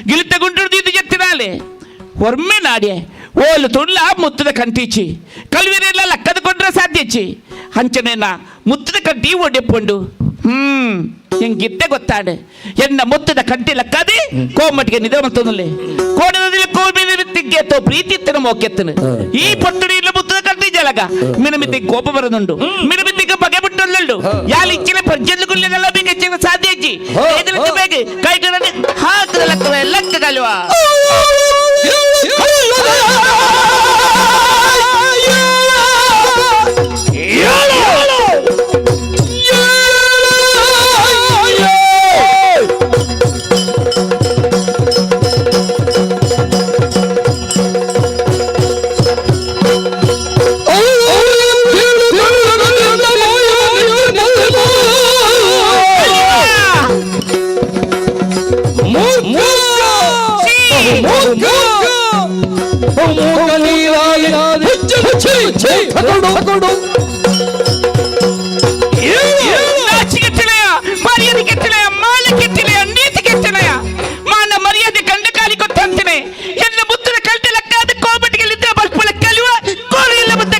ಗಿಲಿತ ಗುಡ್ಡು ಇದು ಜೆತ್ತನಾಲೆ ಹೊರ್ಮೆ ನಾಡಿಯೆ ಓಲು ತುಳ್ಳ ಮುತ್ತದ ಕಂಟಿಚ್ಚಿ ಕಲ್ವಿರೆಲ್ಲ ಲಕ್ಕದ ಕೊಂಡ್ರೆ ಸಾಧ್ಯಚ್ಚಿ ಅಂಚನೇನ ಮುತ್ತದ ಕಡ್ಡಿ ಒಡೆಪ್ಪುಂಡು ಹೆಂಗಿತ್ತೆ ಗೊತ್ತಾಡೆ ಎನ್ನ ಮುತ್ತದ ಕಡ್ಡಿಲ ಕದಿ ಕೋಮಟ್ಟಿಗೆ ನಿದ ಮತ್ತೊಂದಲ್ಲಿ ಕೋಡದಲ್ಲಿ ಕೋಬಿನ ತಿಗ್ಗೆತ್ತೋ ಪ್ರೀತಿ ಇತ್ತನ ಮೋಕೆತ್ತನು ಈ ಪಟ್ಟುಡಿ ಇಲ್ಲ ಮುತ್ತದ ಕಡ್ಡಿ ಜಲಗ ಮಿನಮಿತಿ ಕೋಪ ಬರದುಂಡು ಮಿನಮಿತಿಗೆ ಬಗೆ ಬಿಟ್ಟೊಲ್ಲುಂಡು ಯಾಲಿ ಇಚ್ಚಿನ ಪರ್ಜಲ್ಲು ಗುಲ್ಲೆಲ್ಲ ಬೇಗ ಹೆಚ್ಚಿನ ಸಾಧ್ಯ ಇಜ್ಜಿ ಐದಲಕ್ಕೆ ಬೇಗ ಕೈಗಳಲ್ಲಿ ಹಾಕದ ಲೆಕ್ಕ ಕಲ್ವಾ ಮರ್ಯಾದೆ ಕಂಡ ಕಾಲಿ ಕೊಟ್ಟಂತೇನೆ ಎಲ್ಲ ಮುತ್ತಿನ ಕಲ್ಟೆ ಲೆಕ್ಕ ಕೋಬಟ್ಟಿಗೆಲ್ಲಿದ್ದ ಬಸ್ಪುಳ ಕಲಿಯುವ ಕೋರಿಲ್ಲ ಮುದ್ದೆ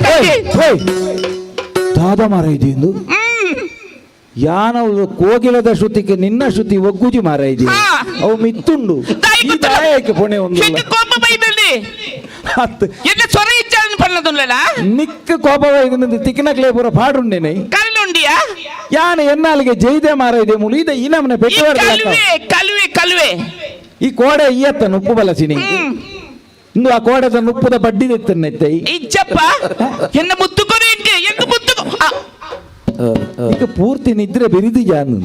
ದಾದ ಮಾರ ಇದೆಯೆಂದು ಯಾನವು ಕೋಗಿಲದ ಶ್ರುತಿಗೆ ನಿನ್ನ ಶ್ರುತಿ ಒಗ್ಗುಜಿ ಮಾರ ಇದೆ ಅವು ಮಿತ್ತುಂಡು ಪೊಣೆ ಒಂದು ಕೋಪ ಬೈದಲ್ಲಿ ಎಲ್ಲ ಸೊರ ಇಚ್ಚಾರನ್ನು ಪನ್ನದುಲ್ಲ ನಿಕ್ಕ ಕೋಪ ಬೈದ ತಿಕ್ಕಿನಕ್ಲೇ ಪೂರ ಪಾಡುಂಡೇನೆ ಕಲ್ಲುಂಡಿಯಾ ಯಾನ ಎನ್ನಾಲಿಗೆ ಜೈದೆ ಮಾರ ಇದೆ ಮುಳು ಇದೆ ಈ ನಮ್ಮನೆ ಕಲುವೆ ಕಲುವೆ ಈ ಕೋಡೆ ಇಯತ್ತ ಉಪ್ಪು ಬಲಸಿನಿ ಇಂದು ಆ ಕೋಡೆದ ನುಪ್ಪದ ಬಡ್ಡಿ ತೆತ್ತನ್ನೈತೆ ಇಜ್ಜಪ್ಪ ಎನ್ನ ಮುತ್ತುಕೊನೆ ಎಂದು ಮುತ್ತುಕೊ ಈಗ ಪೂರ್ತಿ ನಿದ್ರೆ ಬೆರಿದು ಜಾನು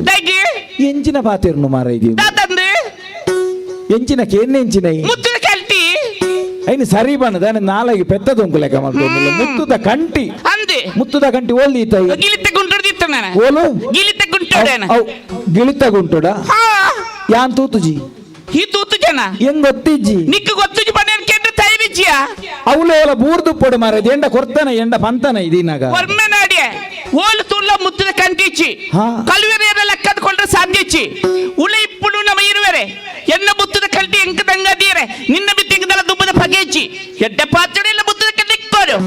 ಎಂಚಿನ ಪಾತೆರ್ನು ಮಾರ ಇದೆ ಎಂಚಿನ ಕೆನ್ನೆಂಚಿನ ಮುತ್ತುದ ಕಲ್ಟಿ ಐನು ಸರಿ ಬಣ್ಣದ ನಾಲಗೆ ಪೆತ್ತದೊಂಕು ಲೆಕ್ಕ ಮಾಡ್ಕೊಂಡು ಮುತ್ತುದ ಕಂಟಿ ಅಂದೆ ಮುತ್ತುದ ಕಂಟಿ ಓಲಿ ಗಿಲಿತ ಗುಂಟೊಡ್ದಿತ್ತ ನಾನು ಓಲು ಗಿಲಿತ ಗುಂಟೊಡೇನ ಗಿಳಿತ ಗುಂಟೊಡ ಯಾನ್ ತೂತುಜಿ ಈ ತೂತು ಜನ ಹೆಂಗ್ ಗೊತ್ತಿಜ್ಜಿ ನಿಕ್ಕ ಗೊತ್ತುಜಿ ಬಣ್ಣ ಕೇಂದ್ರ ತೈರಿಜ್ಜಿಯ ಅವಳೆಲ್ಲ ಬೂರ್ದು ಪೊಡು ಮಾರದು ಎಂಡ ಕೊರ್ತಾನ ಎಂಡ ಪಂತನ ಇದೀನಾಗ ವರ್ಮನಾಡಿಯ ಓಲು ತುಳ್ಳ ಮುತ್ತದ ಕಂಟಿಚ್ಚಿ ಕಲ್ವೆರೆಯರ ಲೆಕ್ಕದ್ಕೊಂಡ್ರೆ ಸಾಧ್ಯಚ್ಚಿ ಉಳ ಇಪ್ಪುಡು ನಮ್ಮ ಇರುವೆರೆ ಎನ್ನ ಮುತ್ತದ ಕಲ್ಟಿ ಎಂಕ ದಂಗದೀರೆ ನಿನ್ನ ಬಿತ್ತಿಂಗದಲ್ಲ ದುಬ್ಬದ ಪಗೇಚ್ಚಿ ಎಡ್ಡ ಪಾತ್ರೆ ಎಲ್ಲ ಮುತ್ತದ ಕಲ್ಲಿಕ್ಕೋರು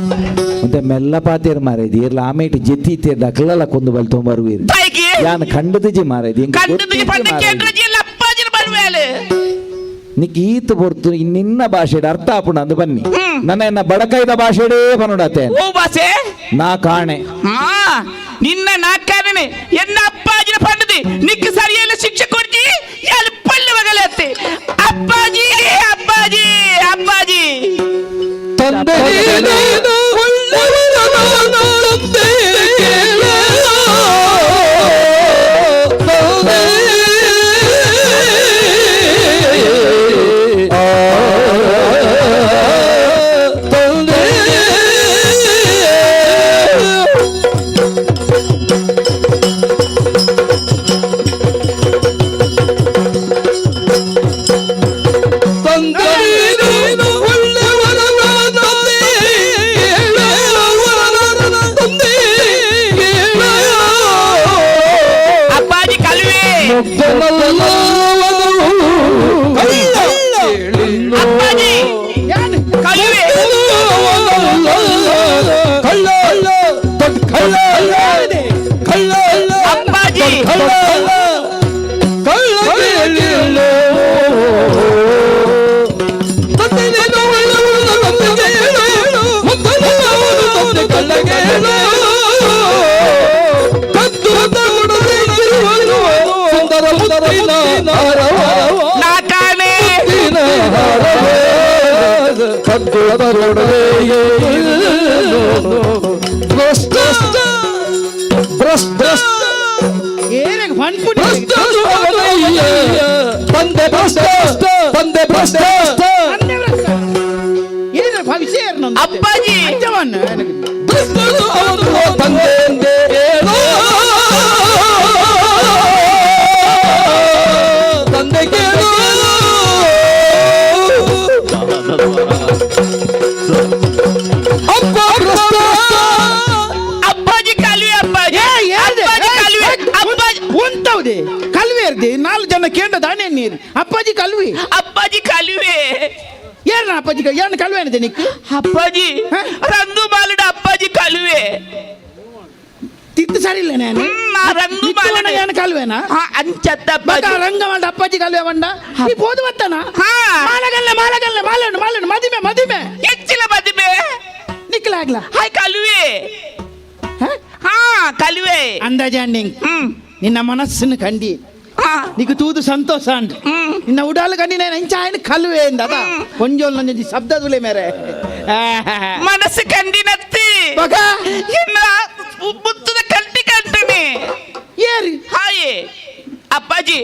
ಮತ್ತೆ ಮೆಲ್ಲ ಪಾತೇರು ಮಾರೈದಿ ಇರ್ಲ ಆಮೇಲೆ ಜೆತ್ತಿ ದಕ್ಲಲ್ಲ ಕೊಂದು ಬಲ್ ತೊಂಬರುವೀರು ಯಾನ್ ಕಂಡದಜಿ ಮಾರೈದಿ ಕಂಡದಜಿ ಪಂಡ ಕೇಂದ್ರಜಿ ಎಲ್ಲ ಅಪ್ಪಾಜಿನ ಬರುವೇಲೆ ನಿಕ್ ಈತ ಹೊರ್ತು ನಿನ್ನ ಭಾಷೆಡ್ ಅರ್ಥ ಆಪುಣ ಅಂದು ಬನ್ನಿ ನನ್ನ ಬಡಕೈದ ಭಾಷೆಡೇ ಬನ್ನಡತೆ ಓ ಭಾಷೆ ನಾ ಕಾಣೆ ನಿನ್ನ ನಾಕಾಣೆ ಎನ್ನ ಅಪ್ಪಾಜಿನ ಪಂಡದಿ ನಿಕ್ಕ ಸರಿಯಲ್ಲ ಶಿಕ್ಷೆ ಕೊಡ್ತಿ ಎಲ್ಲಿ ಪಳ್ಳಿ ಮಗಲತ್ತೆ ಅಪ್ಪಾಜಿ ಅಪ್ಪಾಜಿ ಅಪ್ಪಾಜಿ ತಂದೆ ಅಪ್ಪಾಜಿ ನಾಲ್ಕು ಜನ ಕೇಂದ್ರ ದಾಣೆ ನೀರು ಅಪ್ಪಾಜಿ ಕಲ್ವಿ ಅಪ್ಪಾಜಿ ಕಲಿವೆ ಏನ ಅಪ್ಪಾಜಿ ಏನು ಕಲ್ವೆ ಏನಿದೆ ನಿಕ್ಕು ಅಪ್ಪಾಜಿ ರಂದು ಬಾಲಡ ಅಪ್ಪಾಜಿ ಕಲಿವೆ ಸರಿ ಇಲ್ಲ ನಾನು ಆ ರಂಗು ಬಾಲನೆ ಏನು ಕಲ್ವೇನಾ ಅಂಚತ್ತ ಬಕ ರಂಗ ಮಂಡ ಅಪ್ಪಾಜಿ ಕಲ್ವೆ ಮಂಡ ಈ ಬೋದು ಬತ್ತನ ಮಾಲಗಲ್ಲ ಮಾಲಗಲ್ಲ ಮಾಲಣ್ಣ ಮಾಲಣ್ಣ ಮದಿಮೆ ಮದಿಮೆ ಹೆಚ್ಚಿನ ಮದುವೆ ನಿಕ್ಲಾಗ್ಲ ಹಾಯ್ ಕಲುವೆ ಹಾ ಕಲುವೆ ಅಂದಾಜಾಂಡಿಂಗ್ ನಿನ್ನ ಮನಸ್ಸನ್ನು ಕಂಡಿ నీకు తూదు సంతోషం అండి నిన్న ఉడాలు కానీ నేను ఇంచ ఆయన కలువే అద కొంచెం నుంచి శబ్దదులే మేరే మనసు కండినత్తి బగా ఎన్న ముత్తుద కంటి కంటని ఏరి ಹಾಯೇ ಅಪ್ಪಾಜಿ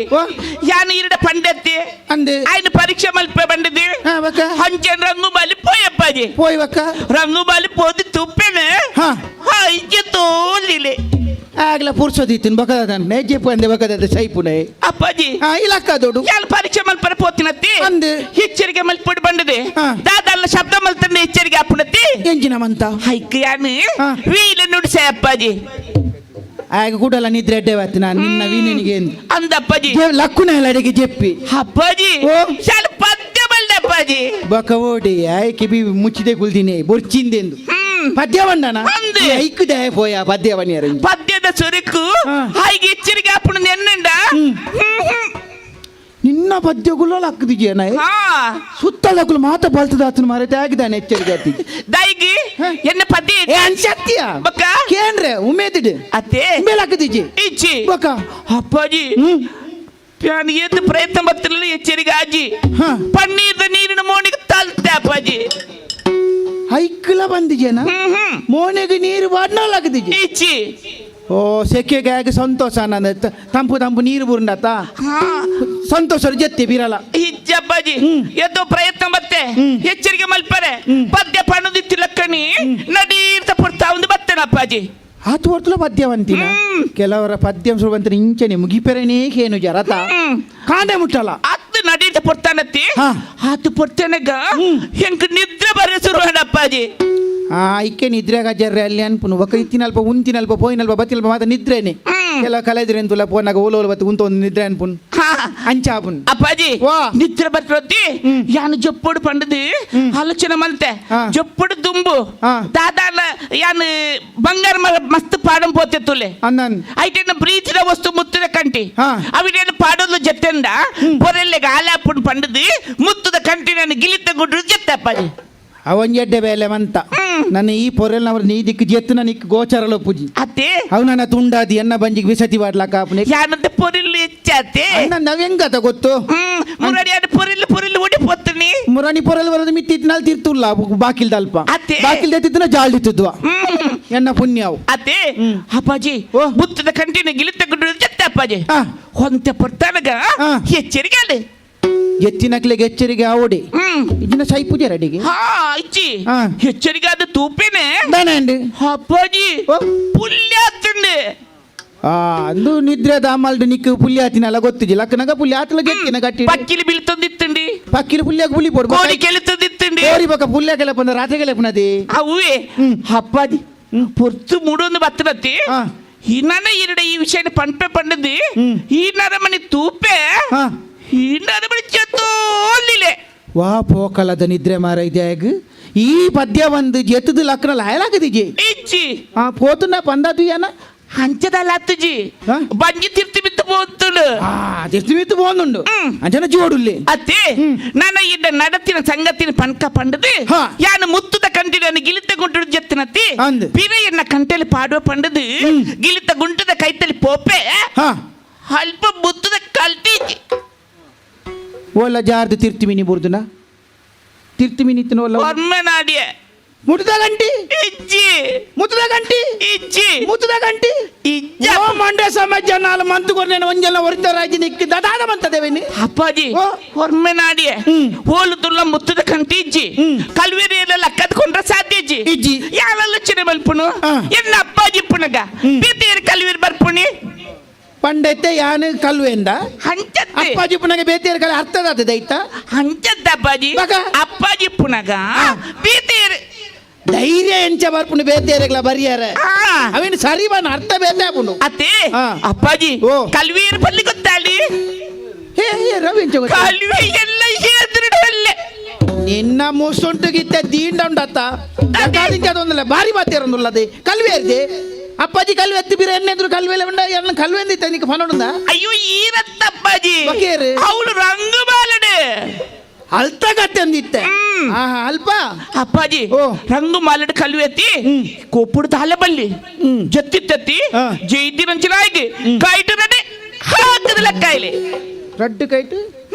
ಯಾನು ಇರಡ ಪಂಡತ್ತಿ ಅಂದೆ ఆయన పరీక్ష మలిపే బండిది బక హంచెన్ రంగు మలిపోయి అప్పాజి పోయి బక రంగు మలిపోది తుప్పెనే ఇంకే తోలిలే ಆಗ್ಲ ಪುರ್ಸೋದಿತ್ತಿನ ಬಕದ ನೇ ಜೆಪ್ಪು ಅಂದೆ ಬಕದ ಸೈಪುನೆ ಅಪ್ಪಾಜಿ ಇಲಕ್ಕ ದೊಡ್ಡು ಯಾನು ಪರೀಕ್ಷೆ ಮಲ್ಪರೆ ಪೋತಿನತ್ತಿ ಅಂದೆ ಹೆಚ್ಚರಿಗೆ ಮಲ್ಪೊಡಿ ಬಂಡದೆ ದಾದಲ್ಲ ಶಬ್ದ ಮಲ್ತಂದೆ ಹೆಚ್ಚರಿಗೆ ಅಪ್ಪನತ್ತಿ ಎಂಜಿನ ಮಂತ ಹೈಕ್ ಯಾನು ವೀಲ ನುಡಿಸೆ ಅಪ್ಪಾಜಿ ಆಗ ಕೂಡಲ್ಲ ನಿದ್ರೆ ಅಡ್ಡೇವತ್ತು ನಾನು ನಿನ್ನ ವೀಣನಿಗೆ ಅಂದ ಅಪ್ಪಾಜಿ ಲಕ್ಕುನ ಅಡಿಗೆ ಜೆಪ್ಪಿ ಅಪ್ಪಾಜಿ ಶಾಲು ಪದ್ಯ ಬಲ್ದೆ ಅಪ್ಪಾಜಿ ಬಕ ಓಡಿ ಆಯ್ಕೆ ಬಿ ಮುಚ್ಚಿದೆ ಕುಲ್ದಿನಿ ಬೊರ್ಚಿಂದೆಂದು ಪದ್ಯ ಬಂಡನ ಐಕ್ಕದೆ ಪೋಯ ಪದ್ಯ ಬನ್ನಿಯರ ಪದ್ಯದ ಸುರುಕು ಹಾಗೆ ಹೆಚ್ಚರಿಗೆ ಅಪ್ಪನ ನೆನ್ನಂಡ ನಿನ್ನ ಪದ್ಯಗುಲ್ಲ ಲಕ್ಕದಿಜೇನ ಸುತ್ತಲಕ್ಕಲು ಮಾತ ಬಲ್ತದ ಆತನ ಮಾರತೆ ಆಗಿದ್ದಾನೆ ಎಚ್ಚರಿಕೆ ಆತಿ ದೈಗಿ ಎನ್ನ ಪದ್ಯ ಅನ್ಸತ್ಯ ಬಕ್ಕ ಕೇಂದ್ರೆ ಉಮೇದಿಡು ಅತ್ತೆ ಮೇಲಕ್ಕದಿಜಿ ಇಚ್ಚಿ ಬಕ ಅಪ್ಪಾಜಿ ಪ್ಯಾನ್ ಎದ್ದು ಪ್ರಯತ್ನ ಬರ್ತಿರಲಿಲ್ಲ ಎಚ್ಚರಿಕೆ ಆಜಿ ಪನ್ನೀರ್ದ ನೀರಿನ ಮೋಣಿಗೆ ತಲ್ತೆ ಅಪ್ಪಾಜಿ ಐಕ್ಕಲ ಬಂದಿಜೇನ ಮೋನೆಗೆ ನೀರು ಬಾಡ್ನಲಾಗದಿಜಿ ಇಚ್ಚಿ ಓ ಸೆಕೆಗೆ ಆಗ ಸಂತೋಷ ನನ್ನ ತಂಪು ತಂಪು ನೀರು ಬುರುಂಡತ ಸಂತೋಷ ಜೊತೆ ಬಿರಲ್ಲ ಇಜ್ಜಪ್ಪಾಜಿ ಎದ್ದು ಪ್ರಯತ್ನ ಮತ್ತೆ ಎಚ್ಚರಿಕೆ ಮಲ್ಪರೆ ಪದ್ಯ ಪಣದಿತ್ತು ಲಕ್ಕಣಿ ನಡೀರ್ತ ಪಡ್ತಾ ಒಂದು ಬತ್ತೇನ ಅಪ್ಪಾಜಿ ಆತು ಹೊರ್ತಲ ಪದ್ಯವಂತಿನ ಕೆಲವರ ಪದ್ಯಂ ಸುರುವಂತ ಇಂಚನೆ ಮುಗಿಪೆರನೇ ಏನು ಜರತ ಕಾಂಡೆ ಮುಟ್ಟಲ್ಲ ಅತ್ತು ನಡೀರ್ತ ಪಡ್ತಾನತ್ತಿ ಆತು ಪಡ್ತೇನೆಗ ಹೆಂಗ್ ನಿದ್ರೆ ಬರ ಶುರು ಅಪ್ಪಾಜಿ ಇಕ್ಕೆ ನಿದ್ರೆ ಗಜರ್ರೆ ಅಲ್ಲಿ ಅನ್ಪುನು ಒಕ್ಕ ಇತ್ತಿನಲ್ಪ ಉಂತಿನಲ್ಪ ಪೋಯಿನಲ್ಪ ಬತ್ತಿನಲ್ಪ ಮಾತ ನಿದ್ರೇನೆ ಕೆಲ ಕಲೆದ್ರೆ ಅಂತುಲ ಪೋನಾಗ ಓಲೋಲು ಬತ್ತು ಉಂತ ಒಂದು ನಿದ್ರೆ ಅನ್ಪುನ್ ಅಂಚಾಪುನ್ ಅಪ್ಪಾಜಿ ನಿದ್ರೆ ಬರ್ತೊತ್ತಿ ಯಾನು ಜೊಪ್ಪುಡು ಪಂಡದು ಆಲೋಚನೆ ಮಲ್ತೆ ಜೊಪ್ಪುಡು ದುಂಬು ದಾದಾನ ಯಾನು ಬಂಗಾರ ಮಸ್ತ್ ಪಾಡಂ ಪೋತೆ ತುಲೆ ಅನ್ನನ್ ಐಟೆನ ಪ್ರೀತಿದ ವಸ್ತು ಮುತ್ತದ ಕಂಟಿ ಅವಿಡೇನು ಪಾಡೋದು ಜೊತೆಂದ ಪೊರೆಲ್ಲೆಗೆ ಆಲಾಪುಡು ಪಂಡದು ಮುತ್ತದ ಕಂಟಿ ನಾನು ಗಿಲಿತ ಗುಡ್ರು ಜೊತೆ ಅಪ್ಪಾಜಿ ಅವಂಜೆಡ್ಡೆ ಬೇಲೆ ಮಂತ ನನ್ನ ಈ ಪೊರೆಲ್ನವ್ರ ನೀ ದಿಕ್ಕು ಜೆತ್ತು ನನಗೆ ಗೋಚರలో ಪೂಜಿ ಅತ್ತೆ ಅವನ ತುಂಡಾದಿ ಎನ್ನ ಬಂಜಿಗೆ ವಿಸತಿ ಮಾಡ್ಲಾಕ ಆಪನೆ ಯಾನಂತ ಪೊರಿಲ್ಲು ಹೆಚ್ಚಾತೆ ನಾವ್ ಹೆಂಗತ ಗೊತ್ತು ಮುರಡಿ ಅದು ಪೊರಿಲ್ಲು ಓಡಿ ಪೋತ್ತೀನಿ ಮುರಾಣಿ ಪೊರೆಲ್ ಬರೋದು ಮಿತ್ತಿತ್ತಿನಲ್ಲಿ ತಿರ್ತುಲ್ಲ ಬಾಕಿಲ್ ದಲ್ಪ ಅತ್ತೆ ಬಾಕಿಲ್ ದತ್ತಿನ ಜಾಳ್ದಿತ್ತದ್ವ ಎನ್ನ ಪುಣ್ಯವು ಅತ್ತೆ ಅಪ್ಪಾಜಿ ಮುತ್ತದ ಕಂಟಿನ ಗಿಲಿತ ಗುಡ್ರು ಜೊತೆ ಅಪ್ಪಾಜಿ ಹೊಂತೆ ಪಡ್ತಾನಗ ಎಚ್ಚರಿಕೆ ಅಲೆ ಎತ್ತಿನಕ್ಲೆಗೆ ಎಚ್ಚರಿಕೆ ಆವಡಿ ಇದನ್ನ ಸೈ ಪೂಜೆ ರೆಡಿಗೆ ಇಚ್ಚಿ ಎಚ್ಚರಿಕೆ ಆದ ತೂಪೇನೆ ದಾನಂಡಿ ಅಪ್ಪಾಜಿ ಪುಲ್ಯಾತಂಡೆ ಅಂದು ನಿದ್ರೆ ದಾಮಲ್ದು ನಿಕ್ಕು ಪುಲ್ಯಾತಿನಲ್ಲ ಗೊತ್ತಿಜಿ ಲಕ್ಕನಗ ಪುಲ್ಯಾತಲ ಗೆತ್ತಿನ ಗಟ್ಟಿ ಪಕ್ಕಿಲಿ ಬೀಳ್ತಂದಿತ್ತಂಡಿ ಪಕ್ಕಿಲಿ ಪುಲ್ಯಾಗ ಪುಲಿ ಪೋಡ್ ಕೋಡಿ ಕೆಳುತ್ತಂದಿತ್ತಂಡಿ ಕೋರಿ ಬಕ ಪುಲ್ಯಾಗೆಲ್ಲ ಬಂದ ರಾತ್ರಿಗೆಲ್ಲ ಪುನದಿ ಅವೇ ಅಪ್ಪಾಜಿ ಪೊರ್ತು ಮೂಡೊಂದು ಬತ್ತನತ್ತಿ ಈ ನನ್ನ ಎರಡ ಈ ವಿಷಯ ಪಂಪೆ ಪಂಡದಿ ಈ ನರಮಣಿ ತೂಪೆ ಈ ನರಮಣಿ ಚತ್ತೋಲಿಲೆ ವಾ ಪೋಕಲದ ನಿದ್ರೆ ಮಾರ ಇದ್ಯಾಗ ಈ ಪದ್ಯ ಒಂದು ಜೆತ್ತದ ಲಕ್ಕನಲ್ಲ ಹಾಯಲಾಗದಿಜಿ ಇಚ್ಚಿ ಪೋತುನ ಪಂದದು ಏನ ಹಂಚದಲ್ಲ ಅತ್ತಜಿ ಬಂಜಿ ತಿರ್ತಿ ಬಿತ್ತು పోతుడు తెస్తిమిత్తు పోనుండు అంచనా చూడుల్లి అత్తే నాన్న ఇడ్డ నడతిన సంగతిని పనక పండుది యాను ముత్తుద కంటిని గిలిత గుంటుడు జెత్తినత్తి పిరయన్న కంటెలి పాడో పండుది గిలిత గుంటుద కైతలి పోపే అల్ప ముత్తుద కల్టి ఓల జార్ది తిర్తిమిని బుర్దున తిర్తిమిని ఇత్తన ఓల వర్మనాడియే ముట్టుద గంటి ఇచ్చి ముట్టుద గంటి ఇచ్చి ముట్టుద గంటి ఇచ్చ ఓ మండే సమాజ నాల మంతు కొనేన వంజల వరిత రాజి నిక్కి దదాద మంతదేవేని అప్పాజీ వర్మనాడియే ఓలు తుల్ల ముట్టుద కంటి ఇచ్చి కల్వేరియల లక్కద కొండ్ర సాధ్యజి ఇచ్చి యాలల్ల చిన్న మల్పును ఎన్న అప్పాజీ పునగ బితేర్ కల్వేరి బర్పుని పండైతే యాను కల్వేంద ಹಂಚತ್ತೆ ಅಪ್ಪಾಜಿ ಪುನಗ ಬೇತೇರ ಕಲೆ ಅರ್ಥದ ದೈತ ಹಂಚದ್ದ ಅಪ್ಪಾಜಿ ಅಪ್ಪಾಜಿ ಪುನಗ ಬೀತೇರ್ ಧೈರ್ಯ ಎಂಚ ಬರ್ಪುಂಡು ಬೇತೇರೆಗ್ಲ ಬರಿಯಾರ ಅವೇನು ಸರಿ ಬನ್ ಅರ್ಥ ಬೇತೆ ಪುಂಡು ಅತ್ತೆ ಅಪ್ಪಾಜಿ ಕಲ್ವೀರ್ ಬಲ್ಲಿ ಗೊತ್ತಾಳಿ ಹೇ ರವಿ ಎಂಚ ಗೊತ್ತ ಕಲ್ವಿ ಎಲ್ಲ ಎದುರುಡಲ್ಲ ನಿನ್ನ ಮುಸುಂಟು ಗಿತ್ತ ದೀಂಡ ಉಂಡತ್ತ ಅದೊಂದಲ್ಲ ಬಾರಿ ಮಾತೇರೊಂದುಲ್ಲದೆ ಕಲ್ವೇರ್ದೆ ಅಪ್ಪಾಜಿ ಕಲ್ವೆ ಎತ್ತಿ ಬೀರ ಎಣ್ಣೆದ್ರು ಕಲ್ವೆಲ್ಲ ಉಂಡ ಎಣ್ಣ ಕಲ್ವೆ ಎಂದಿತ್ತ ನಿಕ್ಕೆ ಪನೋಡುಂದ ಅಯ್ಯೋ ಈರತ್ತ ಅಪ್ಪಾಜಿ ಬಕೇರು. ಅವಳು ರಂಗು ಬಾಲಡೆ ಅಲ್ತ ಗತ್ತೆ ಅಂದಿತ್ತೆ ಅಲ್ಪ ಅಪ್ಪಾಜಿ ಓ. ರಂಗು ಮಾಲಡ್ ಕಲ್ಲು ಎತ್ತಿ ಕೊಪ್ಪುಡು ತಾಲೆ ಬಲ್ಲಿ ಜತ್ತಿತ್ತೆತ್ತಿ ಹಾ. ಜೈತಿ ರಂಚಿನಾಯ್ಗೆ ಕೈಟು ನಡೆ ಹಾಕದ ಲೆಕ್ಕಾಯ್ಲೆ ರಡ್ಡು ಕೈಟು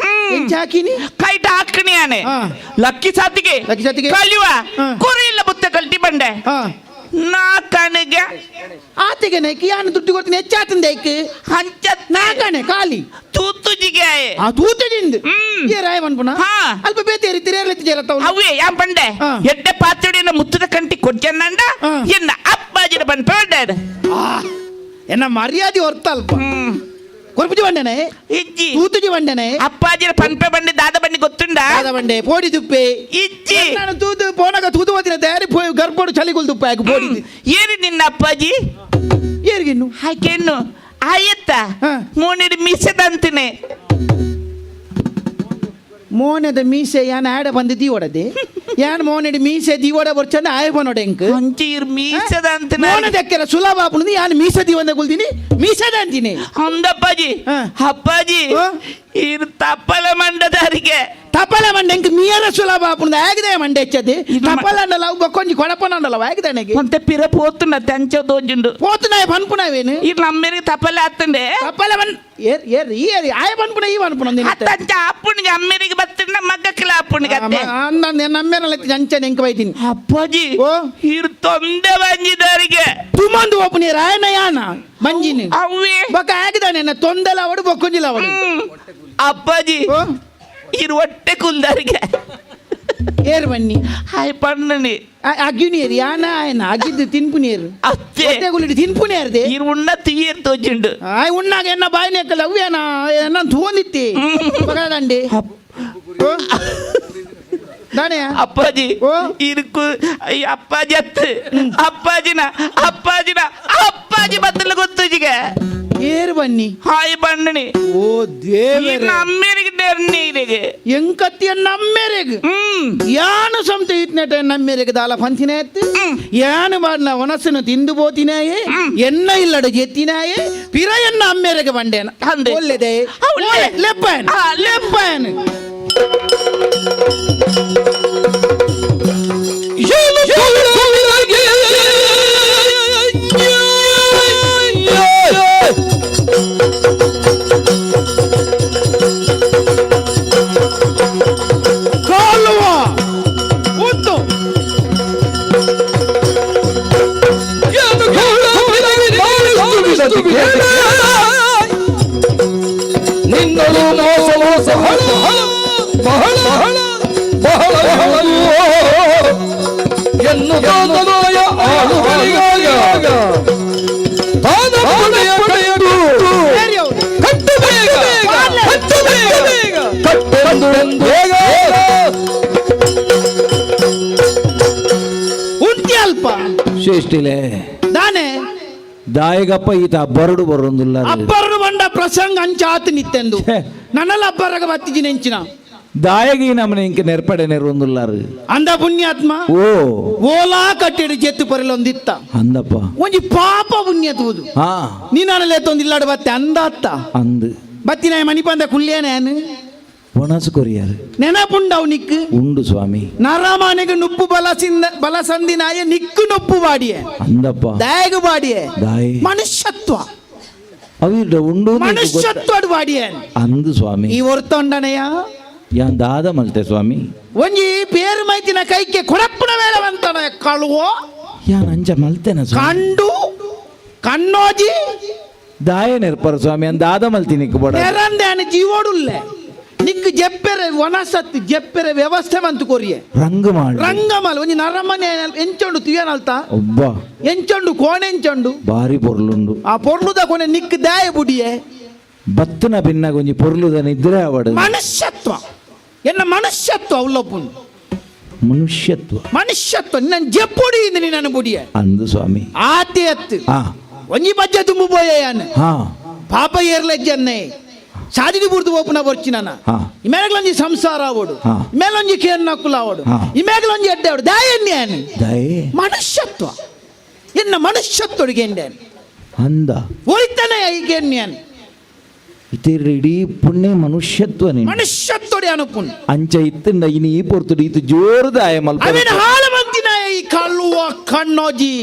ಎಂಚ ಹಾಕಿನಿ ಕೈಟ ಹಾಕಣಿ ಆನೆ ಹಾ. ಲಕ್ಕಿ ಸಾತಿಗೆ ಲಕ್ಕಿ ಸಾತಿಗೆ? ಕಲಿಯುವ ಹಾ. ಕುರಿ ಇಲ್ಲ ಬುತ್ತ ಕಲ್ಟಿ ಬಂಡೆ ಹಾ ನಾ ಕಣಗೆ ಆತೆಗೆ ನೈಕಿ ಯಾನು ದುಡ್ಡು ಕೊಡ್ತೀನಿ ಹೆಚ್ಚಾತಂದ ಐಕ್ ಹಂಚ ನಾಕಣೆ ಖಾಲಿ ತೂತುಜಿಗೆ ಆ ತೂತದಿಂದ ಹ್ಮ್. ಏ ರಾಯ ಮನ್ಪುನ ಹಾ. ಅಲ್ಪ ಬೇತೇರಿ ತಿರೇರ್ಲೆತ್ತಿ ಜೇರತ್ತವ ಅವೇ ಯಾ ಬಂಡೆ ಹಾ. ಎಡ್ಡೆ ಪಾತ್ರಡಿನ ಮುತ್ತದ ಕಂಟಿ ಕೊಡ್ಜನ್ನಂಡ ಹಾ. ಎನ್ನ ಅಪ್ಪಾಜಿನ ಬಂದ್ ಪೇಳ್ದಾಡ ಎನ್ನ ಮರ್ಯಾದೆ ಹೊರ್ತ ಅಲ್ಪ ಕೊರ್ಪುಜಿ ಬಂಡನೆ ಇಜ್ಜಿ ತೂತುಜಿ ಬಂಡನೆ ಅಪ್ಪಾಜಿನ ಪನ್ಪೆ ಬಂಡೆ ದಾದ ಬಂಡೆ ಗೊತ್ತುಂಡ ದಾದ ಬಂಡೆ ಪೋಡಿ ತುಪ್ಪೆ ಇಜ್ಜಿ ನಾನು ತೂತು ಪೋನಾಗ ತೂತು ಓದಿನ ತಯಾರಿ ಗರ್ಬೋಡು ಚಳಿಗುಲ್ ತುಪ್ಪ ಹಾಕಿ ಪೋಡಿದ್ದು ಏರಿ ನಿನ್ನ ಅಪ್ಪಾಜಿ ಏರಿಗಿನ್ನು ಹಾಕೇನು ಆಯತ್ತ ಹಾ. ಮೂನಿಡಿ ಮಿಸದಂತಿನೇ ಮೋನೆದ ಮೀಸೆ ಯಾನ್ ಆಡ ಬಂದು ದೀವಡದೆ ಯಾನ್ ಮೋನೆಡಿ ಮೀಸೆ ದೀವಡ ಬರ್ಚಂದ ಆಯ ಬನೋಡೆ ಎಂಕ್ ಒಂಚೀರ್ ಮೀಸದಂತಿನ ಮೋನೆದಕ್ಕೆಲ್ಲ ಸುಲಭ ಆಪುಣದು ಯಾನ್ ಮೀಸೆ ದೀವಂದ ಗುಲ್ದಿನಿ ಮೀಸದ ಅಂತೀನಿ ಅಂದಪ್ಪಾಜಿ ಹಾ. ಅಪ್ಪಾಜಿ ಓ. ಇರ್ ತಪ್ಪಲ ಮಂಡದಾರಿಗೆ ತಪಲ ಮಂಡೆ ಎಂಕ್ ಮೀರ ಸುಲಭ ಆಪುಣದು ಆಗದೆ ಮಂಡೆ ಹೆಚ್ಚದೆ ಇದು ಮ- ತಪಲ ಅಂಡಲ್ಲ ಅವು ಬಕ್ಕೊಂಜಿ ಕೊಡಪನಂಡಲ್ಲ ಆಗದನೆಗೆ ಒಂತೆ ಪಿರ ಪೋತುಂಡ ತೆಂಚ ದೋಜುಂಡು ಪೋತುನಾಯ ಪನ್ಪುನವೇನು ಇರ್ ನಮ್ಮೆರಿಗೆ ತಪ್ಪಲ ಹತ್ತಂಡೆ ತಪಲ ಮನ್ ಏರ್ ಏರ್ ಈ ಏರಿ ಆಯ ಪನ್ಪುನ ಈ ಪನ್ಪುನ ಹತ್ತಂಚ ಅಪ್ಪನಿಗೆ ಅಮ್ಮೆರಿಗೆ ಬತ್ತಿಂಡ ಮಗ್ಗಕ್ಕಿಲ್ಲ ಅಪ್ಪನಿಗೆ ಅತ್ತೆ ನಮ್ಮೇನಲ್ಲ ಅಂಚನೆ ಎಂಕ್ ಬೈತೀನಿ ಅಪ್ಪಾಜಿ ಓ. ಇರ್ ತೊಂದೆ ಬಂಜಿದಾರಿಗೆ ತುಮಂದು ಒಪ್ಪನಿ ರಾಯನ ಯಾನ ಮಂಜಿನಿ ಅವ್ವೇ ಬೊಕ್ಕ ಆಗದಾನೆ ತೊಂದಲ ಅವಡು ಬೊಕ್ಕೊಂಜಿಲ್ಲ ಅವಡು ಅಪ್ಪಾಜಿ ಓ ಇರ್ ಹೊಟ್ಟೆ ಕುಲ್ದಾರಿಗೆ ಏರ್ ಬನ್ನಿ ಹಾಯ್ ಪಣ್ಣನಿ ಅಗ್ಯುನಿಯರ್ ಯಾನ ಆಯನ ಅಗಿದ್ದು ತಿನ್ಪುನಿಯರ್ ಅತ್ತೆ ಹೊಟ್ಟೆಗುಲಿಡಿ ತಿನ್ಪುನಿಯರ್ದೆ ಇರ್ ಉಣ್ಣ ತೀಯರ್ ತೋಜುಂಡು ಆಯ್ ಉಣ್ಣಾಗ ಎನ್ನ ಬಾಯಿನ ಎಕ್ಕಲ್ಲ ಅವ್ಯಾನ ಎನ್ನ ತೂಂದಿತ್ತಿ ಬಗದಂಡಿ ದಾಣೆಯ ಅಪ್ಪಾಜಿ ಓ. ಇರ್ಕು ಅಪ್ಪಾಜಿ ಅತ್ತು ಅಪ್ಪಾಜಿನ ಅಪ್ಪಾಜಿ ಬತ್ತಲು ಗೊತ್ತುಜಿಗೆ ಏರ್ ಬನ್ನಿ ಹಾಯ್ ಬಣ್ಣನಿ ಓ ದೇವರೇ ಅಮ್ಮೆರಿಗೆ ನೆರ್ನೀರಿಗೆ ಎಂಕತ್ತಿಯ ನಮ್ಮೆರೆಗ್ ಯಾನು ಸಂತ ಇತ್ನೆಟ ನಮ್ಮೆರೆಗ್ ದಾಲ ಪಂತಿನ ಎತ್ತು ಯಾನು ಬಾಡ್ನ ಒನಸನು ತಿಂದು ಬೋತಿನಾಯೆ ಎನ್ನ ಇಲ್ಲಡ ಜೆತ್ತಿನಾಯೆ ಪಿರ ಎನ್ನ ಅಮ್ಮೆರೆಗೆ ಬಂಡೇನ ಅಂದೆ. ಒಳ್ಳೆದೆ ಒಳ್ಳೆ. ಲೆಪ್ಪನ್ ಆ, ಲೆಪ್ಪನ್ ಕಾಲುವ ಉತ್ತು ನಿನ್ನಳು ಮೋಸ ಮೋಸ ಬಹಳ ಬಹಳ ಬಹಳ ಬಹಳ ಎನ್ನುವುದಾಯ ಆಳುಗಳಿಗಾಗ ತಾನ ಪಡೆಯ ಕೈಯು ಬೇರೆ ಅವ್ರು. ಕಟ್ಟು ಬೇಗ ಕಟ್ಟು ಬೇಗ ಕಟ್ಟೆಂದು ಬೇಗ ಉಂಟಿ ಅಲ್ಪ ಶ್ರೇಷ್ಠಿಲೆ ದಾನೆ ದಾಯಗಪ್ಪ ಈತ ಬರಡು ಬರೋದಿಲ್ಲ ಅಬ್ಬರು ಬಂಡ ಪ್ರಸಂಗ ಅಂಚಾತ್ ನಿತ್ತೆಂದು ಛೆ. ನನ್ನಲ್ಲ ಅಬ್ಬರಗ ಬತ್ತಿಜಿ ನೆಂಚಿನ ದಾಯಗಿ ನಮ್ಮನೆ ಇಂಕ ನೆರ್ಪಡೆ ನೆರೊಂದುಲ್ಲಾರು ಅಂದ ಪುಣ್ಯಾತ್ಮ ಓ ಓಲಾ ಕಟ್ಟಿಡು ಜೆತ್ತು ಪರಲೊಂದಿತ್ತ ಅಂದಪ್ಪ ಒಂಜಿ ಪಾಪ ಪುಣ್ಯ ತೂದು ಹಾ ನೀನಾನಲ್ಲ ಎತ್ತೊಂದು ಇಲ್ಲಾಡು ಬತ್ತೆ ಅಂದ ಅತ್ತ ಅಂದು ಬತ್ತಿನ ಮಣಿಪಂದ ಕುಲ್ಲೇನೇನು ಒಣಸು ಕೊರಿಯಾರು ನೆನಪುಂಡವು ನಿಕ್ಕು ಉಂಡು ಸ್ವಾಮಿ ನರಮನೆಗೆ ನುಪ್ಪು ಬಲಸಂದಿನಾಯ ನಿಕ್ಕು ನೊಪ್ಪು ಬಾಡಿಯೆ ಅಂದಪ್ಪ ದಯಗು ಬಾಡಿಯೆ ದಾಯಿ ಮನುಷ್ಯತ್ವ ಅವಿರ್ಡ ಉಂಡು ಮನುಷ್ಯತ್ವ ಬಾಡಿಯೆ ಅಂದು ಸ್ವಾಮಿ ಈ ಹೊರ್ತೊಂಡನೆಯ ಯಾನ್ ದಾದ ಮಲ್ತೆ ಸ್ವಾಮಿ ಒಂಜಿ ಪೇರು ಮೈತಿನ ಕೈಕೆ ಕೊಡಪ್ಪನ ವೇಳವಂತನ ಕಳುವೋ ಯಾನ್ ಅಂಚ ಮಲ್ತೆನ ಸ್ವಾಮಿ ಕಂಡು ಕಣ್ಣೋಜಿ ದಾಯ ನೆರ್ಪರ ಸ್ವಾಮಿ ಅನ್ ದಾದ ಮಲ್ತೀನಿ ಬೋಡ ನೆರಂದೆ ಅನ ಜೀವೋಡುಲ್ಲೆ ನಿಕ್ ಜೆಪ್ಪೆರೆ ವನಸತ್ ಜೆಪ್ಪೆರೆ ವ್ಯವಸ್ಥೆ ಮಂತು ಕೊರಿಯೆ ರಂಗ ಮಾಡಿ ರಂಗಮಲ್ ಒಂಜಿ ನರಮನೆ ಎಂಚೊಂಡು ತುಯನಲ್ತ ಒಬ್ಬ ಎಂಚೊಂಡು ಕೋಣೆಂಚೊಂಡು ಬಾರಿ ಪೊರ್ಲುಂಡು ಆ ಪೊರ್ಲುದ ಕೊನೆ ನಿಕ್ ದಾಯ ಬುಡಿಯೆ ಬತ್ತನ ಭಿನ್ನ ಒಂಜಿ ಪೊರ್ಲುದ ನಿದ್ರೆ ಅವಡು ಮನುಷ್ಯತ್ವ ಎನ್ನ ಮನುಷ್ಯತ್ವ ಅವಲಪ್ಪುನ್ ಮನುಷ್ಯತ್ವ ಮನುಷ್ಯತ್ವ ನನ್ನ ಜೆಪ್ಪುಡಿ ಇಂದ ನನ್ನ ಬುಡಿಯೆ ಅಂದು ಸ್ವಾಮಿ ಆತಿ ಎತ್ತು ಹಾ ಒಂಜಿ ಬಜ್ಜ ತುಂಬು ಬೋಯನ್ ಹಾ ಪಾಪ ಏರ್ಲೆಜ್ಜನ್ನೆ ಸಾದಿಗೆ ಬುರ್ದು ಓಪನ ಬರ್ಚಿನಾನ ಹಾ. ಇಮೇಗಲೊಂಜಿ ಸಂಸಾರ ಆವಡು ಹಾ. ಇಮೇಲೊಂಜಿ ಕೇರ್ ನಕ್ಕುಲ ಆವಡು ಹಾ. ಇಮೇಗಲೊಂಜಿ ಎಡ್ಡೆ ಆವಡು ದಾಯನ್ಯಾನ್ ದಯೆ ಮನುಷ್ಯತ್ವ ಎನ್ನ ಮನುಷ್ಯತ್ತೊಡಿಗೆ ಅಂದ ಒಯ್ತಾನೆ ಐಗೆನ್ಯನ್ ಇತರ ಇಡೀ ಪುಣ್ಯ ಮನುಷ್ಯತ್ವನೇ ಮನುಷ್ಯತ್ತೊಡಿ ಅನುಪುಣ್ ಅಂಚ ಇತ್ತಂಡ ಇನ್ನು ಈ ಪೊರ್ತುಡು ಇದು ಜೋರದಾಯ ಮಲ್ಪ ಅವಿನ ಹಾಳು ಮಂತಿನ ಈ ಕಲ್ಲುವ ಕಣ್ಣೋಜಿ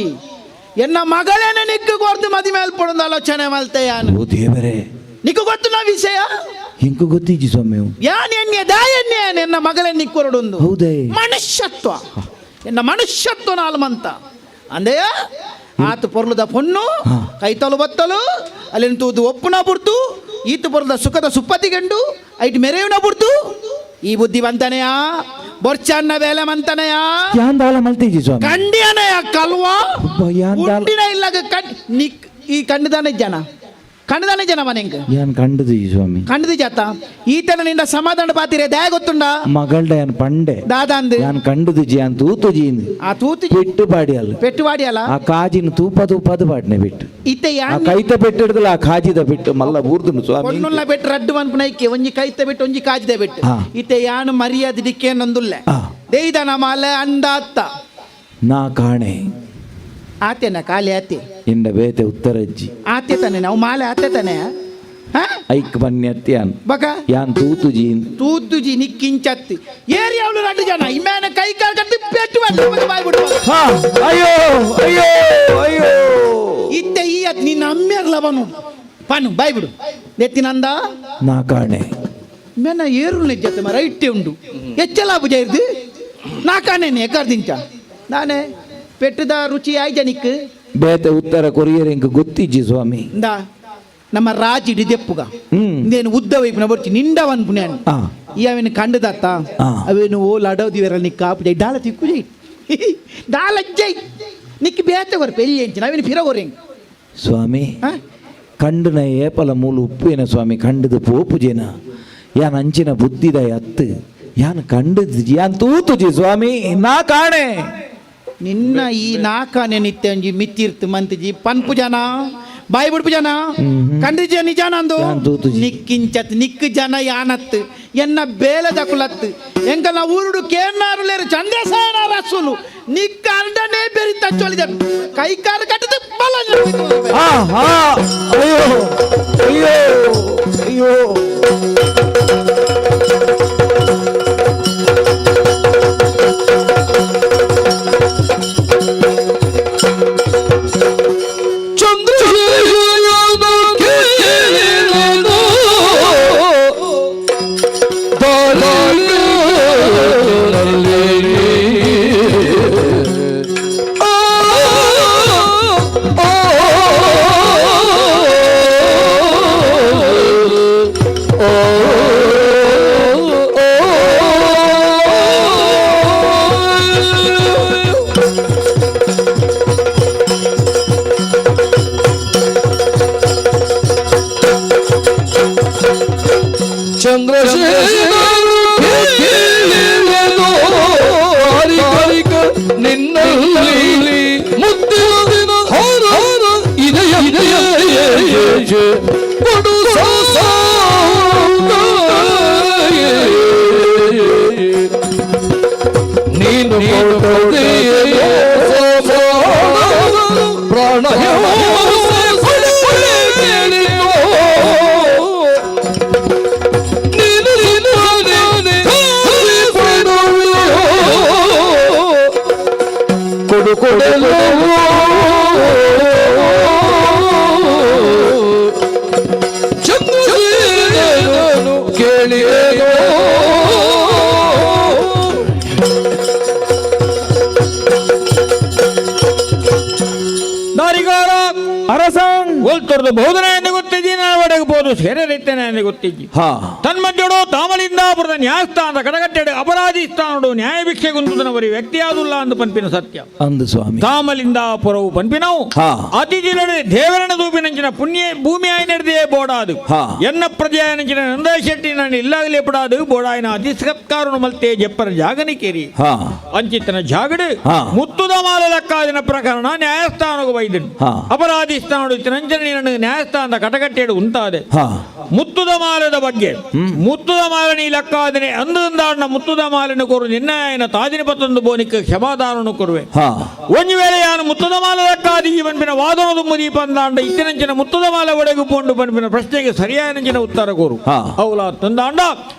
ಎನ್ನ ಮಗಳೇನೆ ನಿಕ್ಕು ಕೊರ್ದು ಮದಿ ಮೇಲೆ ಪಡೊಂದು ಆಲೋಚನೆ ಮಲ್ತೆಯಾನು ಓ ದೇವರೇ ನಿಕ್ಕು ಗೊತ್ತು ನಾ ವಿಷಯ ಹಿಂಗ ಗೊತ್ತಿಜ್ಜಿ ಸ್ವಾಮಿ ಯಾನ್ ಎಣ್ಣೆ ದಾಯನ್ನೇ ಎನ್ನ ಮಗಳೇ ನಿಕ್ಕೊರಡೊಂದು ಹೌದೇ ಮನುಷ್ಯತ್ವ ಎನ್ನ ಮನುಷ್ಯತ್ವ ನಾಲ್ಮಂತ ಅಂದೆಯ ಆತು ಪೊರ್ಲುದ ಪೊನ್ನು ಕೈತಲು ಬತ್ತಲು ಅಲ್ಲಿ ತೂದು ಒಪ್ಪುನ ಬುಡ್ತು ಈತು ಪೊರ್ಲದ ಸುಖದ ಸುಪ್ಪತಿಗಂಡು ಐಟ್ ಮೆರೆಯುನ ಬುಡ್ತು ಈ ಬುದ್ಧಿ ಬಂತನೆಯಾ ಬೊರ್ಚನ್ನ ಬೇಲೆ ಮಂತನೆಯಾ ಯಾಂದಾಲ ಮಲ್ತಿಜ್ಜಿ ಸ್ವಾಮಿ ಕಂಡಿಯನೆಯ ಕಲ್ವಾ ಯಾಂದಾಲ ಉಂಡಿನ ಇಲ್ಲಾಗ ನಿಕ್ ಈ ಕಂಡಿದಾನೆ ಜನ ಮನೆಂಗ ಯಾನ್ ಕಂಡದು ಈ ಸ್ವಾಮಿ ಕಂಡದು ಜಾತ ಈತನ ನಿಂದ ಸಮಾಧಾನ ಪಾತಿರೆ ದಯ ಗೊತ್ತುಂಡ ಮಗಳ್ಡ ಯಾನ್ ಪಂಡೆ ದಾದಾಂದು ಯಾನ್ ಕಂಡದು ಜಿ ಯಾನ್ ತೂತು ಜೀಂದು ಆ ತೂತು ಪೆಟ್ಟು ಬಾಡಿ ಅಲ್ಲ ಪೆಟ್ಟುವಾಡಿ ಅಲ್ಲ ಆ ಕಾಜಿನ ತೂಪದ ಬಾಡ್ನೆ ಬಿಟ್ಟು ಇತ್ತೆ ಆ ಕೈತ ಪೆಟ್ಟಿಡ್ದಲ್ಲ ಆ ಕಾಜಿದ ಬಿಟ್ಟು ಮಲ್ಲ ಬೂರ್ದನು ಸ್ವಾಮಿ ಕೊಣ್ಣುಲ್ಲ ಬೆಟ್ಟು ರಡ್ಡು ಮನ್ಪನೈಕೆ ಒಂಜಿ ಕೈತ ಬಿಟ್ಟು ಒಂಜಿ ಕಾಜಿದೆ ಬಿಟ್ಟು ಹಾ. ಇತ್ತೆ ಯಾನು ಮರ್ಯಾದೆ ದಿಕ್ಕೆ ನಂದುಲ್ಲೆ ಹಾ. ದೇಯ್ದ ನಮಾಲೆ ಅಂದ ಅತ್ತ ನಾ ಕಾಣೆ ಆತೆನ ಕಾಲಿ ಆತೆ ಇಂಡ ಬೇತೆ ಉತ್ತರಜ್ಜಿ ಆತೆ ತಾನೆ ನಾವು ಮಾಲೆ ಆತೆ ತಾನೆ ಐಕ್ ಬನ್ನಿ ಅತ್ತಿ ಯಾನ್ ಬಕ ಯಾನ್ ತೂತು ಜೀನ್ ತೂತುಜಿ ನಿಕ್ಕಿಂಚತ್ತಿ ಏರಿ ಅವಳು ರಡ್ಡು ಜನ ಇಮ್ಯಾನ ಕೈ ಕಾಲು ಕಟ್ಟಿ ಪೆಟ್ಟು ಬಾಯ್ ಬಿಡು ಅಯ್ಯೋ ಅಯ್ಯೋ ಅಯ್ಯೋ ಇತ್ತೆ ಈ ಅತ್ ನಿನ್ನ ಅಮ್ಮೆರ್ಲ ಬನು ಪನು ಬಾಯ್ ಬಿಡು ನೆತ್ತಿನಂದ ನಾ ಕಾಣೆ ಮೇನ ಏರು ನೆಜ್ಜತ್ತೆ ಮರ ಇಟ್ಟೆ ಉಂಡು ಎಚ್ಚಲ ಬುಜ ಇರ್ದು ನಾ ಕಾಣೇನೆ ಎಕರ್ದಿಂಚ ನಾನೇ ಪೆಟ್ಟದ ರುಚಿ ಆಯ್ ಜನಿಕ್ ಬೇತೆ ಉತ್ತರ ಕೊರಿಯರ್ ಇಂಕ ಗೊತ್ತಿಜ್ಜಿ ಸ್ವಾಮಿ ಇಂದ ನಮ್ಮ ರಾಜಿ ಡಿದೆಪ್ಪುಗ ಇಂದೇನು ಉದ್ದ ವೈಪುನ ಬರ್ಚಿ ನಿಂಡವನ್ ಪುಣ್ಯಾನ್ ಆ ಈ ಅವೇನು ಕಂಡದತ್ತ ಆ. ಅವೇನು ಓ ಲಡೋದಿವರ ನಿಕ್ಕ ಆಪುಜೈ ಡಾಲ ತಿಕ್ಕು ಜೈ ಡಾಲ ಜೈ ನಿಕ್ಕಿ ಬೇತೆ ಬರ್ ಪೆಲ್ಲಿ ಎಂಚಿನ ಅವೇನು ಫಿರಗೋರೆಂಗ್ ಸ್ವಾಮಿ ಕಂಡನ ಏಪಲ ಮೂಲು ಉಪ್ಪೇನ ಸ್ವಾಮಿ ಕಂಡದು ಪೋಪುಜೇನ ಯಾನ್ ಅಂಚಿನ ಬುದ್ಧಿದ ಅತ್ತು ಯಾನ್ ಕಂಡದು ಯಾನ್ ತೂತುಜಿ ಸ್ವಾಮಿ ನಾ ಕಾಣೆ ನಿನ್ನ ಈ ನಾಕಾನೆ ನಿತ್ಯ ಒಂಜಿ ಮಿತ್ತಿರ್ತು ಮಂತಿಜಿ ಪನ್ಪು ಜನ ಬಾಯಿ ಬಿಡ್ಪು ಜನ ಕಂಡಿಜ ನಿಜಾನ ಅಂದು ಯಾನ್ ತೂತುಜಿ. ನಿಕ್ಕಿಂಚತ್ ನಿಕ್ ಜನ ಯಾನತ್ ಎನ್ನ ಬೇಲದ ಕುಲತ್ ಎಂಕ ನಾ ಊರುಡು ಕೇರ್ನಾರು ಲೇರು ಚಂದ್ರಸೇನ ರಸುಲು ನಿಕ್ಕ ಅಂಡನೆ ಬೆರಿ ತಚ್ಚೊಳಿದ ಕೈ ಕಾಲು ಕಟ್ಟದ ಬಲ ಅಯ್ಯೋ ಅಯ್ಯೋ ಅಯ್ಯೋ ನಿನ್ನಲ್ಲಿ ಮುದ್ದಿನ ಹಾರ ಇದೆಯ ಕೊಡು ನೀನು ಪ್ರಾಣ ಕೊಡಲು ಚಂದ್ರನು ಕೇಳಿಯೋ ದಾರಿಗಾರ ಅರಸಂಗ್ ಒಲ್ತೊರ್ದು ಬಹುದನ ಎಂದು ಗೊತ್ತಿದ್ದಿ ನಾನು ಒಡಗಬಹುದು ಸೇರೆ ರೈತನ ಎಂದು ಗೊತ್ತಿದ್ದಿ ಹಾ ತನ್ಮಧ್ಯಡು ತಾಮಲಿಂದಾಪುರದ ನ್ಯಾಯಸ್ಥಾನದ ಕಡಗಟ್ಟೆಡು ಅಪರಾಧಿ ಸ್ಥಾನಡು ನ್ಯಾಯ ಭಿಕ್ಷೆ ಗುಂತುದನವರಿ ವ್ಯಕ್ತಿಯಾದುಲ್ಲ ಅಂದು ಪನ್ಪಿನ ಸತ್ಯ ಅಂದು ಸ್ವಾಮಿ ತಾಮಲಿಂದಾಪುರವು ಪನ್ಪಿನವು ಹಾ. ಅತಿಥಿಲಡೆ ದೇವರನ ದೂಪಿನಂಚಿನ ಪುಣ್ಯ ಭೂಮಿ ಆಯ್ನಡ್ದೇ ಬೋಡಾದು ಹಾ. ಎನ್ನ ಪ್ರಜೆಯನಂಚಿನ ನಂದಯ ಶೆಟ್ಟಿ ನಾನು ಇಲ್ಲಾಗಲೇ ಪಡಾದು ಬೋಡಾಯನ ಅತಿ ಸತ್ಕಾರನು ಮಲ್ತೆ ಜಪ್ಪರ ಜಾಗನಿಕೇರಿ ಹಾ ಅಂಚಿತನ ಜಾಗಡು ಹಾ. ಮುತ್ತುದ ಮಾಲಲಕ್ಕಾದಿನ ಪ್ರಕರಣ ನ್ಯಾಯಸ್ಥಾನಕ್ಕೆ ವೈದ್ಯನು ಹಾ. ಅಪರಾಧಿ ಸ್ಥಾನಡು ನಂಜನ ನ್ಯಾಯಸ್ಥಾನದ ಕಟಕಟ್ಟೆಡು ಉಂಟಾದೆ ಹಾ ಮುತ್ತುದ ಮಾಲದ ಬಗ್ಗೆ ಮುತ್ತುದ ಮಾಲೆ ನೀ ಲೆಕ್ಕಾದಿನಿ ಅಂದಾಂಡ ಮುತ್ತುದ ಮಾಲೆನ ಕೊರು ನಿನ್ನ ಆಯನ ತಾಜಿನ ಪತ್ತೊಂದು ಬೋನಿಕ್ಕೆ ಕ್ಷಮಾದಾನನು ಕೊರುವೆ ಒಂದು ವೇಳೆ ಯಾನು ಮುತ್ತುದ ಮಾಲೆ ಲೆಕ್ಕಾದಿ ಪನ್ಪಿನ ವಾದನದು ಮುದಿ ಪಂದಾಂಡ ಇತ್ತಿನಂಚಿನ ಮುತ್ತುದ ಮಾಲೆ ಒಡೆಗು ಪೋಂಡು ಪನ್ಪಿನ ಪ್ರಶ್ನೆಗೆ ಸರಿಯಾದ ಉತ್ತರ ಕೋರು ಅವಳ ತಂದಾಂಡ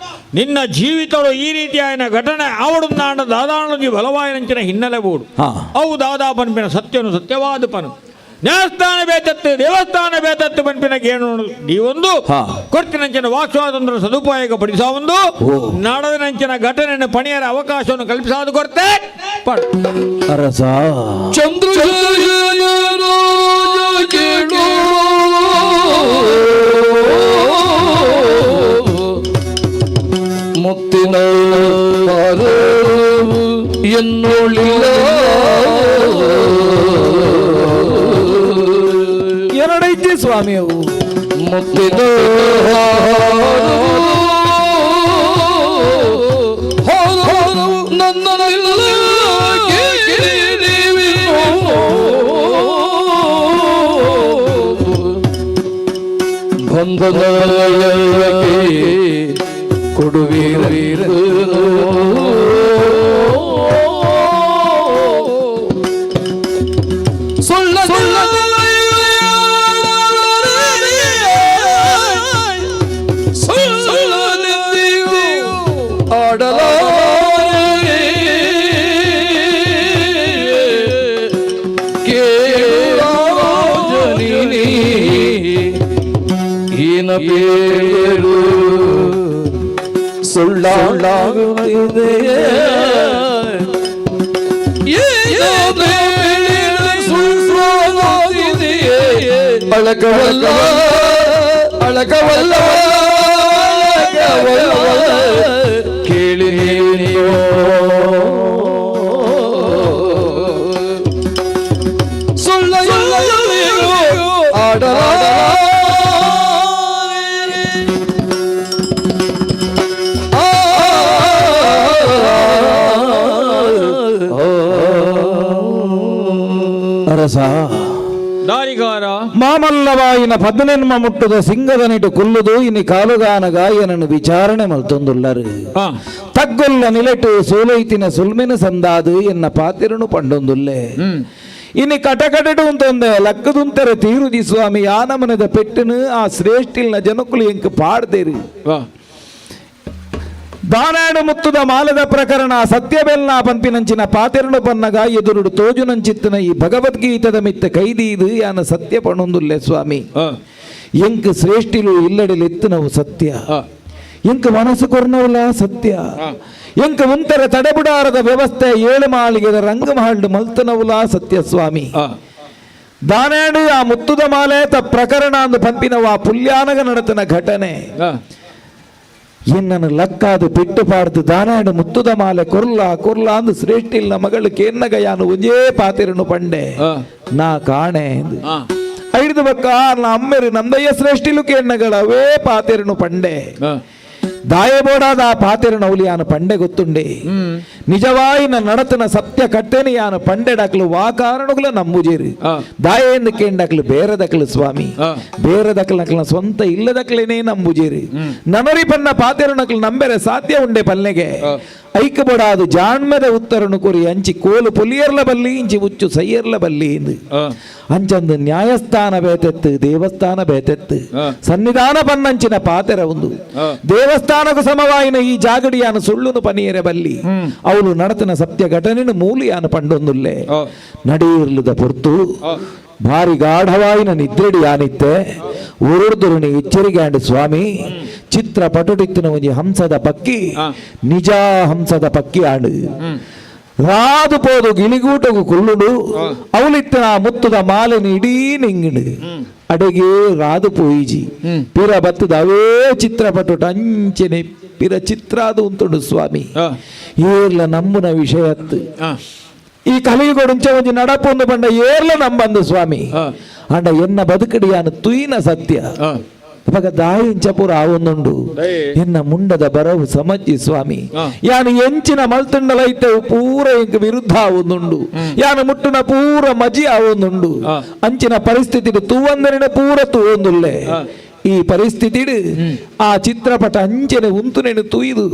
ನಿನ್ನ ಜೀವಿತಗಳು ಈ ರೀತಿಯಾದ ಘಟನೆ ಆವಡುಂದಾಂಡ ದಾದಾಣಿ ಬಲವಾಯನಂಚಿನ ಹಿನ್ನೆಲೆ ಬೋಡು ಅವು ದಾದಾ ಪನ್ಪಿನ ಸತ್ಯನು ಸತ್ಯವಾದ ಪನು ನ್ಯಾಯಸ್ಥಾನ ಬೇತತ್ತು ದೇವಸ್ಥಾನ ಬೇತತ್ತು ಪನ್ಪಿನ ಏನು ನೀವೊಂದು ಕೊಡ್ತಿನಂಚಿನ ವಾಕ್ಸ್ವಾತಂತ್ರ್ಯ ಸದುಪಯೋಗ ಪಡಿಸ ಒಂದು ನಡೆದನಂಚಿನ ಘಟನೆಯನ್ನು ಪಣಿಯರ ಅವಕಾಶವನ್ನು ಕಲ್ಪಿಸಾದ ಕೊಡ್ತೆ ಅರಸ ಮುತ್ತಿನ ಎನ್ನುಳಿಲ್ಲ ಎರಡೈತಿ ಸ್ವಾಮಿ ಅವು ಮುತ್ತಿನ ನನ್ನನೆಲ್ಲ ಬಂಧನ ಕೊಡುವೀರ ಸುಳ್ಳ ಸುಳ್ಳ ಆಡಲ ಕೇಳೀನಿ ಈನ ಬೇರು ಸುಳ್ಳಾಗುತ್ತಿದೆ ಅಳಕವಲ್ಲ ಅಳಕವಲ್ಲ ಕೇಳಿ ನೀವು ಸುಳ್ಳ ಆಡ ಅರಸ ದಾರಿಗಾರ ಮಾಮಲ್ಲವಾಯಿನ ಪದ್ನೆನ್ಮ ಮುಟ್ಟುದ ಸಿಂಗದ ನಿಟು ಕುಲ್ಲುದು ಇನಿ ಕಾಲುಗಾನ ಗಾಯನನ್ನು ವಿಚಾರಣೆ ಮಲ್ತೊಂದುಲ್ಲರು ತಗ್ಗೊಲ್ಲ ನಿಲೆಟು ಸೋಲೈತಿನ ಸುಲ್ಮಿನ ಸಂದಾದು ಎನ್ನ ಪಾತಿರನು ಪಂಡೊಂದುಲ್ಲೆ ಇನಿ ಕಟಕಟಡು ಅಂತಂದೆ ಲಕ್ಕದುಂತರ ತೀರುದಿ ಸ್ವಾಮಿ ಯಾನಮನದ ಪೆಟ್ಟನು ಆ ಶ್ರೇಷ್ಠಿಲ್ನ ಜನಕುಲು ಎಂಕ ಪಾಡ್ದೇರಿ ದಾನಾಡು ಮುತ್ತುದ ಮಾಲದ ಪ್ರಕರಣ ಸತ್ಯಬೆಲ್ನ ಪಂಪಿನಂಚಿನ ಪಾತೆರಡು ಪನ್ನಗ ಎದುರುಡು ತೋಜುನಂಚಿತ್ತಿನ ಈ ಭಗವದ್ಗೀತದ ಮಿತ್ತ ಕೈದೀದು ಯಾನ ಸತ್ಯ ಪಣೊಂದುಲ್ಲೆ ಸ್ವಾಮಿ ಎಂಕ್ ಶ್ರೇಷ್ಠಿಲು ಇಲ್ಲಡೆಲೆತ್ತನವು ಸತ್ಯ ಎಂಕ್ ಮನಸ್ಸು ಕೊರ್ನವಲ್ಲ ಸತ್ಯ ಎಂಕ್ ಮುಂತರ ತಡೆಬುಡಾರದ ವ್ಯವಸ್ಥೆ 7 ಮಾಳಿಗೆದ ರಂಗಮಹಲ್ಡು ಮಲ್ತನವುಲ ಸತ್ಯ ಸ್ವಾಮಿ ದಾನಾಡು ಆ ಮುತ್ತುದ ಮಾಲೆ ತ ಪ್ರಕರಣ ಅಂದು ಪಂಪಿನವ ಪುಲ್ಯಾನಗ ನಡತನ ಘಟನೆ ಎನ್ನನ್ನು ಲಕ್ಕಾದು ಬಿಟ್ಟು ಪಾಡ್ದು ದಾನಾಡು ಮುತ್ತುದ ಮಾಲೆ ಕೊರ್ಲ ಅಂದು ಶ್ರೇಷ್ಠಿಲ್ನ ಮಗಳು ಕೇನ್ನಗ ಯಾನು ಒಂಜೇ ಪಾತಿರನು ಪಂಡೆ ನಾ ಕಾಣೆ ಐದು ಬಕ್ಕ ಅಮ್ಮೆರು ನಂದಯ್ಯ ಶ್ರೇಷ್ಠಿಲು ಕೇನ್ನಗಳವೇ ಪಾತಿರನು ಪಂಡೆ ದಾಯಬೋಡಾದ ಆ ಪಾತಿರನ ಅವಲಿಯಾನ ಪಂಡೆ ಗೊತ್ತುಂಡೆ ನಿಜವಾಯಿನ ನಡತನ ಸತ್ಯ ಕಟ್ಟೆನಿ ಯಾನ ಪಂಡೆಡಕ್ಲು ವಾ ಕಾರಣಗಳ ನಂಬುಜೇರಿ ದಾಯೆಂದು ಕೇಂಡಕ್ಲು ಬೇರದಕ್ಲು ಸ್ವಾಮಿ ಬೇರದಕ್ಲಕ್ಲ ಸ್ವಂತ ಇಲ್ಲದಕ್ಲೇನೇ ನಂಬುಜೇರಿ ನನರಿ ಪನ್ನ ಪಾತಿರನಕ್ಲು ನಂಬೆರೆ ಸಾಧ್ಯ ಉಂಡೆ ಪಲ್ಲೆಗೆ ಐಕಬೋಡಾದು ಜಾಣ್ಮೆದ ಉತ್ತರನು ಕುರಿ ಅಂಚಿ ಕೋಲು ಪುಲಿಯರ್ಲ ಬಲ್ಲಿ ಇಂಚಿ ಉಚ್ಚು ಸೈಯರ್ಲ ಬಲ್ಲಿ ಎಂದು ಅಂಚಂದು ನ್ಯಾಯಸ್ಥಾನ ಬೇತೆತ್ತು ದೇವಸ್ಥಾನ ಬೇತೆತ್ತು ಸನ್ನಿಧಾನ ಪನ್ನಂಚಿನ ಪಾತೆರ ಒಂದು ದೇವಸ್ಥಾನಕ್ಕೂ ಸಮವಾಯಿನ ಈ ಜಾಗಡಿಯಾನ ಸುಳ್ಳುನು ಪನಿಯರೆ ಬಲ್ಲಿ ಅವಳು ನಡತನ ಸತ್ಯ ಘಟನೆನು ಮೂಲಿಯಾನ ಪಂಡೊಂದುಲ್ಲೆ ನಡೆಯಿರ್ಲದ ಪೊರ್ತು ಭಾರಿ ಗಾಢವಾಯಿನ ನಿದ್ರೆಡಿ ಯಾನಿತ್ತೆ ಉರುಡ್ದುರುನಿ ಎಚ್ಚರಿಕೆ ಸ್ವಾಮಿ ಚಿತ್ರ ಪಟುಟಿತ್ತಿನ ಒಂಜಿ ಹಂಸದ ಪಕ್ಕಿ ನಿಜ ಹಂಸದ ಪಕ್ಕಿ ಆಡು ರಾದು ಪೋದು ಗಿಳಿಗೂಟಗು ಕುಳ್ಳುಡು ಅವಳಿತ್ತಿನ ಮುತ್ತುದ ಮಾಲೆನ ಇಡೀ ನಿಂಗಿಡು ಅಡೆಗೆ ರಾದು ಪೋಯಿಜಿ ಪಿರ ಬತ್ತದ ಅವೇ ಚಿತ್ರಪಟುಟ ಅಂಚೆನೆ ಪಿರ ಚಿತ್ರಾದು ಉಂಟುಂಡು ಸ್ವಾಮಿ ಏರ್ಲ ನಮ್ಮುನ ವಿಷಯತ್ತು ಈ ಕಲಿಯುಗೊಂಚ ಒಂಜಿ ನಡಪೊಂದು ಬಂಡ ಏರ್ಲ ನಂಬಂದು ಸ್ವಾಮಿ ಅಂಡ ಎನ್ನ ಬದುಕಡಿಯಾನ ತುಯಿನ ಸತ್ಯ ಅವಾಗ ದಾಯಿಂಚ ಪೂರ ಆವೊಂದುಂಡು ಎನ್ನ ಮುಂಡದ ಬರವು ಸಮಜ್ಜಿ ಸ್ವಾಮಿ ಯಾನು ಎಂಚಿನ ಮಲ್ತುಂಡಲೈತೆ ಪೂರ ಎಂಕ್ ವಿರುದ್ಧ ಆವೊಂದುಂಡು ಯಾನು ಮುಟ್ಟುನ ಪೂರ ಮಜಿ ಆವೊಂದುಂಡು ಅಂಚಿನ ಪರಿಸ್ಥಿತಿ ತೂವಂದರಿನ ಪೂರ ತೂವೊಂದುಲ್ಲೆ ಈ ಪರಿಸ್ಥಿತಿ ಆ ಚಿತ್ರಪಟ ಅಂಚನೆ ಉಂತುನೆನು ತುಯ್ದು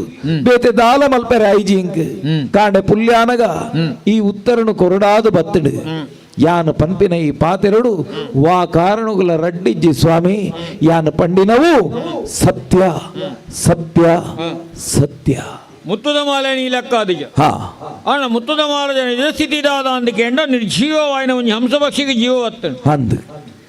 ಬೇತೆ ದಾಲ ಮಲ್ಪೆರೆ ಐಜಿಂಕ್ ಕಾಂಡೆ ಪುಲ್ಯಾನಗ ಈ ಉತ್ತರನು ಕೊರಡಾದು ಬತ್ತಡು ಯಾನು ಪಂಪಿನ ಈ ಪಾತೆರಡು ವಾ ಕಾರಣಗಳ ರಡ್ಡಿಜ್ಜಿ ಸ್ವಾಮಿ ಯಾನು ಪಂಡಿನವು ಸತ್ಯ ಸತ್ಯ ಸತ್ಯ ಮುತ್ತದ ಮಾಲೆ ನೀ ಲೆಕ್ಕ ಅದಿಜ ಹಾ ಅಣ್ಣ ಮುತ್ತದ ಮಾಲೆ ನಿಜ ಸ್ಥಿತಿದಾದ ಅಂದಕೆಂಡ ನಿರ್ಜೀವವಾಯಿನ ಒಂದು ಹಂಸಪಕ್ಷಿಗೆ ಜೀವ ಬತ್ತನು ಅಂದು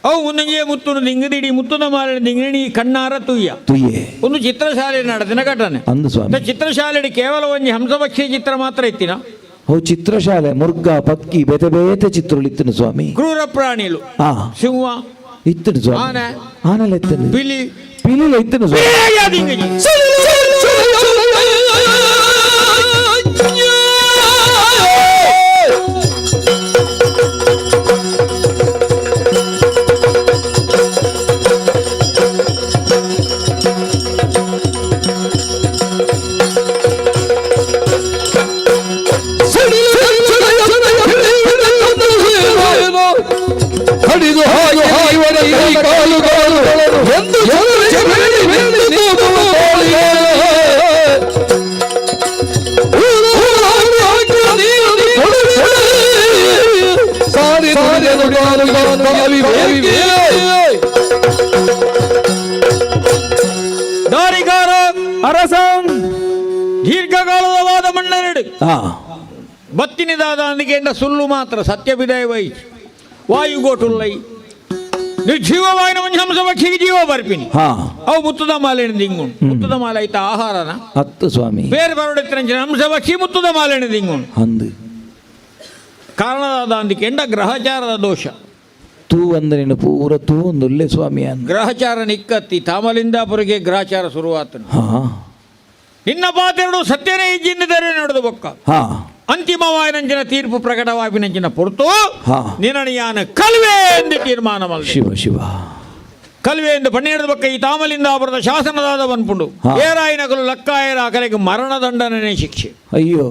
ಅವು ಮುನ್ನಂಜೆ ಮುತ್ತುನ ದಿಂಗದಿಡಿ ಮುತ್ತದ ಮಾಲೆ ದಿಂಗಣಿ ಕಣ್ಣಾರ ತುಯ್ಯ ತುಯ್ಯೆ ಒಂದು ಚಿತ್ರಶಾಲೆ ನಡೆದಿನ ಘಟನೆ ಅಂದು ಸ್ವಾಮಿ ಚಿತ್ರಶಾಲೆ ಕೇವಲ ಒಂದು ಹಂಸಪಕ್ಷಿ ಚಿತ್ರ ಮಾತ್ರ ಇತ್ತಿನ ಓ ಚಿತ್ರಶಾಲೆ ಮುರ್ಗ ಪಕ್ಕಿ ಬೇತೆ ಬೇತೆ ಚಿತ್ರಗಳು ಇತ್ತನು ಸ್ವಾಮಿ ಕ್ರೂರ ಪ್ರಾಣಿಲು ಹಾ ಸಿಂಹ ಇತ್ತನು ಸ್ವಾಮಿ ಆನೆ ಆನೆಲ್ಲ ಇತ್ತನು ಬಿಲಿ ಪಿಲಿಲ ಇತ್ತನು ಸ್ವಾಮಿ ಹಡಿದು ಹಾಗೆ ಇವರ ಕೈ ಕಾಲುಗಳು ಎಂದು ಸಾರಿ ದಾರಿಗಾರ ಅರಸಂ ದೀರ್ಘಕಾಲದ ವಾದ ಮಣ್ಣೆರಡು ಹಾ ಬತ್ತಿನಿದಾದ ಅಂದಿಗೆಂಡ ಸುಳ್ಳು ಮಾತ್ರ ಸತ್ಯ ವಿದಯ ವೈ ವಾಯುಗೋಟುಲ್ಲೈ ನಿರ್ಜೀವವಾಯಿನ ಒಂದು ಹಂಸಪಕ್ಷಿಗೆ ಜೀವ ಬರ್ಪಿನಿ ಹಾ ಅವು ಮುತ್ತದ ಮಾಲೆನ ದಿಂಗುಣು ಮುತ್ತದ ಮಾಲೆ ಆಯ್ತಾ ಆಹಾರನ ಹತ್ತು ಸ್ವಾಮಿ ಬೇರೆ ಬರೋಡಿತ್ರ ಹಂಸಪಕ್ಷಿ ಮುತ್ತದ ಮಾಲೆನ ದಿಂಗುಣು ಅಂದು ಕಾರಣದಾದ ಅಂದಿಕೆಂಡ ಗ್ರಹಚಾರದ ದೋಷ ತೂ ಅಂದನೇನು ಪೂರ ತೂ ಒಂದು ಒಳ್ಳೆ ಸ್ವಾಮಿ ಅಂದ ಗ್ರಹಚಾರ ನಿಕ್ಕತ್ತಿ ತಾಮಲಿಂದಾಪುರಿಗೆ ಗ್ರಹಚಾರ ಶುರುವಾತನು ಹಾ ನಿನ್ನ ಪಾತೆರಡು ಸತ್ಯನೇ ಇಜ್ಜಿಂದಿದ್ದಾರೆ ನಡೆದು ಬೊಕ್ಕ ಹಾ ಅಂತಿಮವಾಯಿನಂಚಿನ ತೀರ್ಪು ಪ್ರಕಟವಾಗಿನಂಚಿನ ಪೊರ್ತು ಹಾ ನಿನಣಿಯಾನ ಕಲ್ವೆ ಎಂದು ತೀರ್ಮಾನ ಮಾಡಿ ಶಿವ ಶಿವ ಕಲ್ವೆ ಎಂದು ಪಣ್ಣಿಡದ ಬಕ್ಕ ಈ ತಾಮಲಿಂದಾಪುರದ ಶಾಸನದಾದ ಬನ್ಪುಂಡು ಹಾ. ಏರಾಯಿನಗಲು ಲಕ್ಕಾಯರ ಕಲೆಗೆ ಮರಣದಂಡನೆ ಶಿಕ್ಷೆ ಅಯ್ಯೋ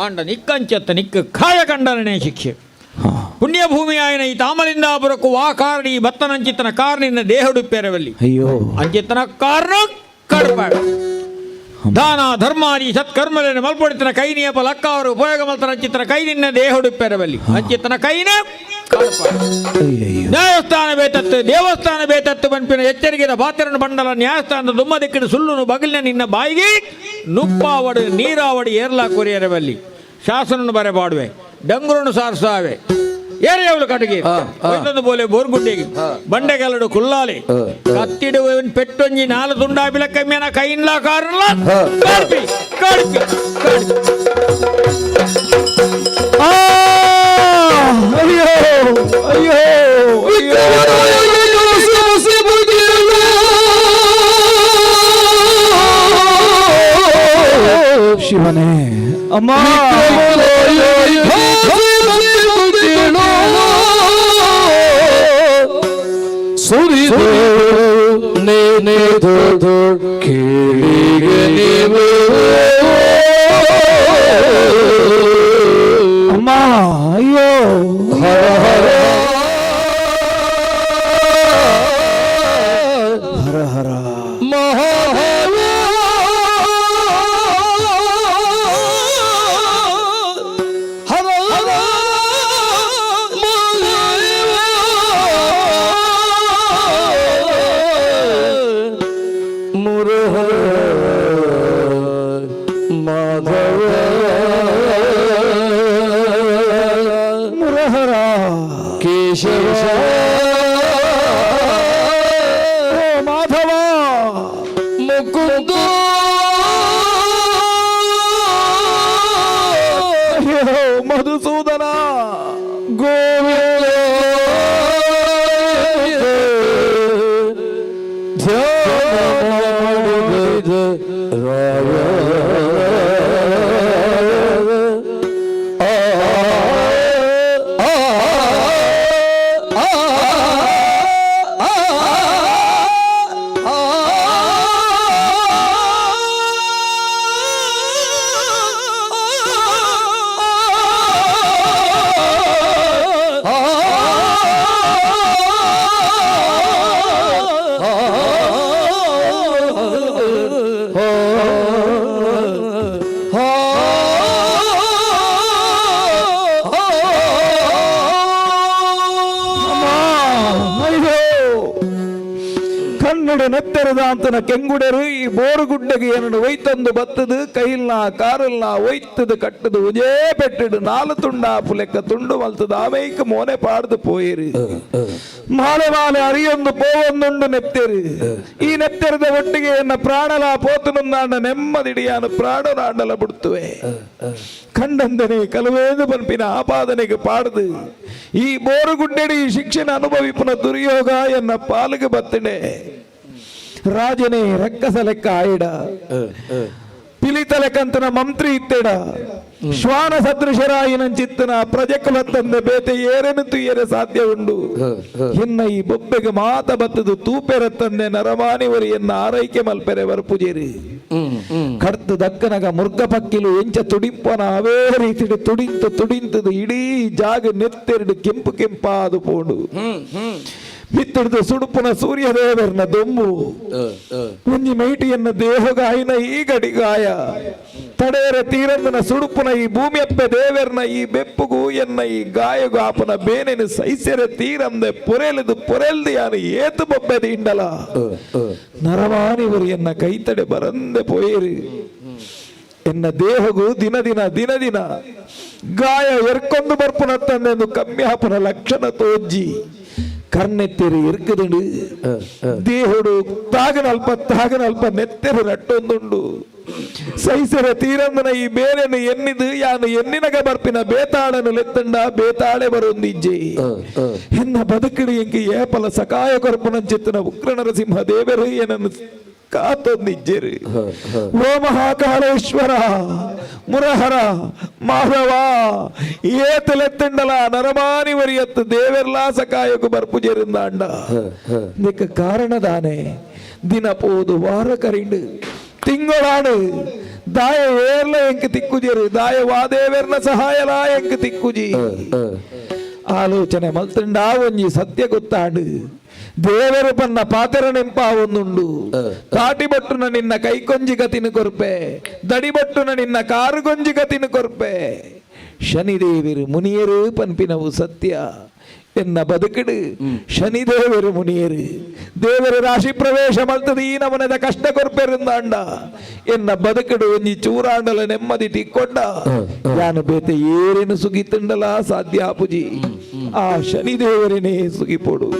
ಆಂಡ ನಿಕ್ಕಂಚತ್ತ ನಿಕ್ಕ ಕಾಯ ಕಂಡನೇ ಶಿಕ್ಷೆ ಹಾ ಪುಣ್ಯಭೂಮಿಯಾಯಿನ ಈ ತಾಮಲಿಂದಾಪುರಕ್ಕೂ ವಾ ಕಾರಣ ಈ ಭತ್ತನಂಚಿತ್ತನ ಕಾರಣಿನ ದೇಹಡುಪ್ಪೆರವಲ್ಲಿ ಅಯ್ಯೋ ಅಂಚಿತ್ತನ ಕಾರಣ ಕಡ್ಪಾಡ ದಾನ ಧರ್ಮಾದಿ ಸತ್ಕರ್ಮలను ಮಲ್ಪೊಡಿತನ ಕೈನಿಯಪ ಲಕ್ಕ ಅವರು ಉಪಯೋಗ ಮಲ್ತನ ಅಂಚಿತ್ತನ ಕೈ ನಿನ್ನ ದೇಹಡುಪ್ಪೆರವಲ್ಲಿ ಅಂಚಿತ್ತನ ಕೈನ ಅಯ್ಯಯ್ಯೋ ನ್ಯಾಯಸ್ಥಾನ ಬೇತತ್ತು ದೇವಸ್ಥಾನ ಬೇತತ್ತು ಬನ್ಪಿನ ಎಚ್ಚರಿಕೆಯ ಪಾತ್ರನ ಬಂಡಲ ನ್ಯಾಯಸ್ಥಾನದ ದುಮ್ಮ ದಿಕ್ಕಿನ ಸುಳ್ಳುನು ಬಗಲಿನ ನಿನ್ನ ಬಾಯಿಗೆ ನುಪ್ಪಾವಡು ನೀರಾವಡಿ ಏರ್ಲಾ ಕೊರಿಯರವಲ್ಲಿ ಶಾಸನನು ಬರೆಬಾಡುವೆ ಡಂಗುರನು ಸಾರ್ಸಾವೆ ಏರಿಯವಳು ಕಟಗಿ ಒಂದೊಂದು ಬೋಲೆ ಬೋರ್ಗುಡ್ಡೆಗೆ ಬಂಡೆಗಲಡು ಕುಲ್ಲಾಲೆ ಕತ್ತಿಡುವನ್ ಪೆಟ್ಟೊಂಜಿ ನಾಲು ದುಂಡಾಬಿಲ ಕಮ್ಮಿಯನ ಕೈನ್ಲಾ ಕಾರಲ್ಲ ಕಡ್ಪಿ ಕಡ್ಪಿ ಅಯ್ಯೋ ಅಯ್ಯೋ ಶಿವನೇ ಅಮ್ಮ ಸುರಿದು ನೇನೆ ಕೇಳಿಗೆ ನೀವು ಅಮ್ಮ ಅಯ್ಯೋ ಹರ ಹರ ಹರ ಹರ ಮುರಹರ ಕೇಶವ ಮಾಧವ ಮುಕುಂದ ಅಯ್ಯೋ ಮಧುಸೂದನ ಗೋವಿಂದ ಧ್ಯಾನ ಮಾಡಿದ ರಾಯ ನೆತ್ತರದ ಅಂತನ ಕೆಂಗುಡರು ಈ ಬೋರುಗುಡ್ಡೆಗೆ ಏನನ್ನು ಒಯ್ತಂದು ಬತ್ತದು ಕೈಲ್ನ ಕಾರಲ್ನ ಒಯ್ತದು ಕಟ್ಟದು ಉಜೇ ಪೆಟ್ಟಿಡು ನಾಲು ತುಂಡಾಪು ಲೆಕ್ಕ ತುಂಡು ಮಲ್ತದ ಆಮೇಕ ಮೋನೆ ಪಾಡ್ದು ಪೋಯಿರು ಮಾಲೆ ಮಾಲೆ ಅರಿಯೊಂದು ಪೋವೊಂದುಂಡು ನೆತ್ತೇರು ಈ ನೆತ್ತೆರದ ಒಟ್ಟಿಗೆ ಎನ್ನ ಪ್ರಾಣಲ ಪೋತುನುಂದಾಂಡ ನೆಮ್ಮದಿಡಿಯಾನು ಪ್ರಾಣನಾಂಡಲ ಬಿಡ್ತುವೆ ಕಂಡಂದನೆ ಕಲವೇದು ಪನ್ಪಿನ ಆಪಾದನೆಗೆ ಪಾಡ್ದು ಈ ಬೋರುಗುಡ್ಡೆಡಿ ಶಿಕ್ಷಣ ಅನುಭವಿಪುನ ದುರ್ಯೋಗ ಎನ್ನ ಪಾಲಿಗೆ ಬತ್ತಡೆ ರಾಜನೇ ರಕ್ಕಸ ಲೆಕ್ಕ ಆಯ್ಡ ಪಿಲಿತ ಲೆಕ್ಕಂತನ ಮಂತ್ರಿ ಇತ್ತೆಡ ಶ್ವಾನ ಸದೃಶರಾಯಿನಂಚಿತ್ತನ ಪ್ರಜೆಕುಲತ್ತಂದೆ ಬೇತೆ ಏರೆನು ತುಯ್ಯರೆ ಸಾಧ್ಯ ಉಂಡು ಎನ್ನ ಈ ಬೊಬ್ಬೆಗೆ ಮಾತ ಬತ್ತದು ತೂಪೆರತ್ತಂದೆ ನರಮಾನಿವರಿ ಎನ್ನ ಆರೈಕೆ ಮಲ್ಪೆರೆ ವರ್ಪುಜೇರಿ ಕಡ್ದು ದಕ್ಕನಗ ಮುರ್ಗ ಪಕ್ಕಿಲು ಎಂಚ ತುಡಿಂಪನ ಅವೇ ರೀತಿ ತುಡಿಂತದು ಇಡೀ ಜಾಗ ನೆತ್ತೆರಡು ಕೆಂಪು ಕೆಂಪಾದು ಪೋಡು ಬಿತ್ತಿಡ್ದು ಸುಡುಪುನ ಸೂರ್ಯದೇವರನ ದೊಂಬು ಒಂಜಿ ಮೈಟಿಯನ್ನ ದೇಹಗಾಯಿನ ಈ ಗಡಿಗಾಯ ತಡೆಯರ ತೀರಂದನ ಸುಡುಪುನ ಈ ಭೂಮಿಯಪ್ಪೆ ದೇವರನ ಈ ಬೆಪ್ಪುಗೂ ಎನ್ನ ಈ ಗಾಯಗಾಪನ ಬೇನೆನು ಸೈಸೆರೆ ತೀರಂದೆ ಪೊರೆಲ್ದು ಯಾನು ಏತು ಬೊಬ್ಬೆದು ಇಂಡಲ ನರಮಾನಿವರು ಎನ್ನ ಕೈತಡೆ ಬರಂದೆ ಪೋಯಿರಿ ಎನ್ನ ದೇಹಗೂ ದಿನ ಗಾಯ ಎರ್ಕೊಂದು ಬರ್ಪುನತ್ತಂದೆಂದು ಕಮ್ಮಿ ಹಾಪನ ಲಕ್ಷಣ ತೋಜ್ಜಿ ಕರ್ನೆತ್ತೆರಿ ಇರ್ಕದುಂಡು ದೇಹುಡು ತಾಗನಲ್ಪ ನೆತ್ತೆರು ನಟ್ಟೊಂದುಂಡು ಸೈಸರ ತೀರಂದನ ಈ ಬೇರೆನು ಎನ್ನಿದು ಯಾನು ಎನ್ನಿನಗ ಬರ್ಪಿನ ಬೇತಾಳನು ಲೆತ್ತಂಡ ಬೇತಾಳೆ ಬರೊಂದಿಜ್ಜೆ ಎನ್ನ ಬದುಕಿಡು ಎಂಕಿ ಏಪಲ ಸಕಾಯ ಕೊರಪುನಂಚಿತ್ತನ ಉಗ್ರ ನರಸಿಂಹ ದೇವರು ಏನನ್ನು ಕಾತೊಂದಿಜ್ಜೆರು ಓ ಮಹಾಕಾಳೇಶ್ವರ ಮುರಹರ ಮಾಧವ ಏತಲೆತ್ತಂಡಲ ನರಮಾನಿವರಿಯತ್ತು ದೇವೆರ್ಲಾ ಸಕಾಯಕು ಬರ್ಪುಜೆರಿಂದಾಂಡ ನಿಕ್ಕ ಕಾರಣದಾನೆ ದಿನ ಪೋದು ವಾರ ಕರಿಂಡು ತಿಂಗಳಾಡು ದಾಯ ಏರ್ಲ ಎಂಕ್ ತಿಕ್ಕುಜೆರು ದಾಯ ವಾದೇವೆರ್ನ ಸಹಾಯಲ ಎಂಕ್ ತಿಕ್ಕುಜಿ ಆಲೋಚನೆ ಮಲ್ತಂಡ ಒಂಜಿ ಸತ್ಯ ಗೊತ್ತಾಡು ದೇವರು ಪನ್ನ ಪಾತೆರ ನೆಂಪ ಒಂದುಂಡು ತಾಟಿ ಬಟ್ಟುನ ನಿನ್ನ ಕೈಕೊಂಜಿಗ ತಿನ್ನು ಕೊರ್ಪೆ ದಡಿ ಬಟ್ಟುನ ನಿನ್ನ ಕಾರು ಗೊಂಜಿಗ ತಿನ್ನು ಕೊರ್ಪೆ ಶನಿದೇವರು ಮುನಿಯರು ಪನ್ಪಿನವು ಸತ್ಯ ಎನ್ನ ಬದುಕಿಡು ಶನಿದೇವರು ಮುನಿಯರು ದೇವರ ರಾಶಿ ಪ್ರವೇಶ ಮಲ್ತದ ಈ ನಮನದ ಕಷ್ಟ ಕೊರ್ಪೆರಿಂದಾಂಡ ಎನ್ನ ಬದುಕಿಡು ಒಂಜಿ ಚೂರಾಂಡಲ ನೆಮ್ಮದಿ ತಿಕ್ಕೊಂಡ ಯಾನು ಬೇತೆ ಏರೇನು ಸುಗಿತುಂಡಲ ಸಾಧ್ಯ ಪುಜಿ ಆ ಶನಿದೇವರನೇ ಸುಗಿಪೋಡು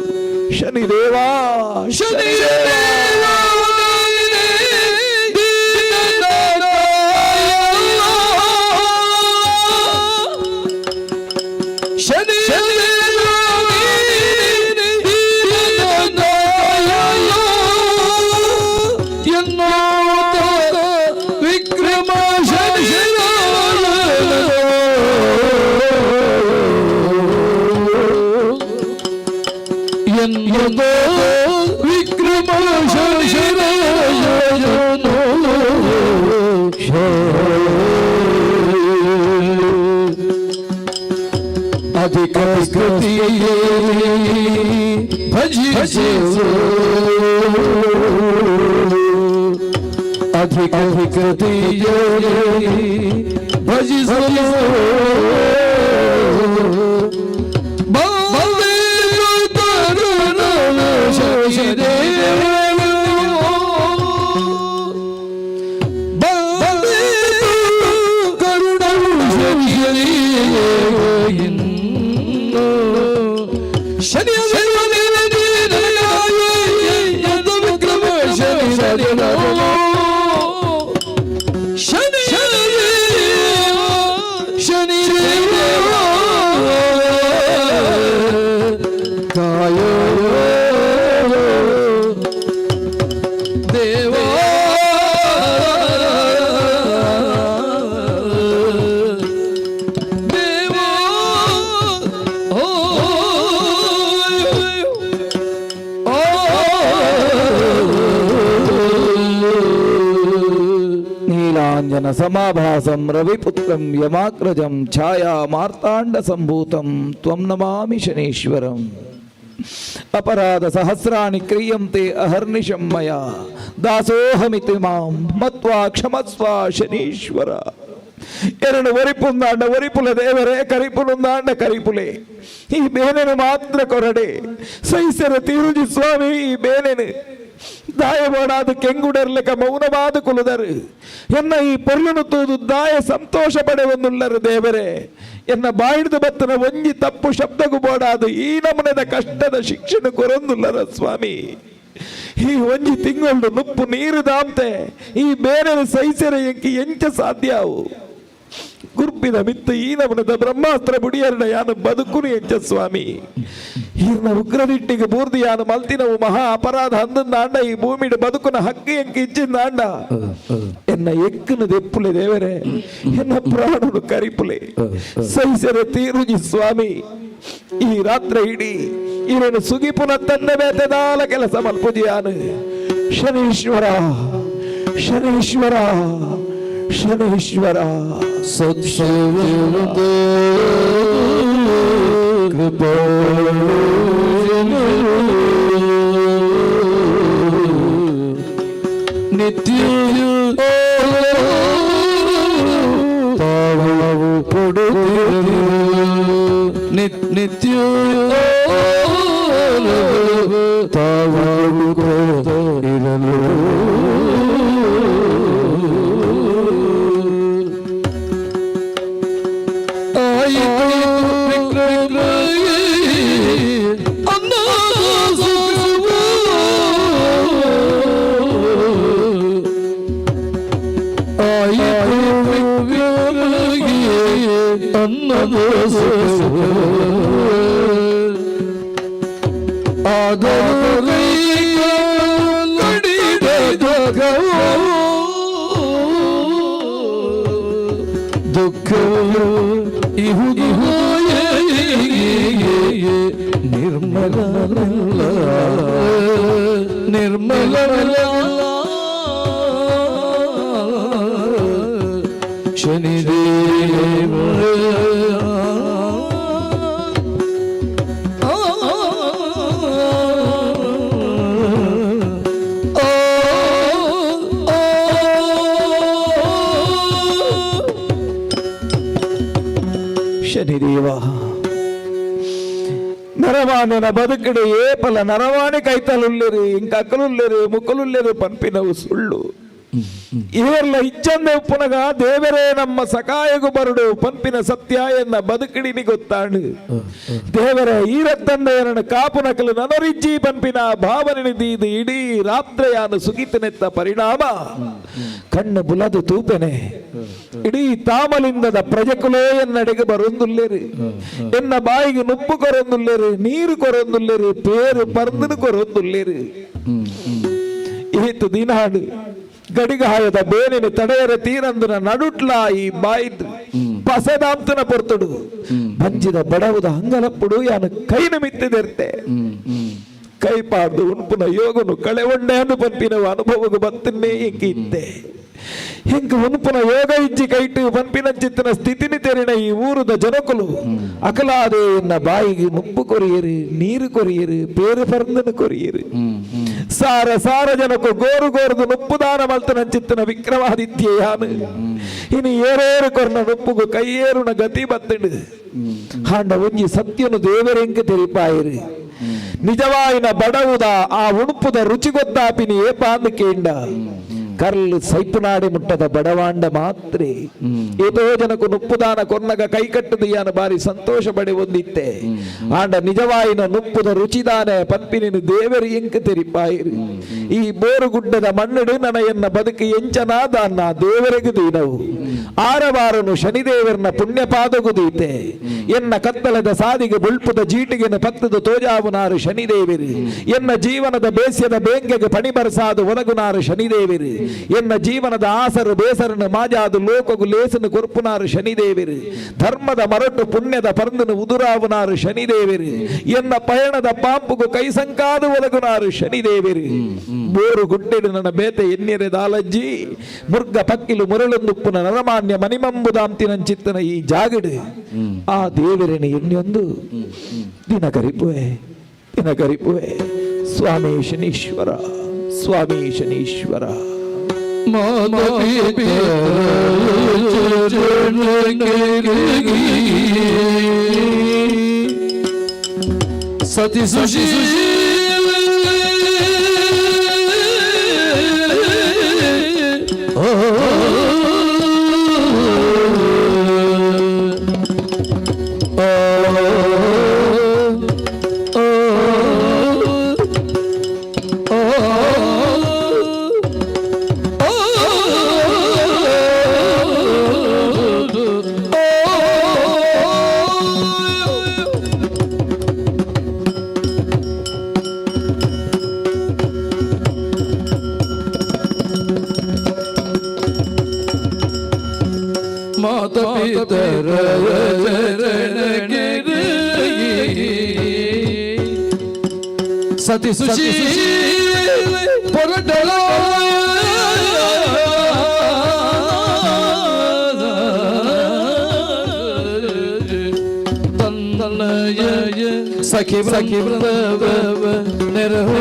ಶನಿದೇವಾ ಶನಿದೇವಾ ವಿಕ್ರಮ ಅಧಿಕ ಕೃತಿಯೇ ಭಜಿಸೋ ಅಧಿಕ ಕೃತಿಯೇ ಭಜಿಸೋ ಸಮಾಭಾಸಂ ರವಿಪುತ್ರಂ ಯಮಾಗ್ರಜಂ ಛಾಯಾ ಮಾರ್ತಾಂಡ ಸಂಭೂತಂ ತ್ವಂ ನಮಾಮಿ ಶನೀಶ್ವರಂ ಅಪರಾಧ ಸಹಸ್ರಾಣಿ ಕ್ರಿಯಂತೆ ಅಹರ್ನಿಶಂ ಮಯಾ ದಾಸೋಹಮಿತಿ ಮಾಂ ಮತ್ವಾ ಕ್ಷಮಸ್ವ ಶನೀಶ್ವರ ಎರಡು ಒರಿಪುಲ ದೇವರೇ ಕರಿಪುನುಂದಾಂಡ ಕರಿಪುಲೆ ಈ ಬೇನೆನು ಮಾತ್ರ ಕೊರಡೆ ಸೈಸರ ತಿರುಜಿ ಸ್ವಾಮಿ ಈ ಬೇನೆನು ದಾಯಬೋಡಾದ ಕೆಂಗುಡರ್ಲೆಕ ಮೌನವಾದ ಕುಲದರು ಎನ್ನ ಈ ಪೊರ್ಲನು ತೂದು ದಾಯ ಸಂತೋಷ ಪಡೆವನ್ನುಳ್ಳರು ದೇವರೇ. ಎನ್ನ ಬಾಯಿಡ್ದು ಬತ್ತನ ಒಂಜಿ ತಪ್ಪು ಶಬ್ದಗೂ ಬೋಡಾದು ಈ ನಮನೆದ ಕಷ್ಟದ ಶಿಕ್ಷಣ ಕೊರೊಂದುಲ್ಲರ ಸ್ವಾಮಿ. ಈ ಒಂಜಿ ತಿಂಗಳು ನುಪ್ಪು ನೀರು ದಾಂತೆ ಈ ಬೇರೆ ಸೈಸೆರೆ ಎಂಕಿ ಎಂಚ ಸಾಧ್ಯವು ಗುರ್ಪಿದ ಮಿತ್ತು ಈ ನಮನದ ಬ್ರಹ್ಮಾಸ್ತ್ರ ಬುಡಿಯರ್ನ ಯಾನು ಬದುಕುನು ಎಂಚ ಸ್ವಾಮಿ. ಈರ್ನ ಉಗ್ರದಿಟ್ಟಿಗೆ ಬೂರ್ದಿ ಯಾನು ಮಲ್ತಿನವು ಮಹಾ ಅಪರಾಧ ಅಂದಂದಾಂಡ ಈ ಭೂಮಿಡ ಬದುಕುನ ಹಕ್ಕಿ ಎಂಕಿ ಇಚ್ಚಿಂದಾಂಡ ಎನ್ನ ಎಕ್ಕನು ದೆಪ್ಪುಲೆ ದೇವರೇ, ಎನ್ನ ಪ್ರಾಣನು ಕರಿಪುಲೆ ಸೈಸೆರೆ ತೀರುಜಿ ಸ್ವಾಮಿ. ಈ ರಾತ್ರಿ ಇಡೀ ಇವನು ಸುಗಿಪುನ ತಂದೆ ಬೇತೆದಾಲ ಕೆಲಸ ಮಲ್ಪುಜಿಯಾನು. ಶನೀಶ್ವರ ಶನೀಶ್ವರ ಶನೀಶ್ವರ ಸತ್ಸವೃತ ಕೃಪಾ ನಿತ್ಯ ತಾವು ಕೊಡುತ್ತಿರು ನಿತ್ಯ ತಾವು ಇರಲು ದುಃಖವು ಇಹುದು ನಿರ್ಮಲವಲ್ಲ ನಿರ್ಮಲವಲ್ಲ ಶನಿದೇವ ಶನಿದೇವ ನರವಾಣನ ಬದುಕಡೆ ಏಪಲ ನರವಾಣಿ ಕೈತಲುಲ್ಲೆರು ಇಂಕಕ್ಕಲುಲ್ಲೆರು ಮುಕ್ಕಲುಲ್ಲೆರು ಪಂಪಿನವು ಸುಳ್ಳು ಇವೆಲ್ಲ ಇಚ್ಚಂದ ಪುನಗ ದೇವರೇ ನಮ್ಮ ಸಕಾಯಗು ಬರಡು ಪಂಪಿನ ಸತ್ಯ ಎನ್ನ ಬದುಕಿಡಿನಿ ಗೊತ್ತಾಂಡು ದೇವರ ಈರತ್ತಂದೆಯರನ ಕಾಪು ನಕಲು ನನರಿಜ್ಜಿ ಪಂಪಿನ ಭಾವನೆ ದೀದು ಇಡೀ ರಾತ್ರಿಯಾನು ಸುಗಿತನೆತ್ತ ಪರಿಣಾಮ ಕಣ್ಣು ಬುಲದು ತೂಪೆನೆ ಇಡೀ ತಾಮಲಿಂದದ ಪ್ರಜಕುಲೇ ಎನ್ನಡೆಗೆ ಬರೊಂದುಲ್ಲೇರು ಎನ್ನ ಬಾಯಿಗೆ ನುಪ್ಪು ಕೊರೊಂದುಲ್ಲೇರು ನೀರು ಕೊರೊಂದುಲ್ಲೇರು ಪೇರು ಪರ್ದನು ಕೊರೊಂದುಲ್ಲೇರು ಈತು ದಿನಾಡು ಗಡಿಗಾಯದ ಬೇನಿನ ತಡೆಯರ ತೀರಂದುನ ನಡುಟ್ಲ ಈ ಬಾಯಿದ್ ಪಸದಾಂತನ ಪೊರ್ತುಡು ಬಂಜಿದ ಬಡವುದ ಹಂಗಲಪ್ಪುಡು ಯಾನು ಕೈನ ಮಿತ್ತಿದಿರ್ತೆ ಕೈ ಪಾಡ್ದು ಉಣ್ಪುನ ಯೋಗನು ಕಳೆ ಒಂಡೆಯನ್ನು ಪಂಪಿನ ಅನುಭವಗೂ ಬತ್ತನ್ನೇ ಎಂಕಿ ಇತ್ತೆ ಹೆಂಗ ಉನ್ಪುನ ಯೋಗ ಇಜ್ಜಿ ಕೈಟು ಪಂಪಿನ ಚಿತ್ತನ ಸ್ಥಿತಿನಿ ತೆರಿನ ಈ ಊರುದ ಜನಕುಲು ಅಕಲಾದೆ ಎನ್ನ ಬಾಯಿಗೆ ನುಪ್ಪು ಕೊರಿಯರು ನೀರು ಕೊರಿಯರು ಪೇರು ಪರಂದನು ಕೊರಿಯರು ಸಾರ ಸಾರ ಜನಕು ಗೋರು ಗೋರ್ದು ನುಪ್ಪುದಾನ ಮಲ್ತನ ಚಿತ್ತನ ವಿಕ್ರಮಾದಿತ್ಯಯಾನು ಇನಿ ಏರೇರು ಕೊರ್ನ ನುಪ್ಪುಗು ಕೈಯೇರುನ ಗತಿ ಬತ್ತಡು ಹಾಂಡ ಒಂಜಿ ಸತ್ಯನು ದೇವರೆಂಕ ತೆರಿಪಾಯಿರು ನಿಜವಾಯಿನ ಬಡವುದ ಆ ಉಣುಪುದ ರುಚಿ ಗೊತ್ತಾಪಿನಿ ಏಪಾಂದು ಕೇಂಡ ಕರ್ಲು ಸೈಪುನಾಡಿ ಮುಟ್ಟದ ಬಡವಾಂಡ ಮಾತ್ರೆ ಏತೋ ಜನಕು ನುಪ್ಪುದಾನ ಕೊನ್ನಗ ಕೈ ಕಟ್ಟದು ಯಾನ ಬಾರಿ ಸಂತೋಷ ಪಡೆ ಒಂದಿತ್ತೆ ಆಂಡ ನಿಜವಾಯಿನ ನುಪ್ಪುದ ರುಚಿದಾನೆ ಪಂಪಿನ ದೇವರಿ ಎಂಕ ತೆರಿಪಾಯಿರು ಈ ಬೋರುಗುಡ್ಡದ ಮಣ್ಣಡು ನನ ಎನ್ನ ಬದುಕು ಎಂಚನಾದ ಅನ್ನ ದೇವರಿಗೂ ದೀನವು ಆರವಾರನು ಶನಿದೇವರನ ಪುಣ್ಯಪಾದಗೂ ದೀತೆ ಎನ್ನ ಕತ್ತಲದ ಸಾದಿಗೆ ಬುಳ್ಪುದ ಜೀಟಿಗೆನ ಪತ್ತದ ತೋಜಾವುನಾರು ಶನಿದೇವಿರು ಎನ್ನ ಜೀವನದ ಬೇಸ್ಯದ ಬೇಂಗೆಗೆ ಪಣಿಬರಸಾದು ಒದಗುನಾರು ಶನಿದೇವಿರು ಎನ್ನ ಜೀವನದ ಆಸರು ಬೇಸರನು ಮಾಜಾದು ಲೋಕಗು ಲೇಸನು ಕೊರ್ಪುನಾರು ಶನಿದೇವಿರು ಧರ್ಮದ ಮರಟು ಪುಣ್ಯದ ಪರಂದನು ಉದುರಾವುನಾರು ಶನಿದೇವಿರು ಎನ್ನ ಪಯಣದ ಪಾಂಪುಗು ಕೈ ಸಂಕಾದು ಒದಗುನಾರು ಶನಿದೇವಿರು ಬೋರು ಗುಡ್ಡೆಡು ನನ್ನ ಬೇತೆ ಎನ್ನೆರೆ ದಾಲಜ್ಜಿ ಮುರ್ಗ ಪಕ್ಕಿಲು ಮುರಳೊಂದುಪ್ಪುನ ನರಮಾನ್ಯ ಮನಿಮಂಬುದಾಂತಿನಂಚಿತ್ತನ ಈ ಜಾಗಡು ಆ ದೇವರೇನ ಎನ್ನೊಂದು ದಿನಕರಿಪುವೆ ಸ್ವಾಮಿ ಶನೀಶ್ವರ ಸ್ವಾಮಿ ಶನೀಶ್ವರ ಸತಿ ಸುಶೀಲ ಸತಿ ಸುಶಿ ಪೊರಟಳ ತನ್ನಯ ಸಖಿ ಸಖಿ ನೆರಹ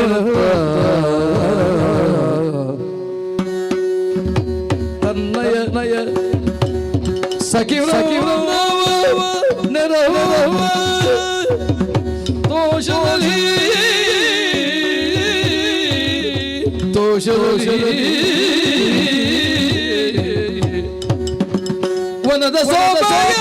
ತನ್ನಯ ನಯ ಸಖಿ ನೆರಹ ತೋಷಲಿ ವನದ ಸೊಬಗಿ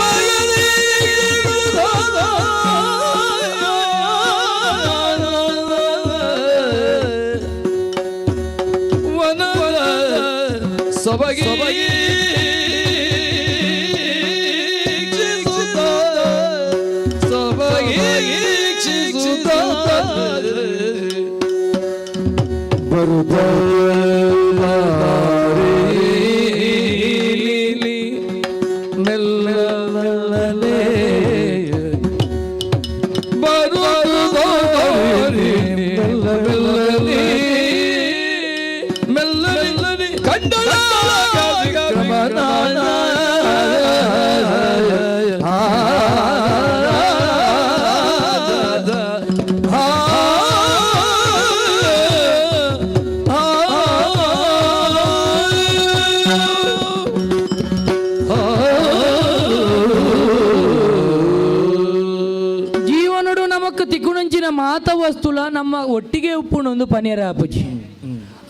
ಮಾತ ವಸ್ತುಲ ನಮ್ಮ ಒಟ್ಟಿಗೆ ಉಪ್ಪುನೊಂದು ಪನೀರ ಆಪುಜಿ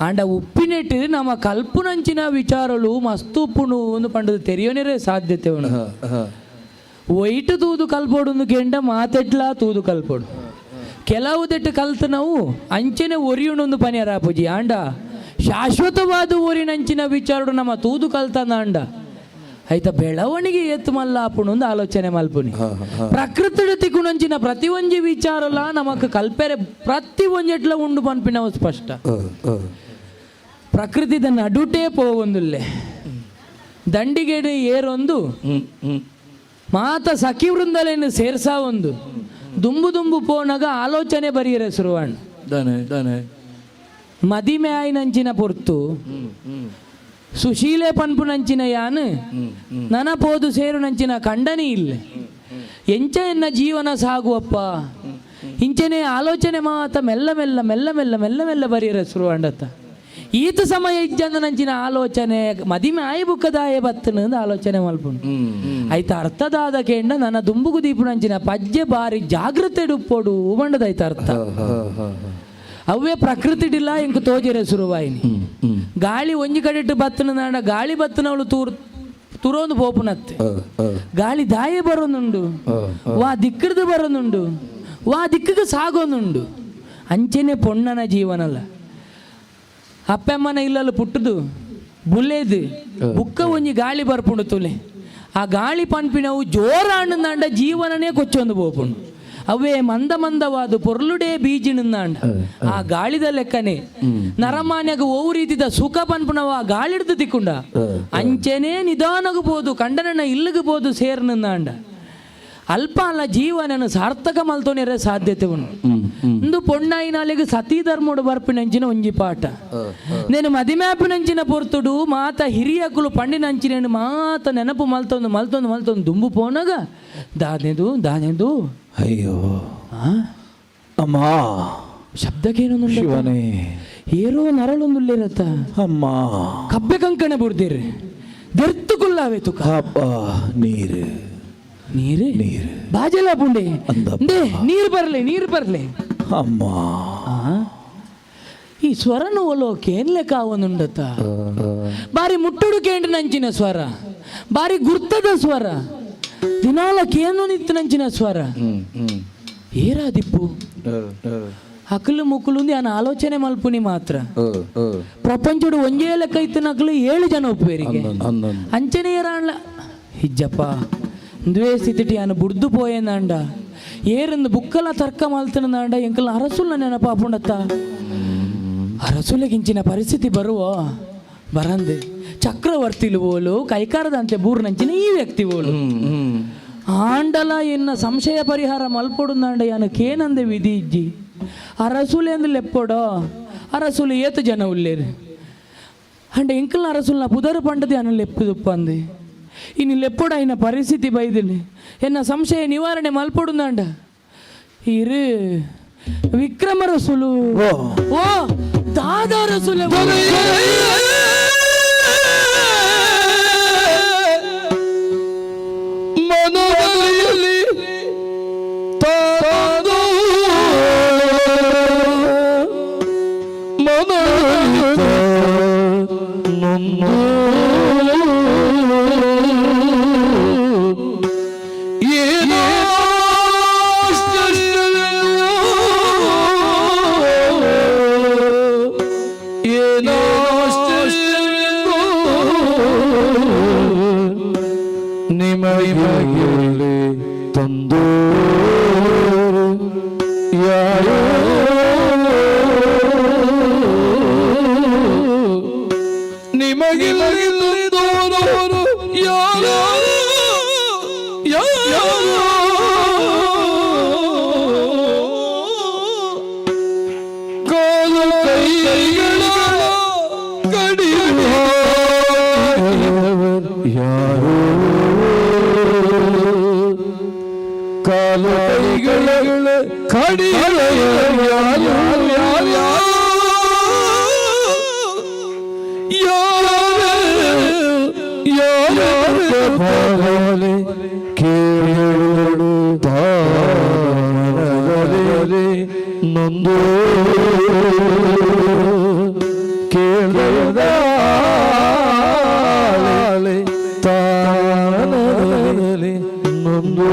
ಆಂಡ ಉಪ್ಪಿನೆಟ್ಟು ನಮ್ಮ ಕಲ್ಪುನಂಚಿನ ವಿಚಾರಗಳು ಮಸ್ತು ಉಪ್ಪುನು ಒಂದು ಪಂಡದು ತೆರೆಯೋನೇರೇ ಸಾಧ್ಯತೆ ಉಂಟು ಒಯ್ಟು ತೂದು ಕಲ್ಪೋಡು ಕೆಂಡ ಮಾತೆಟ್ಲ ತೂದು ಕಲ್ಪೋಡು ಕೆಲವು ದೆಟ್ಟು ಕಲ್ತು ನಾವು ಅಂಚೆನೆ ಒರಿಯುಣೊಂದು ಪನೀರ ಆಪುಜಿ ಆಂಡ ಶಾಶ್ವತವಾದ ಊರಿನಂಚಿನ ವಿಚಾರಡು ನಮ್ಮ ತೂದು ಕಲ್ತಂದ ಆಂಡ ಆಯ್ತಾ ಬೆಳವಣಿಗೆ ಎತ್ತು ಮಲ್ಲ ಆಪುಣೊಂದು ಆಲೋಚನೆ ಮಲ್ಪುನಿ ಪ್ರಕೃತಿ ತಿಕ್ಕುನಂಚಿನ ಪ್ರತಿ ಒಂಜಿ ವಿಚಾರಲ ನಮಕ್ ಕಲ್ಪೆರೆ ಪ್ರತಿ ಒಂಜೆಟ್ಲ ಉಂಡು ಪನ್ಪಿನವು ಸ್ಪಷ್ಟ ಪ್ರಕೃತಿದ ನಡುಟೇ ಪೋವೊಂದುಲ್ಲೆ ದಂಡಿಗೆಡೆ ಏರೊಂದು ಮಾತ ಸಖಿ ವೃಂದಲೇನು ಸೇರ್ಸಾ ಒಂದು ದುಂಬು ದುಂಬು ಪೋನಾಗ ಆಲೋಚನೆ ಬರೀರೆ ಸುರುವಣ್ಣ ಮದಿಮೆ ಆಯ್ನಂಚಿನ ಪೊರ್ತು ಸುಶೀಲೆ ಪನ್ಪುನಂಚಿನ ಯಾನ್ ನನಪೋದು ಸೇರುನಂಚಿನ ಖಂಡನೆ ಇಲ್ಲ ಎಂಚ ಎನ್ನ ಜೀವನ ಸಾಗುವಪ್ಪ ಇಂಚನೆ ಆಲೋಚನೆ ಮಾತ ಮೆಲ್ಲ ಮೆಲ್ಲ ಮೆಲ್ಲ ಮೆಲ್ಲ ಮೆಲ್ಲ ಮೆಲ್ಲ ಬರೀರ ಸುರುವಂಡತ್ತ ಈತ ಸಮಯ ಇಜ್ಜಂದ ನಂಚಿನ ಆಲೋಚನೆ ಮದಿಮೆ ಆಯ್ ಬುಕ್ಕದಾಯ ಬತ್ತನ ಆಲೋಚನೆ ಮಲ್ಪುಂಡು ಆಯ್ತ ಅರ್ಥದಾದ ಕೇಂಡ ನನ್ನ ದುಂಬುಗು ದೀಪುನಂಚಿನ ಪಜ್ಜೆ ಬಾರಿ ಜಾಗೃತೆ ಡುಪ್ಪೋಡು ಮಂಡದಾಯ್ತ ಅರ್ಥ ಅವೇ ಪ್ರಕೃತಿಡಿಲ್ಲ ಇಂಕ ತೋಜರೆ ಸುರುವಾಯಿನಿ ಗಾಳಿ ಒಂಜಿ ಕಡೆಟ್ಟು ಬತ್ತನ ನಾಡ ಗಾಳಿ ಬತ್ತನವಳು ತುರೋಂದು ಪೋಪುನತ್ತೆ ಗಾಳಿ ದಾಯೆ ಬರೋನುಂಡು ವಾ ದಿಕ್ಕಡ್ದು ಬರೋನುಂಡು ವಾ ದಿಕ್ಕಗೆ ಸಾಗೋನುಂಡು ಅಂಚೆನೆ ಪೊಣ್ಣನ ಜೀವನಲ್ಲ ಅಪ್ಪಮ್ಮನ ಇಲ್ಲಲು ಪುಟ್ಟದು ಬುಲ್ಲೇದು ಬುಕ್ಕ ಒಂಜಿ ಗಾಳಿ ಬರ್ಪುಂಡು ತುಲೆ ಆ ಗಾಳಿ ಪನ್ಪಿನವು ಜೋರ ಅಣ್ಣಂದಾಂಡ ಜೀವನನೇ ಕೊಚ್ಚೊಂದು ಪೋಪುಂಡು ಅವೇ ಮಂದ ಮಂದವಾದ ಪೊರ್ಲುಡೇ ಬೀಜಿನಂದಾಂಡ ಆ ಗಾಳಿದ ಲೆಕ್ಕನೆ ನರಮಾನ್ಯಾಗ ಓವು ರೀತಿದ ಸುಖ ಪನ್ಪುನವ ಆ ಗಾಳಿ ಹಿಡ್ದು ತಿಕ್ಕೊಂಡ ಅಂಚೆನೇ ನಿಧಾನಗಬಹುದು ಕಂಡನನ್ನ ಇಲ್ಲಗಬಹುದು ಸೇರ್ನಂದಾಂಡ ಅಲ್ಪ ಅಲ್ಲ ಜೀವನನ್ನು ಸಾರ್ಥಕ ಮಲ್ತೋನೆರ ಸಾಧ್ಯತೆ ಉಂಟು ಇಂದು ಪೊಣ್ಣಾಯಿನಾಲೆಗೆ ಸತೀ ಧರ್ಮೋಡು ಬರ್ಪಿನಂಚಿನ ಒಂಜಿ ಪಾಠ నేను ಮದಿಮ್ಯಾಪಿನಂಚಿನ ಪೊರ್ತುಡು ಮಾತ ಹಿರಿಯಕ್ಕಲು ಪಂಡಿನಂಚಿನ ಮಾತ ನೆನಪು ಮಲ್ತೊಂದು ಮಲ್ತೊಂದು ಮಲ್ತೊಂದು ದುಂಬು ಪೋನಾಗ ದಾನೆದು ಅಯ್ಯೋ ಅಮ್ಮ ಶಬ್ದಕ್ಕೇನೊಂದು ಶಿವನೇ ಏರೋ ನರಳೊಂದುಲ್ಲೇರತ್ತ ಅಮ್ಮ ಕಬ್ಬೆ ಕಂಕಣೆ ಬುಡ್ದಿರ್ರಿ ಬೆರ್ತುಕುಲ್ಲಾವೆ ತುಕ ನೀರು ನೀರು ಬಾಜೆಲ್ಲ ಪುಂಡೆ ನೀರು ಬರ್ಲೆ ಅಮ್ಮ ಈ ಸ್ವರನು ಒಲೋಕೆ ಏನ್ ಲೆಕ್ಕ ಅವನುಂಡತ್ತ ಬಾರಿ ಮುಟ್ಟುಡು ಕೇಂದ್ರ ನಂಚಿನ ಸ್ವರ ಬಾರಿ ಗುರ್ತದ ಸ್ವರ ದಿನಾಲಕ್ಕೇನು ನಿತ್ತು ನಂಚಿನ ಸ್ವರ ಏರಾ ದಿಪ್ಪು ಹಕ್ಕಲು ಮುಕ್ಕಲು ನಾನು ಆಲೋಚನೆ ಮಲ್ಪುನಿ ಮಾತ್ರ ಪ್ರಪಂಚಡು ಒಂಜೇ ಲೆಕ್ಕ ಇತ್ತು ನಕಲು 7 ಜನ ಒಪ್ಪೇರಿಗೆ ಅಂಚನೆ ಏರಾಣ್ಲ ಹಿಜ್ಜಪ್ಪ ದ್ವೇ ಸ್ಥಿತಿ ಅನು ಬುಡ್ದು ಪೋಯೇನಾಂಡ ಏರಂದು ಬುಕ್ಕಲ ತರ್ಕ ಮಲ್ತನಾಂಡ ಎಂಕಲ ಅರಸುಲ್ಲ ನೆನಪಾಪುಂಡತ್ತ ಅರಸುಲೆಗಿಂಚಿನ ಪರಿಸ್ಥಿತಿ ಬರುವ ಬರಂದೆ ಚಕ್ರವರ್ತಿಲು ಓಲು ಕೈಕಾರದಂತೆ ಬೂರ್ನಂಚಿನ ಈ ವ್ಯಕ್ತಿ ಓಲು ಆಂಡಲ ಎನ್ನ ಸಂಶಯ ಪರಿಹಾರ ಮಲ್ಪೊಡುಂದಾಂಡ ಯಾನಕ್ಕೇನಂದೆ ವಿಧಿ ಇಜ್ಜಿ ಅರಸುಲೆ ಅಂದು ಲೆಪ್ಪೊಡೋ ಅರಸುಲು ಏತು ಜನ ಉಳ್ಳೇರು ಅಂಡ ಎಂಕಲ್ನ ಅರಸುಲ್ನ ಪುದರ್ ಪಂಡದೆ ಅನ್ನ ಲೆಪ್ಪುದುಪ್ಪ ಅಂದೆ ಇನ್ನು ಲೆಪ್ಪೊಡ ಇನ್ನ ಪರಿಸ್ಥಿತಿ ಬೈದಿಲ್ಲ ಎನ್ನ ಸಂಶಯ ನಿವಾರಣೆ ಮಲ್ಪೊಡುಂದಾಂಡ ಇರು ವಿಕ್ರಮ ರಸುಲು ಓ ದಾದಾ ರಸುಲೆ ಮನದಲ್ಲಿ ತಾನು ಮನದಲ್ಲಿ ನೊಂದು ಏನೋ ಏನೋ ನಿಮಗೆ ತಂದು ಯಾರೋ ನಿಮಗಿಲ್ಲದವರು ಯಾರೋ ಕಾಲು ಕೈಗಳ ಕಡಿಯುವ ಯಾರೋ ಕಾಲು ಕೈಗಳ ಕಡಿಯುವ ಯಾರು ಕೇಳು ತಾರೇ ನೊಂದು ಕೇಳದ ತಾರೇ ನೊಂದು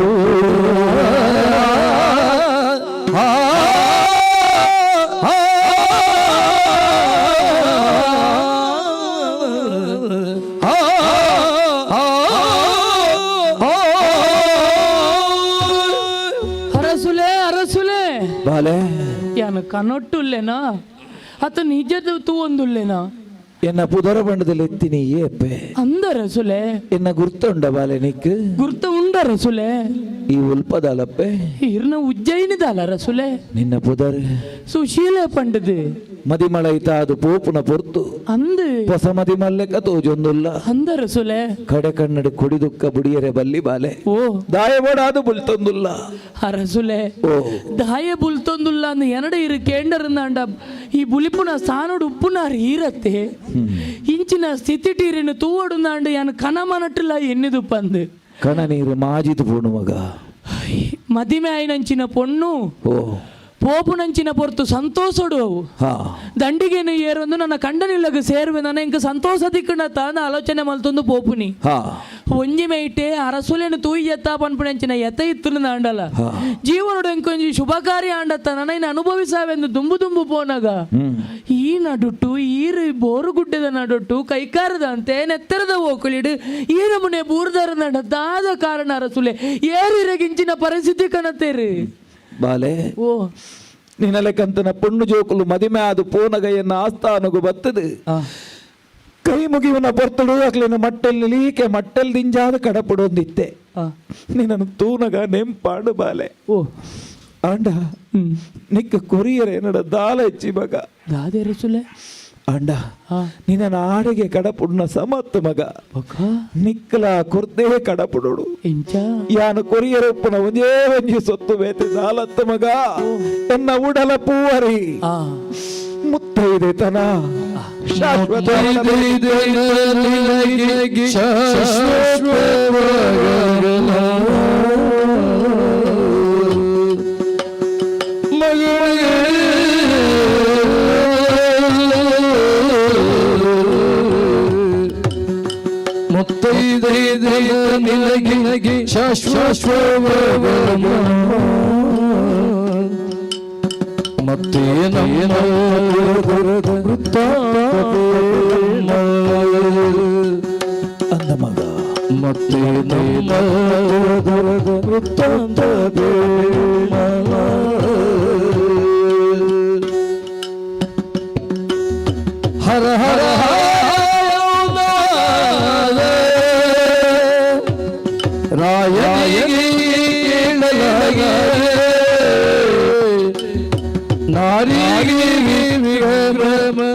ಬಾಲೆ ಯಾನ ಕನೊಟ್ಟುಲ್ಲೇನಾ ಅತ ನಿಜದ ತೂ ಒಂದುಲ್ಲೇನಾ ಎನ್ನ ಪುದರ ಬಂಡದಲ್ಲಿ ಎತ್ತಿನಿ ಏಪೆ ಅಂದ ರಸುಲೆ ಎನ್ನ ಗುರ್ತುಂಡ ಬಾಲೆ ನಿಕ್ ಗುರ್ತ ಉಂಡ ರಸುಲೆ ಈ ಉಲ್ಪದಲಪ್ಪೆ ಇರ್ನ ಉಜ್ಜಯಿನಿದಲ್ಲ ರಸುಲೆ ನಿನ್ನ ಪುದರ್ ಸುಶೀಲ ಪಂಡದು ಮದಿಮಳೈತ ಅದು ಪೋಪುನ ಪೊರ್ತು ಅಂದು ಹೊಸ ಮದಿಮಲ್ಲೆಕ್ಕ ತೋಜೊಂದುಲ್ಲ ಅಂದ ರಸುಲೆ ಕಡೆ ಕನ್ನಡ ಕುಡಿದುಕ್ಕ ಬುಡಿಯರೆ ಬಲ್ಲಿ ಬಾಲೆ ಓ ದಾಯಬೋಡಾದು ಬುಲ್ತೊಂದುಲ್ಲ ಆ ರಸುಲೆ ಓ ದಾಯ ಬುಲ್ತೊಂದುಲ್ಲ ಅಂದ ಎನಡ ಇರು ಕೇಂಡರಂದಾಂಡ ಈ ಬುಲಿಪುನ ಸಾನೋಡು ಉಪ್ಪುನಾರು ಈರತ್ತೆ ಇಂಚಿನ ಸ್ಥಿತಿ ಟೀರಿನ ತೂವಡುಂದಾಂಡ ಯಾನು ಕನಮನಟ್ಟಿಲ್ಲ ಎನ್ನಿದು ಪಂದು ಕಣ ನೀರು ಮಾಜಿದು ಪೋಣು ಮಗ ಮದಿಮೆ ಆಯ್ನಂಚಿನ ಪೊಣ್ಣು ಓ ಪೋಪುನಂಚಿನ ಪೊರ್ತು ಸಂತೋಷಡು ಅವು ಹಾ ದಂಡಿಗೆನು ಏರೊಂದು ನನ್ನ ಕಂಡನಿಲ್ಲಗ ಸೇರುವೆ ನನ್ನ ಇಂಕ ಸಂತೋಷ ದಿಕ್ಕಣ ತಾನ ಆಲೋಚನೆ ಮಲ್ತೊಂದು ಪೋಪುನಿ ಹಾ ಒಂಜಿ ಮೈಟೆ ಅರಸುಲೇನು ತೂಯಿ ಎತ್ತ ಪನ್ಪುಣಂಚಿನ ಎತ್ತ ಇತ್ತು ಆಂಡಲ್ಲ ಜೀವನಡು ಎಂಕೊಂಜಿ ಶುಭ ಕಾರ್ಯ ಆಂಡತ್ತ ನನ್ನ ಇನ್ನು ಅನುಭವಿಸಾವೆಂದು ದುಂಬು ದುಂಬು ಪೋನಾಗ ಈ ನಡುಟ್ಟು ಈರು ಬೋರುಗುಡ್ಡದ ನಡುಟ್ಟು ಕೈಕಾರದ ಅಂತೆ ನೆತ್ತರದ ಓಕುಲಿಡು ಈ ನಮುನೆ ಬೂರ್ದರ ನಡದಾದ ಕಾರಣ ಅರಸುಲೆ ಏರಿರಗಿಂಚಿನ ಪರಿಸ್ಥಿತಿ ಕಣತೇರಿ ಬಾಲೆ ಓ ನಿನ್ನಲೆಕ್ಕಂತನ ಪೊಣ್ಣು ಜೋಕುಲು ಮದಿಮೆ ಆದು ಪೋನಗಯ್ಯನ ಆಸ್ಥಾನಗು ಬತ್ತದು ಕೈ ಮುಗಿವನ ಪೊರ್ತಡು ಅಕ್ಲಿನ ಮಟ್ಟೆಲ್ ಲೀಕೆ ಮಟ್ಟೆಲ್ ದಿಂಜಾದ ಕಡಪಡೊಂದಿತ್ತೆ ನಿನ್ನನ್ನು ತೂನಗ ನೆಂಪಾಡು ಬಾಲೆ ಓ ಆಂಡ ನಿಕ್ಕ ಕೊರಿಯರೆ ನಡ ದಾಲ ಹೆಚ್ಚಿ ಮಗ ದಾದೆ ರಸುಲೆ ಅಂಡ ನಿನ್ನ ನಾಡಿಗೆ ಕಡಪುಡ್ನ ಸಮತ್ ಮಗ ನಿಕ್ಕಲ ಕೊರ್ದೇ ಕಡಪುಡೋಡು ಇಂಚ ಯಾನು ಕೊರಿಯರಪ್ಪನ ಒಂದೇ ಒಂಜಿ ಸೊತ್ತು ಬೇತೆ ದಾಲತ್ತ ಮಗ ಎನ್ನ ಉಡಲ ಪೂವರಿ ಮುತ್ತೈದೆ ತನ ಶಾಶ್ವತ ನಿನಗೆ ಶಾಶ್ವತ ಮತ್ತೆ ಅಂದ ಮಗ ಮತ್ತೆ ವೃತ್ತಾಂತ ಹರ ಹರ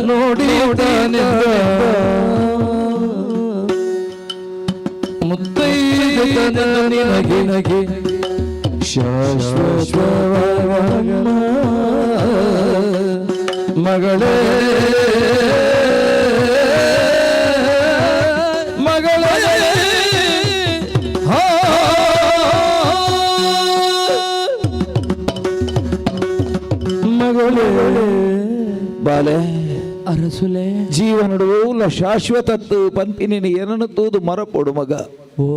ನೋಡಿ ಮುತ್ತೈದೆ ನಿನಗೆ ಶಾಶ್ವತ ಮಗಳೇ ಮಗಳೇ ಮಗಳೇ ಬಾಲೆ ಅರಸುಲೆ ಜೀವನಡುವುಲ್ಲ ಶಾಶ್ವತತ್ತು ಪಂಪಿನಿ ಏನನ್ನು ತೂದು ಮರಪೊಡು ಮಗ ಓ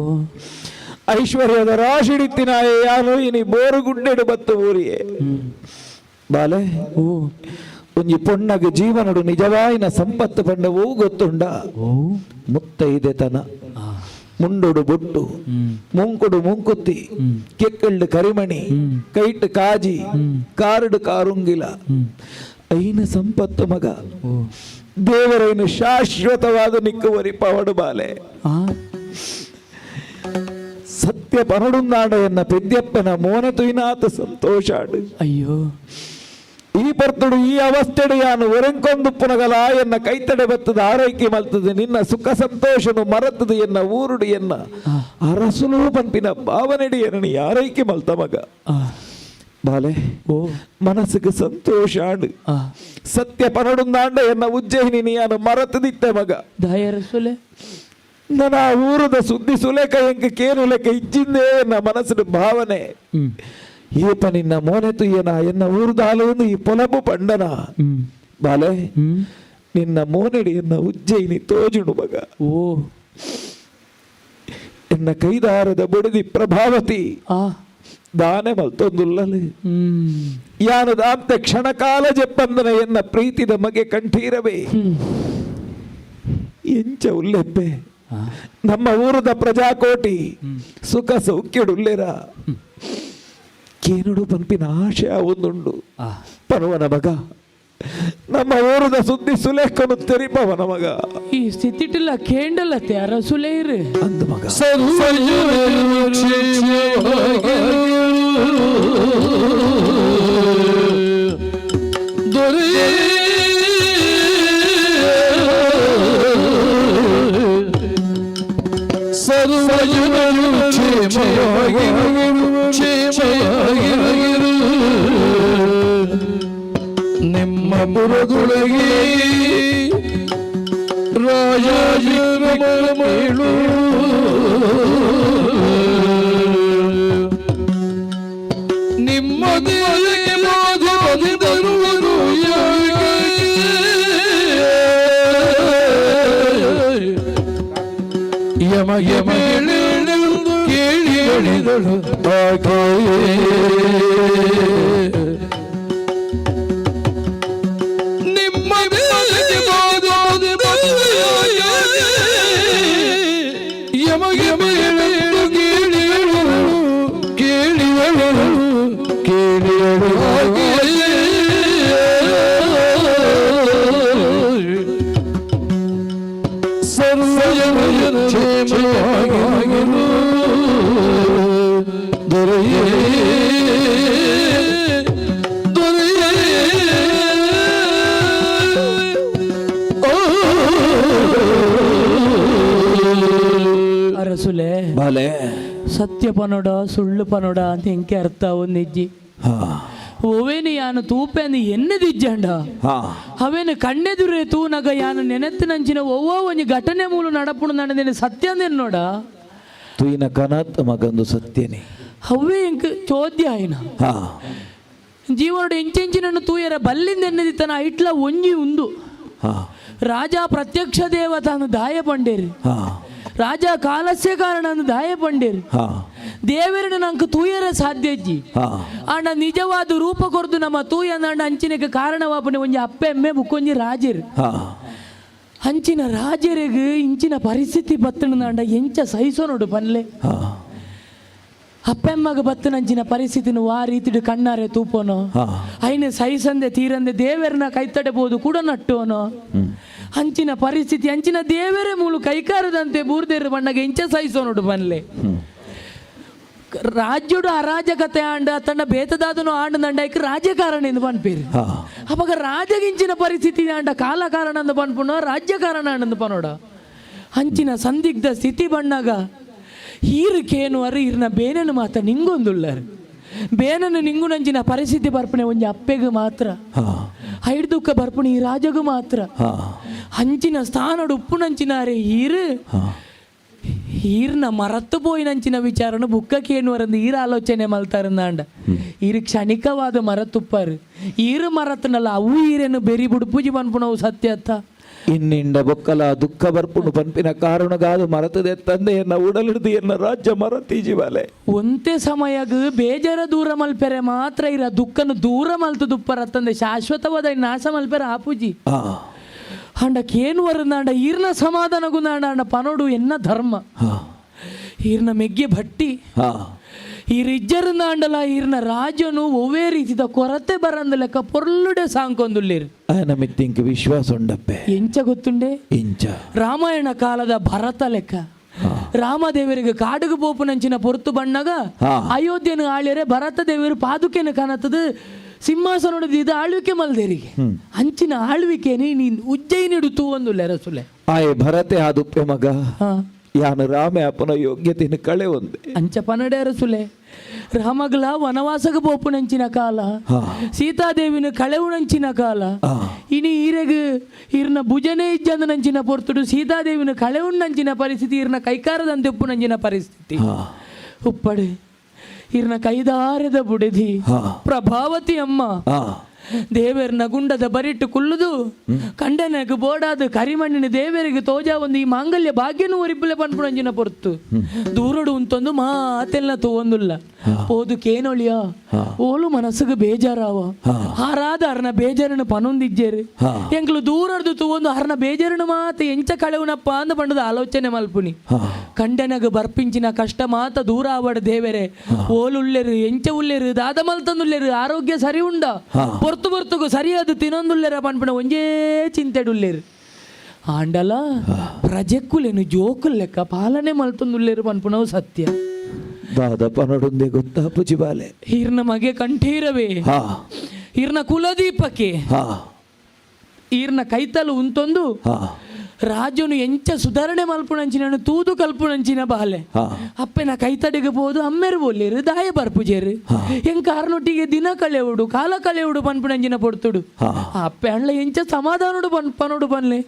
ಐಶ್ವರ್ಯದ ರಾಶಿಡಿತ್ತಿನಾಯೇ ಯಾರು ಇನಿ ಬೋರು ಗುಡ್ಡೆಡು ಬತ್ತು ಊರಿಯೇ ಬಾಲೆ ಓ ಒಂಜಿ ಪೊಣ್ಣಗ ಜೀವನಡು ನಿಜವಾಯಿನ ಸಂಪತ್ತು ಪಂಡವೂ ಗೊತ್ತುಂಡ ಮುತ್ತೈದೆತನ ಮುಂಡುಡು ಬೊಟ್ಟು ಮುಂಕುಡು ಮುಂಕುತ್ತಿ ಕೆಕ್ಕಳ್ಳು ಕರಿಮಣಿ ಕೈಟ್ ಕಾಜಿ ಕಾರುಡು ಕಾರುಂಗಿಲ ಐನ ಸಂಪತ್ತು ಮಗ ದೇವರೈನ ಶಾಶ್ವತವಾದ ನಿಕ್ಕುವರಿ ಪವಡು ಬಾಲೆ ಸತ್ಯ ಪನಡುಂದಾಡ ಎನ್ನ ಪೆದ್ಯಪ್ಪನ ಮೋನ ತುಯ್ನಾಥ ಸಂತೋಷಾಡು ಅಯ್ಯೋ ಈ ಪರ್ತುಡು ಈ ಅವಸ್ಥೆಡು ಯಾನು ಒರೆಂಕೊಂದು ಪುನಗಲ ಎನ್ನ ಕೈತಡೆ ಬತ್ತದ ಆರೈಕೆ ಮಲ್ತದೆ ನಿನ್ನ ಸುಖ ಸಂತೋಷನು ಮರತದು ಎನ್ನ ಊರುಡು ಎನ್ನ ಅರಸುಲು ಪಂಪಿನ ಭಾವನೆಡಿ ಎನ್ನ ಆರೈಕೆ ಮಲ್ತ ಮಗ ಬಾಲೆ ಓ ಮನಸ್ಸಿಗೆ ಸಂತೋಷ ಆಡು ಸತ್ಯ ಪನಡುಂದಾಂಡ ಎನ್ನ ಉಜ್ಜಯಿನಿ ನೀನು ಮರತದಿತ್ತೆ ಮಗ ದಾಯ ಅರಸುಲೆ ನನ್ನ ಊರದ ಸುದ್ದಿ ಸುಲೇಖ ಎಂಕ ಕೇನು ಲೆಕ್ಕ ಇಚ್ಚಿಂದೇ ಎನ್ನ ಮನಸ್ಸಿನ ಭಾವನೆ ಏಪ ನಿನ್ನ ಮೋನೆತು ಎನ್ನ ಊರ್ದಾಲು ಈ ಪೊಲಬು ಪಂಡನ ಬಾಲೆ ನಿನ್ನ ಮೋನೆಡಿ ಎನ್ನ ಉಜ್ಜಯಿನಿ ತೋಜುಣು ಮಗ ಓ ಎನ್ನ ಕೈದಾರದ ಬುಡದಿ ಪ್ರಭಾವತಿ ದಾನೆ ಮಲ್ತೊಂದುಲ್ಲಲೆ ಯಾನು ದಾಂತೆ ಕ್ಷಣಕಾಲ ಜೆಪ್ಪಂದನ ಎನ್ನ ಪ್ರೀತಿದ ಮಗೆ ಕಂಠೀರವೇ ಎಂಚ ಉಲ್ಲೆಪ್ಪೆ ನಮ್ಮ ಊರದ ಪ್ರಜಾಕೋಟಿ ಸುಖ ಸೌಖ್ಯಡುಲ್ಲೆರ ಕೇನುಡು ಪಂಪಿನ ಆಶಯ ಒಂದುಂಡು ಪರ್ವನ ಮಗ ನಮ್ಮ ಊರದ ಸುದ್ದಿ ಸುಲೇಖನು ತೆರಿಪವನ ಮಗ ಈ ಸ್ಥಿತಿಟಿಲ್ಲ ಕೇಂಡಲತ್ತೆ ಅರಸುಲೆ ಇರು ಅಂದ ಮಗ ನಿಮ್ಮ ಬುರದೊಳಗೆ ರಾಜರು ನಿಮ್ಮ ದೇವರಿಗೆ ಮಾಧು ಬಂದರುವರು ಯಮ ಯಮ ಕೇಳಿ ಹೇಳಿದಳು ನಿಮ್ಮ ದೇವರಿಗೆ ಮಾಧು ಯಮ ಯಮ ಕೇಳಿದಳು ಸರ್ವಜನ ಕ್ಷೇಮವಾಗಿರು ದೊರೆಯೇ ಅರಸುಲೆ ಬಾಲೆ ಸತ್ಯ ಪನೋಡ ಸುಳ್ಳು ಪನೋಡ ಅಂತ ಹೆಂಗೆ ಅರ್ಥ ಒಂದಿಜ್ಜಿ ಓವೇನು ಯಾನು ತೂಪೆಂದು ಎನ್ನದಿಜ್ಜಂಡ ಅವೇನು ಕಣ್ಣೆದುರೇ ತೂನಗ ಯಾನು ನೆನೆತ್ತಿನಂಚಿನ ಒವ್ವೋ ಒಂಜಿ ಘಟನೆ ಮೂಲ ನಡಪುಣ ನಡೆದೇನೆ ಸತ್ಯ ಅಂದೇನು ನೋಡ ತುಯಿನ ಕನತ್ ಮಗಂದು ಸತ್ಯನೇ ಅವೇ ಎಂಕ್ ಚೋದ್ಯ ಆಯ್ನ ಜೀವನೋಡು ಎಂಚೆಂಚಿನನ್ನು ತೂಯರ ಬಲ್ಲಿಂದ ಎನ್ನದಿತ್ತನ ಇಟ್ಲ ಒಂಜಿ ಉಂದು ರಾಜ ಪ್ರತ್ಯಕ್ಷ ದೇವತಾನು ದಾಯ ಪಂಡೇರಿ ರಾಜ ಕಾಲಸ್ಯ ಕಾರಣ ದಾಯ ಪಂಡೇರಿ ದೇವರನ್ನ ನಂಗೆ ತೂಯರ ಸಾಧ್ಯಜ್ಜಿ ಅಣ್ಣ ನಿಜವಾದ ರೂಪ ಕೊರ್ದು ನಮ್ಮ ತೂಯ ಅಣ್ಣ ಅಂಚಿನಕ್ಕೆ ಕಾರಣವಾಪನೆ ಒಂಜಿ ಅಪ್ಪೆ ಎಮ್ಮೆ ಬುಕ್ಕೊಂಜಿ ರಾಜರು ಅಂಚಿನ ರಾಜರಿಗೆ ಇಂಚಿನ ಪರಿಸ್ಥಿತಿ ಬತ್ತಣ ಅಂಡ ಎಂಚ ಸಹಿಸೋ ನೋಡು ಪನ್ಲೆ ಅಪ್ಪೆಮ್ಮಗ ಬತ್ತನಂಚಿನ ಪರಿಸ್ಥಿತಿನ ವಾ ರೀತಿಡು ಕಣ್ಣಾರೆ ತೂಪೋನೋ ಐನ ಸಹಿಸಂದೆ ತೀರಂದೆ ದೇವರನ್ನ ಕೈತಡೆಬಹುದು ಕೂಡ ನಟ್ಟೋನೋ ಅಂಚಿನ ಪರಿಸ್ಥಿತಿ ಅಂಚಿನ ದೇವರೇ ಮೂಲು ಕೈಕಾರದಂತೆ ಬೂರ್ದೇರು ಬಣ್ಣಗೆ ಇಂಚ ಸಹಿಸೋ ನೋಡು ಬನ್ಲೆ ರಾಜ್ಯಡು ಅರಾಜಕತೆ ಆಂಡ ಅತ್ತಂಡ ಬೇತದಾದನು ಆಂಡ ನಂಡಾಯ್ಕ ರಾಜಕಾರಣ ಎಂದು ಪನ್ಪೇರು ಅವಾಗ ರಾಜಗಿಂಚಿನ ಪರಿಸ್ಥಿತಿ ಆಂಡ ಕಾಲ ಕಾರಣ ಅಂದು ಪನ್ಪುಣ ರಾಜ್ಯಕಾರಣ ಅಂದು ಪನೋಡ ಹಂಚಿನ ಸಂದಿಗ್ಧ ಸ್ಥಿತಿ ಬಣ್ಣಾಗ ಈರಕೇನು ಅರಿ ಇರ್ನ ಬೇನೆನು ಮಾತ ನಿಂಗೊಂದುಳ್ಳರು ಬೇನನ್ನು ನಿಂಗು ನಂಚಿನ ಪರಿಸ್ಥಿತಿ ಬರ್ಪಣೆ ಒಂಜಿ ಅಪ್ಪೆಗೆ ಮಾತ್ರ ಐಡ್ದುಕ್ಕ ಬರ್ಪಣೆ ಈ ರಾಜಗೂ ಮಾತ್ರ ಹಂಚಿನ ಸ್ಥಾನಡು ಉಪ್ಪು ನಂಚಿನಾರೆ ಈರ್ನ ಮರತ್ತು ಪೋಯಿನಂಚಿನ ವಿಚಾರನು ಬುಕ್ಕಕ್ಕೇನು ವರಂದು ಈರ ಆಲೋಚನೆ ಮಲ್ತಾರಂದಾಂಡ ಈರು ಕ್ಷಣಿಕವಾದ ಮರತ್ತುಪ್ಪರು ಈರು ಮರತ್ತನಲ್ಲ ಅವು ಈರೇನು ಬೆರಿ ಬುಡುಪೂಜಿ ಪನ್ಪುಣವು ಸತ್ಯ ಅತ್ತ ಇನ್ನಿಂಡ ಬೊಕ್ಕಲ ದುಃಖ ಬರ್ಪುಣು ಪನ್ಪಿನ ಕಾರಣಗಾದು ಮರತದೆ ತಂದೆಯನ್ನ ಉಡಲಿಡ್ದು ಎನ್ನ ರಾಜ್ಯ ಮರತೀಜಿವಾಲೆ ಒಂತೆ ಸಮಯಗ ಬೇಜಾರ ದೂರ ಮಲ್ಪೆರೆ ಮಾತ್ರ ಇರ ದುಃಖನು ದೂರ ಮಲ್ತು ದುಪ್ಪರ ತಂದೆ ಶಾಶ್ವತವಾದ ನಾಶ ಮಲ್ಪೆರೆ ಆಪೂಜಿ ಅಂಡಕ್ಕೇನು ವರಂದಾಂಡ ಈರ್ನ ಸಮಾಧಾನ ಗುಂದಾಂಡ ಪನೋಡು ಎನ್ನ ಧರ್ಮ ಈರ್ನ ಮೆಗ್ಗೆ ಭಟ್ಟಿ ಈರಿಜ್ಜರಿಂದಾಂಡಲ ಈರ್ನ ರಾಜನು ಒವೇ ರೀತಿದ ಕೊರತೆ ಬರಂದ ಲೆಕ್ಕ ಪೊರ್ಲುಡೆ ಸಾಂಕೊಂದುಳ್ಳೇರು ನಮಿತ್ತಿಂಕ್ ವಿಶ್ವಾಸ ಉಂಡಪ್ಪೆ ಎಂಚ ಗೊತ್ತುಂಡೆ ಇಂಚ ರಾಮಾಯಣ ಕಾಲದ ಭರತ ಲೆಕ್ಕ ರಾಮದೇವರಿಗೆ ಕಾಡುಗು ಪೋಪುನಂಚಿನ ಪೊರ್ತು ಬಣ್ಣಗ ಅಯೋಧ್ಯೆನ ಆಳ್ಯರೆ ಭರತ ದೇವರು ಪಾದುಕೆನ ಕಾಣತದ ಸಿಂಹಾಸನ ಇದು ಆಳ್ವಿಕೆ ಮಲ್ದೇರಿಗೆ ಅಂಚಿನ ಆಳ್ವಿಕೆ ನೀನ್ ಉಜ್ಜಯಿನಿಡುತ್ತು ಒಂದು ಲೆರಸುಲೆ ಆಯ್ ಭರತೆ ಆದುಪ್ಪೆ ಮಗ ಯಾನು ರಾಮೆ ಅಪ್ಪನ ಯೋಗ್ಯತೆಯನ್ನು ಕಳೆ ಒಂದೆ ಅಂಚ ಪನಡೆ ಅರಸುಲೆ ರಾಮಗ್ಲ ವನವಾಸಗ ಬೋಪುನಂಚಿನ ಕಾಲ ಸೀತಾದೇವಿನ ಕಳೆವುನಂಚಿನ ಕಾಲ ಇನಿ ಈರೆಗ್ ಇರ್ನ ಭುಜನೇ ಇಜ್ಜಂದ ನಂಚಿನ ಪೊರ್ತುಡು ಸೀತಾದೇವಿನ ಕಳೆವುಣ್ಣಂಚಿನ ಪರಿಸ್ಥಿತಿ ಇರ್ನ ಕೈಕಾರದಂತೆ ಉಪ್ಪುನಂಚಿನ ಪರಿಸ್ಥಿತಿ ಉಪ್ಪಡೆ ಇರ್ನ ಕೈದಾರದ ಬುಡೆದಿ ಪ್ರಭಾವತಿ ಅಮ್ಮ ದೇವರನ್ನ ಗುಂಡದ ಬರಿಟ್ಟು ಕುಲ್ಲುದು ಕಂಡನಗ ಬೋಡಾದ ಕರಿಮಣ್ಣಿನ ದೇವರಿಗೆ ತೋಜಾ ಒಂದು ಈ ಮಾಂಗಲ್ಯ ಭಾಗ್ಯನು ಒರಿಪುಲೆ ಪನ್ಪುಣಂಜಿನ ಪೊರ್ತು ದೂರಡು ಉಂತೊಂದು ಮಾತೆಲ್ಲ ತೋಂದುಲ್ಲ ಓದು ಕೇನೊಳಿಯ ಓಲು ಮನಸ್ಸಿಗೆ ಬೇಜಾರಾವ ಹಾರಾದ ಅರ್ನ ಬೇಜಾರನ ಪನೊಂದಿಜ್ಜೇರು ಎಂಕ್ಲು ದೂರಡ್ದು ತೂವೊಂದು ಹರ್ನ ಬೇಜಾರನ ಮಾತ ಎಂಚ ಕಳೆವನಪ್ಪ ಅಂದ ಪಂಡದ ಆಲೋಚನೆ ಮಲ್ಪುನಿ ಕಂಡನಗ ಬರ್ಪಿಂಚಿನ ಕಷ್ಟ ಮಾತ ದೂರ ಆವಡ ದೇವರೇ ಓಲುಳ್ಳೆರು ಎಂಚ ಉಳ್ಳೆರು ದಾದ ಮಲ್ತಂದುಳ್ಳೆರು ಆರೋಗ್ಯ ಸರಿ ಉಂಡ ಹೊರ್ತು ಬರ್ತುಗು ಸರಿಯಾದ ತಿನ್ನೊಂದುಲ್ಲೆರ ಪನ್ಪಣ ಒಂಜೇ ಚಿಂತೆಡುಲ್ಲೇರು ಆಂಡಲ ಪ್ರಜೆಕ್ಕುಲೇನು ಜೋಕುಲ್ ಲೆಕ್ಕ ಪಾಲನೆ ಮಲ್ತೊಂದುಲ್ಲೇರು ಪನ್ಪುಣವು ಸತ್ಯ ದಾದ ಪನಡುಂದೆ ಗೊತ್ತಾ ಪುಜಿಬಾಲೆ ಈರ್ನ ಮಗೆ ಕಂಠೀರವೇ ಈರ್ನ ಕುಲದೀಪಕ್ಕೆ ಈರ್ನ ಕೈತಲು ಉಂತೊಂದು ರಾಜನು ಎಂಚ ಸುಧಾರಣೆ ಮಲ್ಪುಣಂಚಿನ ತೂದು ಕಲ್ಪುಣಂಚಿನ ಬಾಲೆ ಅಪ್ಪನ ಕೈತಡೆಗೆ ಬೋದು ಅಮ್ಮೆರು ಬೋಲೇರು ದಾಯ ಬರ್ಪುಜೇರು ಹೆಂಗ್ ಕಾರಣೊಟ್ಟಿಗೆ ದಿನ ಕಳೆಯುಡು ಕಾಲ ಕಳೆಯುಡು ಪನ್ಪುಣಂಚಿನ ಪೊಡ್ತುಡು ಅಪ್ಪೆ ಅಣ್ಣ ಎಂಚ ಸಮಾಧಾನಡು ಪನೋಡು ಬನ್ಲೆ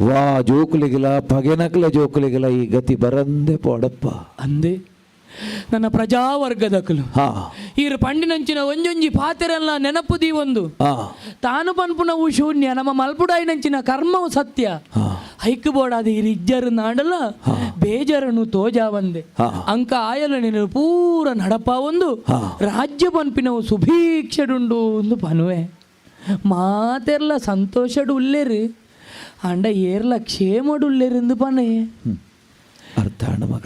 ವಾ ಜೋಕುಲಿಗಿಲ್ಲ ಪಗೆನಕ್ಲ ಜೋಕುಲಿಗಿಲ್ಲ ಈ ಗತಿ ಬರಂದೆ ಪೋಡಪ್ಪ ಅಂದೆ ನನ್ನ ಪ್ರಜಾವರ್ಗದಕಲು ಈರು ಪಂಡಿನಂಚಿನ ಒಂಜೊಂಜಿ ಪಾತೆರೆಲ್ಲ ನೆನಪುದಿ ಒಂದು ತಾನು ಪನ್ಪುನವು ಶೂನ್ಯ ನಮ್ಮ ಮಲ್ಪುಡಾಯಿನಂಚಿನ ಕರ್ಮವು ಸತ್ಯ ಹೈಕ್ ಬೋಡಾದ ಈರು ಇಜ್ಜರು ನಾಡಲ್ಲ ಬೇಜರನು ತೋಜಾ ಒಂದೆ ಅಂಕ ಆಯಲ ನೀನು ಪೂರ ನಡಪ ಒಂದು ರಾಜ್ಯ ಪನ್ಪಿನವು ಸುಭೀಕ್ಷಡುಂಡು ಒಂದು ಪನುವೆ ಮಾತೆರ್ಲ ಸಂತೋಷಡು ಉಲ್ಲೇರು ಅಂಡ ಏರ್ಲ ಕ್ಷೇಮಡು ಉಲ್ಲೇರಿಂದು ಪನೆ ಅರ್ಥ ಮಗ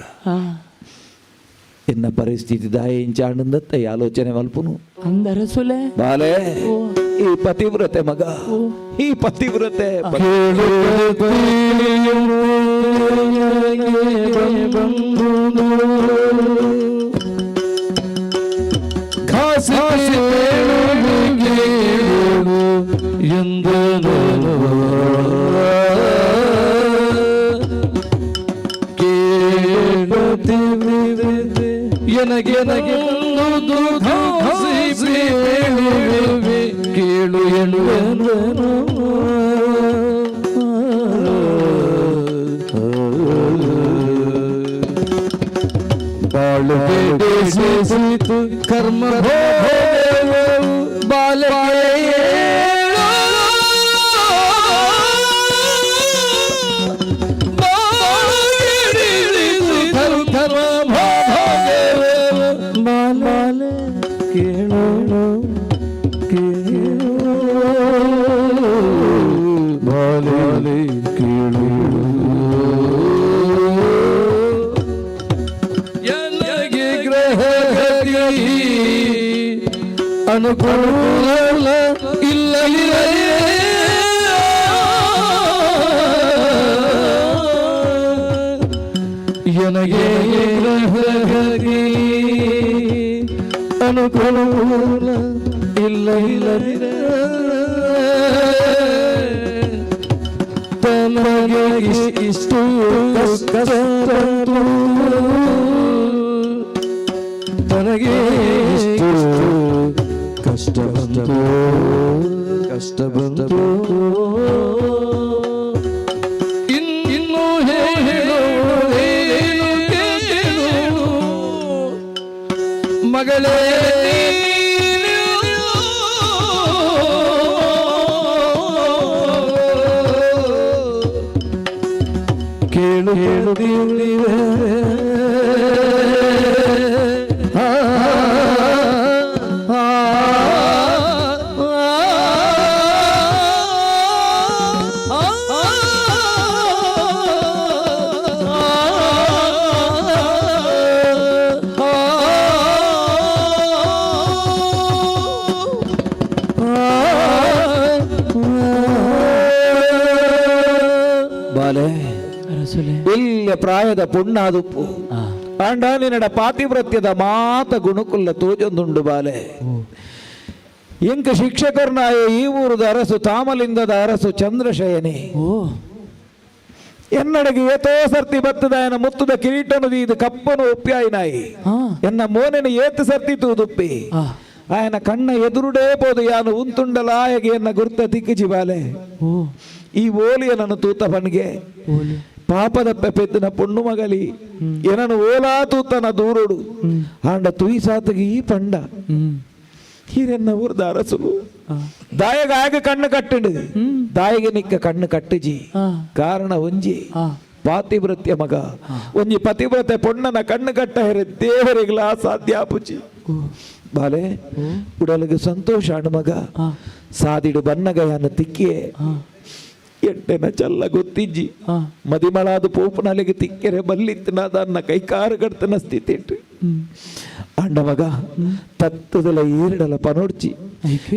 ಎನ್ನ ಪರಿಸ್ಥಿತಿ ದಾಯ ಇಂಚಾಂಡಂದತ್ತ ಆಲೋಚನೆ ಮಲ್ಪುನು ಅಂದರಸುಲೆ ಬಾಲೆ ಈ ಪತಿವ್ರತೆ ಮಗ ಈ ಪತಿವ್ರತೆ ಕೇಳು ಎನ್ನುವೆನು ಬಾಳು ಬೇಡಿಸಿತು ಕರ್ಮ ಬಾಲ ಅನುಕೂಲ ಇಲ್ಲ ನನಗೆ ಗ್ರಹಗತಿ ಅನುಕೂಲ ಇಲ್ಲ ಇಲ್ಲದಿರ ತನಗೆ ಇಷ್ಟು ಕಷ್ಟ ತನಗೆ ಇಷ್ಟು ಕಷ್ಟ ಬಂತು ಕಷ್ಟ ಬಂತು ಇನ್ನು ಹೇಳುವುದೇನು ಕೇಳು ಮಗಳೇ ಕೇಳು ಹೇಳು ದೇವರಿವೆ ಬಾಲೆ ಇಲ್ಲ ಪ್ರಾಯದ ಪುಣ್ಣಾದುಪ್ಪು ಆಂಡ ನಿನ್ನಡ ಪಾತಿವ್ರತ್ಯದ ಮಾತ ಗುಣಕುಲ್ಲ ತೋಜೊಂದುಂಡು ಬಾಲೆ ಎಂಕ ಶಿಕ್ಷಕರ್ನಾಯ ಈ ಊರದ ಅರಸು ತಾಮಲಿಂದದ ಅರಸು ಚಂದ್ರಶಯನಿ ಎನ್ನಡೆಗೆ ಏತೋ ಸರ್ತಿ ಬತ್ತದಾಯನ ಮುತ್ತದ ಕಿರೀಟನು ಇದು ಕಪ್ಪನು ಒಪ್ಪಿಯಾಯಿನಾಯಿ ಎನ್ನ ಮೋನೆನ ಏತು ಸರ್ತಿ ತೂದುಪ್ಪಿ ఆయన కన్న ఎదురుడే పోదు యాను ఉంతుండలాయಗೆ ఎన్న గుర్త తిక్కిచి బాలే ఈ ఓలియ నన్ను తూత పనిగే పాపదప్ప పెద్దిన పొన్ను మగలి ఎనను ఓలా తూతన దూరుడు ఆండ తుయి సాతగి ఈ పండ హీరెన్న ఊరు దారసులు దాయగాయగ కన్ను కట్టిండు దాయగ నిక్క కన్ను కట్టిజి కారణ ಒಂಜಿ ಪಾತಿವ್ರತ್ಯ ಮಗ ಒಂಜಿ ಪತಿವ್ರತೆ ಪೊಣ್ಣನ ಕಣ್ಣು ಕಟ್ಟ ಹೆರೆ ದೇವರಿಗ್ಲ ಸಾಧ್ಯಾಪುಚಿ ಬಾಲೆ ಉಡಲಿಗೆ ಸಂತೋಷ ಮಗ ಸಾದಿಡು ಬನ್ನಗಯನ ತಿಕ್ಕಿಯೇ ಎಟ್ಟೆನ ಚಲ್ಲ ಗೊತ್ತಿಜ್ಜಿ ಮದಿಮಳಾದ ಪೋಪನಲಿಗೆ ತಿಕ್ಕೆರೆ ಬಲ್ಲಿತ್ತಿನ ಅದನ್ನ ಕೈಕಾರ ಕಡ್ತನ ಸ್ಥಿತಿ ಇಟ್ಟು ಅಂಡ ಮಗ ತತ್ತದಲ ಏರಡಲ ಪನೋಡ್ಚಿ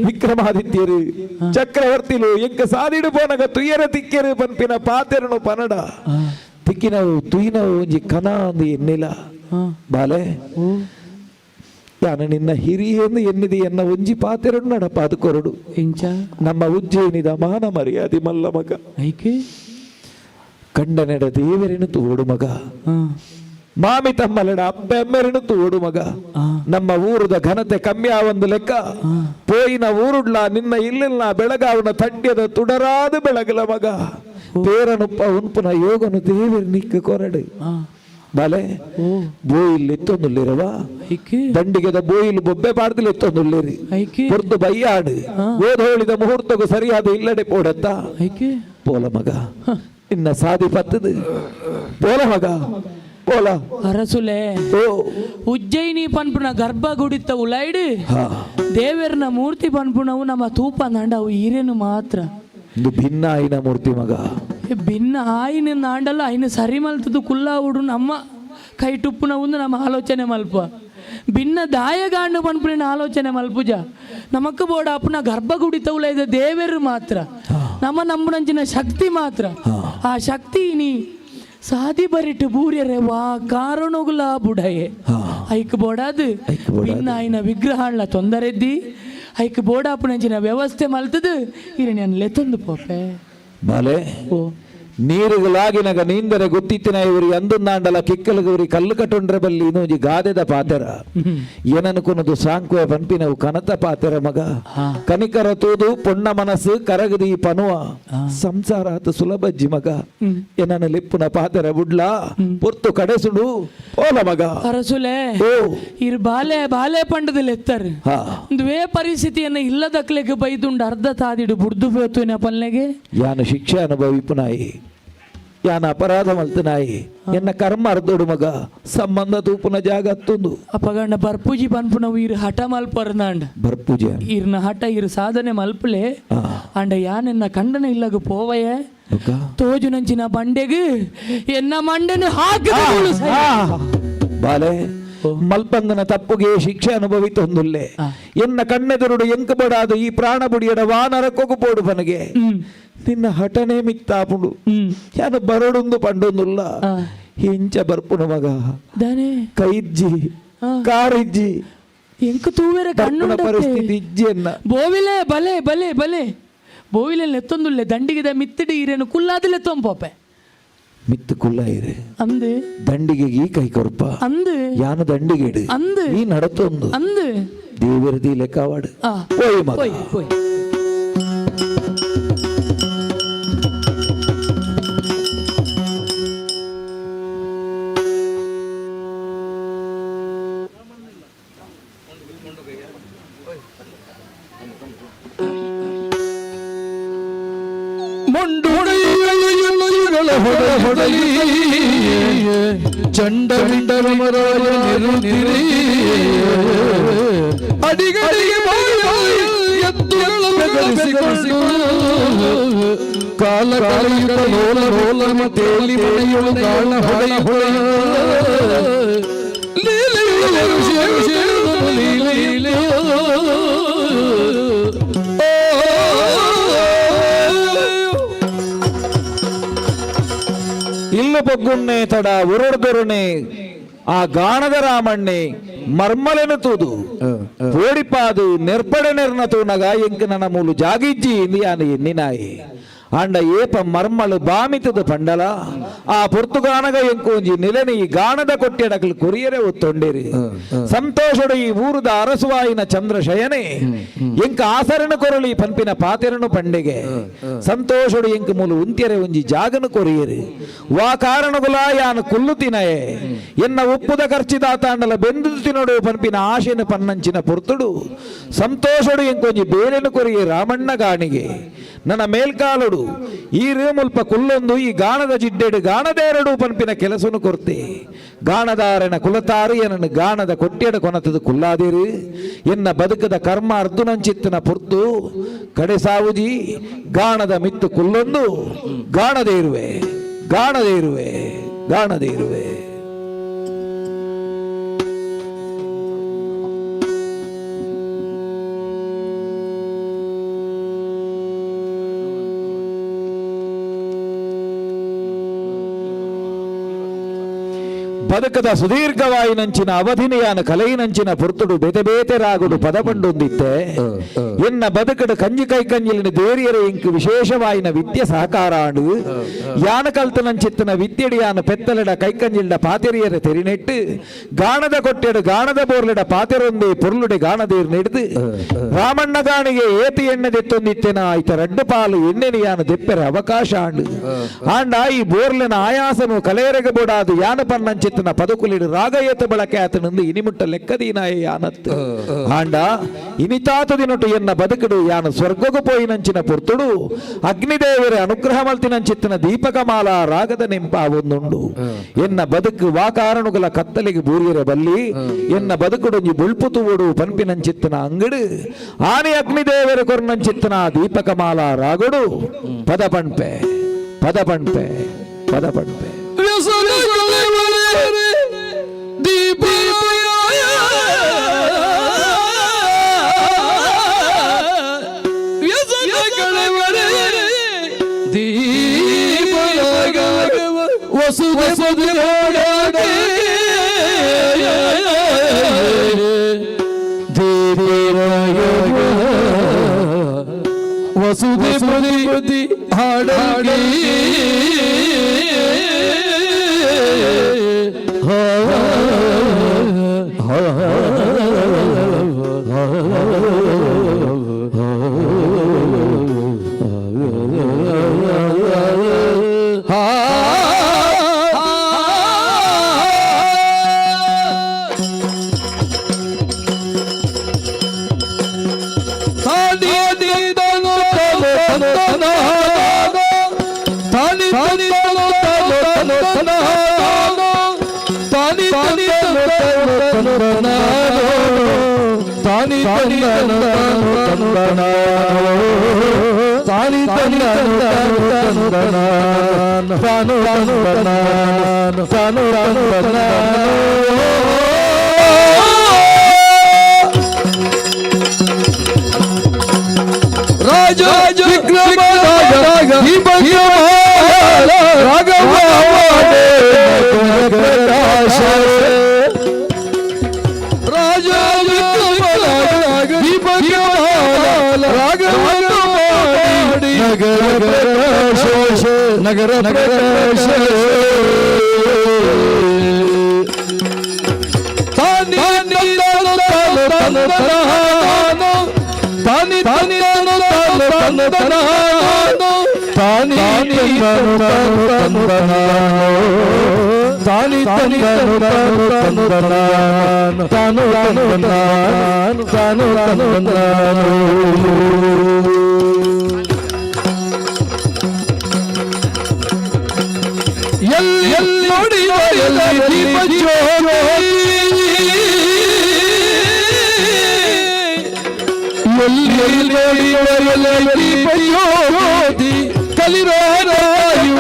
ವಿಕ್ರಮಾದಿತ್ಯರು ಚಕ್ರವರ್ತಿಲು ಎಂಕ ಸಾದಿಡು ಪೋನಗ ತುಯ್ಯರ ತಿಕ್ಕೆರೆ ಪನ್ಪಿನ ಪಾತೆರನು ಪನಡ ತಿಕ್ಕಿನವು ತುಯ್ನವು ಒಂಜಿ ಕನ ಅಂದು ಎನ್ನಿಲ ಬಾಲೆ ಯಾನ ನಿನ್ನ ಹಿರಿಯೆಂದು ಎನ್ನಿದೆ ಎನ್ನ ಒಂಜಿ ಪಾತೆರಡು ನಡಪ ಅದು ಕೊರಡು ಇಂಚ ನಮ್ಮ ಉಜ್ಜಯಿನಿದ ಮಾನ ಮರ್ಯಾದೆ ಮಲ್ಲ ಮಗ ಐಕೆ ಕಂಡನೆಡ ದೇವರಿನ ತೋಡು ಮಗ ಮಾಮಿ ತಮ್ಮಲೆಡ ಅಪ್ಪ ಅಮ್ಮೆರಿನ ತೋಡು ಮಗ ನಮ್ಮ ಊರದ ಘನತೆ ಕಮ್ಮಿ ಆವೊಂದು ಲೆಕ್ಕ ಪೋಯಿನ ಊರುಡ್ಲ ನಿನ್ನ ಇಲ್ಲಿಲ್ಲ ಬೆಳಗಾವನ ತಡ್ಯದ ತುಡರಾದ ಬೆಳಗಲ ಮಗ ಪೇರನುಪ್ಪ ಉನ್ಪುನ ಯೋಗನು ದೇವರಿ ನಿಕ್ಕ ಕೊರಡು ಬಾಲೆ ಬೋಯಿಲ್ ಎತ್ತೊಂದುಲ್ಲಿರವ ದಂಡಿಗೆದ ಬೋಯಿಲ್ ಬೊಬ್ಬೆ ಪಾಡ್ದಿಲ್ ಎತ್ತೊಂದುಲ್ಲಿರಿ ಹೊರತು ಬಯ್ಯಾಡು ಓದೋಳಿದ ಮುಹೂರ್ತಗೂ ಸರಿಯಾದ ಇಲ್ಲಡೆ ಪೋಡತ್ತ ಪೋಲ ಮಗ ಇನ್ನ ಸಾದಿ ಪತ್ತದು ಪೋಲ ಮಗ ಪೋಲ ಅರಸುಲೆ ಉಜ್ಜಯಿನಿ ಪನ್ಪುನ ಗರ್ಭ ಗುಡಿತ ಉಲೈಡು ದೇವರನ ಮೂರ್ತಿ ಪನ್ಪುನವು ನಮ್ಮ ತೂಪ ನಂಡವು ಈರೇನು ಮಾತ್ರ ಇದು ಭಿನ್ನ ಆಯಿನ ಮೂರ್ತಿ ಮಗ ಭಿನ್ನ ಆಯಿನ ನಾಂಡಲ್ಲ ಆಯ್ನ ಸರಿ ಮಲ್ತದು ಕುಲ್ಲ ಉಡು ನಮ್ಮ ಕೈ ಟುಪ್ಪುನ ಒಂದು ನಮ್ಮ ಆಲೋಚನೆ ಮಲ್ಪ ಭಿನ್ನ ದಾಯಗಾಂಡು ಪನ್ಪುನ ಆಲೋಚನೆ ಮಲ್ಪುಜ ನಮಕ್ಕ ಬೋಡ ಅಪ್ಪನ ಗರ್ಭ ಗುಡಿತವುಲ ಇದೆ ದೇವರು ಮಾತ್ರ ನಮ್ಮ ನಮ್ಮನಂಚಿನ ಶಕ್ತಿ ಮಾತ್ರ ಆ ಶಕ್ತಿ ನೀ ಸಾದಿ ಬರಿಟ್ಟು ಬೂರ್ಯರೆ ವಾ ಕಾರಣಗುಲ ಬುಡಯೆ ಐಕ್ ಬೋಡಾದು ಭಿನ್ನ ಆಯ್ನ ವಿಗ್ರಹಗಳ ತೊಂದರೆದ್ದಿ ಐಕ್ ಬೋಡಾಪುನಂಚಿನ ವ್ಯವಸ್ಥೆ ಮಲ್ತದು ಇರಣ್ಣ ಲೆತ್ತೊಂದು ಪೋಪೆ ಬಾಲೆ ನೀರುಗಳಾಗಿನಾಗ ನೀಂದರೆ ಗೊತ್ತಿತ್ತಿನ ಇವ್ರಿ ಅಂದುಂದಾಂಡಲ ಕಿಕ್ಕಲಗವ್ರಿ ಕಲ್ಲು ಕಟ್ಟೊಂಡ್ರೆ ಬಲ್ಲಿ ಇನ್ನೊಂಜಿ ಗಾದೆದ ಪಾತೆರ ಏನನ್ಕೊನದು ಸಾಂಕುವ ಪನ್ಪಿನವು ಕನತ ಪಾತೆರ ಮಗ ಕನಿಕರ ತೂದು ಪೊಣ್ಣ ಮನಸ್ಸು ಕರಗದಿ ಪನುವ ಸಂಸಾರ ಆತ ಸುಲಭಜ್ಜಿ ಮಗ ಏನನ ಲಿಪ್ಪುನ ಪಾತೆರ ಬುಡ್ಲ ಪೊರ್ತು ಕಡೆಸುಡು ಓಲ ಮಗ ಅರಸುಲೆ ಇರ್ ಬಾಲೆ ಬಾಲೆ ಪಂಡದಲ್ಲಿ ಎತ್ತಾರೆ ಒಂದುವೇ ಪರಿಸ್ಥಿತಿಯನ್ನು ಇಲ್ಲದಕ್ಲೆಗೆ ಬೈದುಂಡು ಅರ್ಧ ತಾದಿಡು ಬುಡ್ದು ಹೋತು ಪಲ್ಲೆಗೆ ಯಾನು ಶಿಕ್ಷೆ ಅನುಭವಿಪುನಾಯಿ ಯಾನ ಅಪರಾಧ ಮಲ್ತನಾಯಿ ಎನ್ನ ಕರ್ಮ ಅರ್ಧೋಡು ಮಗ ಸಂಬಂಧ ತೂಪುನ ಜಾಗ ಹತ್ತೊಂದು ಅಪಗಂಡ ಬರ್ಪೂಜಿ ಪನ್ಪುನವು ಇರು ಹಠ ಮಲ್ಪರ್ನಾಂಡ ಬರ್ಪೂಜ ಇರ್ನ ಹಠ ಇರು ಸಾಧನೆ ಮಲ್ಪಲೆ ಅಂಡ ಯಾನೆನ್ನ ಕಂಡನ ಇಲ್ಲಗ ಪೋವಯೇ ತೋಜು ನಂಚಿನ ಬಂಡೆಗೆ ಎನ್ನ ಮಂಡನು ಹಾಕಿದ ಬಾಲೆ ಮಲ್ಪಂಗನ ತಪ್ಪುಗೆ ಶಿಕ್ಷೆ ಅನುಭವಿತೊಂದುಲ್ಲೆ ಎನ್ನ ಕಣ್ಣೆದುರುಡು ಎಂಕ ಬಡಾದು ಈ ಪ್ರಾಣ ಬುಡಿಯಡ ವಾನರ ಕೊಗುಪೋಡು ಪನಗೆ ನಿನ್ನ ಹಠನೆ ಮಿಕ್ತಾಪುಡು ಯಾನು ಬರಡೊಂದು ಪಂಡೊಂದುಲ್ಲ ಹಿಂಚ ಬರ್ಪುನ ಮಗ ಕೈಜ್ಜಿ ಕಾರಿಜ್ಜಿ ಎಂಕ ತೂವೆರೆ ಪರಿಸ್ಥಿತಿ ಇಜ್ಜೆನ್ನ ಬೋವಿಲೆ ಬಲೆ ಬಲೆ ಬಲೆ ಬೋವಿಲೆ ಎತ್ತೊಂದುಲ್ಲೆ ದಂಡಿಗೆ ಮಿತ್ತಿಡಿ ಇರೇನು ಕುಲ್ಲಾದಿಲ್ಲ ತೊಂಪೋಪೆ ಮಿತ್ತು ಕುಲ್ಲ ಇರೆ ಅಂದು ದಂಡಿಗೆ ಈ ಕೈ ಕೊರ್ಪ ಅಂದು ಯಾನ ದಂಡಿಗೆ ಅಂದು ಈ ನಡತೊಂದು ಅಂದು ದೇವರದಿ ಲೆಕ್ಕವಾಡು ಓಯ್ ಓಯ್ ಓಯ್ ಚಂಡ ವಿಂಡರಮರಾಯ ನಿರುತ್ತಿರಿ ಅಡಿಗಡಿಗೆ ಎತ್ತುಗಳ ಬೆದರಿಸಿಕೊಂಡು ಕಾಲ ಕಾಲಿಗಳ ಲೋಲ ಲೋಲನ ತೇಲಿ ಮನೆಯೊಳು ಗಾಳ ಹೊಡೆಯ ಇಲ್ಲ ಬೊಗ್ಗುಣ್ಣೆ ತಡ ಉರುಡ್ದೊರುಣೆ ಆ ಗಾಣದ ರಾಮಣ್ಣೆ ಮರ್ಮಲೆನು ತೂದು ಓಡಿಪಾದು ನೆರ್ಪಡೆ ನೆರ್ನ ತೂನಗ ಎಂಕ ನನ್ನ ಮೂಲು ಜಾಗಿಜ್ಜಿ ಇಂದಿಯಾನ ಎನ್ನಿನಾಯಿ ಅಂಡ ಏಪ ಮರ್ಮಳು ಬಾಮಿತದ ಪಂಡಲ ಆ ಪೊರ್ತುಗಾನಗ ಎಂಕೊಂಜಿ ನಿಲನಿ ಈ ಗಾಣದ ಕೊಟ್ಟೆಡಕಲು ಕೊರಿಯರೆ ಒತ್ತೊಂಡೇರಿ ಸಂತೋಷಡು ಈ ಊರುದ ಅರಸುವಾಯಿನ ಚಂದ್ರಶಯನೆ ಎಂಕ ಆಸರಣ ಕೊರಳಿ ಪಂಪಿನ ಪಾತೆರನು ಪಂಡೆಗೆ ಸಂತೋಷಡು ಎಂಕ ಮೂಲು ಉಂತ್ಯರೆ ಒಂಜಿ ಜಾಗನು ಕೊರಿಯರಿ ವಾ ಕಾರಣಗುಲ ಯಾನು ಕುಲ್ಲು ತಿನಯೆ ಎನ್ನ ಉಪ್ಪುದ ಖರ್ಚಿದ ತಾಂಡಲ ಬೆಂದು ತಿನೋಡು ಪಂಪಿನ ಆಶೆನ ಪನ್ನಂಚಿನ ಪೊರ್ತುಡು ಸಂತೋಷಡು ಎಂಕೊಂಜಿ ಬೇರೆನು ಕೊರಿಯೆ ರಾಮಣ್ಣ ಗಾಣಿಗೆ ನನ್ನ ಮೇಲ್ಕಾಲುಡು ಈ ಮುಲ್ಪ ಕುಲ್ಲೊಂದು ಈ ಗಾಣದ ಜಿಡ್ಡೆಡು ಗಾಣದೇರಡು ಪಂಪಿನ ಕೆಲಸನು ಕೊರ್ತೆ ಗಾಣದಾರನ ಕುಲತಾರು ಏನನ್ನು ಗಾಣದ ಕೊಟ್ಟೆಡ ಕೊನತದು ಕುಲ್ಲಾದಿರು ಎನ್ನ ಬದುಕದ ಕರ್ಮ ಅರ್ಧುನಂಚಿತ್ತನ ಪುರ್ತು ಕಡೆ ಸಾವುಜಿ ಗಾಣದ ಮಿತ್ತು ಕುಲ್ಲೊಂದು ಗಾಣದೇ ಇರುವೆ ಗಾಣದೇ ಇರುವೆ ಗಾಣದೇ ಇರುವೆ ಬದುಕದ ಸುದೀರ್ಘವಾಯಿನಂಚಿನ ಅವಧಿನಿಯಾನ ಕಲೈನಂಚಿನ ಪುರ್ತುಡು ಬೆತೆ ಬೇತೆ ರಾಗುಡು ಪದಪಂಡೊಂದಿತ್ತೆ ಎನ್ನ ಬದುಕಡು ಕಂಜಿ ಕೈ ಕಂಜಿಲಿನ ದೇರಿಯರ ಇಂಕು ವಿಶೇಷವಾಯಿನ ವಿದ್ಯೆ ಸಹಕಾರಾಂಡು ಯಾನ ಕಲ್ತನಂಚಿತ್ತನ ವಿದ್ಯೆಡಿಯಾನ ಪೆತ್ತಲೆಡ ಕೈಕಂಜಿಲ್ಡ ಪಾತೆರಿಯರ ತೆರಿನೆಟ್ಟು ಗಾಣದ ಕೊಟ್ಟೆಡು ಗಾಣದ ಬೋರ್ಲೆಡ ಪಾತೆರೊಂದೇ ಪೊರ್ಲುಡೆ ಗಾಣದೇರು ನೆಡ್ದು ರಾಮಣ್ಣ ಗಾಣಿಗೆ ಏತಿ ಎಣ್ಣೆ ದೆತ್ತೊಂದಿತ್ತೆನ ಆಯ್ತ ರಡ್ಡು ಪಾಲು ಎಣ್ಣೆನಿಯಾನ ದೆಪ್ಪೆರ ಅವಕಾಶ ಆಂಡು ಆಂಡ ಈ ಬೋರ್ಲೆನ ಆಯಾಸನು ಕಲೆಯರೆಗೆ ಬೋಡಾದು ಯಾನ ಪನ್ನಂಚಿತ್ತ ಪದಕುಲಿಡು ರಾಗಯೇತ ಬಳಕೆ ಆತನಿಂದ ಇನಿಮುಟ್ಟ ಲೆಕ್ಕದೀನಾಯ ಯಾನತ್ತು ಆಂಡ ಇನಿತಾತದಿನೊಟ್ಟು ಎನ್ನ ಬದುಕುಡು ಯಾನು ಸ್ವರ್ಗಗು ಪೋಯಿನಂಚಿನ ಪುರ್ತುಡು ಅಗ್ನಿದೇವರ ಅನುಗ್ರಹ ಮಲ್ತಿನಂಚಿತ್ತಿನ ದೀಪಕಮಾಲ ರಾಗದ ನೆಂಪ ಒಂದುಂಡು ಎನ್ನ ಬದುಕು ವಾಕಾರಣುಗಳ ಕತ್ತಲಿಗೆ ಬೂರಿಯರ ಬಲ್ಲಿ ಎನ್ನ ಬದುಕುಡು ಬುಳ್ಪು ತೂಡು ಪಂಪಿನಂಚಿತ್ತಿನ ಅಂಗಡು ಆನೆ ಅಗ್ನಿದೇವರ ಕೊರ್ನಂಚಿತ್ತಿನ ದೀಪಕಮಾಲ ರಾಗುಡು ಪದಪಣ್ಪೆ ಪದಪಣ್ಪೆ ಪದಪಣ್ಪೆ ದೀಪ ವಸುದೆ ವಸುದೆ ಬುದ್ಧಿ ಹಾಡಿ ರಾಜ ವಿಕ್ರಮ ರಾಘವ ರಾಜ ವಿಕ್ರಮ ನಗರ ಪ್ರಕಾಶ ನಗರ ಪ್ರಕಾಶ ತಾನಿ ತಾನಿ ತಾನಿ ತಾನಿ ತಾನಿ ಎಲ್ಲಿ ನೋಡಿವ ಎಲ್ಲಿ ದೀಪ ಜ್ಯೋತಿ ಎಲ್ಲಿ ನೋಡಿವ ಎಲ್ಲಿ ದೀಪ ಜ್ಯೋತಿ ಕಲಿರಾಯುವ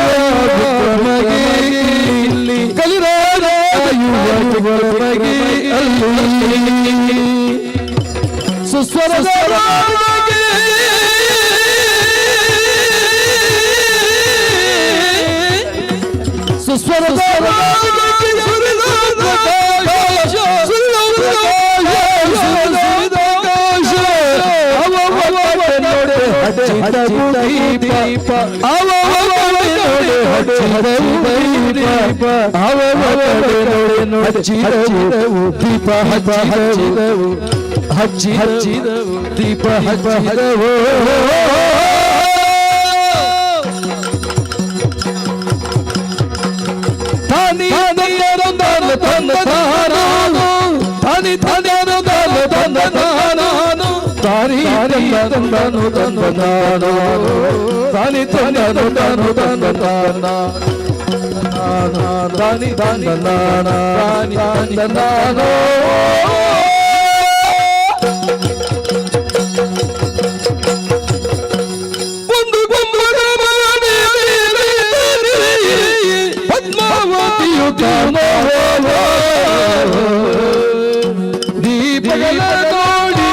ಇಲ್ಲಿ ಕಲಿರಾಯುವ ಅಲ್ಲಿ ಸುಸ್ವರ ಸುಸ್ವರ ದೀಪ ಹಚ್ಚಿದವು ದೀಪ ಹಚ್ಚಿದವು ತಾನಿ ತಾನಿ ತಾನಿ ತಾನಿ ತಂದನು ತಂದನು ತಾನಿ ತಂದನು ತನು ತಂದನ ತಾನಿ ತಂದನ ತಾನಿ ತಂದನು ಒಂದು ಗುಂಬದ ಪದ್ಮಾವತಿಯು ದೀಪಗಳ ನೋಡಿ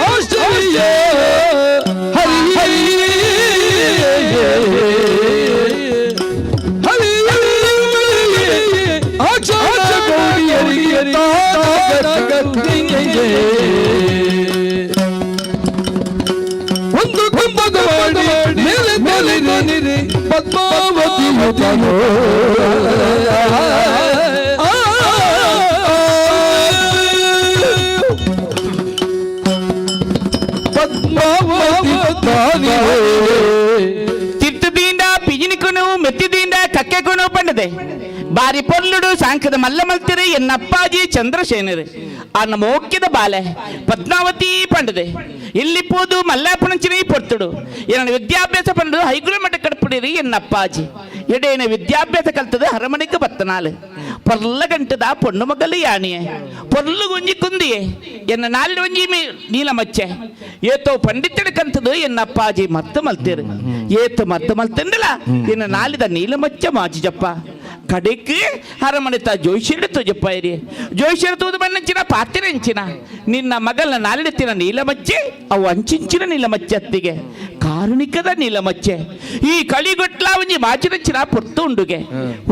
ಆಶ್ಚರ್ಯ ಹರಿ ಹರಿ ಹರಿ ಆಕ್ಷಾಕ್ಷ ಕೋಡಿಯರಿಗೆ ಒಂದು ಕುಂಭದ ಮಾಡಿ ಮೇಲೆ ಮೇಲೆ ನಿರಿ ಪದ್ಮಾವತಿಯು తిట్టుదీండా పిజినికును మెత్తిదీండా కక్కెకును పండదే ಬಾರಿ ಪೊಲ್ಲುಡು ಸಾಂಕದ ಮಲ್ಲ ಮಲ್ತಿರಿ ಎನ್ನಪ್ಪಾಜಿ ಚಂದ್ರಸೇನರು ಅನ್ನ ಮೋಕ್ಯದ ಬಾಲೆ ಪದ್ಮಾವತಿ ಪಂಡದೆ ಇಲ್ಲಿ ಪೋದು ಮಲ್ಲಾಪಣಂಚಿನ ಪೊರ್ತುಡು ಎನ್ನ ವಿದ್ಯಾಭ್ಯಾಸ ಪಂಡು ಹೈಗುಳ ಮಠ ಕಡ್ಪುಡಿರಿ ಎನ್ನಪ್ಪಾಜಿ ಎಡೇನ ವಿದ್ಯಾಭ್ಯಾಸ ಕಲ್ತದ ಹರಮಣಿಗೆ ಬತ್ತನಾಲು ಪೊರ್ಲ ಗಂಟದ ಪೊಣ್ಣು ಮಗಲು ಯಾಣಿಯೇ ಪೊರ್ಲು ಗುಂಜಿ ಕುಂದಿಯೇ ಎನ್ನ ನಾಲ್ಲು ಒಂಜಿ ನೀಲಮಚ್ಚೆ ಏತೋ ಪಂಡಿತನ ಕಂತದು ಎನ್ನಪ್ಪಾಜಿ ಮರ್ತ ಮಲ್ತಿರು ಏತು ಮರ್ತ ಮಲ್ತಿಂದಲ ಎನ್ನ ನಾಲಿದ ನೀಲಮಚ್ಚ ಮಾಜಿ ಜಪ್ಪ ಕಡೆക്ക് ಹರಮಣಿತ ಜೋಯಿಸಿಡ್ತು ಜಪ್ಪಾಯಿರಿ ಜೋಯಿಸಿಡ್ತುವುದು ಬಣ್ಣಂಚಿನ ಪಾತ್ರೆ ಅಂಚಿನ ನಿನ್ನ ಮಗಲ ನಾಲಿಡೆತ್ತಿನ ನೀಲಮಚ್ಚೆ ಅವು ಅಂಚಿಂಚಿನ ನೀಲಮಚ್ಚೆ ಅತ್ತಿಗೆ ಕಾರುಣಿಕದ ನೀಲಮಚ್ಚೆ ಈ ಕಳಿಗೊಟ್ಲ ಒಂಜಿ ಮಾಚಿನಂಚಿನ ಪೊರ್ತು ಉಂಡುಗೆ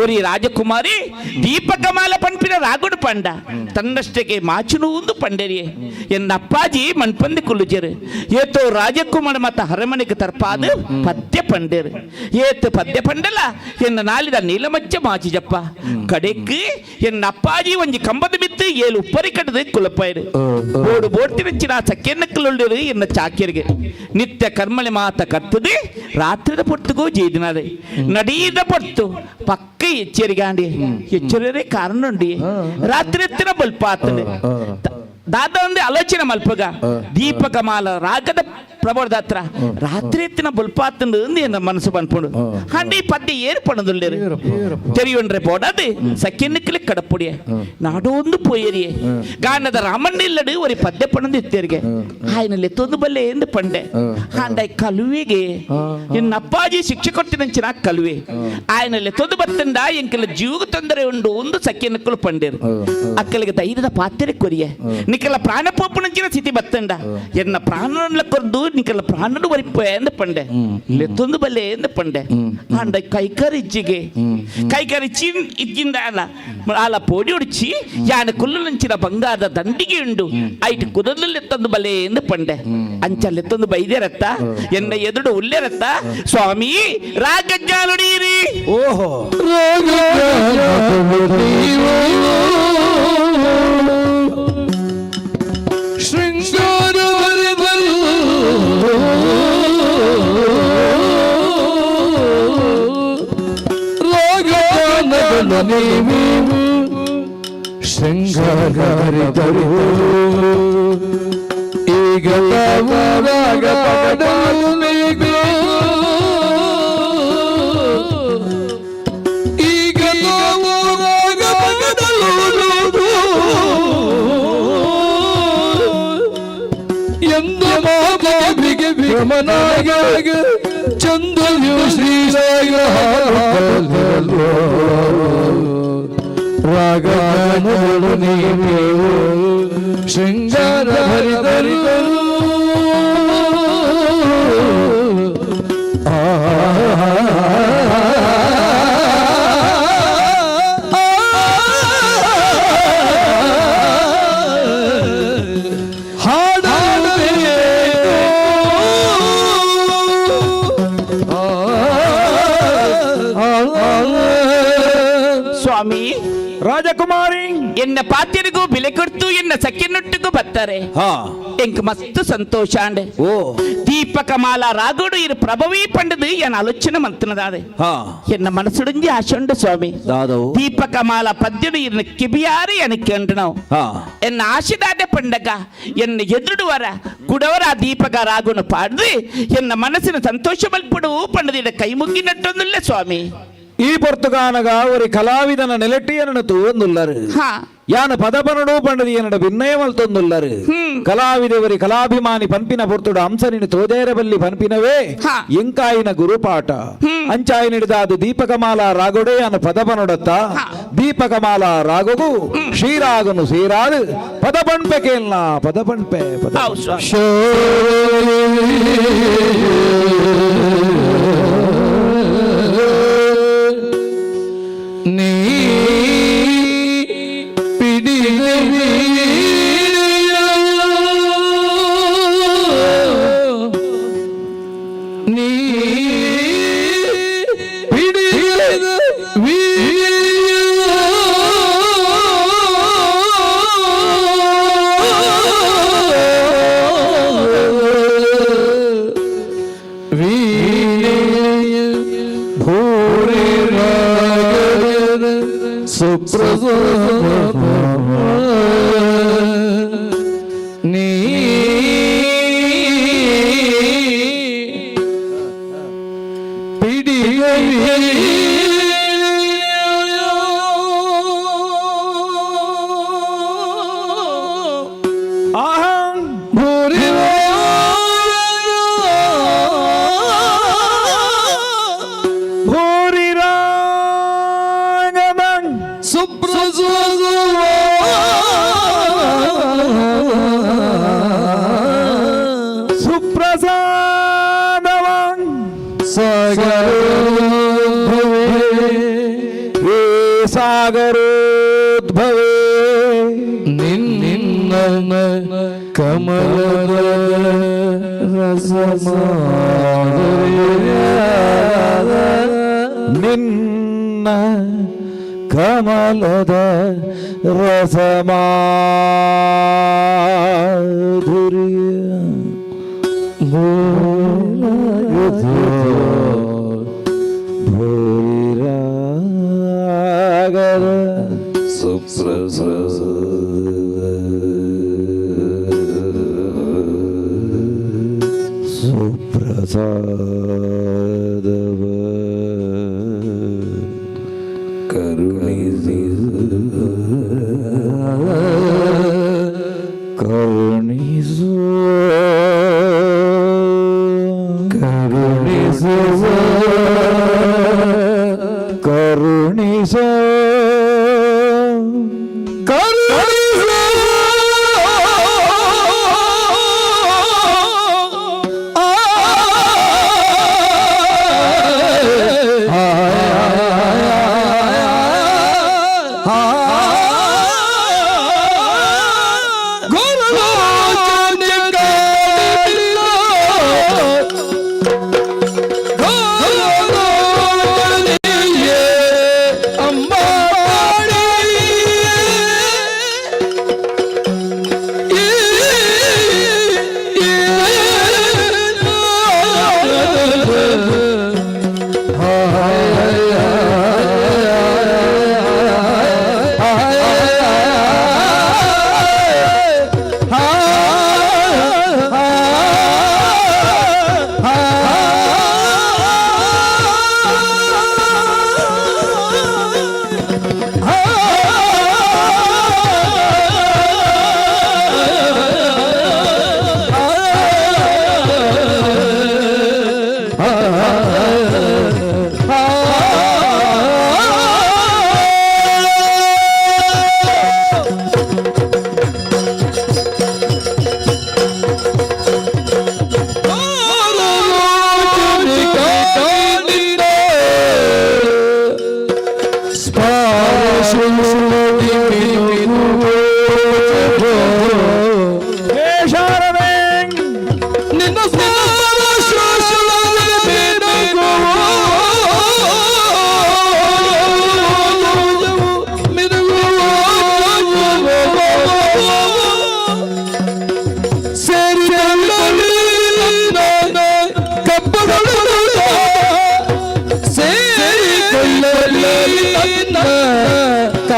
ಒರಿ ರಾಜಕುಮಾರಿ ದೀಪಕಮಾಲ ಪಂಪಿನ ರಾಗುಡು ಪಂಡ ತನ್ನಷ್ಟಕ್ಕೆ ಮಾಚಿನು ಒಂದು ಪಂಡರಿಯೇ ಎನ್ನಪ್ಪಾಜಿ ಮಣ್ಪಂದಿ ಕುಲ್ಲುಜರು ಏತೋ ರಾಜಕುಮಾರ ಮತ್ತ ಹರಮಣಿಗೆ ತರ್ಪಾದು ಪದ್ಯ ಪಂಡರು ಏತು ಪದ್ಯ ಪಂಡಲ ಎನ್ನ ನಾಲಿದ ನೀಲಮಚ್ಚೆ ಮಾಚಿ ಜಪ್ಪ ಕಡೆக்கு என் அப்பாஜி ಒಂಜಿ ಕಂಬದ ಬಿತ್ತು ಏಳು ಉಪ್ಪರಿ ಕಟ್ಟದ ಕುಲಪಾಯಿರು ಬೋಡು ಬೋಟಿನ ಸಕ್ಕೆನ್ನಕ್ಕಲೊಳ್ಳಿರು ಎನ್ನ ಚಾಕ್ಯರಿಗೆ ನಿತ್ಯ ಕರ್ಮಳೆ ಮಾತ ಕರ್ತದೆ ರಾತ್ರಿದ ಪೊರ್ತುಗೂ ಜೈದಿನಾರೆ ನಡೀದ ಪೊರ್ತು ಪಕ್ಕ ಎಚ್ಚರಿಗಾಂಡಿ ಎಚ್ಚರೇ ಕಾರಣ ಉಂಡಿ ರಾತ್ರಿ ಎತ್ತಿನ ಬಲ್ಪ ಆತದೆ ದಾದ ಒಂದು ಆಲೋಚನೆ ಮಲ್ಪಗ ದೀಪಕಮಾಲ ರಾಗದ ಪ್ರಬೋಧ ಹತ್ರ ರಾತ್ರಿ ಎತ್ತಿನ ಬಲ್ಪಾತಂದು ಎನ್ನ ಮನಸ್ಸು ಬಂದ್ಪುಂಡು ಹಂಡಿ ಪದ್ಯ ಏರ್ಪಣದುಳ್ಳೇರು ತೆರಿಯೊಂಡ್ರೆ போடாது ಸಕ್ಕೆನ್ನಕ್ಕಲೆ ಕಡಪುಡಿಯ ನಾಡೊಂದು ಪೋಯರಿಯೇ ಗಾನದ ರಾಮಣ್ಣಿಲ್ಲಡು ஒரு ಪದ್ಯ ಪಣದು ಇತ್ತೇರಿಗೆ ಆಯ್ನಲ್ಲಿ ತೊಂದು ಬಲ್ಲೆ ಎಂದು ಪಂಡೆ ಹಾಂಡಾಯ್ ಕಲುವೆಗೆ ಎನ್ನ ಅಪ್ಪಾಜಿ ಶಿಕ್ಷೆ ಕೊಟ್ಟಿನಂಚಿನ ಕಲುವೆ ಆಯ್ನಲ್ಲಿ ತೊಂದು ಬತ್ತಂಡ ಎಂಕಲ ಜೀವಗ ತೊಂದರೆ ಉಂಡು ಒಂದು ಸಕ್ಕೆನ್ನಕ್ಕಲು ಪಂಡೇರು ಅಕ್ಕಲಿಗೆ ಧೈರ್ಯದ ಪಾತ್ರೆ ಕೊರಿಯೆ ನಿಕಲ ಪ್ರಾಣ ಪೋಪುನಂಚಿನ ಸ್ಥಿತಿ ಬತ್ತಂಡ ಎನ್ನ ಪ್ರಾಣನ ಕೊರ್ದು ನಿಕಲ ಪ್ರಾಣಡು ಬರಿಪ ಎಂದು ಪಂಡೆ ಲೆತ್ತೊಂದು ಬಲ್ಲೆ ಎಂದು ಪಂಡೆ ಅಂಡ ಕೈಕರಿಚ್ಚಿಗೆ ಕೈಕರಿಚ್ಚಿ ಇದ್ದಿಂದ ಅಲ್ಲ ಪೋಡಿ ಉಡಿಚಿ ಯಾನ ಕುಲ್ಲು ನಂಚಿನ ಬಂಗಾರದ ದಂಡಿಗೆ ಉಂಡು ಐಟ್ ಕುದದಲ್ಲಿ ಎತ್ತೊಂದು ಬಲೆ ಎಂದು ಪಂಡೆ ಅಂಚಲ್ಲಿ ಎತ್ತೊಂದು ಬೈದೇರತ್ತ ಎನ್ನ ಎದುರು ಉಲ್ಲೇರತ್ತ ಸ್ವಾಮಿ ರಾಗಜ್ಜ ನುಡಿಯಿರಿ. ಓಹೋ ಶೃಂಗಾರಿದರು ಈಗ ರಾಗ ಪಾಡಲೇಬೇಕು, ಈಗ ನಾವು ರಾಗ ಪಾಡಲು ಎಂದ ಮಾವಿಗೆ ವಿಮನಾಗ ಚಂದನು ಶ್ರೀರಾಗ ರಾಗಗಳು ನೀವು ಶೃಂಗಾರ ಹರಿದರು ಸ್ವಾಮಿ ರಾಜಕುಮಾರಿ ಎನ್ನ ಪಾತ್ಯರಿಗೂ ಬೆಲೆ ಕೊಡ್ತು ಎನ್ನ ಸಖ್ಯನೊಟ್ಟಿಗೂ ಬರ್ತಾರೆ ಎಂಕ್ ಮಸ್ತ್ ಸಂತೋಷ ಅಂಡೆ ಓ ದೀಪಕ ಮಾಲ ರಾಗೋಡು ಇರು ಪ್ರಭವೀ ಪಂಡದು ಎನ್ನ ಆಲೋಚನೆ ಮಂತನದಾದೆ ಎನ್ನ ಮನಸ್ಸುಡುಂಜಿ ಆಶಂಡು ಸ್ವಾಮಿ ದೀಪಕ ಮಾಲ ಪದ್ಯಡು ಇರ್ನ ಕಿಬಿಯಾರಿ ಎನಕ್ಕೆಂಡು ನಾವು ಎನ್ನ ಆಶೆದಾದೆ ಪಂಡಗ ಎನ್ನ ಎದುರುಡುವರ ಕುಡವರ ದೀಪಕ ರಾಗುನು ಪಾಡ್ದು ಎನ್ನ ಮನಸ್ಸಿನ ಸಂತೋಷ ಬಲ್ಪಡು ಪಂಡದಿಡ ಕೈ ಮುಗ್ಗಿನಟ್ಟೊಂದಿಲ್ಲ ಸ್ವಾಮಿ. ಈ ಪೊರ್ತುಗಾನಗ ഒരു കലാവിധന നിലട്ടിയനു തൂവന്നുള്ളറ് ಯಾನ ಪದಪನಡು ಪಂಡದಿ ಏನಡ ಭಿನ್ನಯಮಲ್ ತೊಂದುಲ್ಲರು ಕಲಾವಿದವರಿ ಕಲಾಭಿಮಾನಿ ಪನ್ಪಿನ ಪೊರ್ತುಡು ಅಂಸನಿನ ತೋದೇರಬಲ್ಲಿ ಪನ್ಪಿನವೇ ಎಂಕಾಯಿನ ಗುರುಪಾಠ ಅಂಚಾಯಿ ಹಿಡಿದ ಅದು ದೀಪಕಮಾಲ ರಾಗೊಡೆ ಅನ್ನ ಪದಪನೊಡತ್ತ ದೀಪಕಮಾಲ ರಾಗಗು ಶ್ರೀರಾಗನು ಸೇರಾದು ಪದಪಣ್ಪೆ ಕೇಳ್ನ ಪದಪಣ್ಪೆ ನೀ ಸಾಗರೋದ್ಭವೇ ನಿನ್ನ ಕಮಲದ ನಿನ್ನ ಕಮಲದ ಸುಪ್ರಸಾದವ ಕರುಣಿಸಿ ಕರುಣಿಸು ಕರುಣಿಸುವ ಕರುಣಿಸ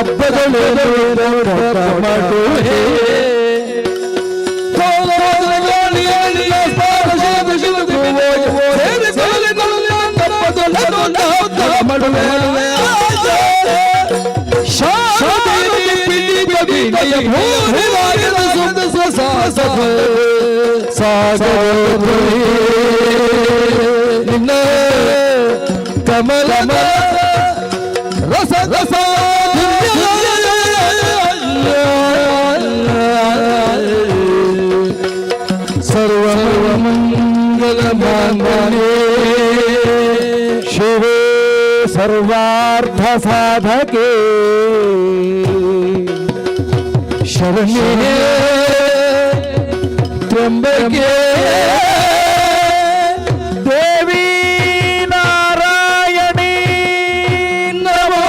ಹಬ್ಬಗಳು ಮಾಡುವೆ ನಿನ್ನ ಕಮಲ ರಸ ರಸ ಸರ್ವಮಂಗಲ ಮಾಂಗಲ್ಯೇ ಶಿವೇ ಸರ್ವಾರ್ಥ ಸಾಧಕೆ ಶರಣ್ಯೇ ತ್ರ್ಯಂಬಕೆ ದೇವಿ ನಾರಾಯಣಿ ನಮೋ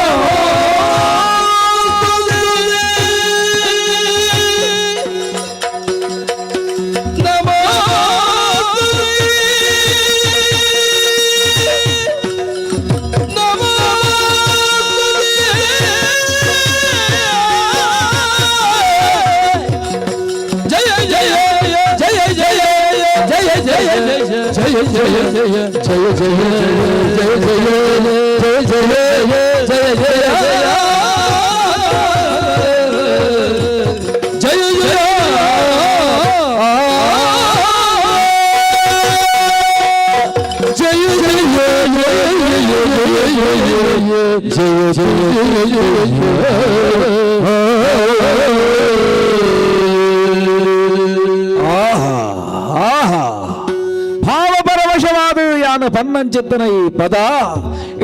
ಪನ್ನಂಚಿತ್ತನ ಈ ಪದ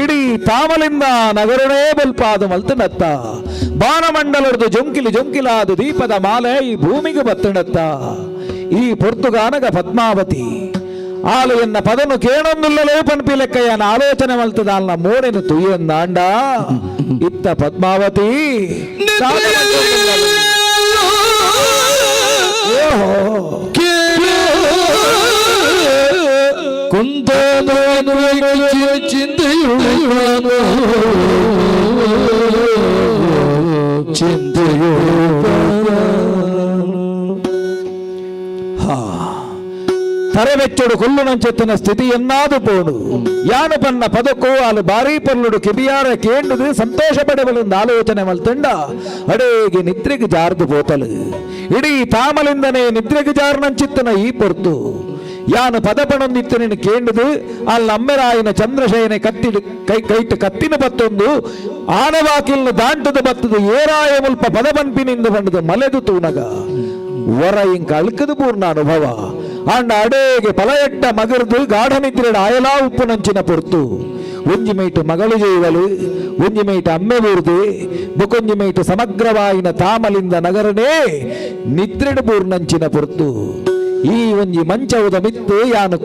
ಇಡೀ ತಾಮಲಿಂದ ನಗರನೇ ಬಲ್ಪಾದ ಮಲ್ತನತ್ತ ಬಾನಮಂಡಲರ್ದು ಜೊಂಕಿಲಿ ಜೊಂಕಿಲಾದ ದೀಪದ ಮಾಲೆ ಈ ಭೂಮಿಗೆ ಬತ್ತಣತ್ತ ಈ ಪೊರ್ತುಗಾನಗ ಪದ್ಮಾವತಿ ಆಲು ಎನ್ನ ಪದನು ಕೇಳೊಂದುಲ್ಲಲೇ ಪನ್ಪಿ ಲೆಕ್ಕಯ್ಯನ ಆಲೋಚನೆ ಮಲ್ತದಾಲ್ನ ಮೋಡೆನು ತುಯ್ಯಂದಾಂಡ ಇತ್ತ ಪದ್ಮಾವತಿ ಕುಂದನು ಚಿಂತೆಯುಳು ಚಿಂತೆಯು ತರವೆಚ್ಚಡು ಕೊಲ್ಲುನಂಚೆತ್ತಿನ ಸ್ಥಿತಿಯನ್ನಾದು ಪೋಡು ಯಾನು ಪನ್ನ ಪದಕ್ಕೂ ಅಲ್ಲಿ ಬಾರಿ ಪೊಲ್ಲುಡು ಕಿಬಿಯಾರ ಕೇಂಡುದು ಸಂತೋಷ ಪಡೆವಲಿಂದ ಆಲೋಚನೆ ಮಲ್ತಂಡ ಅಡೇಗೆ ನಿದ್ರೆಗೆ ಜಾರ್ದು ಪೋತಲು ಇಡೀ ತಾಮಲಿಂದನೇ ನಿದ್ರೆಗೆ ಜಾರ್ನಂಚಿತ್ತನ ಈ ಪೊರ್ತು ಯಾನು ಪದಪಣೊಂದಿತ್ತನೇನು ಕೇಂಡುದು ಅಲ್ಲಿ ಅಮ್ಮೆರಾಯಿನ ಚಂದ್ರಶಯನೆ ಕತ್ತಿಡು ಕೈಟ್ಟು ಕತ್ತಿನ ಬತ್ತೊಂದು ಆನವಾಕಿಲ್ನ ದಾಂಟದು ಬತ್ತದು ಏರಾಯ ಮುಲ್ಪ ಪದಪನ್ಪಿನಿಂದ ಬಂಡದು ಮಲೆದು ತೂನಗ ವರ ಇಂಕ ಅಳ್ಕದು ಪೂರ್ಣ ಅನುಭವ ಅಂಡ ಅಡೇಗೆ ಪಲಯಟ್ಟ ಮಗರ್ದು ಗಾಢ ನಿದ್ರೆಡ ಆಯಲಾ ಉಪ್ಪು ನಂಚಿನ ಪೊರ್ತು ಒಂಜಿಮೈಟು ಮಗಳು ಜೀವಲು ಒಂಜಿಮೈಟು ಅಮ್ಮೆ ಬೂರ್ದೆ ಬುಕೊಂಜಿಮೈಟು ಸಮಗ್ರವಾಯಿನ ತಾಮಲಿಂದ ನಗರನೇ ನಿದ್ರೆಡು ಪೂರ್ಣಂಚಿನ ಪೊರ್ತು ಈ ಒಂಜಿ ಮಂಚವುದ ಮಿತ್ತು ಯಾನು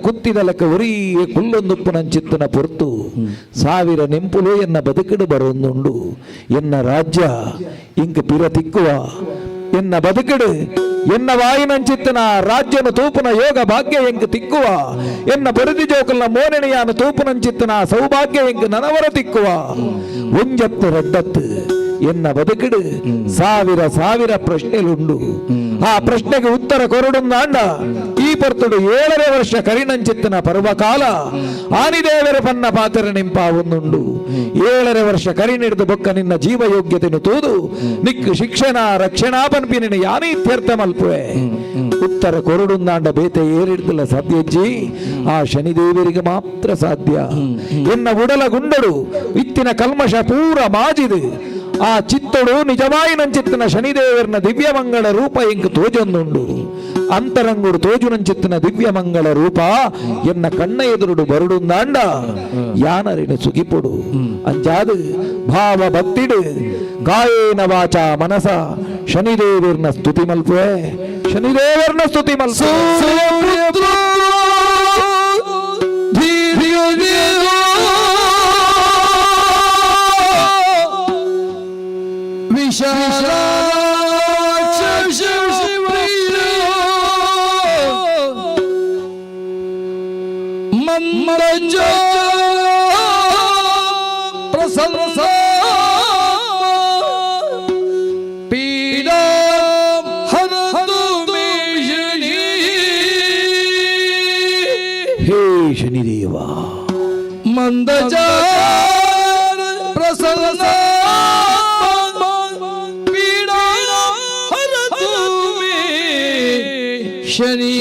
ಕುತ್ತಿದ ಲೆಕ್ಕ ಒರಿಯೇ ಕುಲ್ಲೊಂದುಪ್ಪು ನಂಚಿತ್ತನ ಪೊರ್ತು ಸಾವಿರ ನೆಂಪುಲು ಎನ್ನ ಬದುಕಿಡು ಬರೊಂದುಂಡು ಎನ್ನ ರಾಜ್ಯ ಇಂಕ ಪಿರ ತಿಕ್ಕುವ ಎನ್ನ ಬದುಕಿಡು ಎನ್ನ ವಾಯಿನಂಚಿತ್ತನ ರಾಜ್ಯನ ತೂಪುನ ಯೋಗ ಭಾಗ್ಯ ಎಂಕ್ ತಿಕ್ಕುವ ಎನ್ನ ಬರುದಿ ಜೋಕಲ್ನ ಮೋನೆಣಿಯಾನ ತೂಪುನಂಚಿತ್ತನ ಸೌಭಾಗ್ಯ ಎಂಕ್ ನನವರ ತಿಕ್ಕುವ ಒಂಜತ್ತು ರಡ್ಡತ್ತು ಎನ್ನ ಬದುಕಿಡು ಸಾವಿರ ಸಾವಿರ ಪ್ರಶ್ನೆಲುಂಡು ಆ ಪ್ರಶ್ನೆಗೆ ಉತ್ತರ ಕೊರಡುಂದಾಂಡ ಈ ಪರ್ತುಡು 7ನೇ ವರ್ಷ ಕರಿನಂಚಿತ್ತನ ಪರ್ವಕಾಲ ಆನಿದೇವರ ಪನ್ನ ಪಾತ್ರ ನಿಂಪ ಒಂದುಂಡು 7ನೇ ವರ್ಷ ಕರಿ ನಿಡಿದು ಬೊಕ್ಕ ನಿನ್ನ ಜೀವ ಯೋಗ್ಯತೆನು ತೂದು ನಿಕ್ಕು ಶಿಕ್ಷಣ ರಕ್ಷಣಾ ಪನ್ಪಿನ ಯಾನೇ ಇತ್ಯರ್ಥ ಮಲ್ಪುವೆ ಉತ್ತರ ಕೊರಡುಂದಾಂಡ ಬೇತೆ ಏರಿಡ್ದಲ್ಲ ಸಾಧ್ಯಜ್ಜಿ ಆ ಶನಿದೇವರಿಗೆ ಮಾತ್ರ ಸಾಧ್ಯ ಎನ್ನ ಉಡಲ ಗುಂಡಡು ಇತ್ತಿನ ಕಲ್ಮಶ ಪೂರ ಮಾಜಿದು ಆ ಚಿತ್ತಡು ನಿಜವಾಯಿ ನಂಚಿತ್ತಿನ ಶನಿದೇವರನ ದಿವ್ಯಮಂಗಳ ರೂಪ ಎಂಕ್ ತೋಜೊಂದುಂಡು ಅಂತರಂಗುಡು ತೋಜುನಂಚಿತ್ತಿನ ದಿವ್ಯಮಂಗಳ ರೂಪ ಎನ್ನ ಕಣ್ಣ ಎದುರುಡು ಬರುಡುಂದಾಂಡ ಯಾನರಿನ ಸುಗಿಪೊಡು ಅಂಜಾದು ಭಾವ ಭಕ್ತಿಡು ಕಾಯೇನ ವಾಚ ಮನಸ ಶನಿದೇವರನ ಸ್ತುತಿ ಮಲ್ಪುವೆ ಶನಿದೇವರನ ಸ್ತುತಿ ಮಲ್ಪು ಶನಿದೇವ. ಮಂದಚಾರ ಪ್ರಸನ್ನ ಪೀಡಾ ಹರತು ಮೇ ಶನಿ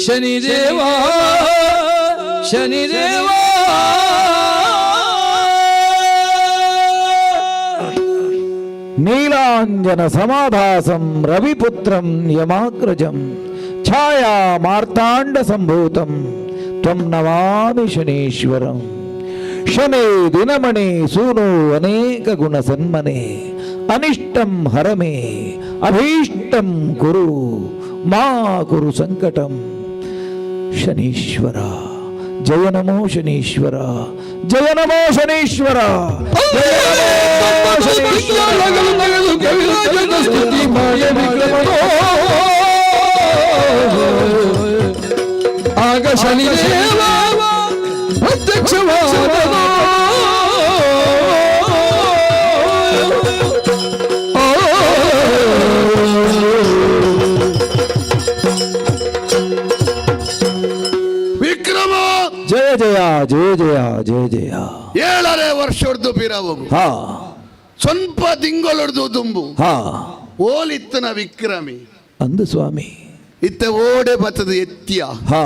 ಶನಿದೇವ ಶನಿದೇವ. ನೀಲಾಂಜನ ಸಮಾಧಾಸಂ ರವಿಪುತ್ರಂ ಯಮಾಗ್ರಜಂ ಛಾಯಾ ಮಾರ್ತಾಂಡ ಸಂಭೂತಂ ತ್ವಂ ನಮಾಮಿ ಶನೀಶ್ವರಂ. ಶನೇ ದಿನಮಣಿ ಸೂನು ಅನೇಕ ಗುಣ ಸನ್ಮನೆ ಅನಿಷ್ಟಂ ಹರಮೇ ಅಭೀಷ್ಟಂ ಕುರು ಮಾ ಕುರು ಸಂಕಟಂ. ಶನೀಶ್ವರ ಜಯ ನಮೋ ಶನೀಶ್ವರ, ಜಯ ನಮೋ ಶನೀಶ್ವರ, ಜಯ ನಮೋ ಶನೀಶ್ವರ. ಆಗ ಶನಿದೇವ ಪ್ರತ್ಯಕ್ಷವಾದ ವಿಕ್ರಮ. ಜಯ ಜಯ ಜಯ ಜಯ ಜಯ ಜಯ. 7 ವರ್ಷದ್ದು ಪಿರವಗು ಹಾ ಸ್ವಲ್ಪ ತಿಂಗಳೊಡ್ದು ದುಂಬು ಹಾ ಓಲಿತ್ತನ ವಿಕ್ರಮಿ ಅಂದು ಸ್ವಾಮಿ ಇತ್ತ ಓಡೆ ಬತ್ತದ ಎತ್ಯ ಹಾ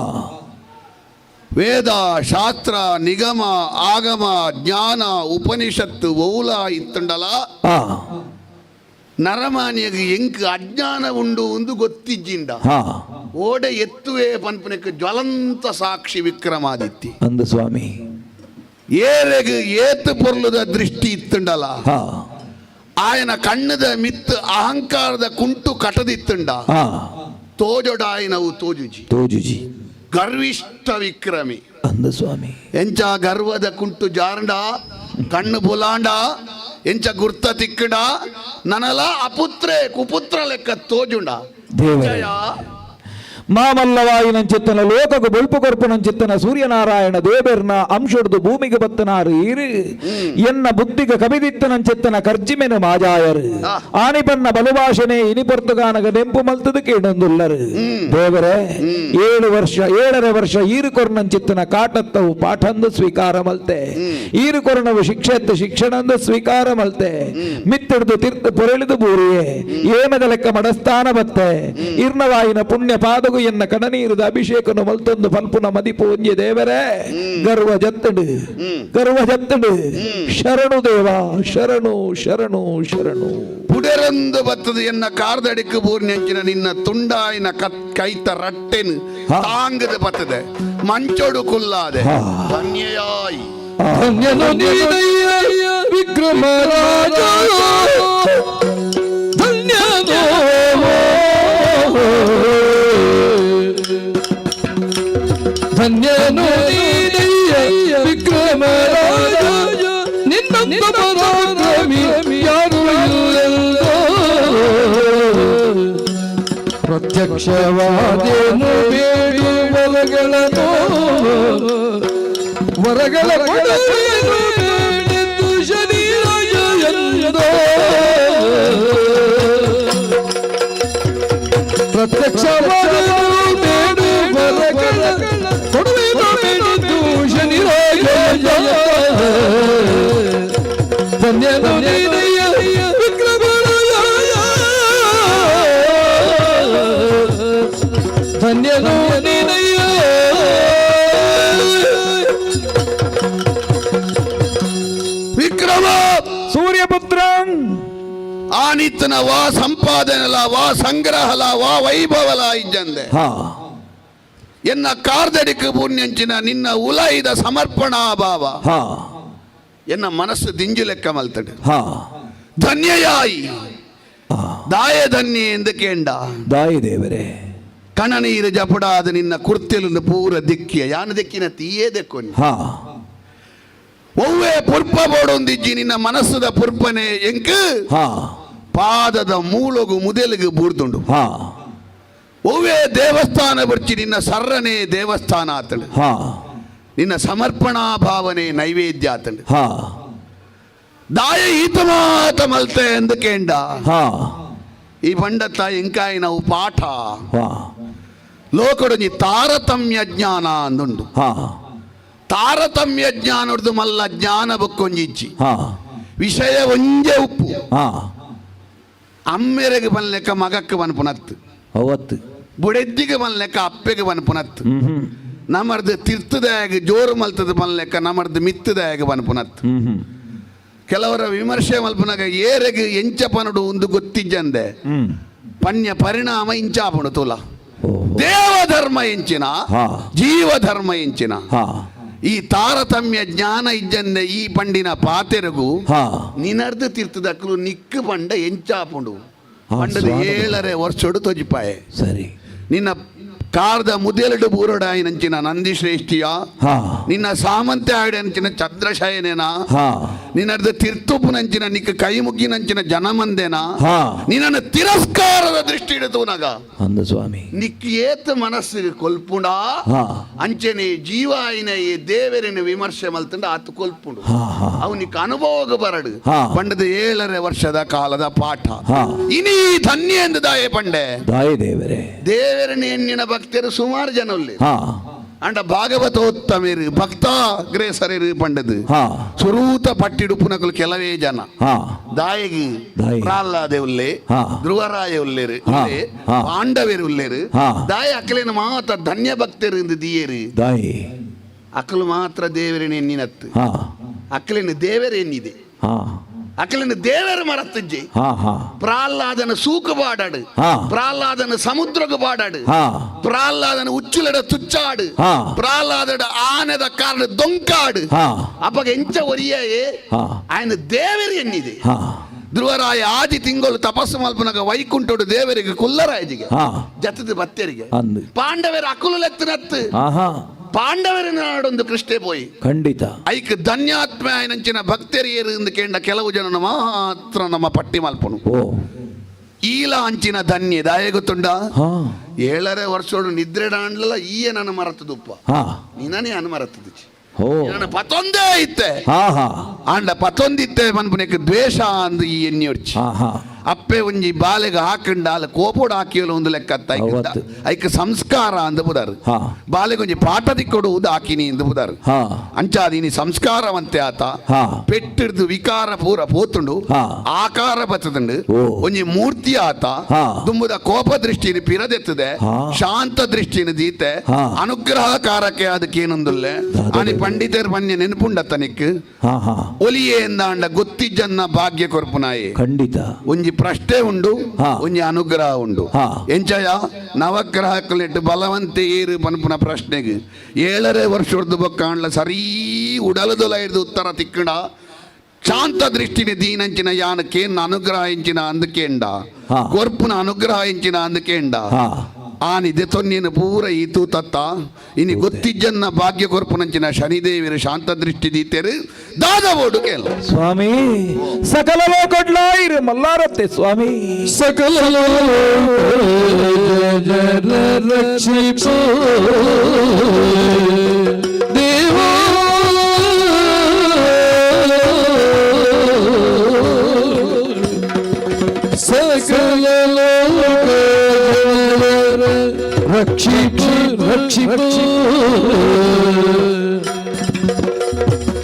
ವೇದ ಶಾಸ್ತ್ರ ನಿಗಮ ಆಗಮ ಜ್ಞಾನ ಉಪನಿಷತ್ತು ಓಲ ಇತ್ತುಂಡಲ ಹಾ ನರಮಾನಿಯಗೆ ಎಂಕ್ ಅಜ್ಞಾನ ಉಂಡು ಒಂದು ಗೊತ್ತಿಜ್ಜಿಂಡ ಹಾ ಓಡೆ ಎತ್ತುವೆ ಪನ್ಪನಕ್ಕೆ ಜ್ವಲಂತ ಸಾಕ್ಷಿ ವಿಕ್ರಮಾದಿತ್ಯ ಅಂದು ಸ್ವಾಮಿ ಏರೆಗೆ ಏತು ಪೊರ್ಲುದ ದೃಷ್ಟಿ ಇತ್ತುಂಡಲ ಹಾ ಆಯನ ಕಣ್ಣದ ಮಿತ್ ಅಹಂಕಾರದ ಕುಂಟು ಕಟದಿತ್ತುಂಡ ಹಾ ತೋಜೊಡಾಯನವು ತೋಜುಜಿ ತೋಜುಜಿ ಗರ್ವಿಷ್ಠ ವಿಕ್ರಮಿ ಅಂದು ಸ್ವಾಮಿ ಎಂಚ ಗರ್ವದ ಕುಂಟು ಜಾರಂಡ ಕಣ್ಣು ಬುಲಾಂಡ ಎಂಚ ಗುರ್ತ ತಿಕ್ಕಡ ನನಲ ಅಪುತ್ರೆ ಕುಪುತ್ರ ಲೆಕ್ಕ ತೋಜುಂಡ ದೇವರೇ ಮಾಮಲ್ಲವಾಯಿನಂಚಿತ್ತನ ಲೋಕకు ಬೊಲ್ಪು ಕೊರ್ಪುನಂಚಿತ್ತನ ಸೂರ್ಯನಾರಾಯಣ ದೇವರ್ನ ಅಂಶೊಡ್ದು ಭೂಮಿಗೆ ಬತ್ತನಾರು ಈರು ಎನ್ನ ಬುದ್ಧಿಗ ಕವಿದಿತ್ತನಂಚಿತ್ತನ ಕರ್ಜಿಮೆನ ಮಾಜಾಯರು ಆನಿಪನ್ನ ಬಲುಭಾಷಣೆ ಇನಿಪೊರ್ತುಗಾನಗ ನೆಂಪು ಮಲ್ತದು ಕೇಳೊಂದುಲ್ಲರು ದೇವರೇ 7 ವರ್ಷ ಈರು ಕೊರ್ನಂಚಿತ್ತನ ಕಾಟತ್ತವು ಪಾಠಂದು ಸ್ವೀಕಾರ ಮಲ್ತೆ ಈರು ಕೊರ್ನವು ಶಿಕ್ಷೆತ್ತು ಶಿಕ್ಷಣಂದು ಸ್ವೀಕಾರ ಮಲ್ತೆ ಮಿತ್ತಿಡ್ದು ತೀರ್ಥ ಪೊರೆಳಿದು ಬೂರಿಯೇ ಏಮದ ಲೆಕ್ಕ ಮಡಸ್ಥಾನ ಬತ್ತೆ ಇರ್ನವಾಯಿನ ಪುಣ್ಯ ಪಾದಗು ಎನ್ನ ಕಣನೀರದ ಅಭಿಷೇಕನು ಮಲ್ತೊಂದು ಫಲ್ಪುನ ಮದಿಪು ಒಂಜೆ ದೇವರೇ ಗರ್ವ ಜತ್ತಡು ಶರಣು ದೇವ ಶರಣು ಶರಣು ಶರಣು. ಪುಡೆರಂದು ಬತ್ತದು ಎನ್ನ ಕಾರ್ದಡಿக்கு ಬೂರ್ನೆಂಚಿನ ನಿನ್ನ ತುಂಡಾಯಿನ ಕೈತ ರಟ್ಟೆನು ತಾಂಗದ ಬತ್ತದೆ ಮಂಚೊಡು ಕುಲ್ಲಾದೆ ಧನ್ಯಯಾಯಿ ಧನ್ಯನು ನೀನಯ್ಯ ವಿಕ್ರಮರಾಜ ಧನ್ಯನು ಧನ್ಯನು ನೀನಯ್ಯ ವಿಕ್ರಮರಾಜ ನಿನ್ನಂತ ಪರಾಕ್ರಮಿ ಯಾರು ಇಲ್ಲೆಲ್ಲೋ ಪ್ರತ್ಯಕ್ಷವಾದೇನು ಬೇಡು ವರಗಳ ಕೊಡಲೇನು ಬೇಡೆಂದು ಶನಿರಾಯ ಎಂದೋ ಪ್ರತ್ಯಕ್ಷವಾದೇನು ಬೇಡು ವರಗಳ ಕೊಡಲೇನು ಬೇಡೆಂದು ಶನಿರಾಯ ಎಂದೋ ಧನ್ಯನು ನೀನಯ್ಯ ವಿಕ್ರಮರಾಯ ಧನ್ಯನು ನೀನಯ್ಯ ವಿಕ್ರಮ ಸೂರ್ಯಪುತ್ರಂ ಆನಿತ್ತನ ವಾ ಸಂಪಾದನೆಲ ವಾ ಸಂಗ್ರಹಲ ವಾ ವೈಭವಲ ಇಜ್ಜಂದೆ ಹಾ ಎನ್ನ ಕಾರ್ದಡಿக்கு ಪುಣ್ಯಂಚಿನ ನಿನ್ನ ಉಲೈದ ಸಮರ್ಪಣಾ ಭಾವ ಹಾ ಎನ್ನ ಮನಸ್ಸು ದಿಂಜು ಲೆಕ್ಕ ಮಲ್ತಡೆ ಹಾ ಧನ್ಯಯಾಯಿ ದಾಯ ಧನ್ಯ ಎಂದು ಕೇಂಡ ದಾಯಿ ದೇವರೇ ಕಣನೀರು ಜಪಡಾದ ನಿನ್ನ ಕುರ್ತೆಲು ಪೂರ ದಿಕ್ಕಿಯ ಯಾನ ದಿಕ್ಕಿನ ತೀಯೇ ದೆಕ್ಕೊನಿ ಹಾ ಒವ್ವೇ ಪುರ್ಪ ಬೋಡೊಂದಿಜ್ಜಿ ನಿನ್ನ ಮನಸ್ಸದ ಪುರ್ಪನೆ ಎಂಕ್ ಹಾ ಪಾದದ ಮೂಲಗು ಮುದೆಲಿಗೆ ಬೂರ್ದುಂಡು ಹಾ ಒವ್ವೇ ದೇವಸ್ಥಾನ ಬರ್ಚಿ ನಿನ್ನ ಸರ್ರನೆ ದೇವಸ್ಥಾನ ಆತಳು ಹಾ ನಿನ್ನ ಸಮರ್ಪಣಾ ಭಾವನೆ ನೈವೇದ್ಯ ಆತಳು ಹಾ ದಾಯ ಈತ ಮಾತ ಮಲ್ತೆ ಎಂದು ಕೇಂಡ ಹಾ ಈ ಬಂಡತ್ತ ಎಂಕಾಯಿ ನಾವು ಪಾಠ ಹಾ ಲೋಕಡೊಂಜಿ ತಾರತಮ್ಯ ಜ್ಞಾನ ಅಂದುಂಡು. ಹಾ ತಾರತಮ್ಯ ಜ್ಞಾನದ್ದು ಮಲ್ಲ ಜ್ಞಾನ ಬಕ್ಕೊಂಜಿಚ್ಚಿ ಹಾ ವಿಷಯ ಒಂಜೆ ಉಪ್ಪು ಹಾ ಅಮ್ಮೆರೆಗೆ ಬನ್ಲೆಕ್ಕ ಮಗಕ್ಕೆ ಬನ್ಪುನತ್ತು, ಅವತ್ತು ಬುಡೆದ್ದಿಗೆ ಬನ್ಲೆಕ್ಕ ಅಪ್ಪೆಗೆ ಬನ್ಪುನತ್ತು, ನಮರ್ದು ತಿರ್ತದಾಗಿ ಜೋರು ಮಲ್ತದ ಬನ್ಲೆಕ್ಕ ನಮರ್ದು ಮಿತ್ತದಾಗಿ ಬನ್ಪುನತ್ತು. ಕೆಲವರ ವಿಮರ್ಶೆ ಮಲ್ಪನಾಗ ಏರೆಗೆ ಎಂಚ ಪನಡು ಒಂದು ಗೊತ್ತಿಜ್ಜಂದೆ ಪಣ್ಯ ಪರಿಣಾಮ ಇಂಚಾಪುಡು ತುಲ ದೇವಧರ್ಮ ಎಂಚಿನ ಜೀವಧರ್ಮ ಎಂಚಿನ ಈ ತಾರತಮ್ಯ ಜ್ಞಾನ ಇಜ್ಜಂದೆ ಈ ಪಂಡಿನ ಪಾತೆರಗು ನಿನರ್ದು ತೀರ್ಥದಕ್ಕಲು ನಿಕ್ಕು ಪಂಡ ಎಂಚಾಪುಂಡು ಪಂಡದ 7 ವರ್ಷೋಡು ತೊಜಿಪಾಯೆ ಸರಿ ನಿನ್ನ ಕಾರ್ದ ಮುದೆಲಡು ಬೂರಡಾಯಿನಂಚಿನ ನಂದಿ ಶ್ರೇಷ್ಠಿಯ ನಿನ್ನ ಸಾಮಂತೆ ಆಡಂಚಿನ ಚಂದ್ರಶಯನೇನ ನಿನ್ನರ್ದ ತಿರ್ತುಪುನಂಚಿನ ನಿಕ್ಕ ಕೈ ಮುಗ್ಗಿನಂಚಿನ ಜನಮಂದೇನ ನಿನ್ನ ತಿರಸ್ಕಾರದ ದೃಷ್ಟಿ ಇಡತುನಗ ಅಂದ ಸ್ವಾಮಿ ನಿಕ್ ಏತ ಮನಸ್ಸಿಗೆ ಕೊಲ್ಪುಂಡ ಅಂಚನೆ ಜೀವಾಯಿನ ಈ ದೇವರಿನ ವಿಮರ್ಶೆ ಮಲ್ತಂಡ ಆತು ಕೊಲ್ಪುಂಡು ಅವನಿಕ್ ಅನುಭವಗ ಬರಡು ಪಂಡದ 7 ವರ್ಷದ ಕಾಲದ ಪಾಠ ಇನಿ ಧನ್ಯ ಎಂದು ದಾಯೆ ಪಂಡೆ ದಾಯ ದೇವರೇ ದೇವರನ ಎನ್ನಿನ ಭಕ್ತರು ಸುಮಾರು ಜನ ಅಂಡ ಭಾಗವತೋತ್ತಮೇರು ಭಕ್ತಾಗ್ರೇಸರೇರು ಪಂಡದು ಸುರೂತ ಪಟ್ಟಿಡುಪುನಕಲು ಕೆಲವೇ ಜನ ದಾಯಿಗೆ ಪ್ರಹ್ಲಾದೆ ಉಲ್ಲೆ ಧ್ರುವರಾಯ ಉಲ್ಲೇರು ಪಾಂಡವೇರು ಉಲ್ಲೇರು ದಾಯ ಅಕ್ಕಲೇನು ಮಾತ್ರ ಧನ್ಯ ಭಕ್ತರು ಎಂದು ದಿಯೇರು ಅಕ್ಕಲು ಮಾತ್ರ ದೇವರಿನ ಎನ್ನಿನತ್ತು ಅಕ್ಕಲೇನು ದೇವರ ಎನ್ನಿದೆ ಅಕ್ಕಲಿನ ದೇವರ ಮರತ್ತಜ್ಜೆ ಪ್ರಹ್ಲಾದನ ಸೂಕು ಬಾಡಾಡು ಪ್ರಹ್ಲಾದನ ಸಮುದ್ರಗ ಬಾಡಾಡು ಪ್ರಹ್ಲಾದನ ಉಚ್ಚುಲಡ ತುಚ್ಚಾಡು ಪ್ರಹ್ಲಾದಡ ಆನೆದ ಕಾರಣ ದೊಂಕಾಡು ಅಪ್ಪಗ ಎಂಚ ಒರಿಯೇ ఆయన ದೇವರ ಎನ್ನಿದೆ ಧ್ರುವರಾಯ ಆದಿ ತಿಂಗಳು ತಪಸ್ಸು ಮಲ್ಪನಾಗ ವೈಕುಂಠೋಡು ದೇವರಿಗೆ ಕುಲ್ಲರಾಯಜಿಗೆ ಜತದ ಭಕ್ತರಿಗೆ ಪಾಂಡವರ ಅಕುಲು ಲೆತ್ತನತ್ತು ಪಾಂಡವರ ನಾಡೊಂದು ಕೃಷ್ಣೆ ಪೋಯಿ ಖಂಡಿತ ಐಕ್ ಧನ್ಯಾತ್ಮ ಆಯ್ನಂಚಿನ ಭಕ್ತರಿಯರು ಎಂದು ಕೇಂದ್ರ ಕೆಲವು ಜನ ಮಾತ್ರ ನಮ್ಮ ಪಟ್ಟಿ ಮಲ್ಪನು ಈಲ ಅಂಚಿನ ಧನ್ಯ ದಾಯ ಗೊತ್ತುಂಡ 7 ವರ್ಷೋಡು ನಿದ್ರೆ ಡಾಂಡ್ಲಲ್ಲ ಈಯೆ ನನ್ನ ಮರತದುಪ್ಪ ನೀನೇ ಅನು ಮರತದು ನನ್ನ ಪತ್ತೊಂದೇ ಇತ್ತೆ ಆಂಡ ಪತ್ತೊಂದಿತ್ತೆ ಮನ್ಪುನಕ್ಕೆ ದ್ವೇಷ ಅಂದು ಈ ಎಣ್ಣೆ ಅಪ್ಪೆ ಒಂಜಿ ಬಾಲೆಗೆ ಹಾಕಂಡ ಅಲ್ಲ ಕೋಪೋಡು ಹಾಕಿಯಲು ಒಂದು ಲೆಕ್ಕ ಐಕ ಸಂಸ್ಕಾರ ಅಂದ ಬುದಾರು ಬಾಲೆಗೆ ಒಂಜಿ ಪಾಠ ದಿಕ್ಕೊಡುವುದು ಹಾಕಿನಿ ಎಂದು ಬುದಾರು ಅಂಚಾದೀನಿ ಸಂಸ್ಕಾರವಂತೆ ಆತ ಪೆಟ್ಟಿಡ್ದು ವಿಕಾರ ಪೂರ ಪೋತುಂಡು ಆಕಾರ ಬತ್ತದುಂಡು ಒಂಜಿ ಮೂರ್ತಿ ಆತ ತುಂಬುದ ಕೋಪ ದೃಷ್ಟಿನ ಪಿರದೆತ್ತದೆ ಶಾಂತ ದೃಷ್ಟಿನ ದೀತೆ ಅನುಗ್ರಹಕಾರಕ್ಕೆ ಅದಕ್ಕೇನೊಂದುಲ್ಲೆ ಆನಿ ಪಂಡಿತರು ಪನ್ಯ ನೆನಪುಂಡತನಿಕ್ ಒಲಿಯೇ ಎಂದಾಂಡ ಗೊತ್ತಿಜ್ಜನ್ನ ಭಾಗ್ಯ ಕೊರ್ಪುನಾಯೆ ಖಂಡಿತ ಒಂಜಿ ಪ್ರಶ್ನೆ ಉಂಡು ಒಂಜಿ ಅನುಗ್ರಹ ಉಂಡು ಎಂಚಯ ನವಗ್ರಹಕ್ಕಲಿಟ್ಟು ಬಲವಂತೆ ಏರು ಪನ್ಪುನ ಪ್ರಶ್ನೆಗೆ 7 ವರ್ಷದ ಬೊಕ್ಕ ಸರೀ ಉಡಲದೊಲ ಹಿಡಿದು ಉತ್ತರ ತಿಕ್ಕಂಡ ಶಾಂತ ದೃಷ್ಟಿನ ದೀನಂಚಿನ ಯಾನಕ್ಕೇನ್ ಅನುಗ್ರಹ ಎಂಚಿನ ಅಂದಕೇಂಡ ಕೊರ್ಪುನ ಅನುಗ್ರಹ ಎಂಚಿನ ಅಂದಕೇಂಡ ಆನಿದೆ ತೊನ್ನಿನ ಪೂರ ಈತು ತತ್ತ ಇನಿ ಗೊತ್ತಿಜ್ಜನ್ನ ಭಾಗ್ಯ ಕೊರ್ಪುನಂಚಿನ ಶನಿದೇವಿರ ಶಾಂತ ದೃಷ್ಟಿ ದೀತೆರು ದಾದ ಓಡು ಕೇಳ ಸ್ವಾಮಿ ಸಕಲ ಲೋಕಡ್ಲಾಯಿರು ಮಲ್ಲಾರತ್ತೆ ಸ್ವಾಮಿ ಸಕಲ ರಕ್ಷಿಸೋ ದೇವ ಸಕಲ ರಕ್ಷಿಪು ರಕ್ಷಿಪು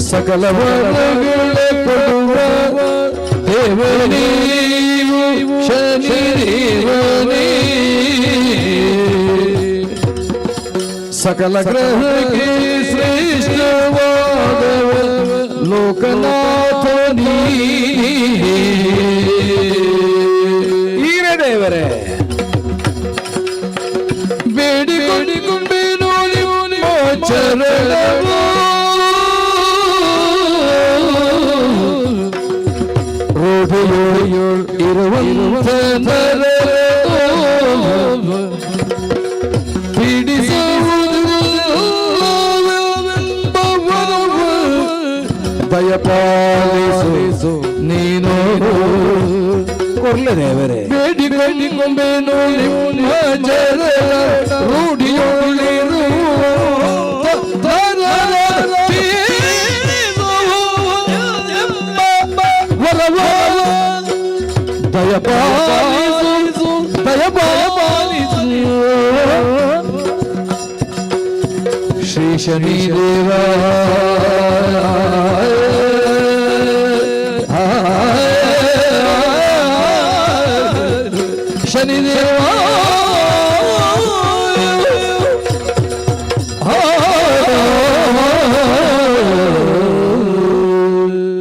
ಸಕಲ ವರಗಳ ಕೊಡುವ ದೇವನೀವು ಶನಿ ದೇವನೇ ಸಕಲ ಗ್ರಹಕ್ಕೆ ಶ್ರೇಷ್ಠವಾದವ ಲೋಕನಾಥ ಈರೇ ದೇವರೇ ಬೇಡಿಕೊಂಡಿಕೊಂಡೇನು ಚರಣವೋ ರೋಡಿಯೋಳ್ ಇರುವಂತ ಪೀಡಿಸುವುದು ದಯಪಾಲಿಸು ನೀನು ಕೊರ್ಲೆ ದೇವರೇ ಬೇಡಿಕೊಂಡಿಕೊಂಡೇನು ರೂಢಿಯೋಳಿರು ದಯಪಾಲಿಸು ದಯಪಾಲಿಸು ಶನಿದೇವ ಶನಿದೇವ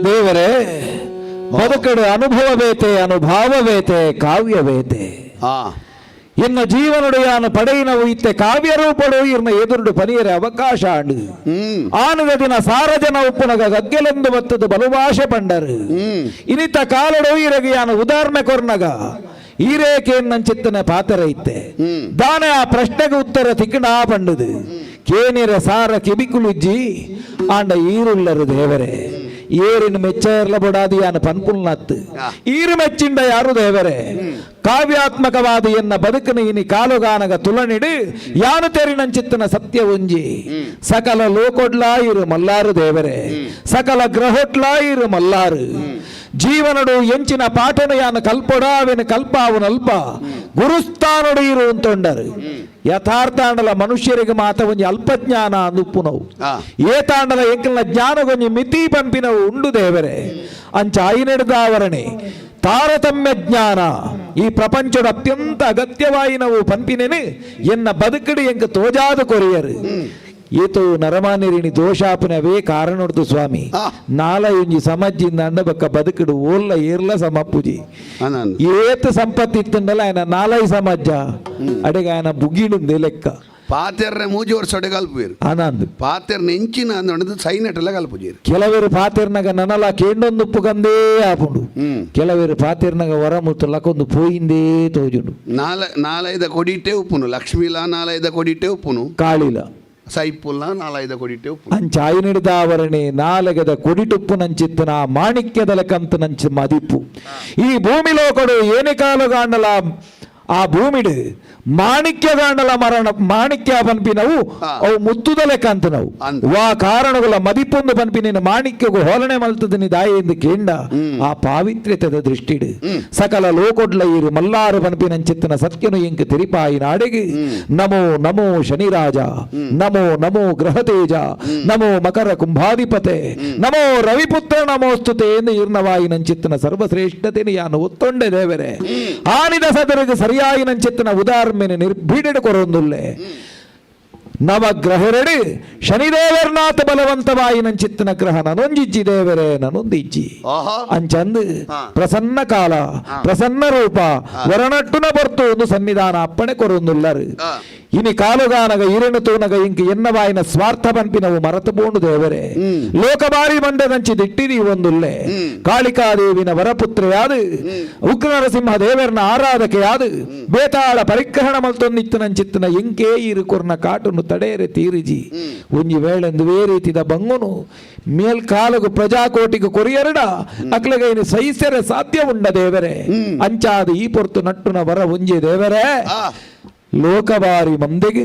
ದೇವರೇ, ಬದುಕಡು ಅನುಭವವೇತೆ, ಅನುಭಾವವೇತೆ, ಕಾವ್ಯವೇತೆ. ಹಾ ಇನ್ನ ಜೀವನುಡೆಯಾನು ಪಡೆಯಿನವು ಇತ್ತೆ ಕಾವ್ಯ ರೂಪಡು ಇರ್ನ ಎದುರುಡು ಪನಿಯರೆ ಅವಕಾಶ ಆಂಡು ಆನುಗ ದಿನ ಸಾರಜನ ಉಪ್ಪುನಗ ಗಗ್ಗೆಲೆಂದು ಬತ್ತದು ಬಲುಭಾಷೆ ಪಂಡರು ಇನಿತ ಕಾಲಡು ಇರಗಿಯಾನು ಉದಾಹರಣೆ ಕೊರ್ನಗ ಈರೇಕೆನ್ನಂಚಿತ್ತನ ಪಾತ್ರ ಇತ್ತೆ ದಾನೆ ಆ ಪ್ರಶ್ನೆಗೆ ಉತ್ತರ ತಿಕ್ಕಡಾ ಪಂಡುದು ಕೇನಿರ ಸಾರ ಕಿಬಿಕುಲುಜ್ಜಿ ಆಂಡ ಈರುಳ್ಳರು ದೇವರೇ ಏರಿನ ಮೆಚ್ಚರ್ಲ ಬೊಡಾದಿಯಾನ ಪನ್ಪುಲ್ನತ್ತು ಈರು ಮೆಚ್ಚಿಂಡ ಯಾರು ದೇವರೇ ಕಾವ್ಯಾತ್ಮಕವಾದ ಎನ್ನ ಬದುಕಿನ ಇನಿ ಕಾಲುಗಾನಗ ತುಲನಿಡು ಯಾನು ತೆರಿನಂಚಿತ್ತನ ಸತ್ಯ ಒಂಜಿ ಸಕಲ ಲೋಕೊಡ್ಲಾ ಇರು ಮಲ್ಲಾರು ದೇವರೇ ಸಕಲ ಗ್ರಹೊಟ್ಲಾ ಇರು ಮಲ್ಲಾರು ಜೀವನಡು ಎಂಚಿನ ಪಾಠನ ಯಾನ ಕಲ್ಪೊಡಾವೆನ ಕಲ್ಪಾವನಲ್ಪ ಗುರುಸ್ಥಾನಡು ಇರು ಅಂತೊಂಡರು ಯಥಾರ್ಥಾಂಡಲ ಮನುಷ್ಯರಿಗೆ ಮಾತ ಒಂಜಿ ಅಲ್ಪಜ್ಞಾನ ಅಂದುಪ್ಪುನವು ಏತಾಂಡಲ ಎಂಕಲ್ನ ಜ್ಞಾನಗೊಂಜಿ ಮಿತಿ ಪಂಪಿನವು ಉಂಡು ದೇವರೇ ಅಂಚ ಐನೆಡ್ದಾವರಣೆ ತಾರತಮ್ಯ ಜ್ಞಾನ ಈ ಪ್ರಪಂಚದ ಅತ್ಯಂತ ಅಗತ್ಯವಾಯಿನವು ಪಂಪಿನೇನೆ ಎನ್ನ ಬದುಕಡಿ ಎಂಕ ತೋಜಾದ ಕೊರಿಯರು ಏತು ನರಮಾನಿರಿಣಿ ದೋಷಾಪನವೇ ಕಾರಣೊಡ್ದು ಸ್ವಾಮಿ ನಾಲ ಇಂಜಿ ಸಮಜ್ಜಿಂದ ಅಂಡ ಬಕ್ಕ ಬದುಕಡು ಓಲ್ಲ ಏರ್ಲ ಸಮಪ್ಪುಜಿ ಏತು ಸಂಪತ್ತಿತ್ತಂಡಲ್ಲ ఆయన ನಾಲೈ ಸಮಜ್ಜ ಅಡೆಗ ఆయన ಬುಗಿಡುಂದೆ ಲೆಕ್ಕ ಪಾತೆರ್ರೆ ಮೂಜಿ ವರ್ಷ ಕಲ್ಪುವೇರು ಆನಂದ್ ಪಾತೆರ್ನ ಎಂಚಿನ ಅಂದು ಸೈನೆಟೆಲ್ಲ ಕಲ್ಪುಜೀರು ಕೆಲವರು ಪಾತೆರ್ನಗ ನನಲ ಕೇಂಡೊಂದುಪ್ಪು ಕಂದೇ ಆಪುಂಡು ಕೆಲವರು ಪಾತೆರ್ನಗ ಹೊರಮುತ್ತು ಲಕೊಂದು ಪೋಯಿಂದೇ ತೋಜುಂಡು ನಾಲೈದ ಕೊಡಿಟ್ಟೆ ಉಪ್ಪುನು ಲಕ್ಷ್ಮೀಲ ನಾಲೈದ ಕೊಡಿಟ್ಟೆ ಉಪ್ಪುನು ಕಾಳಿಲ ಸೈಪುಲ್ನ ನಾಲೈದ ಕೊಡಿಟ್ಟೆ ಉಪ್ಪು ಅಂಚಾಯಿನಿಡಿದಾವರಣೆ ನಾಲಗದ ಕೊಡಿಟುಪ್ಪು ನಂಚಿತ್ತನ ಮಾಣಿಕ್ಯದ ಲೆಕ್ಕಂತ ನಂಚ ಮದಿಪ್ಪು ಈ ಭೂಮಿಲೋ ಕೊಡು ಏನೆ ಕಾಲಗಾಂಡಲ ಆ ಭೂಮಿಡು ಮಾಣಿಕ್ಯಗಾಂಡಲ ಮರಣ ಮಾಣಿಕ್ಯ ಪನ್ಪಿನವು ಅವು ಮುತ್ತುದ ಲೆಕ್ಕ ಅಂತ ನಾವು ವಾ ಕಾರಣಗಳ ಮದಿಪೊಂದು ಪನ್ಪಿನ ಮಾಣಿಕ್ಯಗೂ ಹೋಲನೆ ಮಲ್ತದನಿ ದಾಯೆಂದು ಕೇಂಡ ಆ ಪಾವಿತ್ರ್ಯತೆದ ದೃಷ್ಟಿಡು ಸಕಲ ಲೋಕೊಡ್ಲ ಇರು ಮಲ್ಲಾರು ಪನ್ಪಿನಂಚಿತ್ತನ ಸತ್ಯನು ಎಂಕ ತಿರಿಪಾಯಿ ನಾಡೆಗೆ ನಮೋ ನಮೋ ಶನಿರಾಜ ನಮೋ ನಮೋ ಗ್ರಹತೇಜ ನಮೋ ಮಕರ ಕುಂಭಾಧಿಪತೆ ನಮೋ ರವಿಪುತ್ರ ನಮೋಸ್ತುತೆ ಎಂದು ಇರ್ನವಾಯಿನಂಚಿತ್ತನ ಸರ್ವಶ್ರೇಷ್ಠತೆಯನ್ನು ಯಾನು ಒತ್ತೊಂಡೆ ದೇವರೇ ಆನಿದ ಸದರಿಗೆ ಸರಿಯಾಯಿನಂಚಿತ್ತನ ಉದಾಹರಣೆ ನಿರ್ಭೀಡ ಕೊರೊಂದುಲ್ಲೆ ನವಗ್ರಹರೆಡು ಶನಿದೇವರ್ನಾಥ ಬಲವಂತವಾಯಿನಂಚಿತ್ತನ ಗ್ರಹ ನನೊಂಜಿಜ್ಜಿ ದೇವರೇ ನನೊಂದಿಜ್ಜಿ ಅಂಚಂದು ಪ್ರಸನ್ನ ಕಾಲ ಪ್ರಸನ್ನ ರೂಪ ವರನಟ್ಟುನ ಬರ್ತು ಒಂದು ಸನ್ನಿಧಾನ ಅಪ್ಪಣೆ ಕೊರೊಂದುಲ್ಲರು ಇನಿ ಕಾಲುಗಾನಗ ಇರೆನು ತೂನಗ ಇಂಕ ಎನ್ನವಾಯಿನ ಸ್ವಾರ್ಥ ಪಂಪಿನವು ಮರತು ಬೋಂಡು ದೇವರೇ ಲೋಕಬಾರಿ ಮಂಡದಂಚಿ ದಿಟ್ಟಿರಿ ಒಂದುಲ್ಲೆ ಕಾಳಿಕಾದೇವಿನ ವರಪುತ್ರೆಯಾದು ಉಗ್ರ ನರಸಿಂಹ ದೇವರನ ಆರಾಧಕೆಯಾದು ಬೇತಾಳ ಪರಿಗ್ರಹಣ ಮಲ್ತೊಂದಿತ್ತನಂಚಿತ್ತನ ಎಂಕೇ ಇರು ಕೊರ್ನ ಕಾಟುನು ತಡೆಯರೆ ತೀರಿಜಿ ಒಂಜಿ ವೇಳೆಂದುವೇ ರೀತಿದ ಬಂಗುನು ಮೇಲ್ಕಾಲಗು ಪ್ರಜಾಕೋಟಿಗೆ ಕೊರಿಯರಡ ಅಕ್ಲಗೈನು ಸಹಿಸರೆ ಸಾಧ್ಯ ಉಂಡ ದೇವರೇ ಅಂಚಾದ ಈ ಪೊರ್ತು ನಟ್ಟುನ ವರ ಒಂಜಿ ದೇವರೇ ಲೋಕಬಾರಿ ಮಂದೆಗೆ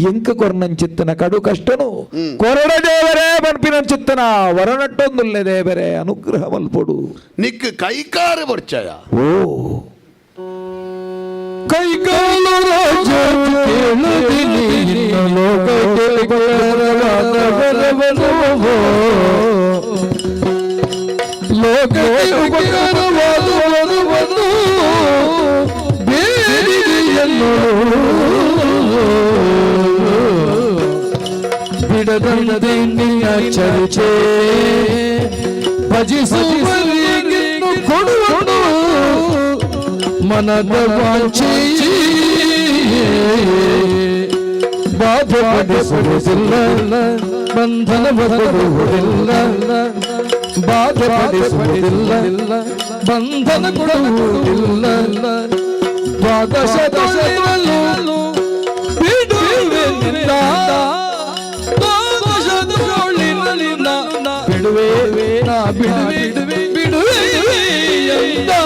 ಎಂಕ ಕೊರ್ನಂಚಿತ್ತನ ಕಡು ಕಷ್ಟನು ಕೊರಡ ದೇವರೇ ಬನ್ಪಿನಂಚಿತ್ತನ ವರನಟ್ಟೊಂದುಲ್ಲೆ ದೇವರೇ ಅನುಗ್ರಹ ಮಲ್ಪೊಡು ನಿಕ್ ಕೈಕಾರ ಬರ್ಚಯ ಓ ಕೈಕಾಲ ರಾಜ ಕೇಳದಿನಿ ಲೋಕಕ್ಕೆ ಲೋಕಕ್ಕೆ ಉಪಕಾರವಾದ ವರವನ್ನು ಬೇಡಿದೆಯನ್ನು ಬಿಡದಂತೆ ನಿನ್ನ ಚರ್ಚೆ ಭಜಿಸುವರಿಗೆ ಕೊಡುವನು ಮನದ ವಾಂಚೆ ಬಾಧೆಪಡಿಸುವುದಿಲ್ಲ ಬಂಧನ ಕೊಡುವುದಿಲ್ಲ ಬಾಧೆಪಡಿಸುವುದಿಲ್ಲ ಬಂಧನ ಕೊಡುವುದಿಲ್ಲ ದ್ವಾದಶ ದಶಗಳು ಬಿಡುವೆನಿಲ್ಲ ದ್ವಾದಶದ ಜೋಳಿನಲಿನ ಬಿಡುವೆ ನಾ ಬಿಡುವೆ ಬಿಡುವೆ ಎಂದ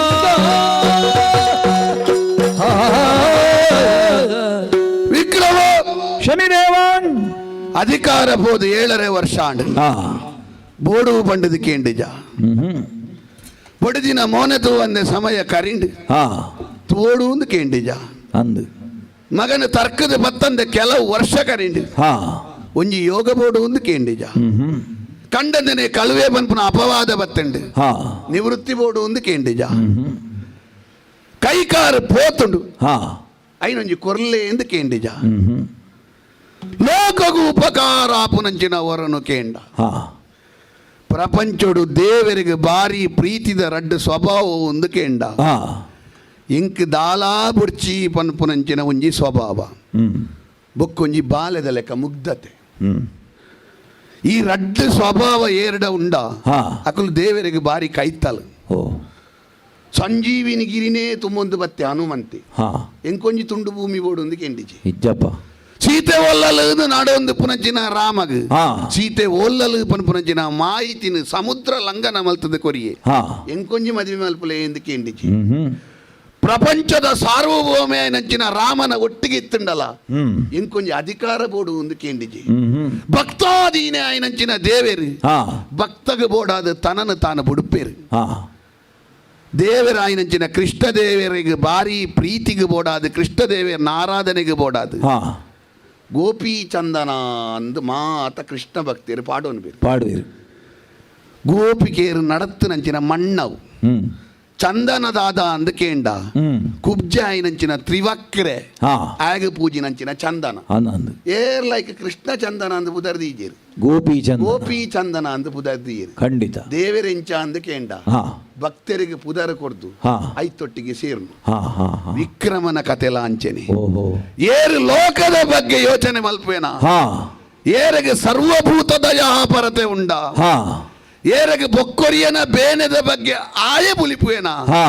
ವಿಕ್ರಮ ಶನಿದೇವನ್ ಅಧಿಕಾರ ಬೋದು 7 ವರ್ಷ ಆಂಡು ಬೋಡು ಪಂಡದು ಕೇಂಡಿಜ ಬೊಡದಿನ ಮೋನತು ಒಂದೇ ಸಮಯ ಕರಿಂಡು ತೋಡು ಒಂದು ಕೇಂಡಿಜ ಅಂದು ಮಗನ ತರ್ಕದ ಬತ್ತಂದೆ ಕೆಲವು ವರ್ಷ ಕರಿಂಡು ಒಂಜಿ ಯೋಗ ಬೋಡು ಒಂದು ಕೇಂಡಿಜ ಕಂಡಂದನೆ ಕಳುವೆ ಪನ್ಪುನ ಅಪವಾದ ಬತ್ತಂಡು ಹಾ ನಿವೃತ್ತಿ ಬೋಡು ಒಂದು ಕೇಂಡಿಜ ಕೈಕಾರು ಪೋತುಂಡು ಹಾ ಐನೊಂಜಿ ಕೊರ್ಲೆ ಎಂದು ಕೇಂಡಿಜ ಲೋಕಗೂ ಉಪಕಾರ ಆಪುನಂಚಿನ ವರನು ಕೇಂಡ ಹಾ ಪ್ರಪಂಚಡು ದೇವರಿಗೆ ಬಾರಿ ಪ್ರೀತಿದ ರಡ್ಡು ಸ್ವಭಾವ ಒಂದು ಕೇಂಡ ಹಾ ಇಂಕ್ ದಾಲಾ ಬುರ್ಚಿ ಪನ್ಪುನಂಚಿನ ಒಂಜಿ ಸ್ವಭಾವ ಬೊಕ್ಕೊಂಜಿ ಬಾಲ್ಯದ ಲೆಕ್ಕ ಮುಗ್ಧತೆ ಈ ರಡ್ಡು ಸ್ವಭಾವ ಏರಡ ಉಂಡ ಹಾ. ಅಕಲು ದೇವರಿಗೆ ಬಾರಿ ಕೈತಲು ಓ ಸಂಜೀವಿನಿ ಗಿರಿನೇ ತುಂಬೊಂದು ಬತ್ತೆ ಹನುಮಂತಿ ಹಾ ಎಂಕೊಂಜಿ ತುಂಡು ಭೂಮಿ ಬೋಡು ಒಂದು ಕೆಂಡಿಜಿ ಇಜ್ಜಪ್ಪ ಸೀತೆ ಒಲ್ಲಲು ನಾಡೊಂದು ಪುನಂಚಿನ ರಾಮಗ್ ಹಾ. ಸೀತೆ ಒಲ್ಲಲು ಪುನಂಚಿನ ಮಾಹಿತಿನ ಸಮುದ್ರ ಲಂಘನ ಮಲ್ತದ ಕೊರಿಯೆ ಹಾ ಎಂಕೊಂಜಿ ಮದುವೆ ಮಲ್ಪಲೆ ಎಂದು ಕೆಂಡಿಜಿ ಪ್ರಪಂಚದ ಸಾರ್ವಭೌಮ ನಂಚಿನ ರಾಮನ ಒಟ್ಟಿಗೆ ಇತ್ತುಂಡಲ್ಲ ಎಂಕೊಂಜಿ ಅಧಿಕಾರ ಬೋಡು ಒಂದು ಕೇಂಡಿಜಿ ಭಕ್ತಾದೀನೆ ಆಯ್ನಂಚಿನ ದೇವೇರು ಹಾ ಭಕ್ತಗ ಬೋಡಾದ ತನನ ತಾನು ಬುಡುಪೇರು ಹಾ ದೇವರ ಆಯ್ನಂಚಿನ ಕೃಷ್ಣ ದೇವರಿಗೆ ಬಾರಿ ಪ್ರೀತಿಗೆ ಬೋಡಾದ ಕೃಷ್ಣ ದೇವರ ಆರಾಧನೆಗೆ ಬೋಡಾದ ಹಾ ಗೋಪಿ ಚಂದನ ಅಂದು ಮಾತ ಕೃಷ್ಣ ಭಕ್ತಿಯರು ಪಾಡೋನು ಬೇರು ಪಾಡುವಿರು ಗೋಪಿಕೆಯರು ನಡತ್ತು ನಂಚಿನ ಮಣ್ಣವು ಚಂದನದಾದ ಅಂದು ಕೇಂಡ ಕುಬ್ಜ ಆಯ್ನಂಚಿನ ತ್ರಿವಕ್ರೆ ಹಾ ಆಗ ಪೂಜಿನಂಚಿನ ಚಂದನ ಅಂದು ಏರ್ ಲೈಕ್ ಕೃಷ್ಣ ಚಂದನ ಅಂದು ಬುದರ್ದೀಜೇರು ಗೋಪಿ ಚಂದ ಗೋಪಿ ಚಂದನ ಅಂದು ಬುದರ್ದೀರು ಖಂಡಿತ ದೇವರೆಂಚ ಅಂದು ಕೇಂಡ ಹಾ ಭಕ್ತರಿಗೆ ಪುದರ ಕೊಡ್ದು ಹಾ. ಐತೊಟ್ಟಿಗೆ ಸೇರ್ನು ಹಾ ಹಾ ಹಾ ವಿಕ್ರಮನ ಕತೆ ಲಾಂಚನೆ ಓಹೋ ಏರು ಲೋಕದ ಬಗ್ಗೆ ಯೋಚನೆ ಮಲ್ಪೇನ ಹಾ ಏರಿಗೆ ಸರ್ವಭೂತದ ಪರತೆ ಉಂಡ ಹಾ ಏರಿಗೆ ಬೊಕ್ಕೊರಿಯನ ಬೇನೆದ ಬಗ್ಗೆ ಆಯ ಬುಲಿಪುವೇನ ಹಾ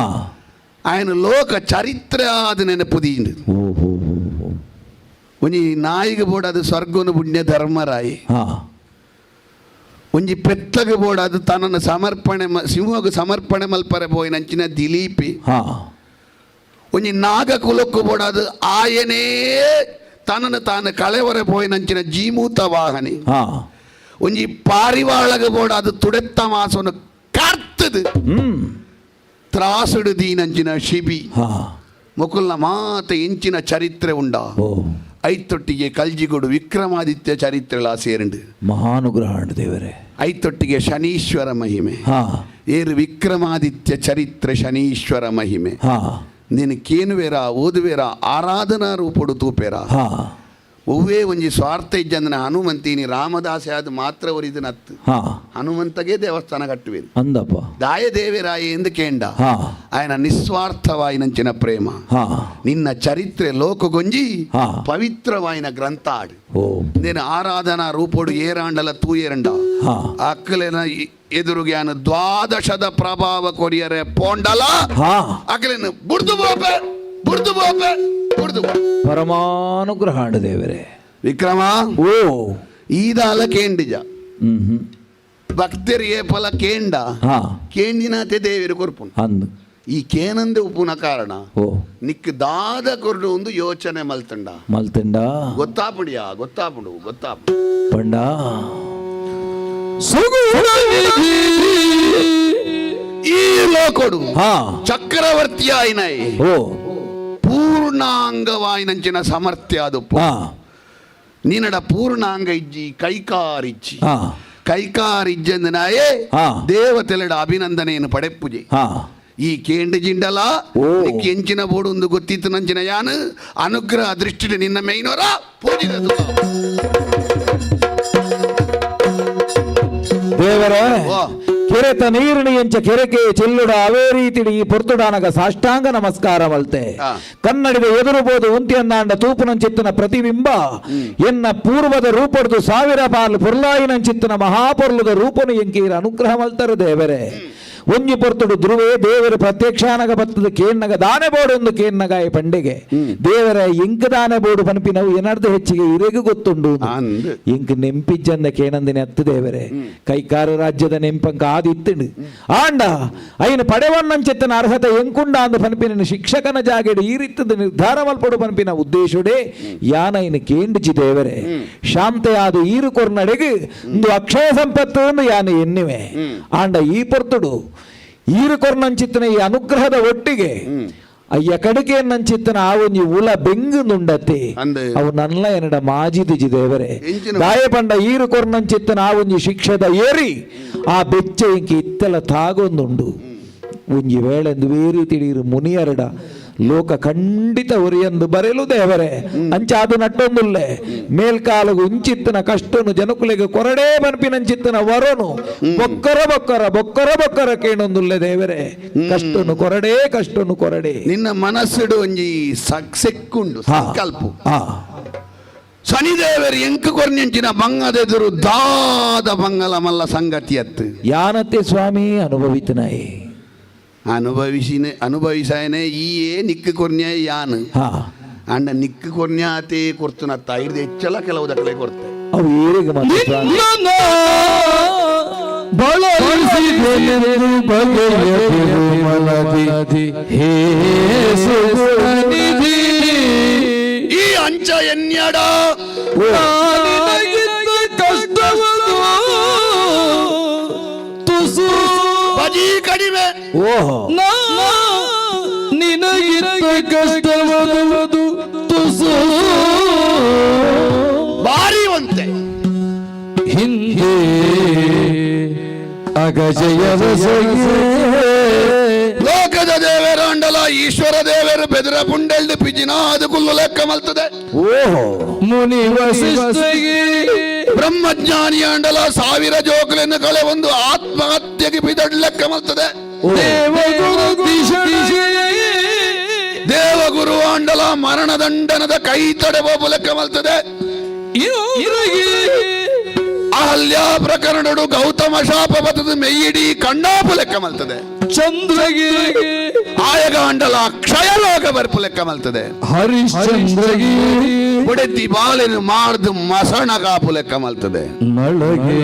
ఆయన ಲೋಕ ಚರಿತ್ರೆ ಆದ ನೆನಪುದೀಂದು ಓಹೋ ಒಂಜಿ ನಾಯಿಗೆ ಬೋಡಾದ ಸ್ವರ್ಗನು ಪುಣ್ಯ ಧರ್ಮರಾಯಿ ಹಾ ಒಂಜಿ ಪೆತ್ತಗೆ ಬೋಡಾದ ತನ್ನನ್ನು ಸಮರ್ಪಣೆ ಸಿಂಹಗೆ ಸಮರ್ಪಣೆ ಮಲ್ಪರೆ ಪೋಯಿನಂಚಿನ ದಿಲೀಪಿ ಹಾ ಒಂಜಿ ನಾಗ ಕುಲಕ್ಕೂ ಬೋಡಾದ ಆಯನೇ ತನ್ನನ್ನು ತಾನು ಕಳೆವರೆ ಪೋಯಿನಂಚಿನ ಜೀಮೂತ ವಾಹನಿ ಹಾ ಒಂಜಿ ಪಾರಿವಾಳಗೆ ಬೋಡಾದ ತುಡೆತ್ತ ಮಾಸವನ್ನು ಕರ್ತದು ತ್ರಾಸುಡು ದೀನಂಚಿನ ಶಿಬಿ ಹಾ ಮುಕುಲ್ನ ಮಾತ ಇಂಚಿನ ಚರಿತ್ರೆ ಉಂಡ ಓ ಐತೊಟ್ಟಿಗೆ ಕಲ್ಜಿಗೋಡು ವಿಕ್ರಮಾದಿತ್ಯ ಚರಿತ್ರೆಲ ಸೇರಂಡು ಮಹಾನುಗ್ರಹ ದೇವರೇ ಐತೊಟ್ಟಿಗೆ ಶನೀಶ್ವರ ಮಹಿಮೆ ಹಾ ಏರು ವಿಕ್ರಮಾದಿತ್ಯ ಚರಿತ್ರೆ ಶನೀಶ್ವರ ಮಹಿಮೆ ಹಾ ನೀನು ಕೇನುವೇರ ಓದುವೇರ ಆರಾಧನಾ ರೂಪಡು ತೂಪೇರ ಹಾ ಒವ್ವೇ ಒಂಜಿ ಸ್ವಾರ್ಥ ಇಜ್ಜಂದನ ಹನುಮಂತೀನಿ ರಾಮದಾಸೆ ಆದ ಮಾತ್ರ ಒರಿದು ನತ್ತು ಹಾ ಹನುಮಂತಗೆ ದೇವಸ್ಥಾನ ಕಟ್ಟುವೇರು ಅಂದಪ್ಪ ದಾಯ ದೇವರಾಯ ಎಂದು ಕೇಂಡ ಹಾ ఆయన నిస్వార్థవాయినంచిన ప్రేమ ಹಾ నిన్న చరిత్ర లోకగొంజి ಹಾ పవిత్రవాయిన గ్రంథాడు ಓ నేను ఆరాధన రూపోడు ఏరాండల తూయేరండ ಹಾ అక్కలేన ఎదురుగాను ద్వాదశద ప్రభావ కొరియరే పోండల ಹಾ అక్కలేను బుర్దు ಪರಮಾನುಗ್ರಹ ದೇವರೇ విక్రమ ಓ ఈదాల కేండిజ ಹ್ಮ್ ಭಕ್ತರು ಏಪಲ ಕೇಂಡ ಹಾ ಕೇಂಡಿನಾತೆ ದೇವರು ಕೊರ್ಪುಂಡು ಅಂದು ಈ ಕೇನಂದೆ ಉಪ್ಪುನ ಕಾರಣ ಓ ನಿಕ್ ದಾದ ಕೊರ್ಡು ಒಂದು ಯೋಚನೆ ಮಲ್ತಂಡ ಮಲ್ತಂಡ ಗೊತ್ತಾಪುಡು ಪಂಡ ಈ ಲೋಕೊಡು ಹಾ ಚಕ್ರವರ್ತಿ ಆಯ್ನೈ ಓ ಪೂರ್ಣಾಂಗವಾಯಿನಂಚಿನ ಸಮರ್ಥ್ಯ ಅದು ಹಾ ನೀನಡ ಪೂರ್ಣಾಂಗ ಇಜ್ಜಿ ಕೈಕಾರಿಜ್ಜಿ ಹಾ ಕೈಕಾರಿಜ್ಜಂದನಾಯೇ ಹಾ. ದೇವತೆಲಡ ಅಭಿನಂದನೆಯನ್ನು ಪಡೆಪ್ಪುಜಿ ಹಾ ಈ ಕೇಂಡ ಜಿಂಡಲ ಓ. ಎಂಚಿನ ಬೋಡು ಒಂದು ಗೊತ್ತಿತ್ತು ನಂಚಿನ ಯಾನು ಅನುಗ್ರಹ ದೃಷ್ಟಿ ನಿನ್ನ ಮೇಯ್ನೋರ ಪೂಜಿನ ದೇವರೇ ಓ. ಕೆರೆತ ನೀರಿನ ಎಂಚ ಕೆರೆಕೆ ಚೆಲ್ಲುಡ ಅವೇ ರೀತಿಡಿ ಈ ಪೊರ್ತುಡಾನಗ ಸಾಷ್ಟಾಂಗ ನಮಸ್ಕಾರ ಮಲ್ತೆ ಆ. ಕನ್ನಡಿದ ಎದುರುಬೋದು ಉಂತಿಯಂದಾಂಡ ತೂಪುನಂಚಿತ್ತಿನ ಪ್ರತಿಬಿಂಬ ಎನ್ನ ಪೂರ್ವದ ರೂಪಡ್ದು ಸಾವಿರ ಪಾಲು ಪೊರ್ಲಾಯಿನಂಚಿತ್ತಿನ ಮಹಾಪೊರ್ಲುದ ರೂಪನು ಎಂಕೀರ ಅನುಗ್ರಹ ಮಲ್ತರು ದೇವರೇ ಒಂಜಿ ಪೊರ್ತುಡು ಧ್ರುವೆ ದೇವರ ಪ್ರತ್ಯಕ್ಷಾನಗ ಬತ್ತದ ಕೇನ್ನಗ ದಾನೆ ಬೋಡು ಒಂದು ಕೇನ್ನಗಾಯ ಪಂಡೆಗೆ ದೇವರ ಎಂಕ ದಾನೆ ಬೋಡು ಪನ್ಪಿನವು ಏನರ್ಧ ಹೆಚ್ಚಿಗೆ ಇರೆಗೂ ಗೊತ್ತುಂಡು ಅಂದ್. ಎಂಕ್ ನೆಂಪಿಜ್ಜಂದ ಕೇನಂದಿನ ಅತ್ತು ದೇವರೇ ಕೈಕಾರು ರಾಜ್ಯದ ನೆಂಪಂಕ ಆದಿತ್ತುಂಡು ಆಂಡ ಐನ ಪಡೆವನ್ನಂಚೆತ್ತನ ಅರ್ಹತೆ ಎಂಕುಂಡ ಅಂದ ಪನ್ಪಿನ ಶಿಕ್ಷಕನ ಜಾಗೆಡು ಈ ರೀತಿದ ನಿರ್ಧಾರ ಮಲ್ಪಡು ಪನ್ಪಿನ ಉದ್ದೇಶುಡೆ ಯಾನೈನ ಕೇಂಡಿಜಿ ದೇವರೇ ಶಾಂತೆಯಾದು ಈರು ಕೊರ್ನಡೆಗೆ ಒಂದು ಅಕ್ಷಯ ಸಂಪತ್ತು ಎಂದು ಯಾನ ಎನ್ನಿವೆ ಆಂಡ ಈ ಪೊರ್ತುಡು ಈರು ಕೊರ್ನಂಚಿತ್ತಿನ ಈ ಅನುಗ್ರಹದ ಒಟ್ಟಿಗೆ ಅಯ್ಯ ಕಡಕೆ ನಂಚಿತ್ತನ ಆ ಒಂಜಿ ಉಲ ಬೆಂಗು ನುಂಡತೆ ಅಂದೆ. ಅವು ನಲ್ಲ ಎನ್ನಡ ಮಾಜಿದಿಜಿ ದೇವರೇ ಎಂಚಿನ ದಾಯ ಪಂಡ ಈರು ಕೊರ್ನಂಚಿತ್ತನ ಆ ಒಂಜಿ ಶಿಕ್ಷದ ಏರಿ ಆ ಬೆಚ್ಚ ಇಂಕಿ ಇತ್ತೆಲ ತಾಗೊಂದುಂಡು ಒಂಜಿ ವೇಳೆಂದು ಬೇರೆ ತಿಳಿರು ಮುನಿಯರಡ ಲೋಕ ಖಂಡಿತ ಒರಿಯಂದು ಬರೆಯಲು ದೇವರೇ ಅಂಚ ಅದು ನಟ್ಟೊಂದುಲ್ಲೆ ಮೇಲ್ಕಾಲಗು ಉಂಚಿತ್ತನ ಕಷ್ಟನು ಜನಕುಲೆಗೆ ಕೊರಡೇ ಬನ್ಪಿನಂಚಿತ್ತನ ವರನು ಬೊಕ್ಕರ ಬೊಕ್ಕರ ಬೊಕ್ಕರ ಬೊಕ್ಕರ ಕೇಣೊಂದುಲ್ಲೆ ದೇವರೇ ಕಷ್ಟನು ಕೊರಡೇ ನಿನ್ನ ಮನಸ್ಸಿಡು ಒಂಜಿ ಸೆಕ್ಕುಂಡು ಸಂಕಲ್ಪು ಶನಿದೇವರು ಎಂಕು ಕೊರ್ನೆಂಚಿನ ಬಂಗದೆದುರು ದಾದ ಬಂಗಲ ಮಲ್ಲ ಸಂಗತಿ ಅತ್ತು ಯಾನತೆ ಸ್ವಾಮಿ ಅನುಭವಿತನಾಯಿ ಅನುಭವಿಸಾಯನೆ ಈಯೇ ನಿಕ್ಕು ಕೊರ್ನ್ಯ ಯಾನು ಹಾ ಅಂಡ ನಿಕ್ಕು ಕೊರ್ನ್ಯಾತೆ ಕೊರ್ತನ ತಾಯಿರ್ದು ಹೆಚ್ಚಲ ಕೆಲವು ದಕ್ಕಲೆ ಕೊಡ್ತೆ ಅವು ಏರಿಗೆ ಮಾತ್ರ ಸ್ವಾಮಿ ಈ ಅಂಚ ಎನ್ಯಡ ಬಜಿ ಕಡಿಮೆ ಓಹೋ ನಿನಗಿತ್ತ ಕಷ್ಟವದು ತುಸು ಭಾರಿ ಒಂತೆ ಹಿಂದೆ ಅಗಜಯದ ಲೋಕದ ದೇವರ ಅಂಡಲ ಈಶ್ವರ ದೇವರು ಬೆದರ ಪುಂಡೆಲ್ದು ಪಿಜಿನ ಅದು ಕುಲ್ಲು ಲೆಕ್ಕ ಮಲ್ತದೆ ಓಹೋ ಮುನಿ ವಸಿಷ್ಠಗೆ ಬ್ರಹ್ಮಜ್ಞಾನಿ ಅಂಡಲ 1000 ಜೋಕುಲೆನ್ನು ಕಳೆ ಒಂದು ಆತ್ಮಹತ್ಯೆಗೆ ಬಿದಡ್ ಲೆಕ್ಕ ಮಲ್ತದೆ ದೇವಗುರು ಅಂಡಲ ಮರಣದಂಡನದ ಕೈ ತಡೆಬೋಬು ಲೆಕ್ಕ ಮಲ್ತದೆ ಅಹಲ್ಯ ಪ್ರಕರಣಡು ಗೌತಮ ಶಾಪ ಬತದ ಮೆಯ್ಯಿಡಿ ಕಣ್ಣಾಪು ಲೆಕ್ಕ ಮಲ್ತದೆ ಚಂದ್ರಗೆ ಆಯಗಾಂಡಲ ಕ್ಷಯಲೋಕ ಬರ್ಪು ಲೆಕ್ಕ ಮಲ್ತದೆ ಹರಿಶ್ಚಂದ್ರಗೆ ಬುಡೆತ್ತಿ ಬಾಲಿನ ಮಾಡ್ದು ಮಸಣ ಕಾಪು ಲೆಕ್ಕ ಮಲ್ತದೆ ಮಳಗೆ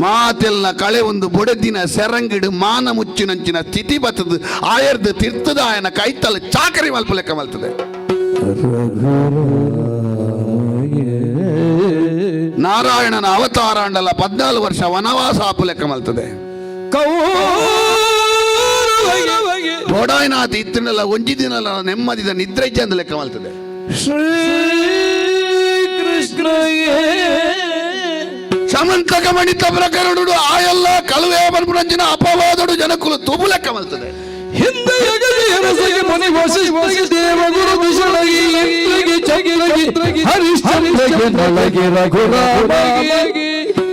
ಮಾತೆಲ್ಲ ಕಳೆ ಒಂದು ಬುಡೆದಿನ ಸೆರಂಗಿಡು ಮಾನ ಮುಚ್ಚಿನಂಚಿನ ಸ್ಥಿತಿ ಬತ್ತದ ಆಯರ್ದು ತಿರ್ತದ ಆಯನ ಕೈತಲ್ಲ ಚಾಕರಿ ಮಲ್ಪು ಲೆಕ್ಕ ಮಲ್ತದೆ ನಾರಾಯಣನ ಅವತಾರ ಅಂಡಲ 14 ವರ್ಷ ವನವಾಸ ಆಪು ಲೆಕ್ಕ ಮಲ್ತದೆ ಬೋಡಾಯ್ನಾಥ ಇತ್ತನೆಲ್ಲ ಒಂಜಿ ದಿನ ನೆಮ್ಮದಿದ ನಿದ್ರೆ ಚಂದ ಲೆಕ್ಕ ಮಲ್ತದೆ ಸಮಂತಕ ಮಣಿತ ಪ್ರಕರಣಡು ಆಯಲ್ಲ ಕಳುವೆ ಬರ್ಬುರಂಜಿನ ಅಪವಾದಡು ಜನಕುಲು ತುಬು ಲೆಕ್ಕ ಮಲ್ತದೆ ಹಿಂದೆ ಮುನಿ ವಸಿಷ್ಠಗೆ ದೇವಗುರು ವಿಷಳಗಿ ಇಂದ್ರಗೆ ಚಗಿರಗಿ ಹರಿಶ್ಚಂದ್ರಗೆ ನಳಗೆ ರಘುರಾಮಗೆ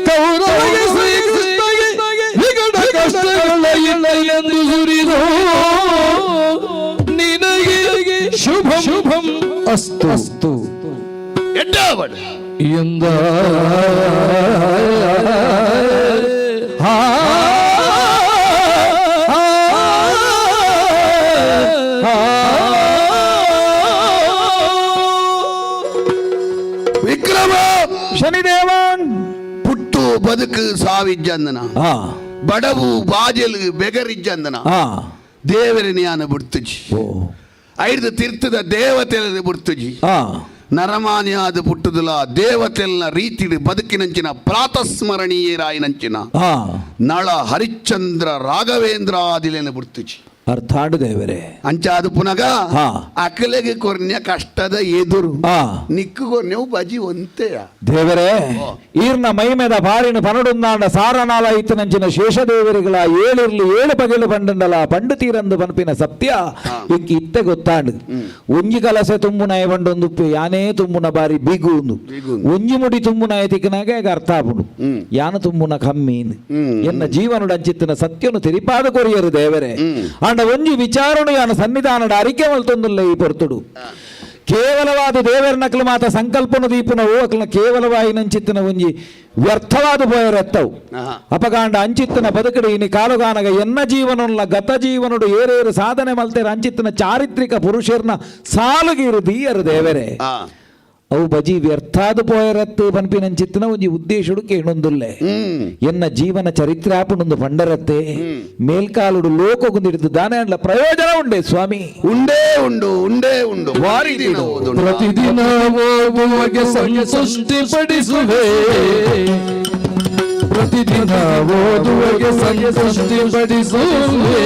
ಕೌರವಗೆ ಶ್ರೀಕೃಷ್ಣಗೆ ವಿಕಟ ಕಷ್ಟಗಳ ಇಲ್ಲ ಎಂದು ಸುರಿದು ನಿನಗೆ ಶುಭಂ ಅಸ್ತು ಎಡ್ಡಾವಡ ಎಂದ ವಿಕ್ರಮ ಶನಿದೇವನ್ ಪುಟ್ಟು ಬದುಕು ಸಾವಿಜ್ಜಂದನ ಬಡವು ಬಾಜಲು ಬೆಗರಿಜ್ಜಂದನ ದೇವರಿನ ಯಾನ ಬಿಡ್ತುಜಿ ಐದು ತೀರ್ಥದ ದೇವತೆಲ್ಲ ಬಿಡ್ತುಜಿ ನರಮಾನ್ಯಾದ ಪುಟ್ಟದುಲ ದೇವತೆಲ್ಲ ರೀತಿಡಿ ಬದುಕಿನಂಚಿನ ಪ್ರಾತಸ್ಮರಣೀಯರಾಯಿನಂಚಿನ ನಳ ಹರಿಶ್ಚಂದ್ರ ರಾಘವೇಂದ್ರ ಆದಿಲೇನ ಬಿಡ್ತುಜಿ ಅರ್ಥಾಡು ದೇವರೇ ಅಂಚಾದು ಪುನಗ ಅಕಲೆಗೆ ಕೊರ್ನ್ಯ ಕಷ್ಟದ ಎದುರು ನಿಕ್ಕು ಕೊರ್ನ್ಯವು ಬಜಿ ಒಂತೆಯ ದೇವರೇ ಈರ್ನ ಮೈಮೆದ ಬಾರಿನ ಪನಡುಂದಾಂಡ ಸಾರನಾಲ ಇತ್ತನಂಚಿನ ಶೇಷದೇವರಿಗಳ 7 ಪಗಲು ಪಂಡಂಡಲ ಪಂಡು ತೀರಂದು ಪನ್ಪಿನ ಸತ್ಯ ಇಕ್ಕಿ ಇತ್ತೆ ಗೊತ್ತಾಂಡು ಒಂಜಿ ಕಲಸೆ ತುಂಬುನ ಬಂಡೊಂದು ಯಾನೇ ತುಂಬುನ ಬಾರಿ ಬಿಗುಂದು ಒಂಜಿ ಮುಡಿ ತುಂಬುನ ತಿಕ್ಕನಾಗ ಅರ್ಥ ಆಪುಂಡು ಯಾನ ತುಂಬುನ ಕಮ್ಮಿ ಎನ್ನ ಜೀವನದ ಅಂಚಿತ್ತಿನ ಸತ್ಯನು ತಿರಿಪಾದ ಕೊರಿಯರು ದೇವರೇ ಒಂಜಿ ವಿಚಾರಣೆ ಯಾನ ಸನ್ನಿಧಾನದ ಅರಿಕೆ ಮಲ್ತೊಂದುಲ್ಲ ಈ ಪೊರ್ತುಡು ಕೇವಲವಾದ ದೇವರ ನಕಲು ಮಾತ ಸಂಕಲ್ಪನ ದೀಪನ ಓಕಲ್ನ ಕೇವಲವಾಯಿನಂಚಿತ್ತಿನ ಒಂಜಿ ವ್ಯರ್ಥವಾದ ಪೋಯರೆತ್ತವು ಅಪಗಾಂಡ ಅಂಚಿತ್ತಿನ ಬದುಕಡಿ ಇನಿ ಕಾಲುಗಾನಗ ಎನ್ನ ಜೀವನಲ್ಲ ಗತ ಜೀವನಡು ಏರೇರು ಸಾಧನೆ ಮಲ್ತೇರ ಅಂಚಿತ್ತಿನ ಚಾರಿತ್ರಿಕ ಪುರುಷರ್ನ ಸಾಲುಗೀರು ದೀಯರು ದೇವರೇ ಅವು ಬಜಿ ವ್ಯರ್ಥಾದ ಪೋಯರತ್ತು ಪನ್ಪಿನಂಚಿತ್ತಿನ ಒಂಜಿ ಉದ್ದೇಶಡು ಕೇಳೊಂದುಲ್ಲೆ ಎನ್ನ ಜೀವನ ಚರಿತ್ರೆ ಆಪುಂಡು ಪಂಡರತ್ತೆ ಮೇಲ್ಕಾಲುಡು ಲೋಕಗುಂದಿಡಿದು ದಾನೆ ಅಂಡ್ಲ ಪ್ರಯೋಜನ ಉಂಡೆ ಸ್ವಾಮಿ ಉಂಡೆ ವಾರಿ ಪ್ರತಿದಿನ ಓದುವಗೆ ಸಂತುಷ್ಟಿ ಪಡಿಸುವೆ ಪ್ರತಿದಿನ ಓದುವಗೆ ಸಂತುಷ್ಟಿ ಪಡಿಸುವೆ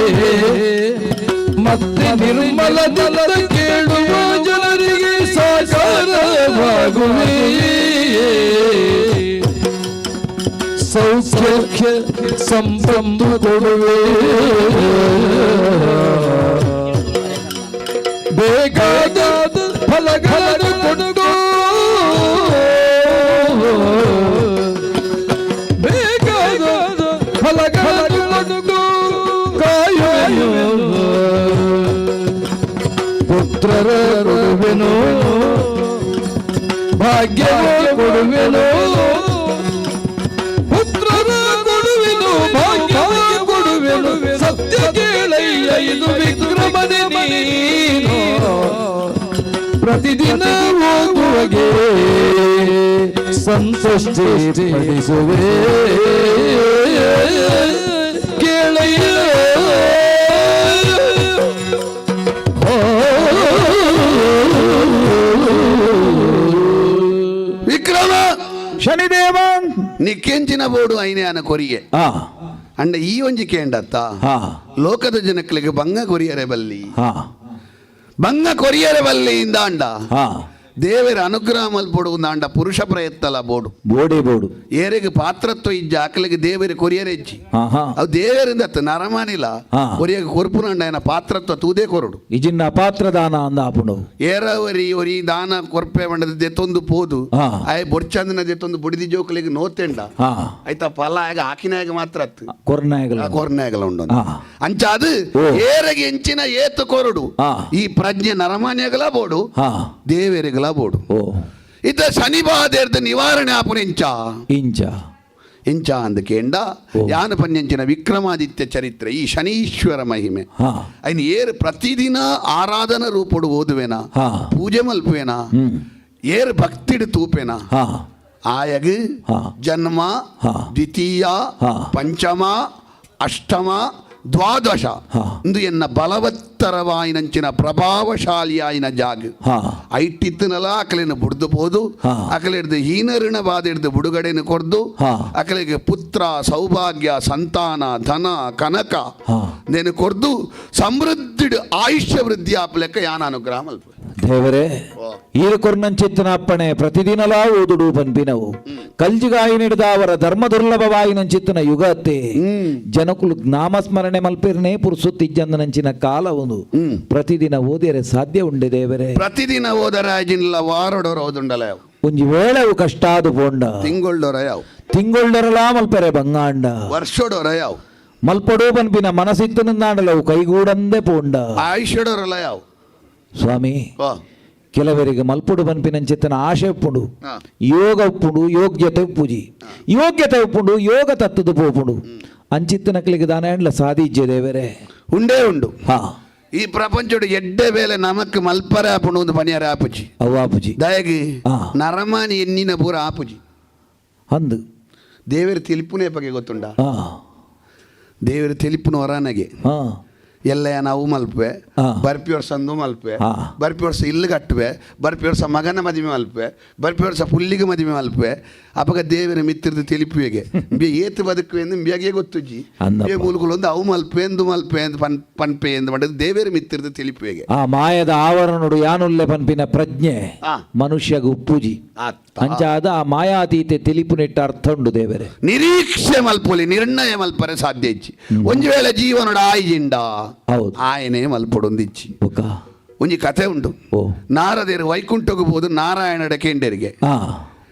ಮತ್ತೆ ನಿರ್ಮಲದಿಂದ ಕೇಳುವ ಜನರಿಗೆ ಸಾಕಾರವಾಗುವೆ. ಸೌಖ್ಯ ಸಂಭ್ರಮ ಕೊಡುವೆ. ಬೇಕಾದ ಫಲಗಳನ್ನು ಕೊಡುಗೋ. ಬೇಕಾದ ಫಲಗಳನ್ನು ಕೊಡುಗೋ. ಕಾಯುವೆನು ಪುತ್ರರ ಕೊಡುವೆನು. ಭಾಗ್ಯವ ಕೊಡುವೆನು. ಪುತ್ರರ ಕೊಡುವೆನು. ಭಾಗ್ಯವ ಕೊಡುವೆನು. ಸತ್ಯ ಕೇಳಯ್ಯ ಇದು ವಿಕ್ರಮನೆ ನೀನು. ಪ್ರತಿದಿನ ಹೋಗುವಗೆ ಸಂತುಷ್ಟಿ ಪಡಿಸುವೆ. ಕೇಳಯ್ಯ ವಿಕ್ರಮ ಶನಿದೇವ ನಿಕ್ಕೆಂಚಿನ ಬೋಡು ಐನೆ ಅನ ಕೊರಿಗೆ ಆ ಅಂಡ ಈ ಒಂಜಿ ಕೇಂಡತ್ತ ಹಾ ಲೋಕದ ಜನಕ್ಕಳಿಗೆ ಬಂಗ ಕೊರಿಯರೆ ಬಲ್ಲಿ ಹಾ ಬಂಗ ಕೊರಿಯರೆ ಬಲ್ಲಿಯಿಂದ ಅಂಡ ಹಾ ದೇವರ ಅನುಗ್ರಹ ಮಲ್ಪೊಡು ಅಂಡ ಪುರುಷ ಪ್ರಯತ್ನಲ ಬೋಡು ಬೋಡೆ ಬೋಡು ಏರೆಗೆ ಪಾತ್ರತ್ವ ಇಜ್ಜ ಆಕಲಿಗೆ ದೇವರ ಕೊರಿಯರೆ ಇಜ್ಜಿ ಹಾ ಹಾ ಅವು ದೇವರಿಂದ ನರಮಾನಿಲ ಹಾ. ಕೊರಿಯಗೆ ಕೊರ್ಪುನಂಡ ಏನ ಪಾತ್ರತ್ವ ತೂದೇ ಕೊರಡು ಇಜಿನ್ನ ಪಾತ್ರದಾನ ಅಂದ ಆಪುಂಡು ಏರವರಿ ಒರಿ ದಾನ ಕೊರ್ಪೆ ಮಂಡದ ದೆತ್ತೊಂದು ಪೋದು ಹಾ. ಆಯ್ ಬೊಡ್ಚಂದನ ದೆತ್ತೊಂದು ಬುಡಿದಿ ಜೋಕಲಿಗೆ ನೋತೆಂಡ ಹಾ ಆಯ್ತಾ ಫಲ ಆಗ ಹಾಕಿನಾಗ ಮಾತ್ರ ಅತ್ತು ಕೊರ್ನಾಯಗಲ ಕೊರ್ನಾಗಲ ಉಂಡು ಹಾ. ಅಂಚ ಅದು ಓ. ಏರೆಗೆ ಎಂಚಿನ ಏತು ಕೊರಡು ಹಾ. ಈ ಪ್ರಜ್ಞೆ ನರಮಾನ್ಯಗಲ ಬೋಡು ಹಾ ದೇವರಿಗಲ ಬೋಡು ಓ ಇತ ಶನಿ ಬಾಧೆರ್ದ ನಿವಾರಣೆ ಆಪುನ ಇಂಚ ಎಂಚ ಅಂದ ಕೇಂಡ ಯಾನ ಪನ್ಯಂಚಿನ ವಿಕ್ರಮಾದಿತ್ಯ ಚರಿತ್ರೆ ಈ ಶನೀಶ್ವರ ಮಹಿಮೆ ಹಾ ಐನ್ ಏರು ಪ್ರತಿದಿನ ಆರಾಧನಾ ರೂಪಡು ಓದುವೆನಾ ಹಾ. ಪೂಜೆ ಮಲ್ಪುವೆನಾ ಹ್ಮ್ ಏರು ಭಕ್ತಿಡು ತೂಪೆನಾ ಹಾ ಆಯಗ್ ಹಾ. ಜನ್ಮ ಹಾ. ದ್ವಿತೀಯ ಹಾ. ಪಂಚಮ ಅಷ್ಟಮ ದ್ವಾದಶ ಹಾ. ಇಂದು ಎನ್ನ ಬಲವತ್ತರವಾಯಿನಂಚಿನ ಪ್ರಭಾವಶಾಲಿಯಾಯಿನ ಜಾಗ ಹಾ ಐಟಿತ್ತನಲ ಅಕಲಿನ ಬುಡ್ದು ಪೋದು ಹಾ. ಅಕಲಿಡ್ದು ಹೀನರಿನ ಬಾದಿಡ್ದು ಬುಡುಗಡೆನ ಕೊರ್ದು ಹಾ. ಅಕಲಿಗೆ ಪುತ್ರ ಸೌಭಾಗ್ಯ ಸಂತಾನ ಧನ ಕನಕ ಹಾ. ನೇನು ಕೊರ್ದು ಸಮೃದ್ಧಿಡು ಆಯುಷ್ಯ ವೃದ್ಧಿ ಆಪ್ಲೆಕ್ಕ ಯಾನ ಅನುಗ್ರಹ ಮಲ್ಪ ದೇವರೇ ಈರು ಕೊರ್ನಂಚಿತ್ತಿನ ಅಪ್ಪಣೆ ಪ್ರತಿದಿನಲಾ ಓದುಡು ಪನ್ಪಿನವು ಕಲ್ಜಿಗಾಯಿ ಹಿಡಿದ ಅವರ ಧರ್ಮ ದುರ್ಲಭವಾಯಿನಂಚಿತ್ತಿನ ಯುಗತ್ತೆ ಜನಕುಲು ನಾಮಸ್ಮರಣೆ ಮಲ್ಪಿರ್ನೆ ಪುರ್ಸುತ್ತಿಜ್ಜಂದನಂಚಿನ ಕಾಲ ಒಂದು ಪ್ರತಿದಿನ ಓದಿರೆ ಸಾಧ್ಯ ಉಂಡೆ ದೇವರೇ ಪ್ರತಿದಿನ ಓದರ ಅಜಿನ್ಲ ವಾರಡೋರ ಓದುಂಡಲ ಯಾವ ಒಂಜಿ ವೇಳೆವು ಕಷ್ಟಾದು ಪೋಂಡ ತಿಂಗೊಳ್ಳೋರ ಯಾವ ತಿಂಗೊಳ್ಳರಲಾ ಮಲ್ಪೆರೆ ಬಂಗಾಂಡ ವರ್ಷಡೋರ ಯಾವ ಮಲ್ಪಡು ಪನ್ಪಿನ ಮನಸ್ಸಿತ್ತು ನಿಂದಾಂಡಲವು ಕೈಗೂಡಂದೆ ಪೋಂಡ ಆಯುಷ್ಯಡೋರಲ್ಲ ಯಾವ ಸ್ವಾಮಿ ಓ ಕೆಲವರಿಗೆ ಮಲ್ಪುಡು ಪನ್ಪಿನಂಚಿತ್ತನ ಆಶೆ ಉಪ್ಪುಂಡು ಹಾ. ಯೋಗ ಉಪ್ಪುಂಡು ಯೋಗ್ಯತೆ ಉಪ್ಪುಜಿ ಯೋಗ್ಯತೆ ಉಪ್ಪುಂಡು ಯೋಗ ತತ್ತದು ಪೋಪುಂಡು ಅಂಚಿತ್ತನಕ್ಲಿಗೆ ದಾನ ಎಂಡ್ಲ ಸಾಧಿಜ್ಜೆ ದೇವರೇ ಉಂಡೇ ಉಂಡು ಹಾ ಈ ಪ್ರಪಂಚಡು ಎಡ್ಡೆ ಬೇಲೆ ನಮಕ್ ಮಲ್ಪರೆ ಆಪುಂಡು ಒಂದು ಪನಿಯಾರ ಆಪುಜಿ ಅವ್ವಾಪುಜಿ ದಯಗಿ ಹಾ. ನರಮಾನಿ ಎನ್ನಿನ ಪೂರ ಆಪುಜಿ ಅಂದು ದೇವರ ತಿಳಿಪುನೇ ಬಗ್ಗೆ ಗೊತ್ತುಂಡ ಹಾ ದೇವರ ತಿಳಿಪುನ ಹೊರನಗೆ ಹಾ ಎಲ್ಲ ನಾವು ಮಲ್ಪೆ ಹಾ. ಬರ್ಪಿ ವರ್ಷ ಅಂದು ಮಲ್ಪೆ ಹಾ. ಬರ್ಪಿ ವರ್ಷ ಇಲ್ಲಿ ಕಟ್ಟುವೆ ಬರ್ಪಿ ವರ್ಷ ಮಗನ ಮದುವೆ ಮಲ್ಪೆ ಬರ್ಪಿ ವರ್ಷ ಪುಲ್ಲಿಗೆ ಮದುವೆ ಮಲ್ಪೆ ಅಪಗ ದೇವರ ಮಿತ್ರದ ತಿಳಿಪುವೆಗೆ ಏತು ಬದುಕುವೆ ಎಂದು ಬ್ಯಾಗೆ ಗೊತ್ತುಜ್ಜಿ ಅಂದಪ್ಪ. ಮೂಲಗಳು ಒಂದು ಅವು ಮಲ್ಪೆ ಎಂದು ಮಲ್ಪೆ ಎಂದು ಪನ್ಪೆ ಎಂದು ಮಾಡಿದ್ರೆ ದೇವರ ಮಿತ್ರದ ತಿಳಿಪುವೆಗೆ ಆ ಮಾಯದ ಆವರಣಡು ಯಾನುಲ್ಲೆ ಪನ್ಪಿನ ಪ್ರಜ್ಞೆ ಹಾ. ಮನುಷ್ಯಗ ಉಪ್ಪುಜಿ ಆತ್ತ. ಅಂಚಾದ ಆ ಮಾಯಾತೀತೆ ತಿಳಿಪು ನೆಟ್ಟ ಅರ್ಥ ಉಂಡು ದೇವರೇ ನಿರೀಕ್ಷೆ ಮಲ್ಪೊಲಿ ನಿರ್ಣಯ ಮಲ್ಪರೆ ಸಾಧ್ಯ ಇಚ್ಚಿ ಒಂಜಿ ವೇಳೆ ಜೀವನೋಡ ಆಯ್ಜಿಂಡ ಹೌದು ಆಯನೇ ಮಲ್ಪೊಡೊಂದಿಚ್ಚಿ ಬೊಕ್ಕ ಒಂಜಿ ಕಥೆ ಉಂಟು ಓ ನಾರದೇರು ವೈಕುಂಠಗೆ ಹೋದು ನಾರಾಯಣಡ ಕೇಂಡರಿಗೆ ಹಾ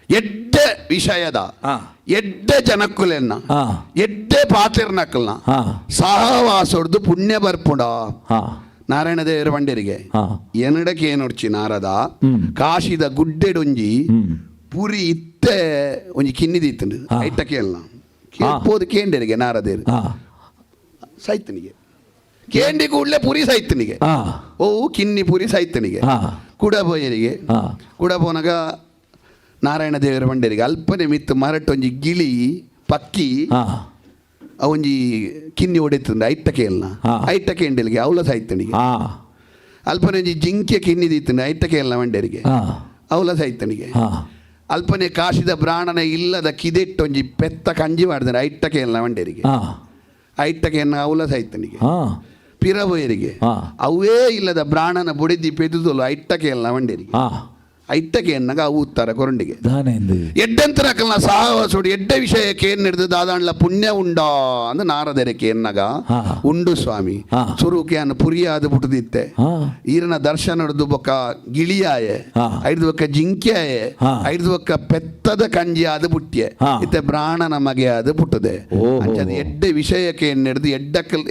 ಎಡ್ಡೆ ವಿಷಯದ ಹಾ. ಎಡ್ಡೆ ಜನಕ್ಕುಲೆನ್ನ ಹಾ. ಎಡ್ಡೆ ಪಾತಿರ್ನಕ್ಕಲ್ನ ಹಾ ಸಹವಾಸೊಡ್ದು ಪುಣ್ಯ ಬರ್ಪುಂಡ ಹಾ ನಾರಾಯಣ ದೇವರ ಬಂಡರಿಗೆ ಹಾ ಎನಡಕ್ಕೆ ಏನೊಡ್ಚಿ ನಾರದ ಹ್ಮ್. ಕಾಶಿದ ಗುಡ್ಡೆಡೊಂಜಿ ಹ್ಮ್ ಪುರಿ ಇತ್ತೆ ಒಂಜಿ ಕಿನ್ನಿದಿತ್ತಂಡು ಹಾ. ಐಟ ಕೇಳನ ಕೇಳ್ಬೋದು ಕೇಂಡರಿಗೆ ನಾರದೇರು ಹಾ ಸೈತನಿಗೆ ಕೇಂಡಿ ಕೂಡಲೇ ಪುರಿ ಸೈತನಿಗೆ ಹಾ ಓ ಕಿನ್ನಿ ಪುರಿ ಸೈತನಿಗೆ ಹಾ ಕುಡಬೋಯರಿಗೆ ಹಾ ಕುಡಬೋನಾಗ ನಾರಾಯಣ ದೇವರ ಬಂಡರಿಗೆ ಅಲ್ಪನೆ ಮಿತ್ತು ಮರಟೊಂಜಿ ಗಿಳಿ ಪಕ್ಕಿ ಹಾ ಅವೊಂಜಿ ಕಿನ್ನಿ ಹೊಡೆತಂದ್ರೆ ಐಟ ಕೇಳನ ಹಾ. ಐಟ ಕೇಂಡಲಿಗೆ ಅವಲ ಸೈತನಿಗೆ ಹಾ ಅಲ್ಪನೆ ಒಂಜಿ ಜಿಂಕೆ ಕಿನ್ನಿದಿತ್ತಂದ್ರೆ ಐಟ ಕೇಳನ ಬಂಡರಿಗೆ ಹಾ ಅವಲ ಸೈತನಿಗೆ ಹಾ ಅಲ್ಪನೆ ಕಾಶಿದ ಪ್ರಾಣನ ಇಲ್ಲದ ಕಿದೆಟ್ಟೊಂಜಿ ಪೆತ್ತ ಕಂಜಿ ಮಾಡಿದ್ರೆ ಐಟ ಕೇಳನ ಬಂಡರಿಗೆ ಹಾ ಐಟಕ್ಕೆ ಅವಲ ಸೈತನಿಗೆ ಹಾ ಪಿರವೇರಿಗೆ ಹಾ. ಅವೇ ಇಲ್ಲದ ಬ್ರಾಣನ ಬುಡಿದಿ ಪೆದುದಲು ಐಟ್ಟಕ್ಕೆ ಎಲ್ಲ ಮಂಡೇರಿಗೆ ಹಾ ಐಟ್ಟಕ್ಕೆ ಎನ್ನಗ ಅವು ಉತ್ತರ ಕೊರಂಡಿಗೆ ದಾನೆಂದು ಎಡ್ಡೆಂತರಕಲ್ನ ಸಹವಾಸೋಡು ಎಡ್ಡೆ ವಿಷಯಕ್ಕೆ ಏನ್ ಹಿಡಿದು ದಾದಾಂಡ್ಲ ಪುಣ್ಯ ಉಂಡಾ ಅಂದ ನಾರದೆರಕ್ಕೆ ಎನ್ನಗ ಹಾ. ಉಂಡು ಸ್ವಾಮಿ ಹಾ. ಸುರುಕೆ ಅನ್ನು ಪುರಿಯಾದ ಬಿಟ್ಟದಿತ್ತೆ ಹಾ ಈರನ ದರ್ಶನ ಹಿಡಿದು ಬೊಕ್ಕ ಗಿಳಿಯಾಯೆ ಹಾ. ಐದು ಬೊಕ್ಕ ಜಿಂಕ್ಯಾಯೆ ಹಾ. ಐದು ಬೊಕ್ಕ ಪೆತ್ತದ ಕಂಜಿ ಆದ ಬುಟ್ಟ್ಯೆ ಹಾ. ಇತ್ತೆ ಬ್ರಾಣನ ಮಗೆ ಆದ ಪುಟ್ಟದೆ ಓಹೋ. ಅಂಚದ ಎಡ್ಡೆ ವಿಷಯಕ್ಕೆ ಏನ್ ಹಿಡಿದು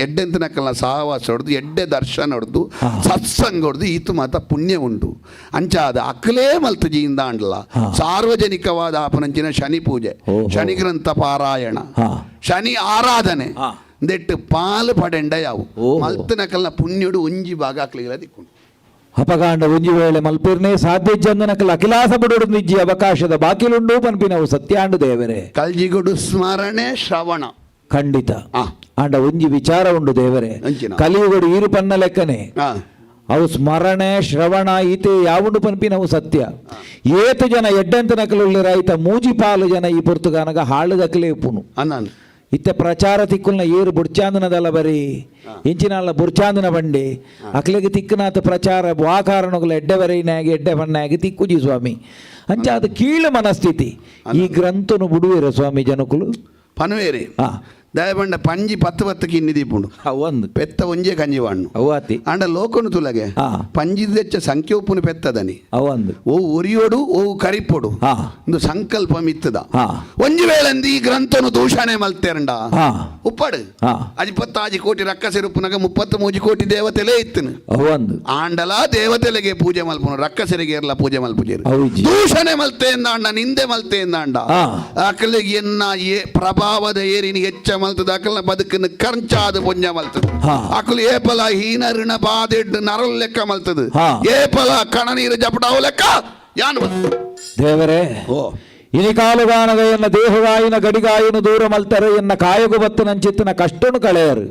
ಎಡ್ಡೆಂತನಕಲ್ನ ಸಹವಾಸ ಹೊಡೆದು ಎಡ್ಡೆ ದರ್ಶನ ಹೊಡೆದು ಹಾ. ಸತ್ಸಂಗ ಹೊಡೆದು ಈತು ಮಾತ ಪುಣ್ಯ ಉಂಟು ಅಂಚಾದ ಅಕ್ಕಲೇ ಮಲ್ತಜಿಯಿಂದ ಅಂಡ್ಲ ಸಾರ್ವಜನಿಕವಾದ ಆಪನಂಚಿನ ಶನಿ ಪೂಜೆ ಓಹೋ. ಶನಿ ಗ್ರಂಥ ಪಾರಾಯಣ ಹಾ. ಶನಿ ಆರಾಧನೆ ಹಾ. ದೆಟ್ಟು ಪಾಲು ಪಡೆಂಡ ಯಾವು ಓಹೋ. ಮಲ್ತನಕಲ್ನ ಪುಣ್ಯುಡು ಒಂಜಿ ಭಾಗ ಹಾಕ್ಲಿಲ್ಲ ದಿಕ್ಕೊಂಡು ಅಪಗಾಂಡ ಒಂಜಿ ವೇಳೆ ಮಲ್ಪಿರ್ನೆ ಸಾಧ್ಯ ಜಂದನಕಲ್ಲ ಅಖಿಲಾಸ ಬಡೋಡು ನಿಜ್ಜಿ ಅವಕಾಶದ ಬಾಕಿಲುಂಡು ಪನ್ಪಿನವು ಸತ್ಯಾಂಡು ದೇವರೇ ಕಲ್ಜಿಗುಡು ಸ್ಮರಣೆ ಶ್ರವಣ ಖಂಡಿತ ಆ. ಆಂಡ ಒಂಜಿ ವಿಚಾರ ಉಂಡು ದೇವರೇ ಅಂಚಿನ. ಕಲಿಯುಗಡು ಈರು ಪನ್ನ ಲೆಕ್ಕನೆ ಆ. ಅವು ಸ್ಮರಣೆ ಶ್ರವಣ ಈತೆ ಯಾವುದು ಪನ್ಪಿನವು ಸತ್ಯ ಏತು ಜನ ಎಡ್ಡಂತನಕಲುಳ್ಳಿ ರೈತ ಮೂಜಿ ಪಾಲು ಜನ ಈ ಪುರ್ತುಗಾನಗ ಹಾಳುದಕ್ಕಲೇ ಉಪ್ಪುನು ಅನ್ನಾನು ಇತ್ತೆ ಪ್ರಚಾರ ತಿಕ್ಕುಲ್ನ ಏರು ಬುಡ್ಚಾಂದನದಲ್ಲ ಬರೀ ಇಂಚಿನಲ್ಲ ಬುಡ್ಚಾಂದನ ಬಂಡಿ ಅಕ್ಲೆಗೆ ತಿಕ್ಕನಾಥ ಪ್ರಚಾರ ವಾಕಾರಣಗಳ ಎಡ್ಡೆ ಬರೀನಾಗಿ ಎಡ್ಡೆ ಬಣ್ಣಾಗಿ ತಿಕ್ಕುಜಿ ಸ್ವಾಮಿ ಅಂಚ ಅದು ಕೀಳು ಮನಸ್ಥಿತಿ ಈ ಗ್ರಂಥನು ಬಿಡುವಿರ ಸ್ವಾಮಿ ಜನಕುಲು ಪನವೇರಿ ಹಾ ದಯಬಂಡ ಪಂಜಿ 10 ಇನ್ನಿ ದೀಪುಂಡು ಒಂದು ಪೆತ್ತ ಒಂಜೆ ಕಂಜಿ ವಾಣ್ಣು ಅವಾತಿ ಅಂಡ ಲೋಕನು ತುಲಗೆ ಹಾ. ಪಂಜಿದೆಚ್ಚ ಸಂಖ್ಯೆ ಉಪ್ಪುನು ಪೆತ್ತದನಿ ಅವಂದು ಓ ಉರಿಯೋಡು ಓ ಕರಿಪೊಡು ಹಾ ಒಂದು ಸಂಕಲ್ಪ ಮಿತ್ತದ ಹಾ ಒಂಜಿ ವೇಳೆಂದು ಈ ಗ್ರಂಥನು ದೂಷಣೆ ಮಲ್ತೇರಂಡ ಹಾ ಉಪ್ಪಡು ಹಾ ಅಜಿ 10 ಕೋಟಿ ರಕ್ಕಸಿರುಪ್ಪುನಾಗ 33 ಕೋಟಿ ದೇವತೆಲೇ ಇತ್ತನು ಅವಂದು ಆಂಡಲ ದೇವತೆಲೆಗೆ ಪೂಜೆ ಮಲ್ಪುನು ರಕ್ಕಸರಿಗೆ ಇರಲ್ಲ ಪೂಜೆ ಮಲ್ಪುಜೇರು ಹೌಜಿ ದೂಷಣೆ ಮಲ್ತೆ ಅಂದ ನಿಂದೆ ಮಲ್ತೆ ಅಂದ ಹಾ. ಅಕಲಿಗೆ ಎನ್ನ ಪ್ರಭಾವದ ಏರಿನ ಹೆಚ್ಚ ಮಲ್ತದ ಅಕಲ್ನ ಬದುಕನ್ನು ಕರ್ಚಾದ ಪುಣ್ಯ ಮಲ್ತದ ಹಾ. ಅಕಲು ಏಪಲ ಹೀನ ಋಣ ಬಾದೆಡ್ ನರಲ್ ಲೆಕ್ಕ ಮಲ್ತದ ಹಾ. ಏಪಲ ಕಣ ನೀರು ಜಪಡಾವು ಲೆಕ್ಕ ಯಾನು ದೇವರೇ ಓ ಇನಿ ಕಾಲುಗಾನಗ ಎನ್ನ ದೇಹಗಾಯಿನ ಗಡಿಗಾಯಿನ ದೂರ ಮಲ್ತರೆ ಎನ್ನ ಕಾಯಗು ಬತ್ತು ನಂಚಿತ್ತಿನ ಕಷ್ಟನು ಕಳೆಯರು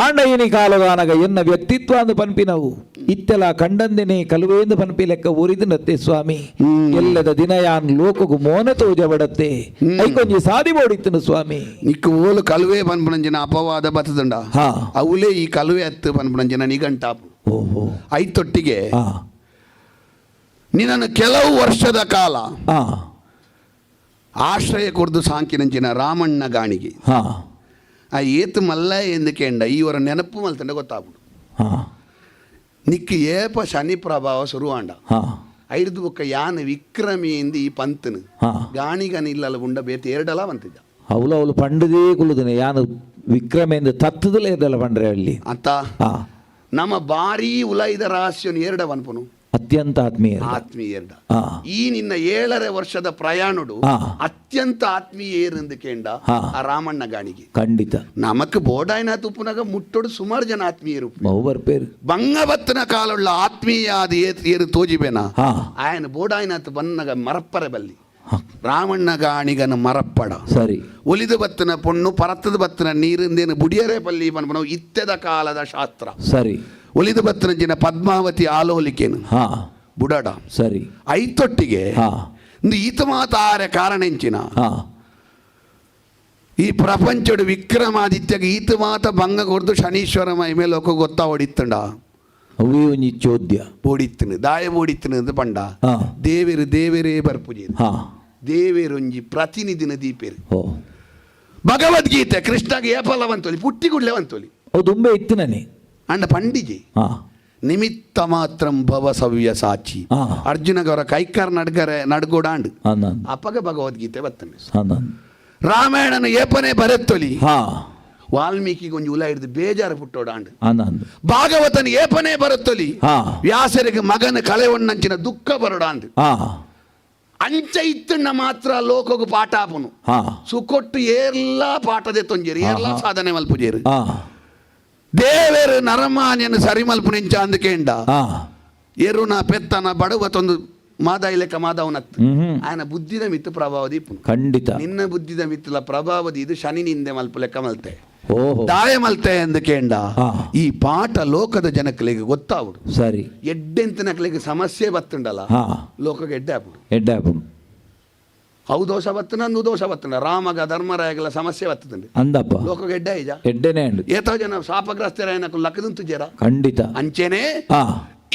ಆಂಡ ಇನಿ ಕಾಲುಗಾನಗ ಎನ್ನ ವ್ಯಕ್ತಿತ್ವ ಅಂದು ಪನ್ಪಿನವು ಇತ್ತೆಲ ಕಂಡಂದಿನಿ ಕಲುವೇಂದು ಪನ್ಪಿ ಲೆಕ್ಕ ಊರಿದು ನತ್ತೆ ಸ್ವಾಮಿ ಎಲ್ಲದ ದಿನ ಯಾನ್ ಲೋಕಗು ಮೋನ ತೋಜ ಬಡತ್ತೆ ಐಕೊಂಜಿ ಸಾದಿ ಬೋಡಿತ್ತನು ಸ್ವಾಮಿ ನಿಕ್ಕು ಓಲು ಕಲುವೆ ಪನ್ಪುಣಂಜಿನ ಅಪವಾದ ಬತ್ತದಂಡ ಹಾ ಅವಲೇ ಈ ಕಲುವೆ ಹತ್ತು ಪನ್ಪುಣಂಜಿನ ನಿಘಂಟಾಪು ಓಹೋ ಐತೊಟ್ಟಿಗೆ ಹಾ ನಿನ್ನನ್ನು ಕೆಲವು ವರ್ಷದ ಕಾಲ ಹಾ ಆಶ್ರಯ ಕೊಡ್ದು ಸಾಂಕಿನಂಚಿನ ರಾಮಣ್ಣ ಗಾಣಿಗೆ ಹಾ ಆ ಏತು ಮಲ್ಲ ಎಂದುಕೆಂಡ ಇವರ ನೆನಪು ಮಲ್ತಂಡ ಗೊತ್ತಾಗ್ಬಿಡು ಹಾ ನಿಕ್ಕು ಏಪ ಶನಿ ಪ್ರಭಾವ ಶುರುವಾಂಡ ಹಾ ಐದು ಬೊಕ್ಕ ಯಾನ ವಿಕ್ರಮಿಯಿಂದ ಈ ಪಂತನು ಹಾ ಗಾಣಿಗನ ಇಲ್ಲಲ್ಲ ಉಂಡ ಬೇತೆ ಎರಡಲ ಬಂತಿದ್ದ ಅವಳು ಅವಳು ಪಂಡದೇ ಕುಲುದನೆ ಯಾನು ವಿಕ್ರಮೇಂದ್ರ ತತ್ತದಲ್ಲೇ ಇದ್ದಲ್ಲ ಪಂಡ್ರೆ ಹಳ್ಳಿ ಅಂತ ಹಾ ನಮ್ಮ ಬಾರಿ ಉಲೈದ ರಹಸ್ಯನು ಎರಡ ಬನ್ಪನು ಅತ್ಯಂತ ಆತ್ಮೀಯ ಆತ್ಮೀಯ ಎರಡ ಹಾ ಈ ನಿನ್ನ 7 ವರ್ಷದ ಪ್ರಯಾಣಡು ಹಾ. ಅತ್ಯಂತ ಆತ್ಮೀಯ ಏರೆಂದು ಕೇಂಡ ಹಾ. ಆ ರಾಮಣ್ಣ ಗಾಣಿಗೆ ಖಂಡಿತ ನಮಕ್ ಬೋಡಾಯ್ನ ತುಪ್ಪುನಾಗ ಮುಟ್ಟೋಡು ಸುಮಾರು ಜನ ಆತ್ಮೀಯರು ಬಹು ಬರ್ಪೇರು ಬಂಗಬತ್ತನ ಕಾಲುಳ್ಳ ಆತ್ಮೀಯ ಆದ ಏರು ತೋಜಿಬೇನ ಹಾ ఆయన ಬೋಡಾಯ್ನಾತ್ ಬನ್ನಗ ಮರಪ್ಪರೆ ಬಲ್ಲಿ ಹಾ. ರಾಮಣ್ಣ ಗಾಣಿಗನ ಮರಪ್ಪಡ ಸರಿ ಒಲಿದು ಬತ್ತನ ಪೊಣ್ಣು ಪರತ್ತದ ಬತ್ತನ ನೀರಿಂದೇನು ಬುಡಿಯರೇ ಪಲ್ಲಿ ಪನ್ಪನವು ಇತ್ತೆದ ಕಾಲದ ಶಾಸ್ತ್ರ ಸರಿ ಒಲಿದು ಬತ್ತನ ಜಿನ ಪದ್ಮಾವತಿ ಆಲೋಲಿಕೆನು ಹಾ ಬುಡಡ ಸರಿ ಐತೊಟ್ಟಿಗೆ ಹಾ ಇಂದು ಈತ ಮಾತಾರ ಕಾರಣೆಂಚಿನ ಹಾ ಈ ಪ್ರಪಂಚಡು ವಿಕ್ರಮಾದಿತ್ಯಗೆ ಈತ ಮಾತ ಭಂಗ ಕೊಡ್ದು ಶನೀಶ್ವರ ಮೈ ಮೇಲೆ ಲೋಕ ಗೊತ್ತಾ ಹೊಡಿತ್ತಂಡ ಅವೇ ಒಂಜಿ ಚೋದ್ಯ ಓಡಿತ್ತನು ದಾಯ ಓಡಿತ್ತನು ಅಂತ ಪಂಡ ಹಾ ದೇವೇರೇ ಬರ್ಪುಜಿ ಹಾ ದೇವೇರೊಂಜಿ ಪ್ರತಿನಿಧಿನ ದೀಪೇರು ಓ ಭಗವದ್ಗೀತೆ ಕೃಷ್ಣಗೆ ಏಪಲವಂತೋಲಿ ಪುಟ್ಟಿಗುಡ್ಲೆವಂತೋಲಿ ಅದು ದುಂಬೆ ಇತ್ತು ನನಗೆ ಅಂಡ ಪಂಡಿಜಿ ಹಾ ನಿಮಿತ್ತ ಮಾತ್ರ ಭವ ಸವ್ಯ ಸಾಚಿ ಹಾ. ಅರ್ಜುನಗವರ ಕೈಕಾರ್ ನಡ್ಗೋಡಾಂಡ್ ಹನ್ನೊಂದು ಅಪ್ಪಗ ಭಗವದ್ಗೀತೆ ಬತ್ತನೆ ಹನ್ನೊಂದು ರಾಮಾಯಣನ ಏಪನೆ ಬರೆತ್ತೊಲಿ ಹಾ ವಾಲ್ಮೀಕಿಗೆ ಒಂಜಿ ಉಲ ಹಿಡಿದು ಬೇಜಾರು ಪುಟ್ಟೋಡಾಂಡ್ ಹನ್ನೊಂದು ಭಾಗವತನ ಏಪನೆ ಬರುತ್ತೊಲಿ ಹಾ ವ್ಯಾಸರಿಗೆ ಮಗನ ಕಳೆವಣ್ಣಂಚಿನ ದುಃಖ ಬರೋಡಾಂಡ್ ಹಾ ಅಂಚ ಇತ್ತಣ್ಣ ಮಾತ್ರ ಲೋಕಗು ಪಾಠ ಆಪುನು ಹಾ ಸುಕೊಟ್ಟು ಏರ್ಲ ಪಾಠದೆ ತೊಂಜೇರಿ ಏರ್ಲ ಸಾಧನೆ ಮಲ್ಪುಜೇರು ಹಾ ದೇವೇರು ನರಮಾನ್ಯನು ಸರಿ ಮಲ್ಪುನಿಂಚ ಅಂದಕೇಂಡ ಹಾ ಎರುನ ಪೆತ್ತನ ಬಡವ ತೊಂದು ಮಾದಾಯಿ ಲೆಕ್ಕ ಮಾದವನತ್ತು ಹ್ಮ್ ఆయన ಬುದ್ಧಿದ ಮಿತ್ತು ಪ್ರಭಾವ ದೀಪುನು ಖಂಡಿತ ನಿನ್ನ ಬುದ್ಧಿದ ಮಿತ್ತಲ ಪ್ರಭಾವದಿ ಇದು ಶನಿ ನಿಂದೆ ಮಲ್ಪ ಲೆಕ್ಕ ಮಲ್ತೆ ಓಹೋ ದಾಯ ಮಲ್ತೆ ಅಂದಕೇಂಡ ಹಾ. ಈ ಪಾಠ ಲೋಕದ ಜನಕ್ಕಲಿಗೆ ಗೊತ್ತಾವುಡು ಸರಿ ಎಡ್ಡೆಂತನಕ್ಲಿಗೆ ಸಮಸ್ಯೆ ಬತ್ತುಂಡಲ್ಲ ಹಾ ಲೋಕಗೆ ಎಡ್ಡೆ ಆಪುಡು ಎಡ್ಡಾಪುಡು ಅವು ದೋಷ ಬತ್ತನ ಅಂದು ದೋಷ ಬತ್ತನ ರಾಮಗ ಧರ್ಮರಾಯಗಳ ಸಮಸ್ಯೆ ಬರ್ತದೆ ಅಂದಪ್ಪ ಲೋಕ ಎಡ್ಡ ಈಜ ಎಡ್ಡೆನೆ ಉಂಡು ಏತೋ ಜನ ಶಾಪಗ್ರಸ್ತರಾಯನಕು ಲಕ್ಕದಂತು ಜರ ಖಂಡಿತ ಅಂಚೆನೆ ಆ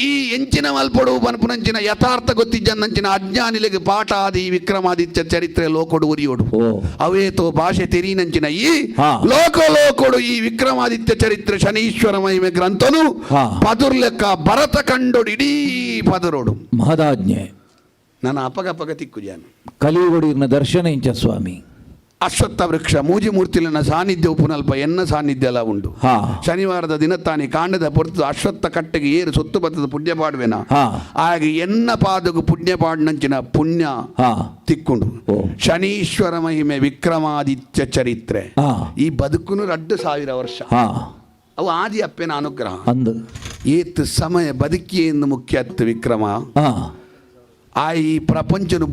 ಈ ಎಂಚಿನ ಮಲ್ಪಡು ಬನ್ಪುನಂಚಿನ ಯಥಾರ್ಥ ಗೊತ್ತಿಜ್ಜನ್ನಂಚಿನ ಅಜ್ಞಾನಿಲೆಗೆ ಪಾಠ ಆದಿ ವಿಕ್ರಮಾದಿತ್ಯ ಚರಿತ್ರೆ ಲೋಕೊಡು ಉರಿಯೋಡು ಓ ಅವೇತೋ ಭಾಷೆ ತೆರೀನಂಚಿನ ಈ ಹಾ. ಲೋಕೊಡು ಈ ವಿಕ್ರಮಾದಿತ್ಯ ಚರಿತ್ರೆ ಶನೀಶ್ವರ ಮಹಿಮೆ ಗ್ರಂಥನು ಹಾ. ಪದುರ್ ಲೆಕ್ಕ ಭರತ ಕಂಡೋಡು ಇಡೀ ಪದರೋಡು ಮಹದಾಜ್ಞೆ ನನ್ನ ಅಪಗಪಗ ತಿಕ್ಕುಜಾನು ಕಲಿಯುಗುಡಿನ ದರ್ಶನ ಇಂಚ ಸ್ವಾಮಿ ಅಶ್ವತ್ಥ ವೃಕ್ಷ ಮೂಜಿ ಮೂರ್ತಿಲಿನ ಸಾನ್ನಿಧ್ಯ ಉಪುನಲ್ಪ ಎನ್ನ ಸಾನ್ನಿಧ್ಯ ಎಲ್ಲ ಉಂಟು ಹಾ ಶನಿವಾರದ ದಿನತ್ತಾನಿ ಕಾಂಡದ ಪೊರ್ತು ಅಶ್ವತ್ಥ ಕಟ್ಟೆಗೆ ಏರು ಸೊತ್ತು ಬತ್ತದ ಪುಣ್ಯ ಪಾಡುವೆನ ಹಾ ಹಾಗೆ ಎನ್ನ ಪಾದకు ಪುಣ್ಯ ಪಾಡ್ನಂಚಿನ ಪುಣ್ಯ ಹಾ ತಿಕ್ಕೊಂಡು ಓ. ಶನೀಶ್ವರ ಮಹಿಮೆ ವಿಕ್ರಮಾದಿತ್ಯ ಚರಿತ್ರೆ ಹಾ ಈ ಬದುಕುನು 2,000 ವರ್ಷ ಹಾ ಅವು ಆದಿ ಅಪ್ಪನ ಅನುಗ್ರಹ ಅಂದು ಏತ್ ಸಮಯ ಬದುಕಿಯೆಂದು ಮುಖ್ಯ ಅತ್ತು ವಿಕ್ರಮ ಹಾ ಆ ಈ ಪ್ರಪಂಚನು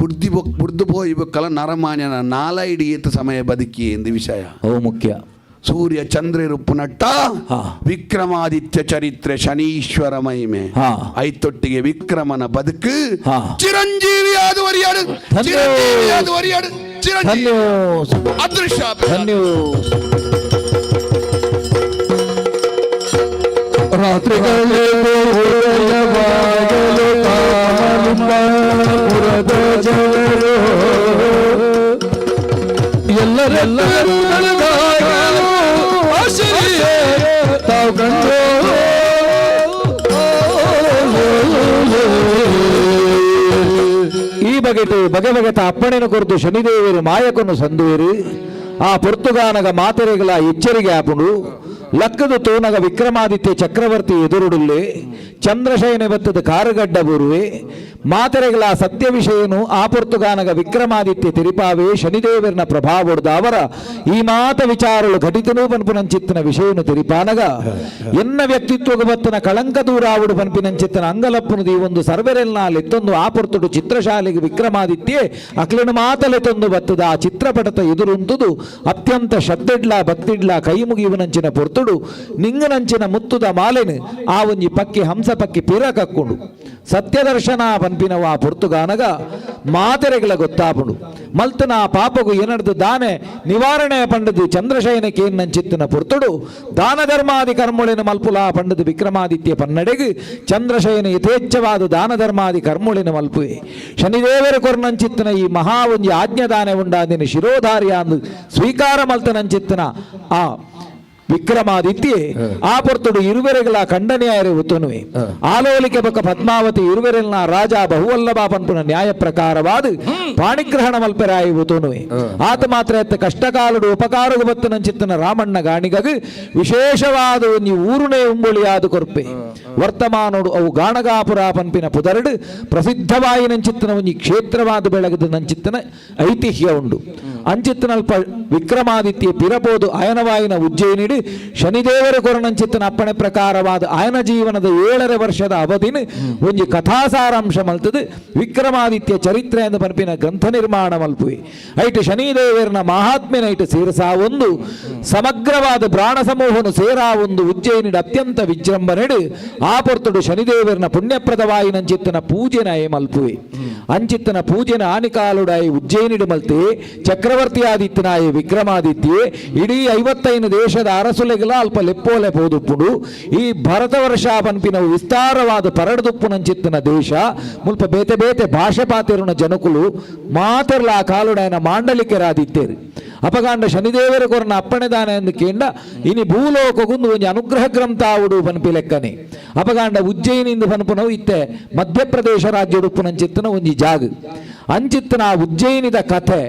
ಬುಡ್ದು ಪೋಯ್ಬೇಕಲ್ಲ ನರಮಾನ್ಯನ ನಾಲೈಡಿ ಏತ ಸಮಯ ಬದುಕಿ ಎಂದು ವಿಷಯ ಅವು ಮುಖ್ಯ ಸೂರ್ಯ ಚಂದ್ರರು ಪುನಟ್ಟ ಹಾ. ವಿಕ್ರಮಾದಿತ್ಯ ಚರಿತ್ರೆ ಶನೀಶ್ವರ ಮಹಿಮೆ ಹಾ. ಐತೊಟ್ಟಿಗೆ ವಿಕ್ರಮನ ಬದುಕು ಹಾ. ಚಿರಂಜೀವಿ ಆದು ಒರಿಯಾಡು ಧನ್ಯೋ. ಚಿರಂಜೀವಿ ಆದು ಒರಿಯಾಡು ಚಿರಂಜೀವಿ ಧನ್ಯೋ ಅದೃಶ್ಯ ಧನ್ಯೋ ರಾತ್ರಿಗಳೇ ಉದಯವಾಗಲು ಕಾಮಲಿಂಗಪುರದ ಜನರು ಎಲ್ಲರೆಲ್ಲರೂ ನನಗಾಗಿ ಆಶೆಯೇ ತಾವು ಕಂಡು ಈ ಬಗೆಟು ಬಗೆಬಗೆತ ಅಪ್ಪಣೆನ ಕೊರತು ಶನಿದೇವರು ಮಾಯಕನ್ನು ಸಂದುವೇರು ಆ ಪೊರ್ತುಗಾನಗ ಮಾತೆರೆಗಳ ಎಚ್ಚರಿಕೆ ಆಪುಂಡು ಲಕ್ಕದು ತೋನಗ ವಿಕ್ರಮಾದಿತ್ಯ ಚಕ್ರವರ್ತಿ ಎದುರುಡುಲ್ಲೆ ಚಂದ್ರಶಯನ ಬತ್ತದ ಕಾರುಗಡ್ಡ ಬರುವೆ ಮಾತೆರೆಗಳ ಸತ್ಯ ವಿಷಯನು ಆ ಪೊರ್ತುಗಾನಗ ವಿಕ್ರಮಾದಿತ್ಯ ತಿರಿಪಾವೆ ಶನಿದೇವರನ ಪ್ರಭಾವೊಡ್ದ ಅವರ ಈ ಮಾತ ವಿಚಾರಗಳು ಘಟಿತನೂ ಪನ್ಪುನಂಚಿತ್ತನ ವಿಷಯನು ತಿರಿಪಾನಗ ಎನ್ನ ವ್ಯಕ್ತಿತ್ವಗ ಬತ್ತನ ಕಳಂಕ ದೂರಾವುಡು ಪನ್ಪಿನಂಚಿತ್ತನ ಅಂಗಲಪ್ಪುನದು ಈ ಒಂದು ಸರ್ವೆರೆಲ್ನಾಲೆತ್ತೊಂದು ಆ ಪೊರ್ತುಡು ಚಿತ್ರಶಾಲೆಗೆ ವಿಕ್ರಮಾದಿತ್ಯೆ ಅಕ್ಲಿನ ಮಾತಲೆತ್ತೊಂದು ಬತ್ತದ ಆ ಚಿತ್ರಪಟದ ಎದುರುಂತುದು ಅತ್ಯಂತ ಶ್ರದ್ಧೆಡ್ಲ ಭಕ್ತಿಡ್ಲ ಕೈ ಮುಗಿಯುವನಂಚಿನ ಪೊರ್ತುಡು ನಿಂಗನಂಚಿನ ಮುತ್ತುದ ಮಾಲೆನು ಆ ಒಂಜಿ ಪಕ್ಕಿ ಹಂಸ ಪಕ್ಕಿ ಪಿರ ಕಕ್ಕೊಂಡು ಸತ್ಯದರ್ಶನ ಪನ್ಪಿನವ ಆ ಪೊರ್ತುಗಾನಗ ಮಾತೆರೆಗಳ ಗೊತ್ತಾಪುಂಡು ಮಲ್ತನ ಆ ಪಾಪಗು ಏನಡ್ದು ದಾನೆ ನಿವಾರಣೆ ಪಂಡದು ಚಂದ್ರಶಯನಕ್ಕೆ ಏನಂಚಿತ್ತನ ಪೊರ್ತುಡು ದಾನ ಧರ್ಮಾದಿ ಕರ್ಮುಳಿನ ಮಲ್ಪುಲ ಪಂಡದು ವಿಕ್ರಮಾದಿತ್ಯ ಪನ್ನಡೆಗೆ ಚಂದ್ರಶಯನ ಯಥೇಚ್ಛವಾದ ದಾನ ಧರ್ಮಾದಿ ಕರ್ಮುಳಿನ ಮಲ್ಪುವೆ ಶನಿದೇವರ ಕೊರ್ನಂಚಿತ್ತನ ಈ ಮಹಾ ಒಂಜಿ ಆಜ್ಞಾದಾನೆ ಉಂಡಾದಿನ ಶಿರೋಧಾರ್ಯ ಅಂದು ಸ್ವೀಕಾರ ಮಲ್ತನಂಚಿತ್ತನ ಆ ವಿಕ್ರಮಾದಿತ್ಯ ಆ ಪೊರ್ತುಡು ಇರುವೆರೆಗಳ ಖಂಡನೆಯಾರೆ ಒತ್ತುನುವೆ ಆಲೋಲಿಕೆ ಬೊಕ್ಕ ಪದ್ಮಾವತಿ ಇರುವೆರೆಲ್ನ ರಾಜ ಬಹುವಲ್ಲಭ ಪನ್ಪುನ ನ್ಯಾಯ ಪ್ರಕಾರವಾದ ಪಾಣಿಗ್ರಹಣ ಮಲ್ಪೆರಾಯಿ ಒತ್ತುನುವೆ ಆತ ಮಾತ್ರ ಎತ್ತ ಕಷ್ಟಕಾಲಡು ಉಪಕಾರಗು ಬತ್ತನಂಚಿತ್ತನ ರಾಮಣ್ಣ ಗಾಣಿಗಗೆ ವಿಶೇಷವಾದ ಒಂದು ಊರುನೇ ಉಂಬುಳಿಯಾದ ಕೊರ್ಪೆ ವರ್ತಮಾನೋಡು ಅವು ಗಾಣಗಾಪುರ ಪನ್ಪಿನ ಪುದರಡು ಪ್ರಸಿದ್ಧವಾಯಿನಂಚಿತ್ತನ ಒಂಜಿ ಕ್ಷೇತ್ರವಾದ ಬೆಳಗದ ನಂಚಿತ್ತನ ಐತಿಹ್ಯ ಉಂಡು ಅಂಚಿತ್ತನಲ್ಪ ವಿಕ್ರಮಾದಿತ್ಯ ಪಿರಬೋದು ಅಯನವಾಯಿನ ಉಜ್ಜಯಿನಿಡು ಶನಿದೇವರ ಕೊರನಂಚಿತ್ತನ ಅಪ್ಪಣೆ ಪ್ರಕಾರವಾದ ಆಯನ ಜೀವನದ 7 ವರ್ಷದ ಅವಧಿನ ಒಂಜಿ ಕಥಾಸಾರಾಂಶ ಮಲ್ತದು ವಿಕ್ರಮಾದಿತ್ಯ ಚರಿತ್ರೆ ಎಂದು ಪನ್ಪಿನ ಗ್ರಂಥ ನಿರ್ಮಾಣ ಮಲ್ಪುವೆ ಐಟು ಶನಿದೇವರನ ಮಹಾತ್ಮೆನ ಐಟು ಸೇರಸಾ ಒಂದು ಸಮಗ್ರವಾದ ಪ್ರಾಣ ಸಮೂಹನು ಸೇರಾ ಒಂದು ಉಜ್ಜಯಿನಿಡ ಅತ್ಯಂತ ವಿಜೃಂಭಣೆಡು ಆ ಪೊರ್ತುಡು ಶನಿದೇವರನ ಪುಣ್ಯಪ್ರದವಾಯಿನಂಚಿತ್ತನ ಪೂಜೆನ ಏ ಮಲ್ಪುವೆ ಅಂಚಿತ್ತನ ಪೂಜೆನ ಆನಿಕಾಲುಡಾಯಿ ಉಜ್ಜಯಿನಿಡು ಮಲ್ತೆ ಚಕ್ರವರ್ತಿ ಆದಿತ್ಯನಾಯ ವಿಕ್ರಮಾದಿತ್ಯ ಇಡೀ 55 ದೇಶದ ಅರಸುಲೆಗಳ ಅಲ್ಪ ಲೆಪ್ಪೋಲೆ ಪೋದುಪ್ಪುಡು ಈ ಭರತ ವರ್ಷ ಪನ್ಪಿನ ವಿಸ್ತಾರವಾದ ಪರಡದುಪ್ಪುನಂಚಿತ್ತನ ದೇಶ ಮುಲ್ಪ ಬೇತೆ ಬೇತೆ ಭಾಷೆ ಪಾತಿರುನ ಜನಕುಲು ಮಾತೆರ್ಲ ಆ ಕಾಲುಡಾಯನ ಮಾಂಡಲಿಕೆರಾದಿತ್ತೇರು ಅಪಗಾಂಡ ಶನಿದೇವರ ಕೊರನ ಅಪ್ಪಣೆದಾನ ಎಂದು ಕೇಂಡ ಇನಿ ಭೂಲೋಕಗುಂದು ಒಂಜಿ ಅನುಗ್ರಹ ಗ್ರಂಥ ಆವುಡು ಪನ್ಪಿ ಲೆಕ್ಕನೆ ಅಪಗಾಂಡ ಉಜ್ಜಯಿನಿಂದ ಪನ್ಪುನವು ಇತ್ತೆ ಮಧ್ಯಪ್ರದೇಶ ರಾಜ್ಯ ಉಡುಪುನಂಚಿತ್ತನ ಒಂಜಿ ಜಾಗ ಅಂಚಿತ್ತನ ಆ ಉಜ್ಜಯಿನಿದ ಕಥೆ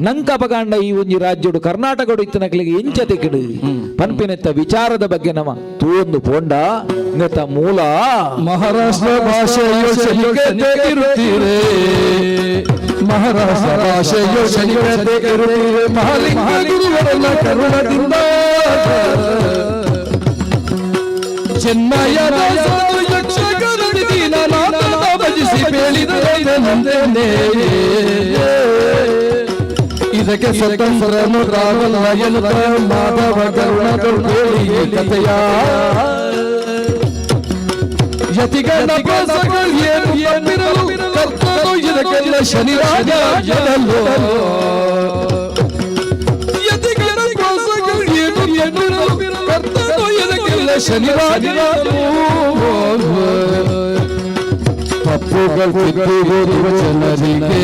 ನಂಕ ಅಪಗಾಂಡ ಈ ಒಂಜಿ ರಾಜ್ಯಡು ಕರ್ನಾಟಕ ಇತ್ತನಕ್ಲಿಗೆ ಎಂಚ ತೆಕಿಡು ಪನ್ಪಿನೆತ್ತ ವಿಚಾರದ ಬಗ್ಗೆ ನಮ್ಮ ತೂಂದು ಪೋಂಡ ನೆತ್ತ ಮೂಲ ಮಹಾರಾಷ್ಟ್ರ ಭಾಷೆಯು ಶನಿಕತೆ ಇರುತ್ತೀರೆ ಮಹಾರಾಷ್ಟ್ರ ಭಾಷೆಯು ಶನಿಕತೆ ಇರುತ್ತೀರೆ ಮಹಾಲಿಂಗ ಗುರುವರನ್ನ ಕರುಣದಿಂದ ಚಿನ್ಮಯನ ಯಕ್ಷಗರುಡಿ ದೀನನಾಥನ ಭಜಿಸಿ ಬೇಳಿದರೆ ನಂದೆಂದೇ ಇದಕ್ಕೆ ಸ್ವತಂತ್ರನು ರಾವಣ ಎನ್ನುತ್ತ ಮಾಧವ ಕರುಣಗಳು ಹೇಳಿ ಕಥೆಯ ಯತಿಗಳ ಪ್ರಸಗಳು ಏನು ತಪ್ಪಿರಲು ಕರ್ತನು ಇದಕ್ಕೆಲ್ಲ ಶನಿ ರಾಜ ಜನಲ್ಲೋ ಯತಿಗಳ ಕೋಸಗಳು ಏನು ಎನ್ನಿರಲು ಕರ್ತನು ಎದಕ್ಕೆಲ್ಲ ಶನಿ ರಾಜ ತಪ್ಪುಗಳು ತಿದ್ದುವುದು ಜನರಿಗೆ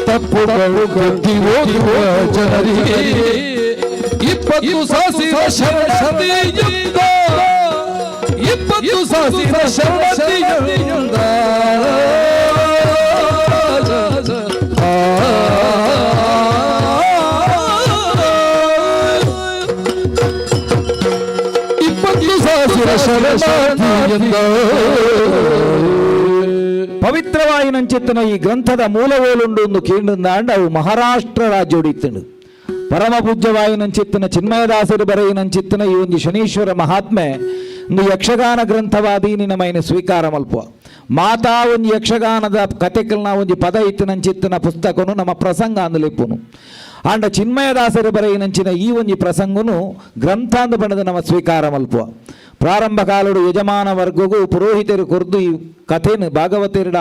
ತಪ್ಪುಗಳು ಗಟ್ಟಿ ಹೋಗುವ ಜನರಿಗೆ 20 ಸಾಸಿರ ಶರಣತೆಯಿಂದ 20 ಸಾಸಿರ ಶರಣತೆಯಿಂದ పవిత్రవాయినంచెత్తిన ఈ గ్రంథದ ಮೂಲವೋಲುಂಡು ಕೇಂದ್ರಂದಾಂಡ ಅವು ಮಹಾರಾಷ್ಟ್ರ ರಾಜ್ಯೋಡಿತ್ತಂಡು ಪರಮ ಪೂಜ್ಯವಾಯಿನಂಚಿತ್ತಿನ ಚಿನ್ಮಯದಾಸರು ಬರೆಯಿನಂಚಿತ್ತಿನ ಈ ಒಂದು ಶನೀಶ್ವರ ಮಹಾತ್ಮೆ ಒಂದು ಯಕ್ಷಗಾನ ಗ್ರಂಥವಾದೀನಿನమైన ಸ್ವೀಕಾರ ಮಲ್ಪುವ ಮಾತಾ ಒಂದು ಯಕ್ಷಗಾನದ ಕಥೆಗಳನ್ನ ಒಂದು ಪದ ಇತ್ತಿನಂಚಿತ್ತಿನ ಪುಸ್ತಕನು ನಮ್ಮ ಪ್ರಸಂಗ ಅಂದಲಿಪ್ಪುನು ಆಂಡ ಚಿನ್ಮಯದಾಸರು ಬರೆಯಿನಂಚಿನ ಈ ಒಂದು ಪ್ರಸಂಗನು ಗ್ರಂಥ ಅಂದು ಬಣ್ಣದ ನಮ್ಮ ಸ್ವೀಕಾರ ಮಲ್ಪುವ ಪ್ರಾರಂಭ ಕಾಲಡು ಯಜಮಾನ ವರ್ಗಗೂ ಪುರೋಹಿತರು ಕೊರ್ದು ಈ ಕಥೆನು ಭಾಗವತರಿಡ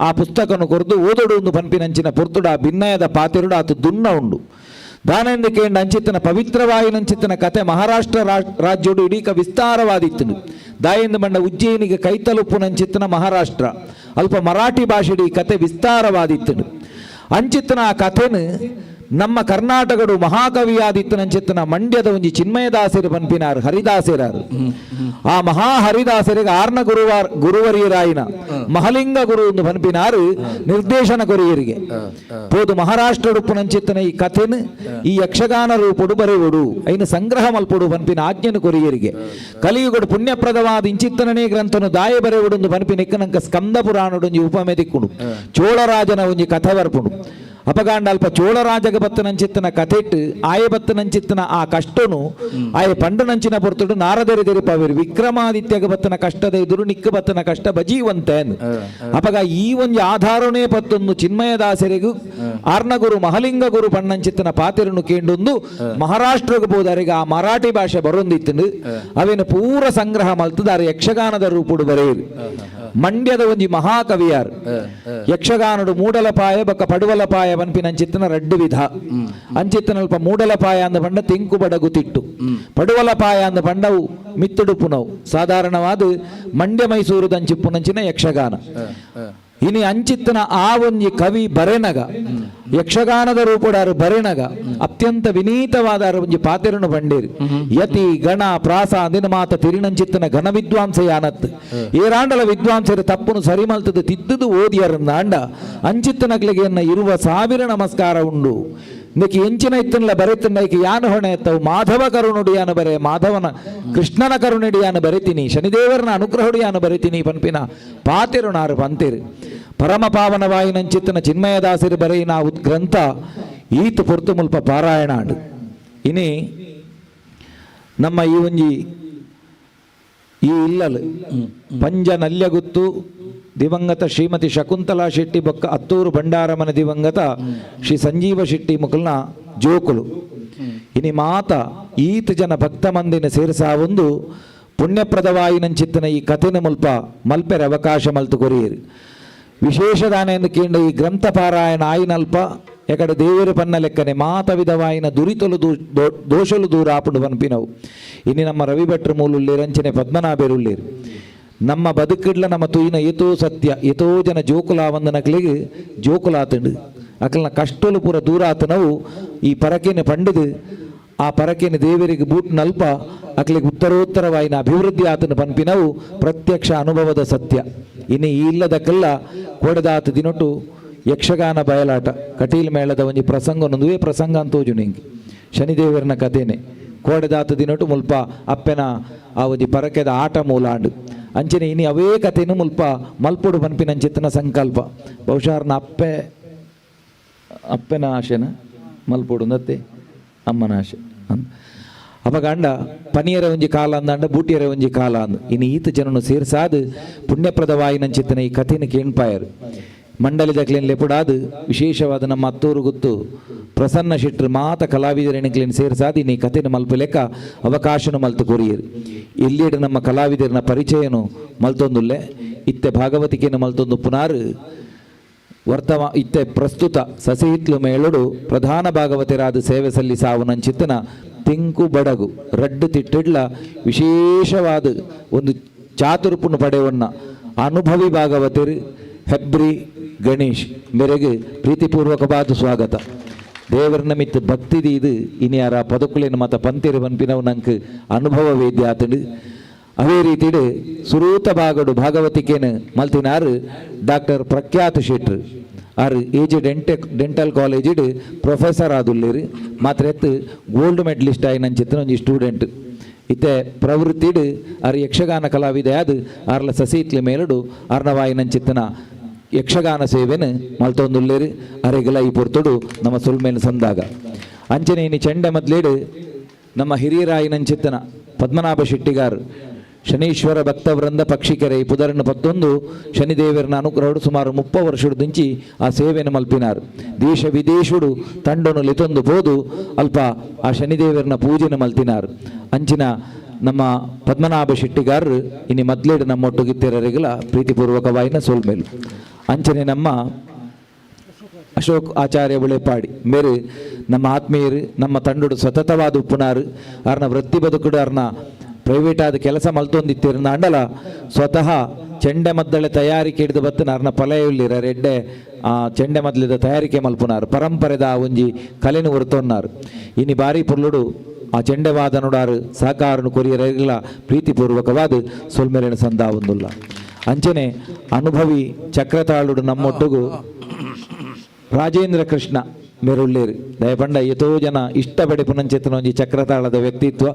ಆ ಪುಸ್ತಕನು ಕೊರ್ದು ಓದೋಡು ಒಂದು ಪಂಪಿನಂಚಿನ ಪುರ್ತುಡ ಭಿನ್ನಯದ ಪಾತಿರುಡ ಆತು ದುನ್ನ ಉಂಡು ದಾನೆಂದು ಕೇಂಡ ಅಂಚಿತ್ತಿನ ಪವಿತ್ರವಾಯಿನಂಚಿತ್ತಿನ ಕಥೆ ಮಹಾರಾಷ್ಟ್ರ ರಾಜ್ಯೋಡು ಇಡೀಕ ವಿಸ್ತಾರವಾದಿತ್ತನು ದಾಯಿಂದ ಬಂಡ ಉಜ್ಜಯಿನಿಗೆ ಕೈತಲುಪ್ಪುನಂಚಿತ್ತಿನ ಮಹಾರಾಷ್ಟ್ರ ಅಲ್ಪ ಮರಾಠಿ ಭಾಷೆಡು ಈ ಕಥೆ ವಿಸ್ತಾರವಾದಿತ್ತನು ಅಂಚಿತ್ತಿನ ಆ ಕಥೆನು ನಮ್ಮ ಕರ್ನಾಟಕಡು ಮಹಾಕವಿಯಾದಿತ್ತನಂಚಿತ್ತಿನ ಮಂಡ್ಯದ ಒಂಜಿ ಚಿನ್ಮಯದಾಸರು ಪನ್ಪಿನಾರು ಹರಿದಾಸರಾರು ಆ ಮಹಾ ಹರಿದಾಸರಿಗೆ ಆರ್ನ ಗುರುವರಿಯರಾಯಿನ ಮಹಲಿಂಗ ಗುರು ಎಂದು ಪನ್ಪಿನಾರು ನಿರ್ದೇಶನ ಕೊರಿಯರಿಗೆ ಪೋದು ಮಹಾರಾಷ್ಟ್ರ ಉಪ್ಪುನಂಚಿತ್ತಿನ ಈ ಕಥೆನು ಈ ಯಕ್ಷಗಾನ ರೂಪುಡು ಬರೆಯುವುದು ಐನು ಸಂಗ್ರಹ ಮಲ್ಪುಡು ಪನ್ಪಿನ ಆಜ್ಞೆನು ಕೊರಿಯರಿಗೆ ಕಲಿಯುಗಡು ಪುಣ್ಯಪ್ರದವಾದ ಇಂಚಿತ್ತನೇ ಗ್ರಂಥನು ದಾಯ ಬರೆಯುವುದು ಒಂದು ಪನ್ಪಿನ ಇಕ್ಕನಂಕ ಸ್ಕಂದ ಪುರಾಣಡು ಒಂಜಿ ಉಪಮೆದಿಕ್ಕುಡು ಚೋಳರಾಜನ ಒಂಜಿ ಕಥೆ ಬರ್ಪುಡು ಅಪಗಾಂಡ ಅಲ್ಪ ಚೋಳರಾಜಗ ಬತ್ತನಂಚಿತ್ತಿನ ಕಥೆಟ್ಟು ಆಯ ಬತ್ತನಂಚಿತ್ತಿನ ಆ ಕಷ್ಟನು ಆಯ ಪಂಡನಂಚಿನ ಪೊರ್ತುಡು ನಾರದೆರಿ ಪಾವೇರು ವಿಕ್ರಮಾದಿತ್ಯಗ ಬತ್ತನ ಕಷ್ಟದ ಎದುರು ನಿಕ್ಕ ಬತ್ತನ ಕಷ್ಟ ಬಜೀವಂತೆ ಅಪಗ ಈ ಒಂದು ಆಧಾರನೇ ಪತ್ತೊಂದು ಚಿನ್ಮಯದಾಸರಿಗೂ ಆರ್ನಗುರು ಮಹಲಿಂಗ ಗುರು ಪಣ್ಣಂಚಿತ್ತಿನ ಪಾತೆರನ್ನು ಕೇಂಡೊಂದು ಮಹಾರಾಷ್ಟ್ರಗೂ ಬೋದರಿಗೆ ಆ ಮರಾಠಿ ಭಾಷೆ ಬರೊಂದಿತ್ತು ಅವೇನು ಪೂರ ಸಂಗ್ರಹ ಮಲ್ತದಾರೆ ಯಕ್ಷಗಾನದ ರೂಪುಡು ಬರೆಯರು ಮಂಡ್ಯದ ಒಂಜಿ ಮಹಾಕವಿಯಾರು ಯಕ್ಷಗಾನಡು ಮೂಡಲಪಾಯ ಬೊಕ್ಕ ಪಡುವಲಪಾಯ ಪನ್ಪಿನಂಚಿತ್ತಿನ ರಡ್ಡು ವಿಧ ಅಂಚಿತ್ತಿನಲ್ಪ ಮೂಡಲಪಾಯ ಅಂದ ಪಂಡ ತೆಂಕು ಬಡಗು ತಿಟ್ಟು ಪಡುವಲಪಾಯ ಅಂದ ಪಂಡವು ಮಿತ್ತುಡುಪುನವು ಸಾಧಾರಣವಾದ ಮಂಡ್ಯ ಮೈಸೂರು ದಂಚಿಪ್ಪುನಂಚಿನ ಯಕ್ಷಗಾನ ಇನಿ ಅಂಚಿತ್ತಿನ ಆ ಒಂಜಿ ಕವಿ ಬರೆನಗ ಯಕ್ಷಗಾನದ ರೂಪುಡಾರು ಬರೆನಗ ಅತ್ಯಂತ ವಿನೀತವಾದ ಒಂಜಿ ಪಾತೆರನು ಬಂಡೇರು ಯತಿ ಗಣ ಪ್ರಾಸ ಅಂದಿನ ಮಾತ ತಿರಿನಂಚಿತ್ತಿನ ಘನ ವಿದ್ವಾಂಸ ಯಾನತ್ ಏರಾಂಡಲ ವಿದ್ವಾಂಸರು ತಪ್ಪುನು ಸರಿಮಲ್ತದ ತಿದ್ದುದು ಓದಿಯರಂದಾಂಡ ಅಂಚಿತ್ತಿನಗ್ಲಿಗೆ ಇರುವ 1000 ನಮಸ್ಕಾರ ಉಂಡು ಇಂದಕ್ಕೆ ಎಂಚಿನ ಇತ್ತನಲ್ಲ ಬರೆತಂಡಕ್ಕೆ ಯಾನು ಹೊಣೆ ಎತ್ತವು ಮಾಧವ ಕರುಣುಡಿಯಾನು ಬರೆ ಮಾಧವನ ಕೃಷ್ಣನ ಕರುಣೆಡಿಯಾನು ಬರೆತೀನಿ ಶನಿದೇವರನ ಅನುಗ್ರಹುಡಿಯಾನು ಬರೆತೀನಿ ಪನ್ಪಿನ ಪಾತೆರು ನಾರು ಪಂತೇರು ಪರಮ ಪಾವನವಾಯಿನಂಚಿತ್ತಿನ ಚಿನ್ಮಯದಾಸರು ಬರೆಯಿನ ಗ್ರಂಥ ಈತು ಪೊರ್ತು ಮುಲ್ಪ ಪಾರಾಯಣ ಆಡು ಇನಿ ನಮ್ಮ ಈ ಒಂಜಿ ಈ ಇಲ್ಲಲು ಪಂಜ ನಲ್ಯಗುತ್ತು ದಿವಂಗತ ಶ್ರೀಮತಿ ಶಕುಂತಲಾ ಶೆಟ್ಟಿ ಬೊಕ್ಕ ಅತ್ತೂರು ಭಂಡಾರಮನ ದಿವಂಗತ ಶ್ರೀ ಸಂಜೀವ ಶೆಟ್ಟಿ ಮುಕಲ್ನ ಜೋಕುಲು ಇನಿ ಮಾತ ಈತ ಜನ ಭಕ್ತ ಮಂದಿನ ಸೇರಿಸಾ ಒಂದು ಪುಣ್ಯಪ್ರದವಾಯಿನಂಚಿತ್ತಿನ ಈ ಕಥೆನ ಮುಲ್ಪ ಮಲ್ಪೆರ ಅವಕಾಶ ಮಲ್ತು ಕೊರಿಯರು ವಿಶೇಷದಾನೆಂದು ಕೇಂದ್ರ ಈ ಗ್ರಂಥ ಪಾರಾಯಣ ಆಯಿನಲ್ಪ ಎಕಡೆ ದೇವರು ಪನ್ನ ಲೆಕ್ಕನೆ ಮಾತ ವಿಧವಾಯಿನ ದುರಿತಲು ದೋಷಲು ದೂರ ಆಪುಂಡು ಪನ್ಪಿನವು ಇನ್ನು ನಮ್ಮ ರವಿ ಭಟ್ರು ಮೂಲುಳ್ಳೇರು ಅಂಚನೆ ಪದ್ಮನಾಭೇರುಳ್ಳೇರು ನಮ್ಮ ಬದುಕಿಡ್ಲ ನಮ್ಮ ತುಯಿನ ಏತೋ ಸತ್ಯ ಏತೋ ಜನ ಜೋಕುಲ ವಂದನಕ್ಲಿಗೆ ಜೋಕುಲಾತಂಡು ಅಕಲ್ನ ಕಷ್ಟಲು ಪೂರ ದೂರ ಆತನವು ಈ ಪರಕೇನೆ ಪಂಡಿದು ಆ ಪರಕೇನೆ ದೇವರಿಗೆ ಬೂಟ್ ನಲ್ಪ ಅಕ್ಲಿಗೆ ಉತ್ತರೋತ್ತರವಾಯಿನ ಅಭಿವೃದ್ಧಿ ಆತನ ಪನ್ಪಿನವು ಪ್ರತ್ಯಕ್ಷ ಅನುಭವದ ಸತ್ಯ ಇನ್ನು ಈ ಇಲ್ಲದಕ್ಕೆಲ್ಲ ಕೊಡದಾತ ದಿನೊಟ್ಟು ಯಕ್ಷಗಾನ ಬಯಲಾಟ ಕಟೀಲ್ ಮೇಳದ ಒಂಜಿ ಪ್ರಸಂಗ ಒಂದುವೇ ಪ್ರಸಂಗ ಅಂತೋಜು ನಿಂಗೆ ಶನಿದೇವರನ ಕಥೆನೆ ಕೋಡೆದಾತ ದಿನೊಟ್ಟು ಮುಲ್ಪ ಅಪ್ಪೆನ ಆ ಒಂಜಿ ಪರಕೆದ ಆಟ ಮೂಲಾಂಡು ಅಂಚನೆ ಇನಿ ಅವೇ ಕಥೆನು ಮುಲ್ಪ ಮಲ್ಪುಡು ಪನ್ಪಿನಂಚಿತ್ತಿನ ಸಂಕಲ್ಪ ಬಹುಶಃ ಅಪ್ಪೆನ ಆಶೆನ ಮಲ್ಪುಡು ನತ್ತೆ ಅಮ್ಮನ ಆಶೆ ಅಪಗಂಡ ಪನಿಯರ ಒಂಜಿ ಕಾಲ ಅಂದಾಂಡ ಬೂಟಿಯರ ಒಂಜಿ ಕಾಲ ಅಂದು ಇನ್ನು ಈತ ಜನನು ಸೇರ್ಸಾದು ಪುಣ್ಯಪ್ರದವಾಯಿನಂಚಿತ್ತಿನ ಈ ಕಥೆನ ಕೇಣ್ಪಾಯರು ಮಂಡಲಿದ ಕ್ಲೀನ್ ಲೆಪುಡಾದು ವಿಶೇಷವಾದ ನಮ್ಮ ಅತ್ತೂರು ಗುತ್ತು ಪ್ರಸನ್ನ ಶೆಟ್ರು ಮಾತ ಕಲಾವಿದರನ್ನು ಕ್ಲೀನ್ ಸೇರಿಸಾದು ಇನ್ನು ಈ ಕಥೆನ ಮಲ್ಪ ಲೆಕ್ಕ ಅವಕಾಶನು ಮಲ್ತು ಕೊರಿಯರು ಇಲ್ಲಿಯಡು ನಮ್ಮ ಕಲಾವಿದರನ ಪರಿಚಯನು ಮಲ್ತೊಂದುಲ್ಲೆ ಇತ್ತೆ ಭಾಗವತಿಕೆಯನ್ನು ಮಲ್ತೊಂದು ಪುನಾರ್ ಇತ್ತೆ ಪ್ರಸ್ತುತ ಸಸಿಹಿತ್ಲು ಮೇಳುಡು ಪ್ರಧಾನ ಭಾಗವತರಾದ ಸೇವೆ ಸಲ್ಲಿಸಾವನಂಚಿತ್ತನ ತಿಂಕು ಬಡಗು ರಡ್ಡು ತಿಟ್ಟಿಡ್ಲ ವಿಶೇಷವಾದ ಒಂದು ಚಾತುರ್ಪುನ ಪಡೆವನ್ನ ಅನುಭವಿ ಭಾಗವತರು ಹೆಬ್ರಿ ಗಣೇಶ್ ಮೇರೆಗೆ ಪ್ರೀತಿಪೂರ್ವಕವಾದ ಸ್ವಾಗತ. ದೇವರನ್ನ ಮಿತ್ತು ಭಕ್ತಿದಿ ಇದು ಇನ್ಯಾರ ಪದಕುಲೇನು ಮತ ಪಂತಿರು ಪನ್ಪಿನವು ನಂಗೆ ಅನುಭವ ವೇದ್ಯ ಆತಂಡು. ಅದೇ ರೀತಿಡು ಸುರೂತ ಭಾಗಡು ಭಾಗವತಿಕೆನು ಮಲ್ತಿನಾರು ಡಾಕ್ಟರ್ ಪ್ರಖ್ಯಾತ್ ಶೆಟ್ರು ಆರು ಏಜ್ ಡೆಂಟಲ್ ಕಾಲೇಜಿಡು ಪ್ರೊಫೆಸರ್ ಆದುಲ್ಲೇರು ಮಾತ್ರ ಎತ್ತು ಗೋಲ್ಡ್ ಮೆಡಲಿಸ್ಟ್ ಆಯ್ನಂಚಿತ್ತಿನ ಒಂಜಿ ಸ್ಟೂಡೆಂಟ್ ಇತ್ತೆ ಪ್ರವೃತ್ತಿಡು ಆರು ಯಕ್ಷಗಾನ ಕಲಾವಿದೆ ಅದು ಆರ್ಲ ಸಸಿತ್ಲೆ ಮೇಲಡು ಅರ್ಣವಾಯಿನಂಚಿತ್ತಿನ ಯಕ್ಷಗಾನ ಸೇವೆನು ಮಲ್ತೊಂದುಲ್ಲೇರು ಅರೆಗೆಲ ಈ ಪೊರ್ತುಡು ನಮ್ಮ ಸುಲ್ಮೇನು ಸಂದಾಗ ಅಂಚನೆ ಇನಿ ಚೆಂಡೆ ಮೊದಲೇಡು ನಮ್ಮ ಹಿರಿಯರಾಯಿನಂಚಿತ್ತನ ಪದ್ಮನಾಭ ಶೆಟ್ಟಿಗಾರ್ ಶನೀಶ್ವರ ಭಕ್ತವೃಂದ ಪಕ್ಷಿಕೆರೆ ಪುದರನ್ನು 11 ಶನಿದೇವರನ ಅನುಗ್ರಹಡು ಸುಮಾರು 30 ವರ್ಷಡು ದಿಂಚಿ ಆ ಸೇವೆಯನ್ನು ಮಲ್ಪಿನಾರು. ದೇಶ ವಿದೇಶುಡು ತಂಡನು ಲಿತೊಂದು ಬೋದು ಅಲ್ಪ ಆ ಶನಿದೇವರನ ಪೂಜೆನ ಮಲ್ತಿನಾರು. ಅಂಚಿನ ನಮ್ಮ ಪದ್ಮನಾಭ ಶೆಟ್ಟಿಗಾರರು ಇನ್ನು ಮೊದಲೇಡು ನಮ್ಮೊಟ್ಟುಗಿತ್ತಿರರೆಗಲ ಪ್ರೀತಿಪೂರ್ವಕವಾಯಿನ ಸೋಲ್ಮೇಲು. ಅಂಚನೆ ನಮ್ಮ ಅಶೋಕ್ ಆಚಾರ್ಯ ಬುಳೆಪಾಡಿ ಮೇರೆ ನಮ್ಮ ಆತ್ಮೀಯರು ನಮ್ಮ ತಂಡಡು ಸತತವಾದ ಉಪ್ಪುನಾರು ಅವ್ರನ್ನ ವೃತ್ತಿ ಬದುಕುಡು ಅವ್ರನ್ನ ಪ್ರೈವೇಟ್ ಆದ ಕೆಲಸ ಮಲ್ತೊಂದಿತ್ತಿರನ ಅಂಡಲ ಸ್ವತಃ ಚೆಂಡೆ ಮದ್ದಳೆ ತಯಾರಿಕೆ ಹಿಡಿದು ಬತ್ತನ ಅವ್ರನ್ನ ಪಲಯುಳ್ಳಿರ ರೆಡ್ಡೆ ಚೆಂಡೆ ಮದ್ಲಿದ ತಯಾರಿಕೆ ಮಲ್ಪುನಾರು ಪರಂಪರೆದ ಒಂಜಿ ಕಲೆನು ಹೊರತೊನ್ನಾರು. ಇನಿ ಬಾರಿ ಪುರ್ಲುಡು ಆ ಚೆಂಡೆವಾದ ನೋಡಾರು ಸಹಕಾರನು ಕೊರಿಯರೆಲ್ಲ ಪ್ರೀತಿಪೂರ್ವಕವಾದ ಸೊಲ್ಮೆಲಿನ ಸಂದ ಒಂದುಲ್ಲ. ಅಂಚನೆ ಅನುಭವಿ ಚಕ್ರತಾಳುಡು ನಮ್ಮೊಟ್ಟಿಗೂ ರಾಜೇಂದ್ರ ಕೃಷ್ಣ ಮೇರುಳ್ಳೇರು ದಯಪಂಡ ಎತೋ ಜನ ಇಷ್ಟಪಡಿ ಪುನಂಚೆತ್ತನ ಒಂಜಿ ಚಕ್ರತಾಳದ ವ್ಯಕ್ತಿತ್ವ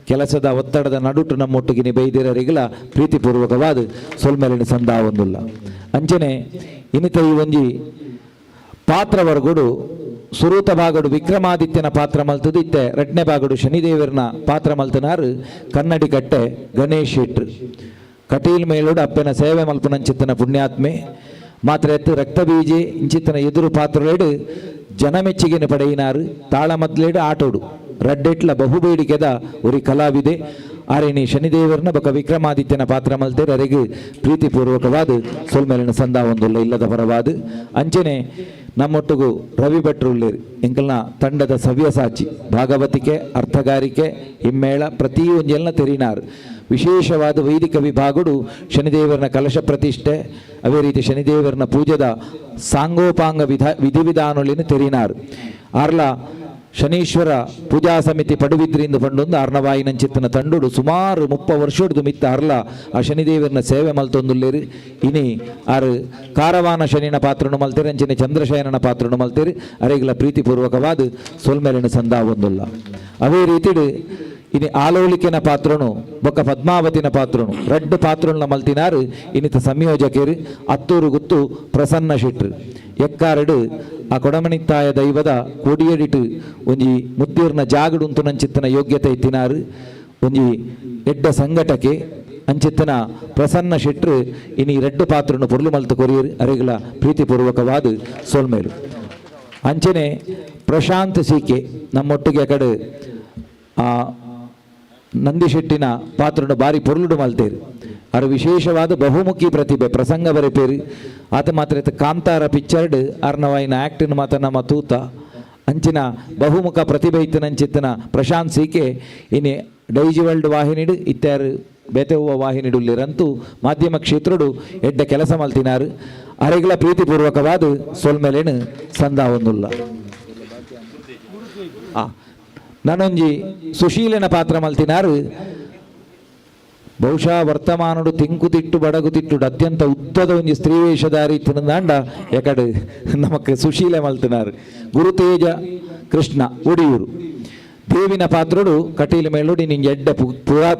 ಕೆಲಸದ ಒತ್ತಡದ ನಡುಟು ನಮ್ಮೊಟ್ಟಿಗೆ ಬೈದಿರರಿಗಲ ಪ್ರೀತಿಪೂರ್ವಕವಾದ ಸೊಲ್ಮೆಲಿನ ಸಂದ ಒಂದುಲ್ಲ. ಅಂಚನೆ ಇನ್ನಿತ ಈ ಒಂಜಿ ಪಾತ್ರವರ್ಗುಡು ಸುರೂತ ಭಾಗಡು ವಿಕ್ರಮಾದಿತ್ಯನ ಪಾತ್ರ ಮಲ್ತದು ಇತ್ತೆ ರಡ್ನೆ ಭಾಗಡು ಶನಿದೇವರನ ಪಾತ್ರ ಮಲ್ತನಾರು ಕನ್ನಡಿ ಕಟ್ಟೆ ಗಣೇಶ್ ಶೆಟ್ರು ಕಟೀಲ್ ಮೇಲುಡು ಅಪ್ಪನ ಸೇವೆ ಮಲ್ಪನಂಚಿತ್ತನ ಪುಣ್ಯಾತ್ಮೆ ಮಾತ್ರ ಎತ್ತು ರಕ್ತಬೀಜೆ ಇಂಚಿತ್ತನ ಎದುರು ಪಾತ್ರಲೇಡು ಜನಮೆಚ್ಚಿಗೆನು ಪಡೆಯಿನಾರು ತಾಳ ಮದ್ಲೇಡು ಆಟೋಡು ರಡ್ಡೆಟ್ಲ ಬಹುಬೇಡಿಕೆದ ಒರಿ ಕಲಾವಿದೆ ಆರೇನಿ ಶನಿದೇವರನ ಬಕ ವಿಕ್ರಮಾದಿತ್ಯನ ಪಾತ್ರ ಮಲ್ತೇರು ಅರೆಗೆ ಪ್ರೀತಿಪೂರ್ವಕವಾದ ಸೊಲ್ಮೇಲಿನ ಸಂದ ಒಂದುಲ್ಲ ಇಲ್ಲದ ಪರವಾದ. ಅಂಚನೆ ನಮ್ಮೊಟ್ಟಿಗೂ ರವಿ ಭಟ್ರು ಉಳ್ಳೇರು ಎಂಕಲ್ನ ತಂಡದ ಸವ್ಯಸಾಚಿ ಭಾಗವತಿಕೆ ಅರ್ಥಗಾರಿಕೆ ಹಿಮ್ಮೇಳ ಪ್ರತಿಯೊಂದೆಲ್ಲ ತೆರಿನಾರು. ವಿಶೇಷವಾದ ವೈದಿಕ ವಿಭಾಗಡು ಶನಿದೇವರನ ಕಲಶ ಪ್ರತಿಷ್ಠೆ ಅದೇ ರೀತಿ ಶನಿದೇವರನ ಪೂಜೆದ ಸಾಂಗೋಪಾಂಗ ವಿಧಿವಿಧಾನಗಳನ್ನು ತೆರಿನಾರು. ಆರ್ಲ ಶನೀಶ್ವರ ಪೂಜಾ ಸಮಿತಿ ಪಡುವಿದ್ರಿಂದ ಪಂಡೊಂದು ಅರ್ಣವಾಯಿನಂಚಿತ್ತನ ತಂಡುಡು ಸುಮಾರು 30 ವರ್ಷದ್ದು ಮಿತ್ತ ಅರ್ಲ ಆ ಶನಿದೇವರನ ಸೇವೆ ಮಲ್ತೊಂದುಲ್ಲೇರು. ಇನಿ ಆರು ಕಾರವಾನ ಶನಿನ ಪಾತ್ರನು ಮಲ್ತೇರು ಅಂಚನೆ ಚಂದ್ರಶಯನನ ಪಾತ್ರನು ಮಲ್ತೇರು ಅರೆಗಳ ಪ್ರೀತಿಪೂರ್ವಕವಾದ ಸೊಲ್ಮೇಲಿನ ಸಂದ ಒಂದುಲ್ಲ. ಅದೇ ರೀತಿಡು ಇನಿ ಆಲೋಲಿಕೆನ ಪಾತ್ರನು ಬೊಕ್ಕ ಪದ್ಮಾವತಿನ ಪಾತ್ರನು ರಡ್ಡು ಪಾತ್ರನ ಮಲ್ತಿನಾರು. ಇನ್ನಿತ ಸಂಯೋಜಕರು ಅತ್ತೂರು ಗುತ್ತು ಪ್ರಸನ್ನ ಶೆಟ್ರು ಎಕ್ಕಾರಡು ಆ ಕೊಡಮಣಿತ್ತಾಯ ದೈವದ ಕೊಡಿಯಡಿಟು ಒಂಜಿ ಮುದ್ದೀರ್ನ ಜಾಗಡು ಉಂತು ನಂಚಿತ್ತನ ಯೋಗ್ಯತೆ ಇತ್ತಿನಾರು. ಒಂಜಿ ಎಡ್ಡ ಸಂಘಟಕ್ಕೆ ಅಂಚಿತ್ತನ ಪ್ರಸನ್ನ ಶೆಟ್ರು ಇನಿ ರೆಡ್ಡು ಪಾತ್ರನು ಪೊರ್ಲು ಮಲ್ತು ಕೊರಿಯರು ಅರೆಗಳ ಪ್ರೀತಿಪೂರ್ವಕವಾದ ಸೋಲ್ಮೇಲು. ಅಂಚನೆ ಪ್ರಶಾಂತ್ ಸೀಕೆ ನಮ್ಮೊಟ್ಟಿಗೆ ಕಡೆ ಆ ನಂದಿಶೆಟ್ಟಿನ ಪಾತ್ರನು ಬಾರಿ ಪೊರ್ಲುಡು ಮಲ್ತೇರು ಅವರು ವಿಶೇಷವಾದ ಬಹುಮುಖಿ ಪ್ರತಿಭೆ ಪ್ರಸಂಗ ಬರೆಪೇರು ಆತ ಮಾತ್ರ ಕಾಂತಾರ ಪಿಕ್ಚರ್ಡ್ ಅರ್ನವಾಯಿನ ಆ್ಯಕ್ಟಿನ ಮಾತ ನಮ್ಮ ತೂತ ಅಂಚಿನ ಬಹುಮುಖ ಪ್ರತಿಭೆ ಇತ್ತನಂಚಿತ್ತನ ಪ್ರಶಾಂತ್ ಸೀಕೆ ಇನಿ ಡೈಜಿ ವರ್ಲ್ಡ್ ವಾಹಿನಿಡು ಇತ್ಯಾರು ಬೇತೆವ್ವ ವಾಹಿನಿಡುಲ್ಲಿರಂತೂ ಮಾಧ್ಯಮ ಕ್ಷೇತ್ರಡು ಎಡ್ಡ ಕೆಲಸ ಮಲ್ತಿನಾರು ಅರೆಗಳ ಪ್ರೀತಿಪೂರ್ವಕವಾದ ಸೊಲ್ಮೆಲೆನು ಸಂದ ಒಂದುಲ್ಲ. ನಾನೊಂಜಿ ಸುಶೀಲನ ಪಾತ್ರ ಮಲ್ತಿನಾರು ಬಹುಶಃ ವರ್ತಮಾನಡು ತಿಂಕುತಿಟ್ಟು ಬಡಗುತಿಟ್ಟು ಅತ್ಯಂತ ಉದ್ದದ ಒಂಜಿ ಸ್ತ್ರೀ ವೇಷಧಾರಿ ತಿನ್ನದಾಂಡ ಯಾಕಡೆ ನಮಕ್ ಸುಶೀಲೆ ಮಲ್ತಿನಾರು. ಗುರುತೇಜ ಕೃಷ್ಣ ಒಡಿಯೂರು ದೇವಿನ ಪಾತ್ರಡು ಕಟೀಲ ಮೇಲುಡಿ ನಿಂಗೆ ಎಡ್ಡ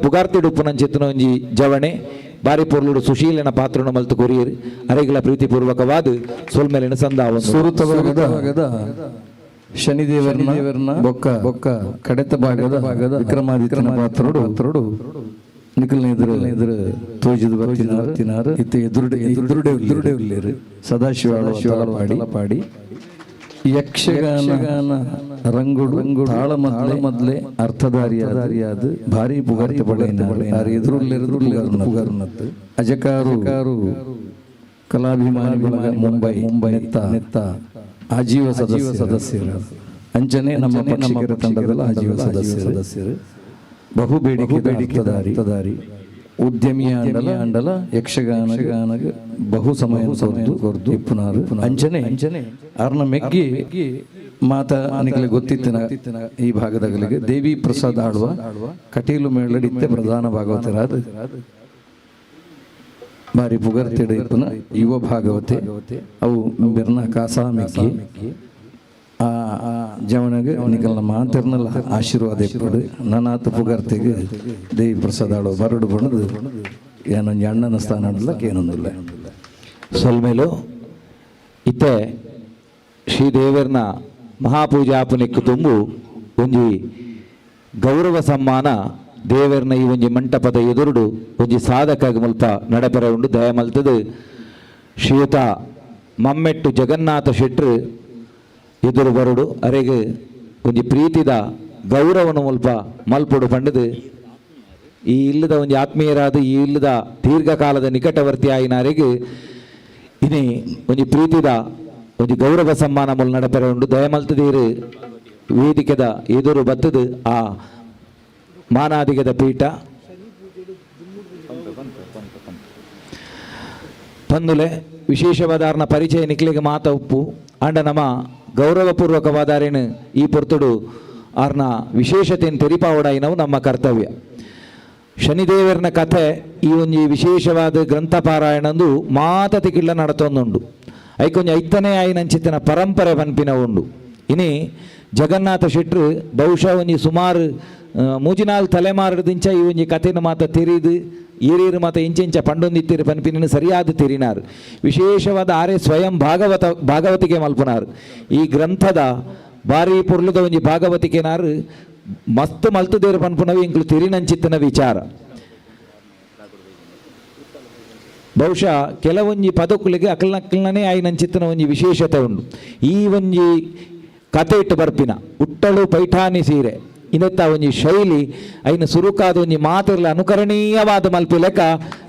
ಪುಗಾರ್ತಿಡು ಉಪ್ಪುನಂಚಿತ್ತಿನ ಒಂಜಿ ಜವಣೆ ಬಾರಿ ಪೊರ್ಲುಡು ಸುಶೀಲನ ಪಾತ್ರನು ಮಲ್ತು ಕೊರಿಯರು ಅರೆಗಳ ಪ್ರೀತಿಪೂರ್ವಕವಾದ ಸೊಲ್ಮೇಲಿನ ಸಂದಾವ ಸುರೂತವಾಗದ ಶನಿದೇವರನ ಬೊಕ್ಕ ಕಡೆತ ಭಾಗದ ವಿಕ್ರಮಾದಿತ್ಯನ ಪಾತ್ರಡು ನಿಖಲ್ನ ಎದುರು ತೋಜಿದು ಬರ್ತಿನಾರು ಇತ್ತೆ ಎದುರುಡೆ ಉಳ್ಳೇರು ಸದಾಶಿವ ಪಾಡಿ ಯಕ್ಷಗಾನ ರಂಗುಡು ತಾಳ ಮೊದಲೇ ಅರ್ಥಧಾರಿಯಾದ ಭಾರಿ ಪುಗಾರ್ತೆ ಪಡೆಯ ಎದುರುಲ್ಲಿರುದು ಅಜಕಾರು ಕಲಾಭಿಮಾನಿ ಬಳಗ ಮುಂಬೈ ನೆತ್ತ ಆಜೀವ ಸದಸ್ಯರು ಅಂಚನೆ ನಮ್ಮ ಪಕ್ಷಿಗರ ತಂಡದ ಆಜೀವ ಸದಸ್ಯರು ಬಹು ಬೇಡಿಕೆ ದಾರಿ ಉದ್ಯಮಿಯ ಅಂಡಲ ಯಕ್ಷಗಾನ ಬಹು ಸಮಯ ಕೊರ್ದು ಇಪ್ಪುನಾರು ಅಂಚನೆ ಅರ್ನ ಮೆಗ್ಗಿ ಮಾತ ಅನಿಗೆ ಗೊತ್ತಿತ್ತಿನ ಈ ಭಾಗದಗಳಿಗೆ ದೇವಿ ಪ್ರಸಾದ್ ಆಡುವ ಕಟೀಲು ಮೇಳಡಿತ್ತೆ ಪ್ರಧಾನ ಭಾಗವತರಾದ ಬಾರಿ ಪುಗರ್ತಿಡ ಇಪ್ಪುನ ಯುವ ಭಾಗವತೆ ಅವು ಬೆರ್ನ ಕಾಸಾ ಮೆಗ್ಗಿ ಆ ಜವನಿಗೆ ನಿಕಲ್ನ ಮಾತಿರ್ನಲ್ಲ ಆಶೀರ್ವಾದ ಇಪ್ಪಡು ನನಾತ ಪುಗರ್ತೆಗೆ ದೇವಿ ಪ್ರಸಾದ ಆಡೋ ಬರಡು ಬಣದು ಏನೊಂದು ಅಣ್ಣನ ಸ್ಥಾನ ಏನೊಂದಿಲ್ಲ ಸೊಲ್ಮೇಲು ಇತ್ತೆ ಶ್ರೀದೇವರ್ನ ಮಹಾಪೂಜಾಪುನಿಕ್ಕು ತುಂಬು ಒಂಜಿ ಗೌರವ ಸಮ್ಮಾನ ದೇವರ್ನ ಈ ಒಂಜಿ ಮಂಟಪದ ಎದುರುಡು ಒಂಜಿ ಸಾಧಕ ಮುಲ್ಪ ನಡಪೆರ ಉಂಡು ದಯಮಲ್ತದು ಶ್ರೀಯುತ ಮಮ್ಮೆಟ್ಟು ಜಗನ್ನಾಥ ಶೆಟ್ರು ಎದುರು ಬರುಡು ಅರೆಗೆ ಒಂಜಿ ಪ್ರೀತಿದ ಗೌರವನ ಮುಲ್ಪ ಮಲ್ಪೊಡು ಪಂಡದು ಈ ಇಲ್ಲದ ಒಂಜಿ ಆತ್ಮೀಯರಾದ ಈ ಇಲ್ಲದ ದೀರ್ಘಕಾಲದ ನಿಕಟವರ್ತಿ ಆಯಿನಾರಿಗೆ ಇನಿ ಒಂಜಿ ಪ್ರೀತಿದ ಒಂಜಿ ಗೌರವ ಸಮ್ಮಾನ ಮುಲ್ ನಡಪೆರ ಉಂಡು ದಯಮಲ್ತದೀರು ವೇದಿಕೆದ ಎದುರು ಬತ್ತದು ಆ ಮಾನಾದಿಗದ ಪೀಠ ಪಂದುಲೆ ವಿಶೇಷವಾದ ಪರಿಚಯ ನಿಕ್ಲಿಗೆ ಮಾತ ಉಪ್ಪು ಅಂಡ ನಮ್ಮ ಗೌರವಪೂರ್ವಕವಾದಾರೇನು ಈ ಪೊರ್ತುಡು ಆರ್ನ ವಿಶೇಷತೆಯನ್ನು ತೆರಿಪಾವಡಾಯಿನವು ನಮ್ಮ ಕರ್ತವ್ಯ ಶನಿದೇವರನ ಕಥೆ ಈ ಒಂಜಿ ವಿಶೇಷವಾದ ಗ್ರಂಥಪಾರಾಯಣಂದು ಮಾತ ತಿಕಿಳ್ಳ ನಡತೊಂದುಂಡು ಐಕೊಂಜಿ ಐತ್ತನೇ ಆಯಿನಂಚಿತ್ತಿನ ಪರಂಪರೆ ಪನ್ಪಿನ ಉಂಡು ಇನಿ ಜಗನ್ನಾಥ ಶೆಟ್ರು ಬಹುಶಃ ಒಂಜಿ ಸುಮಾರು ಮೂಜಿನಾಲ್ ತಲೆಮಾರದಿಂಚ ಈ ಒಂಜಿ ಕಥೆನ ಮಾತ ತೆರಿದು ಹಿರಿಯರು ಮಾತ ಇಂಚೆಂಚ ಪಂಡೊಂದಿತ್ತಿರು ಪನ್ಪಿನ ಸರಿಯಾದ ತೆರಿನಾರು ವಿಶೇಷವಾದ ಆರೆ ಸ್ವಯಂ ಭಾಗವತಿಕೆ ಮಲ್ಪುನಾರು ಈ ಗ್ರಂಥದ ಭಾರಿ ಪುರ್ಲದ ಒಂಜಿ ಭಾಗವತಿಕೆನಾರು ಮಸ್ತ್ ಮಲ್ತುದೇರು ಪನ್ಪುನವು ಇಂಕ್ಲು ತಿರಿನಂಚಿತ್ತಿನ ವಿಚಾರ ಬಹುಶಃ ಕೆಲವೊಂಜಿ ಪದಕುಲಿಗೆ ಅಕ್ಲನೇ ಆಯ್ನಂಚಿತ್ತಿನ ಒಂಜಿ ವಿಶೇಷತೆ ಉಂಡು ಈ ಒಂಜಿ ಕತೆ ಇಟ್ಟು ಬರ್ಪಿನ ಉಟ್ಟಳು ಪೈಠಾನಿ ಸೀರೆ ಇನ್ನೆತ್ತ ಒಂಜಿ ಶೈಲಿ ಐನ ಸುರುಕಾದ ಒಂಜಿ ಮಾತಿರ್ಲ ಅನುಕರಣೀಯವಾದ ಮಲ್ಪಿ ಲೆಕ್ಕ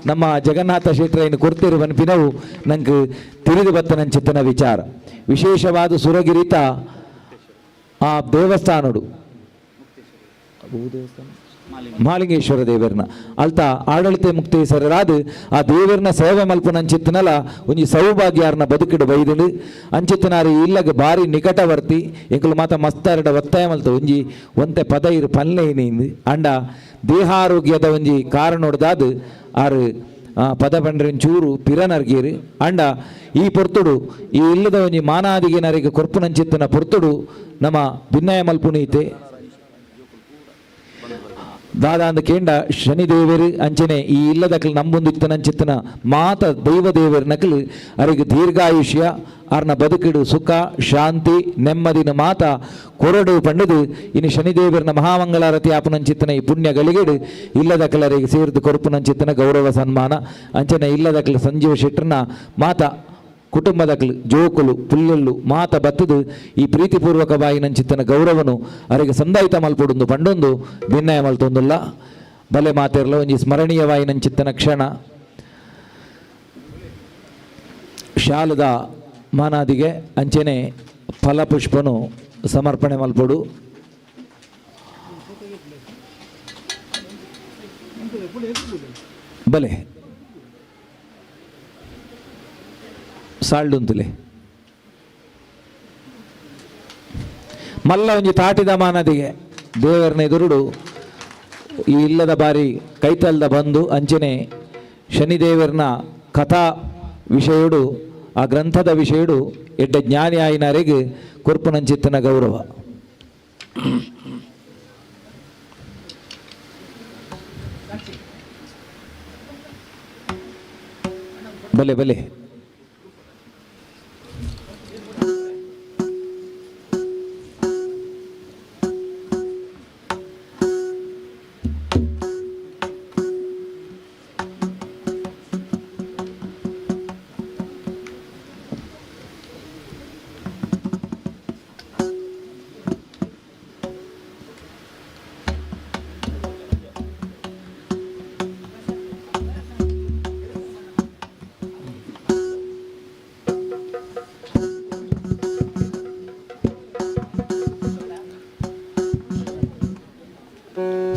ನಮ್ಮ ಜಗನ್ನಾಥ ಶೆಟ್ರು ಐನು ಕೊರ್ತಿರು ಬನ್ಪಿನವು ನಂಗೆ ತಿಳಿದು ಬತ್ತನಂಚಿತ್ತನ ವಿಚಾರ ವಿಶೇಷವಾದ ಸುರಗಿರಿತ ಆ ದೇವಸ್ಥಾನಡು ಮಾಲಿಂಗೇಶ್ವರ ದೇವರನ ಅಲ್ತ ಆಡಳಿತ ಮುಕ್ತೇಶ್ವರರಾದ ಆ ದೇವರನ ಸೇವೆ ಮಲ್ಪನಂಚಿತ್ತನಲ್ಲ ಒಂಜಿ ಸೌಭಾಗ್ಯಾರ್ನ ಬದುಕಿಡು ಬೈದಳು ಅಂಚಿತ್ತನಾರು ಇಲ್ಲಗ ಭಾರಿ ನಿಕಟವರ್ತಿ ಎಂಕಲು ಮಾತ ಮಸ್ತಾರಡ ಒತ್ತಾಯ ಮಲ್ತ ಒಂಜಿ ಒಂತೆ ಪದ ಇರು ಪನ್ಲೇನಿಂದು ಅಂಡ ದೇಹಾರೋಗ್ಯದ ಒಂಜಿ ಕಾರಣೊಡ್ದಾದ ಆರು ಪದ ಪಂಡ್ರೆನ್ ಚೂರು ಪಿರನರ್ಗೇರು ಅಂಡ ಈ ಪೊರ್ತುಡು ಈ ಇಲ್ಲದ ಒಂಜಿ ಮಾನಾದಿಗೆನರಿಗೆ ಕೊರ್ಪುನಂಚಿತ್ತನ ಪೊರ್ತುಡು ನಮ್ಮ ಭಿನ್ನಯ ಮಲ್ಪುನೀತೆ ದಾದಾಂದ ಕೇಂಡ ಶನಿದೇವರು ಅಂಚನೆ ಈ ಇಲ್ಲದಕ್ಕಲು ನಂಬೊಂದಿತ್ತನಂಚಿತ್ತನ ಮಾತ ದೈವದೇವರ ನಕಲು ಅರಿಗೆ ದೀರ್ಘಾಯುಷ್ಯ ಅರ್ನ ಬದುಕಿಡು ಸುಖ ಶಾಂತಿ ನೆಮ್ಮದಿನ ಮಾತ ಕೊರಡು ಪಂಡದು ಇನ್ನು ಶನಿದೇವರನ ಮಹಾಮಂಗಳಾರತಿ ಆಪುನಂಚಿತ್ತನ ಈ ಪುಣ್ಯ ಗಳಿಗೆಡು ಇಲ್ಲದಕ್ಕಲರಿಗೆ ಸೇರಿದು ಕೊರಪುನಂಚಿತ್ತನ ಗೌರವ ಸನ್ಮಾನ ಅಂಚನೆ ಇಲ್ಲದಕ್ಕಲು ಸಂಜೀವ ಶೆಟ್ರನ ಮಾತ ಕುಟುಂಬದಕ್ಲು ಜೋಕುಲು ಪುಲ್ಲೆಲ್ಲು ಮಾತ ಬತ್ತದು ಈ ಪ್ರೀತಿಪೂರ್ವಕ ಬಾಯಿನಂಚಿತ್ತನ ಗೌರವನು ಅರಿಗೆ ಸಂದಾಯಿತ ಮಲ್ಪೊಡೊಂದು ಪಂಡೊಂದು ಭಿನ್ನಯ ಮಲ್ತೊಂದುಲ್ಲ ಬಲೆ ಮಾತೆರ್ಲ ಒಂಜಿ ಸ್ಮರಣೀಯವಾಯಿನಂಚಿತ್ತನ ಕ್ಷಣ ಶಾಲದ ಮಾನಾದಿಗೆ ಅಂಚನೆ ಫಲಪುಷ್ಪನು ಸಮರ್ಪಣೆ ಮಲ್ಪೊಡು ಬಲೆ ಸಾಲ್ಡುಂತುಲೆ ಮಲ್ಲ ಒಂಜಿ ತಾಟಿದ ಮಾನದಿಗೆ ದೇವರನ ಎದುರುಡು ಈ ಇಲ್ಲದ ಬಾರಿ ಕೈತಲ್ದ ಬಂದು ಅಂಚನೆ ಶನಿದೇವರನ ಕಥಾ ವಿಷಯಡು ಆ ಗ್ರಂಥದ ವಿಷಯಡು ಎಡ್ಡ ಜ್ಞಾನಿ ಆಯಿನರಿಗೆ ಕೊರ್ಪುನಂಚಿತ್ತನ ಗೌರವ ಬಲೆ ಬಲೆ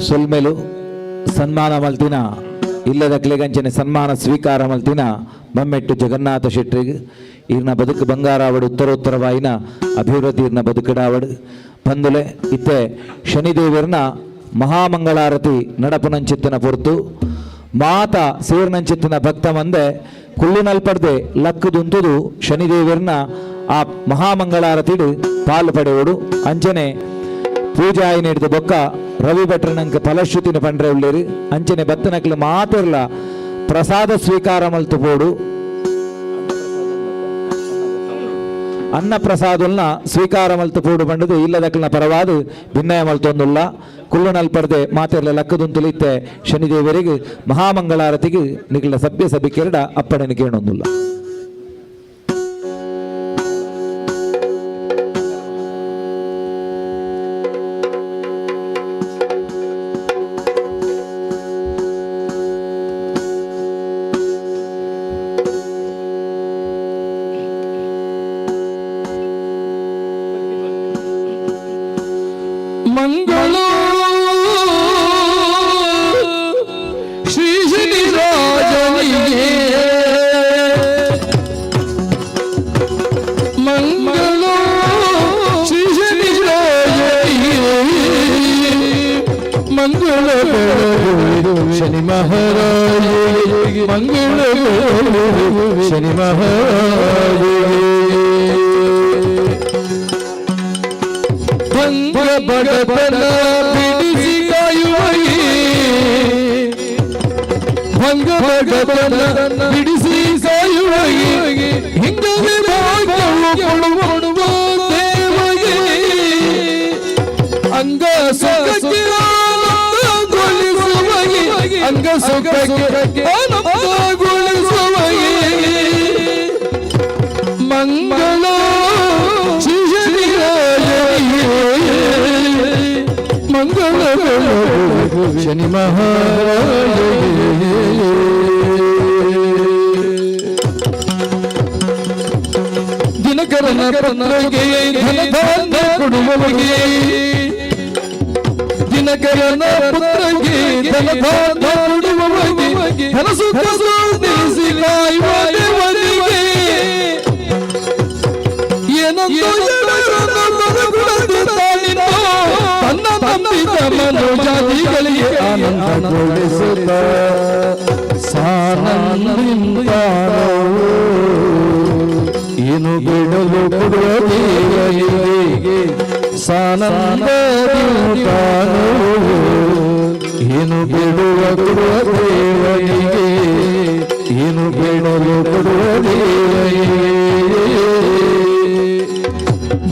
ಸೊಲ್ಮೆಲು ಸನ್ಮಾನ ಮಲ್ತಿನ ಇಲ್ಲದ ಕ್ಲೆಗಂಚನೆ ಸನ್ಮಾನ ಸ್ವೀಕಾರ ಮಲ್ತಿನ ಬಮ್ಮೆಟ್ಟು ಜಗನ್ನಾಥ ಶೆಟ್ರಿಗೆ ಇರ್ನ ಬದುಕು ಬಂಗಾರಾವಡು ಉತ್ತರೋತ್ತರವಾಯಿನ ಅಭಿವೃದ್ಧಿ ಇರ್ನ ಬದುಕಡಾವಡು ಬಂದುಲೆ ಇತ್ತೆ ಶನಿದೇವರನ ಮಹಾಮಂಗಳಾರತಿ ನಡಪುನಂಚಿತ್ತಿನ ಪೊರ್ತು ಮಾತ ಸೇರ್ನಂಚಿತ್ತಿನ ಭಕ್ತ ಮಂದೆ ಕುಳ್ಳಿನಲ್ಪಡ್ದೆ ಲಕ್ಕದುಂತುದು ಶನಿದೇವರನ ಆ ಮಹಾಮಂಗಳಾರತಿಡು ಪಾಲು ಪಡೆಯೋಡು ಅಂಚನೆ ಪೂಜಾಯಿನ ಹಿಡಿದು ಬೊಕ್ಕ ರವಿ ಭಟ್ರನಂಕ ಫಲಶ್ರುತಿನ ಪಂಡ್ರೆ ಉಳ್ಳೇರಿ ಅಂಚನೆ ಬತ್ತನಕ್ಲು ಮಾತಿರ್ಲ ಪ್ರಸಾದ ಸ್ವೀಕಾರ ಮಲ್ತು ಪೋಡು ಅನ್ನ ಪ್ರಸಾದಲ್ನ ಸ್ವೀಕಾರ ಮಲ್ತು ಪೋಡು ಬಂಡದು ಇಲ್ಲದಕ್ಲನ ಪರವಾದ ಭಿನ್ನಯ ಮಲ್ತೊಂದುಲ್ಲ ಕುಳ್ಳು ನಲ್ಪಡ್ದೆ ಮಾತಿರ್ಲ ಲಕ್ಕದುಂತುಲಿತ್ತೆ ಶನಿದೇವರಿಗೆ ಮಹಾಮಂಗಳಾರತಿಗೆ ನಿಗಳ ಸಭ್ಯ ಸಭಿಕೆರಡ ಅಪ್ಪಣೆನ ಕೇಳೊಂದುಲ್ಲ. ಮಂಗಳ ಶ್ರೀ ಶನಿರಾಜನಿಗೆ ಮಂಗಳ ಶ್ರೀ ಶನಿರಾಜನಿಗೆ ಮಂಗಳ ಶನಿ ಮಹಾರಾಜನಿಗೆ ಮಂಗಳ ಶನಿ ಮಹಾರಾಜನಿಗೆ ಭಂಗ ಬಡತನ ಬಿಡಿಸಿ ಕಾಯುವಯಿ ಭಂಗ ಬಡತನ ಬಿಡಿಸಿ ಕಾಯುವಯಿ ಹಿಂಗವೇ ಭಾಗ್ಯವು ಕೊಡುವ ದೇವಗೆ ಅಂಗ ಸುಖಕ್ಕೆ ಆನಂದಗೊಳಿಸುವಯಿ ಅಂಗ ಸುಖಕ್ಕೆ ಆನಂದಗೊಳಿಸುವಯಿ ಮಂಗಳ ಮಂಗಳ ಶನಿ ಮಹಾರಾಜ ದಿನಕರನ ಪುತ್ರಗೆ ಧನಧಾನ್ಯ ಕೊಡುವವಗೆ ದಿನಕರನ ಪುತ್ರಗೆ ಧನಧಾನ್ಯ ಕೊಡುವವಗೆ ಧನ ಸುಖ ತಿಳಿಸಿ ಕಾಯುವ ದೇವರಿಗೆ ಏನಂತ ತನ್ನ ತಂದಿದ್ದ ಮನೋಜಾತಿಗಳಿಗೆ ಆನಂದಗೊಳಿಸುತ್ತ ಸಾನಂದದಿಂದ ಏನು ಬಿಡಲು ಕೊಡುವ ದೇವರಿಗೆ ಸಾನಂದದಿಂದ ಏನು ಬಿಡುವ ಕೊಡುವ ದೇವರಿಗೆ ಏನು ಬಿಡಲು ಕೊಡುವ ದೇವರಿಗೆ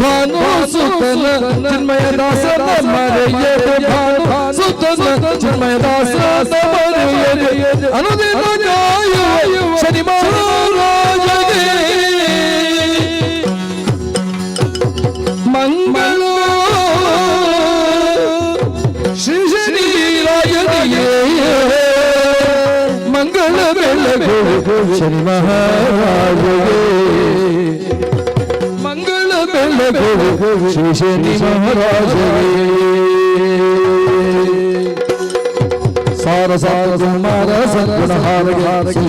ಭಾನು ಸುತನ ಚಿನ್ಮಯ ದಾಸನ ಮರೆಯದೆ ಭಾನು ಸುತನ ಚಿನ್ಮಯ ದಾಸನ ಮರೆಯದೆ ಅನುದಿನ ಕಾಯುವ ಶನಿ ಮಹಾರಾಜನೇ ಮಂಗಳ ಶ್ರೀ ಶನಿ ರಾಜನಿಗೆ ಮಂಗಳ ಬೆಳಗು ಶನಿ ಮಹಾರಾಜನೇ ಶ್ರೀ ಶನಿ ಮಹಾರಾಜನೇ ಸಾರ ಸಾರ ಸಂಹಾರ ಸದ್ಗುಣ ಹಾರಗೆ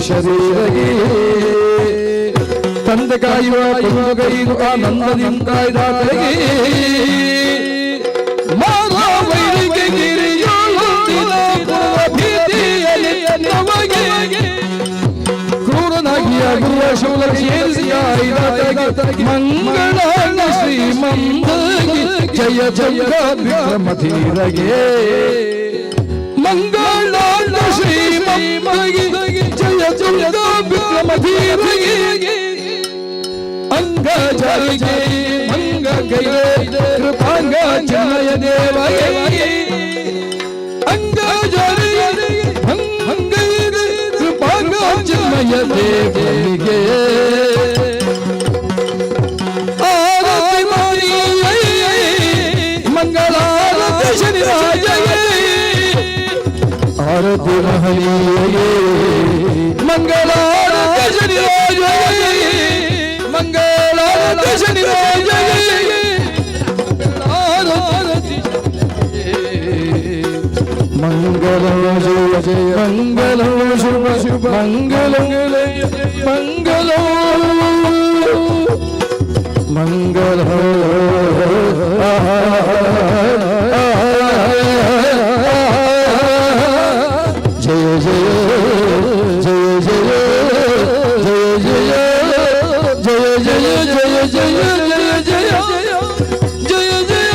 ಶರೀರಗೆ ತಂದೆ ಕಾಯುವ ಕುಂದುಗೈದು ಆನಂದದಿಂದ ಕಾಯ್ದಾತಗೆ ಮಾರ ವೈರಿಗೆ ಗಿರಿಯೋಳ ಭೀತಿಯಲ್ಲಿ ನಮಗೆ ಕ್ರೂರನಾಗಿಯಾಗುವ ಶೂಲಕ್ಷೇರಿಸಿಯಾಯಿದಾತಗೆ ಮಂಗಳ ಶ್ರೀಮಂತಗೆ ಜಯ ಜಯ ವಿಕ್ರಮಧೀರಗೆ ಮಂಗಳ ಶ್ರೀಮಂತಗೆ ಜಯ ಜಯ ವಿಕ್ರಮಧೀರಗೆ ಅಂಗ ಜರಿಗೆ ಮಂಗ ಗೈರೆ ಕೃಪಾಂಗ ಚಿನ್ಮಯ ದೇವಗೆ ಅಂಗ ಜರಿಗೆ ಮಂಗ ಕೃಪಾಂಗ ಚಿನ್ಮಯ ದೇವಗೆ ಆರತಿ ಮಾಡಿ ಮಂಗಳಾರತಿ ಶನಿ ರಾಜಗೆ ಆರತಿ ಮಹನೀಯಗೆ ಮಂಗಳಾರತಿ ಶನಿ ರಾಜಗೆ ಮಂಗಳಾರತಿ ಶನಿ ರಾಜಗೆ ಜಯ ಮಂಗಲ ಶುಭ ಶುಭ ಮಂಗಲ ಮಂಗಲ ಮಂಗಲ ಜಯ ಜಯ ಜಯ ಜಯ ಜಯ ಜಯ ಜಯ ಜಯ ಜಯ ಜಯ ಜಯ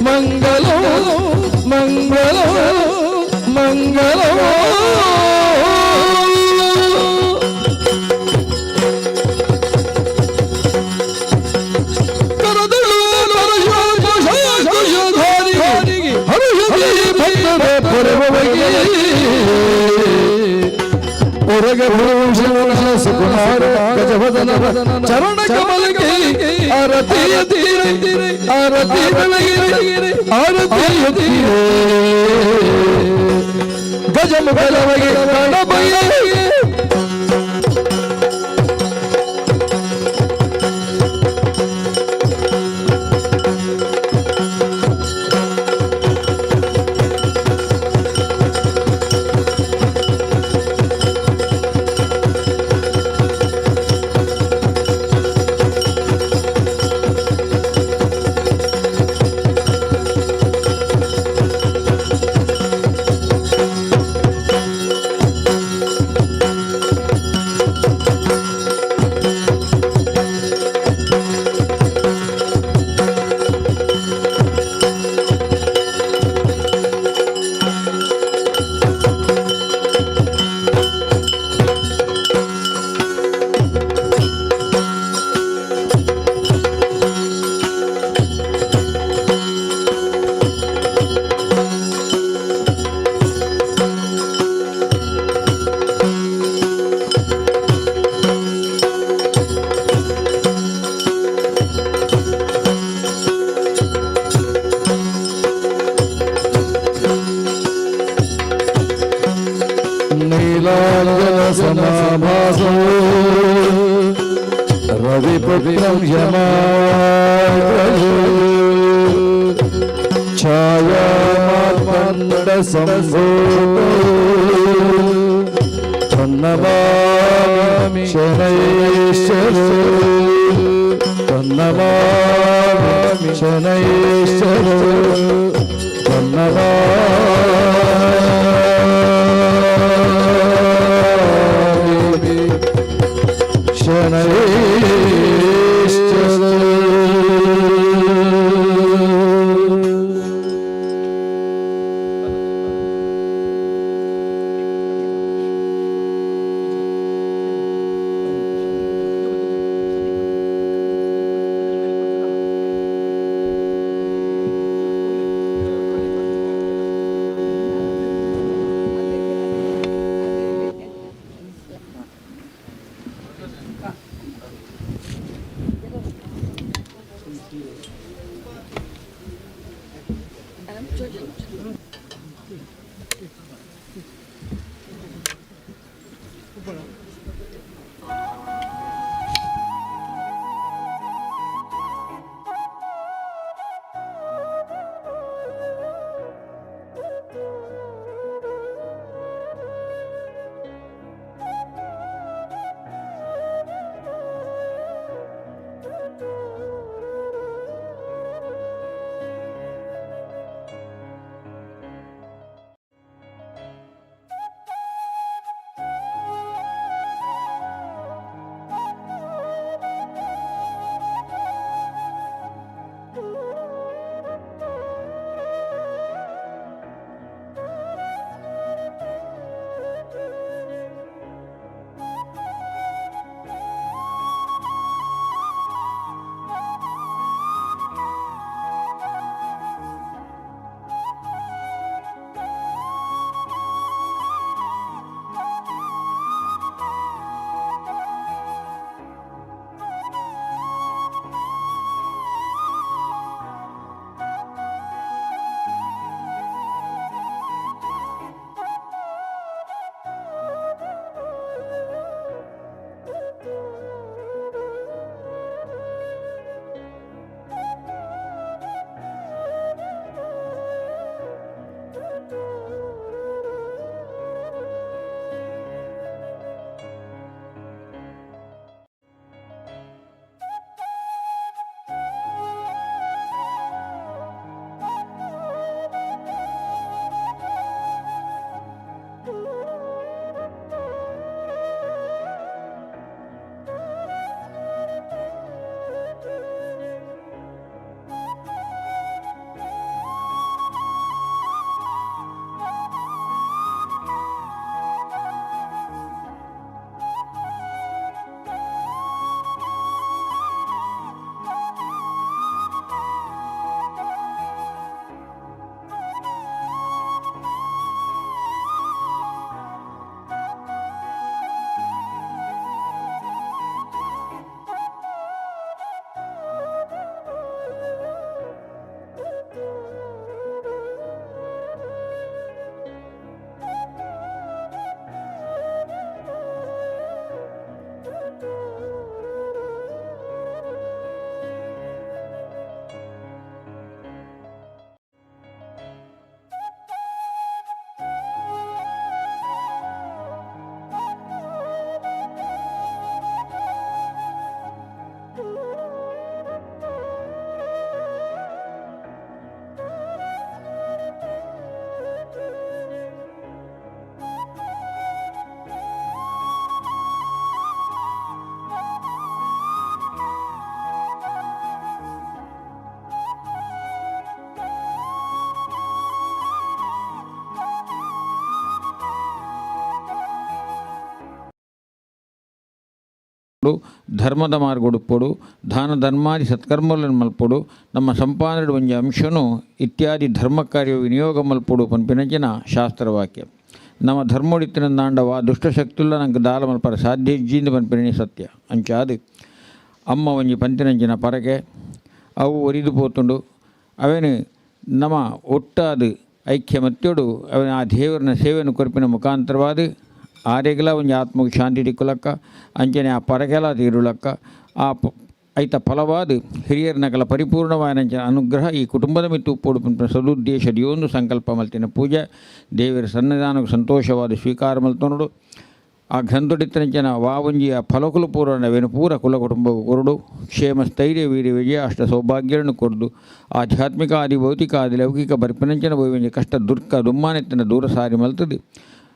ಮಂಗಲ ಮಂಗಲ ಮಂಗಲ ಸುಕುಮಾರ ಗಜವದನ ಚರಣ ಕಮಲಕ್ಕೆ ಆರತಿಯ ತೀರೆ ಆರತಿ ಬೆಳಗಿರೆ ಆರತಿಯ ತೀರೆ ಗಜಮುಖಲವಗೆ ಗಣಪಯ್ಯ ನೀಲಾಂಜನ ಸಮಾಭಾಸೋ ರವಿಪುತ್ರಂ ಯಮಾಗ್ರಜೋ ಛಾಯಾಮಾರ್ಪಂಡ ಸಂಭೂತೋ ತನ್ನಮಾಮಿ ಶನೈಶ್ವರೋ ತನ್ನಮಾಮಿ ಶನೈಶ್ವರೋ ತನ್ನಮಾಮಿ ಶನೈಶ್ವರೋ ಧರ್ಮದ ಮಾರ್ಗೊಡುಪಡು ದಾನ ಧರ್ಮಾದಿ ಸತ್ಕರ್ಮಗಳನ್ನು ಮಲ್ಪಡು ನಮ್ಮ ಸಂಪಾದನೆ ಒಂಜಿ ಅಂಶನು ಇತ್ಯಾದಿ ಧರ್ಮ ಕಾರ್ಯ ವಿನಿಯೋಗ ಮಲ್ಪಡು ಪಂಪಿನಂಚಿನ ಶಾಸ್ತ್ರವಾಕ್ಯ ನಮ್ಮ ಧರ್ಮೋಡಿತ್ತಿನಂದಾಂಡವ ದುಷ್ಟಶಕ್ತಿಲ್ಲ ನಂಗೆ ದಾಲ ಮಲ್ಪರ ಸಾಧ್ಯ ಇಜ್ಜಿಂದ ಪಂಪಿನ ಸತ್ಯ ಅಂಚಾದು ಅಮ್ಮ ಒಂಜಿ ಪಂತಿನಂಚಿನ ಪರಕೆ ಅವು ಒರಿದು ಪೋತುಂಡು ಅವೇನು ನಮ್ಮ ಒಟ್ಟಾದ ಐಕ್ಯ ಮತ್ತೊಡು ಅವನ ಆ ದೇವರನ ಸೇವೆಯನ್ನು ಕೊರಪಿನ ಮುಖಾಂತರವಾದ ಆರೆಗಲ ಒಂದು ಆತ್ಮಕ್ಕೆ ಶಾಂತಿ ದಿಕ್ಕುಲಕ್ಕ ಅಂಚನೆ ಆ ಪರಗೆಲ ತೀರುಲಕ್ಕ ಆ ಐತ ಫಲವಾದ ಹಿರಿಯರನಕಲ ಪರಿಪೂರ್ಣವಾದ ಅನುಗ್ರಹ ಈ ಕುಟುಂಬದ ಮಿತ್ತು ಉಪ್ಪೊಡು ಸದುದ್ದೇಶದ ಒಂದು ಸಂಕಲ್ಪ ಮಲ್ತಿನ ಪೂಜೆ ದೇವರ ಸನ್ನಿಧಾನಕ್ಕೆ ಸಂತೋಷವಾದ ಸ್ವೀಕಾರ ಮಲ್ತೊಂಡು ಆ ಗ್ರಂಥೊಡಿತ್ತನಂಚನ ವಾವಂಜಿಯ ಫಲಕುಲು ಪೂರ್ಣವೇನು ಪೂರ ಕುಲ ಕುಟುಂಬ ಕೊರಡು ಕ್ಷೇಮ ಸ್ಥೈರ್ಯ ವೀರ್ಯ ವಿಜಯ ಅಷ್ಟ ಸೌಭಾಗ್ಯಗಳನ್ನು ಕೊರದು ಆಧ್ಯಾತ್ಮಿಕ ಆದಿ ಭೌತಿಕ ಆದಿ ಲೌಕಿಕ ಬರ್ಪಿನಂಚನ ಬೋವಂಜಿ ಕಷ್ಟ ದುರ್ಕ ದುಮ್ಮಾನೆತ್ತಿನ ದೂರ ಸಾರಿ ಮಲ್ತದೆ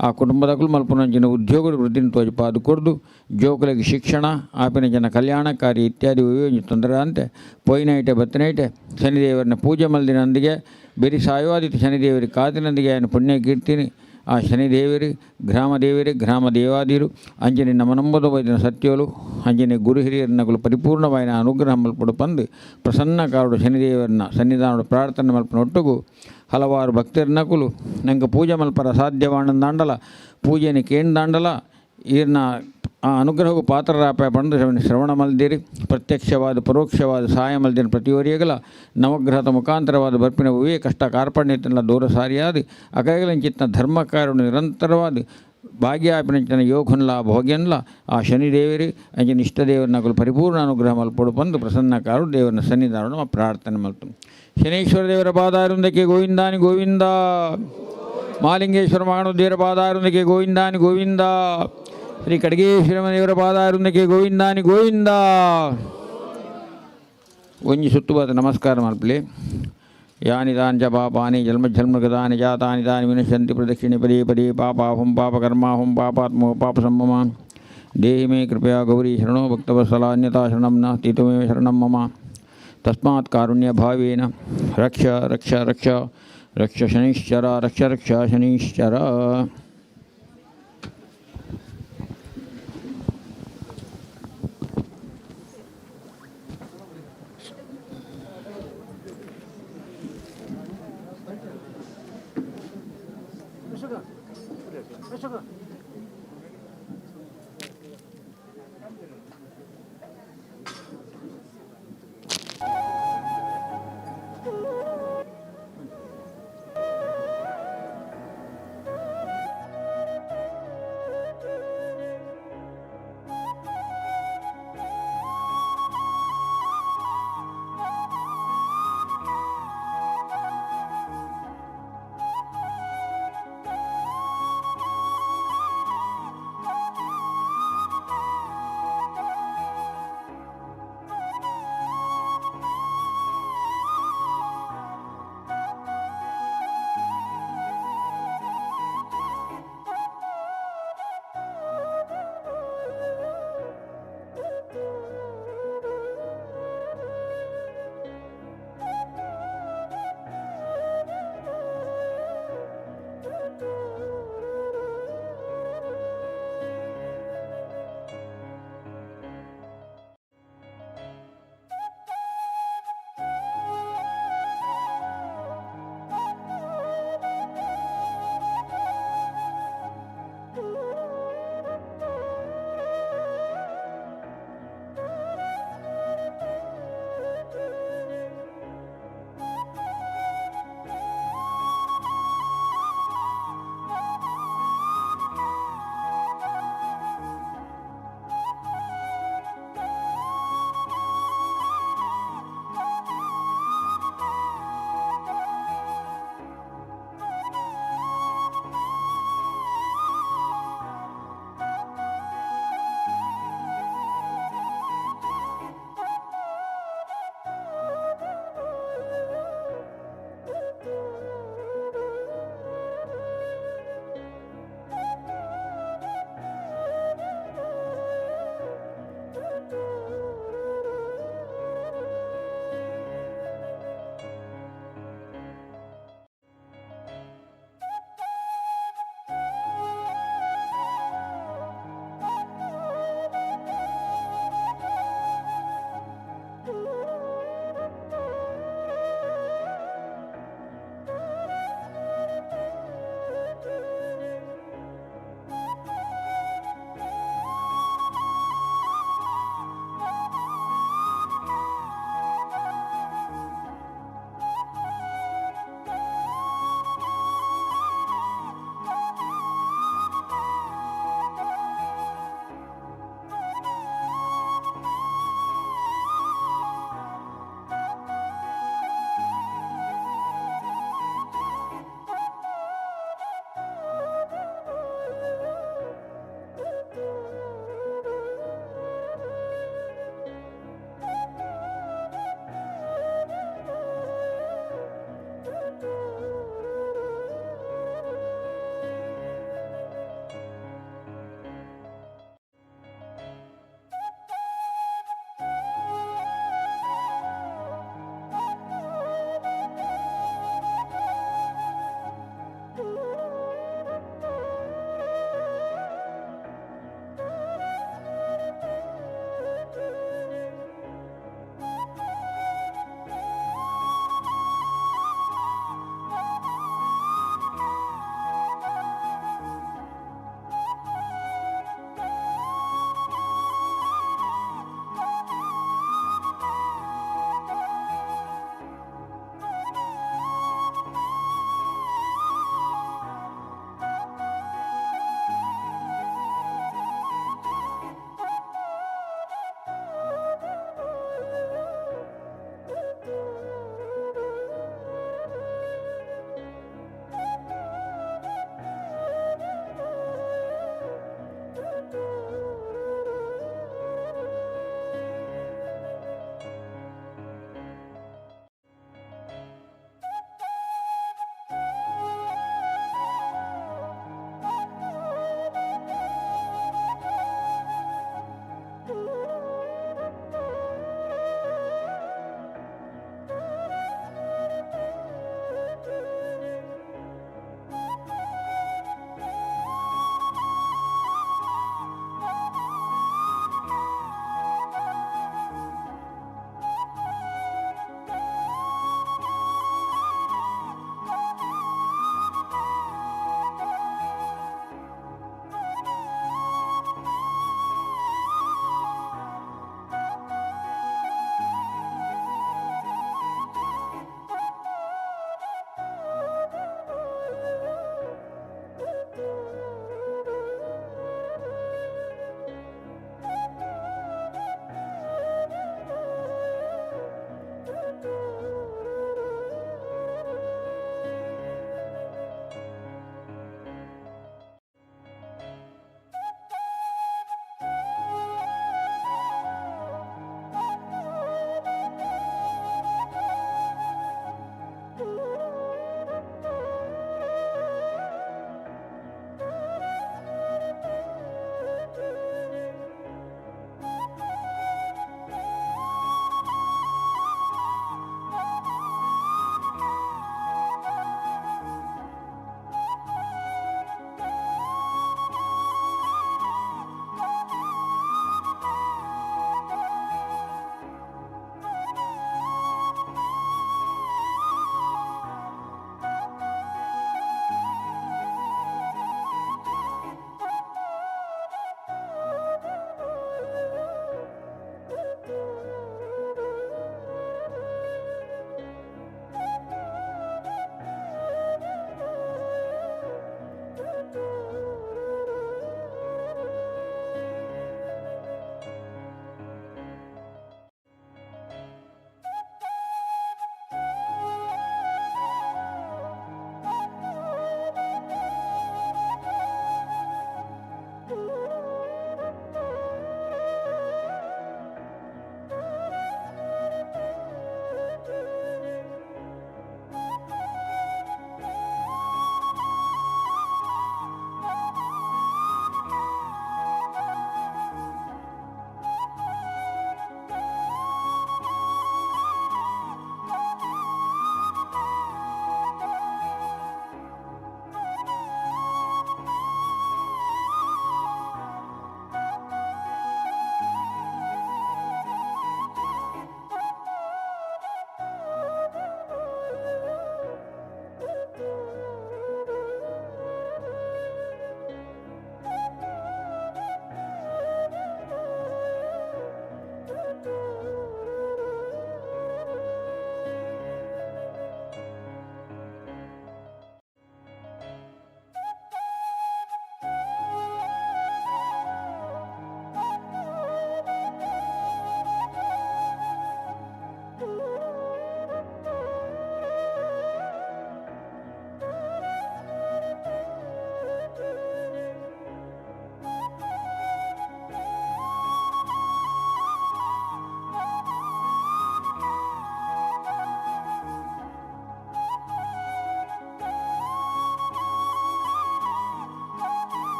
ಆ ಕುಟುಂಬದಕ್ಕೂ ಮಲ್ಪನಂಚಿನ ಉದ್ಯೋಗ ವೃದ್ಧಿನ ತೋಜಪಾದು ಕೊರದು ಜೋಕುಲಗೆ ಶಿಕ್ಷಣ ಆಪಿನ ಜನ ಕಲ್ಯಾಣಕಾರಿ ಇತ್ಯಾದಿ ವಯೋಜಿ ತೊಂದರೆ ಅಂತೆ ಪೊಯ್ನೈಟೆ ಬತ್ತನೈಟೆ ಶನಿದೇವರನ್ನ ಪೂಜೆ ಮಲ್ದಿನೊಂದಿಗೆ ಬೆರಿ ಸಾಯವಾದಿತ್ತು ಶನಿದೇವರಿಗೆ ಕಾದಿನೊಂದಿಗೆ ఆయన ಪುಣ್ಯ ಕೀರ್ತಿನಿ ಆ ಶನಿದೇವರಿ ಗ್ರಾಮ ದೇವಾದಿರು ಅಂಜನೆ ನಮ್ಮ ನಂಬದ ವೈದ್ಯನ ಸತ್ಯೋಲು ಅಂಜನೆ ಗುರು ಹಿರಿಯರನ್ನಗಳು ಪರಿಪೂರ್ಣವಾದ ಅನುಗ್ರಹ ಮಲ್ಪಡು ಬಂದು ಪ್ರಸನ್ನಕಾರುಡು ಶನಿದೇವರನ್ನ ಸನ್ನಿಧಾನದ ಪ್ರಾರ್ಥನೆ ಮಲ್ಪನ ಒಟ್ಟಿಗೂ ಹಲವಾರು ಭಕ್ತರನ್ನಕುಲು ನಂಗೆ ಪೂಜೆ ಮಲ್ಪರ ಸಾಧ್ಯವಾಣಂದಾಂಡಲ ಪೂಜೆನ ಕೇಂದಾಂಡಲ ಈರ್ನ ಆ ಅನುಗ್ರಹವು ಪಾತ್ರರಾಪ ಪಂಡು ಶ್ರವಣ ಮಲ್ದಿರಿ ಪ್ರತ್ಯಕ್ಷವಾದ ಪರೋಕ್ಷವಾದ ಸಹಾಯ ಮಲ್ದಿನ ಪ್ರತಿವರಿಯಗಲ ನವಗ್ರಹದ ಮುಖಾಂತರವಾದ ಬರ್ಪಿನ ಉವೇ ಕಷ್ಟ ಕಾರ್ಪಣ್ಯತೆಲ್ಲ ದೂರ ಸಾರಿಯಾದ ಅಕೈಗಲಂಚಿತ್ನ ಧರ್ಮಕಾರರು ನಿರಂತರವಾದ ಭಾಗ್ಯಾಪಿನಂಚಿನ ಯೋಗನ್ಲ ಭೋಗ್ಯನ್ಲ ಆ ಶನಿದೇವರಿ ಅಂಚಿನ ಇಷ್ಟದೇವರನ್ನಗಳು ಪರಿಪೂರ್ಣ ಅನುಗ್ರಹ ಮಲ್ಪಡು ಬಂದು ಪ್ರಸನ್ನಕಾರು ದೇವರನ್ನ ಸನ್ನಿಧಾನ ಪ್ರಾರ್ಥನೆ ಮಲ್ತು ಶನೀಶ್ವರ ದೇವರ ಪಾದಾರುಂದಕ್ಕೆ ಗೋವಿಂದಾನಿ ಗೋವಿಂದ ಮಾಲಿಂಗೇಶ್ವರ ಮಹಾನು ದೇವರ ಪಾದಾರುಂದಕ್ಕೆ ಗೋವಿಂದಾನಿ ಗೋವಿಂದ ಶ್ರೀ ಖಡ್ಗೇಶ್ವರ ದೇವರ ಪಾದಾರುಂದಕ್ಕೆ ಗೋವಿಂದಾನಿ ಗೋವಿಂದ ಒಂಜಿ ಸುತ್ತುಬಾತ ನಮಸ್ಕಾರ ಮಲ್ಪಲಿ ಯಾನಿ ತಾನಿ ಚ ಪಾಪಾನಿ ಜನ್ಮಗತಾನಿ ಜಾತಾನಿ ತಾನಿ ವಿನಶ್ಯಂತಿ ಪ್ರದಕ್ಷಿಣೆ ಪದೇ ಪದೇ ಪಾಪಾಹುಂ ಪಾಪಕರ್ಮಾಹುಂ ಪಾಪಾತ್ಮೋ ಪಾಪ ಸಂಭವಾನ್ ದೇಹಿ ಮೇ ಕೃಪಯಾ ಗೌರಿ ಶರಣೋ ಭಕ್ತವತ್ಸಲ ಅನ್ಯತಾ ಶರಣಂ ನಾಸ್ತಿ ತ್ವಮೇವ ಶರಣಂ ಮಮ ತಸ್ಮಾತ್ ಕಾರುಣ್ಯ ಭಾವೇನ ರಕ್ಷ ರಕ್ಷ ರಕ್ಷ ರಕ್ಷ ಶನೀಶ್ಚರ ರಕ್ಷ ರಕ್ಷ ಶನೀಶ್ಚರ. Başka.